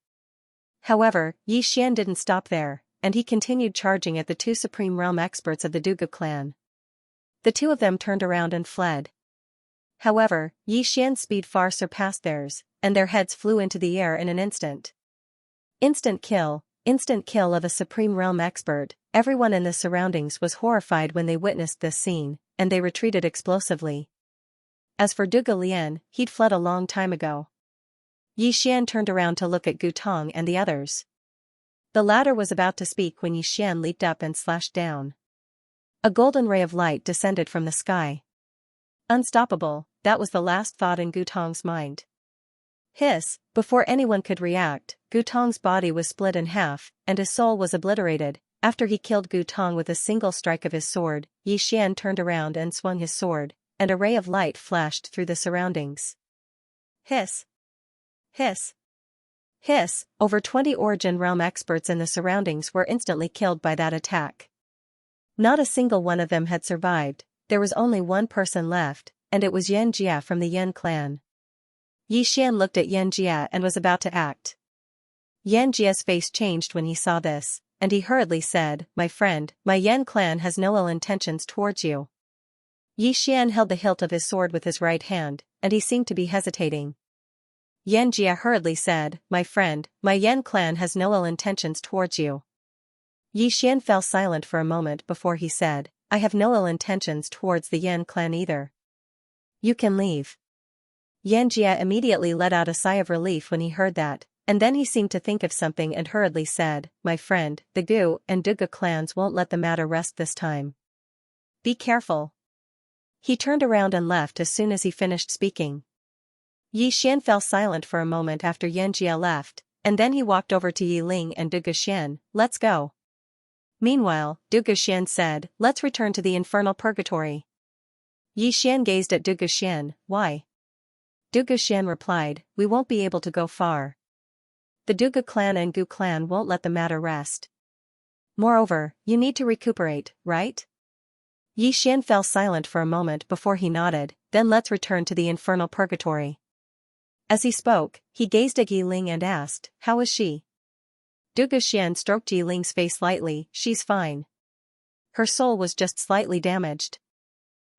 However, Xian didn't stop there, and he continued charging at the 2 supreme realm experts of the Duga clan. The 2 of them turned around and fled. However, Xian's speed far surpassed theirs, and their heads flew into the air in an instant. Instant kill of a supreme realm expert. Everyone in the surroundings was horrified when they witnessed this scene, and they retreated explosively. As for Du Galian, he'd fled a long time ago. Xian turned around to look at Gu Tong and the others. The latter was about to speak when Xian leaped up and slashed down. A golden ray of light descended from the sky. Unstoppable, that was the last thought in Gu Tong's mind. Hiss, before anyone could react, Gu Tong's body was split in half, and his soul was obliterated. After he killed Gu Tong with a single strike of his sword, Xian turned around and swung his sword, and a ray of light flashed through the surroundings. Hiss. Hiss. Hiss. Over 20 Origin Realm experts in the surroundings were instantly killed by that attack. Not a single one of them had survived. There was only one person left, and it was Xianxia from the Yan clan. Xian looked at Xianxia and was about to act. Xianxia's face changed when he saw this, and he hurriedly said, "My friend, my Yan clan has no ill intentions towards you." Xian held the hilt of his sword with his right hand, and he seemed to be hesitating. Xianxia hurriedly said, "My friend, my Yan clan has no ill intentions towards you." Xian fell silent for a moment before he said, "I have no ill intentions towards the Yan clan either. You can leave." Xianxia immediately let out a sigh of relief when he heard that, and then he seemed to think of something and hurriedly said, "My friend, the Gu and Duga clans won't let the matter rest this time. Be careful." He turned around and left as soon as he finished speaking. Xian fell silent for a moment after Xianxia left, and then he walked over to Yi Ling and Duga Xian. "Let's go." Meanwhile, Duga Xian said, "Let's return to the infernal purgatory." Xian gazed at Duga Xian. "Why?" Duga Xian replied, "We won't be able to go far. The Duga clan and Gu clan won't let the matter rest. Moreover, you need to recuperate, right?" Yi Xian fell silent for a moment before he nodded, then let's return to the infernal purgatory. As he spoke, he gazed at Yi Ling and asked, how is she? Du Guxian stroked Yi Ling's face lightly, she's fine. Her soul was just slightly damaged.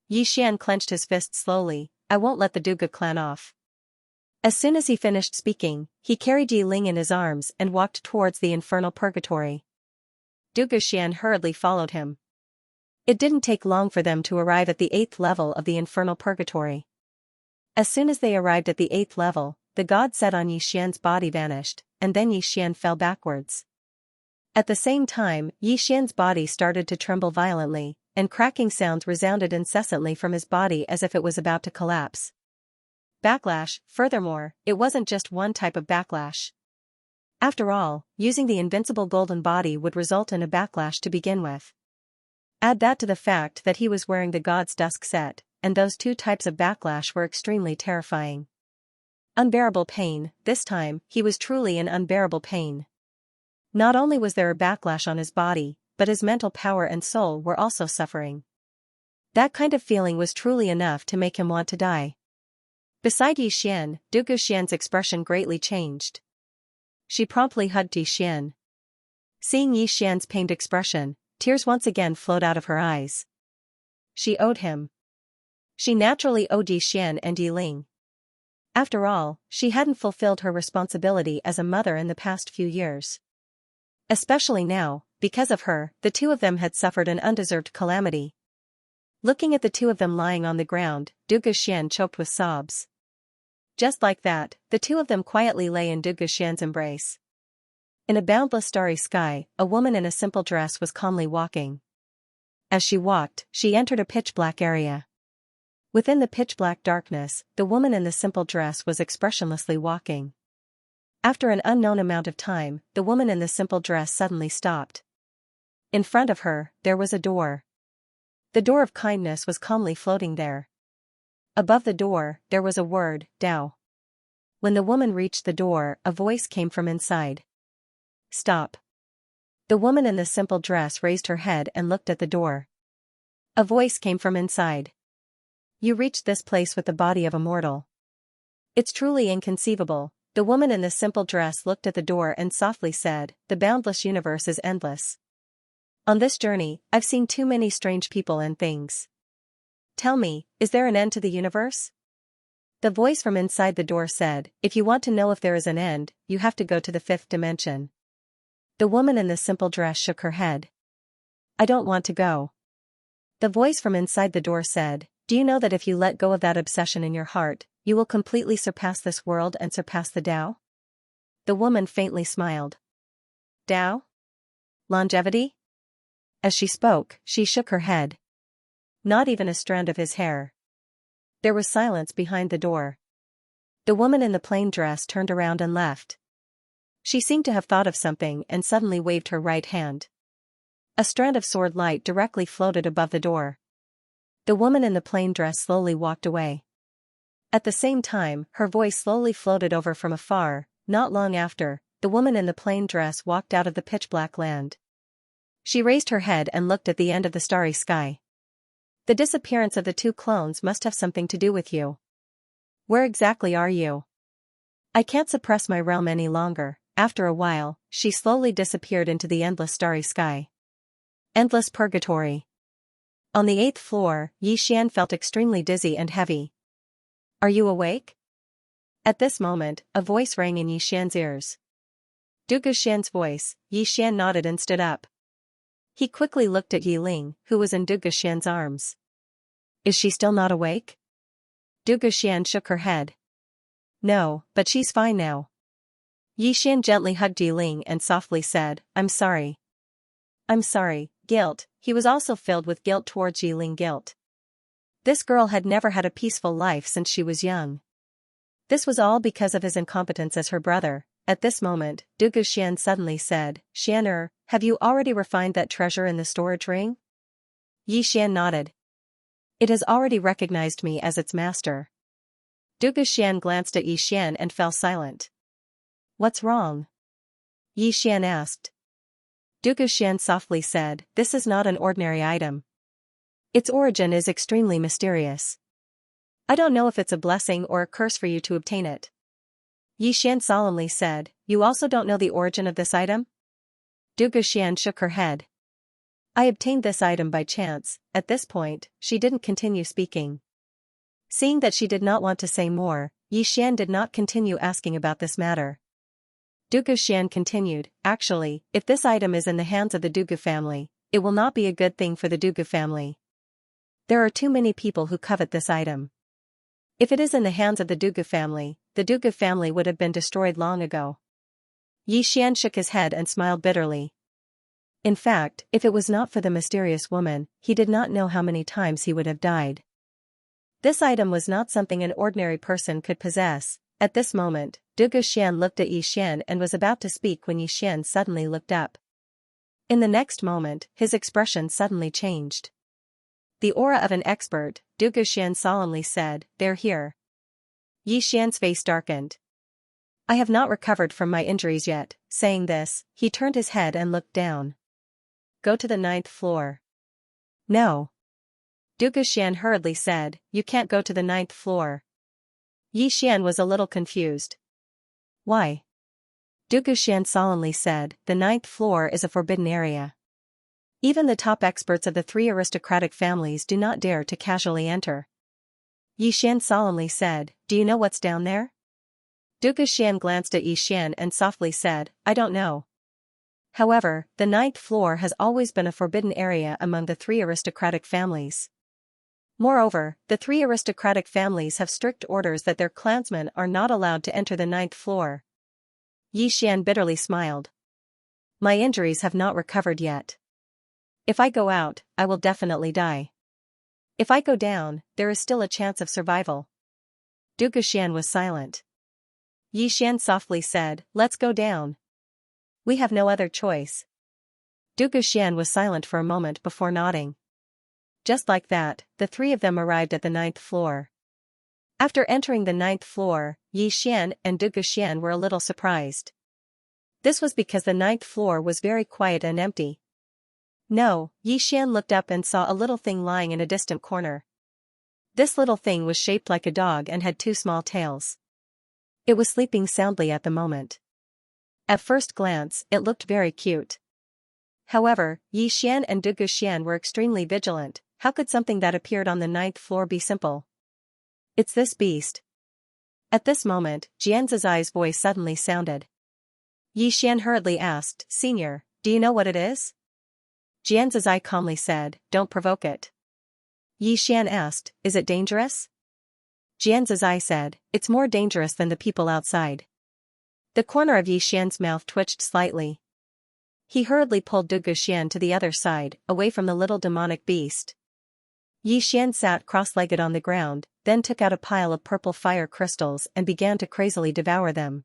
Yi Xian clenched his fist slowly, I won't let the Duga clan off. As soon as he finished speaking, he carried Yi Ling in his arms and walked towards the infernal purgatory. Du Guxian hurriedly followed him. It didn't take long for them to arrive at the 8th level of the infernal purgatory. As soon as they arrived at the 8th level, the god set on Yi Xian's body vanished, and then Yi Xian fell backwards. At the same time, Yi Xian's body started to tremble violently, and cracking sounds resounded incessantly from his body as if it was about to collapse. Backlash, furthermore, it wasn't just one type of backlash. After all, using the invincible golden body would result in a backlash to begin with. Add that to the fact that he was wearing the god's dusk set, and those two types of backlash were extremely terrifying. Unbearable pain, this time, he was truly in unbearable pain. Not only was there a backlash on his body, but his mental power and soul were also suffering. That kind of feeling was truly enough to make him want to die. Beside Yi Xian, Du Guxian's expression greatly changed. She promptly hugged Yi Xian. Seeing Yi Xian's pained expression, tears once again flowed out of her eyes. She owed him. She naturally owed Yi Xian and Yi Ling. After all, she hadn't fulfilled her responsibility as a mother in the past few years. Especially now, because of her, the two of them had suffered an undeserved calamity. Looking at the two of them lying on the ground, Du Guxian choked with sobs. Just like that, the two of them quietly lay in Du Guxian's embrace. In a boundless starry sky, a woman in a simple dress was calmly walking. As she walked, she entered a pitch-black area. Within the pitch-black darkness, the woman in the simple dress was expressionlessly walking. After an unknown amount of time, the woman in the simple dress suddenly stopped. In front of her, there was a door. The door of kindness was calmly floating there. Above the door, there was a word, Dao. When the woman reached the door, a voice came from inside. Stop. The woman in the simple dress raised her head and looked at the door. A voice came from inside. You reached this place with the body of a mortal. It's truly inconceivable. The woman in the simple dress looked at the door and softly said, the boundless universe is endless. On this journey, I've seen too many strange people and things. Tell me, is there an end to the universe? The voice from inside the door said, if you want to know if there is an end, you have to go to the 5th dimension. The woman in the simple dress shook her head. I don't want to go. The voice from inside the door said, do you know that if you let go of that obsession in your heart, you will completely surpass this world and surpass the Tao? The woman faintly smiled. Tao? Longevity? As she spoke, she shook her head. Not even a strand of his hair. There was silence behind the door. The woman in the plain dress turned around and left. She seemed to have thought of something and suddenly waved her right hand. A strand of sword light directly floated above the door. The woman in the plain dress slowly walked away. At the same time, her voice slowly floated over from afar. Not long after, the woman in the plain dress walked out of the pitch-black land. She raised her head and looked at the end of the starry sky. The disappearance of the two clones must have something to do with you. Where exactly are you? I can't suppress my realm any longer. After a while, she slowly disappeared into the endless starry sky. Endless purgatory. On the 8th floor, Yi Xian felt extremely dizzy and heavy. Are you awake? At this moment, a voice rang in Yi Xian's ears. Du Guxian's voice. Yi Xian nodded and stood up. He quickly looked at Yi Ling, who was in Du Guxian's arms. Is she still not awake? Du Guxian shook her head. No, but she's fine now. Yi Xian gently hugged Yi Ling and softly said, I'm sorry. I'm sorry. Guilt. He was also filled with guilt towards Yi Ling. Guilt. This girl had never had a peaceful life since she was young. This was all because of his incompetence as her brother. At this moment, Du Guxian suddenly said, Xian, have you already refined that treasure in the storage ring? Yi Xian nodded. It has already recognized me as its master. Du Guxian glanced at Yi Xian and fell silent. What's wrong? Yi Xian asked. Du Guxian softly said, this is not an ordinary item. Its origin is extremely mysterious. I don't know if it's a blessing or a curse for you to obtain it. Xian solemnly said, You also don't know the origin of this item? Du Guxian shook her head. I obtained this item by chance. At this point, she didn't continue speaking. Seeing that she did not want to say more, Xian did not continue asking about this matter. Du Guxian continued, Actually, if this item is in the hands of the Dugu family, it will not be a good thing for the Dugu family. There are too many people who covet this item. If it is in the hands of the Dugu family would have been destroyed long ago. Xian shook his head and smiled bitterly. In fact, if it was not for the mysterious woman, he did not know how many times he would have died. This item was not something an ordinary person could possess. At this moment, Du Guxian looked at Xian and was about to speak when Xian suddenly looked up. In the next moment, his expression suddenly changed. The aura of an expert, Du Guxian solemnly said, They're here. Xian's face darkened. I have not recovered from my injuries yet. Saying this, he turned his head and looked down. Go to the 9th floor. No. Du Guxian hurriedly said, You can't go to the 9th floor. Xian was a little confused. Why? Du Guxian solemnly said, The 9th floor is a forbidden area. Even the top experts of the 3 aristocratic families do not dare to casually enter. Xian solemnly said, Do you know what's down there? Du Guxian glanced at Xian and softly said, I don't know. However, the 9th floor has always been a forbidden area among the 3 aristocratic families. Moreover, the 3 aristocratic families have strict orders that their clansmen are not allowed to enter the 9th floor. Xian bitterly smiled. My injuries have not recovered yet. If I go out, I will definitely die. If I go down, there is still a chance of survival. Du Guxian was silent. Xian softly said, Let's go down. We have no other choice. Du Guxian was silent for a moment before nodding. Just like that, the 3 of them arrived at the 9th floor. After entering the 9th floor, Xian and Du Guxian were a little surprised. This was because the 9th floor was very quiet and empty. No, Xian looked up and saw a little thing lying in a distant corner. This little thing was shaped like a dog and had 2 small tails. It was sleeping soundly at the moment. At first glance, it looked very cute. However, Xian and Du Guxian were extremely vigilant. How could something that appeared on the 9th floor be simple? It's this beast. At this moment, Xianzai's voice suddenly sounded. Xian hurriedly asked, Senior, do you know what it is? Xianzai calmly said, Don't provoke it. Xian asked, Is it dangerous? Xianzai said, It's more dangerous than the people outside. The corner of Xian's mouth twitched slightly. He hurriedly pulled Du Guxian to the other side, away from the little demonic beast. Xian sat cross-legged on the ground, then took out a pile of purple fire crystals and began to crazily devour them.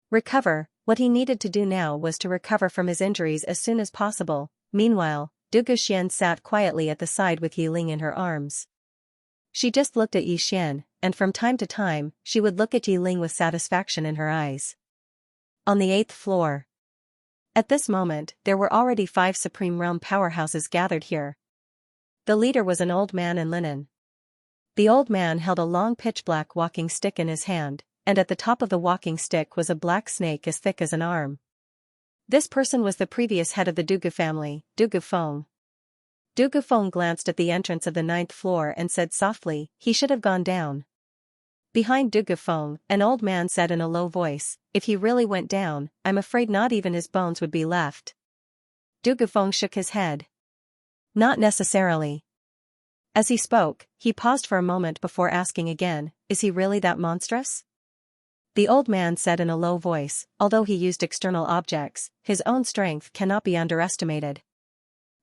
Recover. What he needed to do now was to recover from his injuries as soon as possible. Meanwhile, Du Guxian sat quietly at the side with Yiling in her arms. She just looked at Xian, and from time to time, she would look at Yiling with satisfaction in her eyes. On the 8th floor. At this moment, there were already 5 Supreme Realm powerhouses gathered here. The leader was an old man in linen. The old man held a long pitch-black walking stick in his hand, and at the top of the walking stick was a black snake as thick as an arm. This person was the previous head of the Dugu family, Du Gufeng. Du Gufeng glanced at the entrance of the 9th floor and said softly, He should have gone down. Behind Du Gufeng, an old man said in a low voice, If he really went down, I'm afraid not even his bones would be left. Du Gufeng shook his head. Not necessarily. As he spoke, he paused for a moment before asking again, Is he really that monstrous? The old man said in a low voice, Although he used external objects, his own strength cannot be underestimated.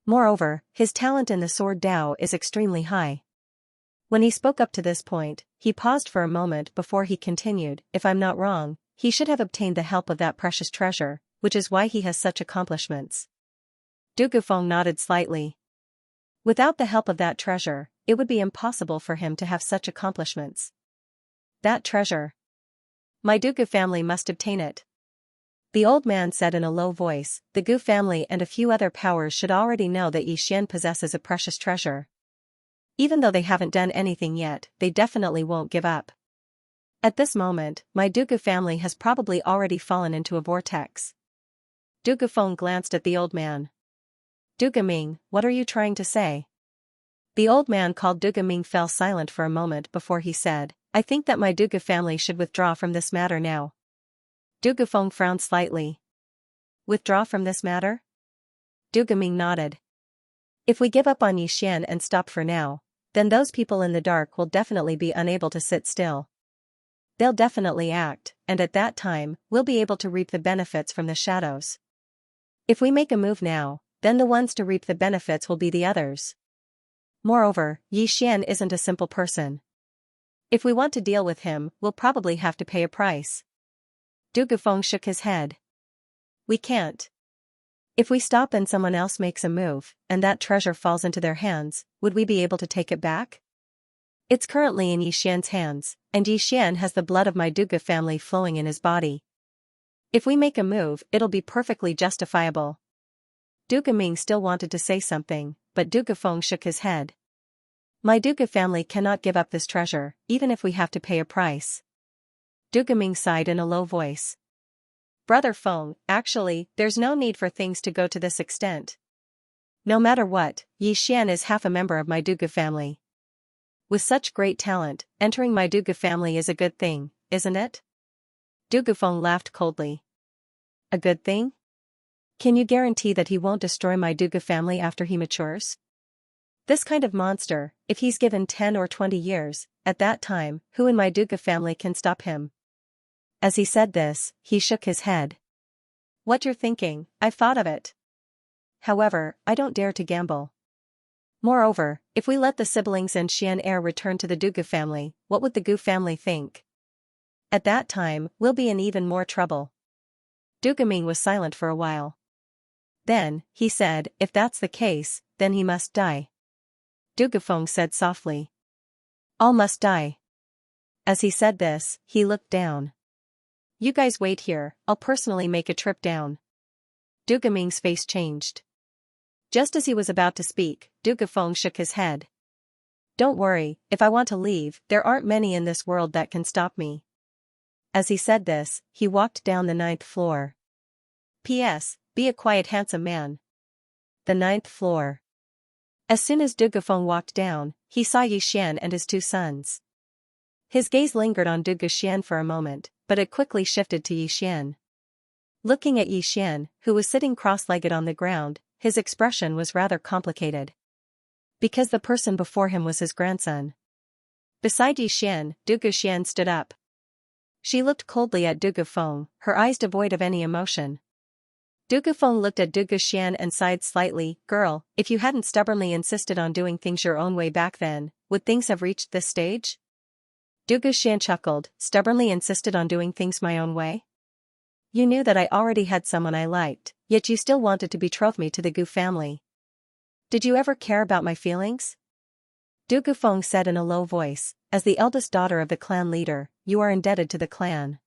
Moreover, his talent in the sword Dao is extremely high. When he spoke up to this point, he paused for a moment before he continued, If I'm not wrong, he should have obtained the help of that precious treasure, which is why he has such accomplishments. Du Gufeng nodded slightly. Without the help of that treasure, it would be impossible for him to have such accomplishments. That treasure. My Dugu family must obtain it. The old man said in a low voice, The Gu family and a few other powers should already know that Xian possesses a precious treasure. Even though they haven't done anything yet, they definitely won't give up. At this moment, my Dugu family has probably already fallen into a vortex. Dugu Feng glanced at the old man. Dugu Ming, what are you trying to say? The old man called Dugu Ming fell silent for a moment before he said, I think that my Dugu family should withdraw from this matter now. Dugu Feng frowned slightly. Withdraw from this matter? Dugu Ming nodded. If we give up on Yixian and stop for now, then those people in the dark will definitely be unable to sit still. They'll definitely act, and at that time, we'll be able to reap the benefits from the shadows. If we make a move now, then the ones to reap the benefits will be the others. Moreover, Yixian isn't a simple person. If we want to deal with him, we'll probably have to pay a price. Dugu Feng shook his head. We can't. If we stop and someone else makes a move, and that treasure falls into their hands, would we be able to take it back? It's currently in Yixian's hands, and Yixian has the blood of my Dugu family flowing in his body. If we make a move, it'll be perfectly justifiable. Dugu Ming still wanted to say something, but Dugu Feng shook his head. My Dugu family cannot give up this treasure, even if we have to pay a price. Dugu Ming sighed in a low voice. Brother Feng, actually, there's no need for things to go to this extent. No matter what, Yixian is half a member of my Dugu family. With such great talent, entering my Dugu family is a good thing, isn't it? Dugu Feng laughed coldly. A good thing? Can you guarantee that he won't destroy my Dugu family after he matures? This kind of monster, if he's given 10 or 20 years, at that time, who in my Dugu family can stop him? As he said this, he shook his head. What you're thinking, I've thought of it. However, I don't dare to gamble. Moreover, if we let the siblings and Xian heir return to the Dugu family, what would the Gu family think? At that time, we'll be in even more trouble. Dugu Ming was silent for a while. Then, he said, if that's the case, then he must die. Dugu Feng said softly. All must die. As he said this, he looked down. You guys wait here, I'll personally make a trip down. Dugu Ming's face changed. Just as he was about to speak, Dugu Feng shook his head. Don't worry, if I want to leave, there aren't many in this world that can stop me. As he said this, he walked down the 9th floor. P.S. Be a quiet handsome man. The 9th floor. As soon as Dugu Feng walked down, he saw Yixian and his 2 sons. His gaze lingered on Dugu Xian for a moment, but it quickly shifted to Yixian. Looking at Yixian, who was sitting cross-legged on the ground, his expression was rather complicated. Because the person before him was his grandson. Beside Yixian, Dugu Xian stood up. She looked coldly at Dugu Feng, her eyes devoid of any emotion. Dugu Feng looked at Dugu Xian and sighed slightly. Girl, if you hadn't stubbornly insisted on doing things your own way back then, would things have reached this stage? Dugu Xian chuckled. Stubbornly insisted on doing things my own way? You knew that I already had someone I liked, yet you still wanted to betroth me to the Gu family. Did you ever care about my feelings? Dugu Feng said in a low voice, as the eldest daughter of the clan leader, you are indebted to the clan.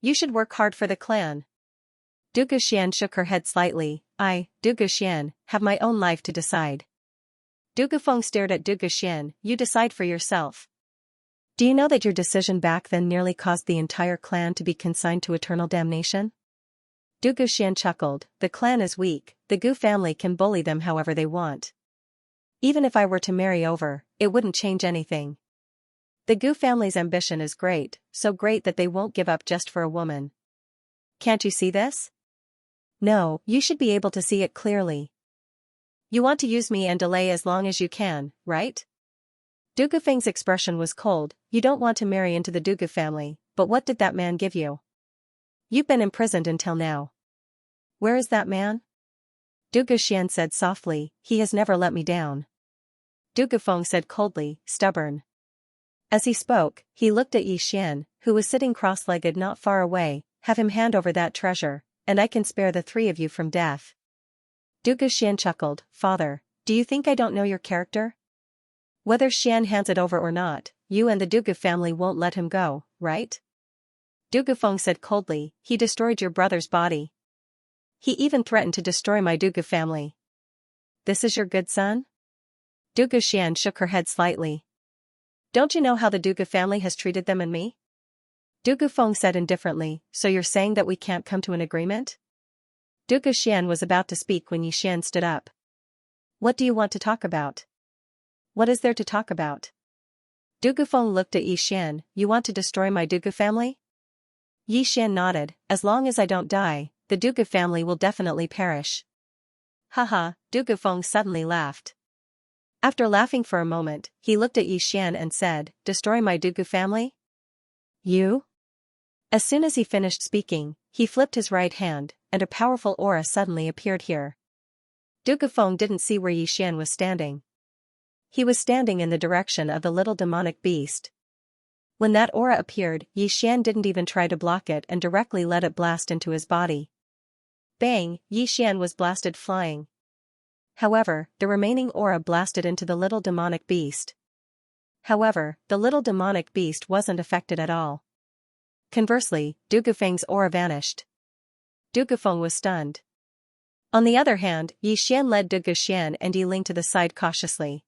You should work hard for the clan. Dugu Xian shook her head slightly. I, Dugu Xian, have my own life to decide. Dugu Feng stared at Dugu Xian. You decide for yourself. Do you know that your decision back then nearly caused the entire clan to be consigned to eternal damnation? Dugu Xian chuckled. The clan is weak, the Gu family can bully them however they want. Even if I were to marry over, it wouldn't change anything. The Gu family's ambition is great, so great that they won't give up just for a woman. Can't you see this? No, you should be able to see it clearly. You want to use me and delay as long as you can, right? Dugu Feng's expression was cold. You don't want to marry into the Dugu family, but what did that man give you? You've been imprisoned until now. Where is that man? Dugu Xian said softly. He has never let me down. Dugu Feng said coldly, stubborn. As he spoke, he looked at Yixian, who was sitting cross-legged not far away. Have him hand over that treasure, and I can spare the 3 of you from death. Dugu Xian chuckled. Father, do you think I don't know your character? Whether Xian hands it over or not, you and the Dugu family won't let him go, right? Dugu Feng said coldly. He destroyed your brother's body. He even threatened to destroy my Dugu family. This is your good son? Du Guxian shook her head slightly. Don't you know how the Dugu family has treated them and me? Du Gufeng said indifferently, so you're saying that we can't come to an agreement? Du Guxian was about to speak when Yixian stood up. What do you want to talk about? What is there to talk about? Du Gufeng looked at Yixian. You want to destroy my Dugu family? Yixian nodded. As long as I don't die, the Dugu family will definitely perish. Haha, Du Gufeng suddenly laughed. After laughing for a moment, he looked at Yixian and said, destroy my Dugu family? You? As soon as he finished speaking, he flipped his right hand, and a powerful aura suddenly appeared here. Du Gufeng didn't see where Yixian was standing. He was standing in the direction of the little demonic beast. When that aura appeared, Yixian didn't even try to block it and directly let it blast into his body. Bang, Yixian was blasted flying. However, the remaining aura blasted into the little demonic beast. However, the little demonic beast wasn't affected at all. Conversely, Du Gufeng's aura vanished. Du Gufeng was stunned. On the other hand, Yixian led Du Guxian and Yi Ling to the side cautiously.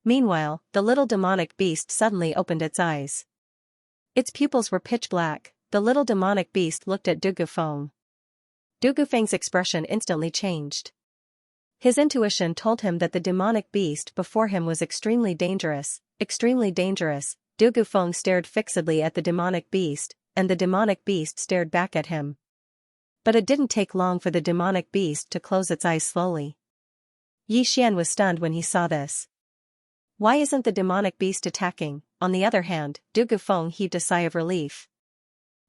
Meanwhile, the little demonic beast suddenly opened its eyes. Its pupils were pitch black. The little demonic beast looked at Du Gufeng. Du Gufeng's expression instantly changed. His intuition told him that the demonic beast before him was extremely dangerous, extremely dangerous. Du Gufeng stared fixedly at the demonic beast, and the demonic beast stared back at him. But it didn't take long for the demonic beast to close its eyes slowly. Yixian was stunned when he saw this. Why isn't the demonic beast attacking? On the other hand, Du Gufeng heaved a sigh of relief.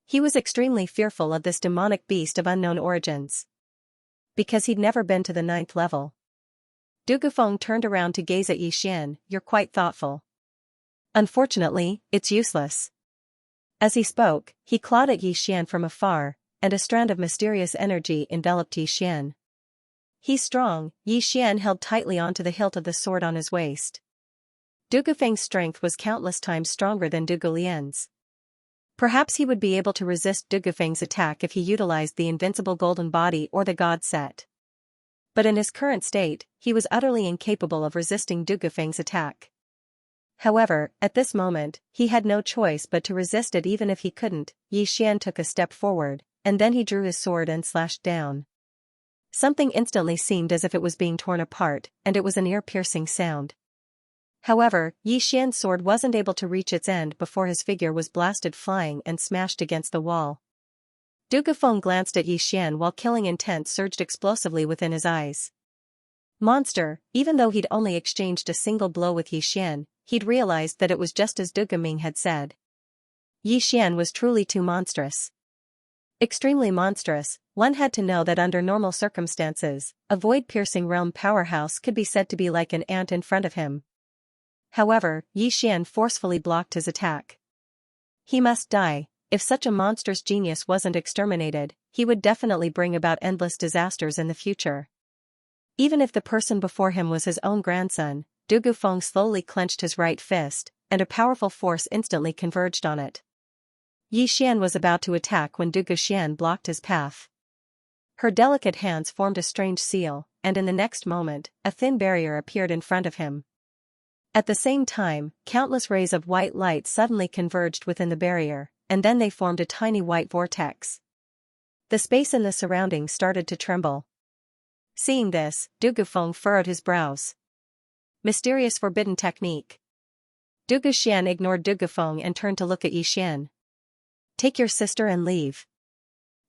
He was extremely fearful of this demonic beast of unknown origins. Because he'd never been to the 9th level. Du Gufeng turned around to gaze at Yixian. You're quite thoughtful. Unfortunately, it's useless. As he spoke, he clawed at Yixian from afar, and a strand of mysterious energy enveloped Yixian. He's strong. Yixian held tightly onto the hilt of the sword on his waist. Du Gufeng's strength was countless times stronger than Du Gulian's. Perhaps he would be able to resist Du Gufeng's attack if he utilized the invincible golden body or the god set. But in his current state, he was utterly incapable of resisting Du Gufeng's attack. However, at this moment, he had no choice but to resist it even if he couldn't. Yixian took a step forward, and then he drew his sword and slashed down. Something instantly seemed as if it was being torn apart, and it was an ear-piercing sound. However, Yixian's sword wasn't able to reach its end before his figure was blasted flying and smashed against the wall. Du Gufeng glanced at Yixian while killing intent surged explosively within his eyes. Monster, even though he'd only exchanged a single blow with Yixian, he'd realized that it was just as Du Gaming had said. Yixian was truly too monstrous. Extremely monstrous. One had to know that under normal circumstances, a void-piercing realm powerhouse could be said to be like an ant in front of him. However, Yixian forcefully blocked his attack. He must die. If such a monstrous genius wasn't exterminated, he would definitely bring about endless disasters in the future. Even if the person before him was his own grandson, Du Gufeng slowly clenched his right fist, and a powerful force instantly converged on it. Yixian was about to attack when Du Guxian blocked his path. Her delicate hands formed a strange seal, and in the next moment, a thin barrier appeared in front of him. At the same time, countless rays of white light suddenly converged within the barrier, and then they formed a tiny white vortex. The space in the surroundings started to tremble. Seeing this, Du Gufeng furrowed his brows. Mysterious forbidden technique. Du Guxian ignored Du Gufeng and turned to look at Yixian. Take your sister and leave.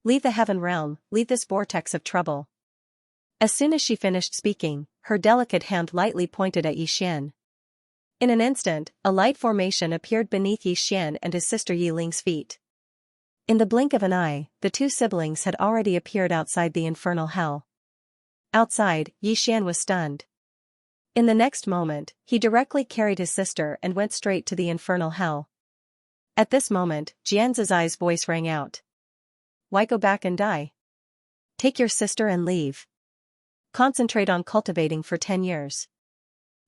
Leave the heaven realm, leave this vortex of trouble. As soon as she finished speaking, her delicate hand lightly pointed at Yixian. In an instant, a light formation appeared beneath Yixian and his sister Yi Ling's feet. In the blink of an eye, the two siblings had already appeared outside the infernal hell. Outside, Yixian was stunned. In the next moment, he directly carried his sister and went straight to the infernal hell. At this moment, Jianzai's voice rang out. Why go back and die? Take your sister and leave. Concentrate on cultivating for 10 years.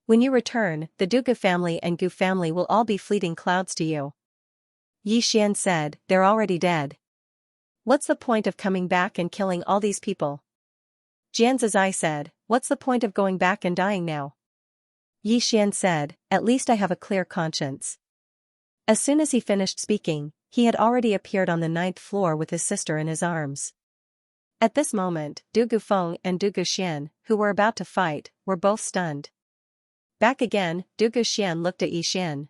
When you return, the Dugu family and Gu family will all be fleeting clouds to you. Yixian said, they're already dead. What's the point of coming back and killing all these people? Jianzai said, what's the point of going back and dying now? Yi Xian said, "At least I have a clear conscience." As soon as he finished speaking, he had already appeared on the 9th floor with his sister in his arms. At this moment, Du Gufeng and Du Guxian, who were about to fight, were both stunned. Back again, Du Guxian looked at Yi Xian.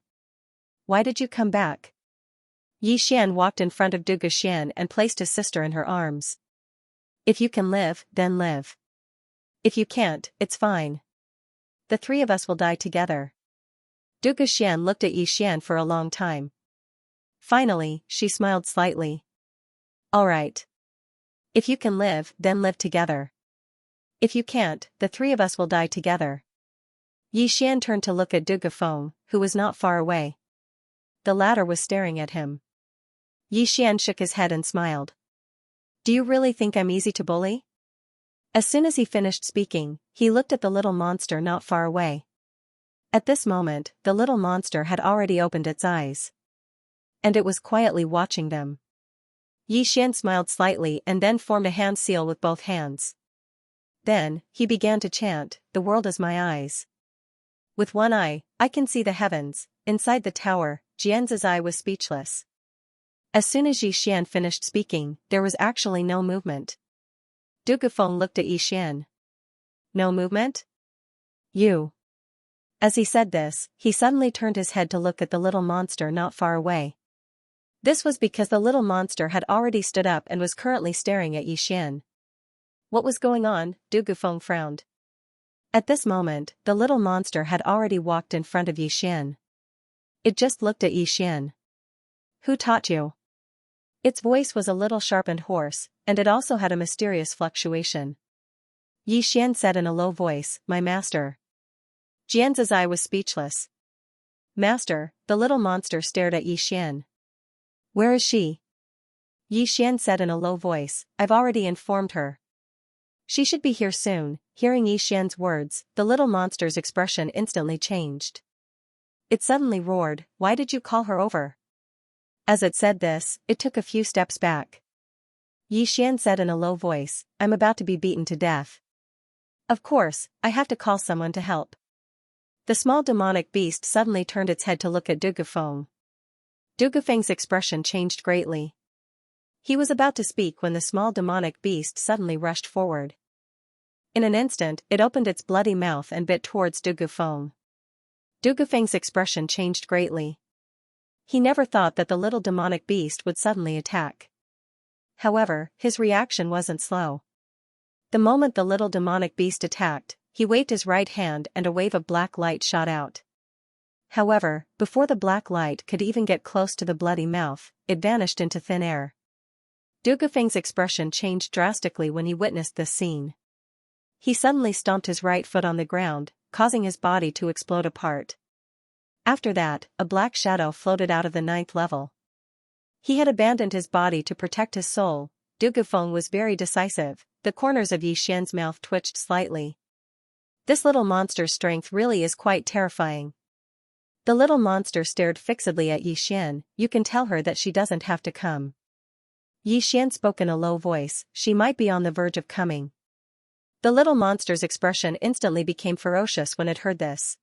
"Why did you come back?" Yi Xian walked in front of Du Guxian and placed his sister in her arms. "If you can live, then live. If you can't, it's fine. The three of us will die together." Du Guxian looked at Yi Xian for a long time. Finally, she smiled slightly. "All right. If you can live, then live together. If you can't, the three of us will die together." Yi Xian turned to look at Du Gufeng, who was not far away. The latter was staring at him. Yi Xian shook his head and smiled. "Do you really think I'm easy to bully?" As soon as he finished speaking, he looked at the little monster not far away. At this moment, the little monster had already opened its eyes. And it was quietly watching them. Yi Xian smiled slightly and then formed a hand seal with both hands. Then, he began to chant, "The world is my eyes. With one eye, I can see the heavens." Inside the tower, Jian's eye was speechless. As soon as Yi Xian finished speaking, there was actually no movement. Du Gufeng looked at Yi Xian. "No movement? You." As he said this, he suddenly turned his head to look at the little monster not far away. This was because the little monster had already stood up and was currently staring at Yi Xian. What was going on? Du Gufeng frowned. At this moment, the little monster had already walked in front of Yi Xian. It just looked at Yi Xian. "Who taught you?" Its voice was a little sharp and hoarse, and it also had a mysterious fluctuation. Yi Xian said in a low voice, "My master." Jian's eye was speechless. "Master?" The little monster stared at Yi Xian. "Where is she?" Yi Xian said in a low voice, "I've already informed her. She should be here soon." Hearing Yi Xian's words, the little monster's expression instantly changed. It suddenly roared, "Why did you call her over?" As it said this, it took a few steps back. Yi Xian said in a low voice, "I'm about to be beaten to death. Of course, I have to call someone to help." The small demonic beast suddenly turned its head to look at Du Gufeng. Du Gufeng's expression changed greatly. He was about to speak when the small demonic beast suddenly rushed forward. In an instant, it opened its bloody mouth and bit towards Du Gufeng. Du Gufeng's expression changed greatly. He never thought that the little demonic beast would suddenly attack. However, his reaction wasn't slow. The moment the little demonic beast attacked, he waved his right hand and a wave of black light shot out. However, before the black light could even get close to the bloody mouth, it vanished into thin air. Du Gufeng's expression changed drastically when he witnessed this scene. He suddenly stomped his right foot on the ground, causing his body to explode apart. After that, a black shadow floated out of the 9th level. He had abandoned his body to protect his soul. Du Gufeng was very decisive. The corners of Yi Xian's mouth twitched slightly. This little monster's strength really is quite terrifying. The little monster stared fixedly at Yi Xian. "You can tell her that she doesn't have to come." Yi Xian spoke in a low voice, "She might be on the verge of coming." The little monster's expression instantly became ferocious when it heard this.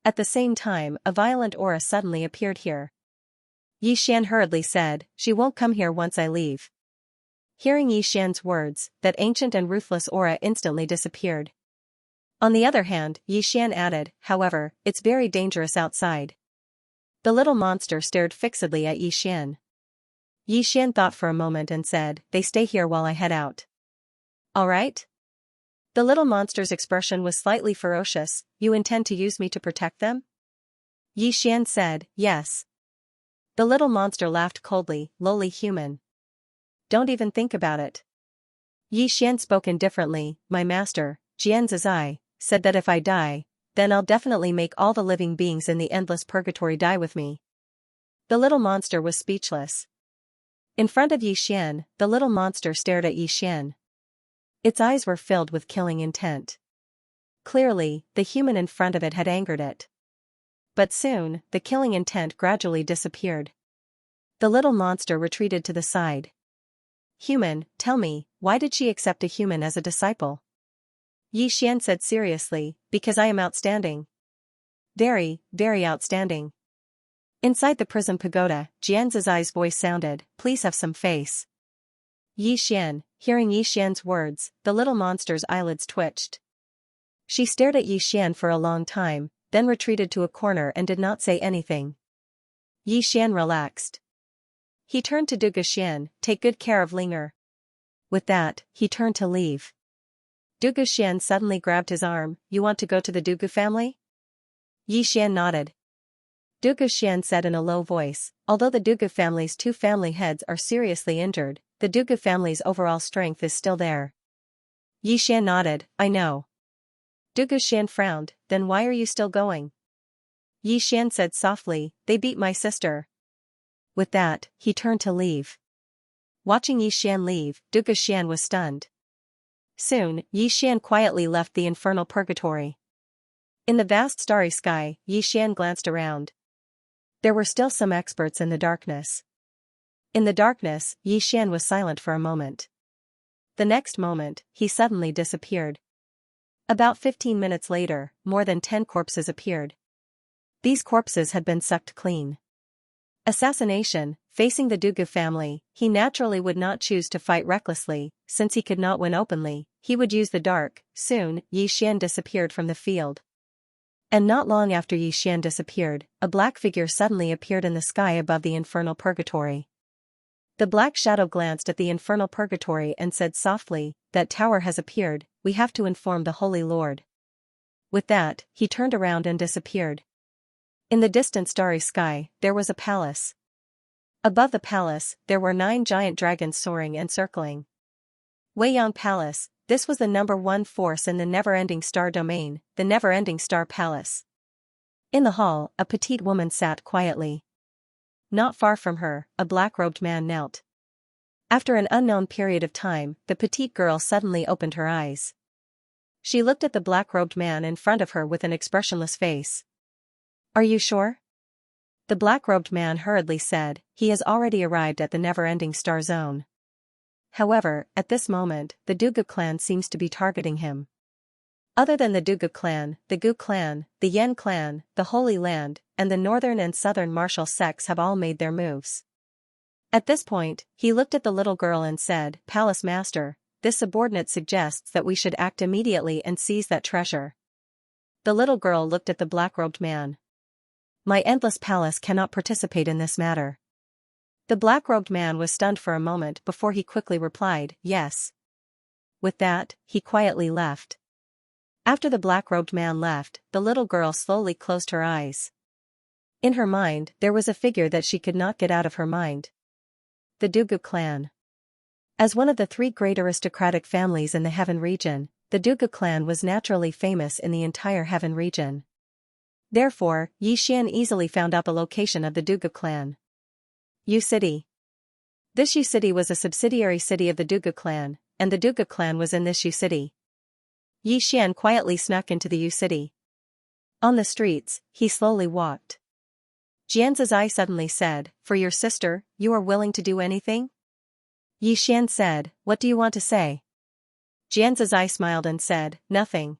At the same time, a violent aura suddenly appeared here. Yi Xian hurriedly said, "She won't come here once I leave." Hearing Yi Xian's words, that ancient and ruthless aura instantly disappeared. On the other hand, Yi Xian added, "However, it's very dangerous outside." The little monster stared fixedly at Yi Xian. Yi Xian thought for a moment and said, "They stay here while I head out." "All right?" The little monster's expression was slightly ferocious. "You intend to use me to protect them?" Yi Xian said, "Yes." The little monster laughed coldly, "Lowly human. Don't even think about it." Yi Xian spoke indifferently, "My master, Jian's Zai, said that if I die, then I'll definitely make all the living beings in the endless purgatory die with me." The little monster was speechless. In front of Yi Xian, the little monster stared at Yi Xian. Its eyes were filled with killing intent. Clearly, the human in front of it had angered it. But soon, the killing intent gradually disappeared. The little monster retreated to the side. "Human, tell me, why did she accept a human as a disciple?" Yi Xian said seriously, "Because I am outstanding. Very, very outstanding. Inside the prison pagoda, Xianxia's voice sounded, please have some face. Yi Xian, hearing Yi Xian's words, the little monster's eyelids twitched. She stared at Yi Xian for a long time, then retreated to a corner and did not say anything. Yi Xian relaxed. He turned to Duge Xian, take good care of Linger. With that, he turned to leave. Duge Xian suddenly grabbed his arm, you want to go to the Duge family? Yi Xian nodded. Duge Xian said in a low voice, although the Duge family's two family heads are seriously injured, the Duge family's overall strength is still there. Yi Xian nodded, I know. Duge Xian frowned, then why are you still going? Yi Xian said softly, they beat my sister. With that, he turned to leave. Watching Yi Xian leave, Duge Xian was stunned. Soon, Yi Xian quietly left the infernal purgatory. In the vast starry sky, Yi Xian glanced around. There were still some experts in the darkness. In the darkness, Yi Xian was silent for a moment. The next moment, he suddenly disappeared. About 15 minutes later, more than 10 corpses appeared. These corpses had been sucked clean. Assassination, facing the Duge family, he naturally would not choose to fight recklessly, since he could not win openly, he would use the dark. Soon, Yi Xian disappeared from the field. And not long after Yi Xian disappeared, a black figure suddenly appeared in the sky above the infernal purgatory. The black shadow glanced at the infernal purgatory and said softly, that tower has appeared, we have to inform the Holy Lord. With that, he turned around and disappeared. In the distant starry sky, there was a palace. Above the palace, there were 9 giant dragons soaring and circling. Weiyang Palace, this was the #1 force in the never-ending star domain, the never-ending star palace. In the hall, a petite woman sat quietly. Not far from her, a black-robed man knelt. After an unknown period of time, the petite girl suddenly opened her eyes. She looked at the black-robed man in front of her with an expressionless face. Are you sure? The black-robed man hurriedly said, he has already arrived at the never-ending star zone. However, at this moment, the Duge clan seems to be targeting him. Other than the Duge clan, the Gu clan, the Yen clan, the Holy Land, and the northern and southern martial sects have all made their moves. At this point, he looked at the little girl and said, Palace Master, this subordinate suggests that we should act immediately and seize that treasure. The little girl looked at the black-robed man. My endless palace cannot participate in this matter. The black-robed man was stunned for a moment before he quickly replied, yes. With that, he quietly left. After the black-robed man left, the little girl slowly closed her eyes. In her mind, there was a figure that she could not get out of her mind. The Duge clan. As one of the 3 great aristocratic families in the Heaven region, the Duge clan was naturally famous in the entire Heaven region. Therefore, Yi Xian easily found out the location of the Duge clan. Yu City. This Yu City was a subsidiary city of the Duge clan, and the Duge clan was in this Yu City. Yi Xian quietly snuck into the Yu City. On the streets, he slowly walked. Xianxia suddenly said, for your sister, you are willing to do anything? Yi Xian said, what do you want to say? Xianxia smiled and said, nothing.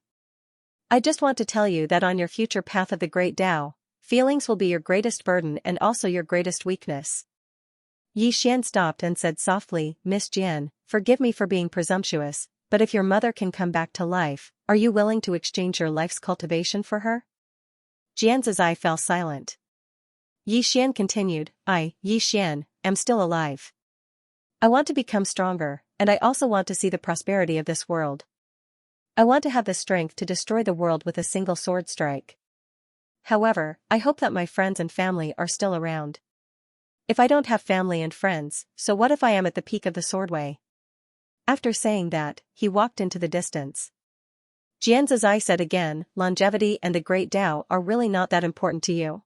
I just want to tell you that on your future path of the Great Tao, feelings will be your greatest burden and also your greatest weakness. Yi Xian stopped and said softly, Miss Jian, forgive me for being presumptuous, but if your mother can come back to life, are you willing to exchange your life's cultivation for her? Xianxia fell silent. Yi Xian continued, I, Yi Xian, am still alive. I want to become stronger, and I also want to see the prosperity of this world. I want to have the strength to destroy the world with a single sword strike. However, I hope that my friends and family are still around. If I don't have family and friends, so what if I am at the peak of the swordway? After saying that, he walked into the distance. Xianxia said again, longevity and the Great Tao are really not that important to you.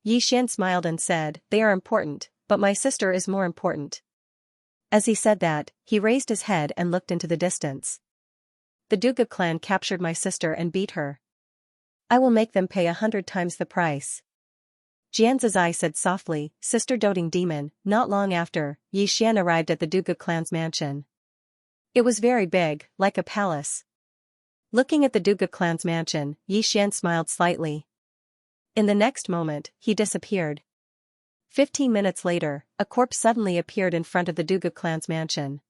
Yi Xian smiled and said, they are important, but my sister is more important. As he said that, he raised his head and looked into the distance. The Duge clan captured my sister and beat her. I will make them pay 100 times the price. Xianxia said softly, Sister Doting Demon. Not long after, Yi Xian arrived at the Duge clan's mansion. It was very big, like a palace. Looking at the Duge clan's mansion, Yi Xian smiled slightly. In the next moment, he disappeared. 15 minutes later, a corpse suddenly appeared in front of the Duga clan's mansion.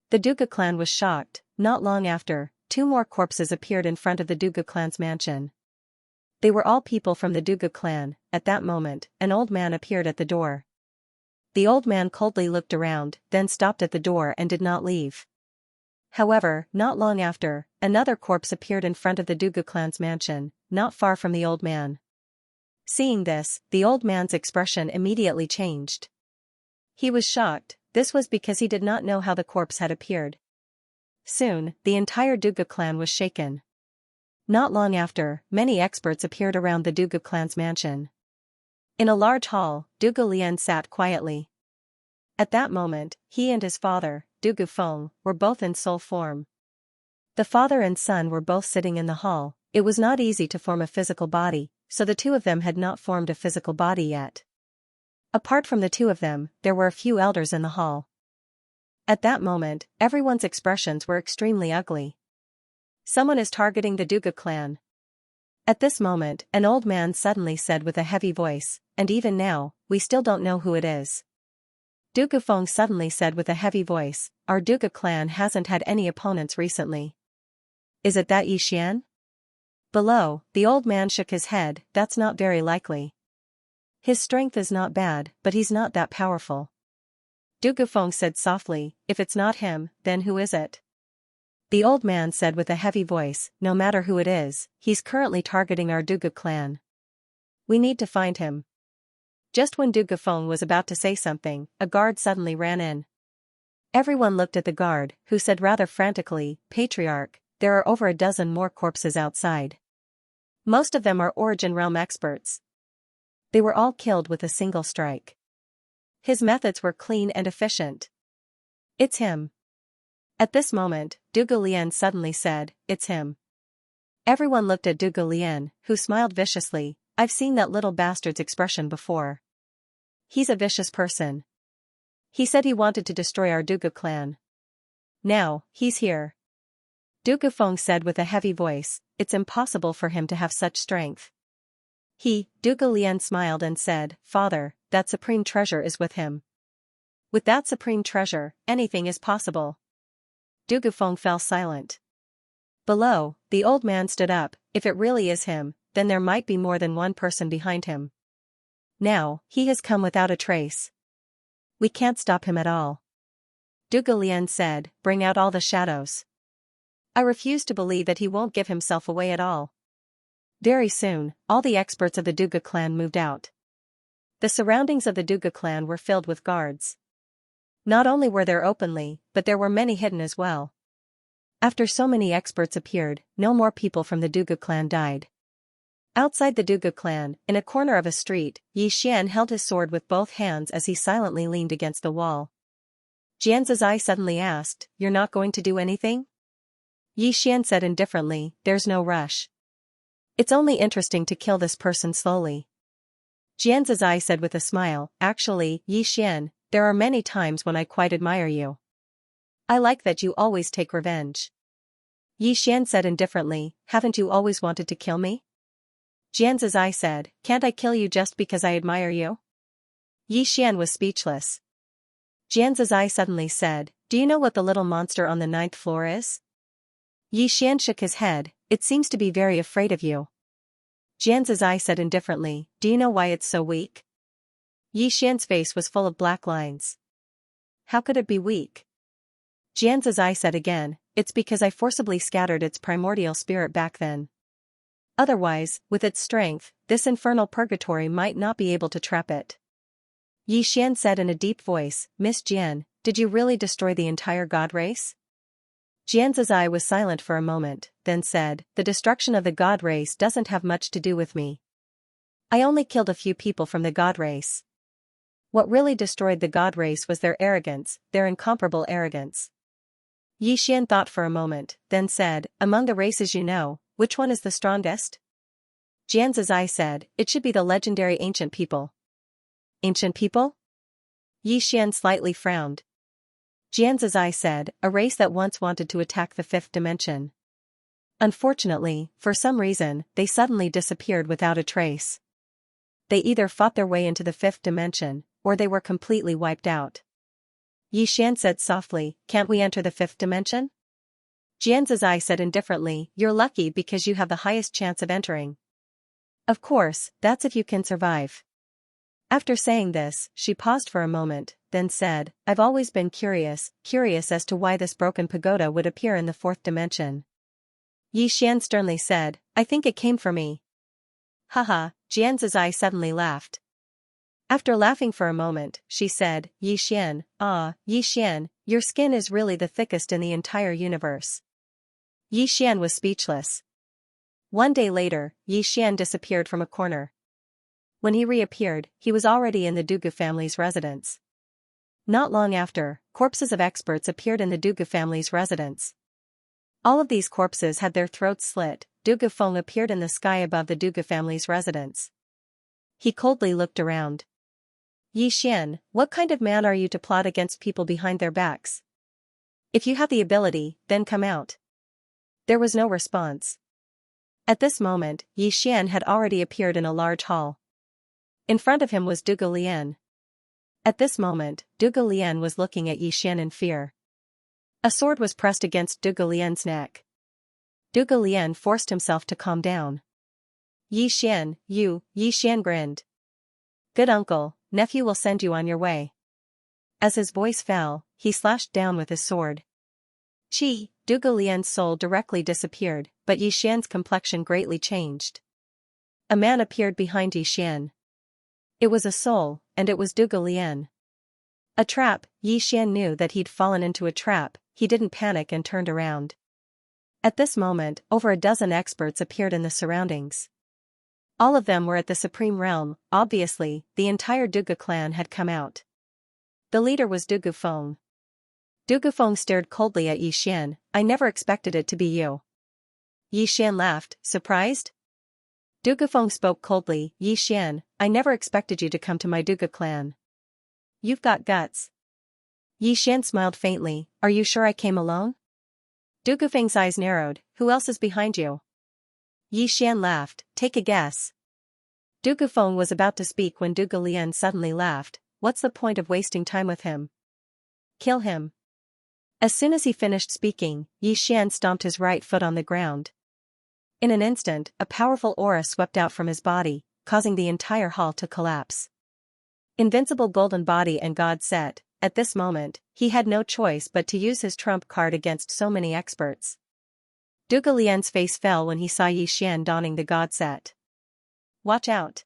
The Duga clan was shocked. Not long after, 2 more corpses appeared in front of the Duga clan's mansion. They were all people from the Duga clan. At that moment, an old man appeared at the door. The old man coldly looked around, then stopped at the door and did not leave. However, not long after, another corpse appeared in front of the Duga clan's mansion, not far from the old man. Seeing this, the old man's expression immediately changed. He was shocked. This was because he did not know how the corpse had appeared. Soon, the entire Duga clan was shaken. Not long after, many experts appeared around the Duga clan's mansion. In a large hall, Duga Lian sat quietly. At that moment, he and his father, Dugu Feng, were both in soul form. The father and son were both sitting in the hall. It was not easy to form a physical body, so the two of them had not formed a physical body yet. Apart from the two of them, there were a few elders in the hall. At that moment, everyone's expressions were extremely ugly. Someone is targeting the Duga clan. At this moment, an old man suddenly said with a heavy voice, and even now, we still don't know who it is. Dugu Feng suddenly said with a heavy voice, our Duga clan hasn't had any opponents recently. Is it that Xian? Below, the old man shook his head, that's not very likely. His strength is not bad, but he's not that powerful. Dugu Feng said softly, if it's not him, then who is it? The old man said with a heavy voice, no matter who it is, he's currently targeting our Duga clan. We need to find him. Just when Dugu Feng was about to say something, a guard suddenly ran in. Everyone looked at the guard, who said rather frantically, Patriarch, there are over a dozen more corpses outside. Most of them are Origin Realm experts. They were all killed with a single strike. His methods were clean and efficient. It's him. At this moment, Dugu Lian suddenly said, it's him. Everyone looked at Dugu Lian, who smiled viciously, I've seen that little bastard's expression before. He's a vicious person. He said he wanted to destroy our Duga clan. Now, he's here. Dugu Feng said with a heavy voice, it's impossible for him to have such strength. Dugu Lian smiled and said, Father, that supreme treasure is with him. With that supreme treasure, anything is possible. Dugu Feng fell silent. Below, the old man stood up, if it really is him, then there might be more than one person behind him. Now, he has come without a trace. We can't stop him at all. Dugu Lian said, bring out all the shadows. I refuse to believe that he won't give himself away at all. Very soon, all the experts of the Duga clan moved out. The surroundings of the Duga clan were filled with guards. Not only were there openly, but there were many hidden as well. After so many experts appeared, no more people from the Duga clan died. Outside the Duga clan, in a corner of a street, Xian held his sword with both hands as he silently leaned against the wall. Xianxia suddenly asked, you're not going to do anything? Xian said indifferently, there's no rush. It's only interesting to kill this person slowly. Xianxia said with a smile, actually, Xian, there are many times when I quite admire you. I like that you always take revenge. Xian said indifferently, haven't you always wanted to kill me? Xianxia said, can't I kill you just because I admire you? Xian was speechless. Xianxia suddenly said, do you know what the little monster on the 9th floor is? Xian shook his head, it seems to be very afraid of you. Xianxia said indifferently, do you know why it's so weak? Xian's face was full of black lines. How could it be weak? Xianxia said again, it's because I forcibly scattered its primordial spirit back then. Otherwise, with its strength, this infernal purgatory might not be able to trap it. Xian said in a deep voice, Miss Jian, did you really destroy the entire god race? Xianxia was silent for a moment, then said, the destruction of the god race doesn't have much to do with me. I only killed a few people from the god race. What really destroyed the god race was their arrogance, their incomparable arrogance. Xian thought for a moment, then said, among the races you know, which one is the strongest? Xianxia said, it should be the legendary ancient people. Ancient people? Xian slightly frowned. Xianxia said, a race that once wanted to attack the 5th dimension. Unfortunately, for some reason, they suddenly disappeared without a trace. They either fought their way into the fifth dimension, or they were completely wiped out. Xian said softly, "Can't we enter the fifth dimension?" Jian's eye said indifferently, "You're lucky because you have the highest chance of entering. Of course, that's if you can survive." After saying this, she paused for a moment, then said, "I've always been curious as to why this broken pagoda would appear in the fourth dimension." Xian sternly said, "I think it came for me." Haha, Jian's eye suddenly laughed. After laughing for a moment, she said, Xian, your skin is really the thickest in the entire universe." Xian was speechless. One day later, Xian disappeared from a corner. When he reappeared, he was already in the Dugu family's residence. Not long after, corpses of experts appeared in the Dugu family's residence. All of these corpses had their throats slit. Dugu Feng appeared in the sky above the Dugu family's residence. He coldly looked around. "Xian, what kind of man are you to plot against people behind their backs? If you have the ability, then come out." There was no response. At this moment, Xian had already appeared in a large hall. In front of him was Dugu Lian. At this moment, Dugu Lian was looking at Xian in fear. A sword was pressed against Dugu Lian's neck. Dugu Lian forced himself to calm down. Xian grinned. "Good uncle, nephew will send you on your way." As his voice fell, he slashed down with his sword. Dugu Lian's soul directly disappeared, but Xian's complexion greatly changed. A man appeared behind Xian. It was a soul, and it was Dugu Lian. A trap. Xian knew that he'd fallen into a trap. He didn't panic and turned around. At this moment, over a dozen experts appeared in the surroundings. All of them were at the Supreme Realm. Obviously, the entire Dugu clan had come out. The leader was Dugu Feng. Dugu Feng stared coldly at Xian. "I never expected it to be you." Xian laughed, surprised. Dugu Feng spoke coldly, "Xian, I never expected you to come to my Dugu clan. You've got guts." Xian smiled faintly, "Are you sure I came alone?" Dugu Feng's eyes narrowed, "Who else is behind you?" Xian laughed, "Take a guess." Dugu Feng was about to speak when Dugu Lian suddenly laughed, "What's the point of wasting time with him? Kill him." As soon as he finished speaking, Xian stomped his right foot on the ground. In an instant, a powerful aura swept out from his body, causing the entire hall to collapse. Invincible golden body and god set. At this moment, he had no choice but to use his trump card against so many experts. Dugu Lian's face fell when he saw Xian donning the god set. "Watch out."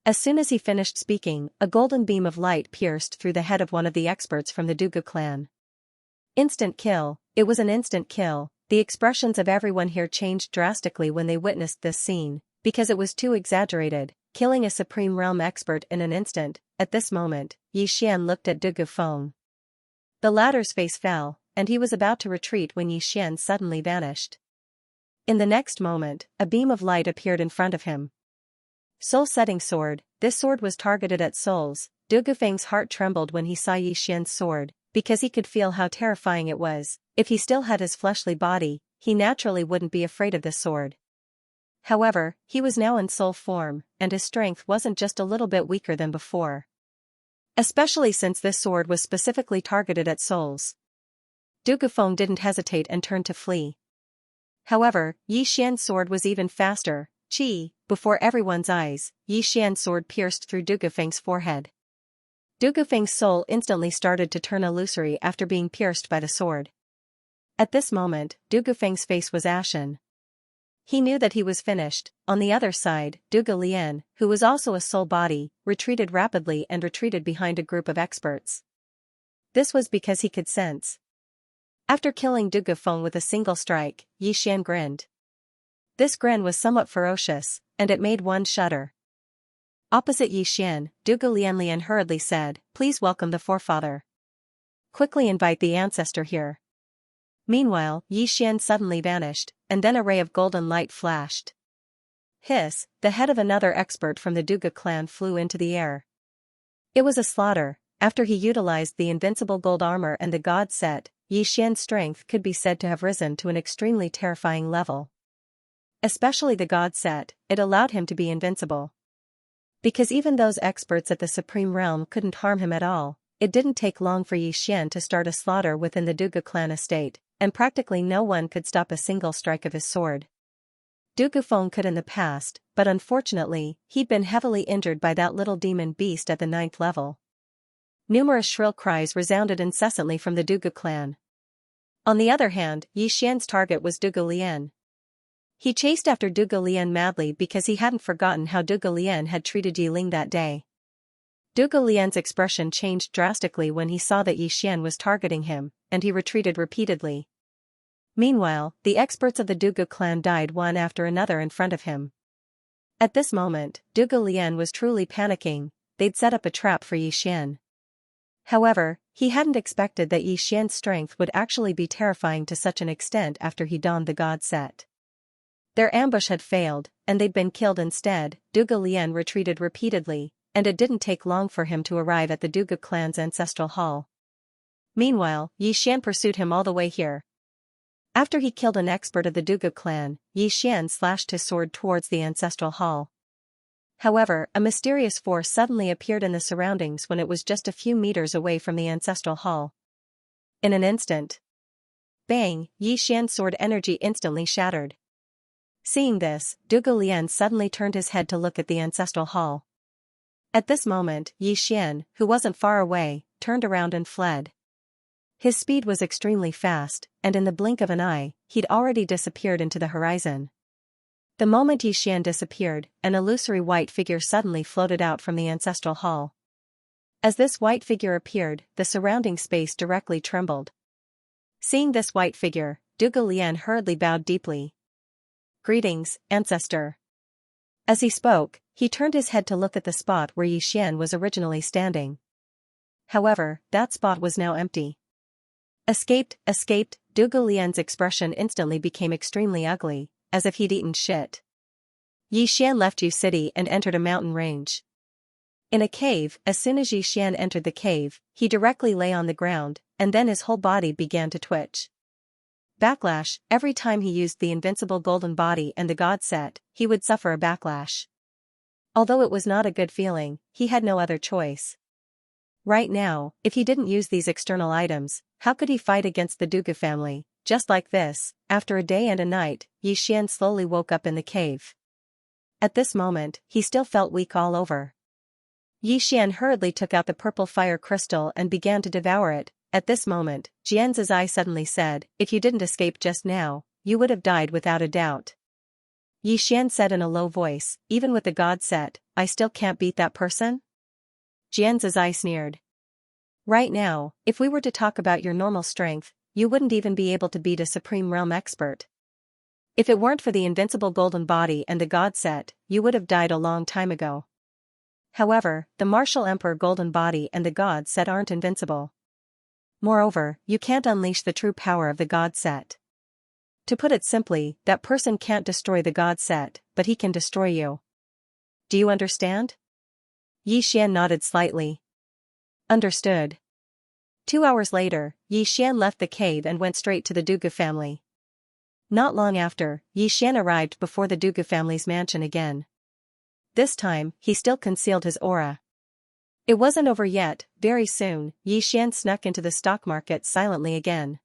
As soon as he finished speaking, a golden beam of light pierced through the head of one of the experts from the Dugu clan. Instant kill. It was an instant kill. The expressions of everyone here changed drastically when they witnessed this scene, because it was too exaggerated, killing a Supreme Realm expert in an instant. At this moment, Xian looked at Dugu Feng. The latter's face fell, and he was about to retreat when Xian suddenly vanished. In the next moment, a beam of light appeared in front of him. Soul-setting sword. This sword was targeted at souls. Dugu Feng's heart trembled when he saw Xian's sword, because he could feel how terrifying it was. If he still had his fleshly body, he naturally wouldn't be afraid of this sword. However, he was now in soul form, and his strength wasn't just a little bit weaker than before. Especially since this sword was specifically targeted at souls. Dugu Feng didn't hesitate and turned to flee. However, Xian's sword was even faster. Before everyone's eyes, Xian's sword pierced through Dugu Feng's forehead. Dugu Feng's soul instantly started to turn illusory after being pierced by the sword. At this moment, Dugu Feng's face was ashen. He knew that he was finished. On the other side, Dugu Lian, who was also a soul body, retreated rapidly and retreated behind a group of experts. This was because he could sense. After killing Dugu Feng with a single strike, Xian grinned. This grin was somewhat ferocious, and it made one shudder. Opposite Xian, Dugu Lian hurriedly said, "Please welcome the forefather. Quickly invite the ancestor here." Meanwhile, Xian suddenly vanished, and then a ray of golden light flashed. Hiss, the head of another expert from the Dugu clan flew into the air. It was a slaughter. After he utilized the invincible gold armor and the god set, Yi Xian's strength could be said to have risen to an extremely terrifying level. Especially the God set, it allowed him to be invincible. Because even those experts at the Supreme Realm couldn't harm him at all, it didn't take long for Yi Xian to start a slaughter within the Dugu clan estate, and practically no one could stop a single strike of his sword. Dugu Feng could in the past, but unfortunately, he'd been heavily injured by that little demon beast at the 9th level. Numerous shrill cries resounded incessantly from the Dugu clan. On the other hand, Yi Xian's target was Dugu Lian. He chased after Dugu Lian madly because he hadn't forgotten how Dugu Lian had treated Yi Ling that day. Dugu Lian's expression changed drastically when he saw that Yi Xian was targeting him, and he retreated repeatedly. Meanwhile, the experts of the Dugu clan died one after another in front of him. At this moment, Dugu Lian was truly panicking. They'd set up a trap for Yi Xian. However, he hadn't expected that Yi Xian's strength would actually be terrifying to such an extent after he donned the God set. Their ambush had failed, and they'd been killed instead. Dugu Lian retreated repeatedly, and it didn't take long for him to arrive at the Dugu clan's ancestral hall. Meanwhile, Yi Xian pursued him all the way here. After he killed an expert of the Dugu clan, Yi Xian slashed his sword towards the ancestral hall. However, a mysterious force suddenly appeared in the surroundings when it was just a few meters away from the ancestral hall. In an instant, bang, Yi Xian's sword energy instantly shattered. Seeing this, Dugu Lian suddenly turned his head to look at the ancestral hall. At this moment, Yi Xian, who wasn't far away, turned around and fled. His speed was extremely fast, and in the blink of an eye, he'd already disappeared into the horizon. The moment Yi Xian disappeared, an illusory white figure suddenly floated out from the ancestral hall. As this white figure appeared, the surrounding space directly trembled. Seeing this white figure, Dugu Lian hurriedly bowed deeply. "Greetings, ancestor." As he spoke, he turned his head to look at the spot where Yi Xian was originally standing. However, that spot was now empty. Escaped, Dugu Lian's expression instantly became extremely ugly, as if he'd eaten shit. Yi Xian left Yu City and entered a mountain range. In a cave, as soon as Yi Xian entered the cave, he directly lay on the ground, and then his whole body began to twitch. Backlash, every time he used the invincible golden body and the God set, he would suffer a backlash. Although it was not a good feeling, he had no other choice. Right now, if he didn't use these external items, how could he fight against the Dugu family? Just like this, after a day and a night, Yi Xian slowly woke up in the cave. At this moment, he still felt weak all over. Yi Xian hurriedly took out the purple fire crystal and began to devour it. At this moment, Jian's eye suddenly said, "If you didn't escape just now, you would have died without a doubt." Yi Xian said in a low voice, "Even with the God set, I still can't beat that person?" Jian's eye sneered. "Right now, if we were to talk about your normal strength, you wouldn't even be able to beat a Supreme Realm expert. If it weren't for the invincible golden body and the God set, you would have died a long time ago. However, the martial emperor golden body and the God set aren't invincible. Moreover, you can't unleash the true power of the God set. To put it simply, that person can't destroy the God set, but he can destroy you. Do you understand?" Yi Xian nodded slightly. "Understood." 2 hours later, Yi Xian left the cave and went straight to the Dugu family. Not long after, Yi Xian arrived before the Dugu family's mansion again. This time, he still concealed his aura. It wasn't over yet. Very soon, Yi Xian snuck into the stock market silently again.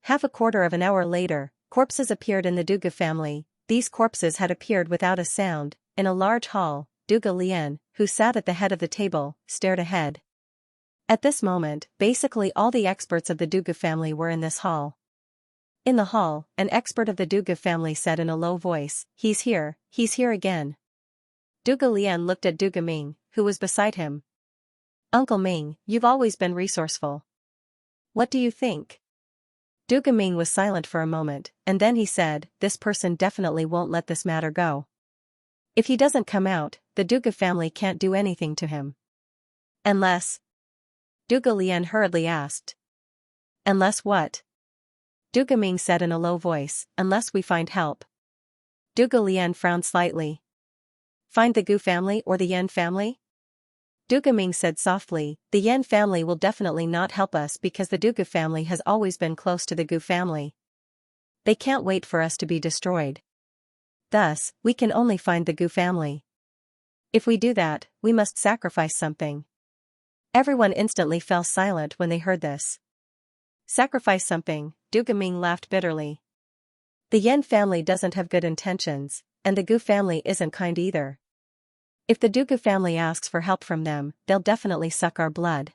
Half a quarter of an hour later, corpses appeared in the Dugu family. These corpses had appeared without a sound. In a large hall, Dugu Lian, who sat at the head of the table, stared ahead. At this moment, basically all the experts of the Dugu family were in this hall. In the hall, an expert of the Dugu family said in a low voice, he's here again." Dugu Lian looked at Dugu Ming, who was beside him. "Uncle Ming, you've always been resourceful. What do you think?" Dugu Ming was silent for a moment, and then he said, "This person definitely won't let this matter go. If he doesn't come out, the Dugu family can't do anything to him." "Unless?" Dugu Lian hurriedly asked. "Unless what?" Dugu Ming said in a low voice, "Unless we find help." Dugu Lian frowned slightly. "Find the Gu family or the Yan family?" Du Ming said softly, the Yan family will definitely not help us because the Du family has always been close to the Gu family. They can't wait for us to be destroyed. Thus, we can only find the Gu family. If we do that, we must sacrifice something. Everyone instantly fell silent when they heard this. Sacrifice something, Du Ming laughed bitterly. The Yan family doesn't have good intentions, and the Gu family isn't kind either. If the Du family asks for help from them, they'll definitely suck our blood.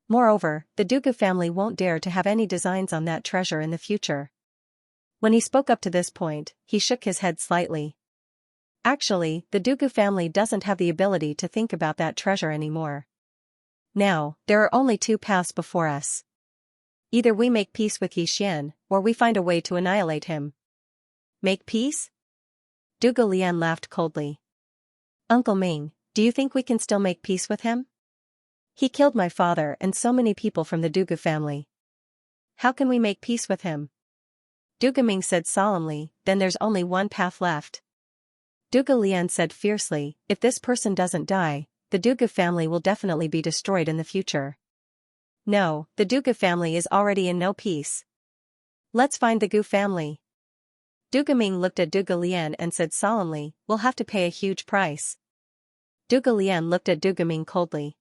Moreover, the Du family won't dare to have any designs on that treasure in the future. When he spoke up to this point, he shook his head slightly. Actually, the Du family doesn't have the ability to think about that treasure anymore. Now, there are only two paths before us. Either we make peace with Yixian, or we find a way to annihilate him. Make peace? Du Lian laughed coldly. Uncle Ming, do you think we can still make peace with him? He killed my father and so many people from the Du family. How can we make peace with him? Du Ming said solemnly, then there's only one path left. Du Lian said fiercely, if this person doesn't die, the Du family will definitely be destroyed in the future. No, the Du family is already in no peace. Let's find the Gu family. Du Ming looked at Du Lian and said solemnly, we'll have to pay a huge price. Du Lian looked at Du Ming coldly.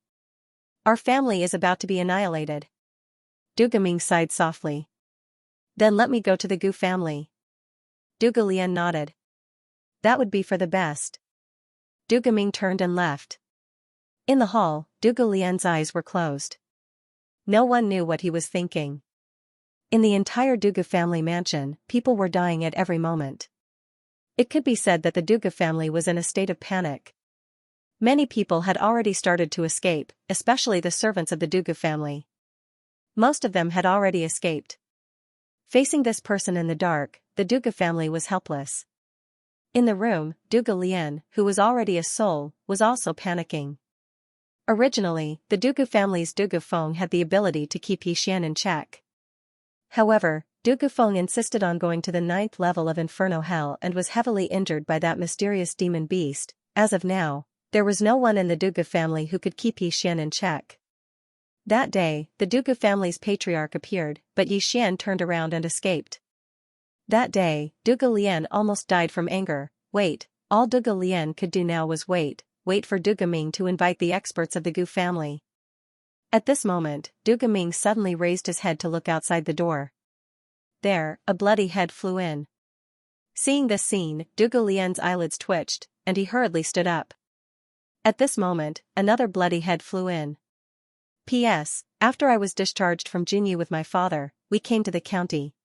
Our family is about to be annihilated. Du Ming sighed softly. Then let me go to the Gu family. Du Lian nodded. That would be for the best. Du Ming turned and left. In the hall, Du Lian's eyes were closed. No one knew what he was thinking. In the entire Du family mansion, people were dying at every moment. It could be said that the Du family was in a state of panic. Many people had already started to escape, especially the servants of the Du family. Most of them had already escaped. Facing this person in the dark, the Du family was helpless. In the room, Du Lian, who was already a soul, was also panicking. Originally, the Du family's Du Feng had the ability to keep Yixian in check. However, Du Feng insisted on going to the 9th level of Inferno Hell and was heavily injured by that mysterious demon beast. As of now, there was no one in the Du family who could keep Yixian in check. That day, the Du family's patriarch appeared, but Yixian turned around and escaped. That day, Du Lian almost died from anger. Wait, all Du Lian could do now was wait for Du Ming to invite the experts of the Gu family. At this moment, Du Ming suddenly raised his head to look outside the door. There, a bloody head flew in. Seeing this scene, Du Lian's eyelids twitched, and he hurriedly stood up. At this moment, another bloody head flew in. P.S. After I was discharged from Jinyu with my father, we came to the county.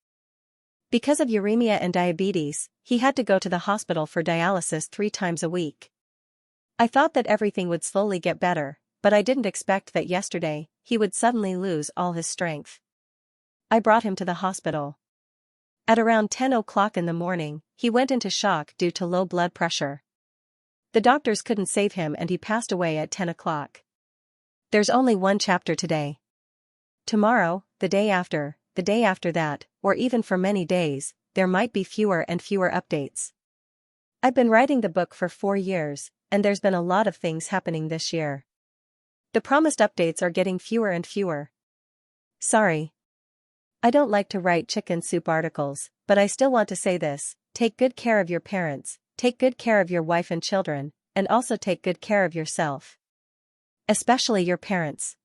Because of uremia and diabetes, he had to go to the hospital for dialysis 3 times a week. I thought that everything would slowly get better, but I didn't expect that yesterday, he would suddenly lose all his strength. I brought him to the hospital. At around 10 o'clock in the morning, he went into shock due to low blood pressure. The doctors couldn't save him and he passed away at 10 o'clock. There's only one chapter today. Tomorrow, the day after that, or even for many days, there might be fewer and fewer updates. I've been writing the book for 4 years, and there's been a lot of things happening this year. The promised updates are getting fewer and fewer. Sorry. I don't like to write chicken soup articles, but I still want to say this: take good care of your parents, take good care of your wife and children, and also take good care of yourself. Especially your parents.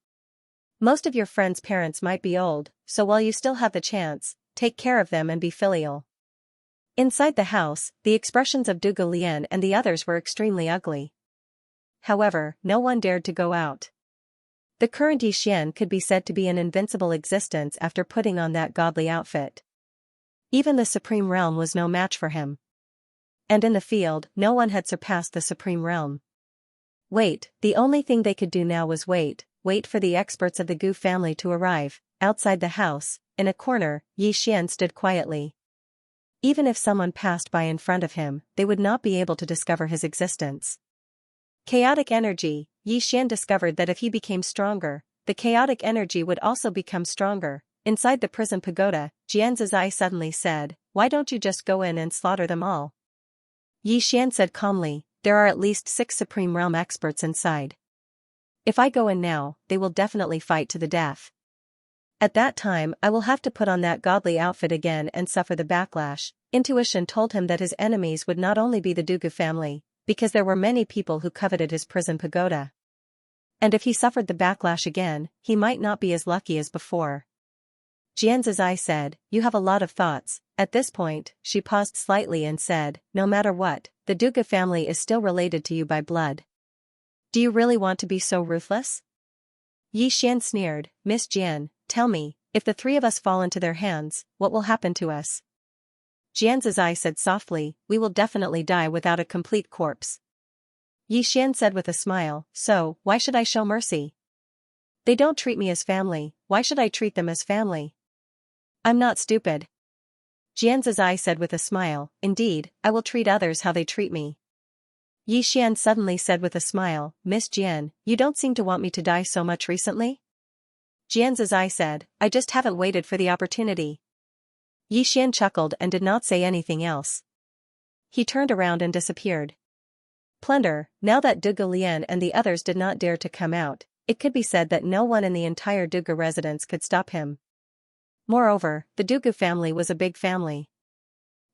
Most of your friends' parents might be old, so while you still have the chance, take care of them and be filial. Inside the house, the expressions of Du Lian and the others were extremely ugly. However, no one dared to go out. The current Yixian could be said to be an invincible existence after putting on that godly outfit. Even the Supreme Realm was no match for him. And in the field, no one had surpassed the Supreme Realm. Wait, the only thing they could do now was wait for the experts of the Gu family to arrive. Outside the house, in a corner, Yixian stood quietly. Even if someone passed by in front of him, they would not be able to discover his existence. Chaotic energy. Yixian discovered that if he became stronger, the chaotic energy would also become stronger. Inside the prison pagoda, Jian's eye suddenly said, "Why don't you just go in and slaughter them all?" Yixian said calmly, "There are at least 6 Supreme Realm experts inside. If I go in now, they will definitely fight to the death. At that time I will have to put on that godly outfit again and suffer the backlash. Intuition told him that his enemies would not only be the Dugu family, because there were many people who coveted his prison pagoda. And if he suffered the backlash again, he might not be as lucky as before. Xianxia said, "You have a lot of thoughts." At this point, she paused slightly and said, "No matter what, the Dugu family is still related to you by blood. Do you really want to be so ruthless?" Yi Xian sneered, "Miss Jian, tell me, if the three of us fall into their hands, what will happen to us?" Xianxia said softly, "We will definitely die without a complete corpse." Yi Xian said with a smile, "So, why should I show mercy? They don't treat me as family, why should I treat them as family? I'm not stupid." Xianxia said with a smile, "Indeed, I will treat others how they treat me." Yi Xian suddenly said with a smile, "Miss Jian, you don't seem to want me to die so much recently?" Xianxia said, "I just haven't waited for the opportunity." Yi Xian chuckled and did not say anything else. He turned around and disappeared. Plunder. Now that Dugu Lian and the others did not dare to come out, it could be said that no one in the entire Dugu residence could stop him. Moreover, the Dugu family was a big family.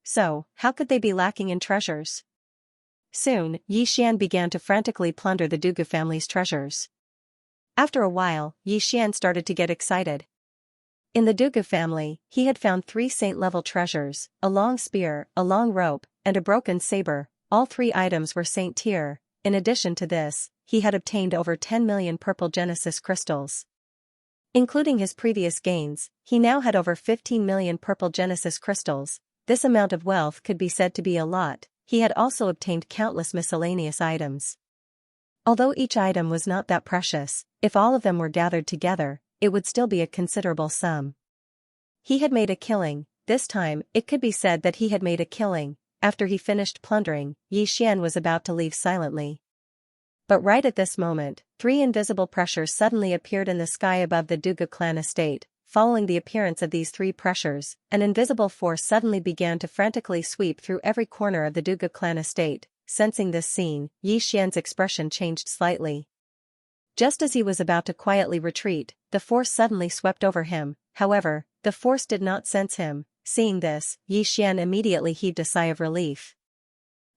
So, how could they be lacking in treasures? Soon, Yi Xian began to frantically plunder the Dugu family's treasures. After a while, Yi Xian started to get excited. In the Dugu family, he had found 3 saint-level treasures, a long spear, a long rope, and a broken saber. All 3 items were saint tier. In addition to this, he had obtained over 10 million purple Genesis crystals. Including his previous gains, he now had over 15 million purple Genesis crystals. This amount of wealth could be said to be a lot. He had also obtained countless miscellaneous items. Although each item was not that precious, if all of them were gathered together, it would still be a considerable sum. He had made a killing. This time, it could be said that he had made a killing. After he finished plundering, Yi Xian was about to leave silently. But right at this moment, 3 invisible pressures suddenly appeared in the sky above the Dugu clan estate. Following the appearance of these 3 pressures, an invisible force suddenly began to frantically sweep through every corner of the Dugu clan estate. Sensing this scene, Yi Xian's expression changed slightly. Just as he was about to quietly retreat, the force suddenly swept over him. However, the force did not sense him. Seeing this, Yi Xian immediately heaved a sigh of relief.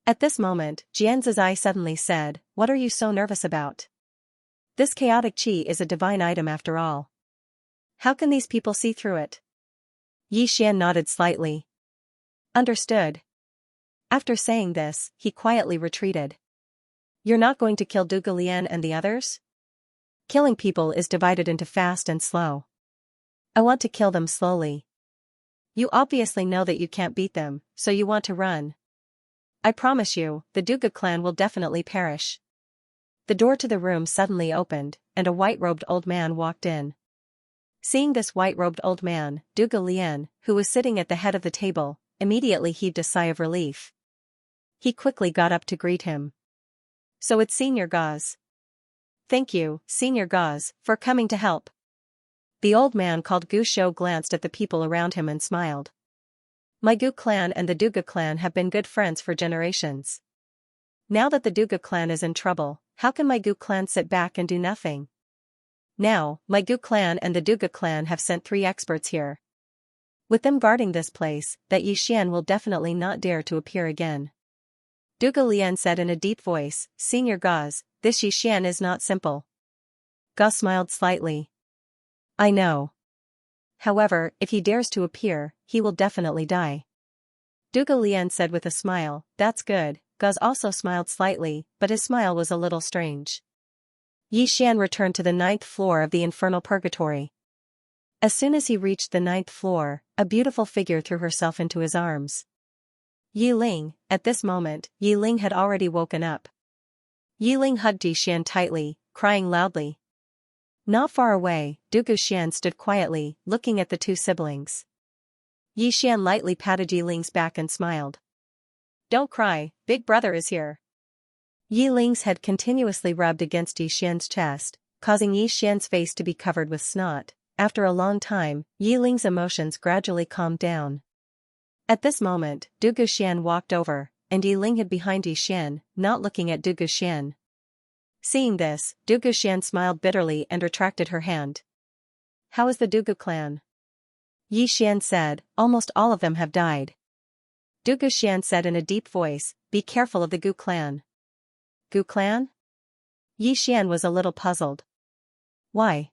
At this moment, Xianxia suddenly said, "What are you so nervous about? This chaotic qi is a divine item after all. How can these people see through it?" Yi Xian nodded slightly. "Understood." After saying this, he quietly retreated. "You're not going to kill Dugu Lian and the others?" "Killing people is divided into fast and slow. I want to kill them slowly." "You obviously know that you can't beat them, so you want to run. I promise you, the Dugu clan will definitely perish." The door to the room suddenly opened, and a white-robed old man walked in. Seeing this white-robed old man, Dugu Lian, who was sitting at the head of the table, immediately heaved a sigh of relief. He quickly got up to greet him. "So it's Senior Gauze." "Thank you, Senior Gauze, for coming to help." The old man called Gu Shou glanced at the people around him and smiled. "My Gu clan and the Dugu clan have been good friends for generations. Now that the Dugu clan is in trouble, how can my Gu clan sit back and do nothing? Now, my Gu clan and the Dugu clan have sent 3 experts here. With them guarding this place, that Yi Xian will definitely not dare to appear again." Dugu Lian said in a deep voice, "Senior Gauze, this Yi Xian is not simple." Gauze smiled slightly. "I know. However, if he dares to appear, he will definitely die." Dugu Lian said with a smile, "That's good." Gauze also smiled slightly, but his smile was a little strange. Yi Xian returned to the 9th floor of the infernal purgatory. As soon as he reached the 9th floor, a beautiful figure threw herself into his arms. Yi Ling. At this moment, Yi Ling had already woken up. Yi Ling hugged Yi Xian tightly, crying loudly. Not far away, Dugu Xian stood quietly, looking at the 2 siblings. Yi Xian lightly patted Yi Ling's back and smiled. "Don't cry, big brother is here." Yi Ling's head continuously rubbed against Yi Xian's chest, causing Yi Xian's face to be covered with snot. After a long time, Yi Ling's emotions gradually calmed down. At this moment, Dugu Xian walked over, and Yi Ling hid behind Yi Xian, not looking at Dugu Xian. Seeing this, Dugu Xian smiled bitterly and retracted her hand. How is the Dugu clan? Yi Xian said, almost all of them have died. Dugu Xian said in a deep voice, be careful of the Gu clan. Gu clan? Yi Xian was a little puzzled. Why?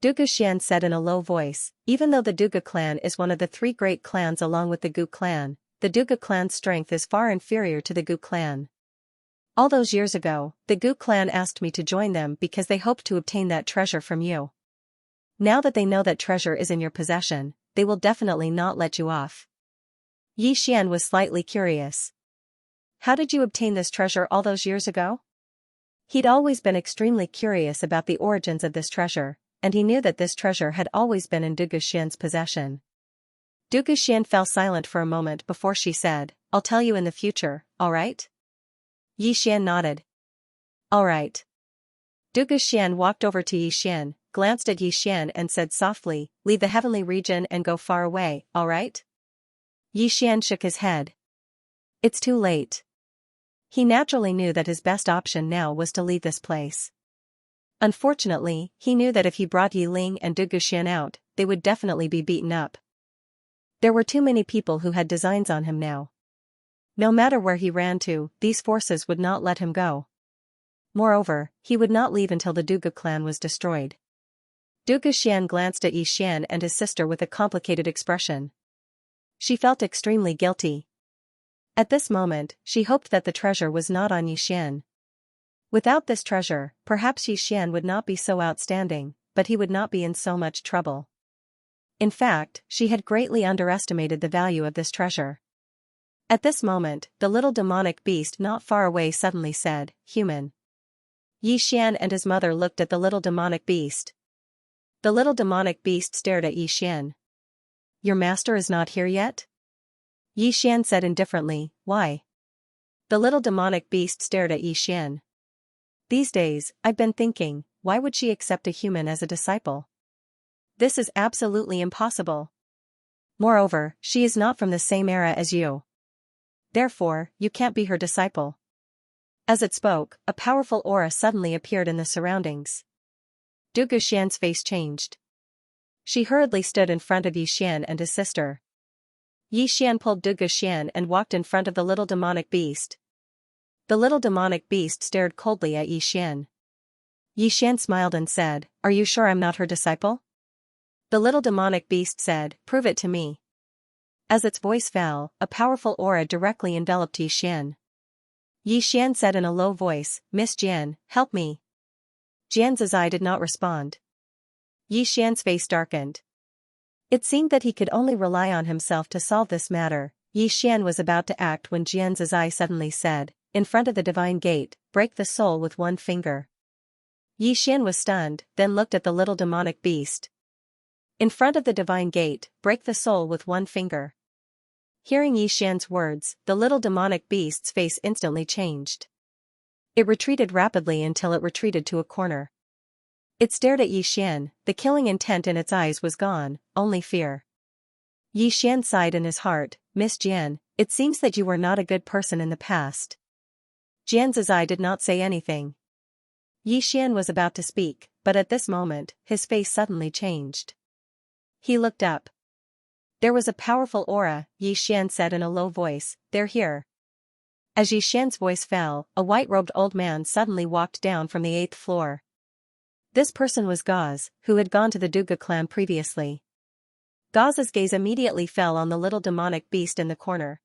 Dugu Xian said in a low voice, even though the Dugu clan is one of the three great clans along with the Gu clan, the Dugu clan's strength is far inferior to the Gu clan. All those years ago, the Gu clan asked me to join them because they hoped to obtain that treasure from you. Now that they know that treasure is in your possession, they will definitely not let you off. Yi Xian was slightly curious. How did you obtain this treasure all those years ago? He'd always been extremely curious about the origins of this treasure, and he knew that this treasure had always been in Dugu Xian's possession. Dugu Xian fell silent for a moment before she said, I'll tell you in the future, alright? Yi Xian nodded. Alright. Dugu Xian walked over to Yi Xian, glanced at Yi Xian and said softly, leave the heavenly region and go far away, alright? Yi Xian shook his head. It's too late. He naturally knew that his best option now was to leave this place. Unfortunately, he knew that if he brought Yi Ling and Dugu Xian out, they would definitely be beaten up. There were too many people who had designs on him now. No matter where he ran to, these forces would not let him go. Moreover, he would not leave until the Dugu clan was destroyed. Dugu Xian glanced at Yi Xian and his sister with a complicated expression. She felt extremely guilty. At this moment, she hoped that the treasure was not on Yi Xian. Without this treasure, perhaps Yi Xian would not be so outstanding, but he would not be in so much trouble. In fact, she had greatly underestimated the value of this treasure. At this moment, the little demonic beast not far away suddenly said, human. Yi Xian and his mother looked at the little demonic beast. The little demonic beast stared at Yi Xian. Your master is not here yet? Yi Xian said indifferently, why? The little demonic beast stared at Yi Xian. These days, I've been thinking, why would she accept a human as a disciple? This is absolutely impossible. Moreover, she is not from the same era as you. Therefore, you can't be her disciple. As it spoke, a powerful aura suddenly appeared in the surroundings. Dugu Xian's face changed. She hurriedly stood in front of Yi Xian and his sister. Yi Xian pulled Dugu Xian and walked in front of the little demonic beast. The little demonic beast stared coldly at Yi Xian. Yi Xian smiled and said, are you sure I'm not her disciple? The little demonic beast said, prove it to me. As its voice fell, a powerful aura directly enveloped Yi Xian. Yi Xian said in a low voice, Miss Jian, help me. Jian Zizai did not respond. Yi Xian's face darkened. It seemed that he could only rely on himself to solve this matter. Yi Xian was about to act when Jian Zizai suddenly said, in front of the divine gate, break the soul with one finger. Yi Xian was stunned, then looked at the little demonic beast. In front of the divine gate, break the soul with one finger. Hearing Yi Xian's words, the little demonic beast's face instantly changed. It retreated rapidly until it retreated to a corner. It stared at Yi Xian, the killing intent in its eyes was gone, only fear. Yi Xian sighed in his heart, Miss Jian, it seems that you were not a good person in the past. Jian Zizai did not say anything. Yi Xian was about to speak, but at this moment, his face suddenly changed. He looked up. There was a powerful aura, Yi Xian said in a low voice, they're here. As Yi Xian's voice fell, a white-robed old man suddenly walked down from the 8th floor. This person was Gauze, who had gone to the Dugu clan previously. Gauze's gaze immediately fell on the little demonic beast in the corner.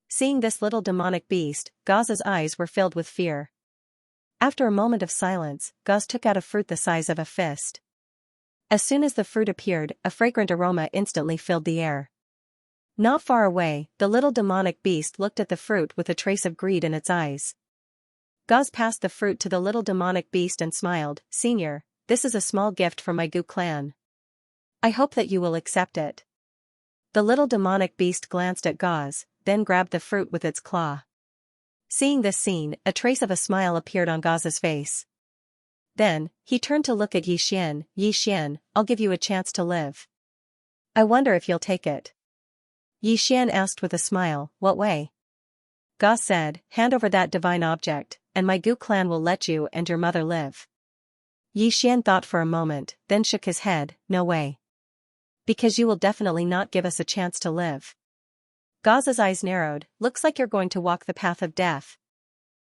Seeing this little demonic beast, Gauze's eyes were filled with fear. After a moment of silence, Gauze took out a fruit the size of a fist. As soon as the fruit appeared, a fragrant aroma instantly filled the air. Not far away, the little demonic beast looked at the fruit with a trace of greed in its eyes. Gauze passed the fruit to the little demonic beast and smiled, Senior, this is a small gift from my Gu clan. I hope that you will accept it. The little demonic beast glanced at Gauze, then grabbed the fruit with its claw. Seeing this scene, a trace of a smile appeared on Gauze's face. Then, he turned to look at Yi Xian. Yi Xian, I'll give you a chance to live. I wonder if you'll take it. Yi Xian asked with a smile, what way? Ga said, hand over that divine object, and my Gu clan will let you and your mother live. Yi Xian thought for a moment, then shook his head, no way. Because you will definitely not give us a chance to live. Ga's eyes narrowed, looks like you're going to walk the path of death.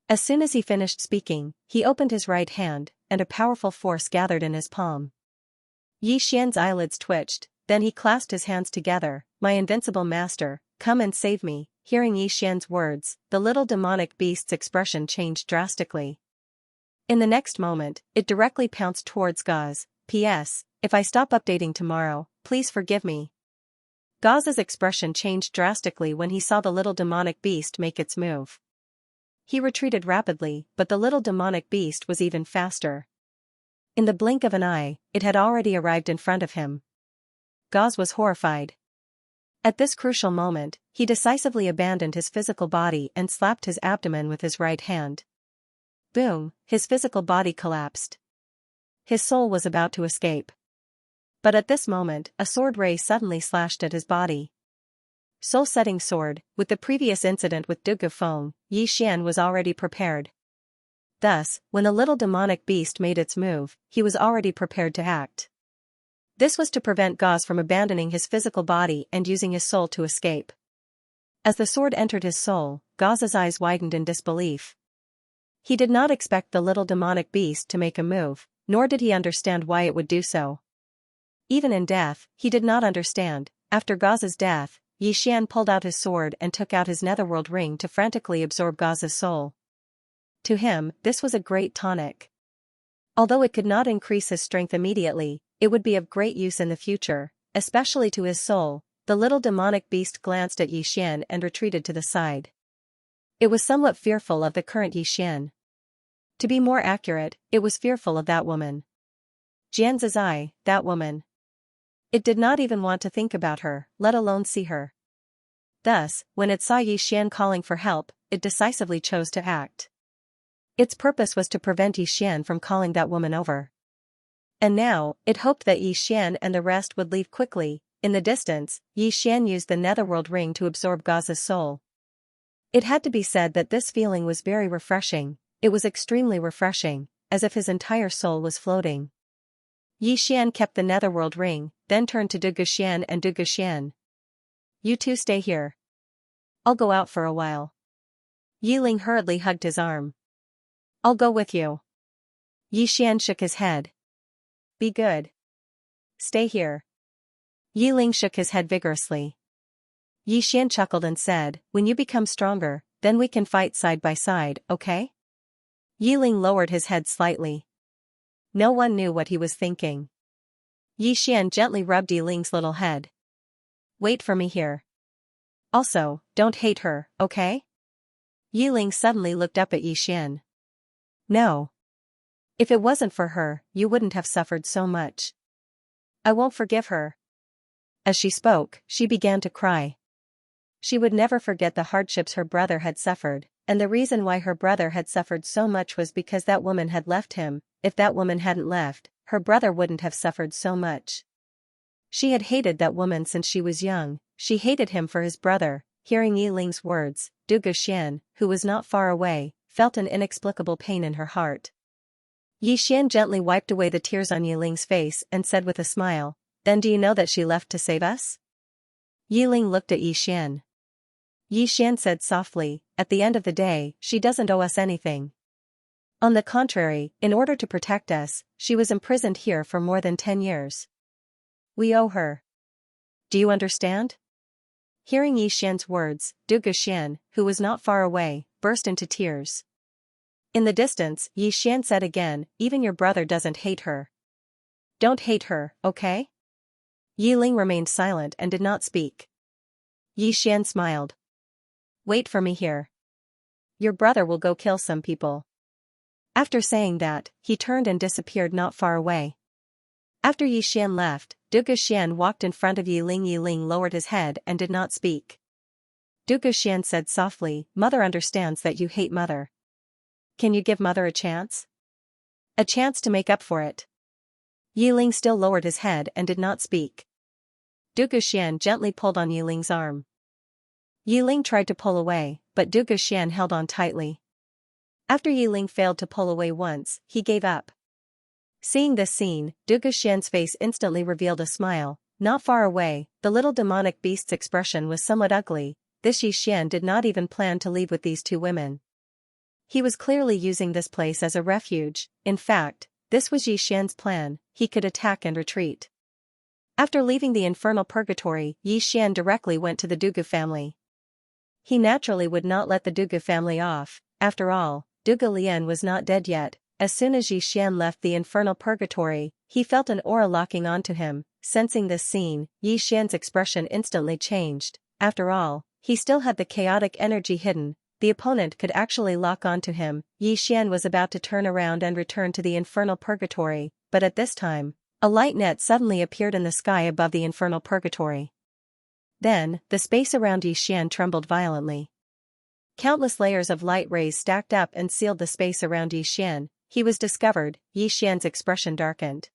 As soon as he finished speaking, he opened his right hand, and a powerful force gathered in his palm. Yi Xian's eyelids twitched, then he clasped his hands together, my invincible master, come and save me. Hearing Yi Xian's words, the little demonic beast's expression changed drastically. In the next moment, it directly pounced towards Ga's. P.S. If I stop updating tomorrow, please forgive me. Ga's expression changed drastically when he saw the little demonic beast make its move. He retreated rapidly, but the little demonic beast was even faster. In the blink of an eye, it had already arrived in front of him. Ga was horrified. At this crucial moment, he decisively abandoned his physical body and slapped his abdomen with his right hand. Boom, his physical body collapsed. His soul was about to escape. But at this moment, a sword ray suddenly slashed at his body. Soul-setting sword, with the previous incident with Dugu Feng, Yi Xian was already prepared. Thus, when the little demonic beast made its move, he was already prepared to act. This was to prevent Ga from abandoning his physical body and using his soul to escape. As the sword entered his soul, Ga's eyes widened in disbelief. He did not expect the little demonic beast to make a move, nor did he understand why it would do so. Even in death, he did not understand. After Ga's death, Yi Xian pulled out his sword and took out his netherworld ring to frantically absorb Ga's soul. To him, this was a great tonic. Although it could not increase his strength immediately, it would be of great use in the future, especially to his soul. The little demonic beast glanced at Yi Xian and retreated to the side. It was somewhat fearful of the current Yi Xian. To be more accurate, it was fearful of that woman. Jian's eye, that woman. It did not even want to think about her, let alone see her. Thus, when it saw Yi Xian calling for help, it decisively chose to act. Its purpose was to prevent Yi Xian from calling that woman over. And now, it hoped that Yi Xian and the rest would leave quickly. In the distance, Yi Xian used the netherworld ring to absorb Ga's soul. It had to be said that this feeling was very refreshing. It was extremely refreshing, as if his entire soul was floating. Yi Xian kept the netherworld ring, then turned to Dugu Xian and Dugu Xian. You two stay here. I'll go out for a while. Yi Ling hurriedly hugged his arm. I'll go with you. Yi Xian shook his head. Be good. Stay here. Yi Ling shook his head vigorously. Yi Xian chuckled and said, when you become stronger, then we can fight side by side, okay? Yi Ling lowered his head slightly. No one knew what he was thinking. Yi Xian gently rubbed Yi Ling's little head. Wait for me here. Also, don't hate her, okay? Yi Ling suddenly looked up at Yi Xian. No. If it wasn't for her, you wouldn't have suffered so much. I won't forgive her. As she spoke, she began to cry. She would never forget the hardships her brother had suffered, and the reason why her brother had suffered so much was because that woman had left him. If that woman hadn't left, her brother wouldn't have suffered so much. She had hated that woman since she was young. She hated him for his brother. Hearing Yi Ling's words, Dugu Xian, who was not far away, felt an inexplicable pain in her heart. Yi Xian gently wiped away the tears on Yi Ling's face and said with a smile, then do you know that she left to save us? Yi Ling looked at Yi Xian. Yi Xian said softly, at the end of the day, she doesn't owe us anything. On the contrary, in order to protect us, she was imprisoned here for more than 10 years. We owe her. Do you understand? Hearing Yi Xian's words, Dugu Xian, who was not far away, burst into tears. In the distance, Yi Xian said again, even your brother doesn't hate her. Don't hate her, okay? Yi Ling remained silent and did not speak. Yi Xian smiled. Wait for me here. Your brother will go kill some people. After saying that, he turned and disappeared not far away. After Yi Xian left, Dugu Xian walked in front of Yi Ling. Yi Ling lowered his head and did not speak. Dugu Xian said softly, Mother understands that you hate Mother. Can you give Mother a chance? A chance to make up for it. Yi Ling still lowered his head and did not speak. Dugu Xian gently pulled on Yi Ling's arm. Yi Ling tried to pull away, but Du Guxian held on tightly. After Yi Ling failed to pull away once, he gave up. Seeing this scene, Du Guxian's face instantly revealed a smile. Not far away, the little demonic beast's expression was somewhat ugly. This Yi Xian did not even plan to leave with these two women. He was clearly using this place as a refuge. In fact, this was Yi Xian's plan. He could attack and retreat. After leaving the infernal purgatory, Yi Xian directly went to the Dugu family. He naturally would not let the Dugu family off. After all, Dugu Lian was not dead yet. As soon as Yi Xian left the infernal purgatory, he felt an aura locking onto him. Sensing this scene, Yi Xian's expression instantly changed. After all, he still had the chaotic energy hidden. The opponent could actually lock onto him. Yi Xian was about to turn around and return to the infernal purgatory, but at this time, a light net suddenly appeared in the sky above the infernal purgatory. Then, the space around Yi Xian trembled violently. Countless layers of light rays stacked up and sealed the space around Yi Xian. He was discovered. Yi Xian's expression darkened.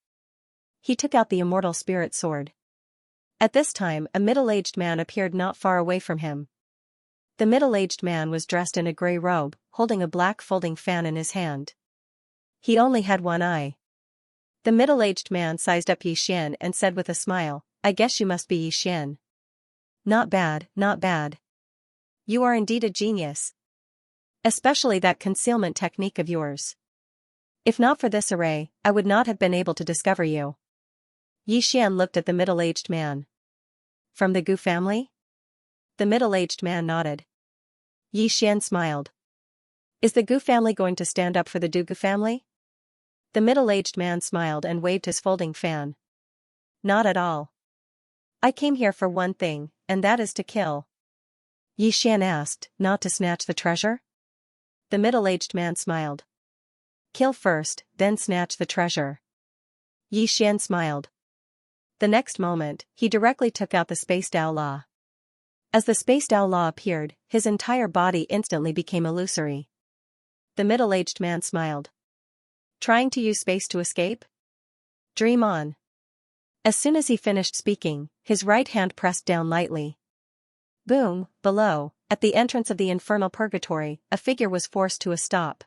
He took out the immortal spirit sword. At this time, a middle-aged man appeared not far away from him. The middle-aged man was dressed in a gray robe, holding a black folding fan in his hand. He only had one eye. The middle-aged man sized up Yi Xian and said with a smile, "I guess you must be Yi Xian. Not bad, not bad. You are indeed a genius. Especially that concealment technique of yours. If not for this array, I would not have been able to discover you." Yi Xian looked at the middle-aged man. "From the Gu family?" The middle-aged man nodded. Yi Xian smiled. "Is the Gu family going to stand up for the Dugu family?" The middle-aged man smiled and waved his folding fan. "Not at all. I came here for one thing, and that is to kill." Yi Xian asked, "Not to snatch the treasure?" The middle-aged man smiled. "Kill first, then snatch the treasure." Yi Xian smiled. The next moment, he directly took out the spaced outlaw. As the spaced outlaw appeared, his entire body instantly became illusory. The middle-aged man smiled. "Trying to use space to escape? Dream on." As soon as he finished speaking, his right hand pressed down lightly. Boom, below, at the entrance of the infernal purgatory, a figure was forced to a stop.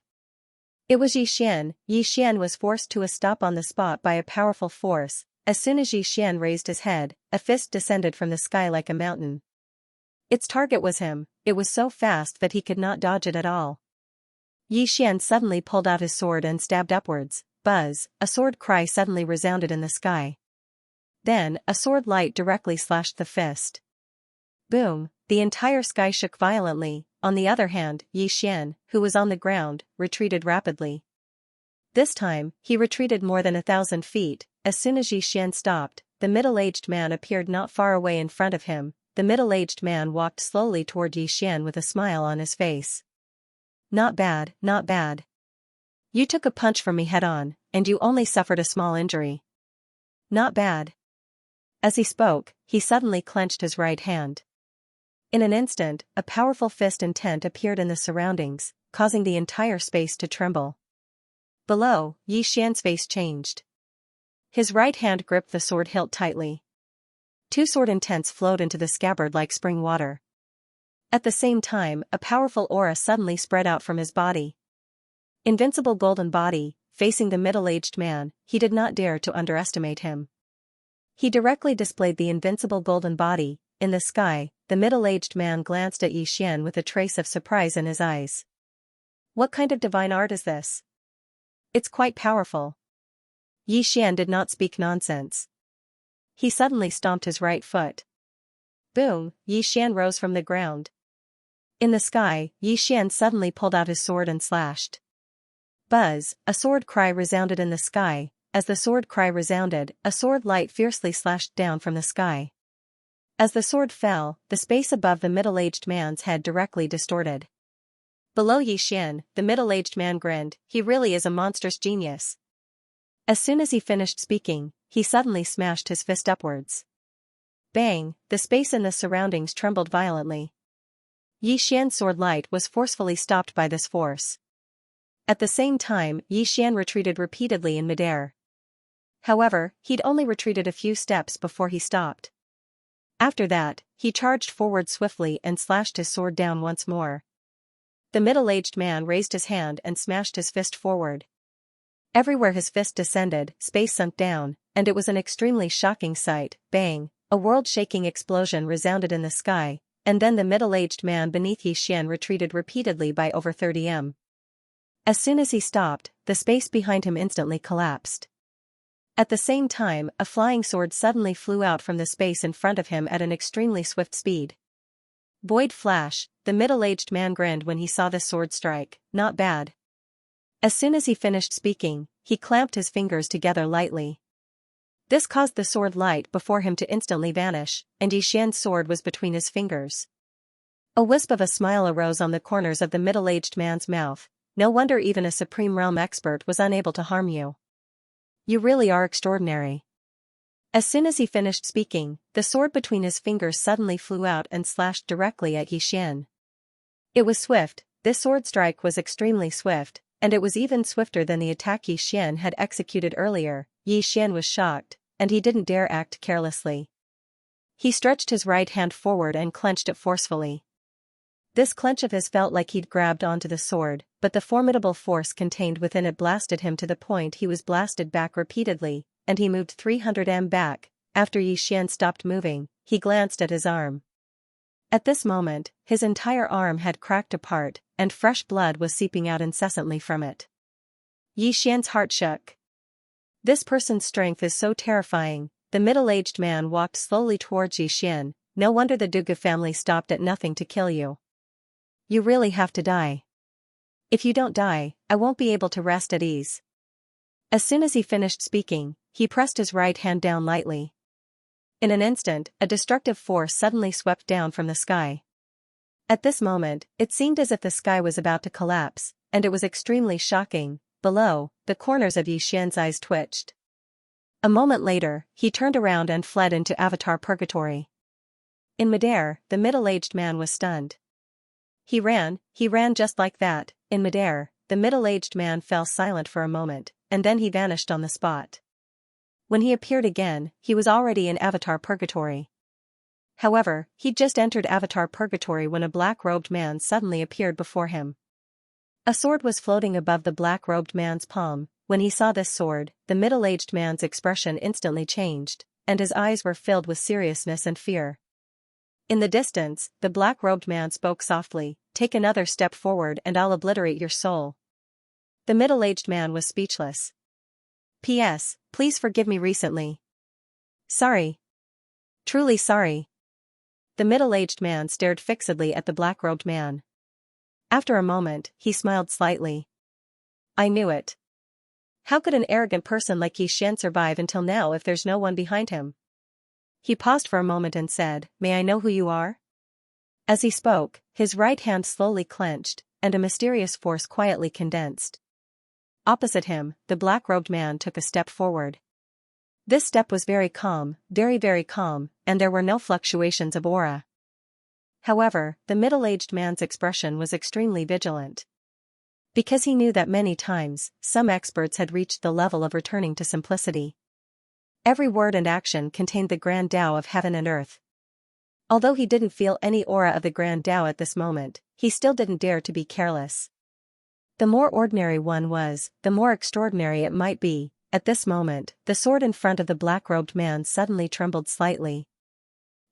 It was Yi Xian. Yi Xian was forced to a stop on the spot by a powerful force. As soon as Yi Xian raised his head, a fist descended from the sky like a mountain. Its target was him. It was so fast that he could not dodge it at all. Yi Xian suddenly pulled out his sword and stabbed upwards. Buzz, a sword cry suddenly resounded in the sky. Then, a sword light directly slashed the fist. Boom, the entire sky shook violently. On the other hand, Yi Xian, who was on the ground, retreated rapidly. This time, he retreated more than 1,000 feet. As soon as Yi Xian stopped, the middle-aged man appeared not far away in front of him. The middle-aged man walked slowly toward Yi Xian with a smile on his face. "Not bad, not bad. You took a punch from me head-on, and you only suffered a small injury. Not bad." As he spoke, he suddenly clenched his right hand. In an instant, a powerful fist intent appeared in the surroundings, causing the entire space to tremble. Below, Yi Xian's face changed. His right hand gripped the sword hilt tightly. Two sword intents flowed into the scabbard like spring water. At the same time, a powerful aura suddenly spread out from his body. Invincible golden body, facing the middle-aged man, he did not dare to underestimate him. He directly displayed the invincible golden body. In the sky, the middle-aged man glanced at Yi Xian with a trace of surprise in his eyes. "What kind of divine art is this? It's quite powerful." Yi Xian did not speak nonsense. He suddenly stomped his right foot. Boom, Yi Xian rose from the ground. In the sky, Yi Xian suddenly pulled out his sword and slashed. Buzz, a sword cry resounded in the sky. As the sword cry resounded, a sword light fiercely slashed down from the sky. As the sword fell, the space above the middle-aged man's head directly distorted. Below Yi Xian, the middle-aged man grinned. He really is a monstrous genius. As soon as he finished speaking, he suddenly smashed his fist upwards. Bang, the space in the surroundings trembled violently. Yi Xian's sword light was forcefully stopped by this force. At the same time, Yi Xian retreated repeatedly in midair. However, he'd only retreated a few steps before he stopped. After that, he charged forward swiftly and slashed his sword down once more. The middle-aged man raised his hand and smashed his fist forward. Everywhere his fist descended, space sunk down, and it was an extremely shocking sight. Bang! A world-shaking explosion resounded in the sky, and then the middle-aged man beneath Xian retreated repeatedly by over 30 m. As soon as he stopped, the space behind him instantly collapsed. At the same time, a flying sword suddenly flew out from the space in front of him at an extremely swift speed. Void flash, the middle-aged man grinned when he saw the sword strike. Not bad. As soon as he finished speaking, he clamped his fingers together lightly. This caused the sword light before him to instantly vanish, and Xian's sword was between his fingers. A wisp of a smile arose on the corners of the middle-aged man's mouth. No wonder even a Supreme Realm expert was unable to harm you. You really are extraordinary. As soon as he finished speaking, the sword between his fingers suddenly flew out and slashed directly at Xian. It was swift, this sword strike was extremely swift, and it was even swifter than the attack Xian had executed earlier. Xian was shocked, and he didn't dare act carelessly. He stretched his right hand forward and clenched it forcefully. This clench of his felt like he'd grabbed onto the sword, but the formidable force contained within it blasted him to the point he was blasted back repeatedly, and he moved 300 m back. After Xian stopped moving, he glanced at his arm. At this moment, his entire arm had cracked apart, and fresh blood was seeping out incessantly from it. Xian's heart shook. This person's strength is so terrifying. The middle-aged man walked slowly towards Xian. No wonder the Duga family stopped at nothing to kill you. You really have to die. If you don't die, I won't be able to rest at ease. As soon as he finished speaking, he pressed his right hand down lightly. In an instant, a destructive force suddenly swept down from the sky. At this moment, it seemed as if the sky was about to collapse, and it was extremely shocking. Below, the corners of Xian's eyes twitched. A moment later, he turned around and fled into Avatar Purgatory. In midair, the middle-aged man was stunned. He ran just like that. In midair, the middle-aged man fell silent for a moment, and then he vanished on the spot. When he appeared again, he was already in Avatar Purgatory. However, he'd just entered Avatar Purgatory when a black-robed man suddenly appeared before him. A sword was floating above the black-robed man's palm. When he saw this sword, the middle-aged man's expression instantly changed, and his eyes were filled with seriousness and fear. In the distance, the black-robed man spoke softly, "Take another step forward and I'll obliterate your soul." The middle-aged man was speechless. P.S. Please forgive me recently. Sorry. Truly sorry. The middle-aged man stared fixedly at the black-robed man. After a moment, he smiled slightly. I knew it. How could an arrogant person like Xian survive until now if there's no one behind him? He paused for a moment and said, "May I know who you are?" As he spoke, his right hand slowly clenched, and a mysterious force quietly condensed. Opposite him, the black-robed man took a step forward. This step was very calm, very calm, and there were no fluctuations of aura. However, the middle-aged man's expression was extremely vigilant. Because he knew that many times, some experts had reached the level of returning to simplicity. Every word and action contained the grand Tao of heaven and earth. Although he didn't feel any aura of the grand Tao at this moment, he still didn't dare to be careless. The more ordinary one was, the more extraordinary it might be. At this moment, the sword in front of the black-robed man suddenly trembled slightly.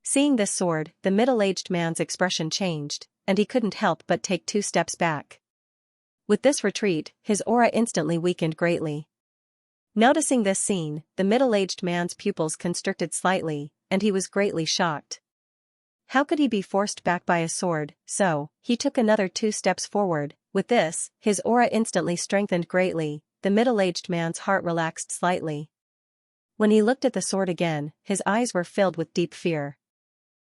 Seeing this sword, the middle-aged man's expression changed, and he couldn't help but take 2 steps back. With this retreat, his aura instantly weakened greatly. Noticing this scene, the middle-aged man's pupils constricted slightly, and he was greatly shocked. How could he be forced back by a sword? So, he took another 2 steps forward. With this, his aura instantly strengthened greatly. The middle-aged man's heart relaxed slightly. When he looked at the sword again, his eyes were filled with deep fear.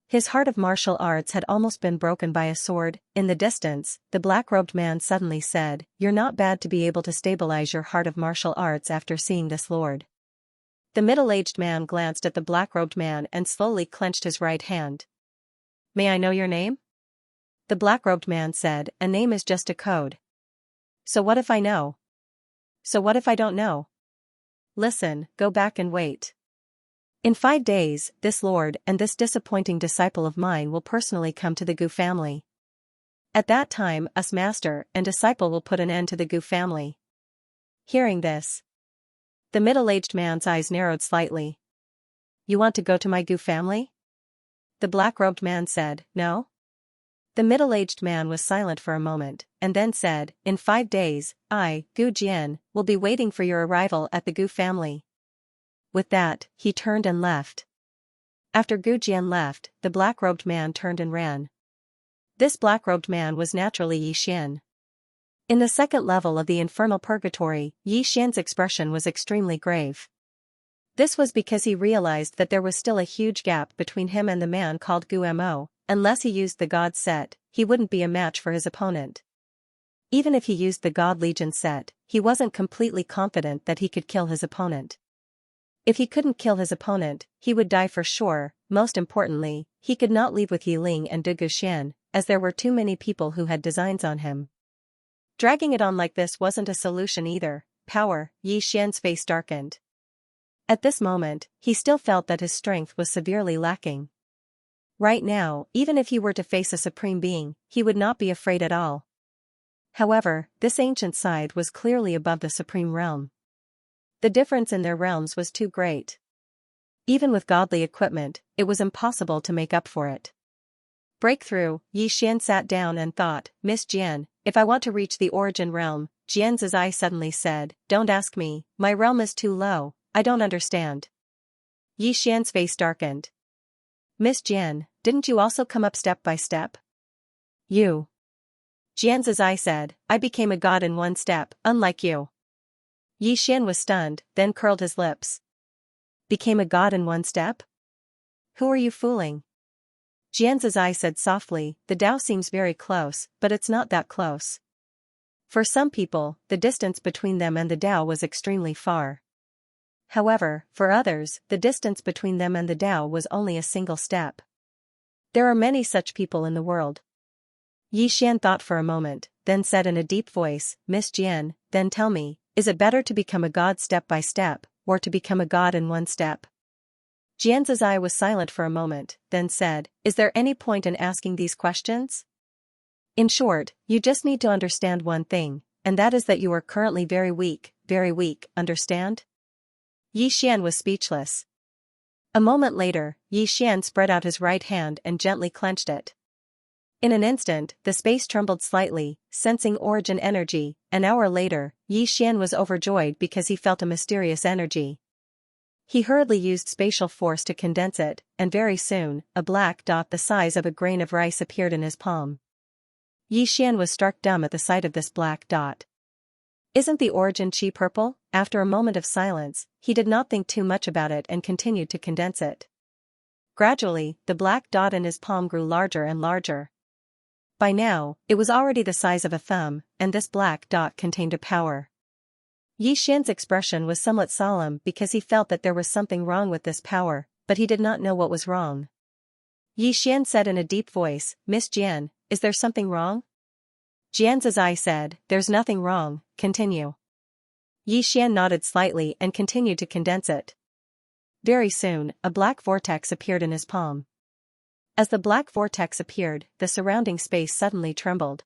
His heart of martial arts had almost been broken by a sword. In the distance, the black-robed man suddenly said, "You're not bad to be able to stabilize your heart of martial arts after seeing this lord." The middle-aged man glanced at the black-robed man and slowly clenched his right hand. "May I know your name?" The black-robed man said, "A name is just a code. So what if I know? So what if I don't know? Listen, go back and wait." In 5 days, this lord and this disappointing disciple of mine will personally come to the Gu family. At that time, us master and disciple will put an end to the Gu family. Hearing this, the middle-aged man's eyes narrowed slightly. You want to go to my Gu family? The black-robed man said, no. The middle-aged man was silent for a moment, and then said, in 5 days, I, Gu Jian, will be waiting for your arrival at the Gu family. With that, he turned and left. After Gu Jian left, the black-robed man turned and ran. This black-robed man was naturally Yi Xian. In the second level of the infernal purgatory, Yi Xian's expression was extremely grave. This was because he realized that there was still a huge gap between him and the man called Gu Mo. Unless he used the God set, he wouldn't be a match for his opponent. Even if he used the God Legion set, he wasn't completely confident that he could kill his opponent. If he couldn't kill his opponent, he would die for sure. Most importantly, he could not leave with Yiling and De Guxian, as there were too many people who had designs on him. Dragging it on like this wasn't a solution either. Power, Yi Xian's face darkened. At this moment, he still felt that his strength was severely lacking. Right now, even if he were to face a supreme being, he would not be afraid at all. However, this ancient side was clearly above the supreme realm. The difference in their realms was too great. Even with godly equipment, it was impossible to make up for it. Breakthrough, Yi Xian sat down and thought, Miss Jian, if I want to reach the origin realm, Jian's eye suddenly said, don't ask me, my realm is too low, I don't understand. Yi Xian's face darkened. Miss Jian, didn't you also come up step by step? You. Jian's eye said, I became a god in 1 step, unlike you. Yi Xian was stunned, then curled his lips. Became a god in 1 step? Who are you fooling? Jian's eye said softly, the Tao seems very close, but it's not that close. For some people, the distance between them and the Tao was extremely far. However, for others, the distance between them and the Tao was only a single step. There are many such people in the world. Yi Xian thought for a moment, then said in a deep voice, Miss Jian, then tell me, is it better to become a god step by step, or to become a god in 1 step? Jian's eye was silent for a moment, then said, is there any point in asking these questions? In short, you just need to understand one thing, and that is that you are currently very weak, understand? Yi Xian was speechless. A moment later, Yi Xian spread out his right hand and gently clenched it. In an instant, the space trembled slightly, sensing origin energy. An hour later, Yi Xian was overjoyed because he felt a mysterious energy. He hurriedly used spatial force to condense it, and very soon, a black dot the size of a grain of rice appeared in his palm. Yi Xian was struck dumb at the sight of this black dot. Isn't the origin chi purple? After a moment of silence, he did not think too much about it and continued to condense it. Gradually, the black dot in his palm grew larger and larger. By now, it was already the size of a thumb, and this black dot contained a power. Yi Xian's expression was somewhat solemn because he felt that there was something wrong with this power, but he did not know what was wrong. Yi Xian said in a deep voice, Miss Jian, is there something wrong? Jian's eye said, there's nothing wrong, continue. Yi Xian nodded slightly and continued to condense it. Very soon, a black vortex appeared in his palm. As the black vortex appeared, the surrounding space suddenly trembled.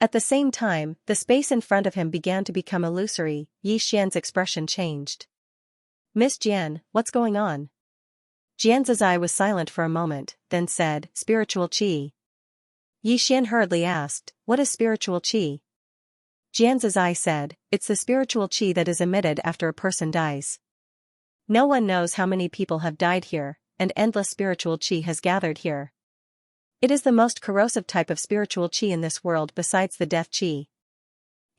At the same time, the space in front of him began to become illusory. Yi Xian's expression changed. Miss Jian, what's going on? Jian's eye was silent for a moment, then said, spiritual qi. Yi Xian hurriedly asked, what is spiritual qi? Jian's eye said, it's the spiritual qi that is emitted after a person dies. No one knows how many people have died here, and endless spiritual qi has gathered here. It is the most corrosive type of spiritual qi in this world besides the death qi.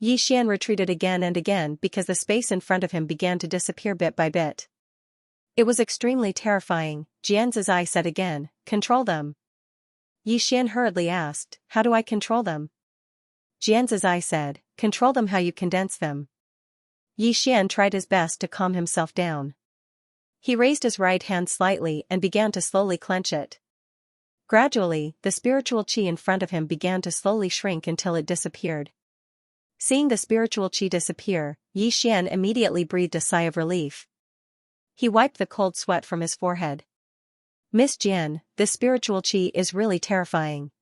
Yi Xian retreated again and again because the space in front of him began to disappear bit by bit. It was extremely terrifying. Jian's eye said again, control them. Yi Xian hurriedly asked, how do I control them? Jian's eye said, control them how you condense them. Yi Xian tried his best to calm himself down. He raised his right hand slightly and began to slowly clench it. Gradually, the spiritual qi in front of him began to slowly shrink until it disappeared. Seeing the spiritual qi disappear, Yi Xian immediately breathed a sigh of relief. He wiped the cold sweat from his forehead. Miss Jian, this spiritual qi is really terrifying.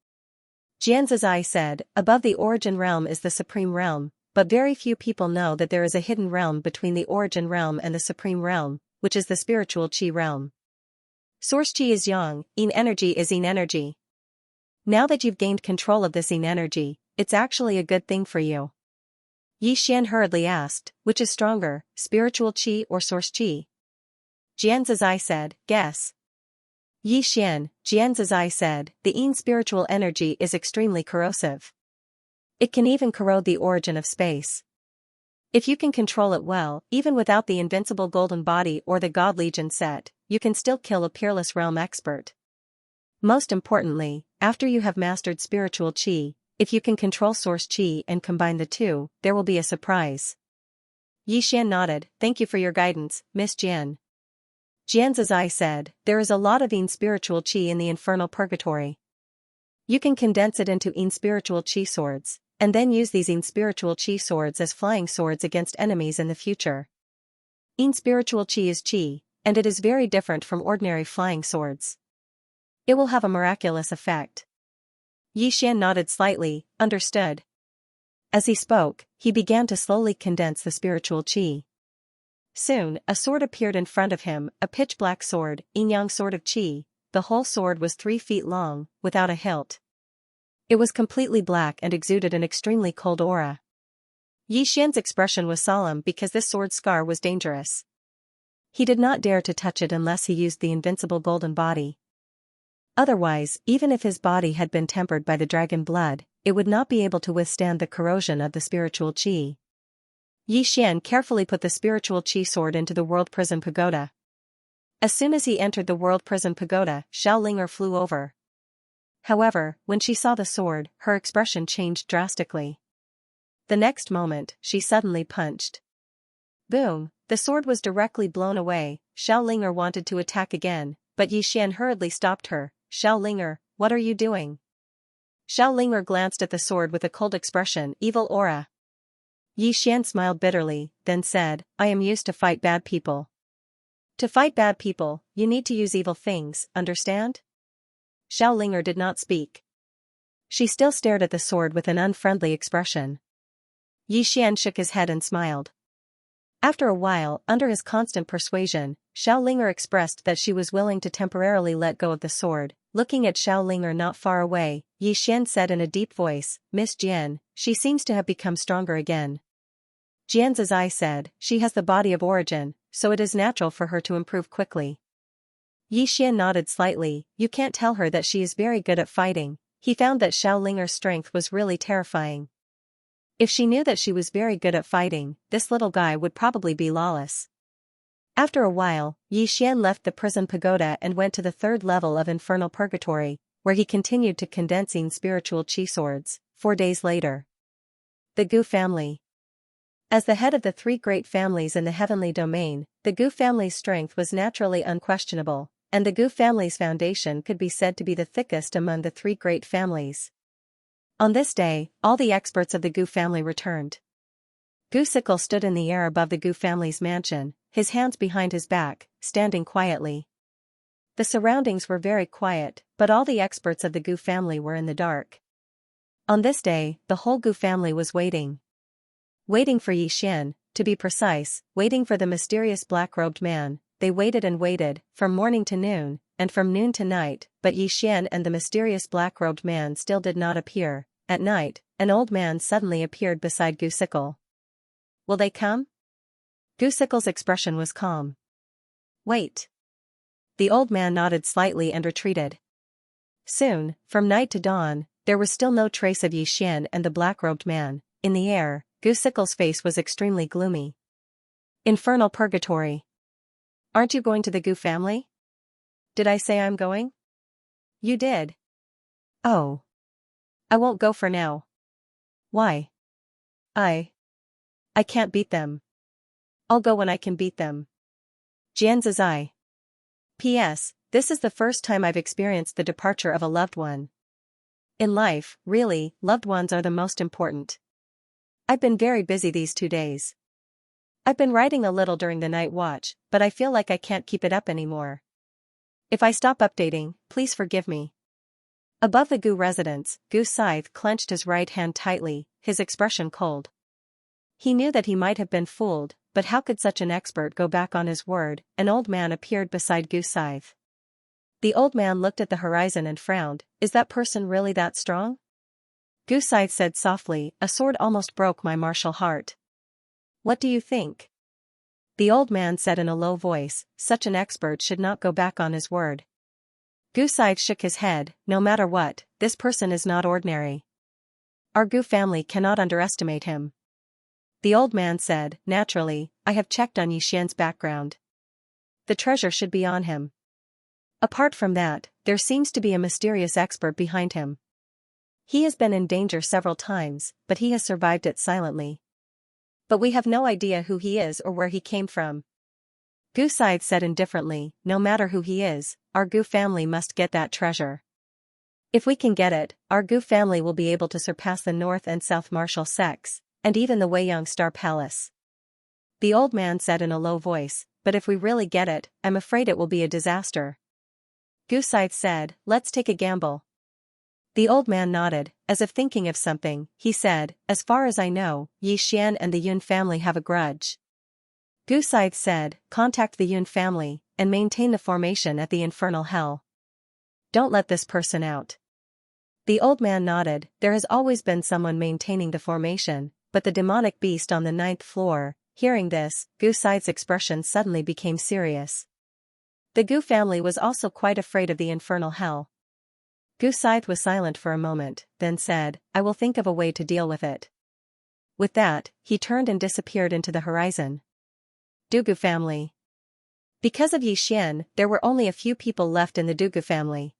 Xianxia said, above the origin realm is the supreme realm, but very few people know that there is a hidden realm between the origin realm and the supreme realm, which is the spiritual qi realm. Source qi is yang, yin energy is yin energy. Now that you've gained control of this yin energy, it's actually a good thing for you. Yi Xian hurriedly asked, which is stronger, spiritual qi or source qi? Xianxia said, guess. Yi Xian, Xianxia said, the yin spiritual energy is extremely corrosive. It can even corrode the origin of space. If you can control it well, even without the invincible golden body or the God Legion set, you can still kill a peerless realm expert. Most importantly, after you have mastered spiritual qi, if you can control source qi and combine the two, there will be a surprise. Yi Xian nodded, thank you for your guidance, Miss Jian. Xianxia said, there is a lot of yin spiritual qi in the infernal purgatory. You can condense it into yin spiritual qi swords, and then use these yin spiritual qi swords as flying swords against enemies in the future. Yin spiritual qi is qi, and it is very different from ordinary flying swords. It will have a miraculous effect. Yi Xian nodded slightly, understood. As he spoke, he began to slowly condense the spiritual qi. Soon, a sword appeared in front of him, a pitch-black sword, yin-yang sword of qi. The whole sword was 3 feet long, without a hilt. It was completely black and exuded an extremely cold aura. Yi Xian's expression was solemn because this sword's scar was dangerous. He did not dare to touch it unless he used the invincible golden body. Otherwise, even if his body had been tempered by the dragon blood, it would not be able to withstand the corrosion of the spiritual qi. Yi Xian carefully put the spiritual qi sword into the world prison pagoda. As soon as he entered the world prison pagoda, Xiao Linger flew over. However, when she saw the sword, her expression changed drastically. The next moment, she suddenly punched. Boom! The sword was directly blown away. Xiao Linger wanted to attack again, but Yi Xian hurriedly stopped her. Xiao Linger, what are you doing? Xiao Linger glanced at the sword with a cold expression, evil aura. Yi Xian smiled bitterly, then said, I am used to fight bad people. To fight bad people, you need to use evil things, understand? Xiao Linger did not speak. She still stared at the sword with an unfriendly expression. Yi Xian shook his head and smiled. After a while, under his constant persuasion, Xiao Linger expressed that she was willing to temporarily let go of the sword. Looking at Xiao Linger not far away, Yi Xian said in a deep voice, Miss Jian, she seems to have become stronger again. Xianxia said, she has the body of origin, so it is natural for her to improve quickly. Yi Xian nodded slightly, you can't tell her that she is very good at fighting. He found that Xiao Linger's strength was really terrifying. If she knew that she was very good at fighting, this little guy would probably be lawless. After a while, Yi Xian left the prison pagoda and went to the 3rd level of infernal purgatory, where he continued to condensing spiritual qi swords. 4 days later. The Gu family. As the head of the 3 great families in the heavenly domain, the Gu family's strength was naturally unquestionable, and the Gu family's foundation could be said to be the thickest among the 3 great families. On this day, all the experts of the Gu family returned. Gu Sickle stood in the air above the Gu family's mansion, his hands behind his back, standing quietly. The surroundings were very quiet, but all the experts of the Gu family were in the dark. On this day, the whole Gu family was waiting. Waiting for Yi Xian, to be precise, waiting for the mysterious black-robed man. They waited and waited, from morning to noon, and from noon to night, but Yi Xian and the mysterious black-robed man still did not appear. At night, an old man suddenly appeared beside Gu Sickle. Will they come? Gu Sickle's expression was calm. Wait. The old man nodded slightly and retreated. Soon, from night to dawn, there was still no trace of Yi Xian and the black-robed man. In the air, Gu Sickle's face was extremely gloomy. Infernal purgatory. Aren't you going to the Gu family? Did I say I'm going? You did. Oh. I won't go for now. Why? I can't beat them. I'll go when I can beat them. Xianxia. P.S. This is the first time I've experienced the departure of a loved one. In life, really, loved ones are the most important. I've been very busy these 2 days. I've been writing a little during the night watch, but I feel like I can't keep it up anymore. If I stop updating, please forgive me. Above the Gu residence, Gu Scythe clenched his right hand tightly, his expression cold. He knew that he might have been fooled, but how could such an expert go back on his word? An old man appeared beside Gu Scythe. The old man looked at the horizon and frowned. Is that person really that strong? Gu Scythe said softly, a sword almost broke my martial heart. What do you think? The old man said in a low voice, such an expert should not go back on his word. Gu Scythe shook his head, no matter what, this person is not ordinary. Our Gu family cannot underestimate him. The old man said, naturally, I have checked on Xian's background. The treasure should be on him. Apart from that, there seems to be a mysterious expert behind him. He has been in danger several times, but he has survived it silently. But we have no idea who he is or where he came from. Gu Scythe said indifferently, no matter who he is, our Gu family must get that treasure. If we can get it, our Gu family will be able to surpass the North and South martial sects, and even the Weiyang Star Palace. The old man said in a low voice, but if we really get it, I'm afraid it will be a disaster. Gu Scythe said, let's take a gamble. The old man nodded, as if thinking of something. He said, as far as I know, Xian and the Yun family have a grudge. Gu Scythe said, contact the Yun family, and maintain the formation at the infernal hell. Don't let this person out. The old man nodded, there has always been someone maintaining the formation, but the demonic beast on the 9th floor. Hearing this, Gu Scythe's expression suddenly became serious. The Gu family was also quite afraid of the infernal hell. Gu Scythe was silent for a moment, then said, I will think of a way to deal with it. With that, he turned and disappeared into the horizon. Dugu family. Because of Xian, there were only a few people left in the Dugu family.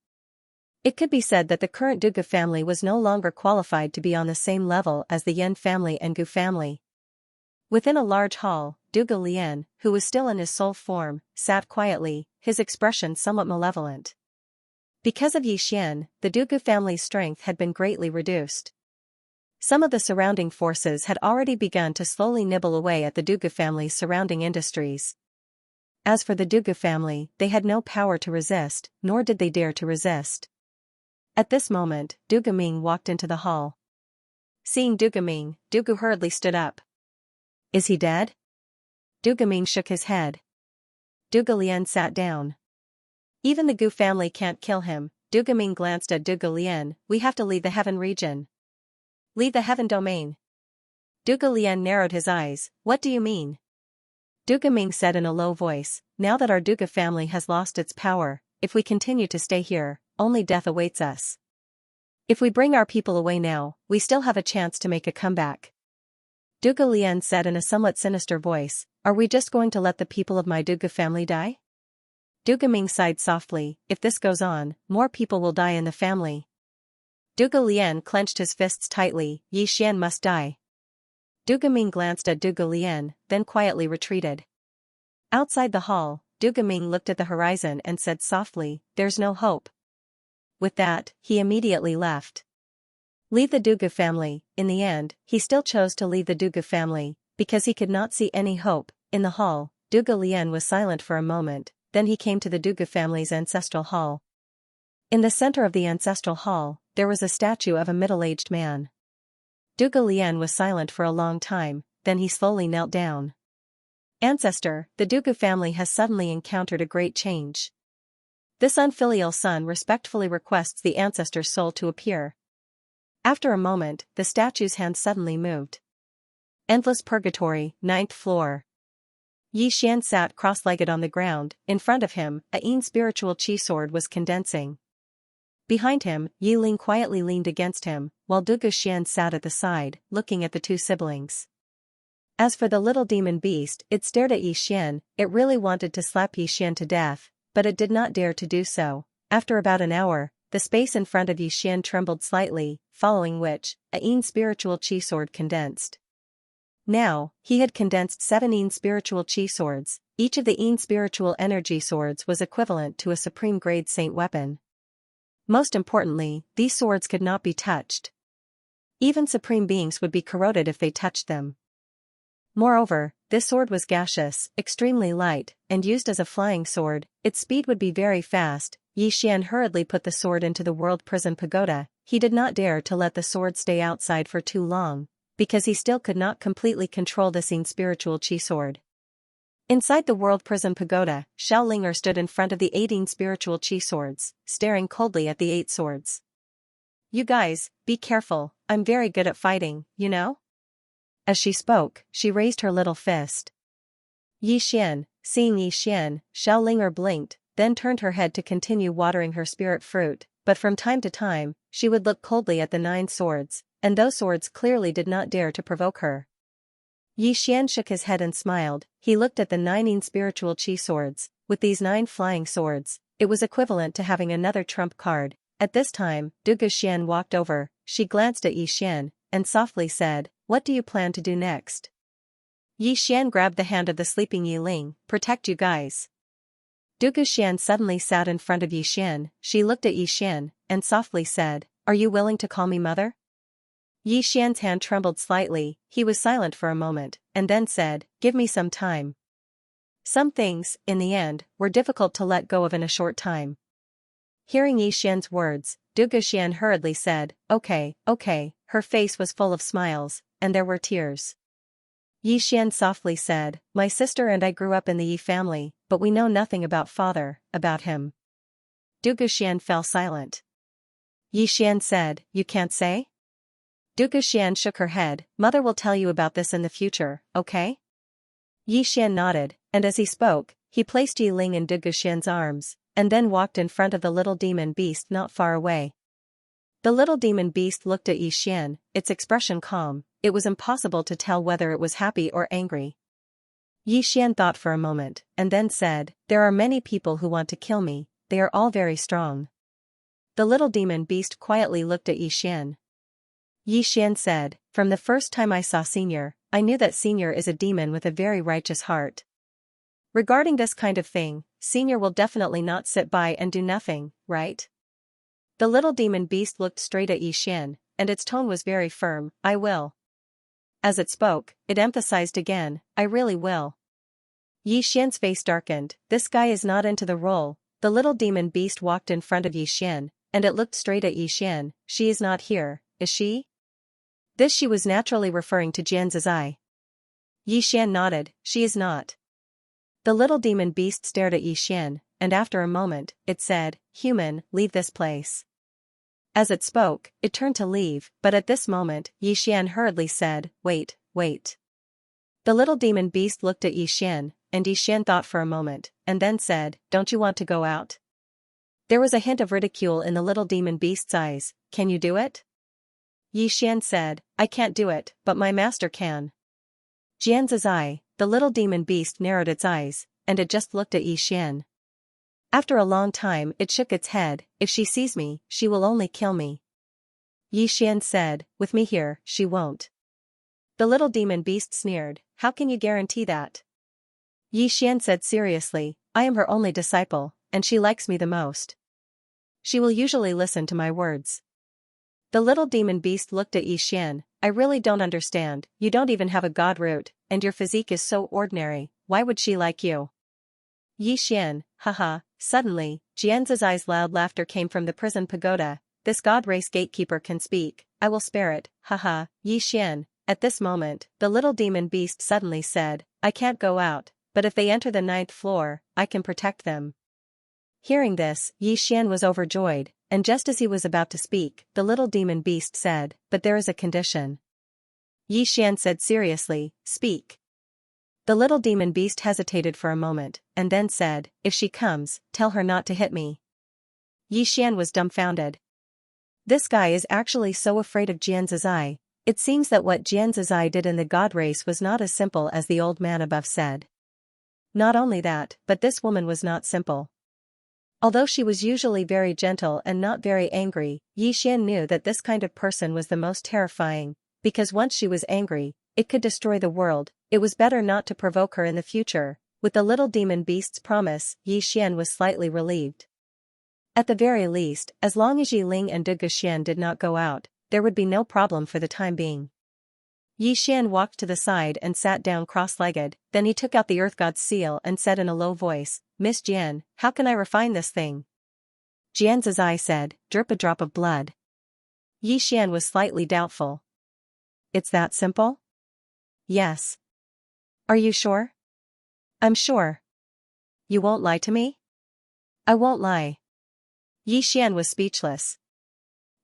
It could be said that the current Dugu family was no longer qualified to be on the same level as the Yen family and Gu family. Within a large hall, Dugu Lian, who was still in his soul form, sat quietly, his expression somewhat malevolent. Because of Xian, the Dugu family's strength had been greatly reduced. Some of the surrounding forces had already begun to slowly nibble away at the Dugu family's surrounding industries. As for the Dugu family, they had no power to resist, nor did they dare to resist. At this moment, Dugu Ming walked into the hall. Seeing Dugu Ming, Dugu hurriedly stood up. Is he dead? Dugu Ming shook his head. Dugu Lian sat down. Even the Gu family can't kill him. Dugu Ming glanced at Dugu Lian, we have to leave the heaven region. Leave the heaven domain. Dugu Lian narrowed his eyes, what do you mean? Dugu Ming said in a low voice, now that our Dugu family has lost its power, if we continue to stay here, only death awaits us. If we bring our people away now, we still have a chance to make a comeback. Dugu Lian said in a somewhat sinister voice, are we just going to let the people of my Dugu family die? Dugu Ming sighed softly, if this goes on, more people will die in the family. Dugu Lian clenched his fists tightly, Xian must die. Dugu Ming glanced at Dugu Lian, then quietly retreated. Outside the hall, Dugu Ming looked at the horizon and said softly, there's no hope. With that, he immediately left. Leave the Dugu family. In the end, he still chose to leave the Dugu family, because he could not see any hope. In the hall, Dugu Lian was silent for a moment, then he came to the Dugu family's ancestral hall. In the center of the ancestral hall, there was a statue of a middle-aged man. Dugu Lian was silent for a long time, then he slowly knelt down. Ancestor, the Dugu family has suddenly encountered a great change. This unfilial son respectfully requests the ancestor's soul to appear. After a moment, the statue's hand suddenly moved. Endless Purgatory, 9th floor. Xian sat cross-legged on the ground. In front of him, a Yin spiritual chi sword was condensing. Behind him, Ling quietly leaned against him, while Dugu Xian sat at the side, looking at the two siblings. As for the little demon beast, it stared at Xian. It really wanted to slap Xian to death, but it did not dare to do so. After about an hour, the space in front of Xian trembled slightly, following which, a Yin spiritual chi sword condensed. Now, he had condensed 7 Yin spiritual chi swords. Each of the Yin spiritual energy swords was equivalent to a supreme grade saint weapon. Most importantly, these swords could not be touched. Even supreme beings would be corroded if they touched them. Moreover, this sword was gaseous, extremely light, and used as a flying sword, its speed would be very fast. Xian hurriedly put the sword into the world prison pagoda. He did not dare to let the sword stay outside for too long, because he still could not completely control the seen spiritual chi sword. Inside the world prison pagoda, Xiaolinger stood in front of the 18 spiritual chi swords, staring coldly at the 8 swords. "You guys, be careful, I'm very good at fighting, you know?" As she spoke, she raised her little fist. Xian, seeing Xian, Xiaolinger blinked, then turned her head to continue watering her spirit fruit, but from time to time, she would look coldly at the 9 swords, and those swords clearly did not dare to provoke her. Xian shook his head and smiled. He looked at the 9 spiritual chi swords. With these 9 flying swords, it was equivalent to having another trump card. At this time, Dugu Xian walked over. She glanced at Xian, and softly said, "What do you plan to do next?" Xian grabbed the hand of the sleeping Yiling. "Protect you guys." Dugu Xian suddenly sat in front of Xian. She looked at Xian, and softly said, "Are you willing to call me mother?" Xian's hand trembled slightly. He was silent for a moment, and then said, "Give me some time." Some things, in the end, were difficult to let go of in a short time. Hearing Xian's words, Dugu Xian hurriedly said, Okay. Her face was full of smiles, and there were tears. Xian softly said, "My sister and I grew up in the Yi family, but we know nothing about father, about him." Dugu Xian fell silent. Xian said, "You can't say?" Dugu Xian shook her head. "Mother will tell you about this in the future, okay?" Xian nodded, and as he spoke, he placed Yiling in Dugu Xian's arms, and then walked in front of the little demon beast not far away. The little demon beast looked at Xian, its expression calm. It was impossible to tell whether it was happy or angry. Xian thought for a moment, and then said, "There are many people who want to kill me, they are all very strong." The little demon beast quietly looked at Xian. Xian said, "From the first time I saw Senior, I knew that Senior is a demon with a very righteous heart. Regarding this kind of thing, Senior will definitely not sit by and do nothing, right?" The little demon beast looked straight at Xian, and its tone was very firm, "I will." As it spoke, it emphasized again, "I really will." Xian's face darkened. This guy is not into the role. The little demon beast walked in front of Xian, and it looked straight at Xian. "She is not here, is she?" This she was naturally referring to Xianzai. Xian nodded, "She is not." The little demon beast stared at Xian, and after a moment, it said, "Human, leave this place." As it spoke, it turned to leave, but at this moment, Xian hurriedly said, Wait. The little demon beast looked at Xian, and Xian thought for a moment, and then said, "Don't you want to go out?" There was a hint of ridicule in the little demon beast's eyes. "Can you do it?" Xian said, "I can't do it, but my master can." Xianzai, the little demon beast narrowed its eyes, and it just looked at Xian. After a long time it shook its head, "If she sees me, she will only kill me." Xian said, "With me here, she won't." The little demon beast sneered, "How can you guarantee that?" Xian said seriously, "I am her only disciple, and she likes me the most. She will usually listen to my words." The little demon beast looked at Xian. "I really don't understand, you don't even have a god root, and your physique is so ordinary, why would she like you?" Xian, haha. Suddenly, Jianzai's loud laughter came from the prison pagoda. "This god race gatekeeper can speak, I will spare it, haha." Xian. At this moment, the little demon beast suddenly said, "I can't go out, but if they enter the 9th floor, I can protect them." Hearing this, Xian was overjoyed, and just as he was about to speak, the little demon beast said, "But there is a condition." Xian said seriously, "Speak." The little demon beast hesitated for a moment, and then said, "If she comes, tell her not to hit me." Xian was dumbfounded. This guy is actually so afraid of Jianzai. It seems that what Xianzai did in the god race was not as simple as the old man above said. Not only that, but this woman was not simple. Although she was usually very gentle and not very angry, Xian knew that this kind of person was the most terrifying, because once she was angry, it could destroy the world. It was better not to provoke her in the future. With the little demon beast's promise, Xian was slightly relieved. At the very least, as long as Yiling and Dugu Xian did not go out, there would be no problem for the time being. Yi Xian walked to the side and sat down cross-legged, then he took out the Earth God's seal and said in a low voice, "Miss Jian, how can I refine this thing?" Jian's eye said, "Drip a drop of blood." Yi Xian was slightly doubtful. "It's that simple?" "Yes." "Are you sure?" "I'm sure." "You won't lie to me?" "I won't lie." Yi Xian was speechless.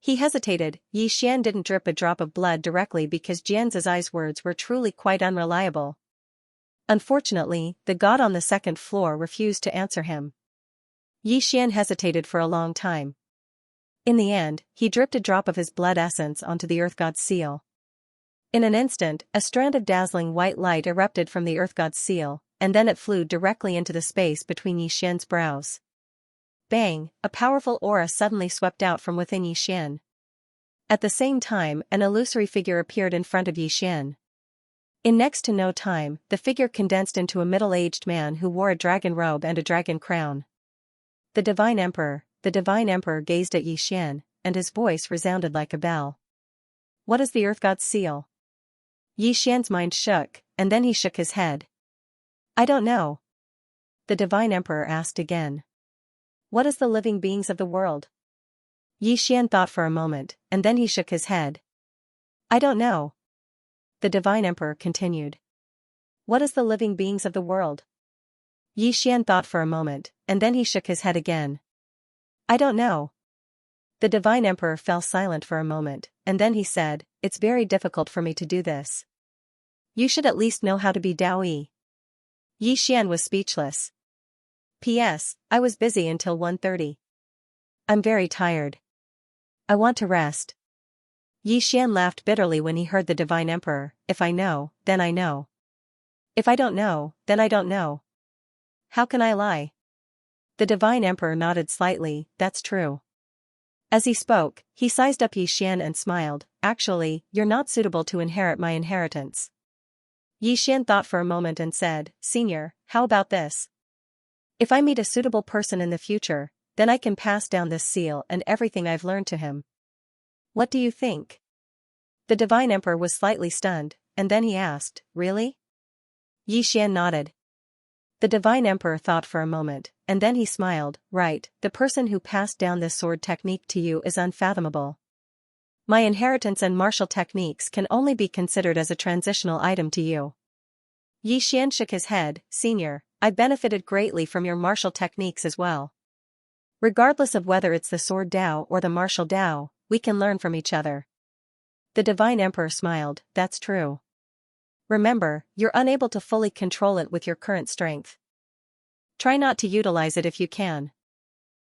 He hesitated. Yi Xian didn't drip a drop of blood directly because Jian's eye's words were truly quite unreliable. Unfortunately, the god on the second floor refused to answer him. Yi Xian hesitated for a long time. In the end, he dripped a drop of his blood essence onto the Earth God's seal. In an instant, a strand of dazzling white light erupted from the Earth God's seal, and then it flew directly into the space between Yi Xian's brows. Bang! A powerful aura suddenly swept out from within Yi Xian. At the same time, an illusory figure appeared in front of Yi Xian. In next to no time, the figure condensed into a middle-aged man who wore a dragon robe and a dragon crown. The Divine Emperor. The Divine Emperor gazed at Yi Xian, and his voice resounded like a bell. "What is the Earth God's seal?" Yi Xian's mind shook, and then he shook his head. "I don't know." The Divine Emperor asked again. "What is the living beings of the world?" Yi Xian thought for a moment, and then he shook his head. "I don't know." The Divine Emperor continued. "What is the living beings of the world?" Yi Xian thought for a moment, and then he shook his head again. "I don't know." The Divine Emperor fell silent for a moment, and then he said, "It's very difficult for me to do this. You should at least know how to be Daoyi." Yi Xian was speechless. "P.S. I was busy until 1:30. I'm very tired. I want to rest." Yi Xian laughed bitterly when he heard the Divine Emperor. "If I know, then I know. If I don't know, then I don't know. How can I lie?" The Divine Emperor nodded slightly. "That's true." As he spoke, he sized up Yi Xian and smiled. "Actually, you're not suitable to inherit my inheritance." Yi Xian thought for a moment and said, "Senior, how about this? If I meet a suitable person in the future, then I can pass down this seal and everything I've learned to him. What do you think?" The Divine Emperor was slightly stunned, and then he asked, "Really?" Yi Xian nodded. The Divine Emperor thought for a moment, and then he smiled. "Right, the person who passed down this sword technique to you is unfathomable. My inheritance and martial techniques can only be considered as a transitional item to you." Yi Xian shook his head. "Senior, I benefited greatly from your martial techniques as well. Regardless of whether it's the sword Dao or the martial Dao, we can learn from each other." The Divine Emperor smiled. "That's true. Remember, you're unable to fully control it with your current strength. Try not to utilize it if you can."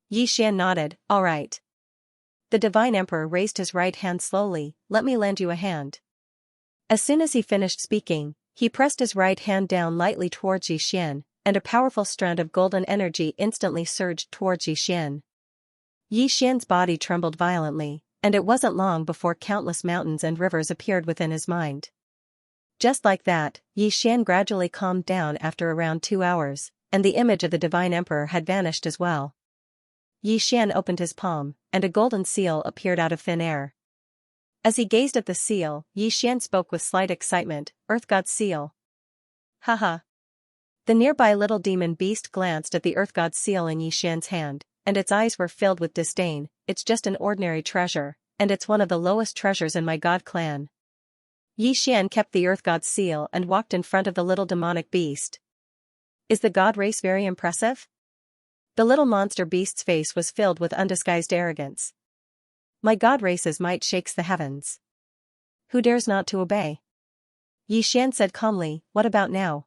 Yi Xian nodded. "All right." The Divine Emperor raised his right hand slowly. "Let me lend you a hand." As soon as he finished speaking, he pressed his right hand down lightly towards Yi Xian, and a powerful strand of golden energy instantly surged towards Yi Xian. Yi Xian's body trembled violently, and it wasn't long before countless mountains and rivers appeared within his mind. Just like that, Yi Xian gradually calmed down after around 2 hours, and the image of the Divine Emperor had vanished as well. Yi Xian opened his palm, and a golden seal appeared out of thin air. As he gazed at the seal, Yi Xian spoke with slight excitement, "Earth God's seal." Haha. The nearby little demon beast glanced at the Earth God's seal in Yi Xian's hand, and its eyes were filled with disdain. "It's just an ordinary treasure, and it's one of the lowest treasures in my god clan." Yi Xian kept the Earth God's seal and walked in front of the little demonic beast. "Is the god race very impressive?" The little monster beast's face was filled with undisguised arrogance. "My god race's might shakes the heavens. Who dares not to obey?" Yi Xian said calmly. "What about now?"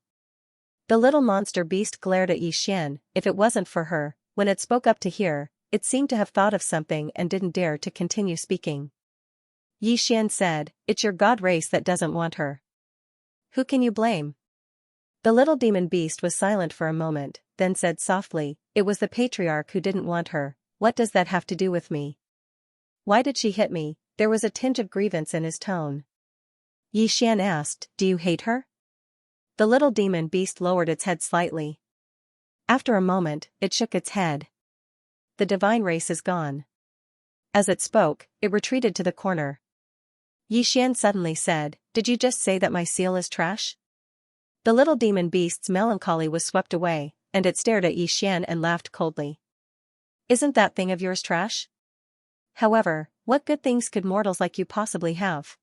The little monster beast glared at Yi Xian. If it wasn't for her, when it spoke up to hear, it seemed to have thought of something and didn't dare to continue speaking. Yi Xian said, "It's your god race that doesn't want her. Who can you blame?" The little demon beast was silent for a moment, then said softly, "It was the patriarch who didn't want her. What does that have to do with me? Why did she hit me?" There was a tinge of grievance in his tone. Yi Xian asked, "Do you hate her?" The little demon beast lowered its head slightly. After a moment, it shook its head. "The divine race is gone." As it spoke, it retreated to the corner. Yi Xian suddenly said, "Did you just say that my seal is trash?" The little demon beast's melancholy was swept away, and it stared at Yi Xian and laughed coldly. "Isn't that thing of yours trash? However, what good things could mortals like you possibly have?"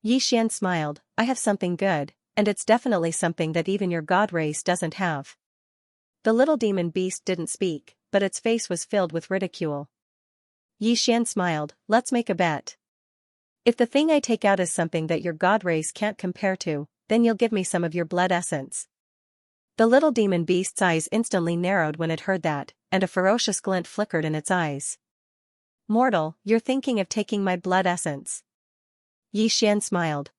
Yi Xian smiled, "I have something good, and it's definitely something that even your god race doesn't have." The little demon beast didn't speak, but its face was filled with ridicule. Yi Xian smiled, "Let's make a bet. If the thing I take out is something that your god race can't compare to, then you'll give me some of your blood essence." The little demon beast's eyes instantly narrowed when it heard that, and a ferocious glint flickered in its eyes. "Mortal, you're thinking of taking my blood essence?" Yi Xian smiled.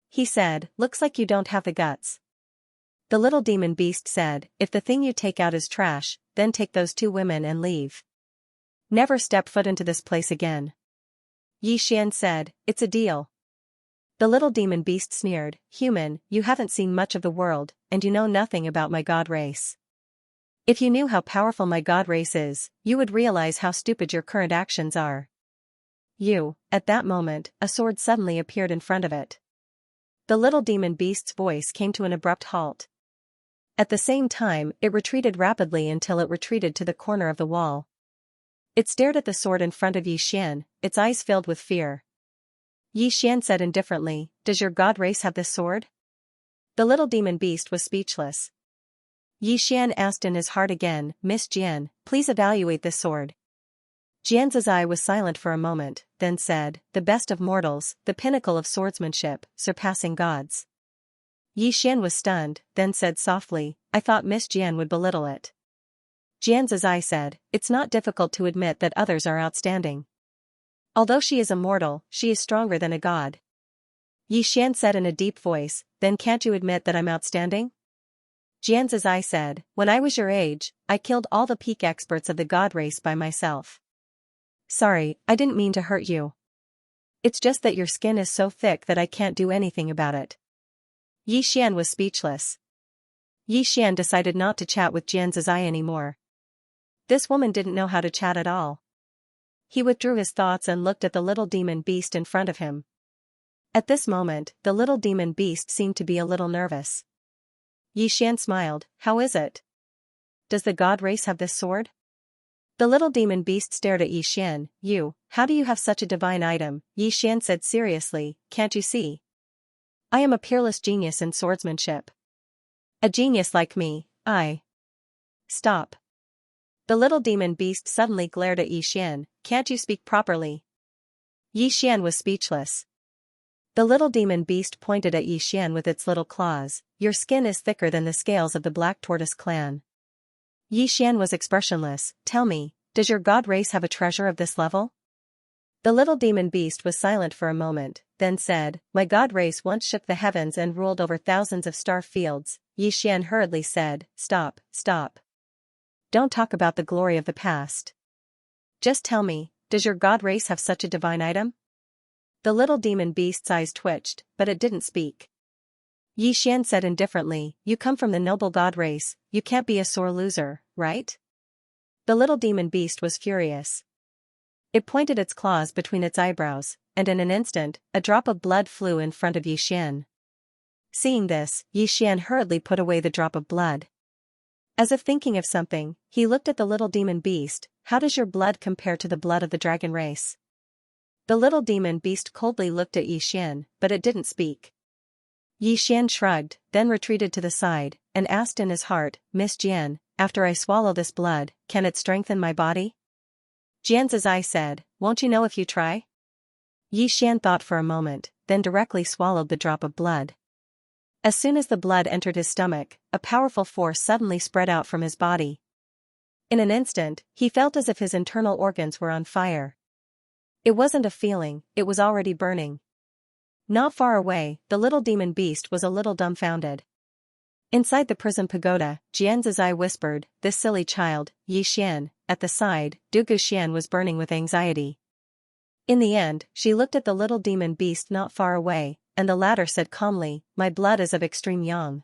He said, "Looks like you don't have the guts." The little demon beast said, "If the thing you take out is trash, then take those two women and leave. Never step foot into this place again." Yi Xian said, "It's a deal." The little demon beast sneered, "Human, you haven't seen much of the world, and you know nothing about my god race. If you knew how powerful my god race is, you would realize how stupid your current actions are." At that moment, a sword suddenly appeared in front of it. The little demon beast's voice came to an abrupt halt. At the same time, it retreated rapidly until it retreated to the corner of the wall. It stared at the sword in front of Yi Xian, its eyes filled with fear. Yi Xian said indifferently, "Does your god race have this sword?" The little demon beast was speechless. Yi Xian asked in his heart again, "Miss Jian, please evaluate this sword." Jian's eye was silent for a moment, then said, "The best of mortals, the pinnacle of swordsmanship, surpassing gods." Yi Xian was stunned, then said softly, "I thought Miss Jian would belittle it." Jian's eye said, "It's not difficult to admit that others are outstanding. Although she is a mortal, she is stronger than a god." Yi Xian said in a deep voice, "Then can't you admit that I'm outstanding?" Jian's eye said, "When I was your age, I killed all the peak experts of the god race by myself. Sorry, I didn't mean to hurt you. It's just that your skin is so thick that I can't do anything about it." Yi Xian was speechless. Yi Xian decided not to chat with Jian's eye anymore. This woman didn't know how to chat at all. He withdrew his thoughts and looked at the little demon beast in front of him. At this moment, the little demon beast seemed to be a little nervous. Yi Xian smiled, "How is it? Does the god race have this sword?" The little demon beast stared at Yi Xian. How do you have such a divine item?" Yi Xian said seriously, "Can't you see? I am a peerless genius in swordsmanship. A genius like me, Stop. The little demon beast suddenly glared at Yi Xian, "Can't you speak properly?" Yi Xian was speechless. The little demon beast pointed at Yi Xian with its little claws, "Your skin is thicker than the scales of the Black Tortoise clan." Yi Xian was expressionless. "Tell me, does your god race have a treasure of this level?" The little demon beast was silent for a moment, then said, "My god race once shook the heavens and ruled over thousands of star fields." Yi Xian hurriedly said, "Stop. Don't talk about the glory of the past. Just tell me, does your god race have such a divine item?" The little demon beast's eyes twitched, but it didn't speak. Yi Xian said indifferently, "You come from the noble god race, you can't be a sore loser, right?" The little demon beast was furious. It pointed its claws between its eyebrows, and in an instant, a drop of blood flew in front of Yi Xian. Seeing this, Yi Xian hurriedly put away the drop of blood. As if thinking of something, he looked at the little demon beast. "How does your blood compare to the blood of the dragon race?" The little demon beast coldly looked at Yi Xian, but it didn't speak. Yi Xian shrugged, then retreated to the side, and asked in his heart, "Miss Jian, after I swallow this blood, can it strengthen my body?" Jian's eye said, "Won't you know if you try?" Yi Xian thought for a moment, then directly swallowed the drop of blood. As soon as the blood entered his stomach, a powerful force suddenly spread out from his body. In an instant, he felt as if his internal organs were on fire. It wasn't a feeling, it was already burning. Not far away, the little demon beast was a little dumbfounded. Inside the prison pagoda, Jian's eye whispered, "This silly child, Yi Xian." At the side, Du Xian was burning with anxiety. In the end, she looked at the little demon beast not far away, and the latter said calmly, "My blood is of extreme yang.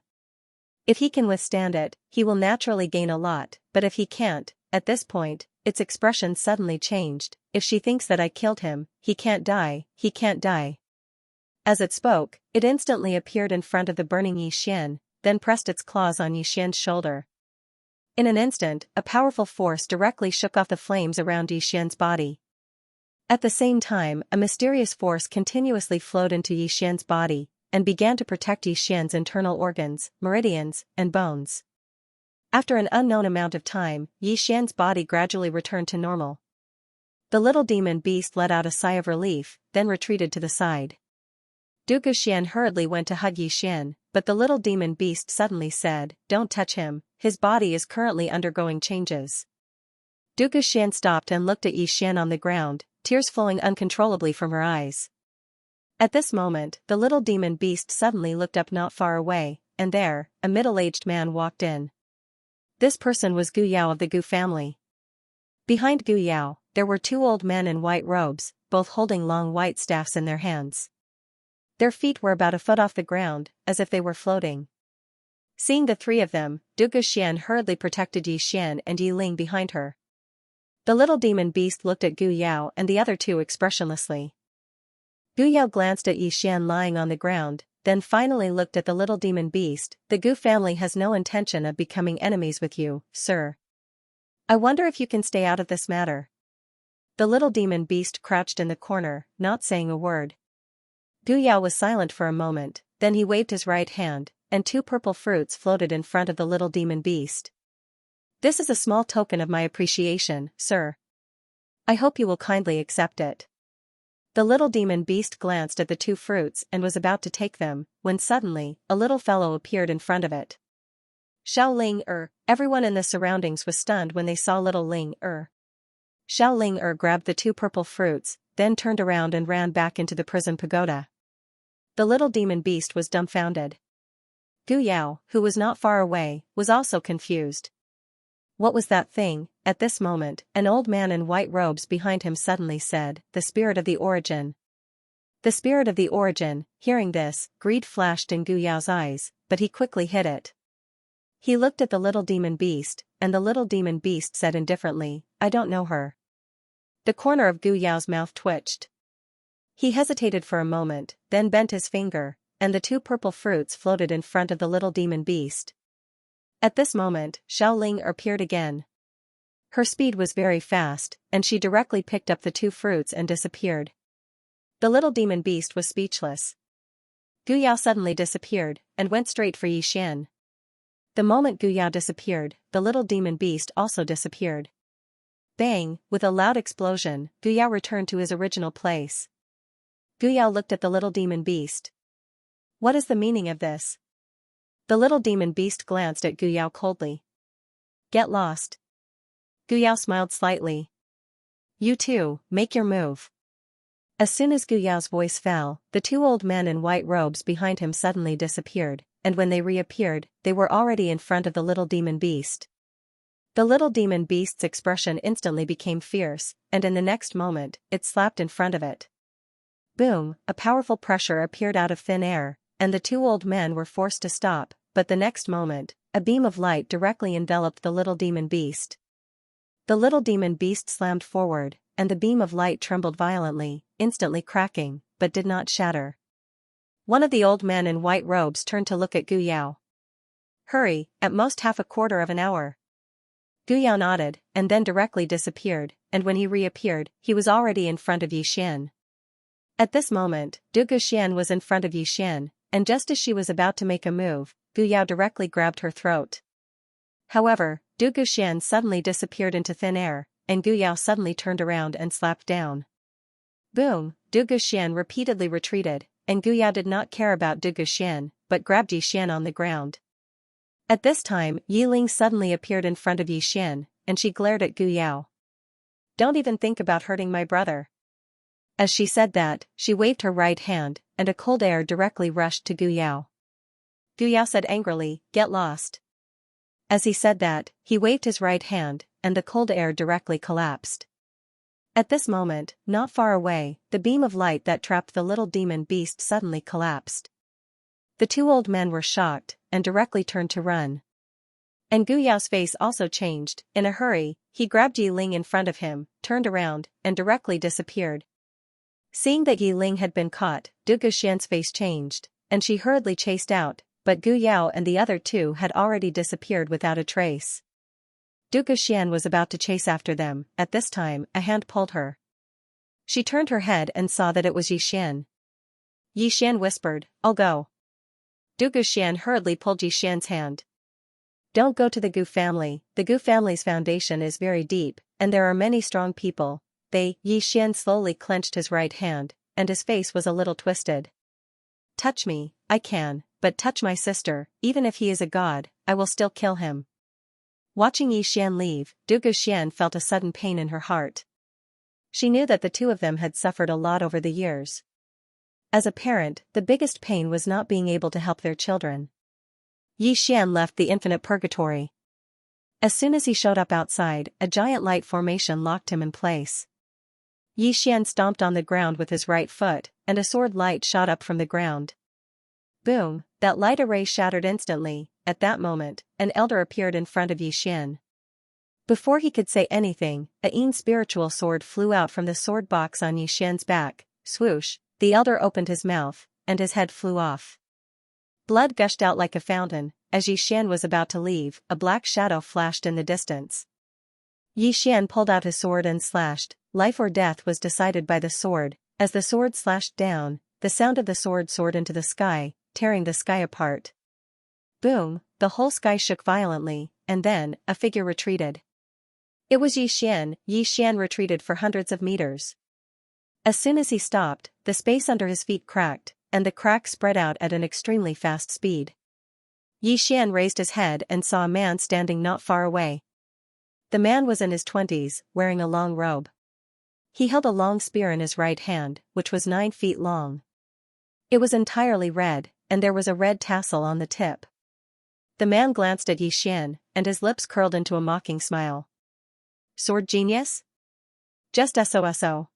If he can withstand it, he will naturally gain a lot, but if he can't, at this point, its expression suddenly changed. If she thinks that I killed him, he can't die, he can't die. As it spoke, it instantly appeared in front of the burning Yixian, then pressed its claws on Yixian's shoulder. In an instant, a powerful force directly shook off the flames around Yixian's body. At the same time, a mysterious force continuously flowed into Yixian's body, and began to protect Yixian's internal organs, meridians, and bones. After an unknown amount of time, Yixian's body gradually returned to normal. The little demon beast let out a sigh of relief, then retreated to the side. Du Guxian hurriedly went to hug Yixian, but the little demon beast suddenly said, "Don't touch him, his body is currently undergoing changes." Du Guxian stopped and looked at Yixian on the ground, tears flowing uncontrollably from her eyes. At this moment, the little demon beast suddenly looked up not far away, and there, a middle-aged man walked in. This person was Gu Yao of the Gu family. Behind Gu Yao, there were two old men in white robes, both holding long white staffs in their hands. Their feet were about a foot off the ground, as if they were floating. Seeing the three of them, Du Guxian hurriedly protected Yixian and Yi Ling behind her. The little demon beast looked at Gu Yao and the other two expressionlessly. Gu Yao glanced at Yixian lying on the ground, then finally looked at the little demon beast. "The Gu family has no intention of becoming enemies with you, sir. I wonder if you can stay out of this matter." The little demon beast crouched in the corner, not saying a word. Gu Yao was silent for a moment, then he waved his right hand, and two purple fruits floated in front of the little demon beast. "This is a small token of my appreciation, sir. I hope you will kindly accept it." The little demon beast glanced at the two fruits and was about to take them, when suddenly, a little fellow appeared in front of it. Xiao Ling everyone in the surroundings was stunned when they saw little Ling Xiao Ling grabbed the two purple fruits, then turned around and ran back into the prison pagoda. The little demon beast was dumbfounded. Gu Yao, who was not far away, was also confused. What was that thing? At this moment, an old man in white robes behind him suddenly said, "The spirit of the origin." The spirit of the origin. Hearing this, greed flashed in Gu Yao's eyes, but he quickly hid it. He looked at the little demon beast, and the little demon beast said indifferently, "I don't know her." The corner of Gu Yao's mouth twitched. He hesitated for a moment, then bent his finger, and the two purple fruits floated in front of the little demon beast. At this moment, Xiao Ling appeared again. Her speed was very fast, and she directly picked up the two fruits and disappeared. The little demon beast was speechless. Gu Yao suddenly disappeared, and went straight for Yixian. The moment Gu Yao disappeared, the little demon beast also disappeared. Bang! With a loud explosion, Gu Yao returned to his original place. Gu Yao looked at the little demon beast. "What is the meaning of this?" The little demon beast glanced at Gu Yao coldly. "Get lost." Gu Yao smiled slightly. "You too, make your move." As soon as Gu Yao's voice fell, the two old men in white robes behind him suddenly disappeared, and when they reappeared, they were already in front of the little demon beast. The little demon beast's expression instantly became fierce, and in the next moment, it slapped in front of it. Boom! A powerful pressure appeared out of thin air, and the two old men were forced to stop, but the next moment, a beam of light directly enveloped the little demon beast. The little demon beast slammed forward, and the beam of light trembled violently, instantly cracking, but did not shatter. One of the old men in white robes turned to look at Gu Yao. "Hurry, at most half a quarter of an hour." Gu Yao nodded, and then directly disappeared, and when he reappeared, he was already in front of Yixian. At this moment, Du Guxian was in front of Yixian, and just as she was about to make a move, Gu Yao directly grabbed her throat. However, Du Guxian suddenly disappeared into thin air, and Gu Yao suddenly turned around and slapped down. Boom! Du Guxian repeatedly retreated, and Gu Yao did not care about Du Guxian, but grabbed Yixian on the ground. At this time, Yi Ling suddenly appeared in front of Yixian, and she glared at Gu Yao. "Don't even think about hurting my brother." As she said that, she waved her right hand, and a cold air directly rushed to Gu Yao. Gu Yao said angrily, "Get lost." As he said that, he waved his right hand, and the cold air directly collapsed. At this moment, not far away, the beam of light that trapped the little demon beast suddenly collapsed. The two old men were shocked, and directly turned to run. And Gu Yao's face also changed. In a hurry, he grabbed Yi Ling in front of him, turned around, and directly disappeared. Seeing that Yi Ling had been caught, Du Guxian's face changed, and she hurriedly chased out, but Gu Yao and the other two had already disappeared without a trace. Du Guxian was about to chase after them. At this time, a hand pulled her. She turned her head and saw that it was Yi Xian. Yi Xian whispered, "I'll go." Du Guxian hurriedly pulled Yi Xian's hand. "Don't go to the Gu family. The Gu family's foundation is very deep, and there are many strong people." Yi Xian slowly clenched his right hand, and his face was a little twisted. "Touch me, I can, but touch my sister, even if he is a god, I will still kill him." Watching Yi Xian leave, Du Guxian felt a sudden pain in her heart. She knew that the two of them had suffered a lot over the years. As a parent, the biggest pain was not being able to help their children. Yi Xian left the infinite purgatory. As soon as he showed up outside, a giant light formation locked him in place. Yi Xian stomped on the ground with his right foot, and a sword light shot up from the ground. Boom, that light array shattered instantly. At that moment, an elder appeared in front of Yi Xian. Before he could say anything, a spiritual sword flew out from the sword box on Yi Xian's back. Swoosh, the elder opened his mouth, and his head flew off. Blood gushed out like a fountain. As Yi Xian was about to leave, a black shadow flashed in the distance. Yi Xian pulled out his sword and slashed. Life or death was decided by the sword. As the sword slashed down, the sound of the sword soared into the sky, tearing the sky apart. Boom, the whole sky shook violently, and then, a figure retreated. It was Yi Xian. Yi Xian retreated for hundreds of meters. As soon as he stopped, the space under his feet cracked, and the crack spread out at an extremely fast speed. Yi Xian raised his head and saw a man standing not far away. The man was in his 20s, wearing a long robe. He held a long spear in his right hand, which was 9 feet long. It was entirely red, and there was a red tassel on the tip. The man glanced at Yi Xian, and his lips curled into a mocking smile. "Sword genius? Just so.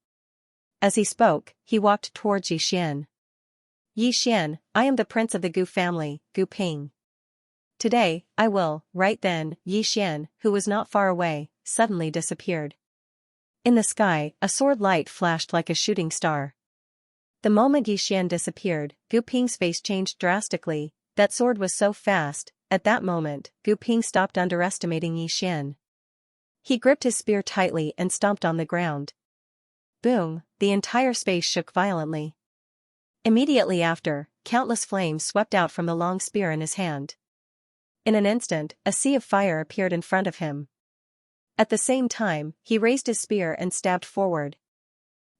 As he spoke, he walked towards Yi Xian. "Yi Xian, I am the prince of the Gu family, Gu Ping. Today, I will." Right then, Yi Xian, who was not far away, suddenly disappeared. In the sky, a sword light flashed like a shooting star. The moment Yi Xian disappeared, Gu Ping's face changed drastically. That sword was so fast. At that moment, Gu Ping stopped underestimating Yi Xian. He gripped his spear tightly and stomped on the ground. Boom, the entire space shook violently. Immediately after, countless flames swept out from the long spear in his hand. In an instant, a sea of fire appeared in front of him. At the same time, he raised his spear and stabbed forward.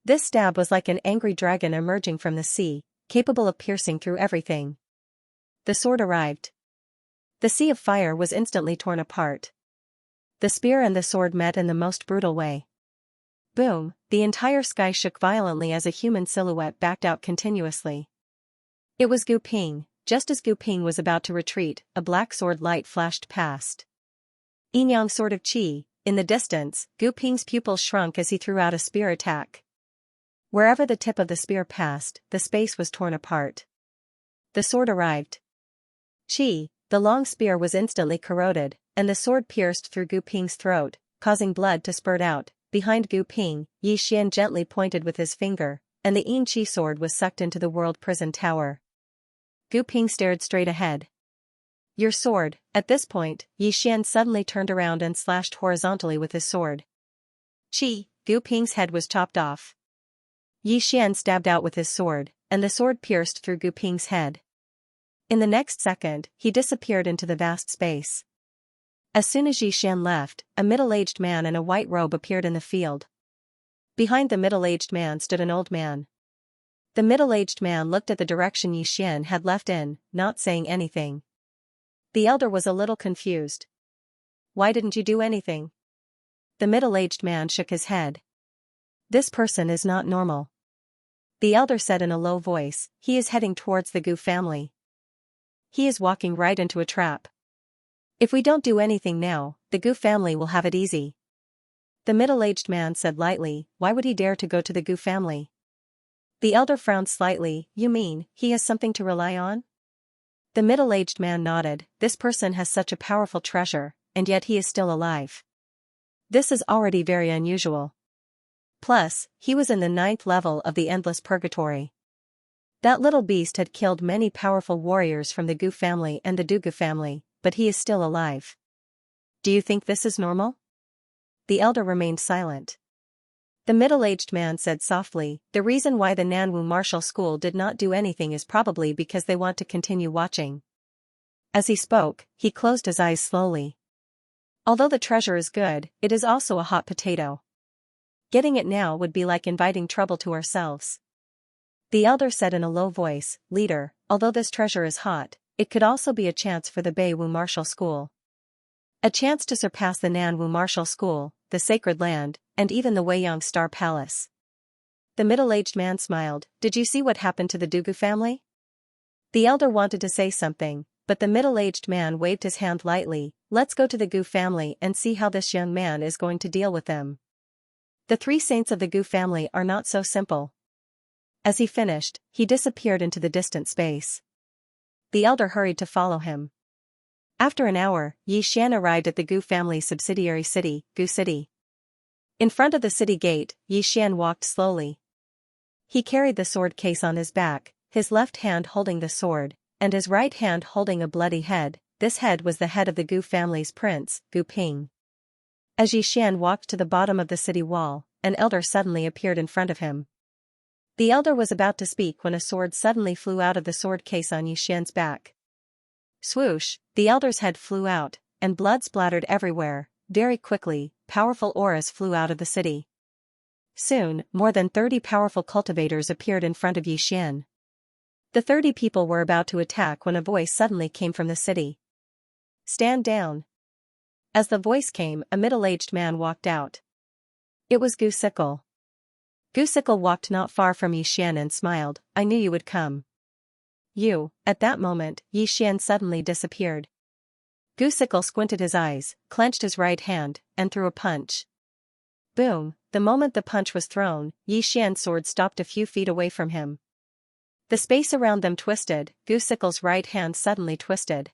This stab was like an angry dragon emerging from the sea, capable of piercing through everything. The sword arrived. The sea of fire was instantly torn apart. The spear and the sword met in the most brutal way. Boom, the entire sky shook violently as a human silhouette backed out continuously. It was Gu Ping. Just as Gu Ping was about to retreat, a black sword light flashed past. Yin Yang sword of Qi. In the distance, Gu Ping's pupils shrunk as he threw out a spear attack. Wherever the tip of the spear passed, the space was torn apart. The sword arrived. Qi, the long spear was instantly corroded, and the sword pierced through Gu Ping's throat, causing blood to spurt out. Behind Gu Ping, Yi Xian gently pointed with his finger, and the Yin Qi sword was sucked into the world prison tower. Gu Ping stared straight ahead. "Your sword." At this point, Yi Xian suddenly turned around and slashed horizontally with his sword. Qi, Gu Ping's head was chopped off. Yi Xian stabbed out with his sword, and the sword pierced through Gu Ping's head. In the next second, he disappeared into the vast space. As soon as Yi Xian left, a middle-aged man in a white robe appeared in the field. Behind the middle-aged man stood an old man. The middle-aged man looked at the direction Yi Xian had left in, not saying anything. The elder was a little confused. "Why didn't you do anything?" The middle-aged man shook his head. "This person is not normal." The elder said in a low voice, "He is heading towards the Gu family. He is walking right into a trap. If we don't do anything now, the Gu family will have it easy." The middle-aged man said lightly, "Why would he dare to go to the Gu family?" The elder frowned slightly. "You mean, he has something to rely on?" The middle-aged man nodded. This person has such a powerful treasure, and yet he is still alive. This is already very unusual. Plus, he was in the 9th level of the Endless Purgatory. That little beast had killed many powerful warriors from the Gu family and the Dugu family, but he is still alive. Do you think this is normal? The elder remained silent. The middle-aged man said softly, the reason why the Nanwu martial school did not do anything is probably because they want to continue watching. As he spoke, he closed his eyes slowly. Although the treasure is good, it is also a hot potato. Getting it now would be like inviting trouble to ourselves. The elder said in a low voice, Leader, although this treasure is hot, it could also be a chance for the Beiwu martial school. A chance to surpass the Nanwu martial school, the sacred land, and even the Weiyang Star Palace. The middle-aged man smiled. Did you see what happened to the Dugu family? The elder wanted to say something, but the middle-aged man waved his hand lightly. Let's go to the Gu family and see how this young man is going to deal with them. The 3 saints of the Gu family are not so simple. As he finished, he disappeared into the distant space. The elder hurried to follow him. After an hour, Xian arrived at the Gu family's subsidiary city, Gu City. In front of the city gate, Xian walked slowly. He carried the sword case on his back, his left hand holding the sword, and his right hand holding a bloody head. This head was the head of the Gu family's prince, Gu Ping. As Xian walked to the bottom of the city wall, an elder suddenly appeared in front of him. The elder was about to speak when a sword suddenly flew out of the sword case on Xian's back. Swoosh, the elder's head flew out, and blood splattered everywhere. Very quickly, powerful auras flew out of the city. Soon, more than 30 powerful cultivators appeared in front of Xian. The 30 people were about to attack when a voice suddenly came from the city. Stand down. As the voice came, a middle-aged man walked out. It was Gu Sickle. Gu Sickle walked not far from Xian and smiled. I knew you would come. You. At that moment, Xian suddenly disappeared. Gu Sickle squinted his eyes, clenched his right hand, and threw a punch. Boom! The moment the punch was thrown, Xian's sword stopped a few feet away from him. The space around them twisted. Gu Sickle's right hand suddenly twisted.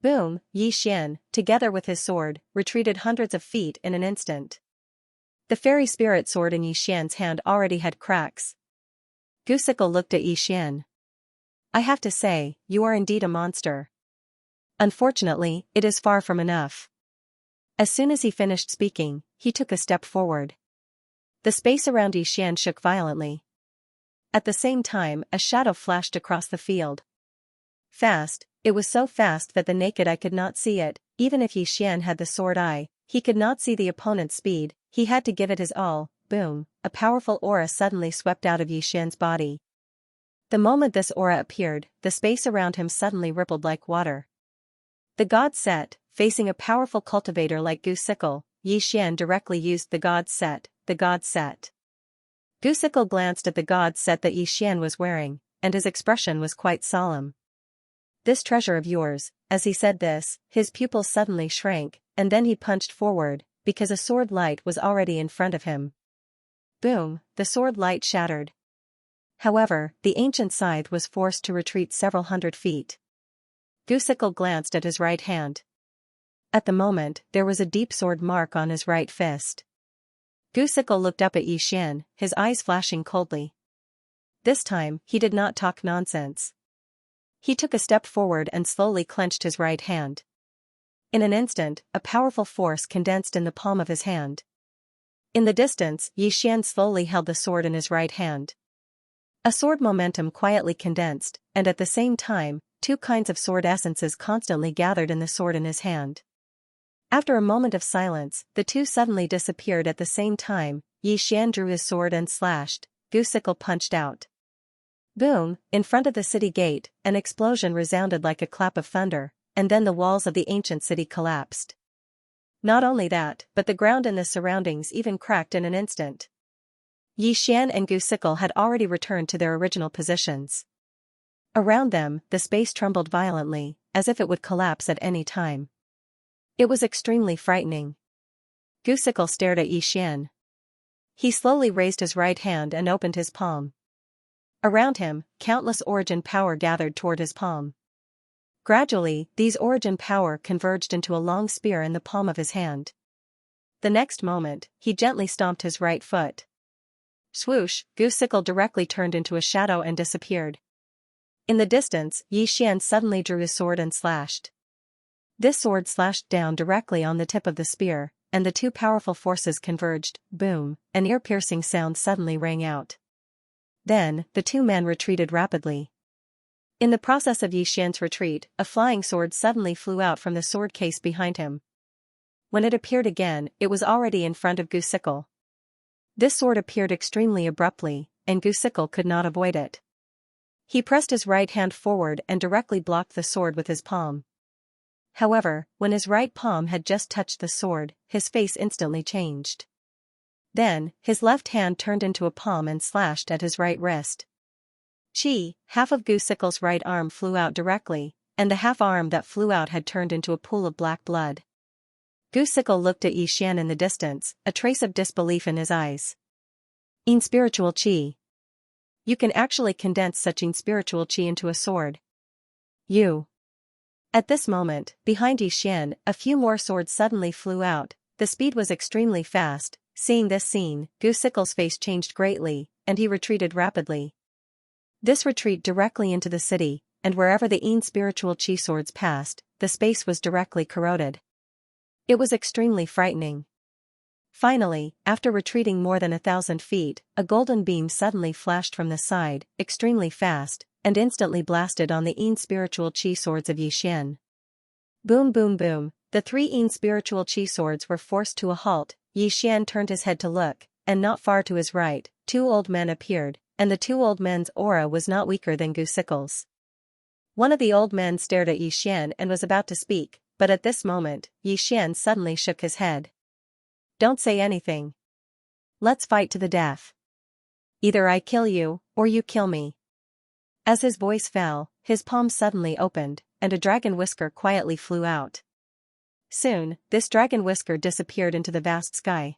Boom! Xian, together with his sword, retreated hundreds of feet in an instant. The fairy spirit sword in Xian's hand already had cracks. Gu Sickle looked at Xian. I have to say, you are indeed a monster. Unfortunately, it is far from enough. As soon as he finished speaking, he took a step forward. The space around Xian shook violently. At the same time, a shadow flashed across the field. Fast, it was so fast that the naked eye could not see it. Even if Xian had the sword eye, he could not see the opponent's speed. He had to give it his all. Boom, a powerful aura suddenly swept out of Xian's body. The moment this aura appeared, the space around him suddenly rippled like water. The god set, facing a powerful cultivator like Gu Sickle, Xian directly used the god set, Gu Sickle glanced at the god set that Xian was wearing, and his expression was quite solemn. This treasure of yours, as he said this, his pupils suddenly shrank, and then he punched forward, because a sword light was already in front of him. Boom, the sword light shattered. However, the ancient scythe was forced to retreat several hundred feet. Gu Sickle glanced at his right hand. At the moment, there was a deep sword mark on his right fist. Gu Sickle looked up at Xian, his eyes flashing coldly. This time, he did not talk nonsense. He took a step forward and slowly clenched his right hand. In an instant, a powerful force condensed in the palm of his hand. In the distance, Xian slowly held the sword in his right hand. A sword momentum quietly condensed, and at the same time, 2 kinds of sword essences constantly gathered in the sword in his hand. After a moment of silence, the 2 suddenly disappeared at the same time. Xian drew his sword and slashed. Gu Sickle punched out. Boom! In front of the city gate, an explosion resounded like a clap of thunder, and then the walls of the ancient city collapsed. Not only that, but the ground in the surroundings even cracked in an instant. Xian and Gu Sickle had already returned to their original positions. Around them, the space trembled violently, as if it would collapse at any time. It was extremely frightening. Gu Sickle stared at Xian. He slowly raised his right hand and opened his palm. Around him, countless origin power gathered toward his palm. Gradually, these origin power converged into a long spear in the palm of his hand. The next moment, he gently stomped his right foot. Swoosh, Gooseicle directly turned into a shadow and disappeared. In the distance, Xian suddenly drew his sword and slashed. This sword slashed down directly on the tip of the spear, and the two powerful forces converged. Boom, an ear-piercing sound suddenly rang out. Then, the two men retreated rapidly. In the process of Xian's retreat, a flying sword suddenly flew out from the sword case behind him. When it appeared again, it was already in front of Gooseicle. This sword appeared extremely abruptly, and Gooseicle could not avoid it. He pressed his right hand forward and directly blocked the sword with his palm. However, when his right palm had just touched the sword, his face instantly changed. Then, his left hand turned into a palm and slashed at his right wrist. Half of Gooseicle's right arm flew out directly, and the half arm that flew out had turned into a pool of black blood. Gooseicle looked at Xian in the distance, a trace of disbelief in his eyes. Spiritual qi. You can actually condense such spiritual qi into a sword. You. At this moment, behind Xian, a few more swords suddenly flew out. The speed was extremely fast. Seeing this scene, Gooseicle's face changed greatly, and he retreated rapidly. This retreat directly into the city, and wherever the spiritual qi swords passed, the space was directly corroded. It was extremely frightening. Finally, after retreating more than 1,000 feet, a golden beam suddenly flashed from the side, extremely fast, and instantly blasted on the spiritual qi swords of Xian. Boom boom boom, the three spiritual qi swords were forced to a halt. Xian turned his head to look, and not far to his right, two old men appeared, and the two old men's aura was not weaker than Gooseicle's. One of the old men stared at Xian and was about to speak, but at this moment, Xian suddenly shook his head. Don't say anything. Let's fight to the death. Either I kill you, or you kill me. As his voice fell, his palm suddenly opened, and a dragon whisker quietly flew out. Soon, this dragon whisker disappeared into the vast sky.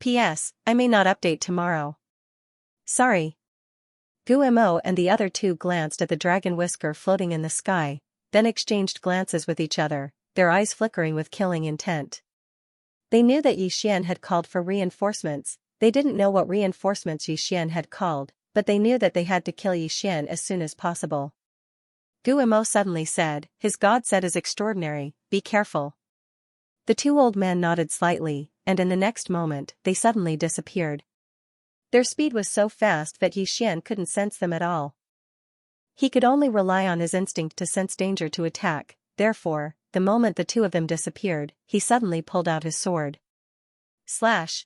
P.S. I may not update tomorrow. Sorry. Guemo and the other two glanced at the dragon whisker floating in the sky, then exchanged glances with each other, their eyes flickering with killing intent. They knew that Xian had called for reinforcements. They didn't know what reinforcements Xian had called, but they knew that they had to kill Xian as soon as possible. Guemo suddenly said, "His god set is extraordinary, be careful." The two old men nodded slightly, and in the next moment, they suddenly disappeared. Their speed was so fast that Xian couldn't sense them at all. He could only rely on his instinct to sense danger to attack. Therefore, the moment the two of them disappeared, he suddenly pulled out his sword. Slash!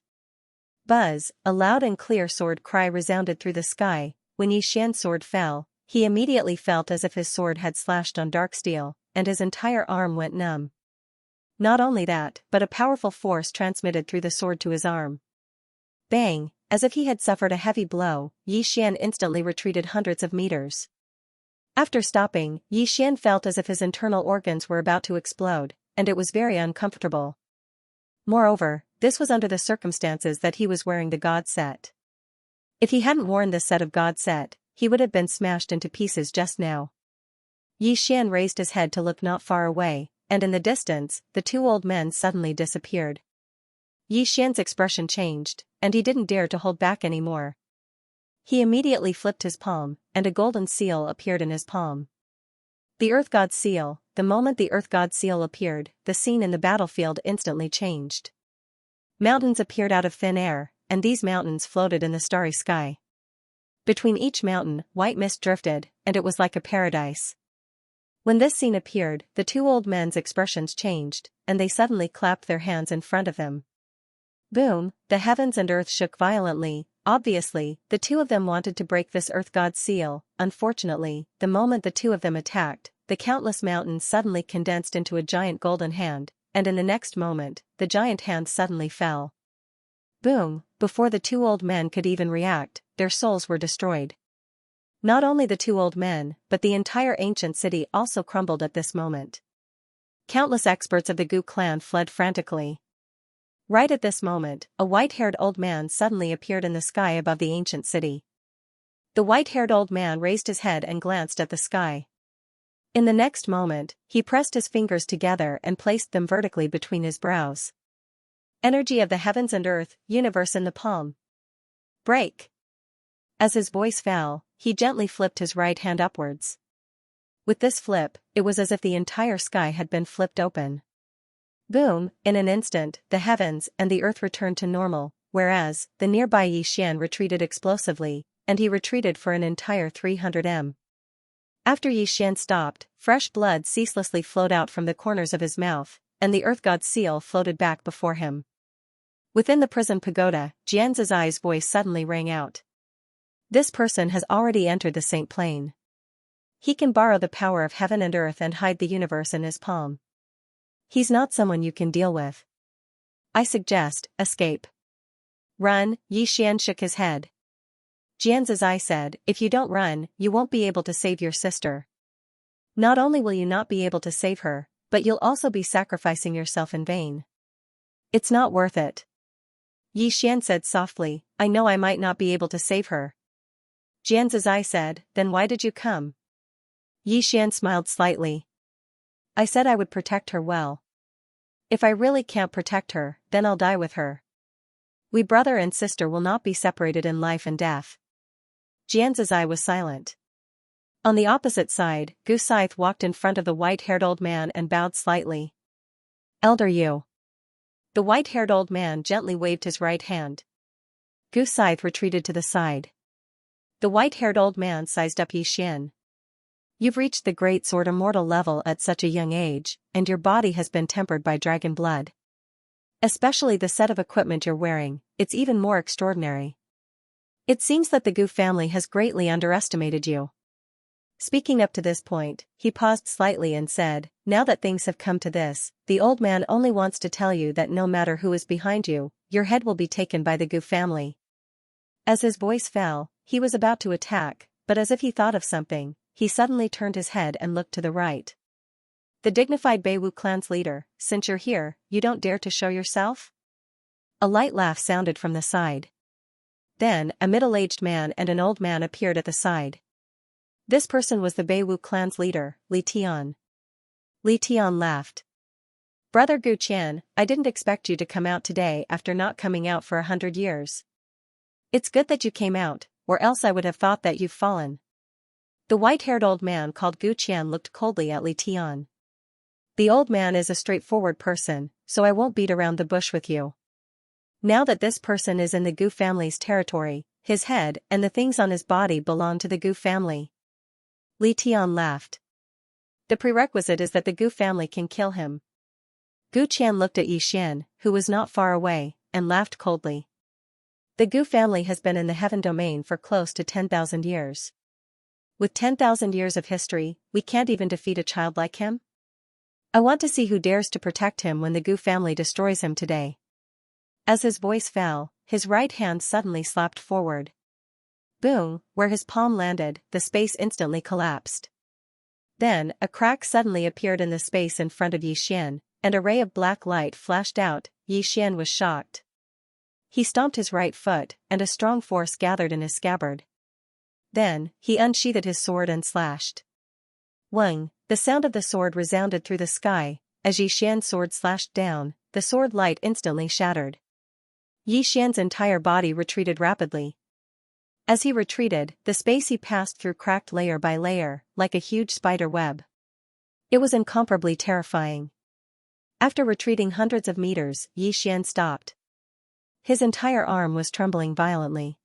Buzz, a loud and clear sword cry resounded through the sky. When Xian's sword fell, he immediately felt as if his sword had slashed on dark steel, and his entire arm went numb. Not only that, but a powerful force transmitted through the sword to his arm. Bang! As if he had suffered a heavy blow, Xian instantly retreated hundreds of meters. After stopping, Xian felt as if his internal organs were about to explode, and it was very uncomfortable. Moreover, this was under the circumstances that he was wearing the god set. If he hadn't worn this set of god set, he would have been smashed into pieces just now. Xian raised his head to look not far away, and in the distance, the two old men suddenly disappeared. Xian's expression changed, and he didn't dare to hold back anymore. He immediately flipped his palm, and a golden seal appeared in his palm. The Earth God Seal. The moment the Earth God Seal appeared, the scene in the battlefield instantly changed. Mountains appeared out of thin air, and these mountains floated in the starry sky. Between each mountain, white mist drifted, and it was like a paradise. When this scene appeared, the two old men's expressions changed, and they suddenly clapped their hands in front of them. Boom, the heavens and earth shook violently. Obviously, the two of them wanted to break this Earth God Seal. Unfortunately, the moment the two of them attacked, the countless mountains suddenly condensed into a giant golden hand, and in the next moment, the giant hand suddenly fell. Boom, before the two old men could even react, their souls were destroyed. Not only the two old men, but the entire ancient city also crumbled at this moment. Countless experts of the Gu clan fled frantically. Right at this moment, a white-haired old man suddenly appeared in the sky above the ancient city. The white-haired old man raised his head and glanced at the sky. In the next moment, he pressed his fingers together and placed them vertically between his brows. Energy of the heavens and earth, universe in the palm. Break! As his voice fell, he gently flipped his right hand upwards. With this flip, it was as if the entire sky had been flipped open. Boom! In an instant, the heavens and the earth returned to normal, whereas, the nearby Xian retreated explosively, and he retreated for an entire 300 m. After Xian stopped, fresh blood ceaselessly flowed out from the corners of his mouth, and the earth god's seal floated back before him. Within the prison pagoda, Xianxia's voice suddenly rang out. This person has already entered the Saint Plane. He can borrow the power of heaven and earth and hide the universe in his palm. He's not someone you can deal with. I suggest, escape. Run, Xian shook his head. Xianxia said, if you don't run, you won't be able to save your sister. Not only will you not be able to save her, but you'll also be sacrificing yourself in vain. It's not worth it. Xian said softly, I know I might not be able to save her. Xianxia said, then why did you come? Xian smiled slightly. I said I would protect her well. If I really can't protect her, then I'll die with her. We brother and sister will not be separated in life and death. Xianxia was silent. On the opposite side, Gu Scythe walked in front of the white-haired old man and bowed slightly. Elder Yu. The white-haired old man gently waved his right hand. Gu Scythe retreated to the side. The white-haired old man sized up Xian. You've reached the great sword immortal level at such a young age, and your body has been tempered by dragon blood. Especially the set of equipment you're wearing, it's even more extraordinary. It seems that the Gu family has greatly underestimated you. Speaking up to this point, he paused slightly and said, now that things have come to this, the old man only wants to tell you that no matter who is behind you, your head will be taken by the Gu family. As his voice fell, he was about to attack, but as if he thought of something, he suddenly turned his head and looked to the right. The dignified Beiwu clan's leader, since you're here, you don't dare to show yourself? A light laugh sounded from the side. Then, a middle-aged man and an old man appeared at the side. This person was the Beiwu clan's leader, Li Tian. Li Tian laughed. Brother Gu Qian, I didn't expect you to come out today after not coming out for 100 years. It's good that you came out, or else I would have thought that you've fallen. The white-haired old man called Gu Qian looked coldly at Li Tian. The old man is a straightforward person, so I won't beat around the bush with you. Now that this person is in the Gu family's territory, his head and the things on his body belong to the Gu family. Li Tian laughed. The prerequisite is that the Gu family can kill him. Gu Qian looked at Xian, who was not far away, and laughed coldly. The Gu family has been in the heaven domain for close to 10,000 years. With 10,000 years of history, we can't even defeat a child like him? I want to see who dares to protect him when the Gu family destroys him today. As his voice fell, his right hand suddenly slapped forward. Boom, where his palm landed, the space instantly collapsed. Then, a crack suddenly appeared in the space in front of Xian, and a ray of black light flashed out. Xian was shocked. He stomped his right foot, and a strong force gathered in his scabbard. Then, he unsheathed his sword and slashed. Whang, the sound of the sword resounded through the sky. As Xian's sword slashed down, the sword light instantly shattered. Xian's entire body retreated rapidly. As he retreated, the space he passed through cracked layer by layer, like a huge spider web. It was incomparably terrifying. After retreating hundreds of meters, Xian stopped. His entire arm was trembling violently.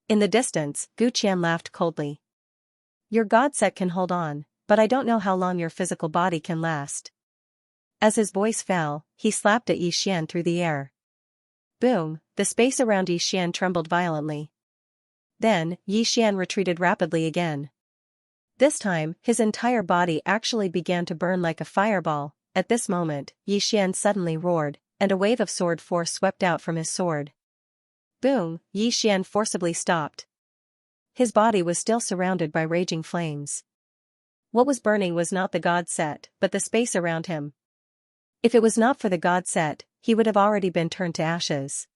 In the distance, Gu Qian laughed coldly. Your god set can hold on, but I don't know how long your physical body can last. As his voice fell, he slapped at Xian through the air. Boom, the space around Xian trembled violently. Then, Xian retreated rapidly again. This time, his entire body actually began to burn like a fireball. At this moment, Xian suddenly roared, and a wave of sword force swept out from his sword. Boom, Xian forcibly stopped. His body was still surrounded by raging flames. What was burning was not the god set, but the space around him. If it was not for the god set, he would have already been turned to ashes.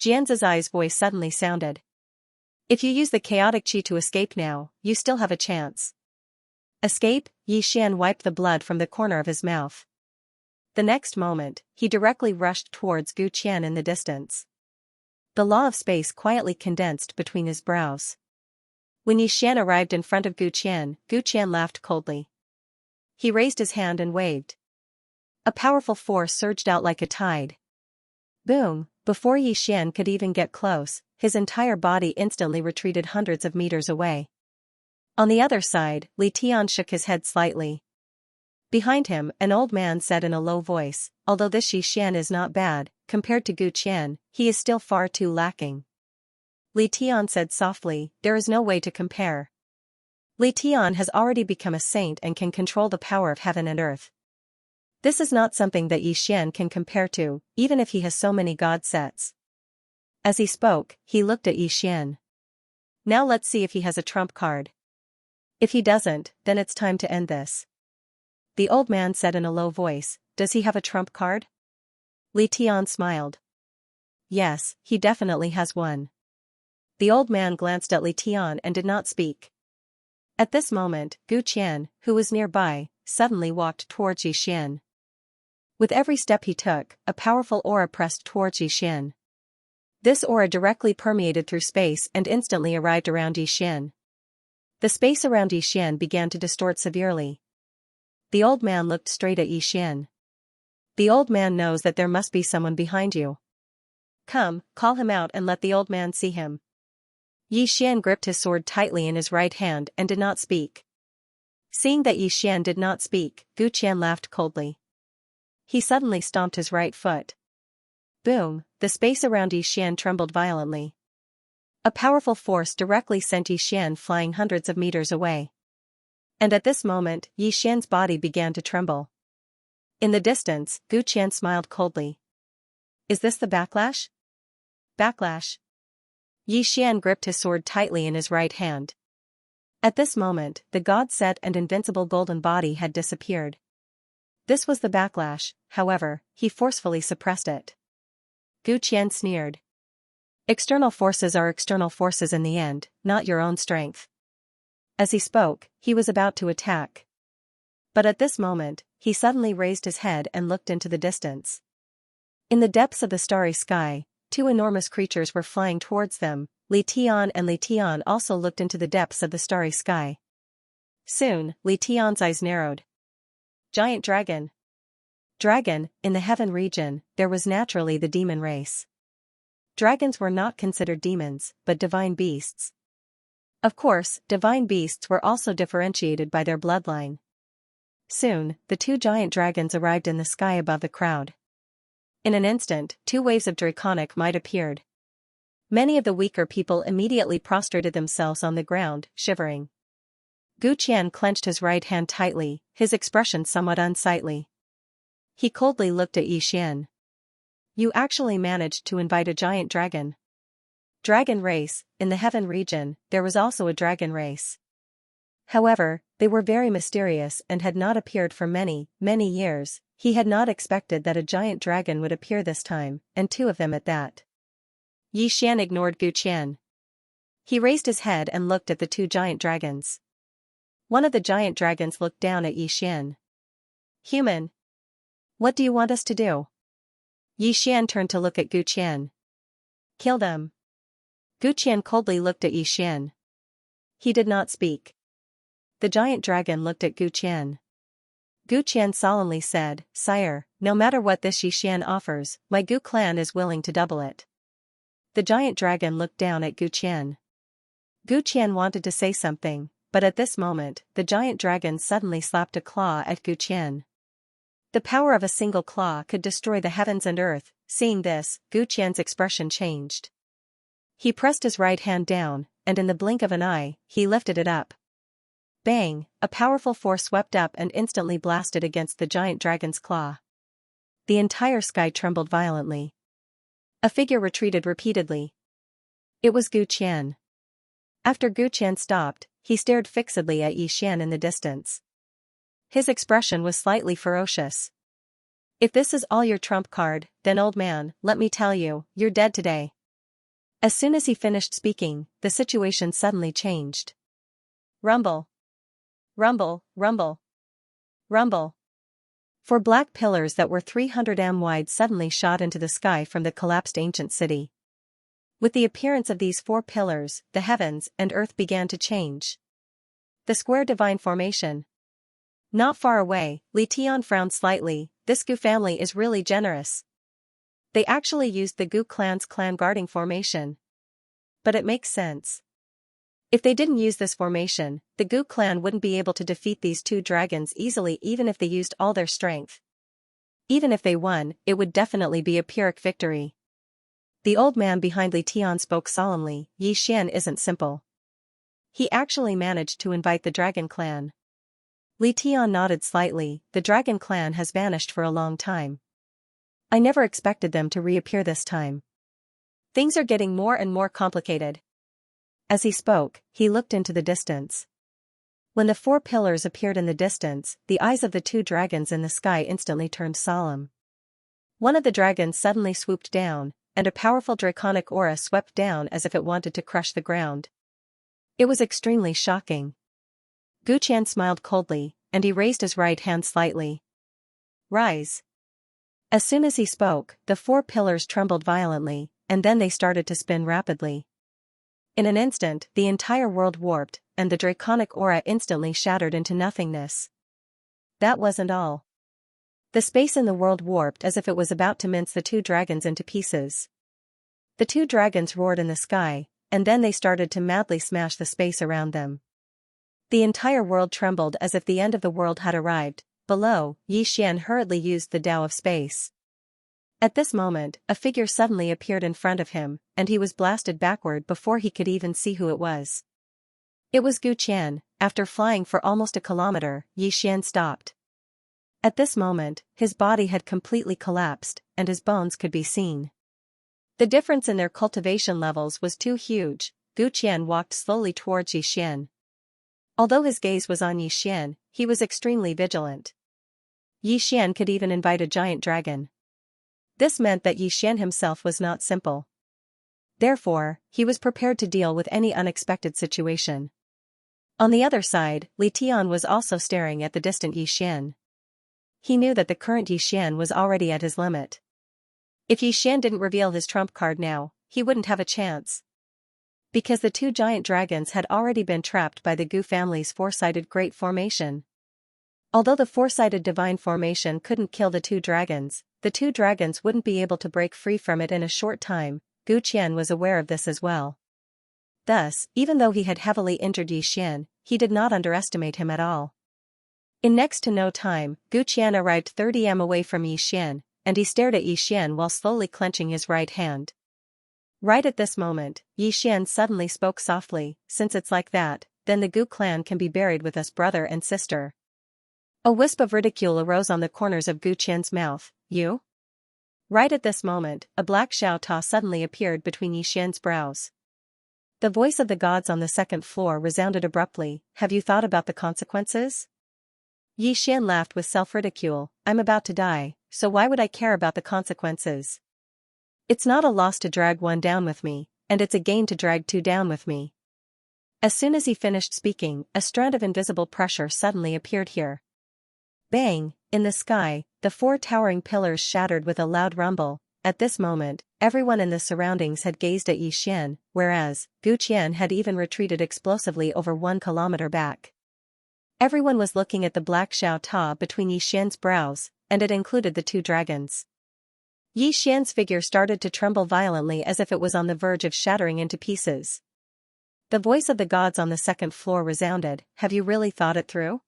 Xianxia's voice suddenly sounded. If you use the chaotic chi to escape now, you still have a chance. Escape? Yi Xian wiped the blood from the corner of his mouth. The next moment, he directly rushed towards Gu Qian in the distance. The law of space quietly condensed between his brows. When Yi Xian arrived in front of Gu Qian laughed coldly. He raised his hand and waved. A powerful force surged out like a tide. Boom! Before Yi Xian could even get close, his entire body instantly retreated hundreds of meters away. On the other side, Li Tian shook his head slightly. Behind him, an old man said in a low voice, although this Yi Xian is not bad, compared to Gu Qian, he is still far too lacking. Li Tian said softly, there is no way to compare. Li Tian has already become a saint and can control the power of heaven and earth. This is not something that Yi Xian can compare to, even if he has so many god sets. As he spoke, he looked at Yi Xian. Now let's see if he has a trump card. If he doesn't, then it's time to end this. The old man said in a low voice, does he have a trump card? Li Tian smiled. Yes, he definitely has one. The old man glanced at Li Tian and did not speak. At this moment, Gu Qian, who was nearby, suddenly walked towards Yi Xian. With every step he took, a powerful aura pressed towards Yi Xian. This aura directly permeated through space and instantly arrived around Yi Xian. The space around Yi Xian began to distort severely. The old man looked straight at Yi Xian. The old man knows that there must be someone behind you. Come, call him out and let the old man see him. Yi Xian gripped his sword tightly in his right hand and did not speak. Seeing that Yi Xian did not speak, Gu Qian laughed coldly. He suddenly stomped his right foot. Boom! The space around Yi Xian trembled violently. A powerful force directly sent Yi Xian flying hundreds of meters away. And at this moment, Yi Xian's body began to tremble. In the distance, Gu Qian smiled coldly. Is this the backlash? Backlash. Yi Xian gripped his sword tightly in his right hand. At this moment, the god set and invincible golden body had disappeared. This was the backlash, however, he forcefully suppressed it. Gu Qian sneered. External forces are external forces in the end, not your own strength. As he spoke, he was about to attack. But at this moment, he suddenly raised his head and looked into the distance. In the depths of the starry sky, two enormous creatures were flying towards them. Li Tian and Li Tian also looked into the depths of the starry sky. Soon, Li Tian's eyes narrowed. Giant dragon. Dragon, in the heaven region, there was naturally the demon race. Dragons were not considered demons, but divine beasts. Of course, divine beasts were also differentiated by their bloodline. Soon, the two giant dragons arrived in the sky above the crowd. In an instant, two waves of draconic might appeared. Many of the weaker people immediately prostrated themselves on the ground, shivering. Gu Qian clenched his right hand tightly, his expression somewhat unsightly. He coldly looked at Yi Xian. You actually managed to invite a giant dragon. Dragon race, in the heaven region, there was also a dragon race. However, they were very mysterious and had not appeared for many, many years. He had not expected that a giant dragon would appear this time, and two of them at that. Yi Xian ignored Gu Qian. He raised his head and looked at the two giant dragons. One of the giant dragons looked down at Yi Xian. Human. What do you want us to do? Yi Xian turned to look at Gu Qian. Kill them. Gu Qian coldly looked at Yi Xian. He did not speak. The giant dragon looked at Gu Qian. Gu Qian solemnly said, Sire, no matter what this Yi Xian offers, my Gu clan is willing to double it. The giant dragon looked down at Gu Qian. Gu Qian wanted to say something, but at this moment, the giant dragon suddenly slapped a claw at Gu Qian. The power of a single claw could destroy the heavens and earth. Seeing this, Gu Qian's expression changed. He pressed his right hand down, and in the blink of an eye, he lifted it up. Bang! A powerful force swept up and instantly blasted against the giant dragon's claw. The entire sky trembled violently. A figure retreated repeatedly. It was Gu Qian. After Gu Qian stopped, he stared fixedly at Yi Xian in the distance. His expression was slightly ferocious. If this is all your trump card, then old man, let me tell you, you're dead today. As soon as he finished speaking, the situation suddenly changed. Rumble. Rumble, rumble, rumble. 4 black pillars that were 300 m wide suddenly shot into the sky from the collapsed ancient city. With the appearance of these 4 pillars, the heavens and earth began to change. The square divine formation. Not far away, Li Tian frowned slightly. This Gu family is really generous. They actually used the Gu clan's clan guarding formation. But it makes sense. If they didn't use this formation, the Gu clan wouldn't be able to defeat these 2 dragons easily even if they used all their strength. Even if they won, it would definitely be a Pyrrhic victory. The old man behind Li Tian spoke solemnly. Yi Xian isn't simple. He actually managed to invite the dragon clan. Li Tian nodded slightly. The dragon clan has vanished for a long time. I never expected them to reappear this time. Things are getting more and more complicated. As he spoke, he looked into the distance. When the 4 pillars appeared in the distance, the eyes of the 2 dragons in the sky instantly turned solemn. One of the dragons suddenly swooped down, and a powerful draconic aura swept down as if it wanted to crush the ground. It was extremely shocking. Gu Qian smiled coldly, and he raised his right hand slightly. Rise. As soon as he spoke, the 4 pillars trembled violently, and then they started to spin rapidly. In an instant, the entire world warped, and the draconic aura instantly shattered into nothingness. That wasn't all. The space in the world warped as if it was about to mince the 2 dragons into pieces. The 2 dragons roared in the sky, and then they started to madly smash the space around them. The entire world trembled as if the end of the world had arrived. Below, Yi Xian hurriedly used the Tao of space. At this moment, a figure suddenly appeared in front of him, and he was blasted backward before he could even see who it was. It was Gu Qian. After flying for almost a kilometer, Yi Xian stopped. At this moment, his body had completely collapsed, and his bones could be seen. The difference in their cultivation levels was too huge. Gu Qian walked slowly towards Yi Xian. Although his gaze was on Yi Xian, he was extremely vigilant. Yi Xian could even invite a giant dragon. This meant that Yi Xian himself was not simple. Therefore, he was prepared to deal with any unexpected situation. On the other side, Li Tian was also staring at the distant Yi Xian. He knew that the current Yi Xian was already at his limit. If Yi Xian didn't reveal his trump card now, he wouldn't have a chance. Because the 2 giant dragons had already been trapped by the Gu family's 4-sided great formation. Although the 4-sided divine formation couldn't kill the 2 dragons, the 2 dragons wouldn't be able to break free from it in a short time. Gu Qian was aware of this as well. Thus, even though he had heavily injured Yi Xian, he did not underestimate him at all. In next to no time, Gu Qian arrived 30 m away from Yi Xian, and he stared at Yi Xian while slowly clenching his right hand. Right at this moment, Yi Xian suddenly spoke softly. Since it's like that, then the Gu clan can be buried with us, brother and sister. A wisp of ridicule arose on the corners of Gu Qian's mouth. You? Right at this moment, a black Xiao Ta suddenly appeared between Yi Xian's brows. The voice of the gods on the 2nd floor resounded abruptly. Have you thought about the consequences? Yi Xian laughed with self-ridicule. I'm about to die, so why would I care about the consequences? It's not a loss to drag 1 down with me, and it's a gain to drag 2 down with me. As soon as he finished speaking, a strand of invisible pressure suddenly appeared here. Bang! In the sky, the 4 towering pillars shattered with a loud rumble. At this moment, everyone in the surroundings had gazed at Yi Xian, whereas Gu Qian had even retreated explosively over 1 kilometer back. Everyone was looking at the black Xiao Ta between Yi Xian's brows, and it included the 2 dragons. Yi Xian's figure started to tremble violently as if it was on the verge of shattering into pieces. The voice of the gods on the 2nd floor resounded. Have you really thought it through?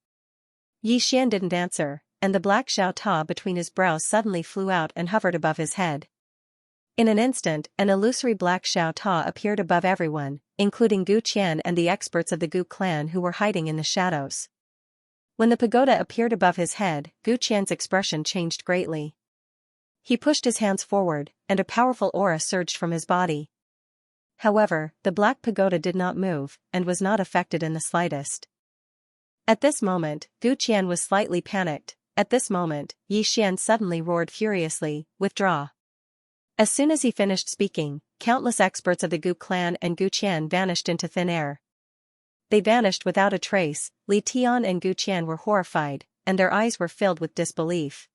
Yi Xian didn't answer, and the black Xiao Ta between his brows suddenly flew out and hovered above his head. In an instant, an illusory black Xiao Ta appeared above everyone, including Gu Qian and the experts of the Gu clan who were hiding in the shadows. When the pagoda appeared above his head, Gu Qian's expression changed greatly. He pushed his hands forward, and a powerful aura surged from his body. However, the black pagoda did not move, and was not affected in the slightest. At this moment, Gu Qian was slightly panicked. At this moment, Yi Xian suddenly roared furiously, "Withdraw." As soon as he finished speaking, countless experts of the Gu clan and Gu Qian vanished into thin air. they vanished without a trace. Li Tian and Gu Qian were horrified, and their eyes were filled with disbelief.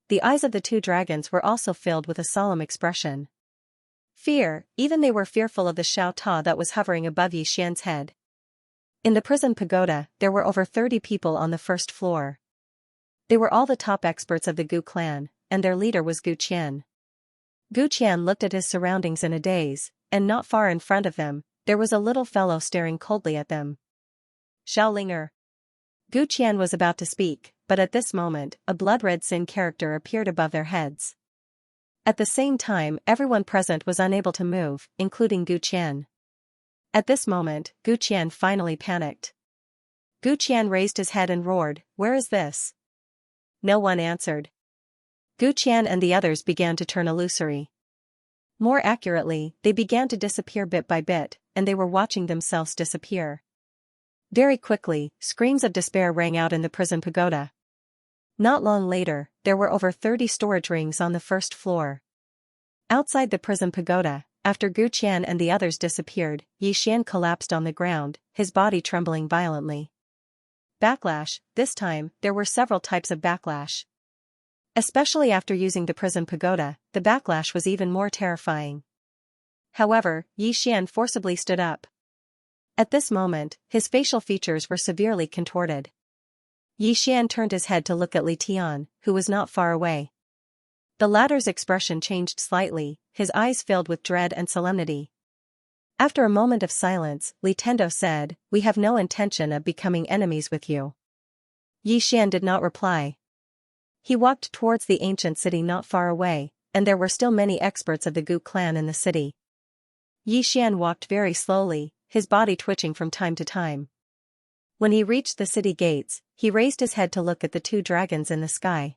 The eyes of the two dragons were also filled with a solemn expression. Fear, even they were fearful of the Xiao Ta that was hovering above Yi Xian's head. In the prison pagoda, there were over 30 people on the first floor. They were all the top experts of the Gu clan, and their leader was Gu Qian. Gu Qian looked at his surroundings in a daze, and not far in front of them, there was a little fellow staring coldly at them. Xiaolinger. Gu Qian was about to speak, but at this moment, a blood-red Sin character appeared above their heads. At the same time, everyone present was unable to move, including Gu Qian. At this moment, Gu Qian finally panicked. Gu Qian raised his head and roared, "Where is this?" No one answered. Gu Qian and the others began to turn illusory. More accurately, they began to disappear bit by bit, and they were watching themselves disappear. Very quickly, screams of despair rang out in the prison pagoda. Not long later, there were over 30 storage rings on the first floor. Outside the prison pagoda, after Gu Qian and the others disappeared, Yi Xian collapsed on the ground, his body trembling violently. Backlash. This time, there were several types of backlash. Especially after using the prison pagoda, the backlash was even more terrifying. However, Yi Xian forcibly stood up. At this moment, his facial features were severely contorted. Yi Xian turned his head to look at Li Tian, who was not far away. The latter's expression changed slightly, his eyes filled with dread and solemnity. After a moment of silence, Li Tendo said, "We have no intention of becoming enemies with you." Yi Xian did not reply. He walked towards the ancient city not far away, and there were still many experts of the Gu clan in the city. Yi Xian walked very slowly, his body twitching from time to time. When he reached the city gates, he raised his head to look at the two dragons in the sky.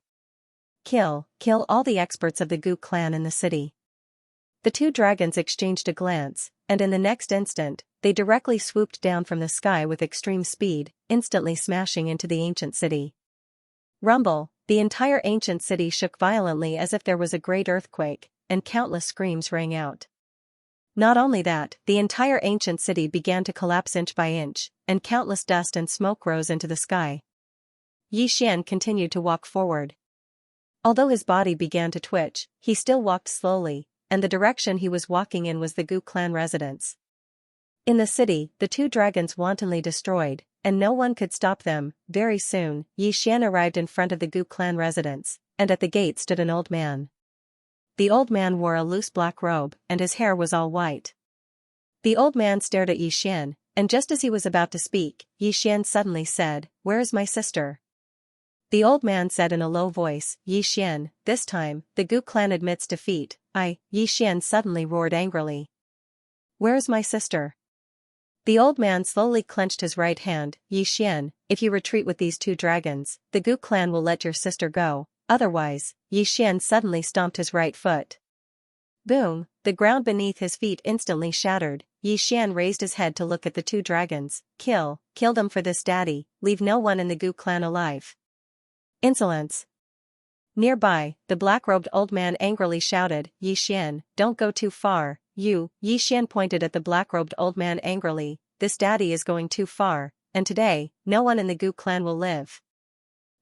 Kill all the experts of the Gu clan in the city." The two dragons exchanged a glance, and in the next instant, they directly swooped down from the sky with extreme speed, instantly smashing into the ancient city. Rumble. The entire ancient city shook violently as if there was a great earthquake, and countless screams rang out. Not only that, the entire ancient city began to collapse inch by inch, and countless dust and smoke rose into the sky. Yi Xian continued to walk forward. Although his body began to twitch, he still walked slowly, and the direction he was walking in was the Gu clan residence. In the city, the two dragons wantonly destroyed, and no one could stop them. Very soon, Yi Xian arrived in front of the Gu clan residence, and at the gate stood an old man. The old man wore a loose black robe, and his hair was all white. The old man stared at Yi Xian, and just as he was about to speak, Yi Xian suddenly said, "Where is my sister?" The old man said in a low voice, "Yi Xian, this time, the Gu clan admits defeat." Yi Xian suddenly roared angrily. "Where is my sister?" The old man slowly clenched his right hand. "Yi Xian, if you retreat with these two dragons, the Gu clan will let your sister go, otherwise." Yi Xian suddenly stomped his right foot. Boom, the ground beneath his feet instantly shattered. Yi Xian raised his head to look at the two dragons. Kill them for this, daddy, leave no one in the Gu clan alive." Insolence. Nearby, the black-robed old man angrily shouted, "Yi Xian, don't go too far, you." Yi Xian pointed at the black-robed old man angrily, "This daddy is going too far, and today, no one in the Gu clan will live."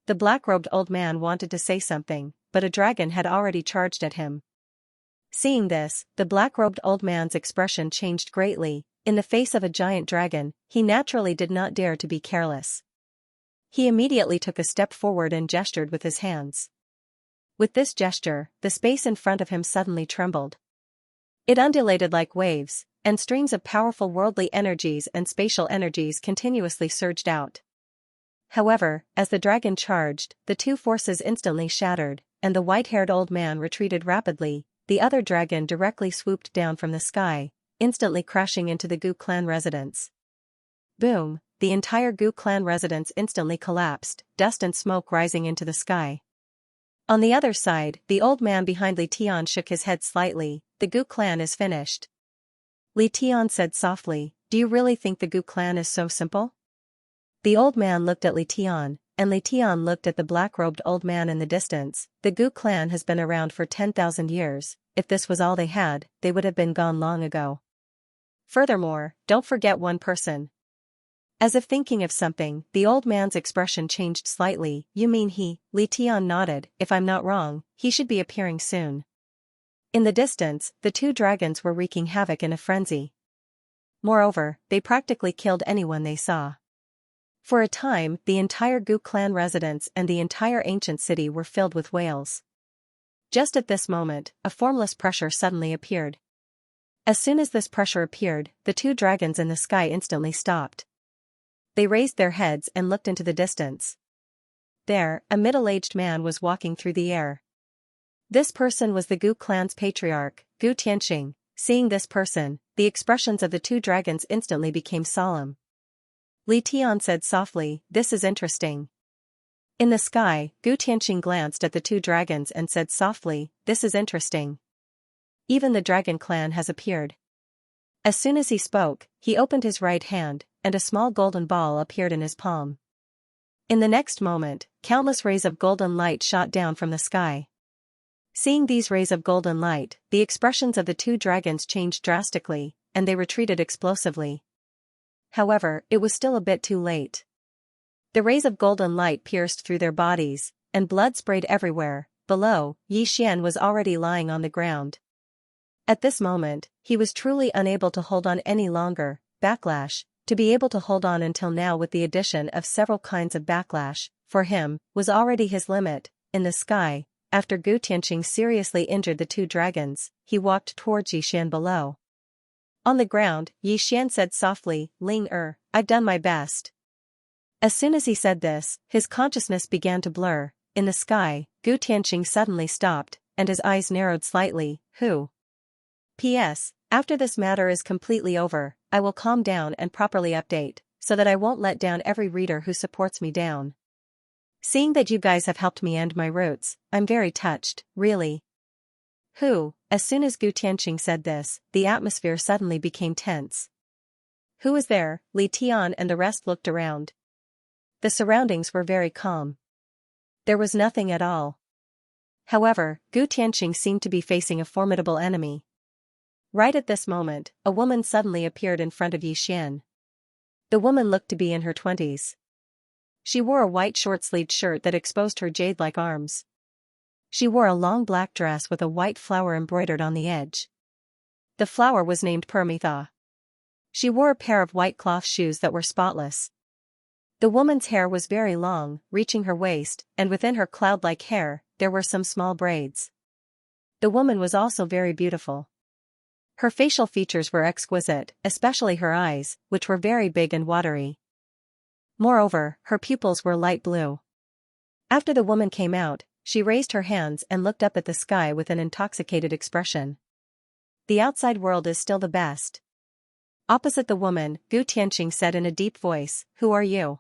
The black-robed old man wanted to say something, but a dragon had already charged at him. Seeing this, the black-robed old man's expression changed greatly. In the face of a giant dragon, he naturally did not dare to be careless. He immediately took a step forward and gestured with his hands. With this gesture, the space in front of him suddenly trembled. It undulated like waves, and streams of powerful worldly energies and spatial energies continuously surged out. However, as the dragon charged, the two forces instantly shattered, and the white-haired old man retreated rapidly. The other dragon directly swooped down from the sky, instantly crashing into the Gu clan residence. Boom, the entire Gu clan residence instantly collapsed, dust and smoke rising into the sky. On the other side, the old man behind Li Tian shook his head slightly. "The Gu clan is finished." Li Tian said softly, "Do you really think the Gu clan is so simple?" The old man looked at Li Tian, and Li Tian looked at the black-robed old man in the distance. The Gu clan has been around for 10,000 years, if this was all they had, they would have been gone long ago. Furthermore, don't forget one person. As if thinking of something, the old man's expression changed slightly. You mean he? Li Tian nodded. If I'm not wrong, he should be appearing soon. In the distance, the two dragons were wreaking havoc in a frenzy. Moreover, they practically killed anyone they saw. For a time, the entire Gu clan residence and the entire ancient city were filled with wails. Just at this moment, a formless pressure suddenly appeared. As soon as this pressure appeared, the two dragons in the sky instantly stopped. They raised their heads and looked into the distance. There, a middle-aged man was walking through the air. This person was the Gu clan's patriarch, Gu Tianxing. Seeing this person, the expressions of the two dragons instantly became solemn. Li Tian said softly, "This is interesting." In the sky, Gu Tianxing glanced at the two dragons and said softly, "This is interesting. Even the dragon clan has appeared." As soon as he spoke, he opened his right hand, and a small golden ball appeared in his palm. In the next moment, countless rays of golden light shot down from the sky. Seeing these rays of golden light, the expressions of the two dragons changed drastically, and they retreated explosively. However, it was still a bit too late. The rays of golden light pierced through their bodies, and blood sprayed everywhere. Below, Xianxia was already lying on the ground. At this moment, he was truly unable to hold on any longer. Backlash, to be able to hold on until now with the addition of several kinds of backlash, for him, was already his limit. In the sky, after Gu Tianxing seriously injured the two dragons, he walked towards Xianxia below. On the ground, Xianxia said softly, "Ling I've done my best." As soon as he said this, his consciousness began to blur. In the sky, Gu Tianxing suddenly stopped, and his eyes narrowed slightly. Who? P.S. After this matter is completely over, I will calm down and properly update, so that I won't let down every reader who supports me down. Seeing that you guys have helped me end my roots, I'm very touched, really. Who? As soon as Gu Tianxing said this, the atmosphere suddenly became tense. Who is there? Li Tian and the rest looked around. The surroundings were very calm. There was nothing at all. However, Gu Tianxing seemed to be facing a formidable enemy. Right at this moment, a woman suddenly appeared in front of Xianxia. The woman looked to be in her 20s. She wore a white short-sleeved shirt that exposed her jade-like arms. She wore a long black dress with a white flower embroidered on the edge. The flower was named Permitha. She wore a pair of white cloth shoes that were spotless. The woman's hair was very long, reaching her waist, and within her cloud-like hair, there were some small braids. The woman was also very beautiful. Her facial features were exquisite, especially her eyes, which were very big and watery. Moreover, her pupils were light blue. After the woman came out, she raised her hands and looked up at the sky with an intoxicated expression. The outside world is still the best. Opposite the woman, Gu Tianxing said in a deep voice, "Who are you?"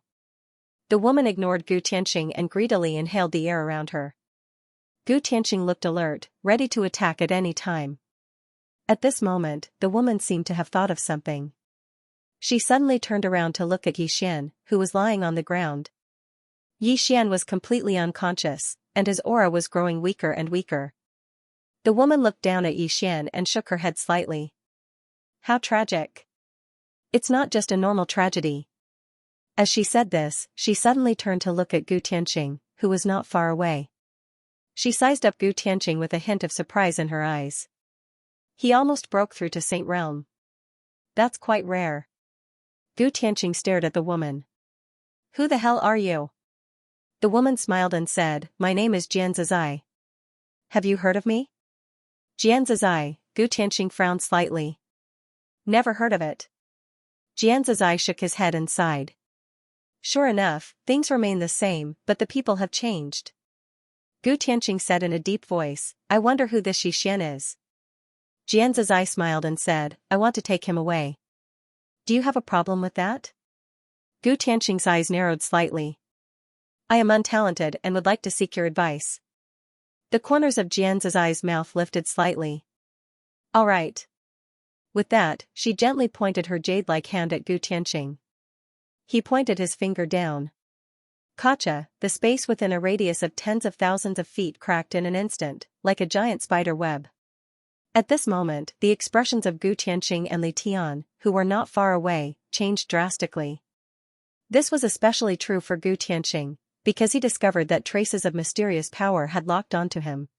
The woman ignored Gu Tianxing and greedily inhaled the air around her. Gu Tianxing looked alert, ready to attack at any time. At this moment, the woman seemed to have thought of something. She suddenly turned around to look at Xianxia, who was lying on the ground. Xianxia was completely unconscious, and his aura was growing weaker and weaker. The woman looked down at Xianxia and shook her head slightly. How tragic. It's not just a normal tragedy. As she said this, she suddenly turned to look at Gu Tianxing, who was not far away. She sized up Gu Tianxing with a hint of surprise in her eyes. He almost broke through to Saint Realm. That's quite rare. Gu Tianxing stared at the woman. Who the hell are you? The woman smiled and said, My name is Xianxia. Have you heard of me? Xianxia, Gu Tianxing frowned slightly. Never heard of it. Xianxia shook his head and sighed. Sure enough, things remain the same, but the people have changed. Gu Tianxing said in a deep voice, I wonder who this Xianxia is. Xianxia smiled and said, I want to take him away. Do you have a problem with that? Gu Tianxing's eyes narrowed slightly. I am untalented and would like to seek your advice. The corners of Xianxia's mouth lifted slightly. All right. With that, she gently pointed her jade-like hand at Gu Tianxing. He pointed his finger down. Kacha, the space within a radius of tens of thousands of feet cracked in an instant, like a giant spider web. At this moment, the expressions of Gu Tianxing and Li Tian, who were not far away, changed drastically. This was especially true for Gu Tianqing, because he discovered that traces of mysterious power had locked onto him.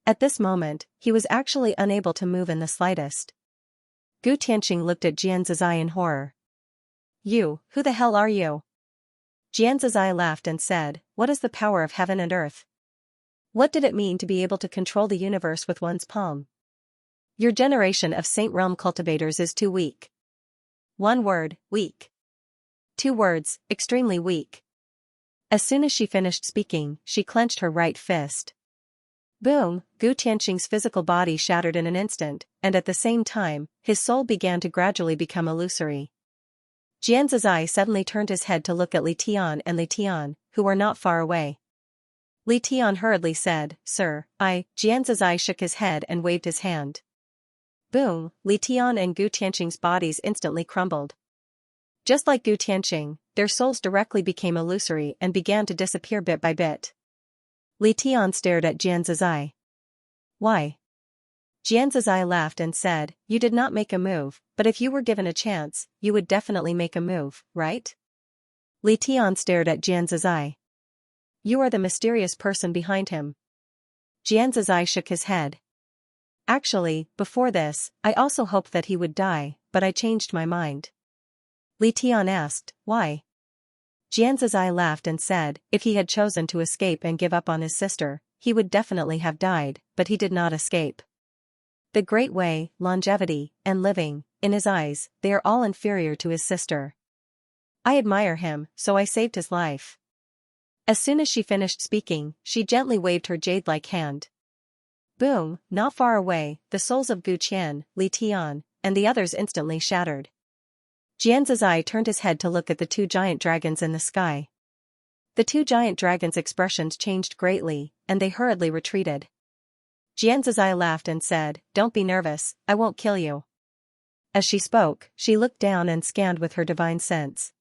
At this moment, he was actually unable to move in the slightest. Gu Tianqing looked at Jian Zizai in horror. "You, who the hell are you?" Jian Zizai laughed and said, "What is the power of heaven and earth? What did it mean to be able to control the universe with one's palm? Your generation of Saint Realm cultivators is too weak." One word, weak. Two words, extremely weak. As soon as she finished speaking, she clenched her right fist. Boom, Gu Tianqing's physical body shattered in an instant, and at the same time, his soul began to gradually become illusory. Jian Zizai suddenly turned his head to look at Li Tian and Li Tian, who were not far away. Li Tian hurriedly said, "Sir, Jian Zizai shook his head and waved his hand. Boom, Li Tian and Gu Tianqing's bodies instantly crumbled. Just like Gu Tianqing, their souls directly became illusory and began to disappear bit by bit. Li Tian stared at Jian Zizai. "Why?" Jian Zizai laughed and said, "You did not make a move, but if you were given a chance, you would definitely make a move, right?" Li Tian stared at Jian Zizai. "You are the mysterious person behind him." Jian Zizai shook his head. "Actually, before this, I also hoped that he would die, but I changed my mind." Li Tian asked, "Why?" Jian Zizai laughed and said, "If he had chosen to escape and give up on his sister, he would definitely have died, but he did not escape. The great way, longevity, and living, in his eyes, they are all inferior to his sister. I admire him, so I saved his life." As soon as she finished speaking, she gently waved her jade-like hand. Boom, not far away, the souls of Gu Qian, Li Tian, and the others instantly shattered. Jian Zizai turned his head to look at the two giant dragons in the sky. The two giant dragons' expressions changed greatly, and they hurriedly retreated. Jian Zizai laughed and said, "Don't be nervous, I won't kill you." As she spoke, she looked down and scanned with her divine sense.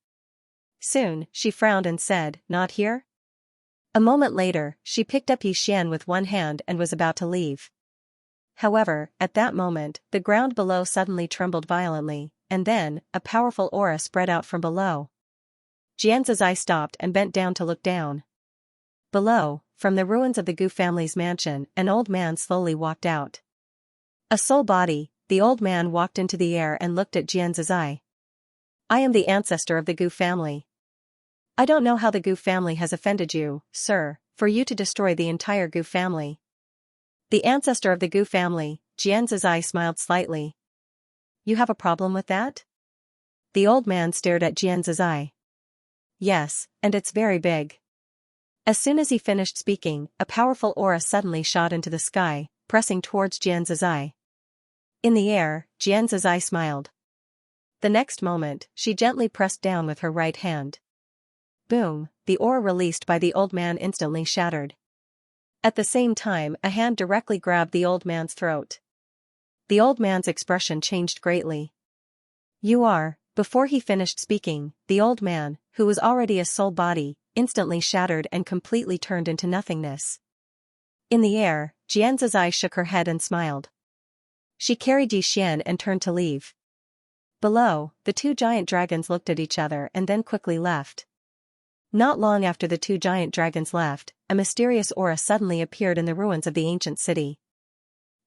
Soon, she frowned and said, "Not here?" A moment later, she picked up Yi Xian with one hand and was about to leave. However, at that moment, the ground below suddenly trembled violently, and then, a powerful aura spread out from below. Jian Zizai stopped and bent down to look down. Below, from the ruins of the Gu family's mansion, an old man slowly walked out. A soul body, the old man walked into the air and looked at Jian Zizai. "I am the ancestor of the Gu family. I don't know how the Gu family has offended you, sir, for you to destroy the entire Gu family." The ancestor of the Gu family, Jian Zizai smiled slightly. "You have a problem with that?" The old man stared at Jian Zizai. "Yes, and it's very big." As soon as he finished speaking, a powerful aura suddenly shot into the sky, pressing towards Jian Zizai. In the air, Jian Zizai smiled. The next moment, she gently pressed down with her right hand. Boom, the aura released by the old man instantly shattered. At the same time, a hand directly grabbed the old man's throat. The old man's expression changed greatly. "You are..." Before he finished speaking, the old man, who was already a soul body, instantly shattered and completely turned into nothingness. In the air, Jian Zizai shook her head and smiled. She carried Yi Xian and turned to leave. Below, the two giant dragons looked at each other and then quickly left. Not long after the two giant dragons left, a mysterious aura suddenly appeared in the ruins of the ancient city.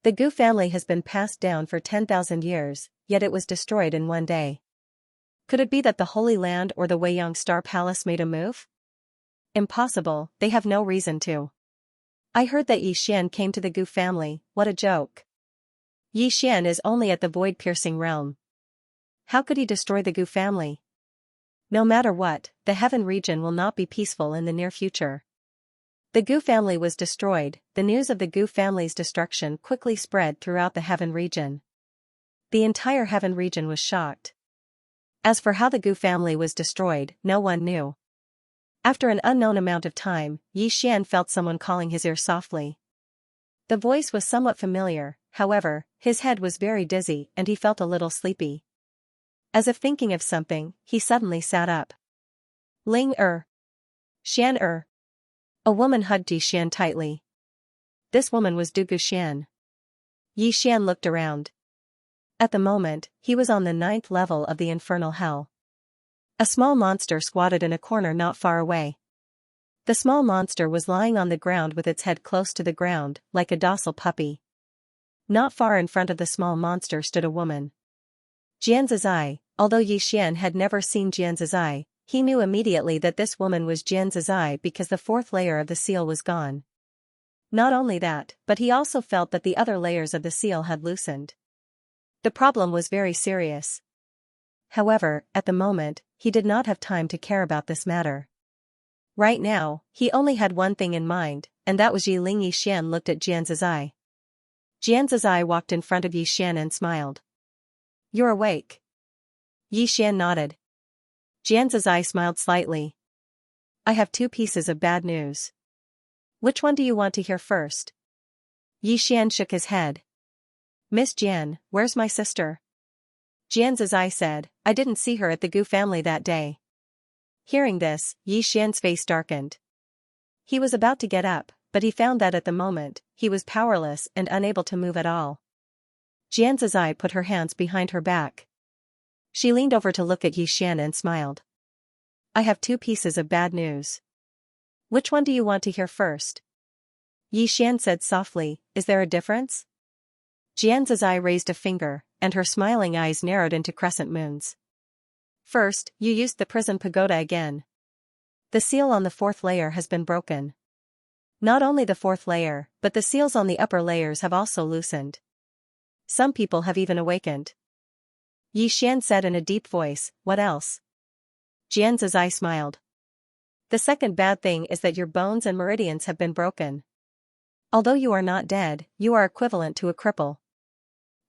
The Gu family has been passed down for 10,000 years, yet it was destroyed in one day. Could it be that the Holy Land or the Weiyang Star Palace made a move? Impossible, they have no reason to. I heard that Yi Xian came to the Gu family, what a joke. Yi Xian is only at the void-piercing realm. How could he destroy the Gu family? No matter what, the heaven region will not be peaceful in the near future. The Gu family was destroyed. The news of the Gu family's destruction quickly spread throughout the heaven region. The entire heaven region was shocked. As for how the Gu family was destroyed, no one knew. After an unknown amount of time, Yi Xian felt someone calling his ear softly. The voice was somewhat familiar, however, his head was very dizzy and he felt a little sleepy. As if thinking of something, he suddenly sat up. Ling Xian A woman hugged Yi Xian tightly. This woman was Du Guxian. Yi Xian looked around. At the moment, he was on the 9th level of the infernal hell. A small monster squatted in a corner not far away. The small monster was lying on the ground with its head close to the ground, like a docile puppy. Not far in front of the small monster stood a woman. Xianxia. Although Yi Xian had never seen Xianxia, he knew immediately that this woman was Xianxia because the fourth layer of the seal was gone. Not only that, but he also felt that the other layers of the seal had loosened. The problem was very serious. However, at the moment, he did not have time to care about this matter. Right now, he only had one thing in mind, and that was Yi Ling. Yi Xian looked at Xianxia. Xianxia walked in front of Yi Xian and smiled. "You're awake." Yi Xian nodded. Xianxia smiled slightly. "I have two pieces of bad news. Which one do you want to hear first?" Yi Xian shook his head. "Miss Jian, where's my sister?" Xianxia said, "I didn't see her at the Gu family that day." Hearing this, Yi Xian's face darkened. He was about to get up, but he found that at the moment, he was powerless and unable to move at all. Xianxia put her hands behind her back. She leaned over to look at Yi Xian and smiled. "I have two pieces of bad news. Which one do you want to hear first?" Yi Xian said softly, "Is there a difference?" Xianxia raised a finger, and her smiling eyes narrowed into crescent moons. "First, you used the prison pagoda again. The seal on the fourth layer has been broken. Not only the fourth layer, but the seals on the upper layers have also loosened. Some people have even awakened." Yi Xian said in a deep voice, "What else?" Xianxia smiled. "The second bad thing is that your bones and meridians have been broken. Although you are not dead, you are equivalent to a cripple."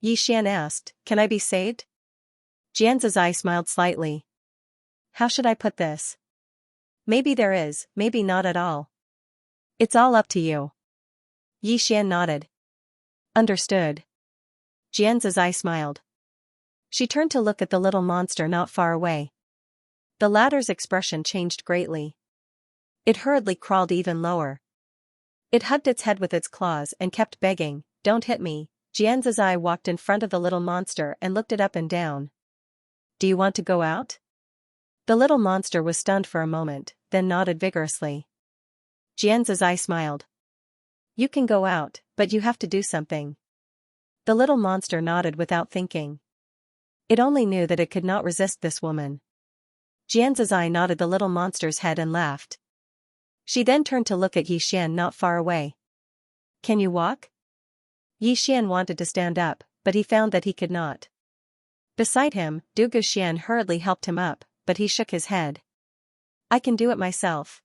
Yi Xian asked, "Can I be saved?" Xianxia smiled slightly. "How should I put this? Maybe there is, maybe not at all. It's all up to you." Yi Xian nodded. "Understood." Xianxia smiled. She turned to look at the little monster not far away. The latter's expression changed greatly. It hurriedly crawled even lower. It hugged its head with its claws and kept begging, "Don't hit me." Xianxia walked in front of the little monster and looked it up and down. "Do you want to go out?" The little monster was stunned for a moment, then nodded vigorously. Xianxia smiled. "You can go out, but you have to do something." The little monster nodded without thinking. It only knew that it could not resist this woman. Xianxia nodded the little monster's head and laughed. She then turned to look at Yi Xian not far away. "Can you walk?" Yi Xian wanted to stand up, but he found that he could not. Beside him, Du Guxian hurriedly helped him up, but he shook his head. "I can do it myself."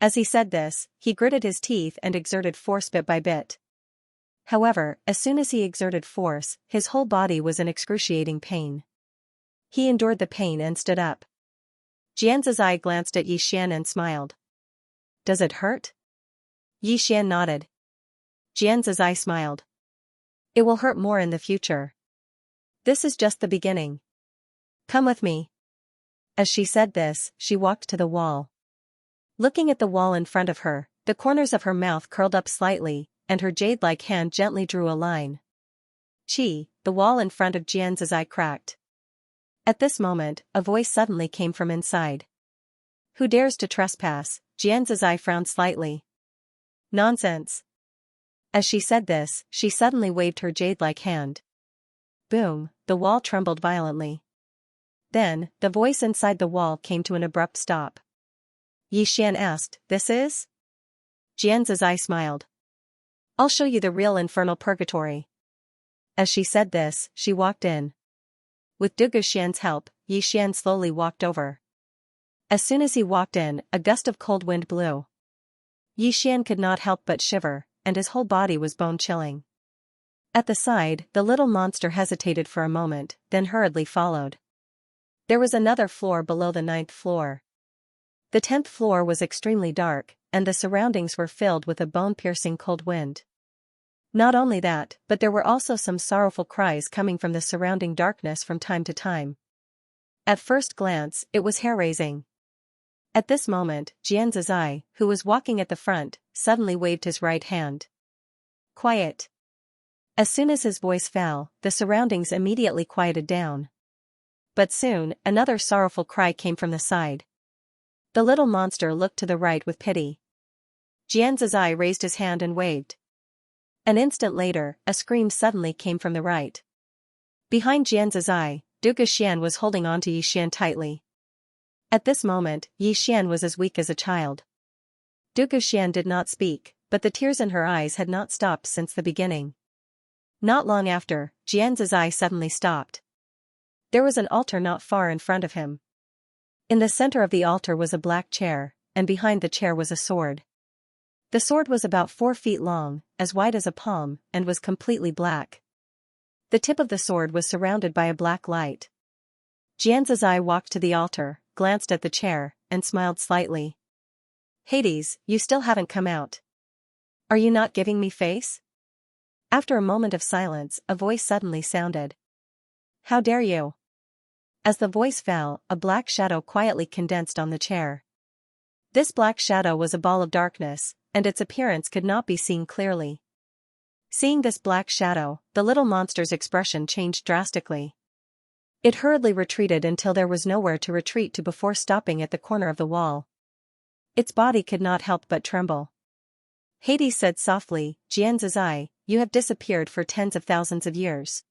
As he said this, he gritted his teeth and exerted force bit by bit. However, as soon as he exerted force, his whole body was in excruciating pain. He endured the pain and stood up. Xianxia glanced at Yi Xian and smiled. "Does it hurt?" Yi Xian nodded. Xianxia smiled. "It will hurt more in the future. This is just the beginning. Come with me." As she said this, she walked to the wall. Looking at the wall in front of her, the corners of her mouth curled up slightly, and her jade-like hand gently drew a line. The wall in front of Xianxia cracked. At this moment, a voice suddenly came from inside. "Who dares to trespass?" Xianxia frowned slightly. "Nonsense." As she said this, she suddenly waved her jade-like hand. Boom, the wall trembled violently. Then, the voice inside the wall came to an abrupt stop. Yi Xian asked, "This is?" Xianxia smiled. "I'll show you the real infernal purgatory." As she said this, she walked in. With Du Guxian's help, Yi Xian slowly walked over. As soon as he walked in, a gust of cold wind blew. Yi Xian could not help but shiver, and his whole body was bone-chilling. At the side, the little monster hesitated for a moment, then hurriedly followed. There was another floor below the 9th floor. The 10th floor was extremely dark, and the surroundings were filled with a bone-piercing cold wind. Not only that, but there were also some sorrowful cries coming from the surrounding darkness from time to time. At first glance, it was hair-raising. At this moment, Xianxia, who was walking at the front, suddenly waved his right hand. "Quiet." As soon as his voice fell, the surroundings immediately quieted down. But soon, another sorrowful cry came from the side. The little monster looked to the right with pity. Xianxia raised his hand and waved. An instant later, a scream suddenly came from the right. Behind Xianxia, Duke Xian was holding on to Yixian tightly. At this moment, Yixian was as weak as a child. Duke Xian did not speak, but the tears in her eyes had not stopped since the beginning. Not long after, Xianxia suddenly stopped. There was an altar not far in front of him. In the center of the altar was a black chair, and behind the chair was a sword. The sword was about 4 feet long, as wide as a palm, and was completely black. The tip of the sword was surrounded by a black light. Xianxia walked to the altar, glanced at the chair, and smiled slightly. "Hades, you still haven't come out. Are you not giving me face?" After a moment of silence, a voice suddenly sounded. "How dare you?" As the voice fell, a black shadow quietly condensed on the chair. This black shadow was a ball of darkness, and its appearance could not be seen clearly. Seeing this black shadow, the little monster's expression changed drastically. It hurriedly retreated until there was nowhere to retreat to before stopping at the corner of the wall. Its body could not help but tremble. Hades said softly, "Xianxia, you have disappeared for tens of thousands of years."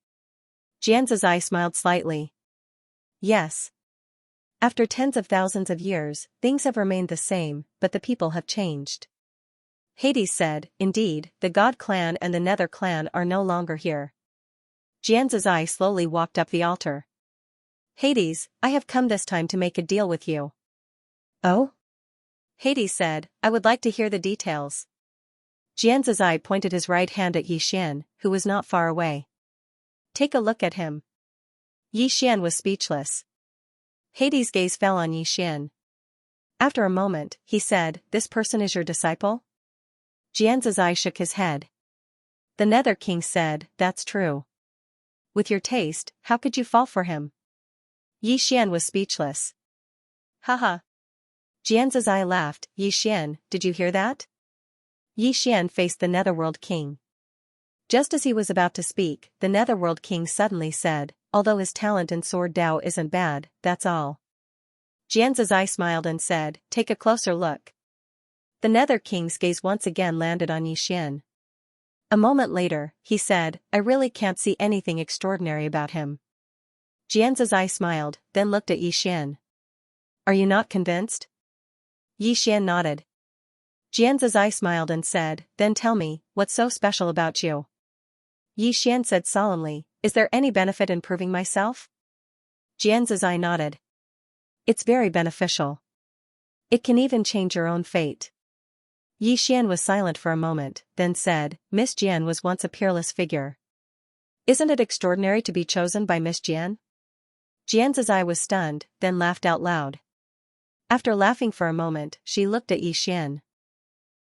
Xianxia smiled slightly. "Yes. After tens of thousands of years, things have remained the same, but the people have changed." Hades said, "Indeed, the God clan and the Nether clan are no longer here." Xianxia slowly walked up the altar. "Hades, I have come this time to make a deal with you." "Oh?" Hades said, "I would like to hear the details." Xianxia pointed his right hand at Yixian, who was not far away. "Take a look at him." Yixian was speechless. Hades' gaze fell on Yixian. After a moment, he said, "This person is your disciple?" Xianxia shook his head. The Nether King said, "That's true. With your taste, how could you fall for him?" Yixian was speechless. "Haha." Xianxia laughed. "Yixian, did you hear that?" Yixian faced the Netherworld King. Just as he was about to speak, the Netherworld King suddenly said, "Although his talent in sword Dao isn't bad, that's all." Xianxia smiled and said, "Take a closer look." The Nether King's gaze once again landed on Yixian. A moment later, he said, "I really can't see anything extraordinary about him." Xianxia smiled, then looked at Yixian. "Are you not convinced?" Yixian nodded. Xianxia smiled and said, "Then tell me, what's so special about you?" Yixian said solemnly, "Is there any benefit in proving myself?" Xianxia nodded. "It's very beneficial. It can even change your own fate." Yixian was silent for a moment, then said, "Miss Jian was once a peerless figure. Isn't it extraordinary to be chosen by Miss Jian?" Xianxia was stunned, then laughed out loud. After laughing for a moment, she looked at Yixian.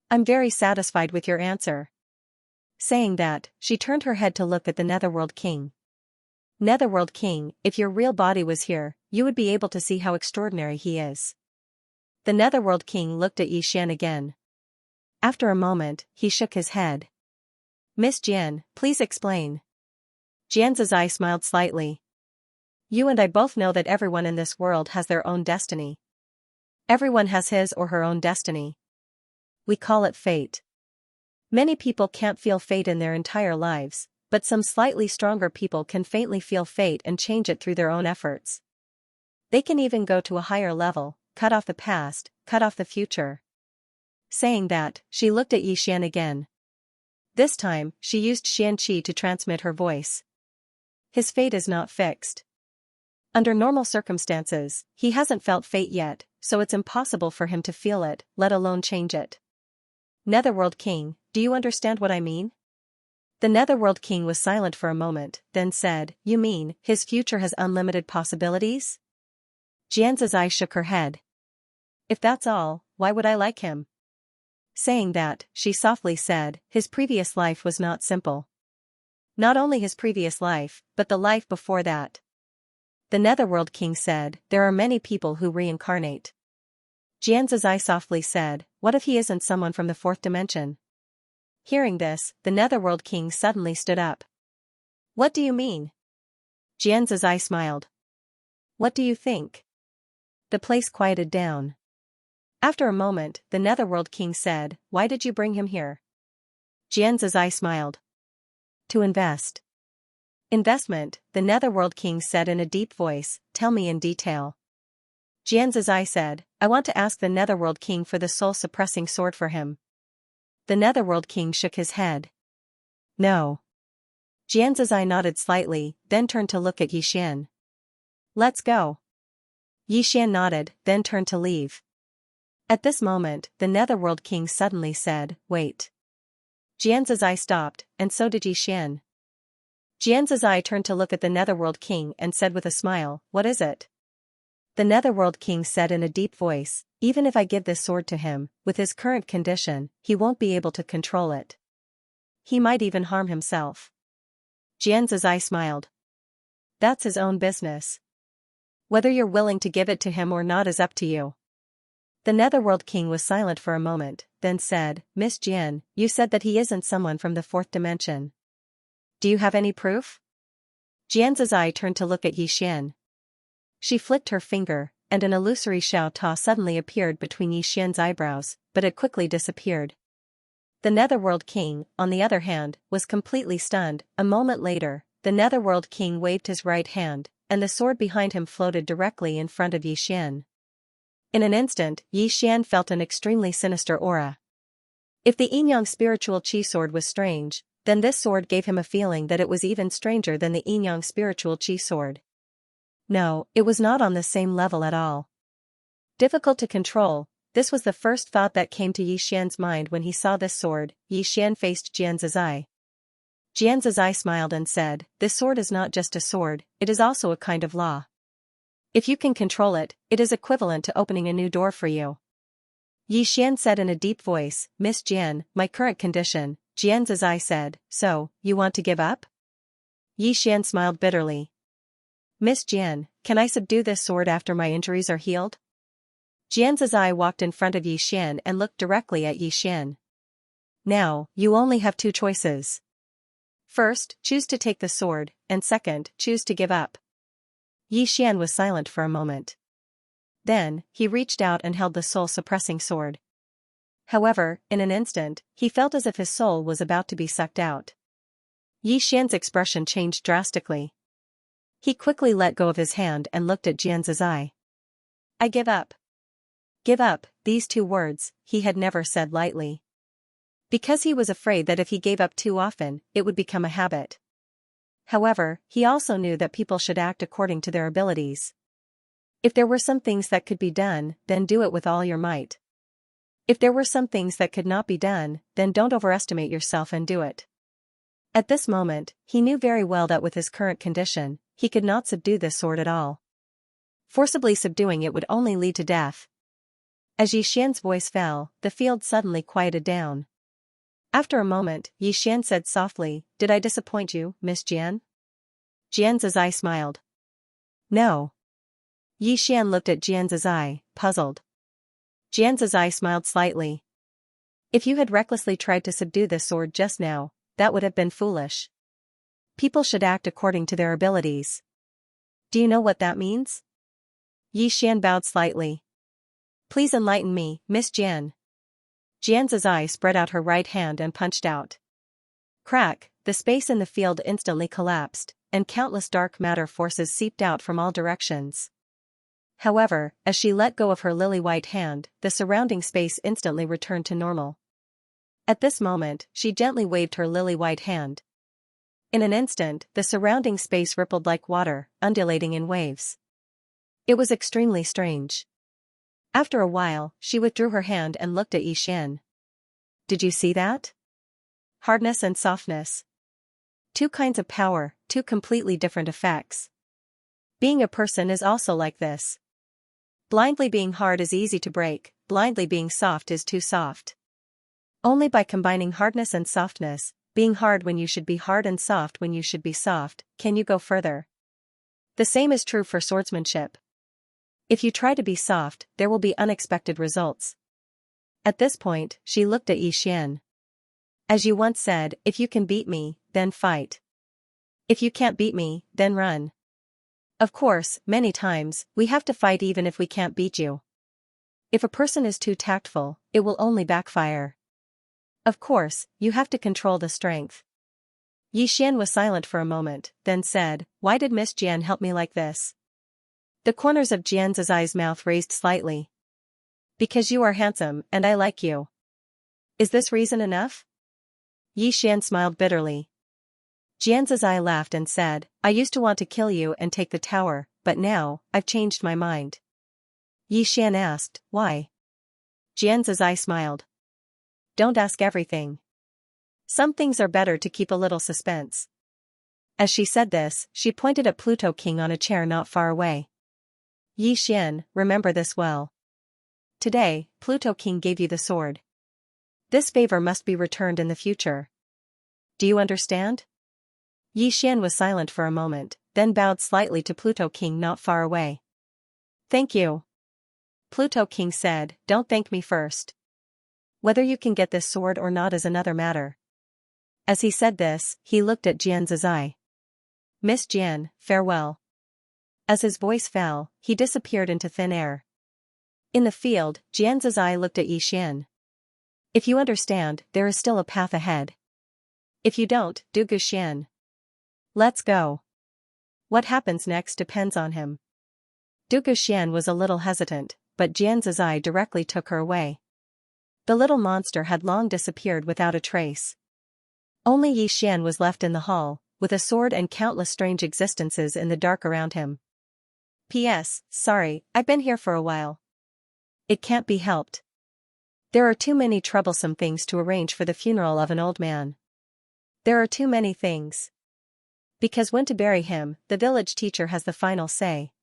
"I'm very satisfied with your answer." Saying that, she turned her head to look at the Netherworld King. "Netherworld King, if your real body was here, you would be able to see how extraordinary he is." The Netherworld King looked at Yixian again. After a moment, he shook his head. "Miss Jian, please explain." Xianxia smiled slightly. "You and I both know that everyone in this world has their own destiny. Everyone has his or her own destiny. We call it fate. Many people can't feel fate in their entire lives, but some slightly stronger people can faintly feel fate and change it through their own efforts. They can even go to a higher level, cut off the past, cut off the future." Saying that, she looked at Yixian again. This time, she used Xianqi to transmit her voice. "His fate is not fixed. Under normal circumstances, he hasn't felt fate yet, so it's impossible for him to feel it, let alone change it." Netherworld King, do you understand what I mean? The Netherworld King was silent for a moment, then said, "You mean, his future has unlimited possibilities?" Xianxia shook her head. "If that's all, why would I like him?" Saying that, she softly said, "His previous life was not simple. Not only his previous life, but the life before that." The Netherworld King said, "There are many people who reincarnate." Xianxia softly said, "What if he isn't someone from the fourth dimension?" Hearing this, the Netherworld King suddenly stood up. "What do you mean?" Xianxia smiled. What do you think? The place quieted down. After a moment, the Netherworld King said, "Why did you bring him here?" Xianxia smiled. To invest. Investment, the Netherworld King said in a deep voice, "Tell me in detail." Xianxia said, "I want to ask the Netherworld King for the soul-suppressing sword for him." The Netherworld King shook his head. No. Xianxia nodded slightly, then turned to look at Yixian. Let's go. Yixian nodded, then turned to leave. At this moment, the Netherworld King suddenly said, "Wait." Xianxia stopped, and so did Yixian. Xianxia turned to look at the Netherworld King and said with a smile, "What is it?" The Netherworld King said in a deep voice, "Even if I give this sword to him, with his current condition, he won't be able to control it. He might even harm himself." Xianxia smiled. That's his own business. Whether you're willing to give it to him or not is up to you. The Netherworld King was silent for a moment, then said, "Miss Jian, you said that he isn't someone from the fourth dimension. Do you have any proof?" Xianxia turned to look at Yixian. She flicked her finger, and an illusory Xiao Ta suddenly appeared between Yixian's eyebrows, but it quickly disappeared. The Netherworld King, on the other hand, was completely stunned. A moment later, the Netherworld King waved his right hand, and the sword behind him floated directly in front of Yixian. In an instant, Yixian felt an extremely sinister aura. If the Yin-Yang spiritual Qi sword was strange, then this sword gave him a feeling that it was even stranger than the Yin-Yang spiritual Qi sword. No, it was not on the same level at all. Difficult to control, this was the first thought that came to Yixian's mind when he saw this sword. Yixian faced Xianxia. Xianxia smiled and said, "This sword is not just a sword, it is also a kind of law. If you can control it, it is equivalent to opening a new door for you." Yixian said in a deep voice, "Miss Jian, my current condition." Xianxia said, "So, you want to give up?" Yixian smiled bitterly. "Miss Jian, can I subdue this sword after my injuries are healed?" Xianxia walked in front of Yixian and looked directly at Yixian. "Now, you only have two choices. First, choose to take the sword, and second, choose to give up." Yixian was silent for a moment. Then, he reached out and held the soul-suppressing sword. However, in an instant, he felt as if his soul was about to be sucked out. Yixian's expression changed drastically. He quickly let go of his hand and looked at Xianxia. "I give up." Give up, these two words, he had never said lightly. Because he was afraid that if he gave up too often, it would become a habit. However, he also knew that people should act according to their abilities. If there were some things that could be done, then do it with all your might. If there were some things that could not be done, then don't overestimate yourself and do it. At this moment, he knew very well that with his current condition, he could not subdue this sword at all. Forcibly subduing it would only lead to death. As Yixian's voice fell, the field suddenly quieted down. After a moment, Yixian said softly, "Did I disappoint you, Miss Jian?" Xianxia smiled. "No." Yixian looked at Xianxia, puzzled. Xianxia smiled slightly. "If you had recklessly tried to subdue this sword just now, that would have been foolish. People should act according to their abilities. Do you know what that means?" Yixian bowed slightly. "Please enlighten me, Miss Jian." Xianxia spread out her right hand and punched out. Crack, the space in the field instantly collapsed, and countless dark matter forces seeped out from all directions. However, as she let go of her lily-white hand, the surrounding space instantly returned to normal. At this moment, she gently waved her lily-white hand. In an instant, the surrounding space rippled like water, undulating in waves. It was extremely strange. After a while, she withdrew her hand and looked at Yixian. "Did you see that? Hardness and softness. Two kinds of power, two completely different effects. Being a person is also like this. Blindly being hard is easy to break, blindly being soft is too soft. Only by combining hardness and softness, being hard when you should be hard and soft when you should be soft, can you go further. The same is true for swordsmanship. If you try to be soft, there will be unexpected results." At this point, she looked at Yixian. "As you once said, if you can beat me, then fight. If you can't beat me, then run." Of course, many times, we have to fight even if we can't beat you. If a person is too tactful, it will only backfire. Of course, you have to control the strength. Yixian was silent for a moment, then said, "Why did Miss Jian help me like this?" The corners of Jian Zizai's mouth raised slightly. "Because you are handsome and I like you." "Is this reason enough?" Yixian smiled bitterly. Jian Zizai laughed and said, "I used to want to kill you and take the tower, but now, I've changed my mind." Yixian asked, "Why?" Jian Zizai smiled. "Don't ask everything. Some things are better to keep a little suspense." As she said this, she pointed at Pluto King on a chair not far away. "Yixian, remember this well. Today, Pluto King gave you the sword. This favor must be returned in the future. Do you understand?" Yixian was silent for a moment, then bowed slightly to Pluto King not far away. "Thank you." Pluto King said, "Don't thank me first. Whether you can get this sword or not is another matter." As he said this, he looked at Jian Zizai. "Miss Jian, farewell." As his voice fell, he disappeared into thin air. In the field, Jian Zizai looked at Yixian. "If you understand, there is still a path ahead. If you don't, Du Guxian. Let's go. What happens next depends on him." Du Guxian was a little hesitant, but Jian Zizai directly took her away. The little monster had long disappeared without a trace. Only Yixian was left in the hall, with a sword and countless strange existences in the dark around him. "P.S. Sorry, I've been here for a while. It can't be helped. There are too many troublesome things to arrange for the funeral of an old man. There are too many things. Because when to bury him, the village teacher has the final say.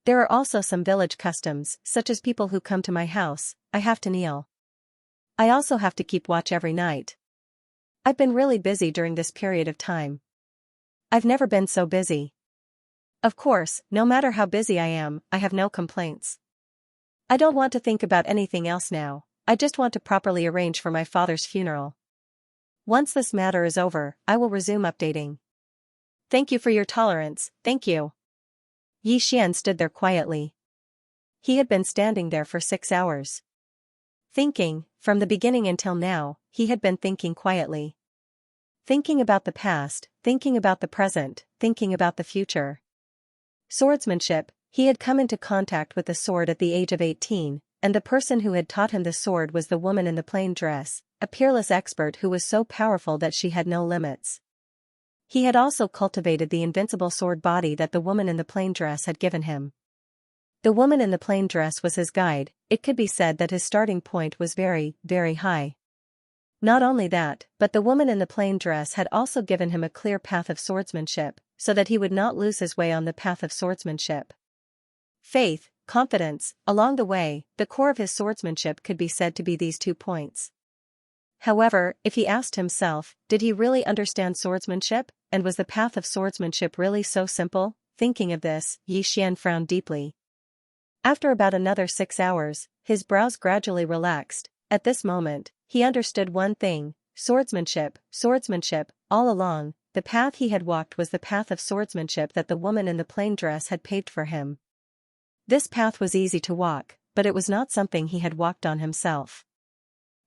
There are also some village customs, such as people who come to my house, I have to kneel. I also have to keep watch every night. I've been really busy during this period of time. I've never been so busy. Of course, no matter how busy I am, I have no complaints. I don't want to think about anything else now, I just want to properly arrange for my father's funeral. Once this matter is over, I will resume updating. Thank you for your tolerance, thank you." Yixian stood there quietly. He had been standing there for 6 hours. Thinking, from the beginning until now, he had been thinking quietly. Thinking about the past, thinking about the present, thinking about the future. Swordsmanship, he had come into contact with the sword at the age of 18, and the person who had taught him the sword was the woman in the plain dress, a peerless expert who was so powerful that she had no limits. He had also cultivated the invincible sword body that the woman in the plain dress had given him. The woman in the plain dress was his guide. It could be said that his starting point was very, very high. Not only that, but the woman in the plain dress had also given him a clear path of swordsmanship, so that he would not lose his way on the path of swordsmanship. Faith, confidence, along the way, the core of his swordsmanship could be said to be these 2 points. However, if he asked himself, did he really understand swordsmanship, and was the path of swordsmanship really so simple? Thinking of this, Yixian frowned deeply. After about another 6 hours, his brows gradually relaxed. At this moment, he understood one thing: swordsmanship, swordsmanship. All along, the path he had walked was the path of swordsmanship that the woman in the plain dress had paved for him. This path was easy to walk, but it was not something he had walked on himself.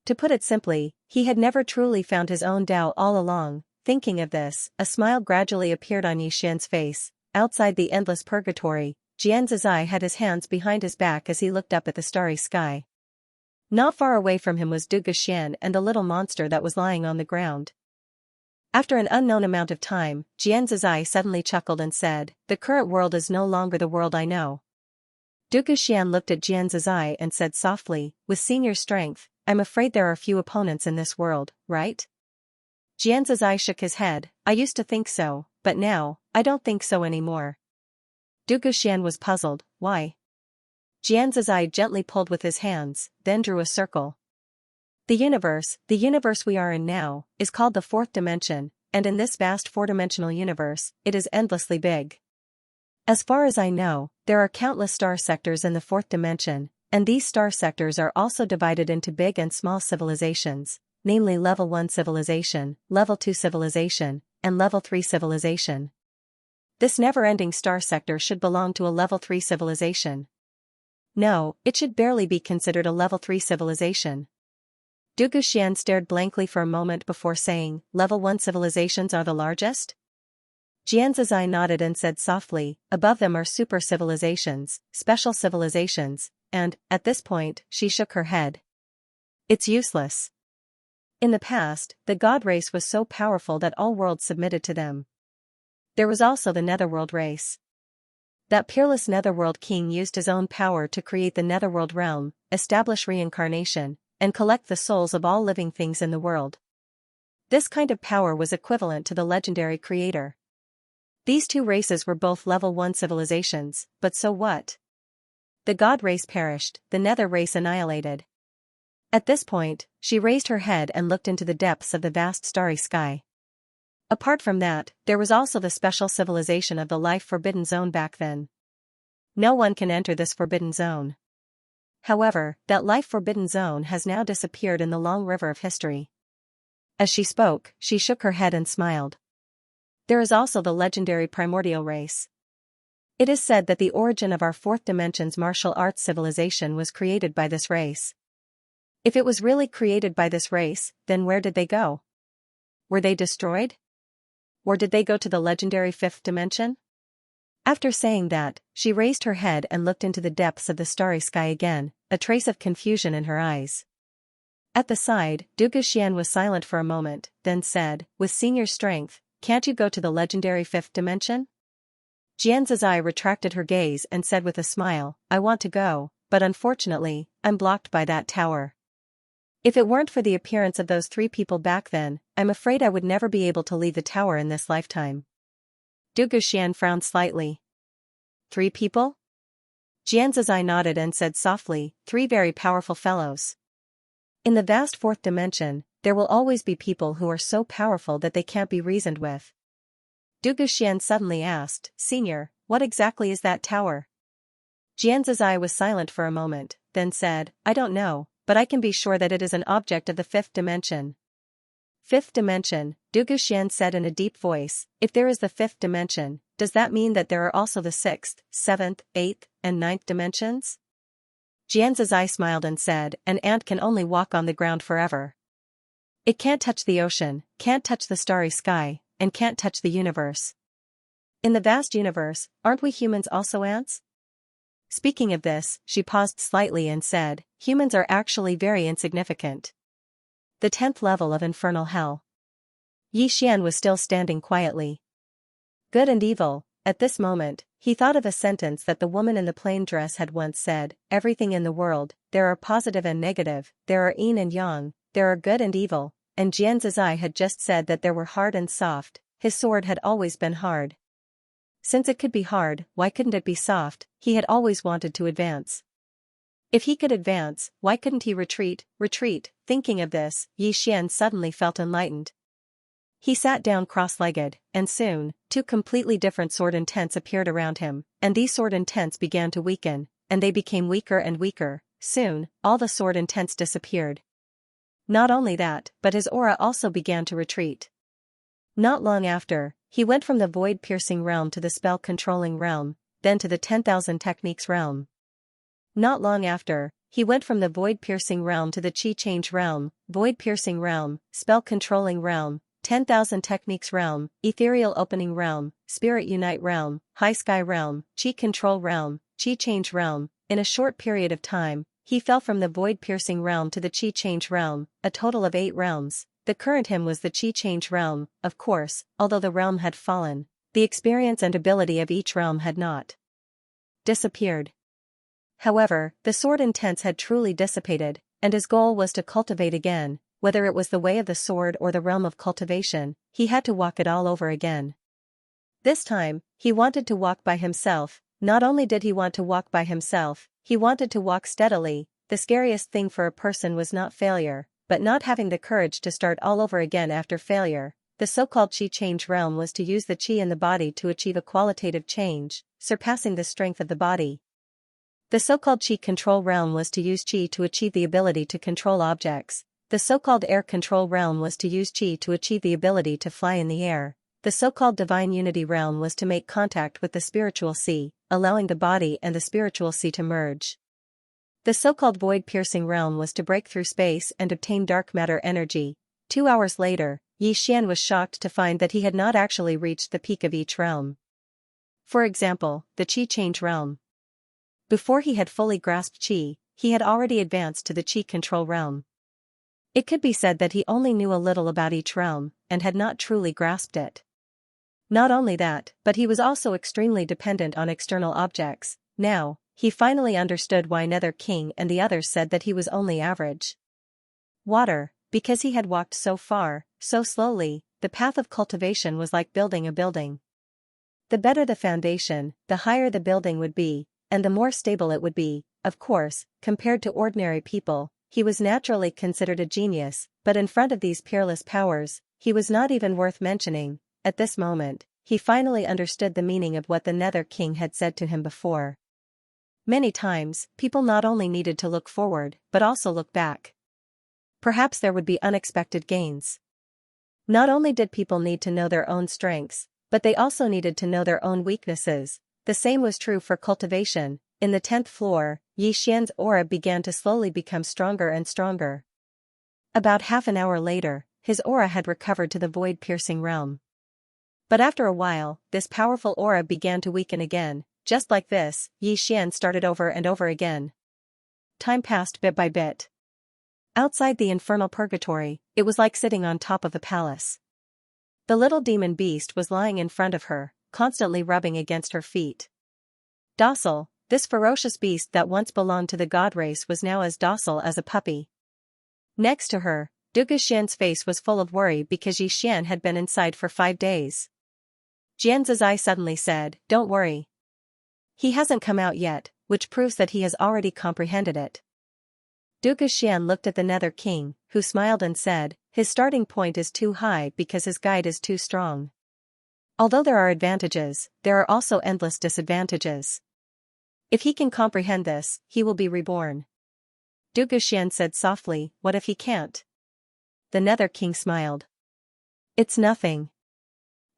To put it simply, he had never truly found his own Tao all along. Thinking of this, a smile gradually appeared on Yixian's face. Outside the endless purgatory, Jian Zizai had his hands behind his back as he looked up at the starry sky. Not far away from him was Du Guxian and the little monster that was lying on the ground. After an unknown amount of time, Jian Zizai suddenly chuckled and said, "The current world is no longer the world I know." Du Guxian looked at Jian Zizai and said softly, "With senior strength, I'm afraid there are few opponents in this world, right?" Jian Zizai shook his head. "I used to think so, but now, I don't think so anymore." Du Guxian was puzzled. "Why?" Jian Zizai gently pulled with his hands, then drew a circle. The universe we are in now, is called the 4th dimension, and in this vast 4-dimensional universe, it is endlessly big. As far as I know, there are countless star sectors in the 4th dimension, and these star sectors are also divided into big and small civilizations, namely Level 1 civilization, Level 2 civilization, and Level 3 civilization. This never-ending star sector should belong to a level 3 civilization. No, it should barely be considered a level 3 civilization. Du Guxian stared blankly for a moment before saying, level 1 civilizations are the largest? Xianxia nodded and said softly, above them are super civilizations, special civilizations, and, at this point, she shook her head. It's useless. In the past, the god race was so powerful that all worlds submitted to them. There was also the netherworld race. That peerless netherworld king used his own power to create the netherworld realm, establish reincarnation, and collect the souls of all living things in the world. This kind of power was equivalent to the legendary creator. These two races were both level 1 civilizations, but so what? The god race perished, the nether race annihilated. At this point, she raised her head and looked into the depths of the vast starry sky. Apart from that, there was also the special civilization of the life forbidden zone back then. No one can enter this forbidden zone. However, that life forbidden zone has now disappeared in the long river of history. As she spoke, she shook her head and smiled. There is also the legendary primordial race. It is said that the origin of our fourth dimension's martial arts civilization was created by this race. If it was really created by this race, then where did they go? Were they destroyed? Or did they go to the legendary fifth dimension? After saying that, she raised her head and looked into the depths of the starry sky again, a trace of confusion in her eyes. At the side, Du Guxian was silent for a moment, then said, with senior strength, can't you go to the legendary fifth dimension? Xianxia retracted her gaze and said with a smile, I want to go, but unfortunately, I'm blocked by that tower. If it weren't for the appearance of those 3 people back then, I'm afraid I would never be able to leave the tower in this lifetime. Du Guxian frowned slightly. 3 people? Xianxia nodded and said softly, 3 very powerful fellows. In the vast fourth dimension, there will always be people who are so powerful that they can't be reasoned with. Du Guxian suddenly asked, Senior, what exactly is that tower? Xianxia was silent for a moment, then said, I don't know, but I can be sure that it is an object of the fifth dimension. Fifth dimension, Du Guxian said in a deep voice, if there is the fifth dimension, does that mean that there are also the sixth, seventh, eighth, and ninth dimensions? Xianxia smiled and said, an ant can only walk on the ground forever. It can't touch the ocean, can't touch the starry sky, and can't touch the universe. In the vast universe, aren't we humans also ants? Speaking of this, she paused slightly and said, humans are actually very insignificant. The 10th level of infernal hell. Yi Xian was still standing quietly. Good and evil. At this moment, he thought of a sentence that the woman in the plain dress had once said, everything in the world, there are positive and negative, there are yin and yang, there are good and evil, and Xianxia had just said that there were hard and soft, his sword had always been hard. Since it could be hard, why couldn't it be soft? He had always wanted to advance. If he could advance, why couldn't he retreat? Thinking of this, Yi Xian suddenly felt enlightened. He sat down cross-legged, and soon, 2 completely different sword intents appeared around him, and these sword intents began to weaken, and they became weaker and weaker. Soon, all the sword intents disappeared. Not only that, but his aura also began to retreat. Not long after, he went from the void-piercing realm to the spell-controlling realm, then to the 10,000 techniques realm. Not long after, he went from the void-piercing realm to the chi-change realm, void-piercing realm, spell-controlling realm, 10,000 techniques realm, ethereal opening realm, spirit unite realm, high sky realm, chi-control realm, chi-change realm. In a short period of time, he fell from the void-piercing realm to the chi-change realm, a total of 8 realms. The current him was the chi-change realm, of course, although the realm had fallen, the experience and ability of each realm had not disappeared. However, the sword intents had truly dissipated, and his goal was to cultivate again, whether it was the way of the sword or the realm of cultivation, he had to walk it all over again. This time, he wanted to walk by himself. Not only did he want to walk by himself, he wanted to walk steadily. The scariest thing for a person was not failure, but not having the courage to start all over again after failure. The so-called chi-change realm was to use the chi in the body to achieve a qualitative change, surpassing the strength of the body. The so-called chi control realm was to use chi to achieve the ability to control objects. The so-called air control realm was to use chi to achieve the ability to fly in the air. The so-called divine unity realm was to make contact with the spiritual sea, allowing the body and the spiritual sea to merge. The so-called void-piercing realm was to break through space and obtain dark matter energy. 2 hours later, Xian was shocked to find that he had not actually reached the peak of each realm. For example, the Qi change realm. Before he had fully grasped Qi, he had already advanced to the Qi control realm. It could be said that he only knew a little about each realm, and had not truly grasped it. Not only that, but he was also extremely dependent on external objects. Now, he finally understood why Nether King and the others said that he was only average. Water, because he had walked so far, so slowly, the path of cultivation was like building a building. The better the foundation, the higher the building would be, and the more stable it would be. Of course, compared to ordinary people, he was naturally considered a genius, but in front of these peerless powers, he was not even worth mentioning. At this moment, he finally understood the meaning of what the Nether King had said to him before. Many times, people not only needed to look forward, but also look back. Perhaps there would be unexpected gains. Not only did people need to know their own strengths, but they also needed to know their own weaknesses. The same was true for cultivation. In the 10th floor, Xian's aura began to slowly become stronger and stronger. About half an hour later, his aura had recovered to the void-piercing realm. But after a while, this powerful aura began to weaken again. Just like this, Xian started over and over again. Time passed bit by bit. Outside the infernal purgatory, it was like sitting on top of a palace. The little demon beast was lying in front of her, constantly rubbing against her feet. Docile, this ferocious beast that once belonged to the god race was now as docile as a puppy. Next to her, Duga Xian's face was full of worry because Xian had been inside for 5 days. Jian Zizai suddenly said, "Don't worry. He hasn't come out yet," which proves that he has already comprehended it. Duga Xian looked at the Nether King, who smiled and said, "His starting point is too high because his guide is too strong. Although there are advantages, there are also endless disadvantages. If he can comprehend this, he will be reborn." Duga Xian said softly, "What if he can't?" The Nether King smiled. "It's nothing.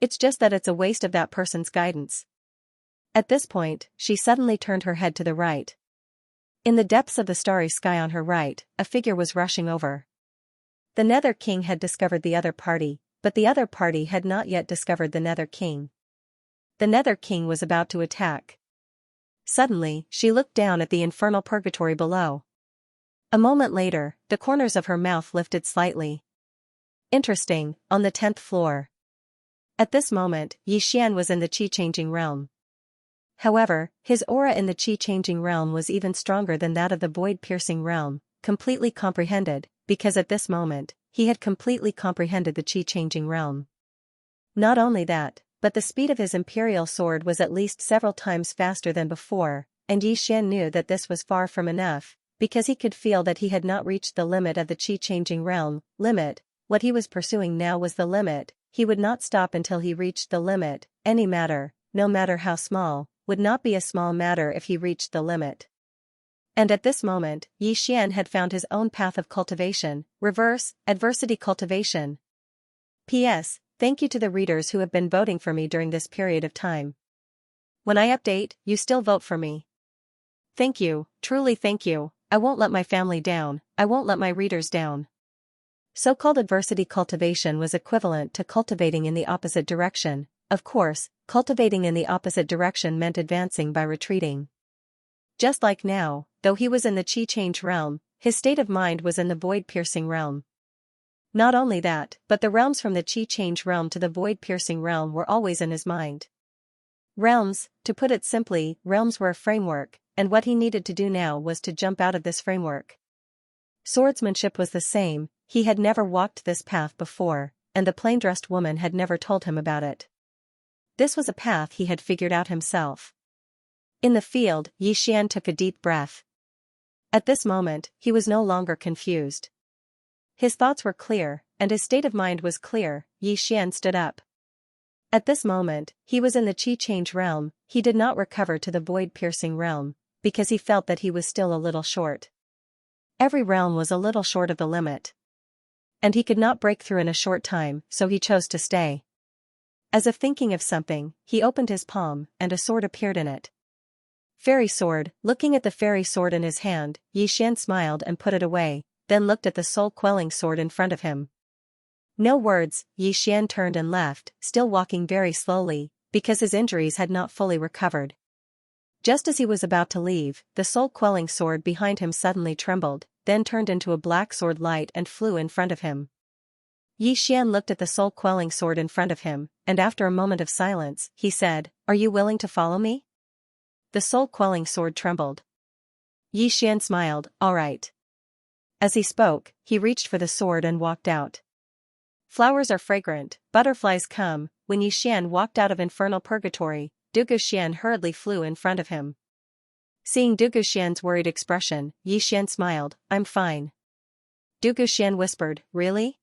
It's just that it's a waste of that person's guidance." At this point, she suddenly turned her head to the right. In the depths of the starry sky on her right, a figure was rushing over. The Nether King had discovered the other party, but the other party had not yet discovered the Nether King. The Nether King was about to attack. Suddenly, she looked down at the infernal purgatory below. A moment later, the corners of her mouth lifted slightly. Interesting, on the 10th floor. At this moment, Xian was in the Qi-changing realm. However, his aura in the Qi-changing realm was even stronger than that of the void-piercing realm, completely comprehended, because at this moment, he had completely comprehended the Qi-changing realm. Not only that, but the speed of his imperial sword was at least several times faster than before, and Xian knew that this was far from enough, because he could feel that he had not reached the limit of the Qi-changing realm. Limit, what he was pursuing now was the limit. He would not stop until he reached the limit. Any matter, no matter how small, would not be a small matter if he reached the limit. And at this moment, Xian had found his own path of cultivation, reverse, adversity cultivation. P.S. Thank you to the readers who have been voting for me during this period of time. When I update, you still vote for me. Thank you, truly thank you. I won't let my family down, I won't let my readers down. So-called adversity cultivation was equivalent to cultivating in the opposite direction. Of course, cultivating in the opposite direction meant advancing by retreating. Just like now, though he was in the Qi-change realm, his state of mind was in the void-piercing realm. Not only that, but the realms from the Qi-change realm to the void-piercing realm were always in his mind. Realms, to put it simply, realms were a framework, and what he needed to do now was to jump out of this framework. Swordsmanship was the same. He had never walked this path before, and the plain-dressed woman had never told him about it. This was a path he had figured out himself. In the field, Xian took a deep breath. At this moment, he was no longer confused. His thoughts were clear, and his state of mind was clear. Xian stood up. At this moment, he was in the Qi-change realm. He did not recover to the void-piercing realm, because he felt that he was still a little short. Every realm was a little short of the limit. And he could not break through in a short time, so he chose to stay. As if thinking of something, he opened his palm, and a sword appeared in it. Fairy sword. Looking at the fairy sword in his hand, Xian smiled and put it away, then looked at the soul-quelling sword in front of him. No words, Xian turned and left, still walking very slowly, because his injuries had not fully recovered. Just as he was about to leave, the soul-quelling sword behind him suddenly trembled, then turned into a black sword light and flew in front of him. Xian looked at the soul-quelling sword in front of him, and after a moment of silence, he said, "Are you willing to follow me?" The soul-quelling sword trembled. Xian smiled, "All right." As he spoke, he reached for the sword and walked out. Flowers are fragrant, butterflies come. When Xian walked out of infernal purgatory, Xian hurriedly flew in front of him. Seeing Xian's worried expression, Xian smiled, "I'm fine." Xian whispered, "Really?"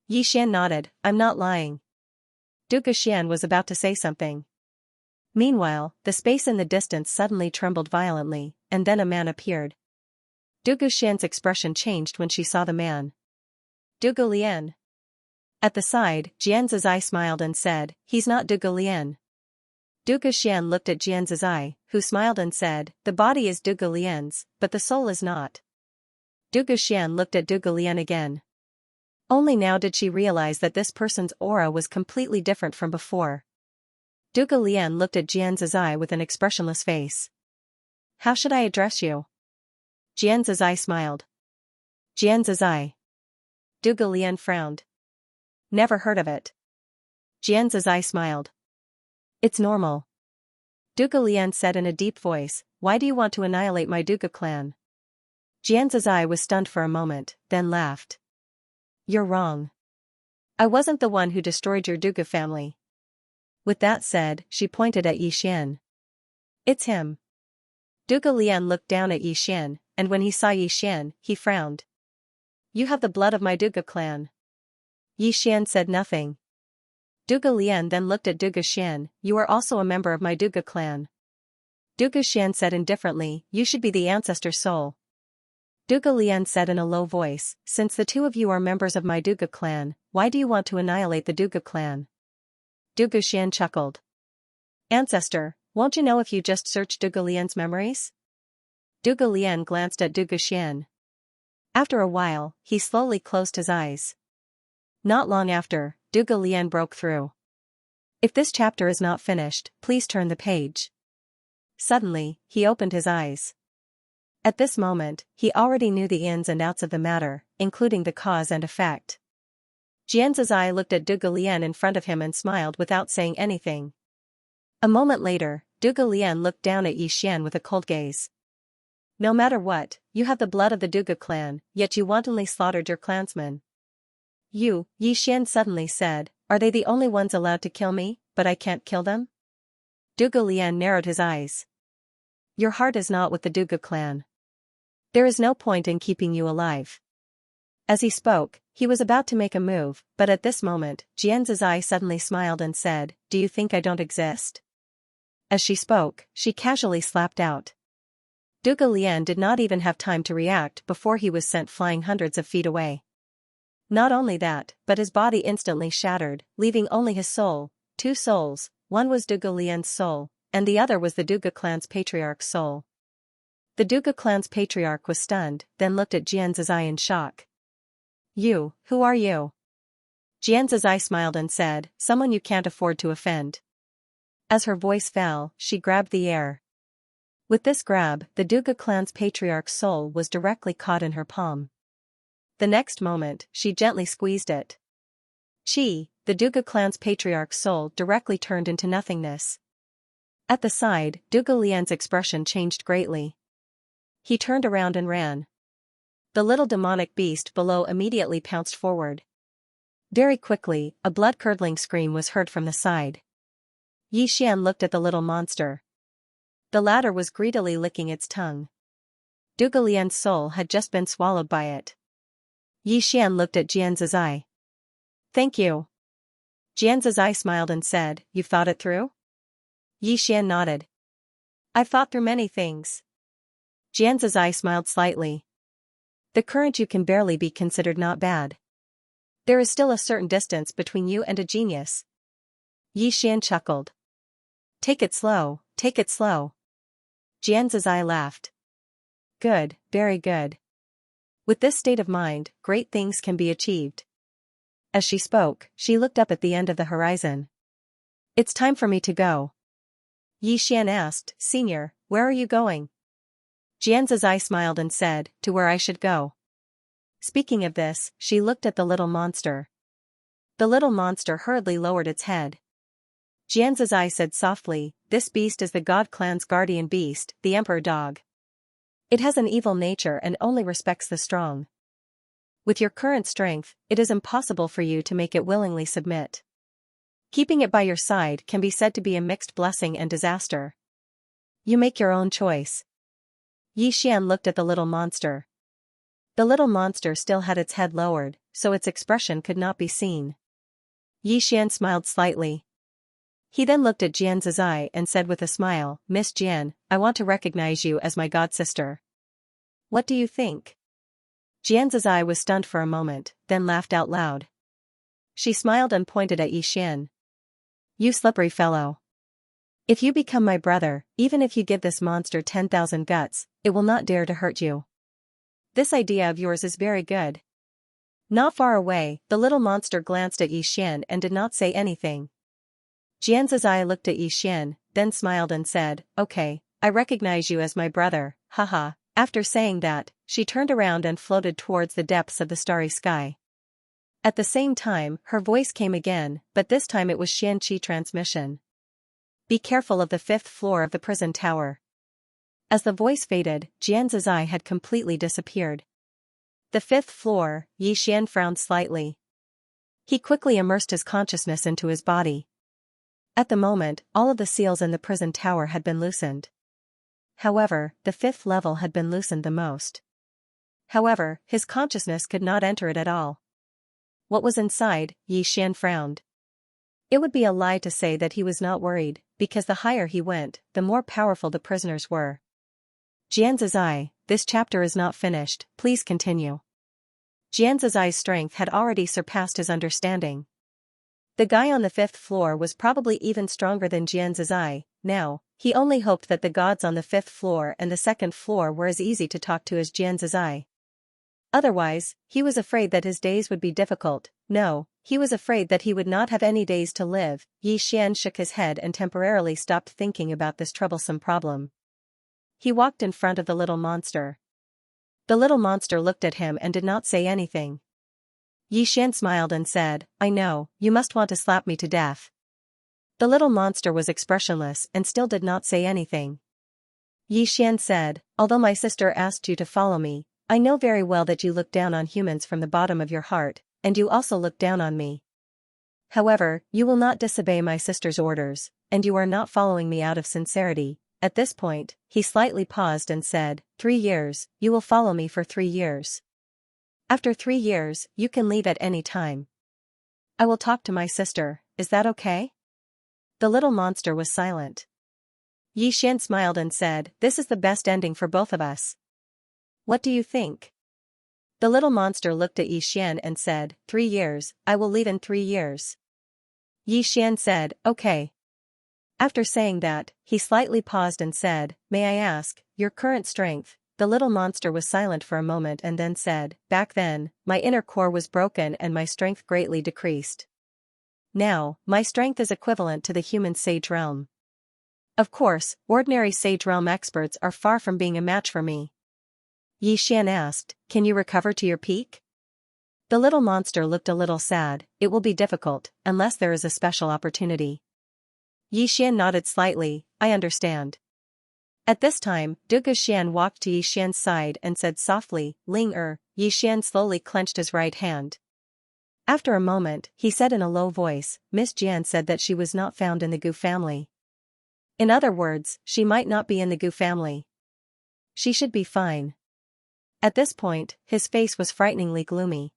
Xian nodded, "I'm not lying." Xian was about to say something. Meanwhile, the space in the distance suddenly trembled violently, and then a man appeared. Xian's expression changed when she saw the man. Lian. At the side, Xianzai smiled and said, "He's not Lian." Xian looked at Xianzai, who smiled and said, "The body is Lian's, but the soul is not." Xian looked at Lian again. Only now did she realize that this person's aura was completely different from before. Lian looked at Xianzai with an expressionless face. "How should I address you?" Xianzai smiled. "Xianzai." Lian frowned. "Never heard of it." Xianzai smiled. "It's normal." Lian said in a deep voice, "Why do you want to annihilate my Duga clan?" Xianzai was stunned for a moment, then laughed. "You're wrong. I wasn't the one who destroyed your Duga family." With that said, she pointed at Xian. "It's him." Lian looked down at Xian, and when he saw Xian, he frowned. "You have the blood of my Duga clan." Xian said nothing. Lian then looked at Xian, "You are also a member of my Duga clan." Xian said indifferently, "You should be the ancestor soul." Lian said in a low voice, "Since the two of you are members of my Duga clan, why do you want to annihilate the Duga clan?" Xian chuckled. "Ancestor, won't you know if you just search Lian's memories?" Lian glanced at Xian. After a while, he slowly closed his eyes. Not long after, Lian broke through. If this chapter is not finished, please turn the page. Suddenly, he opened his eyes. At this moment, he already knew the ins and outs of the matter, including the cause and effect. Xianzai looked at Lian in front of him and smiled without saying anything. A moment later, Lian looked down at Xian with a cold gaze. "No matter what, you have the blood of the Duga clan, yet you wantonly slaughtered your clansmen." Xian suddenly said, "Are they the only ones allowed to kill me, but I can't kill them?" Lian narrowed his eyes. "Your heart is not with the Duga clan. There is no point in keeping you alive." As he spoke, he was about to make a move, but at this moment, Xianzai suddenly smiled and said, "Do you think I don't exist?" As she spoke, she casually slapped out. Lian did not even have time to react before he was sent flying hundreds of feet away. Not only that, but his body instantly shattered, leaving only his soul, two souls. One was Lian's soul, and the other was the Duga clan's patriarch's soul. The Duga clan's patriarch was stunned, then looked at Xianzai in shock. Who are you?" Xianzai smiled and said, "Someone you can't afford to offend." As her voice fell, she grabbed the air. With this grab, the Duga clan's patriarch's soul was directly caught in her palm. The next moment, she gently squeezed it. The Duga clan's patriarch's soul directly turned into nothingness. At the side, Lian's expression changed greatly. He turned around and ran. The little demonic beast below immediately pounced forward. Very quickly, a blood-curdling scream was heard from the side. Xian looked at the little monster. The latter was greedily licking its tongue. Lian's soul had just been swallowed by it. Xian looked at Xianzai. "Thank you." Xianzai smiled and said, "You've thought it through?" Xian nodded. "I've thought through many things." Xianzai smiled slightly. "The current you can barely be considered not bad. There is still a certain distance between you and a genius." Yi Xian chuckled. Take it slow, take it slow. Xianxia laughed. Good, very good. With this state of mind, great things can be achieved. As she spoke, she looked up at the end of the horizon. It's time for me to go. Yi Xian asked, Senior, where are you going? Xianxia smiled and said, to where I should go. Speaking of this, she looked at the little monster. The little monster hurriedly lowered its head. Xianxia said softly, this beast is the God clan's guardian beast, the emperor dog. It has an evil nature and only respects the strong. With your current strength, it is impossible for you to make it willingly submit. Keeping it by your side can be said to be a mixed blessing and disaster. You make your own choice. Yi Xian looked at the little monster. The little monster still had its head lowered, so its expression could not be seen. Yi Xian smiled slightly. He then looked at Xianxia and said with a smile, Miss Jian, I want to recognize you as my godsister. What do you think? Xianxia was stunned for a moment, then laughed out loud. She smiled and pointed at Yi Xian. You slippery fellow. If you become my brother, even if you give this monster 10,000 guts, it will not dare to hurt you. This idea of yours is very good. Not far away, the little monster glanced at Yi Xian and did not say anything. Xianxia looked at Yi Xian, then smiled and said, Okay, I recognize you as my brother, haha. After saying that, she turned around and floated towards the depths of the starry sky. At the same time, her voice came again, but this time it was Xianxia transmission. Be careful of the 5th floor of the prison tower. As the voice faded, Xianxia had completely disappeared. The 5th floor, Yi Xian frowned slightly. He quickly immersed his consciousness into his body. At the moment, all of the seals in the prison tower had been loosened. However, the 5th level had been loosened the most. However, his consciousness could not enter it at all. What was inside? Yi Xian frowned. It would be a lie to say that he was not worried, because the higher he went, the more powerful the prisoners were. Xianxia, this chapter is not finished, please continue. Xianxia's strength had already surpassed his understanding. The guy on the 5th floor was probably even stronger than Xianxia. Now, he only hoped that the gods on the 5th floor and the 2nd floor were as easy to talk to as Xianxia. Otherwise, he was afraid that his days would be difficult. No, he was afraid that he would not have any days to live. Yi Xian shook his head and temporarily stopped thinking about this troublesome problem. He walked in front of the little monster. The little monster looked at him and did not say anything. Yi Xian smiled and said, I know, you must want to slap me to death. The little monster was expressionless and still did not say anything. Yi Xian said, although my sister asked you to follow me, I know very well that you look down on humans from the bottom of your heart, and you also look down on me. However, you will not disobey my sister's orders, and you are not following me out of sincerity. At this point, he slightly paused and said, 3 years, you will follow me for 3 years. After 3 years, you can leave at any time. I will talk to my sister, is that okay? The little monster was silent. Yi Xian smiled and said, this is the best ending for both of us. What do you think? The little monster looked at Yi Xian and said, 3 years, I will leave in 3 years. Yi Xian said, okay. After saying that, he slightly paused and said, may I ask, your current strength? The little monster was silent for a moment and then said, back then, my inner core was broken and my strength greatly decreased. Now, my strength is equivalent to the human sage realm. Of course, ordinary sage realm experts are far from being a match for me. Yi Xian asked, can you recover to your peak? The little monster looked a little sad. It will be difficult, unless there is a special opportunity. Yi Xian nodded slightly, I understand. At this time, Duge Xian walked to Yi Xian's side and said softly, Ling Er. Yi Xian slowly clenched his right hand. After a moment, he said in a low voice, Miss Jian said that she was not found in the Gu family. In other words, she might not be in the Gu family. She should be fine. At this point, his face was frighteningly gloomy.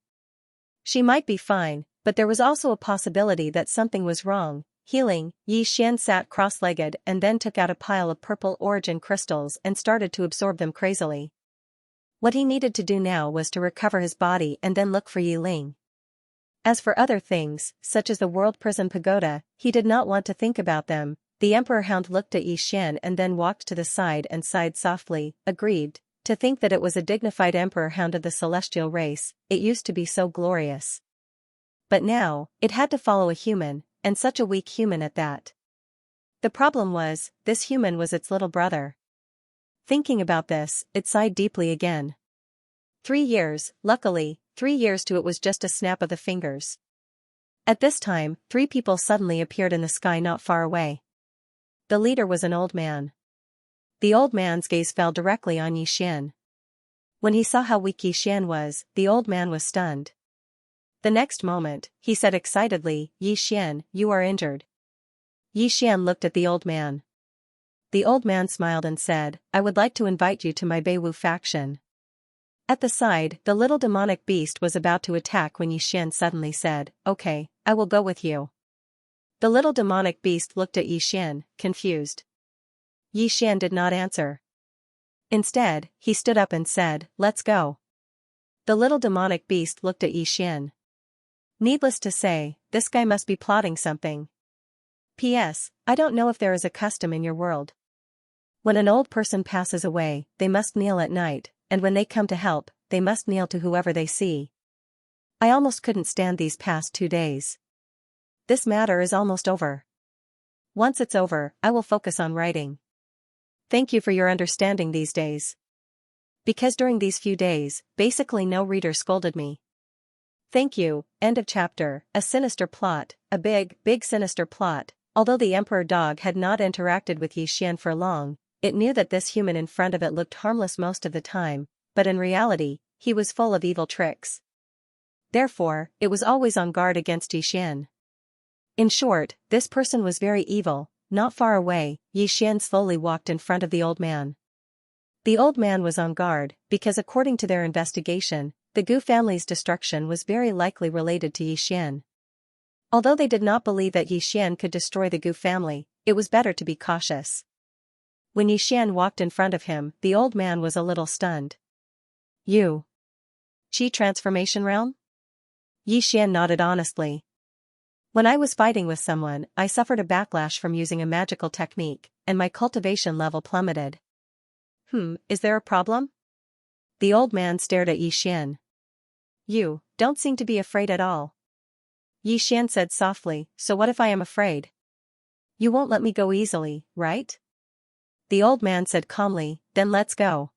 She might be fine, but there was also a possibility that something was wrong. Healing, Yi Xian sat cross-legged and then took out a pile of purple origin crystals and started to absorb them crazily. What he needed to do now was to recover his body and then look for Yi Ling. As for other things, such as the World Prison Pagoda, he did not want to think about them. The Emperor Hound looked at Xian and then walked to the side and sighed softly, aggrieved. To think that it was a dignified Emperor Hound of the celestial race, it used to be so glorious. But now, it had to follow a human, and such a weak human at that. The problem was, this human was its little brother. Thinking about this, it sighed deeply again. 3 years, luckily, 3 years to it was just a snap of the fingers. At this time, 3 people suddenly appeared in the sky not far away. The leader was an old man. The old man's gaze fell directly on Xian. When he saw how weak Xian was, the old man was stunned. The next moment, he said excitedly, "Xian, you are injured." Xian looked at the old man. The old man smiled and said, "I would like to invite you to my Beiwu faction." At the side, the little demonic beast was about to attack when Xian suddenly said, "Okay, I will go with you." The little demonic beast looked at Xian, confused. Xian did not answer. Instead, he stood up and said, "Let's go." The little demonic beast looked at Xian. Needless to say, this guy must be plotting something. P.S. I don't know if there is a custom in your world. When an old person passes away, they must kneel at night, and when they come to help, they must kneel to whoever they see. I almost couldn't stand these past 2 days. This matter is almost over. Once it's over, I will focus on writing. Thank you for your understanding these days. Because during these few days, basically no reader scolded me. Thank you. End of chapter. A sinister plot, a big sinister plot. Although the emperor dog had not interacted with Xian for long, it knew that this human in front of it looked harmless most of the time, but in reality, he was full of evil tricks. Therefore, it was always on guard against Xian. In short, this person was very evil. Not far away, Xian slowly walked in front of the old man. The old man was on guard, because according to their investigation, the Gu family's destruction was very likely related to Xian. Although they did not believe that Xian could destroy the Gu family, it was better to be cautious. When Xian walked in front of him, the old man was a little stunned. "You? Qi transformation realm?" Xian nodded honestly. "When I was fighting with someone, I suffered a backlash from using a magical technique, and my cultivation level plummeted." Is there a problem?" The old man stared at Xian. "You don't seem to be afraid at all." Xian said softly, "So what if I am afraid? You won't let me go easily, right?" The old man said calmly, "Then let's go."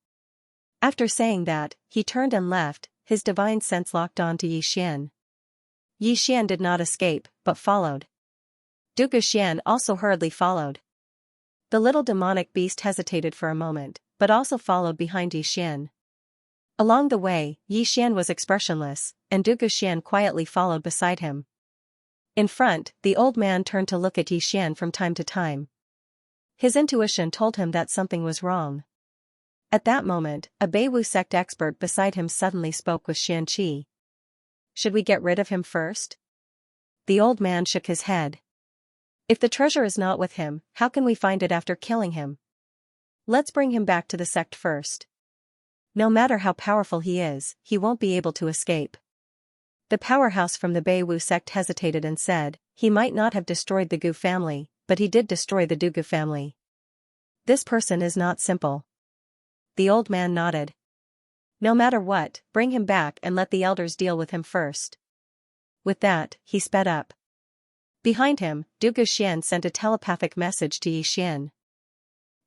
After saying that, he turned and left, his divine sense locked on to Xian. Xian did not escape, but followed. Dugu Xian also hurriedly followed. The little demonic beast hesitated for a moment, but also followed behind Xian. Along the way, Xian was expressionless, and Dugu Xian quietly followed beside him. In front, the old man turned to look at Xian from time to time. His intuition told him that something was wrong. At that moment, a Beiwu sect expert beside him suddenly spoke with Xianxia. "Should we get rid of him first?" The old man shook his head. "If the treasure is not with him, how can we find it after killing him? Let's bring him back to the sect first. No matter how powerful he is, he won't be able to escape." The powerhouse from the Beiwu sect hesitated and said, "He might not have destroyed the Gu family, but he did destroy the Dugu family. This person is not simple." The old man nodded. "No matter what, bring him back and let the elders deal with him first." With that, he sped up. Behind him, Dugu Xian sent a telepathic message to Xian.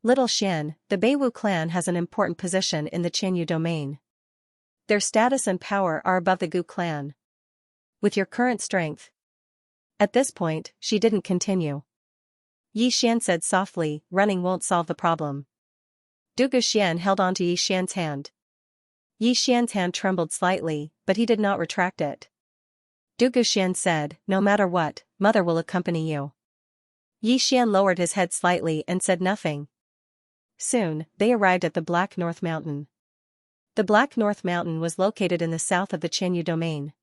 "Little Xian, the Beiwu clan has an important position in the Qianyu domain. Their status and power are above the Gu clan. With your current strength." At this point, she didn't continue. Xian said softly, "Running won't solve the problem." Dugu Xian held onto Xian's hand. Xian's hand trembled slightly, but he did not retract it. Dugu Xian said, "No matter what, mother will accompany you." Xian lowered his head slightly and said nothing. Soon, they arrived at the Black North Mountain. The Black North Mountain was located in the south of the Qianyu domain.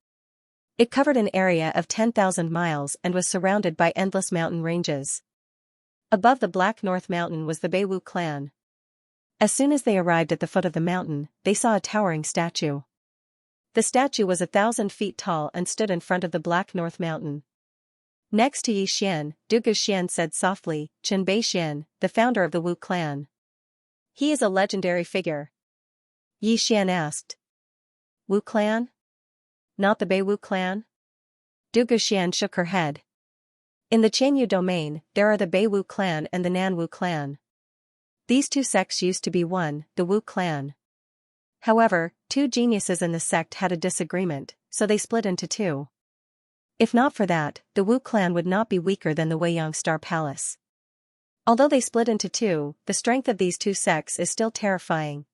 It covered an area of 10,000 miles and was surrounded by endless mountain ranges. Above the Black North Mountain was the Beiwu clan. As soon as they arrived at the foot of the mountain, they saw a towering statue. The statue was 1,000 feet tall and stood in front of the Black North Mountain. Next to Yi Xian, Du Guxian said softly, "Chen Beixian, the founder of the Wu clan." "He is a legendary figure?" Yi Xian asked. "Wu clan? Not the Bei Wu clan?" Du Guxian shook her head. "In the Qianyu domain, there are the Bei Wu clan and the Nan Wu clan. These two sects used to be one, the Wu clan. However, two geniuses in the sect had a disagreement, so they split into two. If not for that, the Wu clan would not be weaker than the Weiyang Star Palace. Although they split into two, the strength of these two sects is still terrifying."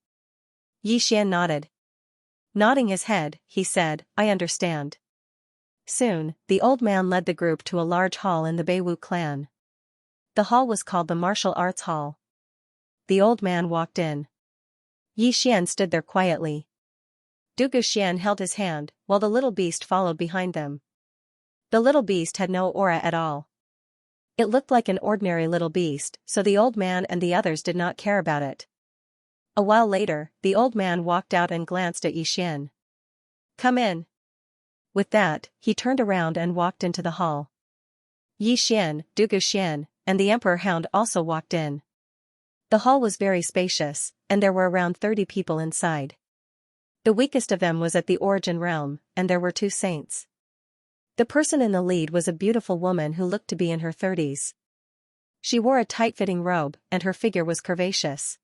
Yi Xian nodded. Nodding his head, he said, "I understand." Soon, the old man led the group to a large hall in the Bei Wu clan. The hall was called the Martial Arts Hall. The old man walked in. Yi Xian stood there quietly. Du Guxian held his hand, while the little beast followed behind them. The little beast had no aura at all. It looked like an ordinary little beast, so the old man and the others did not care about it. A while later, the old man walked out and glanced at Yi Xian. "Come in." With that, he turned around and walked into the hall. Yi Xian, Du Guxian, and the Emperor Hound also walked in. The hall was very spacious, and there were around 30 people inside. The weakest of them was at the Origin Realm, and there were 2 saints. The person in the lead was a beautiful woman who looked to be in her 30s. She wore a tight-fitting robe, and her figure was curvaceous.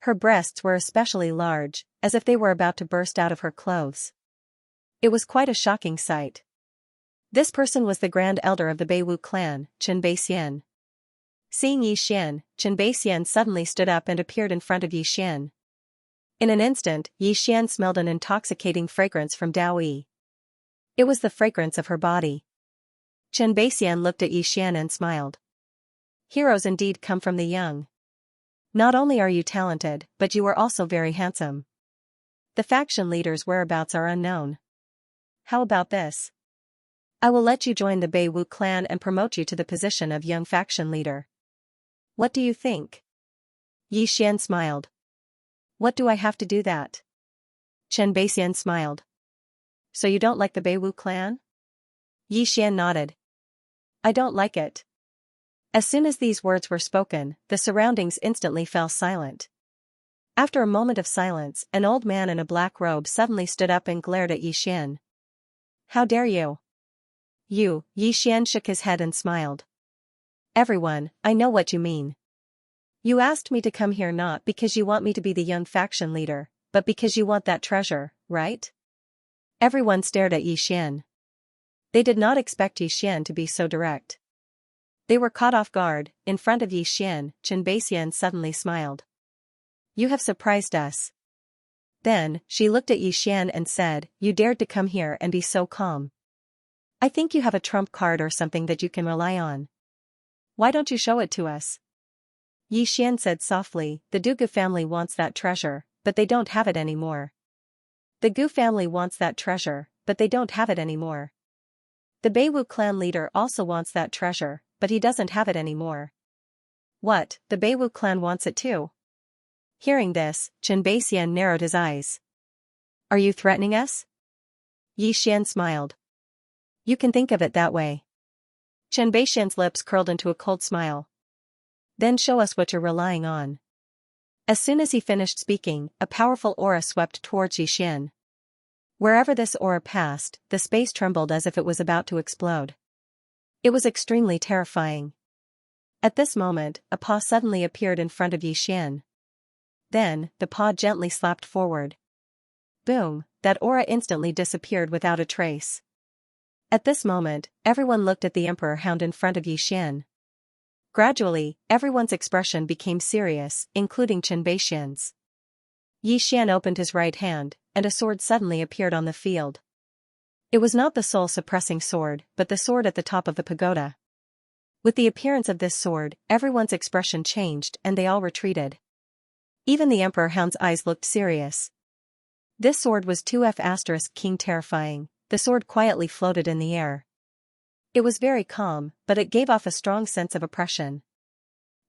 Her breasts were especially large, as if they were about to burst out of her clothes. It was quite a shocking sight. This person was the Grand Elder of the Bei Wu clan, Chen Beixian. Seeing Yi Xian, Chen Beixian suddenly stood up and appeared in front of Yi Xian. In an instant, Yi Xian smelled an intoxicating fragrance from Dao Yi. It was the fragrance of her body. Chen Beixian looked at Yi Xian and smiled. "Heroes indeed come from the young. Not only are you talented, but you are also very handsome. The faction leader's whereabouts are unknown. How about this? I will let you join the Bei Wu clan and promote you to the position of young faction leader. What do you think?" Yi Xian smiled. "What do I have to do that?" Chen Beixian smiled. "So you don't like the Bei Wu clan?" Yi Xian nodded. "I don't like it." As soon as these words were spoken, the surroundings instantly fell silent. After a moment of silence, an old man in a black robe suddenly stood up and glared at Yi Xian. "How dare you?" "You," Yi Xian shook his head and smiled. "Everyone, I know what you mean. You asked me to come here not because you want me to be the young faction leader, but because you want that treasure, right?" Everyone stared at Yi Xian. They did not expect Yi Xian to be so direct. They were caught off guard. In front of Yi Xian, Chen Beixian suddenly smiled. "You have surprised us." Then, she looked at Yi Xian and said, "You dared to come here and be so calm. I think you have a trump card or something that you can rely on. Why don't you show it to us?" Yi Xian said softly, "The Du Gu family wants that treasure, but they don't have it anymore. The Gu family wants that treasure, but they don't have it anymore. The Bei Wu clan leader also wants that treasure, but he doesn't have it anymore." "What, the Bei Wu clan wants it too?" Hearing this, Chen Beixian narrowed his eyes. "Are you threatening us?" Yi Xian smiled. "You can think of it that way." Chen Beixian's lips curled into a cold smile. "Then show us what you're relying on." As soon as he finished speaking, a powerful aura swept towards Yi Xian. Wherever this aura passed, the space trembled as if it was about to explode. It was extremely terrifying. At this moment, a paw suddenly appeared in front of Yi Xian. Then, the paw gently slapped forward. Boom, that aura instantly disappeared without a trace. At this moment, everyone looked at the Emperor Hound in front of Yi Xian. Gradually, everyone's expression became serious, including Chen Beixian's. Yi Xian opened his right hand, and a sword suddenly appeared on the field. It was not the soul-suppressing sword, but the sword at the top of the pagoda. With the appearance of this sword, everyone's expression changed and they all retreated. Even the Emperor Hound's eyes looked serious. This sword was 2F** King terrifying. The sword quietly floated in the air. It was very calm, but it gave off a strong sense of oppression.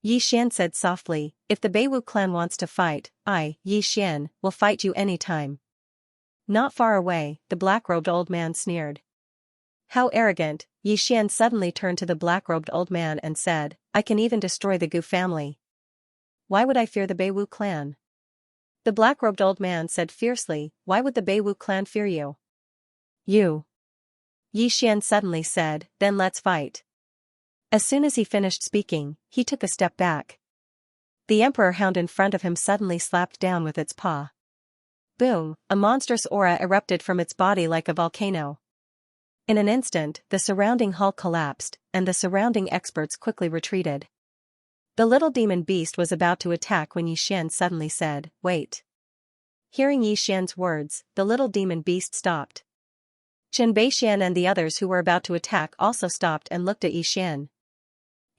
Yi Xian said softly, "If the Bei Wu clan wants to fight, I, Yi Xian, will fight you anytime." Not far away, the black-robed old man sneered. How arrogant. Xian suddenly turned to the black-robed old man and said, I can even destroy the Gu family. Why would I fear the Beiwu clan? The black-robed old man said fiercely, why would the Beiwu clan fear you? You. Xian suddenly said, then let's fight. As soon as he finished speaking, he took a step back. The emperor hound in front of him suddenly slapped down with its paw. Boom, a monstrous aura erupted from its body like a volcano. In an instant, the surrounding hall collapsed, and the surrounding experts quickly retreated. The little demon beast was about to attack when Xian suddenly said, wait. Hearing Xian's words, the little demon beast stopped. Xian and the others who were about to attack also stopped and looked at Xian.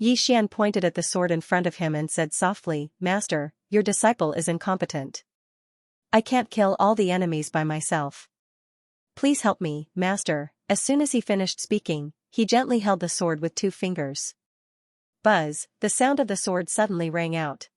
Xian pointed at the sword in front of him and said softly, Master, your disciple is incompetent. I can't kill all the enemies by myself. Please help me, Master. As soon as he finished speaking, he gently held the sword with 2 fingers. Buzz, the sound of the sword suddenly rang out.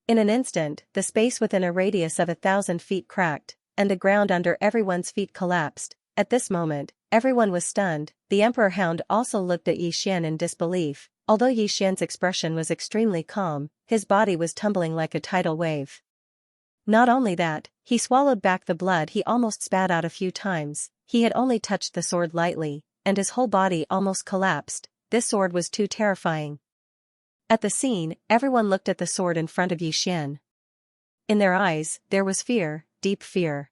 In an instant, the space within a radius of 1,000 feet cracked, and the ground under everyone's feet collapsed. At this moment, everyone was stunned. The Emperor Hound also looked at Xian in disbelief. Although Xian's expression was extremely calm, his body was tumbling like a tidal wave. Not only that, he swallowed back the blood he almost spat out a few times. He had only touched the sword lightly, and his whole body almost collapsed. This sword was too terrifying. At the scene, everyone looked at the sword in front of Xian. In their eyes, there was fear, deep fear.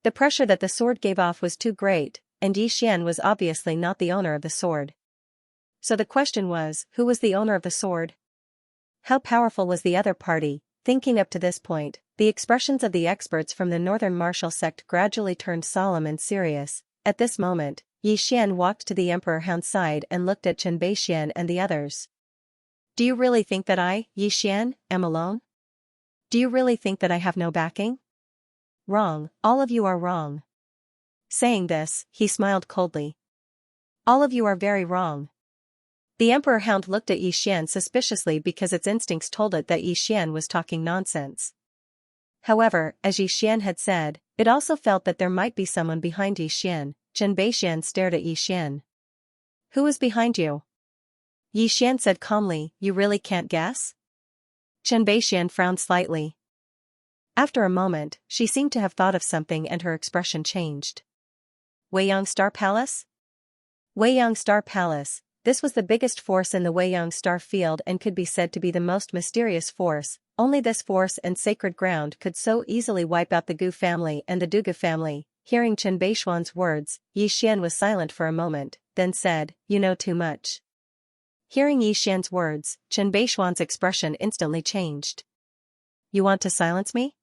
The pressure that the sword gave off was too great, and Xian was obviously not the owner of the sword. So the question was, who was the owner of the sword? How powerful was the other party? Thinking up to this point, the expressions of the experts from the northern martial sect gradually turned solemn and serious. At this moment, Xian walked to the Emperor Hound's side and looked at Xian and the others. Do you really think that I, Xian, am alone? Do you really think that I have no backing? Wrong, all of you are wrong. Saying this, he smiled coldly. All of you are very wrong. The Emperor Hound looked at Xian suspiciously because its instincts told it that Xian was talking nonsense. However, as Xian had said, it also felt that there might be someone behind Xian. Xian stared at Xian. Who is behind you? Xian said calmly, you really can't guess? Xian frowned slightly. After a moment, she seemed to have thought of something and her expression changed. Weiyang Star Palace? Weiyang Star Palace. This was the biggest force in the Weiyang Star Field and could be said to be the most mysterious force. Only this force and sacred ground could so easily wipe out the Gu family and the Duga family. Hearing Chen Beishuan's words, Xian was silent for a moment, then said, you know too much. Hearing Xian's words, Chen Beishuan's expression instantly changed. You want to silence me?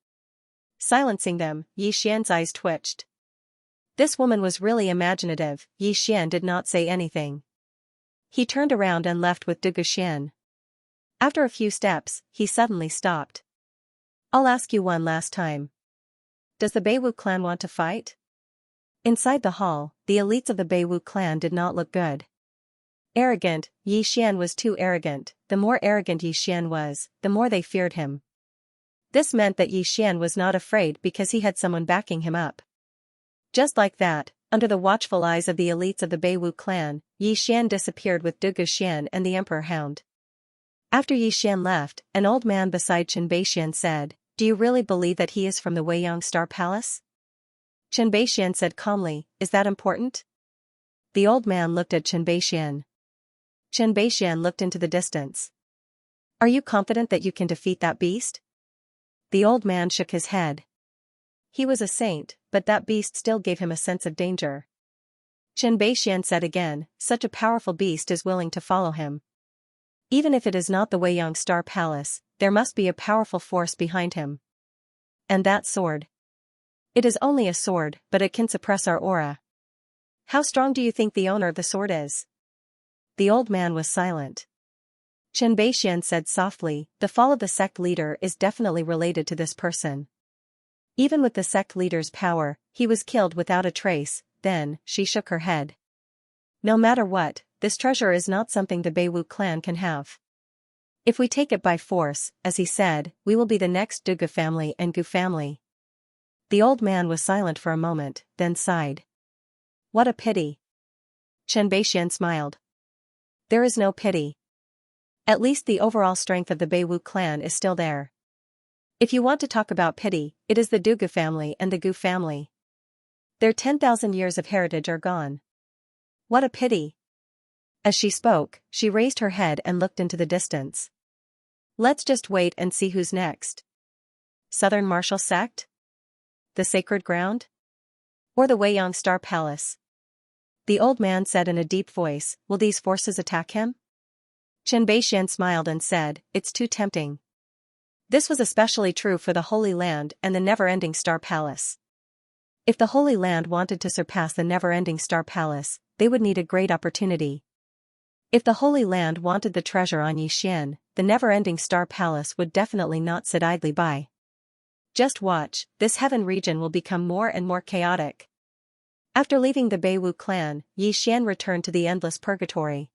Silencing them, Xian's eyes twitched. This woman was really imaginative. Xian did not say anything. He turned around and left with Duga Xian. After a few steps, he suddenly stopped. I'll ask you one last time. Does the Beiwu clan want to fight? Inside the hall, the elites of the Beiwu clan did not look good. Arrogant, Xian was too arrogant. The more arrogant Xian was, the more they feared him. This meant that Xian was not afraid because he had someone backing him up. Just like that, under the watchful eyes of the elites of the Beiwu clan, Xian disappeared with Duga Xian and the Emperor Hound. After Xian left, an old man beside Chen Beishuan said, do you really believe that he is from the Weiyang Star Palace? Chen Beishuan said calmly, is that important? The old man looked at Chen Beishuan. Chen Beishuan looked into the distance. Are you confident that you can defeat that beast? The old man shook his head. He was a saint, but that beast still gave him a sense of danger. Chen Beishuan said again, such a powerful beast is willing to follow him. Even if it is not the Weiyang Star Palace, there must be a powerful force behind him. And that sword. It is only a sword, but it can suppress our aura. How strong do you think the owner of the sword is? The old man was silent. Chen Beishuan said softly, the fall of the sect leader is definitely related to this person. Even with the sect leader's power, he was killed without a trace. Then, she shook her head. No matter what, this treasure is not something the Beiwu clan can have. If we take it by force, as he said, we will be the next Duga family and Gu family. The old man was silent for a moment, then sighed. What a pity. Chen Beixian smiled. There is no pity. At least the overall strength of the Beiwu clan is still there. If you want to talk about pity, it is the Dugu family and the Gu family. Their 10,000 years of heritage are gone. What a pity. As she spoke, she raised her head and looked into the distance. Let's just wait and see who's next. Southern Martial Sect? The Sacred Ground? Or the Weiyang Star Palace? The old man said in a deep voice, will these forces attack him? Chen Beixian smiled and said, it's too tempting. This was especially true for the Holy Land and the never-ending Star Palace. If the Holy Land wanted to surpass the never-ending Star Palace, they would need a great opportunity. If the Holy Land wanted the treasure on Yixian, the never-ending Star Palace would definitely not sit idly by. Just watch, this heaven region will become more and more chaotic. After leaving the Beiwu clan, Yixian returned to the Endless Purgatory.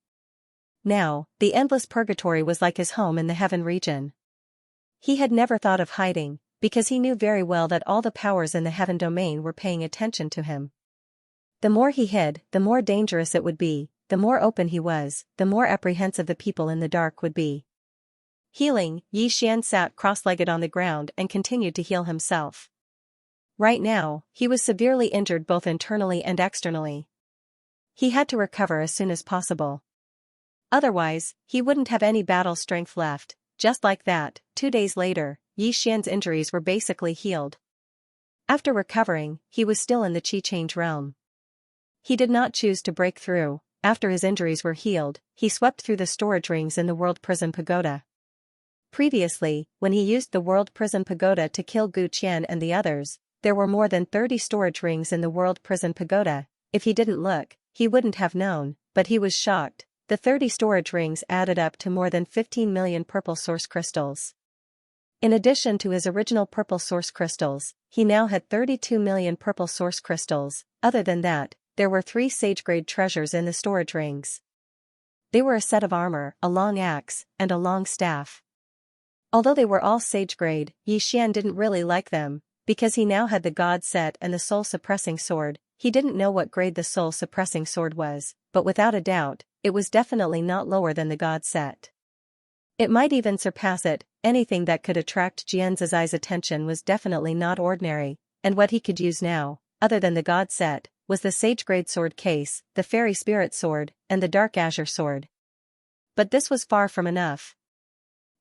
Now, the Endless Purgatory was like his home in the heaven region. He had never thought of hiding, because he knew very well that all the powers in the heaven domain were paying attention to him. The more he hid, the more dangerous it would be, the more open he was, the more apprehensive the people in the dark would be. Healing, Yixian sat cross-legged on the ground and continued to heal himself. Right now, he was severely injured both internally and externally. He had to recover as soon as possible. Otherwise, he wouldn't have any battle strength left. Just like that, 2 days later, Yixian's injuries were basically healed. After recovering, he was still in the Qi Change realm. He did not choose to break through. After his injuries were healed, he swept through the storage rings in the World Prison Pagoda. Previously, when he used the World Prison Pagoda to kill Gu Qian and the others, there were more than 30 storage rings in the World Prison Pagoda. If he didn't look, he wouldn't have known, but he was shocked. The 30 storage rings added up to more than 15 million purple source crystals. In addition to his original purple source crystals, he now had 32 million purple source crystals. Other than that, there were 3 sage-grade treasures in the storage rings. They were a set of armor, a long axe, and a long staff. Although they were all sage-grade, Yixian didn't really like them, because he now had the God set and the soul-suppressing sword. He didn't know what grade the soul-suppressing sword was, but without a doubt, it was definitely not lower than the God set. It might even surpass it. Anything that could attract Jianzai's attention was definitely not ordinary, and what he could use now, other than the God set, was the sage-grade sword case, the fairy spirit sword, and the dark azure sword. But this was far from enough.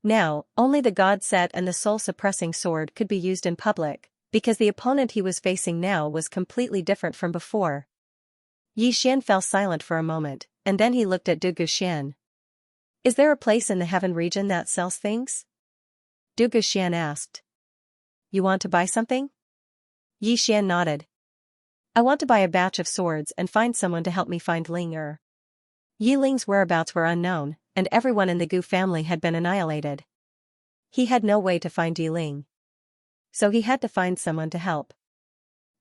Now, only the God set and the soul-suppressing sword could be used in public, because the opponent he was facing now was completely different from before. Yixian fell silent for a moment, and then he looked at Du Guxian. Is there a place in the heaven region that sells things? Du Guxian asked. You want to buy something? Yixian nodded. I want to buy a batch of swords and find someone to help me find Ling Er. Yi Ling's whereabouts were unknown, and everyone in the Gu family had been annihilated. He had no way to find Yi Ling. So he had to find someone to help.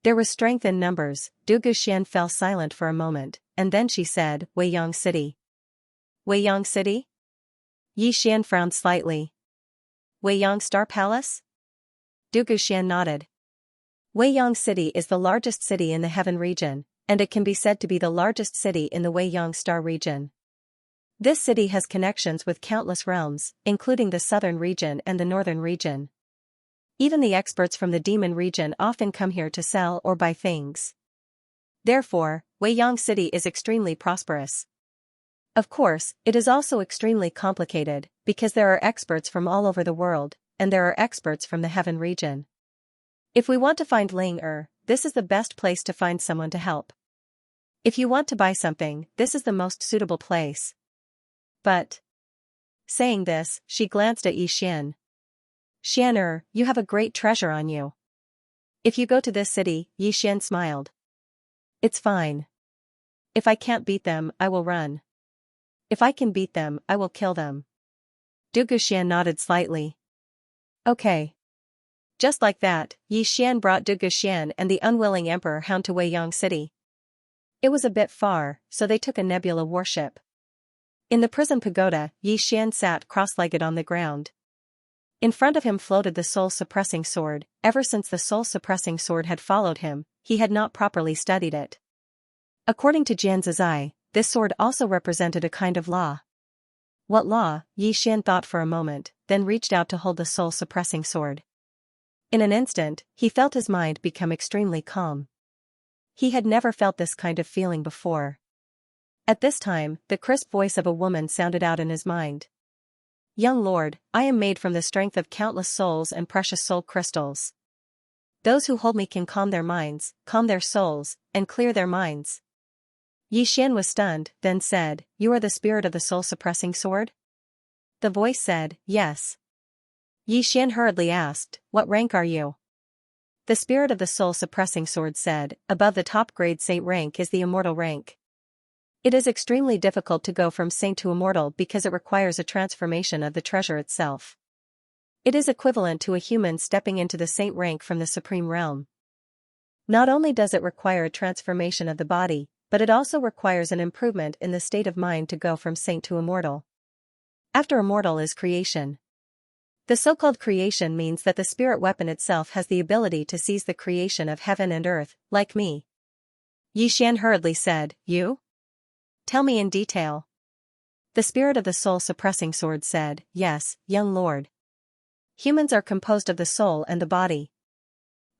There was strength in numbers. Du Guxian fell silent for a moment, and then she said, Weiyang City. Weiyang City? Yixian frowned slightly. Weiyang Star Palace? Du Guxian nodded. Weiyang City is the largest city in the heaven region, and it can be said to be the largest city in the Weiyang Star region. This city has connections with countless realms, including the southern region and the northern region. Even the experts from the demon region often come here to sell or buy things. Therefore, Weiyang City is extremely prosperous. Of course, it is also extremely complicated, because there are experts from all over the world, and there are experts from the heaven region. If we want to find Ling Er, this is the best place to find someone to help. If you want to buy something, this is the most suitable place. But, saying this, she glanced at Yixian. Xian Er, you have a great treasure on you. If you go to this city, Yixian smiled. It's fine. If I can't beat them, I will run. If I can beat them, I will kill them. Du Guxian nodded slightly. Okay. Just like that, Yixian brought Du Guxian and the unwilling Emperor Hound to Weiyang City. It was a bit far, so they took a nebula warship. In the prison pagoda, Yixian sat cross-legged on the ground. In front of him floated the soul-suppressing sword. Ever since the soul-suppressing sword had followed him, he had not properly studied it. According to Xianxia, this sword also represented a kind of law. What law? Xian thought for a moment, then reached out to hold the soul-suppressing sword. In an instant, he felt his mind become extremely calm. He had never felt this kind of feeling before. At this time, the crisp voice of a woman sounded out in his mind. Young lord, I am made from the strength of countless souls and precious soul crystals. Those who hold me can calm their minds, calm their souls, and clear their minds. Xian was stunned, then said, You are the spirit of the soul-suppressing sword? The voice said, Yes. Xian hurriedly asked, What rank are you? The spirit of the soul-suppressing sword said, Above the top-grade saint rank is the immortal rank. It is extremely difficult to go from saint to immortal because it requires a transformation of the treasure itself. It is equivalent to a human stepping into the saint rank from the supreme realm. Not only does it require a transformation of the body, but it also requires an improvement in the state of mind to go from saint to immortal. After immortal is creation. The so-called creation means that the spirit weapon itself has the ability to seize the creation of heaven and earth, like me. Xian hurriedly said, You? Tell me in detail. The spirit of the soul-suppressing sword said, Yes, young lord. Humans are composed of the soul and the body.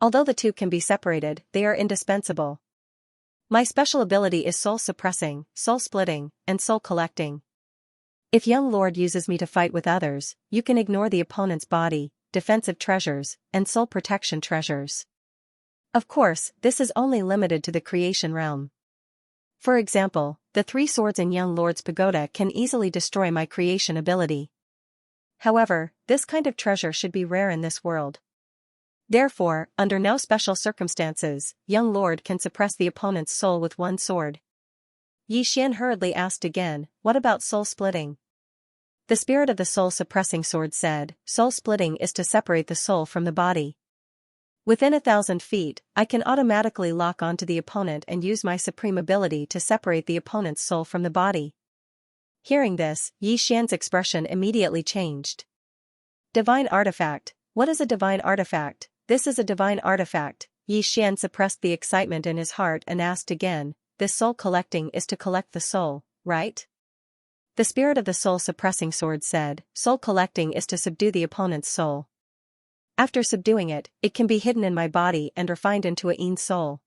Although the two can be separated, they are indispensable. My special ability is soul-suppressing, soul-splitting, and soul-collecting. If young lord uses me to fight with others, you can ignore the opponent's body, defensive treasures, and soul protection treasures. Of course, this is only limited to the creation realm. For example, the 3 swords in young lord's pagoda can easily destroy my creation ability. However, this kind of treasure should be rare in this world. Therefore, under no special circumstances, young lord can suppress the opponent's soul with one sword. Xian hurriedly asked again, What about soul-splitting? The spirit of the soul-suppressing sword said, Soul-splitting is to separate the soul from the body. Within 1,000 feet, I can automatically lock onto the opponent and use my supreme ability to separate the opponent's soul from the body. Hearing this, Xian's expression immediately changed. Divine artifact. What is a divine artifact? This is a divine artifact. Xian suppressed the excitement in his heart and asked again, This soul collecting is to collect the soul, right? The spirit of the soul-suppressing sword said, Soul collecting is to subdue the opponent's soul. After subduing it, it can be hidden in my body and refined into a Yin soul.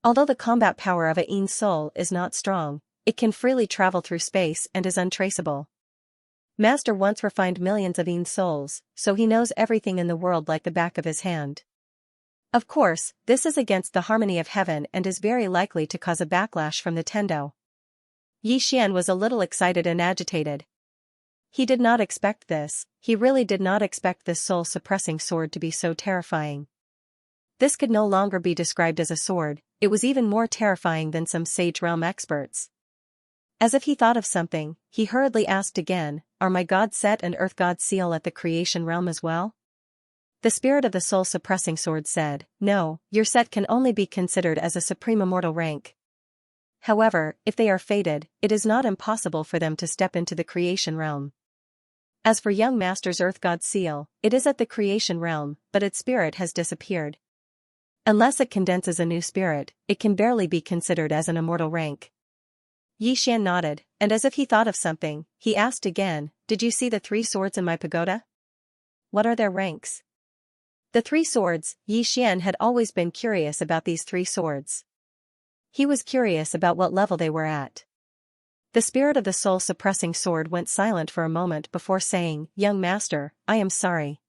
Although the combat power of a Yin soul is not strong, it can freely travel through space and is untraceable. Master once refined millions of Yin souls, so he knows everything in the world like the back of his hand. Of course, this is against the harmony of heaven and is very likely to cause a backlash from the Tendo. Xian was a little excited and agitated. He did not expect this, he really did not expect this soul-suppressing sword to be so terrifying. This could no longer be described as a sword, it was even more terrifying than some sage realm experts. As if he thought of something, he hurriedly asked again, Are my god set and earth god seal at the creation realm as well? The spirit of the soul-suppressing sword said, No, your set can only be considered as a supreme immortal rank. However, if they are fated, it is not impossible for them to step into the creation realm. As for young master's earth god seal, it is at the creation realm, but its spirit has disappeared. Unless it condenses a new spirit, it can barely be considered as an immortal rank. Xian nodded, and as if he thought of something, he asked again, Did you see the 3 swords in my pagoda? What are their ranks? The 3 swords. Xian had always been curious about these 3 swords. He was curious about what level they were at. The spirit of the soul-suppressing sword went silent for a moment before saying, Young master, I am sorry.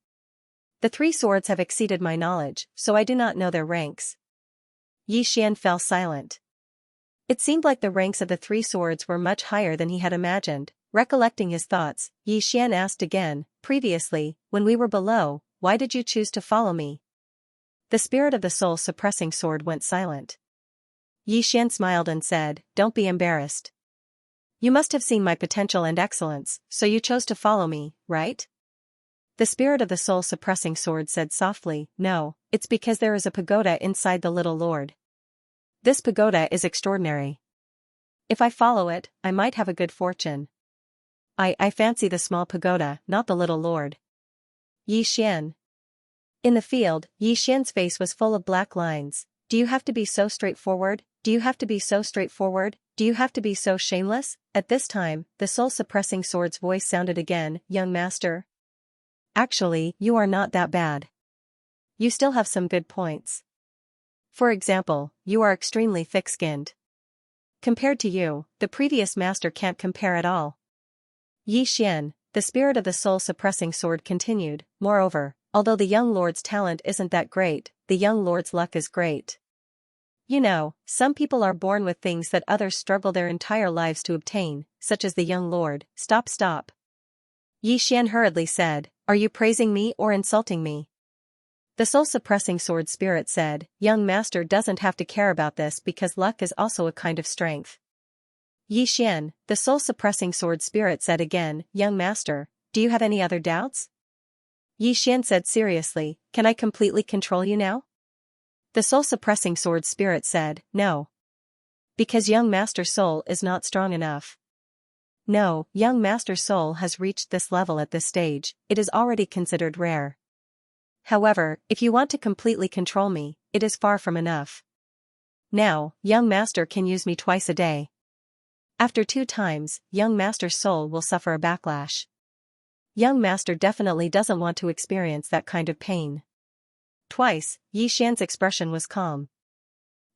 The 3 swords have exceeded my knowledge, so I do not know their ranks. Xian fell silent. It seemed like the ranks of the 3 swords were much higher than he had imagined. Recollecting his thoughts, Xian asked again, Previously, when we were below, why did you choose to follow me? The spirit of the soul-suppressing sword went silent. Xian smiled and said, Don't be embarrassed. You must have seen my potential and excellence, so you chose to follow me, right? The spirit of the soul-suppressing sword said softly, No, it's because there is a pagoda inside the little lord. This pagoda is extraordinary. If I follow it, I might have a good fortune. I fancy the small pagoda, not the little lord. Yi Xian. In the field, Yi Xian's face was full of black lines. Do you have to be so straightforward? Do you have to be so straightforward? Do you have to be so shameless? At this time, the soul-suppressing sword's voice sounded again, young master. Actually, you are not that bad. You still have some good points. For example, you are extremely thick-skinned. Compared to you, the previous master can't compare at all. Yi Xian, the spirit of the soul-suppressing sword continued, moreover, although the young lord's talent isn't that great, the young lord's luck is great. You know, some people are born with things that others struggle their entire lives to obtain, such as the young lord. Stop. Yi Xian hurriedly said, are you praising me or insulting me? The soul-suppressing sword spirit said, young master doesn't have to care about this because luck is also a kind of strength. Yi Xian, the soul-suppressing sword spirit said again, young master, do you have any other doubts? Yi Xian said seriously, can I completely control you now? The soul-suppressing sword spirit said, no. Because young master soul is not strong enough. No, young master soul has reached this level at this stage, it is already considered rare. However, if you want to completely control me, it is far from enough. Now, young master can use me twice a day. After 2 times, young master's soul will suffer a backlash. Young master definitely doesn't want to experience that kind of pain. Twice, Yi Xian's expression was calm.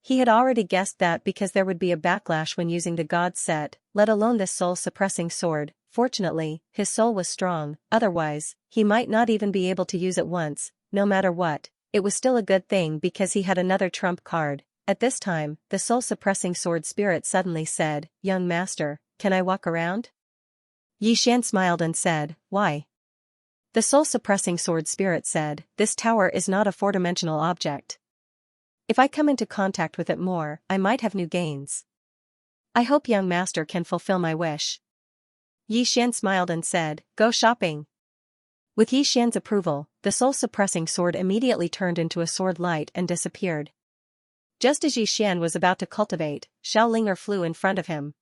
He had already guessed that because there would be a backlash when using the god set, let alone this soul-suppressing sword. Fortunately, his soul was strong, otherwise, he might not even be able to use it once. No matter what, it was still a good thing because he had another trump card. At this time, the soul-suppressing sword spirit suddenly said, young master, can I walk around? Yi Xian smiled and said, why? The soul-suppressing sword spirit said, this tower is not a 4-dimensional object. If I come into contact with it more, I might have new gains. I hope young master can fulfill my wish. Yi Xian smiled and said, go shopping. With Yi Xian's approval, the soul-suppressing sword immediately turned into a sword light and disappeared. Just as Yi Xian was about to cultivate, Xiaolinger flew in front of him.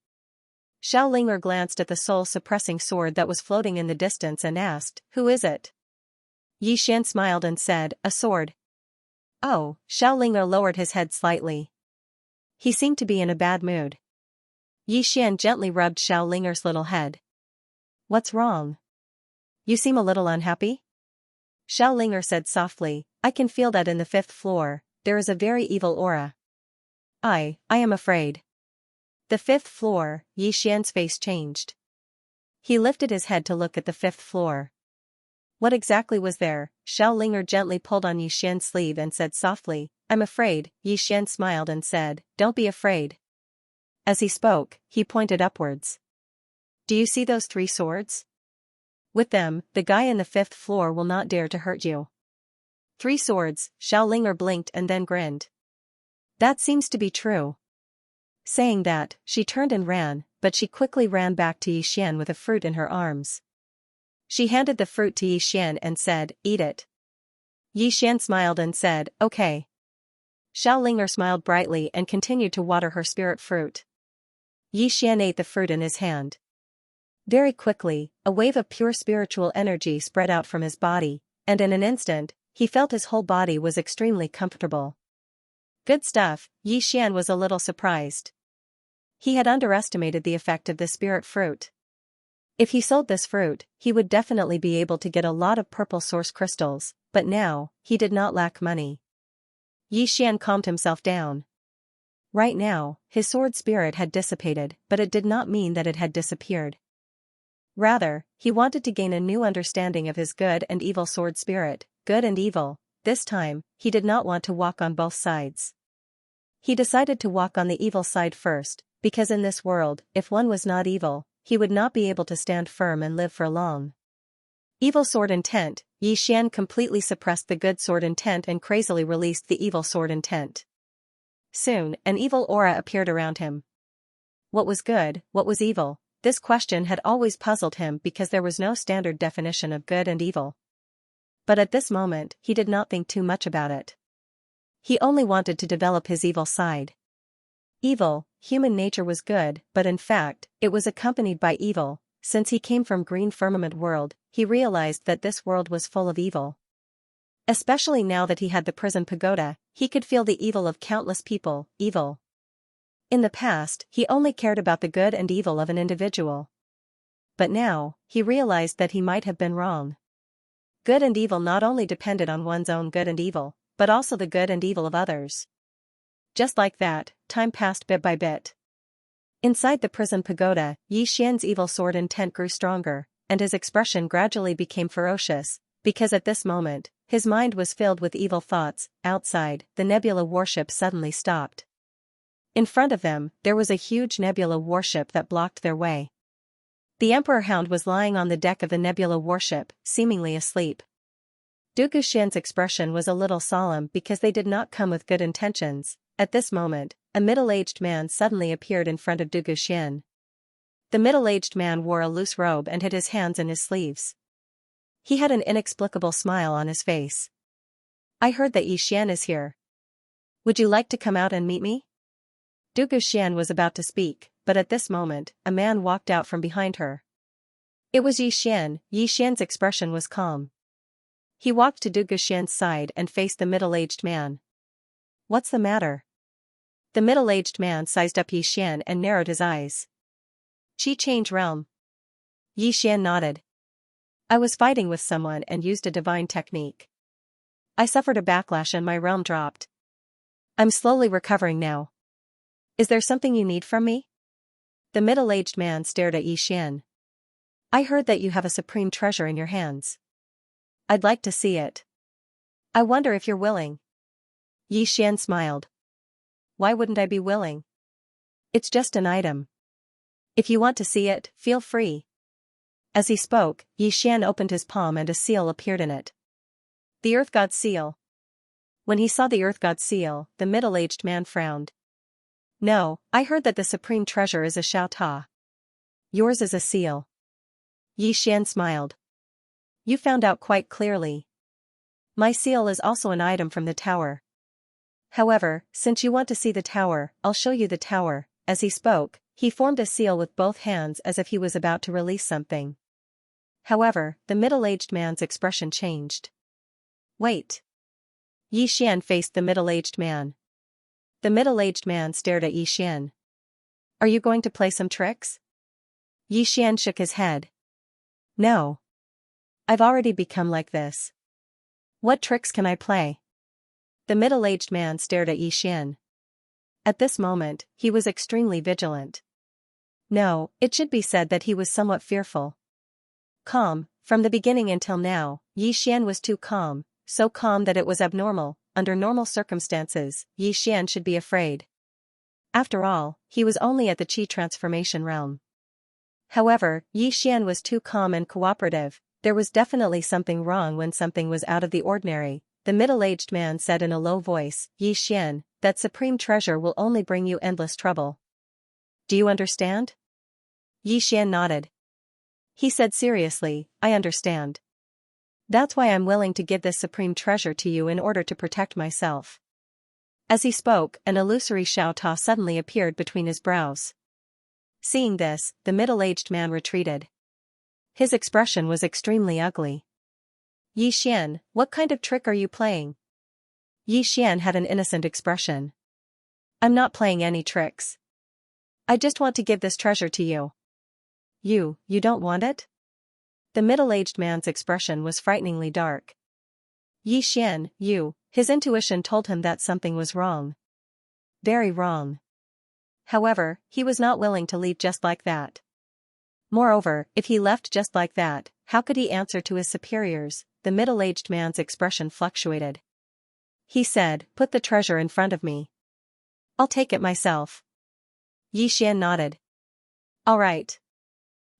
Xiaolinger glanced at the soul-suppressing sword that was floating in the distance and asked, who is it? Yi Xian smiled and said, a sword. Oh, Xiaolinger lowered his head slightly. He seemed to be in a bad mood. Yi Xian gently rubbed Xiaolinger's little head. What's wrong? You seem a little unhappy? Xiaolinger said softly, I can feel that in the 5th floor, there is a very evil aura. I am afraid. The 5th floor, Yi Xian's face changed. He lifted his head to look at the 5th floor. What exactly was there? Xiaolinger gently pulled on Yi Xian's sleeve and said softly, I'm afraid. Yi Xian smiled and said, don't be afraid. As he spoke, he pointed upwards. Do you see those 3 swords? With them, the guy in the 5th floor will not dare to hurt you. 3 swords, Xiaolinger blinked and then grinned. That seems to be true. Saying that, she turned and ran, but she quickly ran back to Yi Xian with a fruit in her arms. She handed the fruit to Yi Xian and said, eat it. Yi Xian smiled and said, okay. Xiaolinger smiled brightly and continued to water her spirit fruit. Yi Xian ate the fruit in his hand. Very quickly, a wave of pure spiritual energy spread out from his body, and in an instant, he felt his whole body was extremely comfortable. Good stuff. Yi Xian was a little surprised. He had underestimated the effect of the spirit fruit. If he sold this fruit, he would definitely be able to get a lot of purple source crystals, but now, he did not lack money. Yi Xian calmed himself down. Right now, his sword spirit had dissipated, but it did not mean that it had disappeared. Rather, he wanted to gain a new understanding of his good and evil sword spirit, good and evil. This time, he did not want to walk on both sides. He decided to walk on the evil side first, because in this world, if one was not evil, he would not be able to stand firm and live for long. Evil sword intent. Yi Xian completely suppressed the good sword intent and crazily released the evil sword intent. Soon, an evil aura appeared around him. What was good, what was evil? This question had always puzzled him because there was no standard definition of good and evil. But at this moment, he did not think too much about it. He only wanted to develop his evil side. Evil, human nature was good, but in fact, it was accompanied by evil. since he came from Green Firmament World, he realized that this world was full of evil. Especially now that he had the prison pagoda, he could feel the evil of countless people, evil. In the past, he only cared about the good and evil of an individual. But now, he realized that he might have been wrong. Good and evil not only depended on one's own good and evil, but also the good and evil of others. Just like that, time passed bit by bit. Inside the prison pagoda, Xian's evil sword intent grew stronger, and his expression gradually became ferocious, because at this moment, his mind was filled with evil thoughts. Outside, the nebula warship suddenly stopped. In front of them, there was a huge nebula warship that blocked their way. The Emperor Hound was lying on the deck of the nebula warship, seemingly asleep. Dugu Xian's expression was a little solemn because they did not come with good intentions. At this moment, a middle-aged man suddenly appeared in front of Dugu Xian. The middle-aged man wore a loose robe and hid his hands in his sleeves. He had an inexplicable smile on his face. "I heard that Yi Xian is here. Would you like to come out and meet me?" Dugu Xian was about to speak, but at this moment, a man walked out from behind her. It was Yi Xian. Yi Xian's expression was calm. He walked to Dugu Xian's side and faced the middle-aged man. "What's the matter?" The middle-aged man sized up Yi Xian and narrowed his eyes. "Qi change realm." Yi Xian nodded. "I was fighting with someone and used a divine technique. I suffered a backlash and my realm dropped. I'm slowly recovering now. Is there something you need from me?" The middle-aged man stared at Yi Xian. "I heard that you have a supreme treasure in your hands. I'd like to see it. I wonder if you're willing." Yi Xian smiled. "Why wouldn't I be willing? It's just an item. If you want to see it, feel free." As he spoke, Yi Xian opened his palm and a seal appeared in it. The Earth God's seal. When he saw the Earth God's seal, the middle-aged man frowned. "No, I heard that the supreme treasure is a Xiao Ta. Yours is a seal." Yi Xian smiled. "You found out quite clearly. My seal is also an item from the tower. However, since you want to see the tower, I'll show you the tower." As he spoke, he formed a seal with both hands as if he was about to release something. However, the middle-aged man's expression changed. "Wait." Yi Xian faced the middle-aged man. The middle-aged man stared at Yi Xian. "Are you going to play some tricks?" Yi Xian shook his head. "No. I've already become like this. What tricks can I play?" The middle-aged man stared at Yi Xian. At this moment, he was extremely vigilant. No, it should be said that he was somewhat fearful. Calm, from the beginning until now, Yi Xian was too calm, so calm that it was abnormal. Under normal circumstances, Yi Xian should be afraid. After all, he was only at the Qi transformation realm. However, Yi Xian was too calm and cooperative. There was definitely something wrong when something was out of the ordinary. The middle-aged man said in a low voice, "Yi Xian, that supreme treasure will only bring you endless trouble. Do you understand?" Yi Xian nodded. He said seriously, "I understand. That's why I'm willing to give this supreme treasure to you in order to protect myself." As he spoke, an illusory Xiao Ta suddenly appeared between his brows. Seeing this, the middle-aged man retreated. His expression was extremely ugly. "Yi Xian, what kind of trick are you playing?" Yi Xian had an innocent expression. "I'm not playing any tricks. I just want to give this treasure to you." You don't want it?" The middle-aged man's expression was frighteningly dark. Yi Xian, his intuition told him that something was wrong. Very wrong. However, he was not willing to leave just like that. Moreover, if he left just like that, how could he answer to his superiors? The middle-aged man's expression fluctuated. He said, "Put the treasure in front of me. I'll take it myself." Yi Xian nodded. "All right."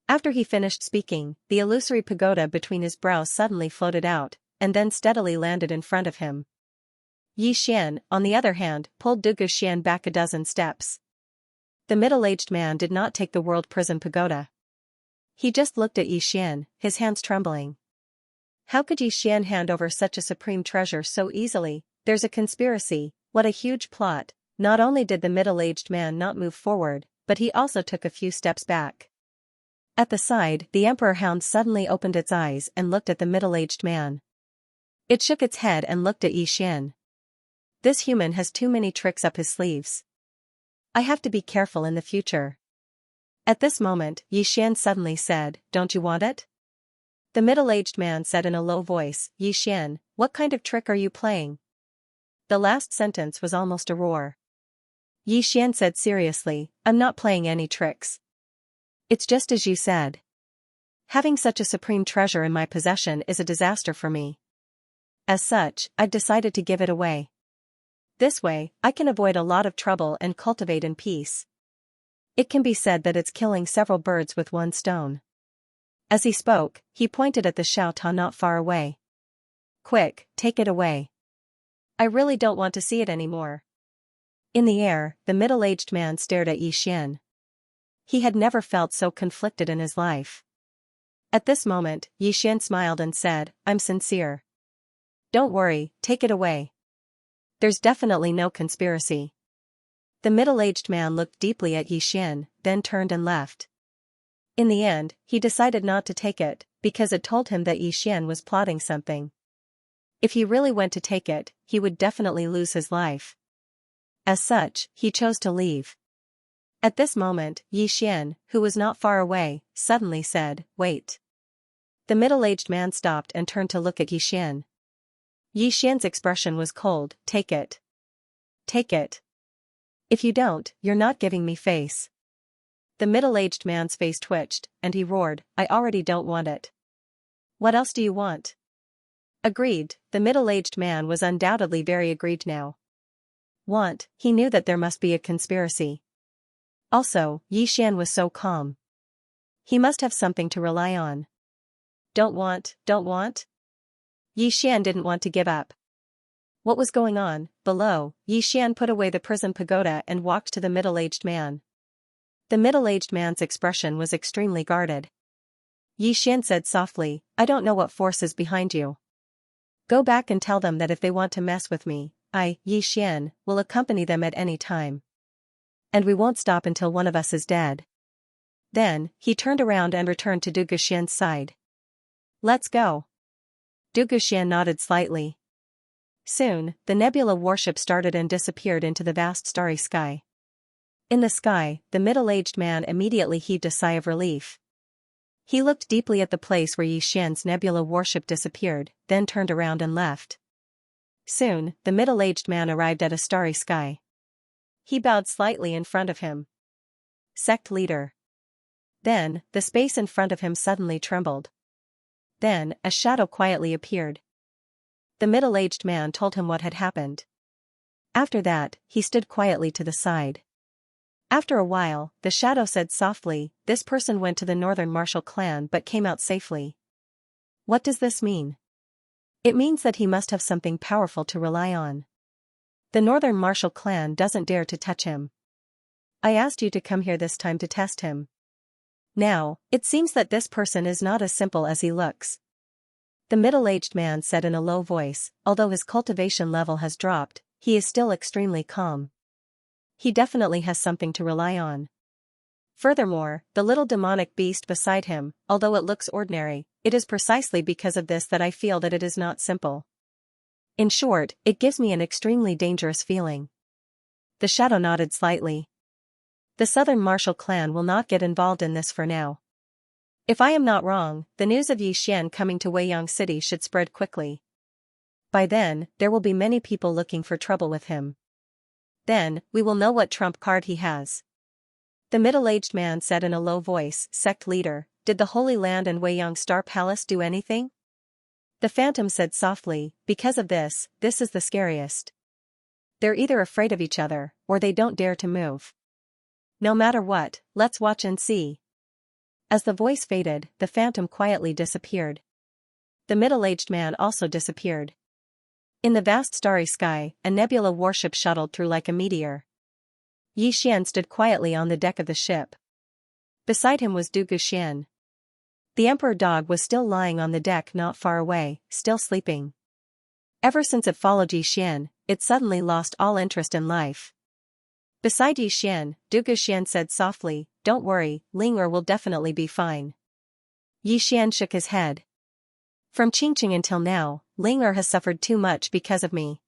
After he finished speaking, the illusory pagoda between his brows suddenly floated out, and then steadily landed in front of him. Yi Xian, on the other hand, pulled Dugu Xian back a dozen steps. The middle-aged man did not take the world prison pagoda. He just looked at Yi Xian, his hands trembling. How could Yi Xian hand over such a supreme treasure so easily? There's a conspiracy. What a huge plot. Not only did the middle-aged man not move forward, but he also took a few steps back. At the side, the emperor hound suddenly opened its eyes and looked at the middle-aged man. It shook its head and looked at Xian. This human has too many tricks up his sleeves. I have to be careful in the future. At this moment, Xian suddenly said, "Don't you want it?" The middle-aged man said in a low voice, "Xian, what kind of trick are you playing?" The last sentence was almost a roar. Xian said seriously, "I'm not playing any tricks. It's just as you said. Having such a supreme treasure in my possession is a disaster for me. As such, I've decided to give it away. This way, I can avoid a lot of trouble and cultivate in peace. It can be said that it's killing several birds with one stone." As he spoke, he pointed at the Xiaota not far away. "Quick, take it away. I really don't want to see it anymore." In the air, the middle-aged man stared at Xian. He had never felt so conflicted in his life. At this moment, Xian smiled and said, "I'm sincere. Don't worry, take it away. There's definitely no conspiracy." The middle-aged man looked deeply at Xian, then turned and left. In the end, he decided not to take it, because it told him that Xian was plotting something. If he really went to take it, he would definitely lose his life. As such, he chose to leave. At this moment, Xian, who was not far away, suddenly said, "Wait." The middle-aged man stopped and turned to look at Xian. Xian's expression was cold. "Take it. Take it. If you don't, you're not giving me face." The middle-aged man's face twitched, and he roared, "I already don't want it. What else do you want?" Agreed, the middle-aged man was undoubtedly very aggrieved now. Want, he knew that there must be a conspiracy. Also, Xian was so calm. He must have something to rely on. Don't want, don't want? Xian didn't want to give up. What was going on? Below, Xian put away the prison pagoda and walked to the middle-aged man. The middle-aged man's expression was extremely guarded. Xian said softly, "I don't know what force is behind you. Go back and tell them that if they want to mess with me, I, Xian, will accompany them at any time. And we won't stop until one of us is dead." Then, he turned around and returned to Du Guxian's side. "Let's go." Du Guxian nodded slightly. Soon, the nebula warship started and disappeared into the vast starry sky. In the sky, the middle-aged man immediately heaved a sigh of relief. He looked deeply at the place where Xian's nebula warship disappeared, then turned around and left. Soon, the middle-aged man arrived at a starry sky. He bowed slightly in front of him. "Sect leader." Then, the space in front of him suddenly trembled. Then, a shadow quietly appeared. The middle-aged man told him what had happened. After that, he stood quietly to the side. After a while, the shadow said softly, "This person went to the northern martial clan but came out safely. What does this mean?" It means that he must have something powerful to rely on. The northern martial clan doesn't dare to touch him. I asked you to come here this time to test him. Now, it seems that this person is not as simple as he looks. The middle-aged man said in a low voice, although his cultivation level has dropped, he is still extremely calm. He definitely has something to rely on. Furthermore, the little demonic beast beside him, although it looks ordinary, it is precisely because of this that I feel that it is not simple. In short, it gives me an extremely dangerous feeling. The shadow nodded slightly. The southern martial clan will not get involved in this for now. If I am not wrong, the news of Xian coming to Weiyang City should spread quickly. By then, there will be many people looking for trouble with him. Then, we will know what trump card he has. The middle-aged man said in a low voice, "Sect leader, did the Holy Land and Weiyang Star Palace do anything?" The phantom said softly, "Because of this, this is the scariest. They're either afraid of each other, or they don't dare to move. No matter what, let's watch and see." As the voice faded, the phantom quietly disappeared. The middle-aged man also disappeared. In the vast starry sky, a nebula warship shuttled through like a meteor. Xian stood quietly on the deck of the ship. Beside him was Du Guxian. The emperor dog was still lying on the deck not far away, still sleeping. Ever since it followed Xian, it suddenly lost all interest in life. Beside Xian, Du Guxian said softly, don't worry, Ling will definitely be fine. Yi Xian shook his head. From Qingqing until now, Ling has suffered too much because of me.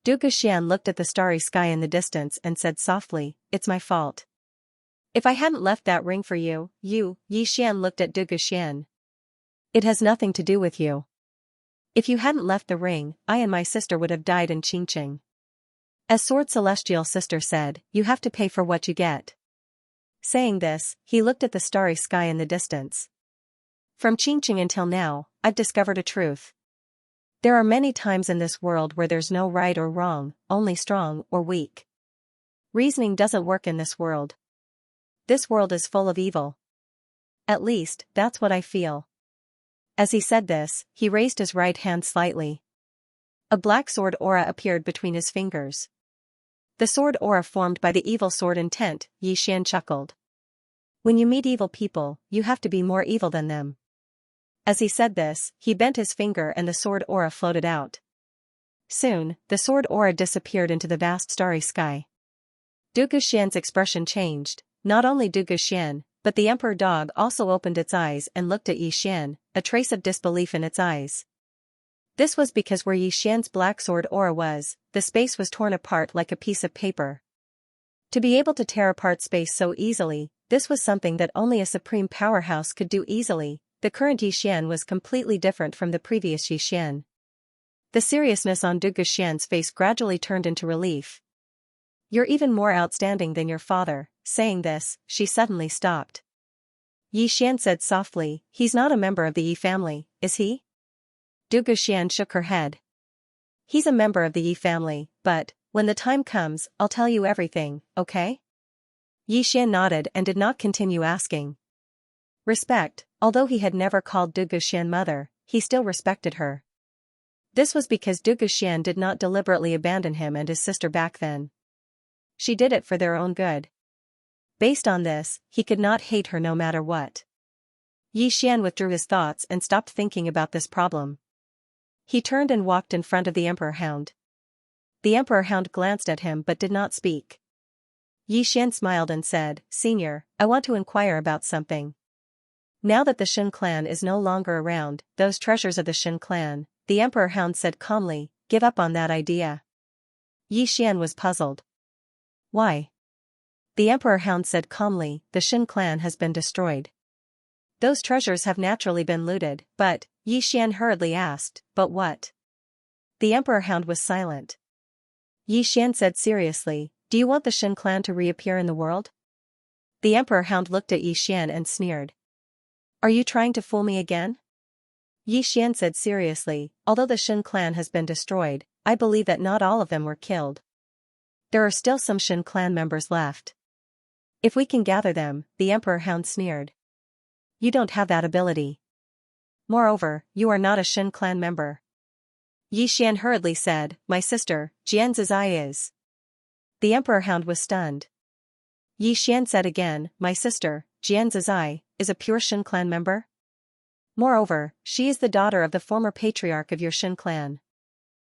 Du Guxian looked at the starry sky in the distance and said softly, it's my fault. If I hadn't left that ring for you, Yi Xian looked at Du Guxian. It has nothing to do with you. If you hadn't left the ring, I and my sister would have died in Qingqing. As Sword Celestial Sister said, you have to pay for what you get. Saying this, he looked at the starry sky in the distance. From Qingqing until now, I've discovered a truth. There are many times in this world where there's no right or wrong, only strong or weak. Reasoning doesn't work in this world. This world is full of evil. At least, that's what I feel. As he said this, he raised his right hand slightly. A black sword aura appeared between his fingers. The sword aura formed by the evil sword intent, Yi Xian chuckled. When you meet evil people, you have to be more evil than them. As he said this, he bent his finger and the sword aura floated out. Soon, the sword aura disappeared into the vast starry sky. Du Guxian's expression changed. Not only Du Guxian, but the emperor dog also opened its eyes and looked at Yi Xian, a trace of disbelief in its eyes. This was because where Yi Xian's black sword aura was, the space was torn apart like a piece of paper. To be able to tear apart space so easily, this was something that only a supreme powerhouse could do easily. The current Yi Xian was completely different from the previous Yi Xian. The seriousness on Du Guxian's face gradually turned into relief. You're even more outstanding than your father. Saying this, she suddenly stopped. Yi Xian said softly, he's not a member of the Yi family, is he? Du Guxian shook her head. He's a member of the Yi family, but, when the time comes, I'll tell you everything, okay? Yi Xian nodded and did not continue asking. Respect, although he had never called Du Guxian mother, he still respected her. This was because Du Guxian did not deliberately abandon him and his sister back then. She did it for their own good. Based on this, he could not hate her no matter what. Yi Xian withdrew his thoughts and stopped thinking about this problem. He turned and walked in front of the Emperor Hound. The Emperor Hound glanced at him but did not speak. Yi Xian smiled and said, Senior, I want to inquire about something. Now that the Shen clan is no longer around, those treasures of the Shen clan, the Emperor Hound said calmly, give up on that idea. Yi Xian was puzzled. Why? The Emperor Hound said calmly, the Shen clan has been destroyed. Those treasures have naturally been looted, but, Yi Xian hurriedly asked, but what? The Emperor Hound was silent. Yi Xian said seriously, do you want the Shen clan to reappear in the world? The Emperor Hound looked at Yi Xian and sneered. Are you trying to fool me again? Yi Xian said seriously, although the Shen clan has been destroyed, I believe that not all of them were killed. There are still some Shen clan members left. If we can gather them, the Emperor Hound sneered. You don't have that ability. Moreover, you are not a Shen clan member. Yi Xian hurriedly said, my sister, Xianxia is. The Emperor Hound was stunned. Yi Xian said again, my sister, Xianxia, is a pure Shen clan member? Moreover, she is the daughter of the former patriarch of your Shen clan.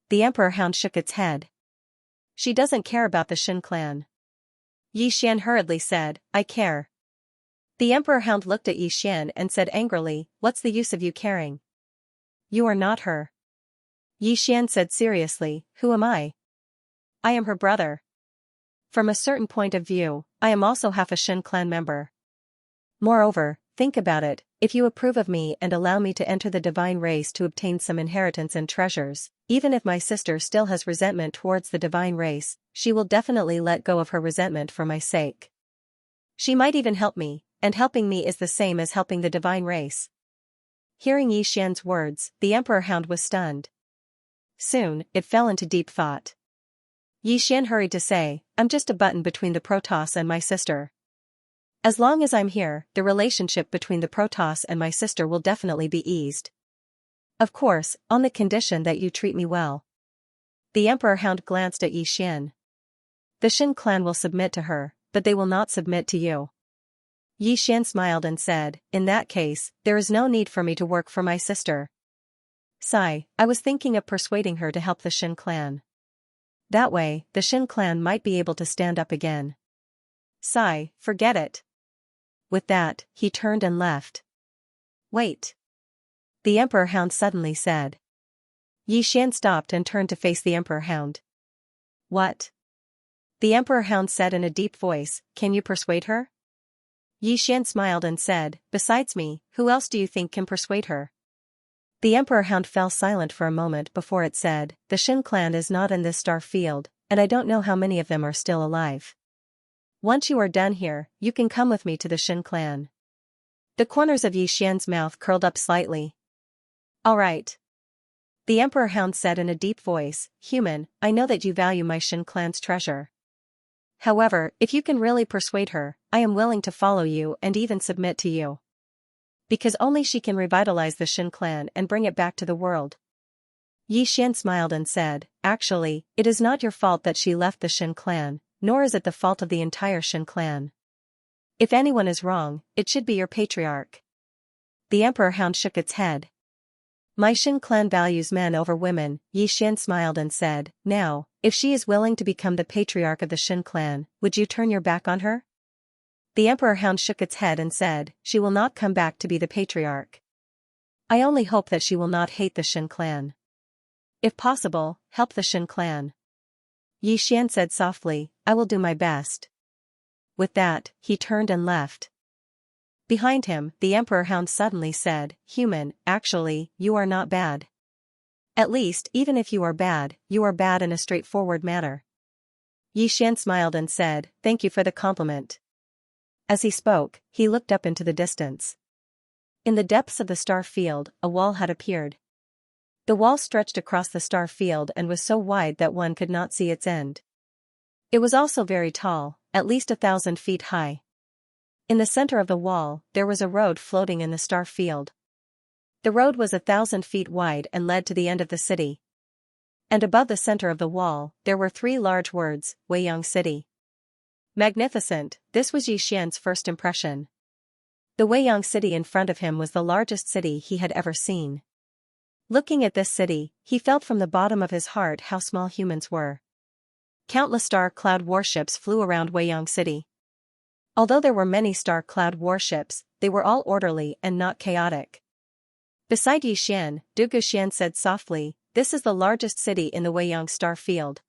The Emperor Hound shook its head. She doesn't care about the Shen clan. Yi Xian hurriedly said, I care. The Emperor Hound looked at Yi Xian and said angrily, what's the use of you caring? You are not her. Yi Xian said seriously, who am I? I am her brother. From a certain point of view, I am also half a Shen clan member. Moreover, think about it, if you approve of me and allow me to enter the divine race to obtain some inheritance and treasures, even if my sister still has resentment towards the divine race, she will definitely let go of her resentment for my sake. She might even help me, and helping me is the same as helping the divine race. Hearing Yi Xian's words, the Emperor Hound was stunned. Soon, it fell into deep thought. Yi Xian hurried to say, I'm just a button between the Protoss and my sister. As long as I'm here, the relationship between the Protoss and my sister will definitely be eased. Of course, on the condition that you treat me well. The Emperor Hound glanced at Yi Xian. The Shen clan will submit to her, but they will not submit to you. Yi Xian smiled and said, in that case, there is no need for me to work for my sister. Sigh, I was thinking of persuading her to help the Shen clan. That way, the Shen clan might be able to stand up again. Sigh, forget it. With that, he turned and left. Wait. The Emperor Hound suddenly said. Yi Xian stopped and turned to face the Emperor Hound. What? The Emperor Hound said in a deep voice, can you persuade her? Yi Xian smiled and said, besides me, who else do you think can persuade her? The Emperor Hound fell silent for a moment before it said, the Shin clan is not in this star field, and I don't know how many of them are still alive. Once you are done here, you can come with me to the Shin clan. The corners of Yi Xian's mouth curled up slightly. All right. The Emperor Hound said in a deep voice, human, I know that you value my Shin clan's treasure. However, if you can really persuade her, I am willing to follow you and even submit to you. Because only she can revitalize the Shin clan and bring it back to the world. Yi Xian smiled and said, actually, it is not your fault that she left the Shin clan, nor is it the fault of the entire Shin clan. If anyone is wrong, it should be your patriarch. The Emperor Hound shook its head. My Shin clan values men over women, Yi Xian smiled and said, now, if she is willing to become the patriarch of the Shin clan, would you turn your back on her? The Emperor Hound shook its head and said, she will not come back to be the patriarch. I only hope that she will not hate the Shin clan. If possible, help the Shin clan. Yi Xian said softly, I will do my best. With that, he turned and left. Behind him, the Emperor Hound suddenly said, human, actually, you are not bad. At least, even if you are bad in a straightforward manner. Yi Xian smiled and said, thank you for the compliment. As he spoke, he looked up into the distance. In the depths of the star field, a wall had appeared. The wall stretched across the star field and was so wide that one could not see its end. It was also very tall, at least 1,000 feet high. In the center of the wall, there was a road floating in the star field. The road was 1,000 feet wide and led to the end of the city. And above the center of the wall, there were 3 large words, Weiyang City. Magnificent, this was Yi Xian's first impression. The Weiyang City in front of him was the largest city he had ever seen. Looking at this city, he felt from the bottom of his heart how small humans were. Countless star cloud warships flew around Weiyang City. Although there were many star cloud warships, they were all orderly and not chaotic. Beside Yi Xian, Du Guxian said softly, this is the largest city in the Weiyang star field.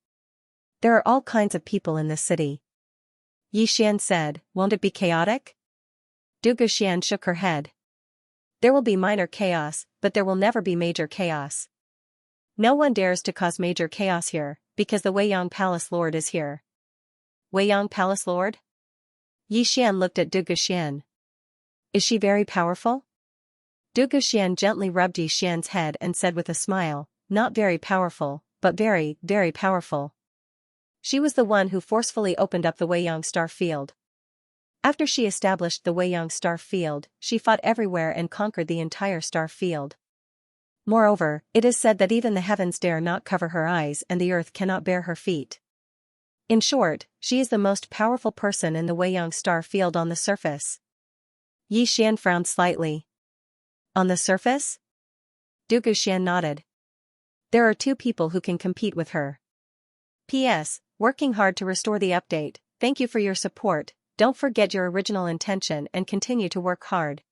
There are all kinds of people in this city. Yi Xian said, won't it be chaotic? Du Guxian shook her head. There will be minor chaos, but there will never be major chaos. No one dares to cause major chaos here, because the Weiyang Palace Lord is here. Weiyang Palace Lord? Yi Xian looked at Du Guxian. Is she very powerful? Du Guxian gently rubbed Yi Xian's head and said with a smile, not very powerful, but very, very powerful. She was the one who forcefully opened up the Weiyang star field. After she established the Weiyang star field, she fought everywhere and conquered the entire star field. Moreover, it is said that even the heavens dare not cover her eyes and the earth cannot bear her feet. In short, she is the most powerful person in the Weiyang star field on the surface. Yi Xian frowned slightly. On the surface? Du Guxian nodded. There are 2 people who can compete with her. P.S. Working hard to restore the update, thank you for your support, don't forget your original intention and continue to work hard.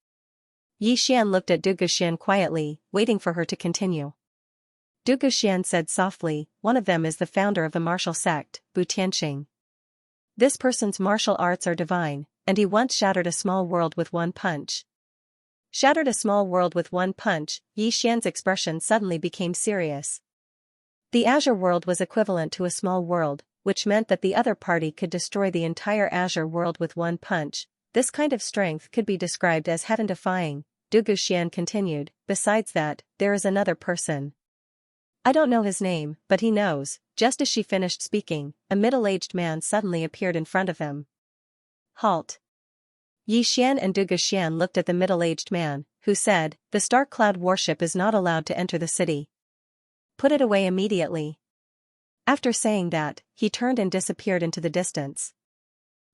Yi Xian looked at Du Guxian quietly, waiting for her to continue. Du Guxian said softly, one of them is the founder of the martial sect, Bu Tianxing. This person's martial arts are divine, and he once shattered a small world with one punch. Shattered a small world with one punch, Yi Xian's expression suddenly became serious. The Azure world was equivalent to a small world, which meant that the other party could destroy the entire Azure world with one punch. This kind of strength could be described as heaven-defying, Du Guxian continued, besides that, there is another person. I don't know his name, but he knows. Just as she finished speaking, a middle-aged man suddenly appeared in front of him. Halt. Yi Xian and Du Guxian looked at the middle-aged man, who said, the Star Cloud warship is not allowed to enter the city. Put it away immediately. After saying that, he turned and disappeared into the distance.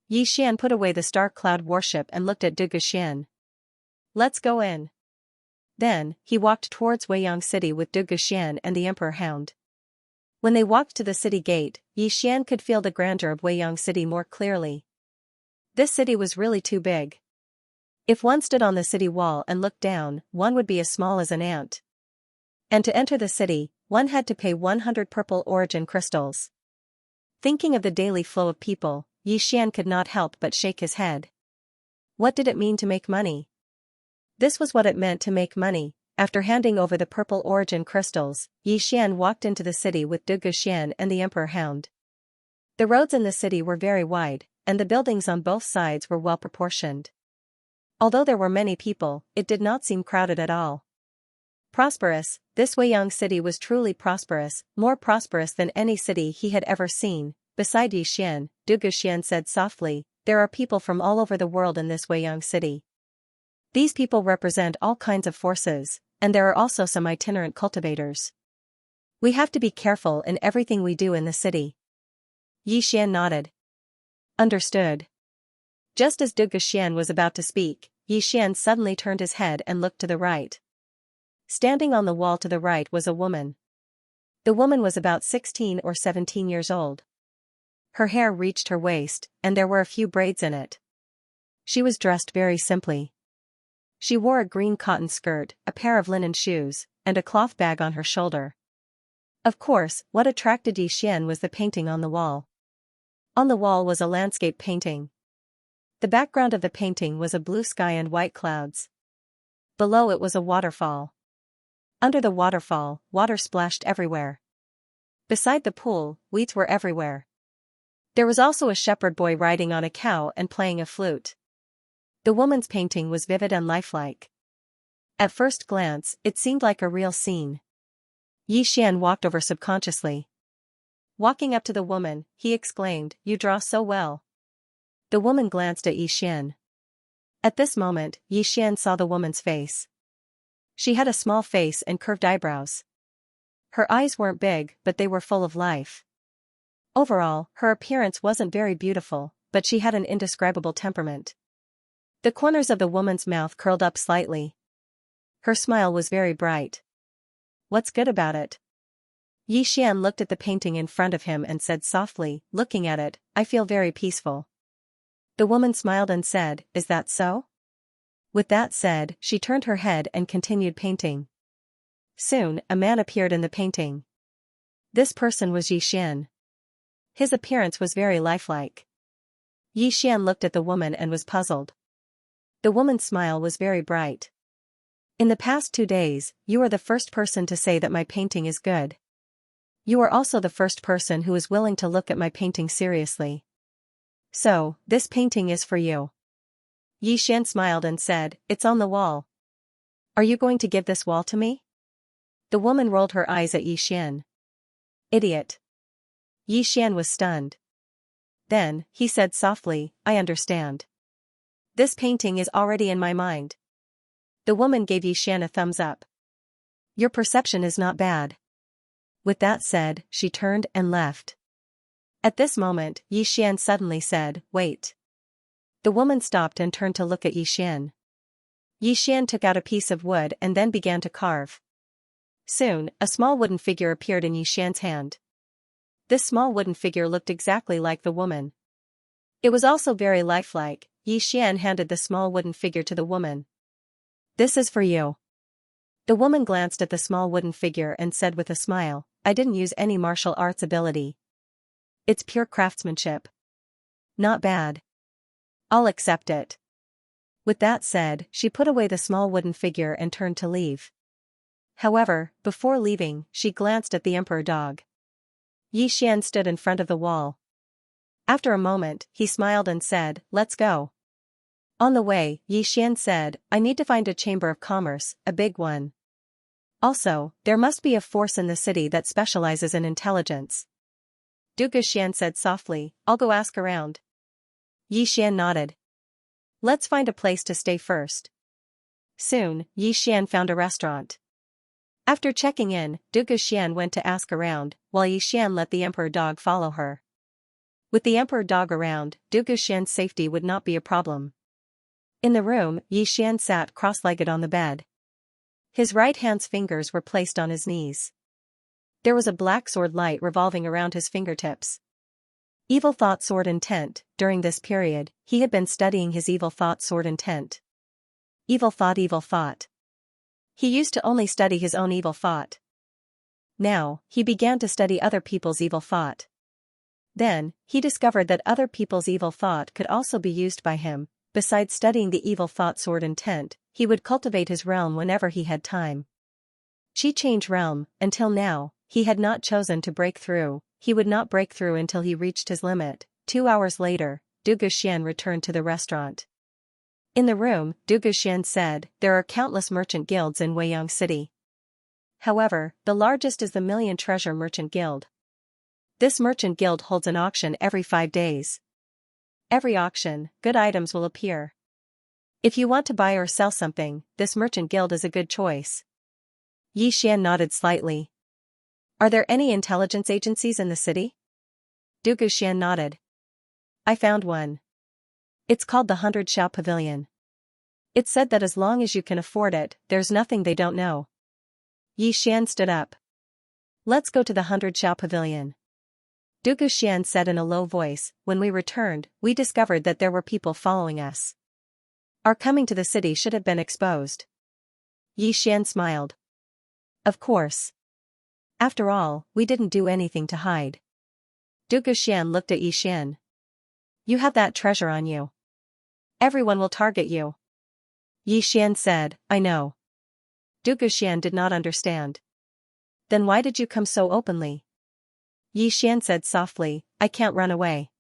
Yi Xian put away the Star Cloud warship and looked at Du Guxian. Let's go in. Then, he walked towards Weiyang City with Du Guxian and the Emperor Hound. When they walked to the city gate, Yi Xian could feel the grandeur of Weiyang City more clearly. This city was really too big. If one stood on the city wall and looked down, one would be as small as an ant. And to enter the city, one had to pay 100 purple origin crystals. Thinking of the daily flow of people, Xian could not help but shake his head. What did it mean to make money? This was what it meant to make money. After handing over the purple origin crystals, Xian walked into the city with Xian and the Emperor Hound. The roads in the city were very wide, and the buildings on both sides were well proportioned. Although there were many people, it did not seem crowded at all. Prosperous, this Weiyang city was truly prosperous, more prosperous than any city he had ever seen. Beside Xian, Xian said softly, "There are people from all over the world in this Weiyang city. These people represent all kinds of forces, and there are also some itinerant cultivators. We have to be careful in everything we do in the city." Xian nodded. Understood. Just as Xian was about to speak, Xian suddenly turned his head and looked to the right. Standing on the wall to the right was a woman. The woman was about 16 or 17 years old. Her hair reached her waist, and there were a few braids in it. She was dressed very simply. She wore a green cotton skirt, a pair of linen shoes, and a cloth bag on her shoulder. Of course, what attracted Xian was the painting on the wall. On the wall was a landscape painting. The background of the painting was a blue sky and white clouds. Below it was a waterfall. Under the waterfall, water splashed everywhere. Beside the pool, weeds were everywhere. There was also a shepherd boy riding on a cow and playing a flute. The woman's painting was vivid and lifelike. At first glance, it seemed like a real scene. Xian walked over subconsciously. Walking up to the woman, he exclaimed, "You draw so well." The woman glanced at Xian. At this moment, Xian saw the woman's face. She had a small face and curved eyebrows. Her eyes weren't big, but they were full of life. Overall, her appearance wasn't very beautiful, but she had an indescribable temperament. The corners of the woman's mouth curled up slightly. Her smile was very bright. "What's good about it?" Xian looked at the painting in front of him and said softly, looking at it, "I feel very peaceful." The woman smiled and said, "Is that so?" With that said, she turned her head and continued painting. Soon, a man appeared in the painting. This person was Xian. His appearance was very lifelike. Xian looked at the woman and was puzzled. The woman's smile was very bright. "In the past 2 days, you are the first person to say that my painting is good. You are also the first person who is willing to look at my painting seriously. So, this painting is for you." Xian smiled and said, "It's on the wall. Are you going to give this wall to me?" The woman rolled her eyes at Xian. "Idiot." Xian was stunned. Then, he said softly, "I understand. This painting is already in my mind." The woman gave Xian a thumbs up. "Your perception is not bad." With that said, she turned and left. At this moment, Xian suddenly said, "Wait." The woman stopped and turned to look at Xian. Xian took out a piece of wood and then began to carve. Soon, a small wooden figure appeared in Xian's hand. This small wooden figure looked exactly like the woman. It was also very lifelike. Xian handed the small wooden figure to the woman. "This is for you." The woman glanced at the small wooden figure and said with a smile, "I didn't use any martial arts ability. It's pure craftsmanship. Not bad. I'll accept it." With that said, she put away the small wooden figure and turned to leave. However, before leaving, she glanced at the emperor dog. Xian stood in front of the wall. After a moment, he smiled and said, "Let's go." On the way, Xian said, "I need to find a chamber of commerce, a big one. Also, there must be a force in the city that specializes in intelligence." Xian said softly, "I'll go ask around." Xian nodded. "Let's find a place to stay first." Soon, Xian found a restaurant. After checking in, Xian went to ask around, while Xian let the emperor dog follow her. With the emperor dog around, Xian's safety would not be a problem. In the room, Xian sat cross-legged on the bed. His right hand's fingers were placed on his knees. There was a black sword light revolving around his fingertips. Evil thought sword intent. During this period, he had been studying his evil thought sword intent. Evil thought, evil thought. He used to only study his own evil thought. Now, he began to study other people's evil thought. Then, he discovered that other people's evil thought could also be used by him. Besides studying the evil thought sword intent, he would cultivate his realm whenever he had time. Change realm, until now, he had not chosen to break through. He would not break through until he reached his limit. 2 hours later, Du Guxian returned to the restaurant. In the room, Du Guxian said, "There are countless merchant guilds in Weiyang City. However, the largest is the Million Treasure Merchant Guild. This merchant guild holds an auction every 5 days. Every auction, good items will appear. If you want to buy or sell something, this merchant guild is a good choice." Yi Xian nodded slightly. "Are there any intelligence agencies in the city?" Du Guxian nodded. "I found one. It's called the 100 Xiao Pavilion. It's said that as long as you can afford it, there's nothing they don't know." Yi Xian stood up. "Let's go to the 100 Xiao Pavilion." Du Guxian said in a low voice. "When we returned, we discovered that there were people following us. Our coming to the city should have been exposed." Yi Xian smiled. "Of course. After all, we didn't do anything to hide." Du Guxian looked at Yi Xian. "You have that treasure on you. Everyone will target you." Yi Xian said, "I know." Du Guxian did not understand. "Then why did you come so openly?" Yi Xian said softly, "I can't run away.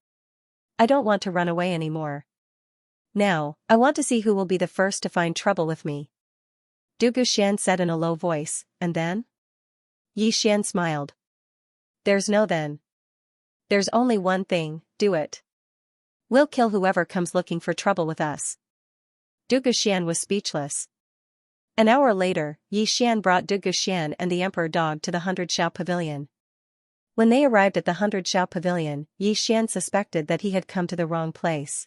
I don't want to run away anymore. Now, I want to see who will be the first to find trouble with me." Du Guxian said in a low voice, "And then?" Yi Xian smiled. "There's no then. There's only one thing, do it. We'll kill whoever comes looking for trouble with us." Du Guxian was speechless. An hour later, Yi Xian brought Du Guxian and the emperor dog to the 100 Xiao Pavilion. When they arrived at the 100 Xiao Pavilion, Yi Xian suspected that he had come to the wrong place.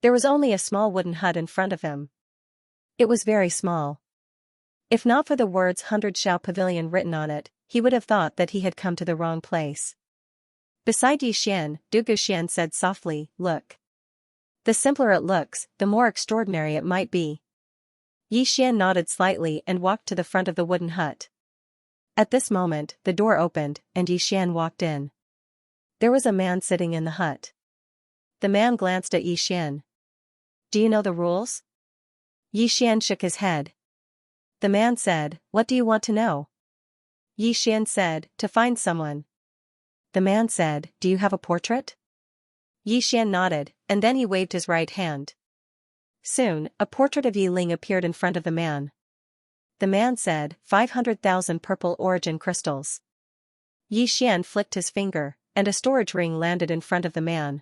There was only a small wooden hut in front of him. It was very small. If not for the words 100 Xiao Pavilion written on it, he would have thought that he had come to the wrong place. Beside Yi Xian, Du Guxian said softly, "Look. The simpler it looks, the more extraordinary it might be." Yi Xian nodded slightly and walked to the front of the wooden hut. At this moment, the door opened, and Yi Xian walked in. There was a man sitting in the hut. The man glanced at Yi Xian. "Do you know the rules?" Yi Xian shook his head. The man said, "What do you want to know?" Yi Xian said, "To find someone." The man said, "Do you have a portrait?" Yi Xian nodded, and then he waved his right hand. Soon, a portrait of Yi Ling appeared in front of the man. The man said, 500,000 purple origin crystals." Yi Xian flicked his finger, and a storage ring landed in front of the man.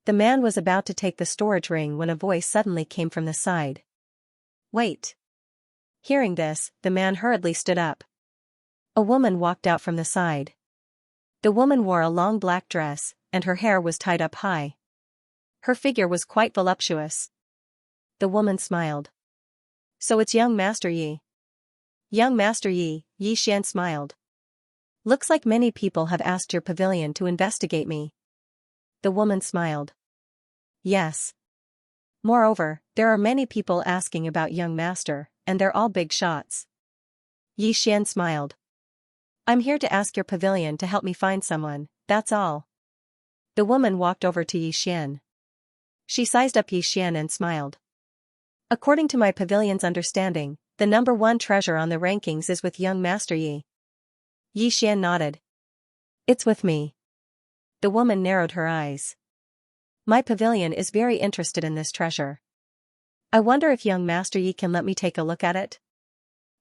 The man was about to take the storage ring when a voice suddenly came from the side. "Wait." Hearing this, the man hurriedly stood up. A woman walked out from the side. The woman wore a long black dress, and her hair was tied up high. Her figure was quite voluptuous. The woman smiled. "So it's young Master Yi." "Young Master Yi," Yi Xian smiled. "Looks like many people have asked your pavilion to investigate me." The woman smiled. "Yes. Moreover, there are many people asking about young Master, and they're all big shots." Yi Xian smiled. "I'm here to ask your pavilion to help me find someone, that's all." The woman walked over to Yi Xian. She sized up Yi Xian and smiled. "According to my pavilion's understanding, the number 1 treasure on the rankings is with young Master Yi." Yi Xian nodded. "It's with me." The woman narrowed her eyes. "My pavilion is very interested in this treasure. I wonder if young Master Yi can let me take a look at it?"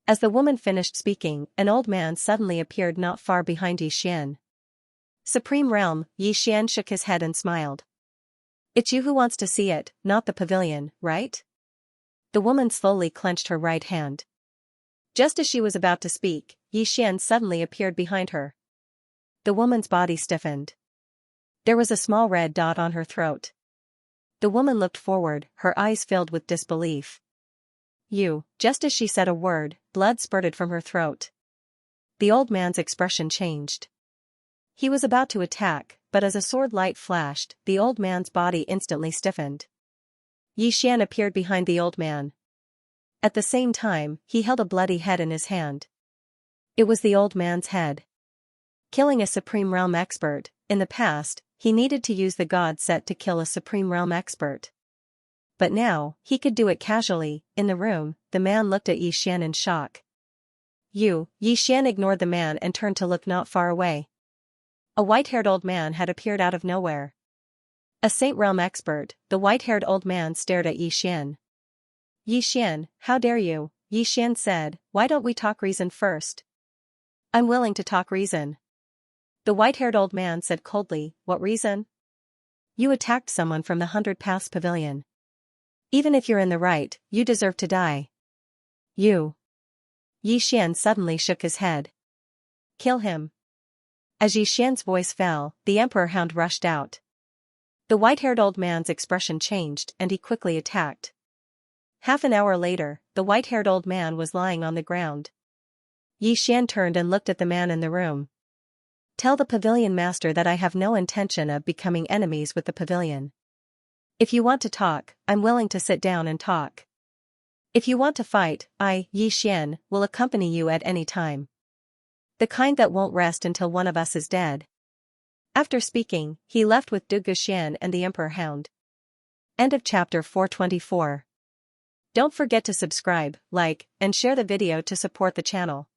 As the woman finished speaking, an old man suddenly appeared not far behind Yi Xian. "Supreme Realm," Yi Xian shook his head and smiled. "It's you who wants to see it, not the pavilion, right?" The woman slowly clenched her right hand. Just as she was about to speak, Yi Xian suddenly appeared behind her. The woman's body stiffened. There was a small red dot on her throat. The woman looked forward, her eyes filled with disbelief. Just as she said a word, blood spurted from her throat. The old man's expression changed. He was about to attack, but as a sword light flashed, the old man's body instantly stiffened. Yi Xian appeared behind the old man. At the same time, he held a bloody head in his hand. It was the old man's head. Killing a Supreme Realm expert, in the past, he needed to use the god set to kill a Supreme Realm expert. But now, he could do it casually. In the room, the man looked at Xian in shock. Xian ignored the man and turned to look not far away. A white-haired old man had appeared out of nowhere. A Saint Realm expert, the white-haired old man stared at Xian. Xian, how dare you? Xian said, why don't we talk reason first? I'm willing to talk reason. The white-haired old man said coldly, what reason? You attacked someone from the 100 Paths Pavilion. Even if you're in the right, you deserve to die. Xian suddenly shook his head. Kill him. As Xian's voice fell, the Emperor Hound rushed out. The white-haired old man's expression changed and he quickly attacked. Half an hour later, the white-haired old man was lying on the ground. Xian turned and looked at the man in the room. Tell the pavilion master that I have no intention of becoming enemies with the pavilion. If you want to talk, I'm willing to sit down and talk. If you want to fight, Xian, will accompany you at any time. The kind that won't rest until one of us is dead. After speaking, he left with Du Guxian and the Emperor Hound. End of chapter 424. Don't forget to subscribe, like, and share the video to support the channel.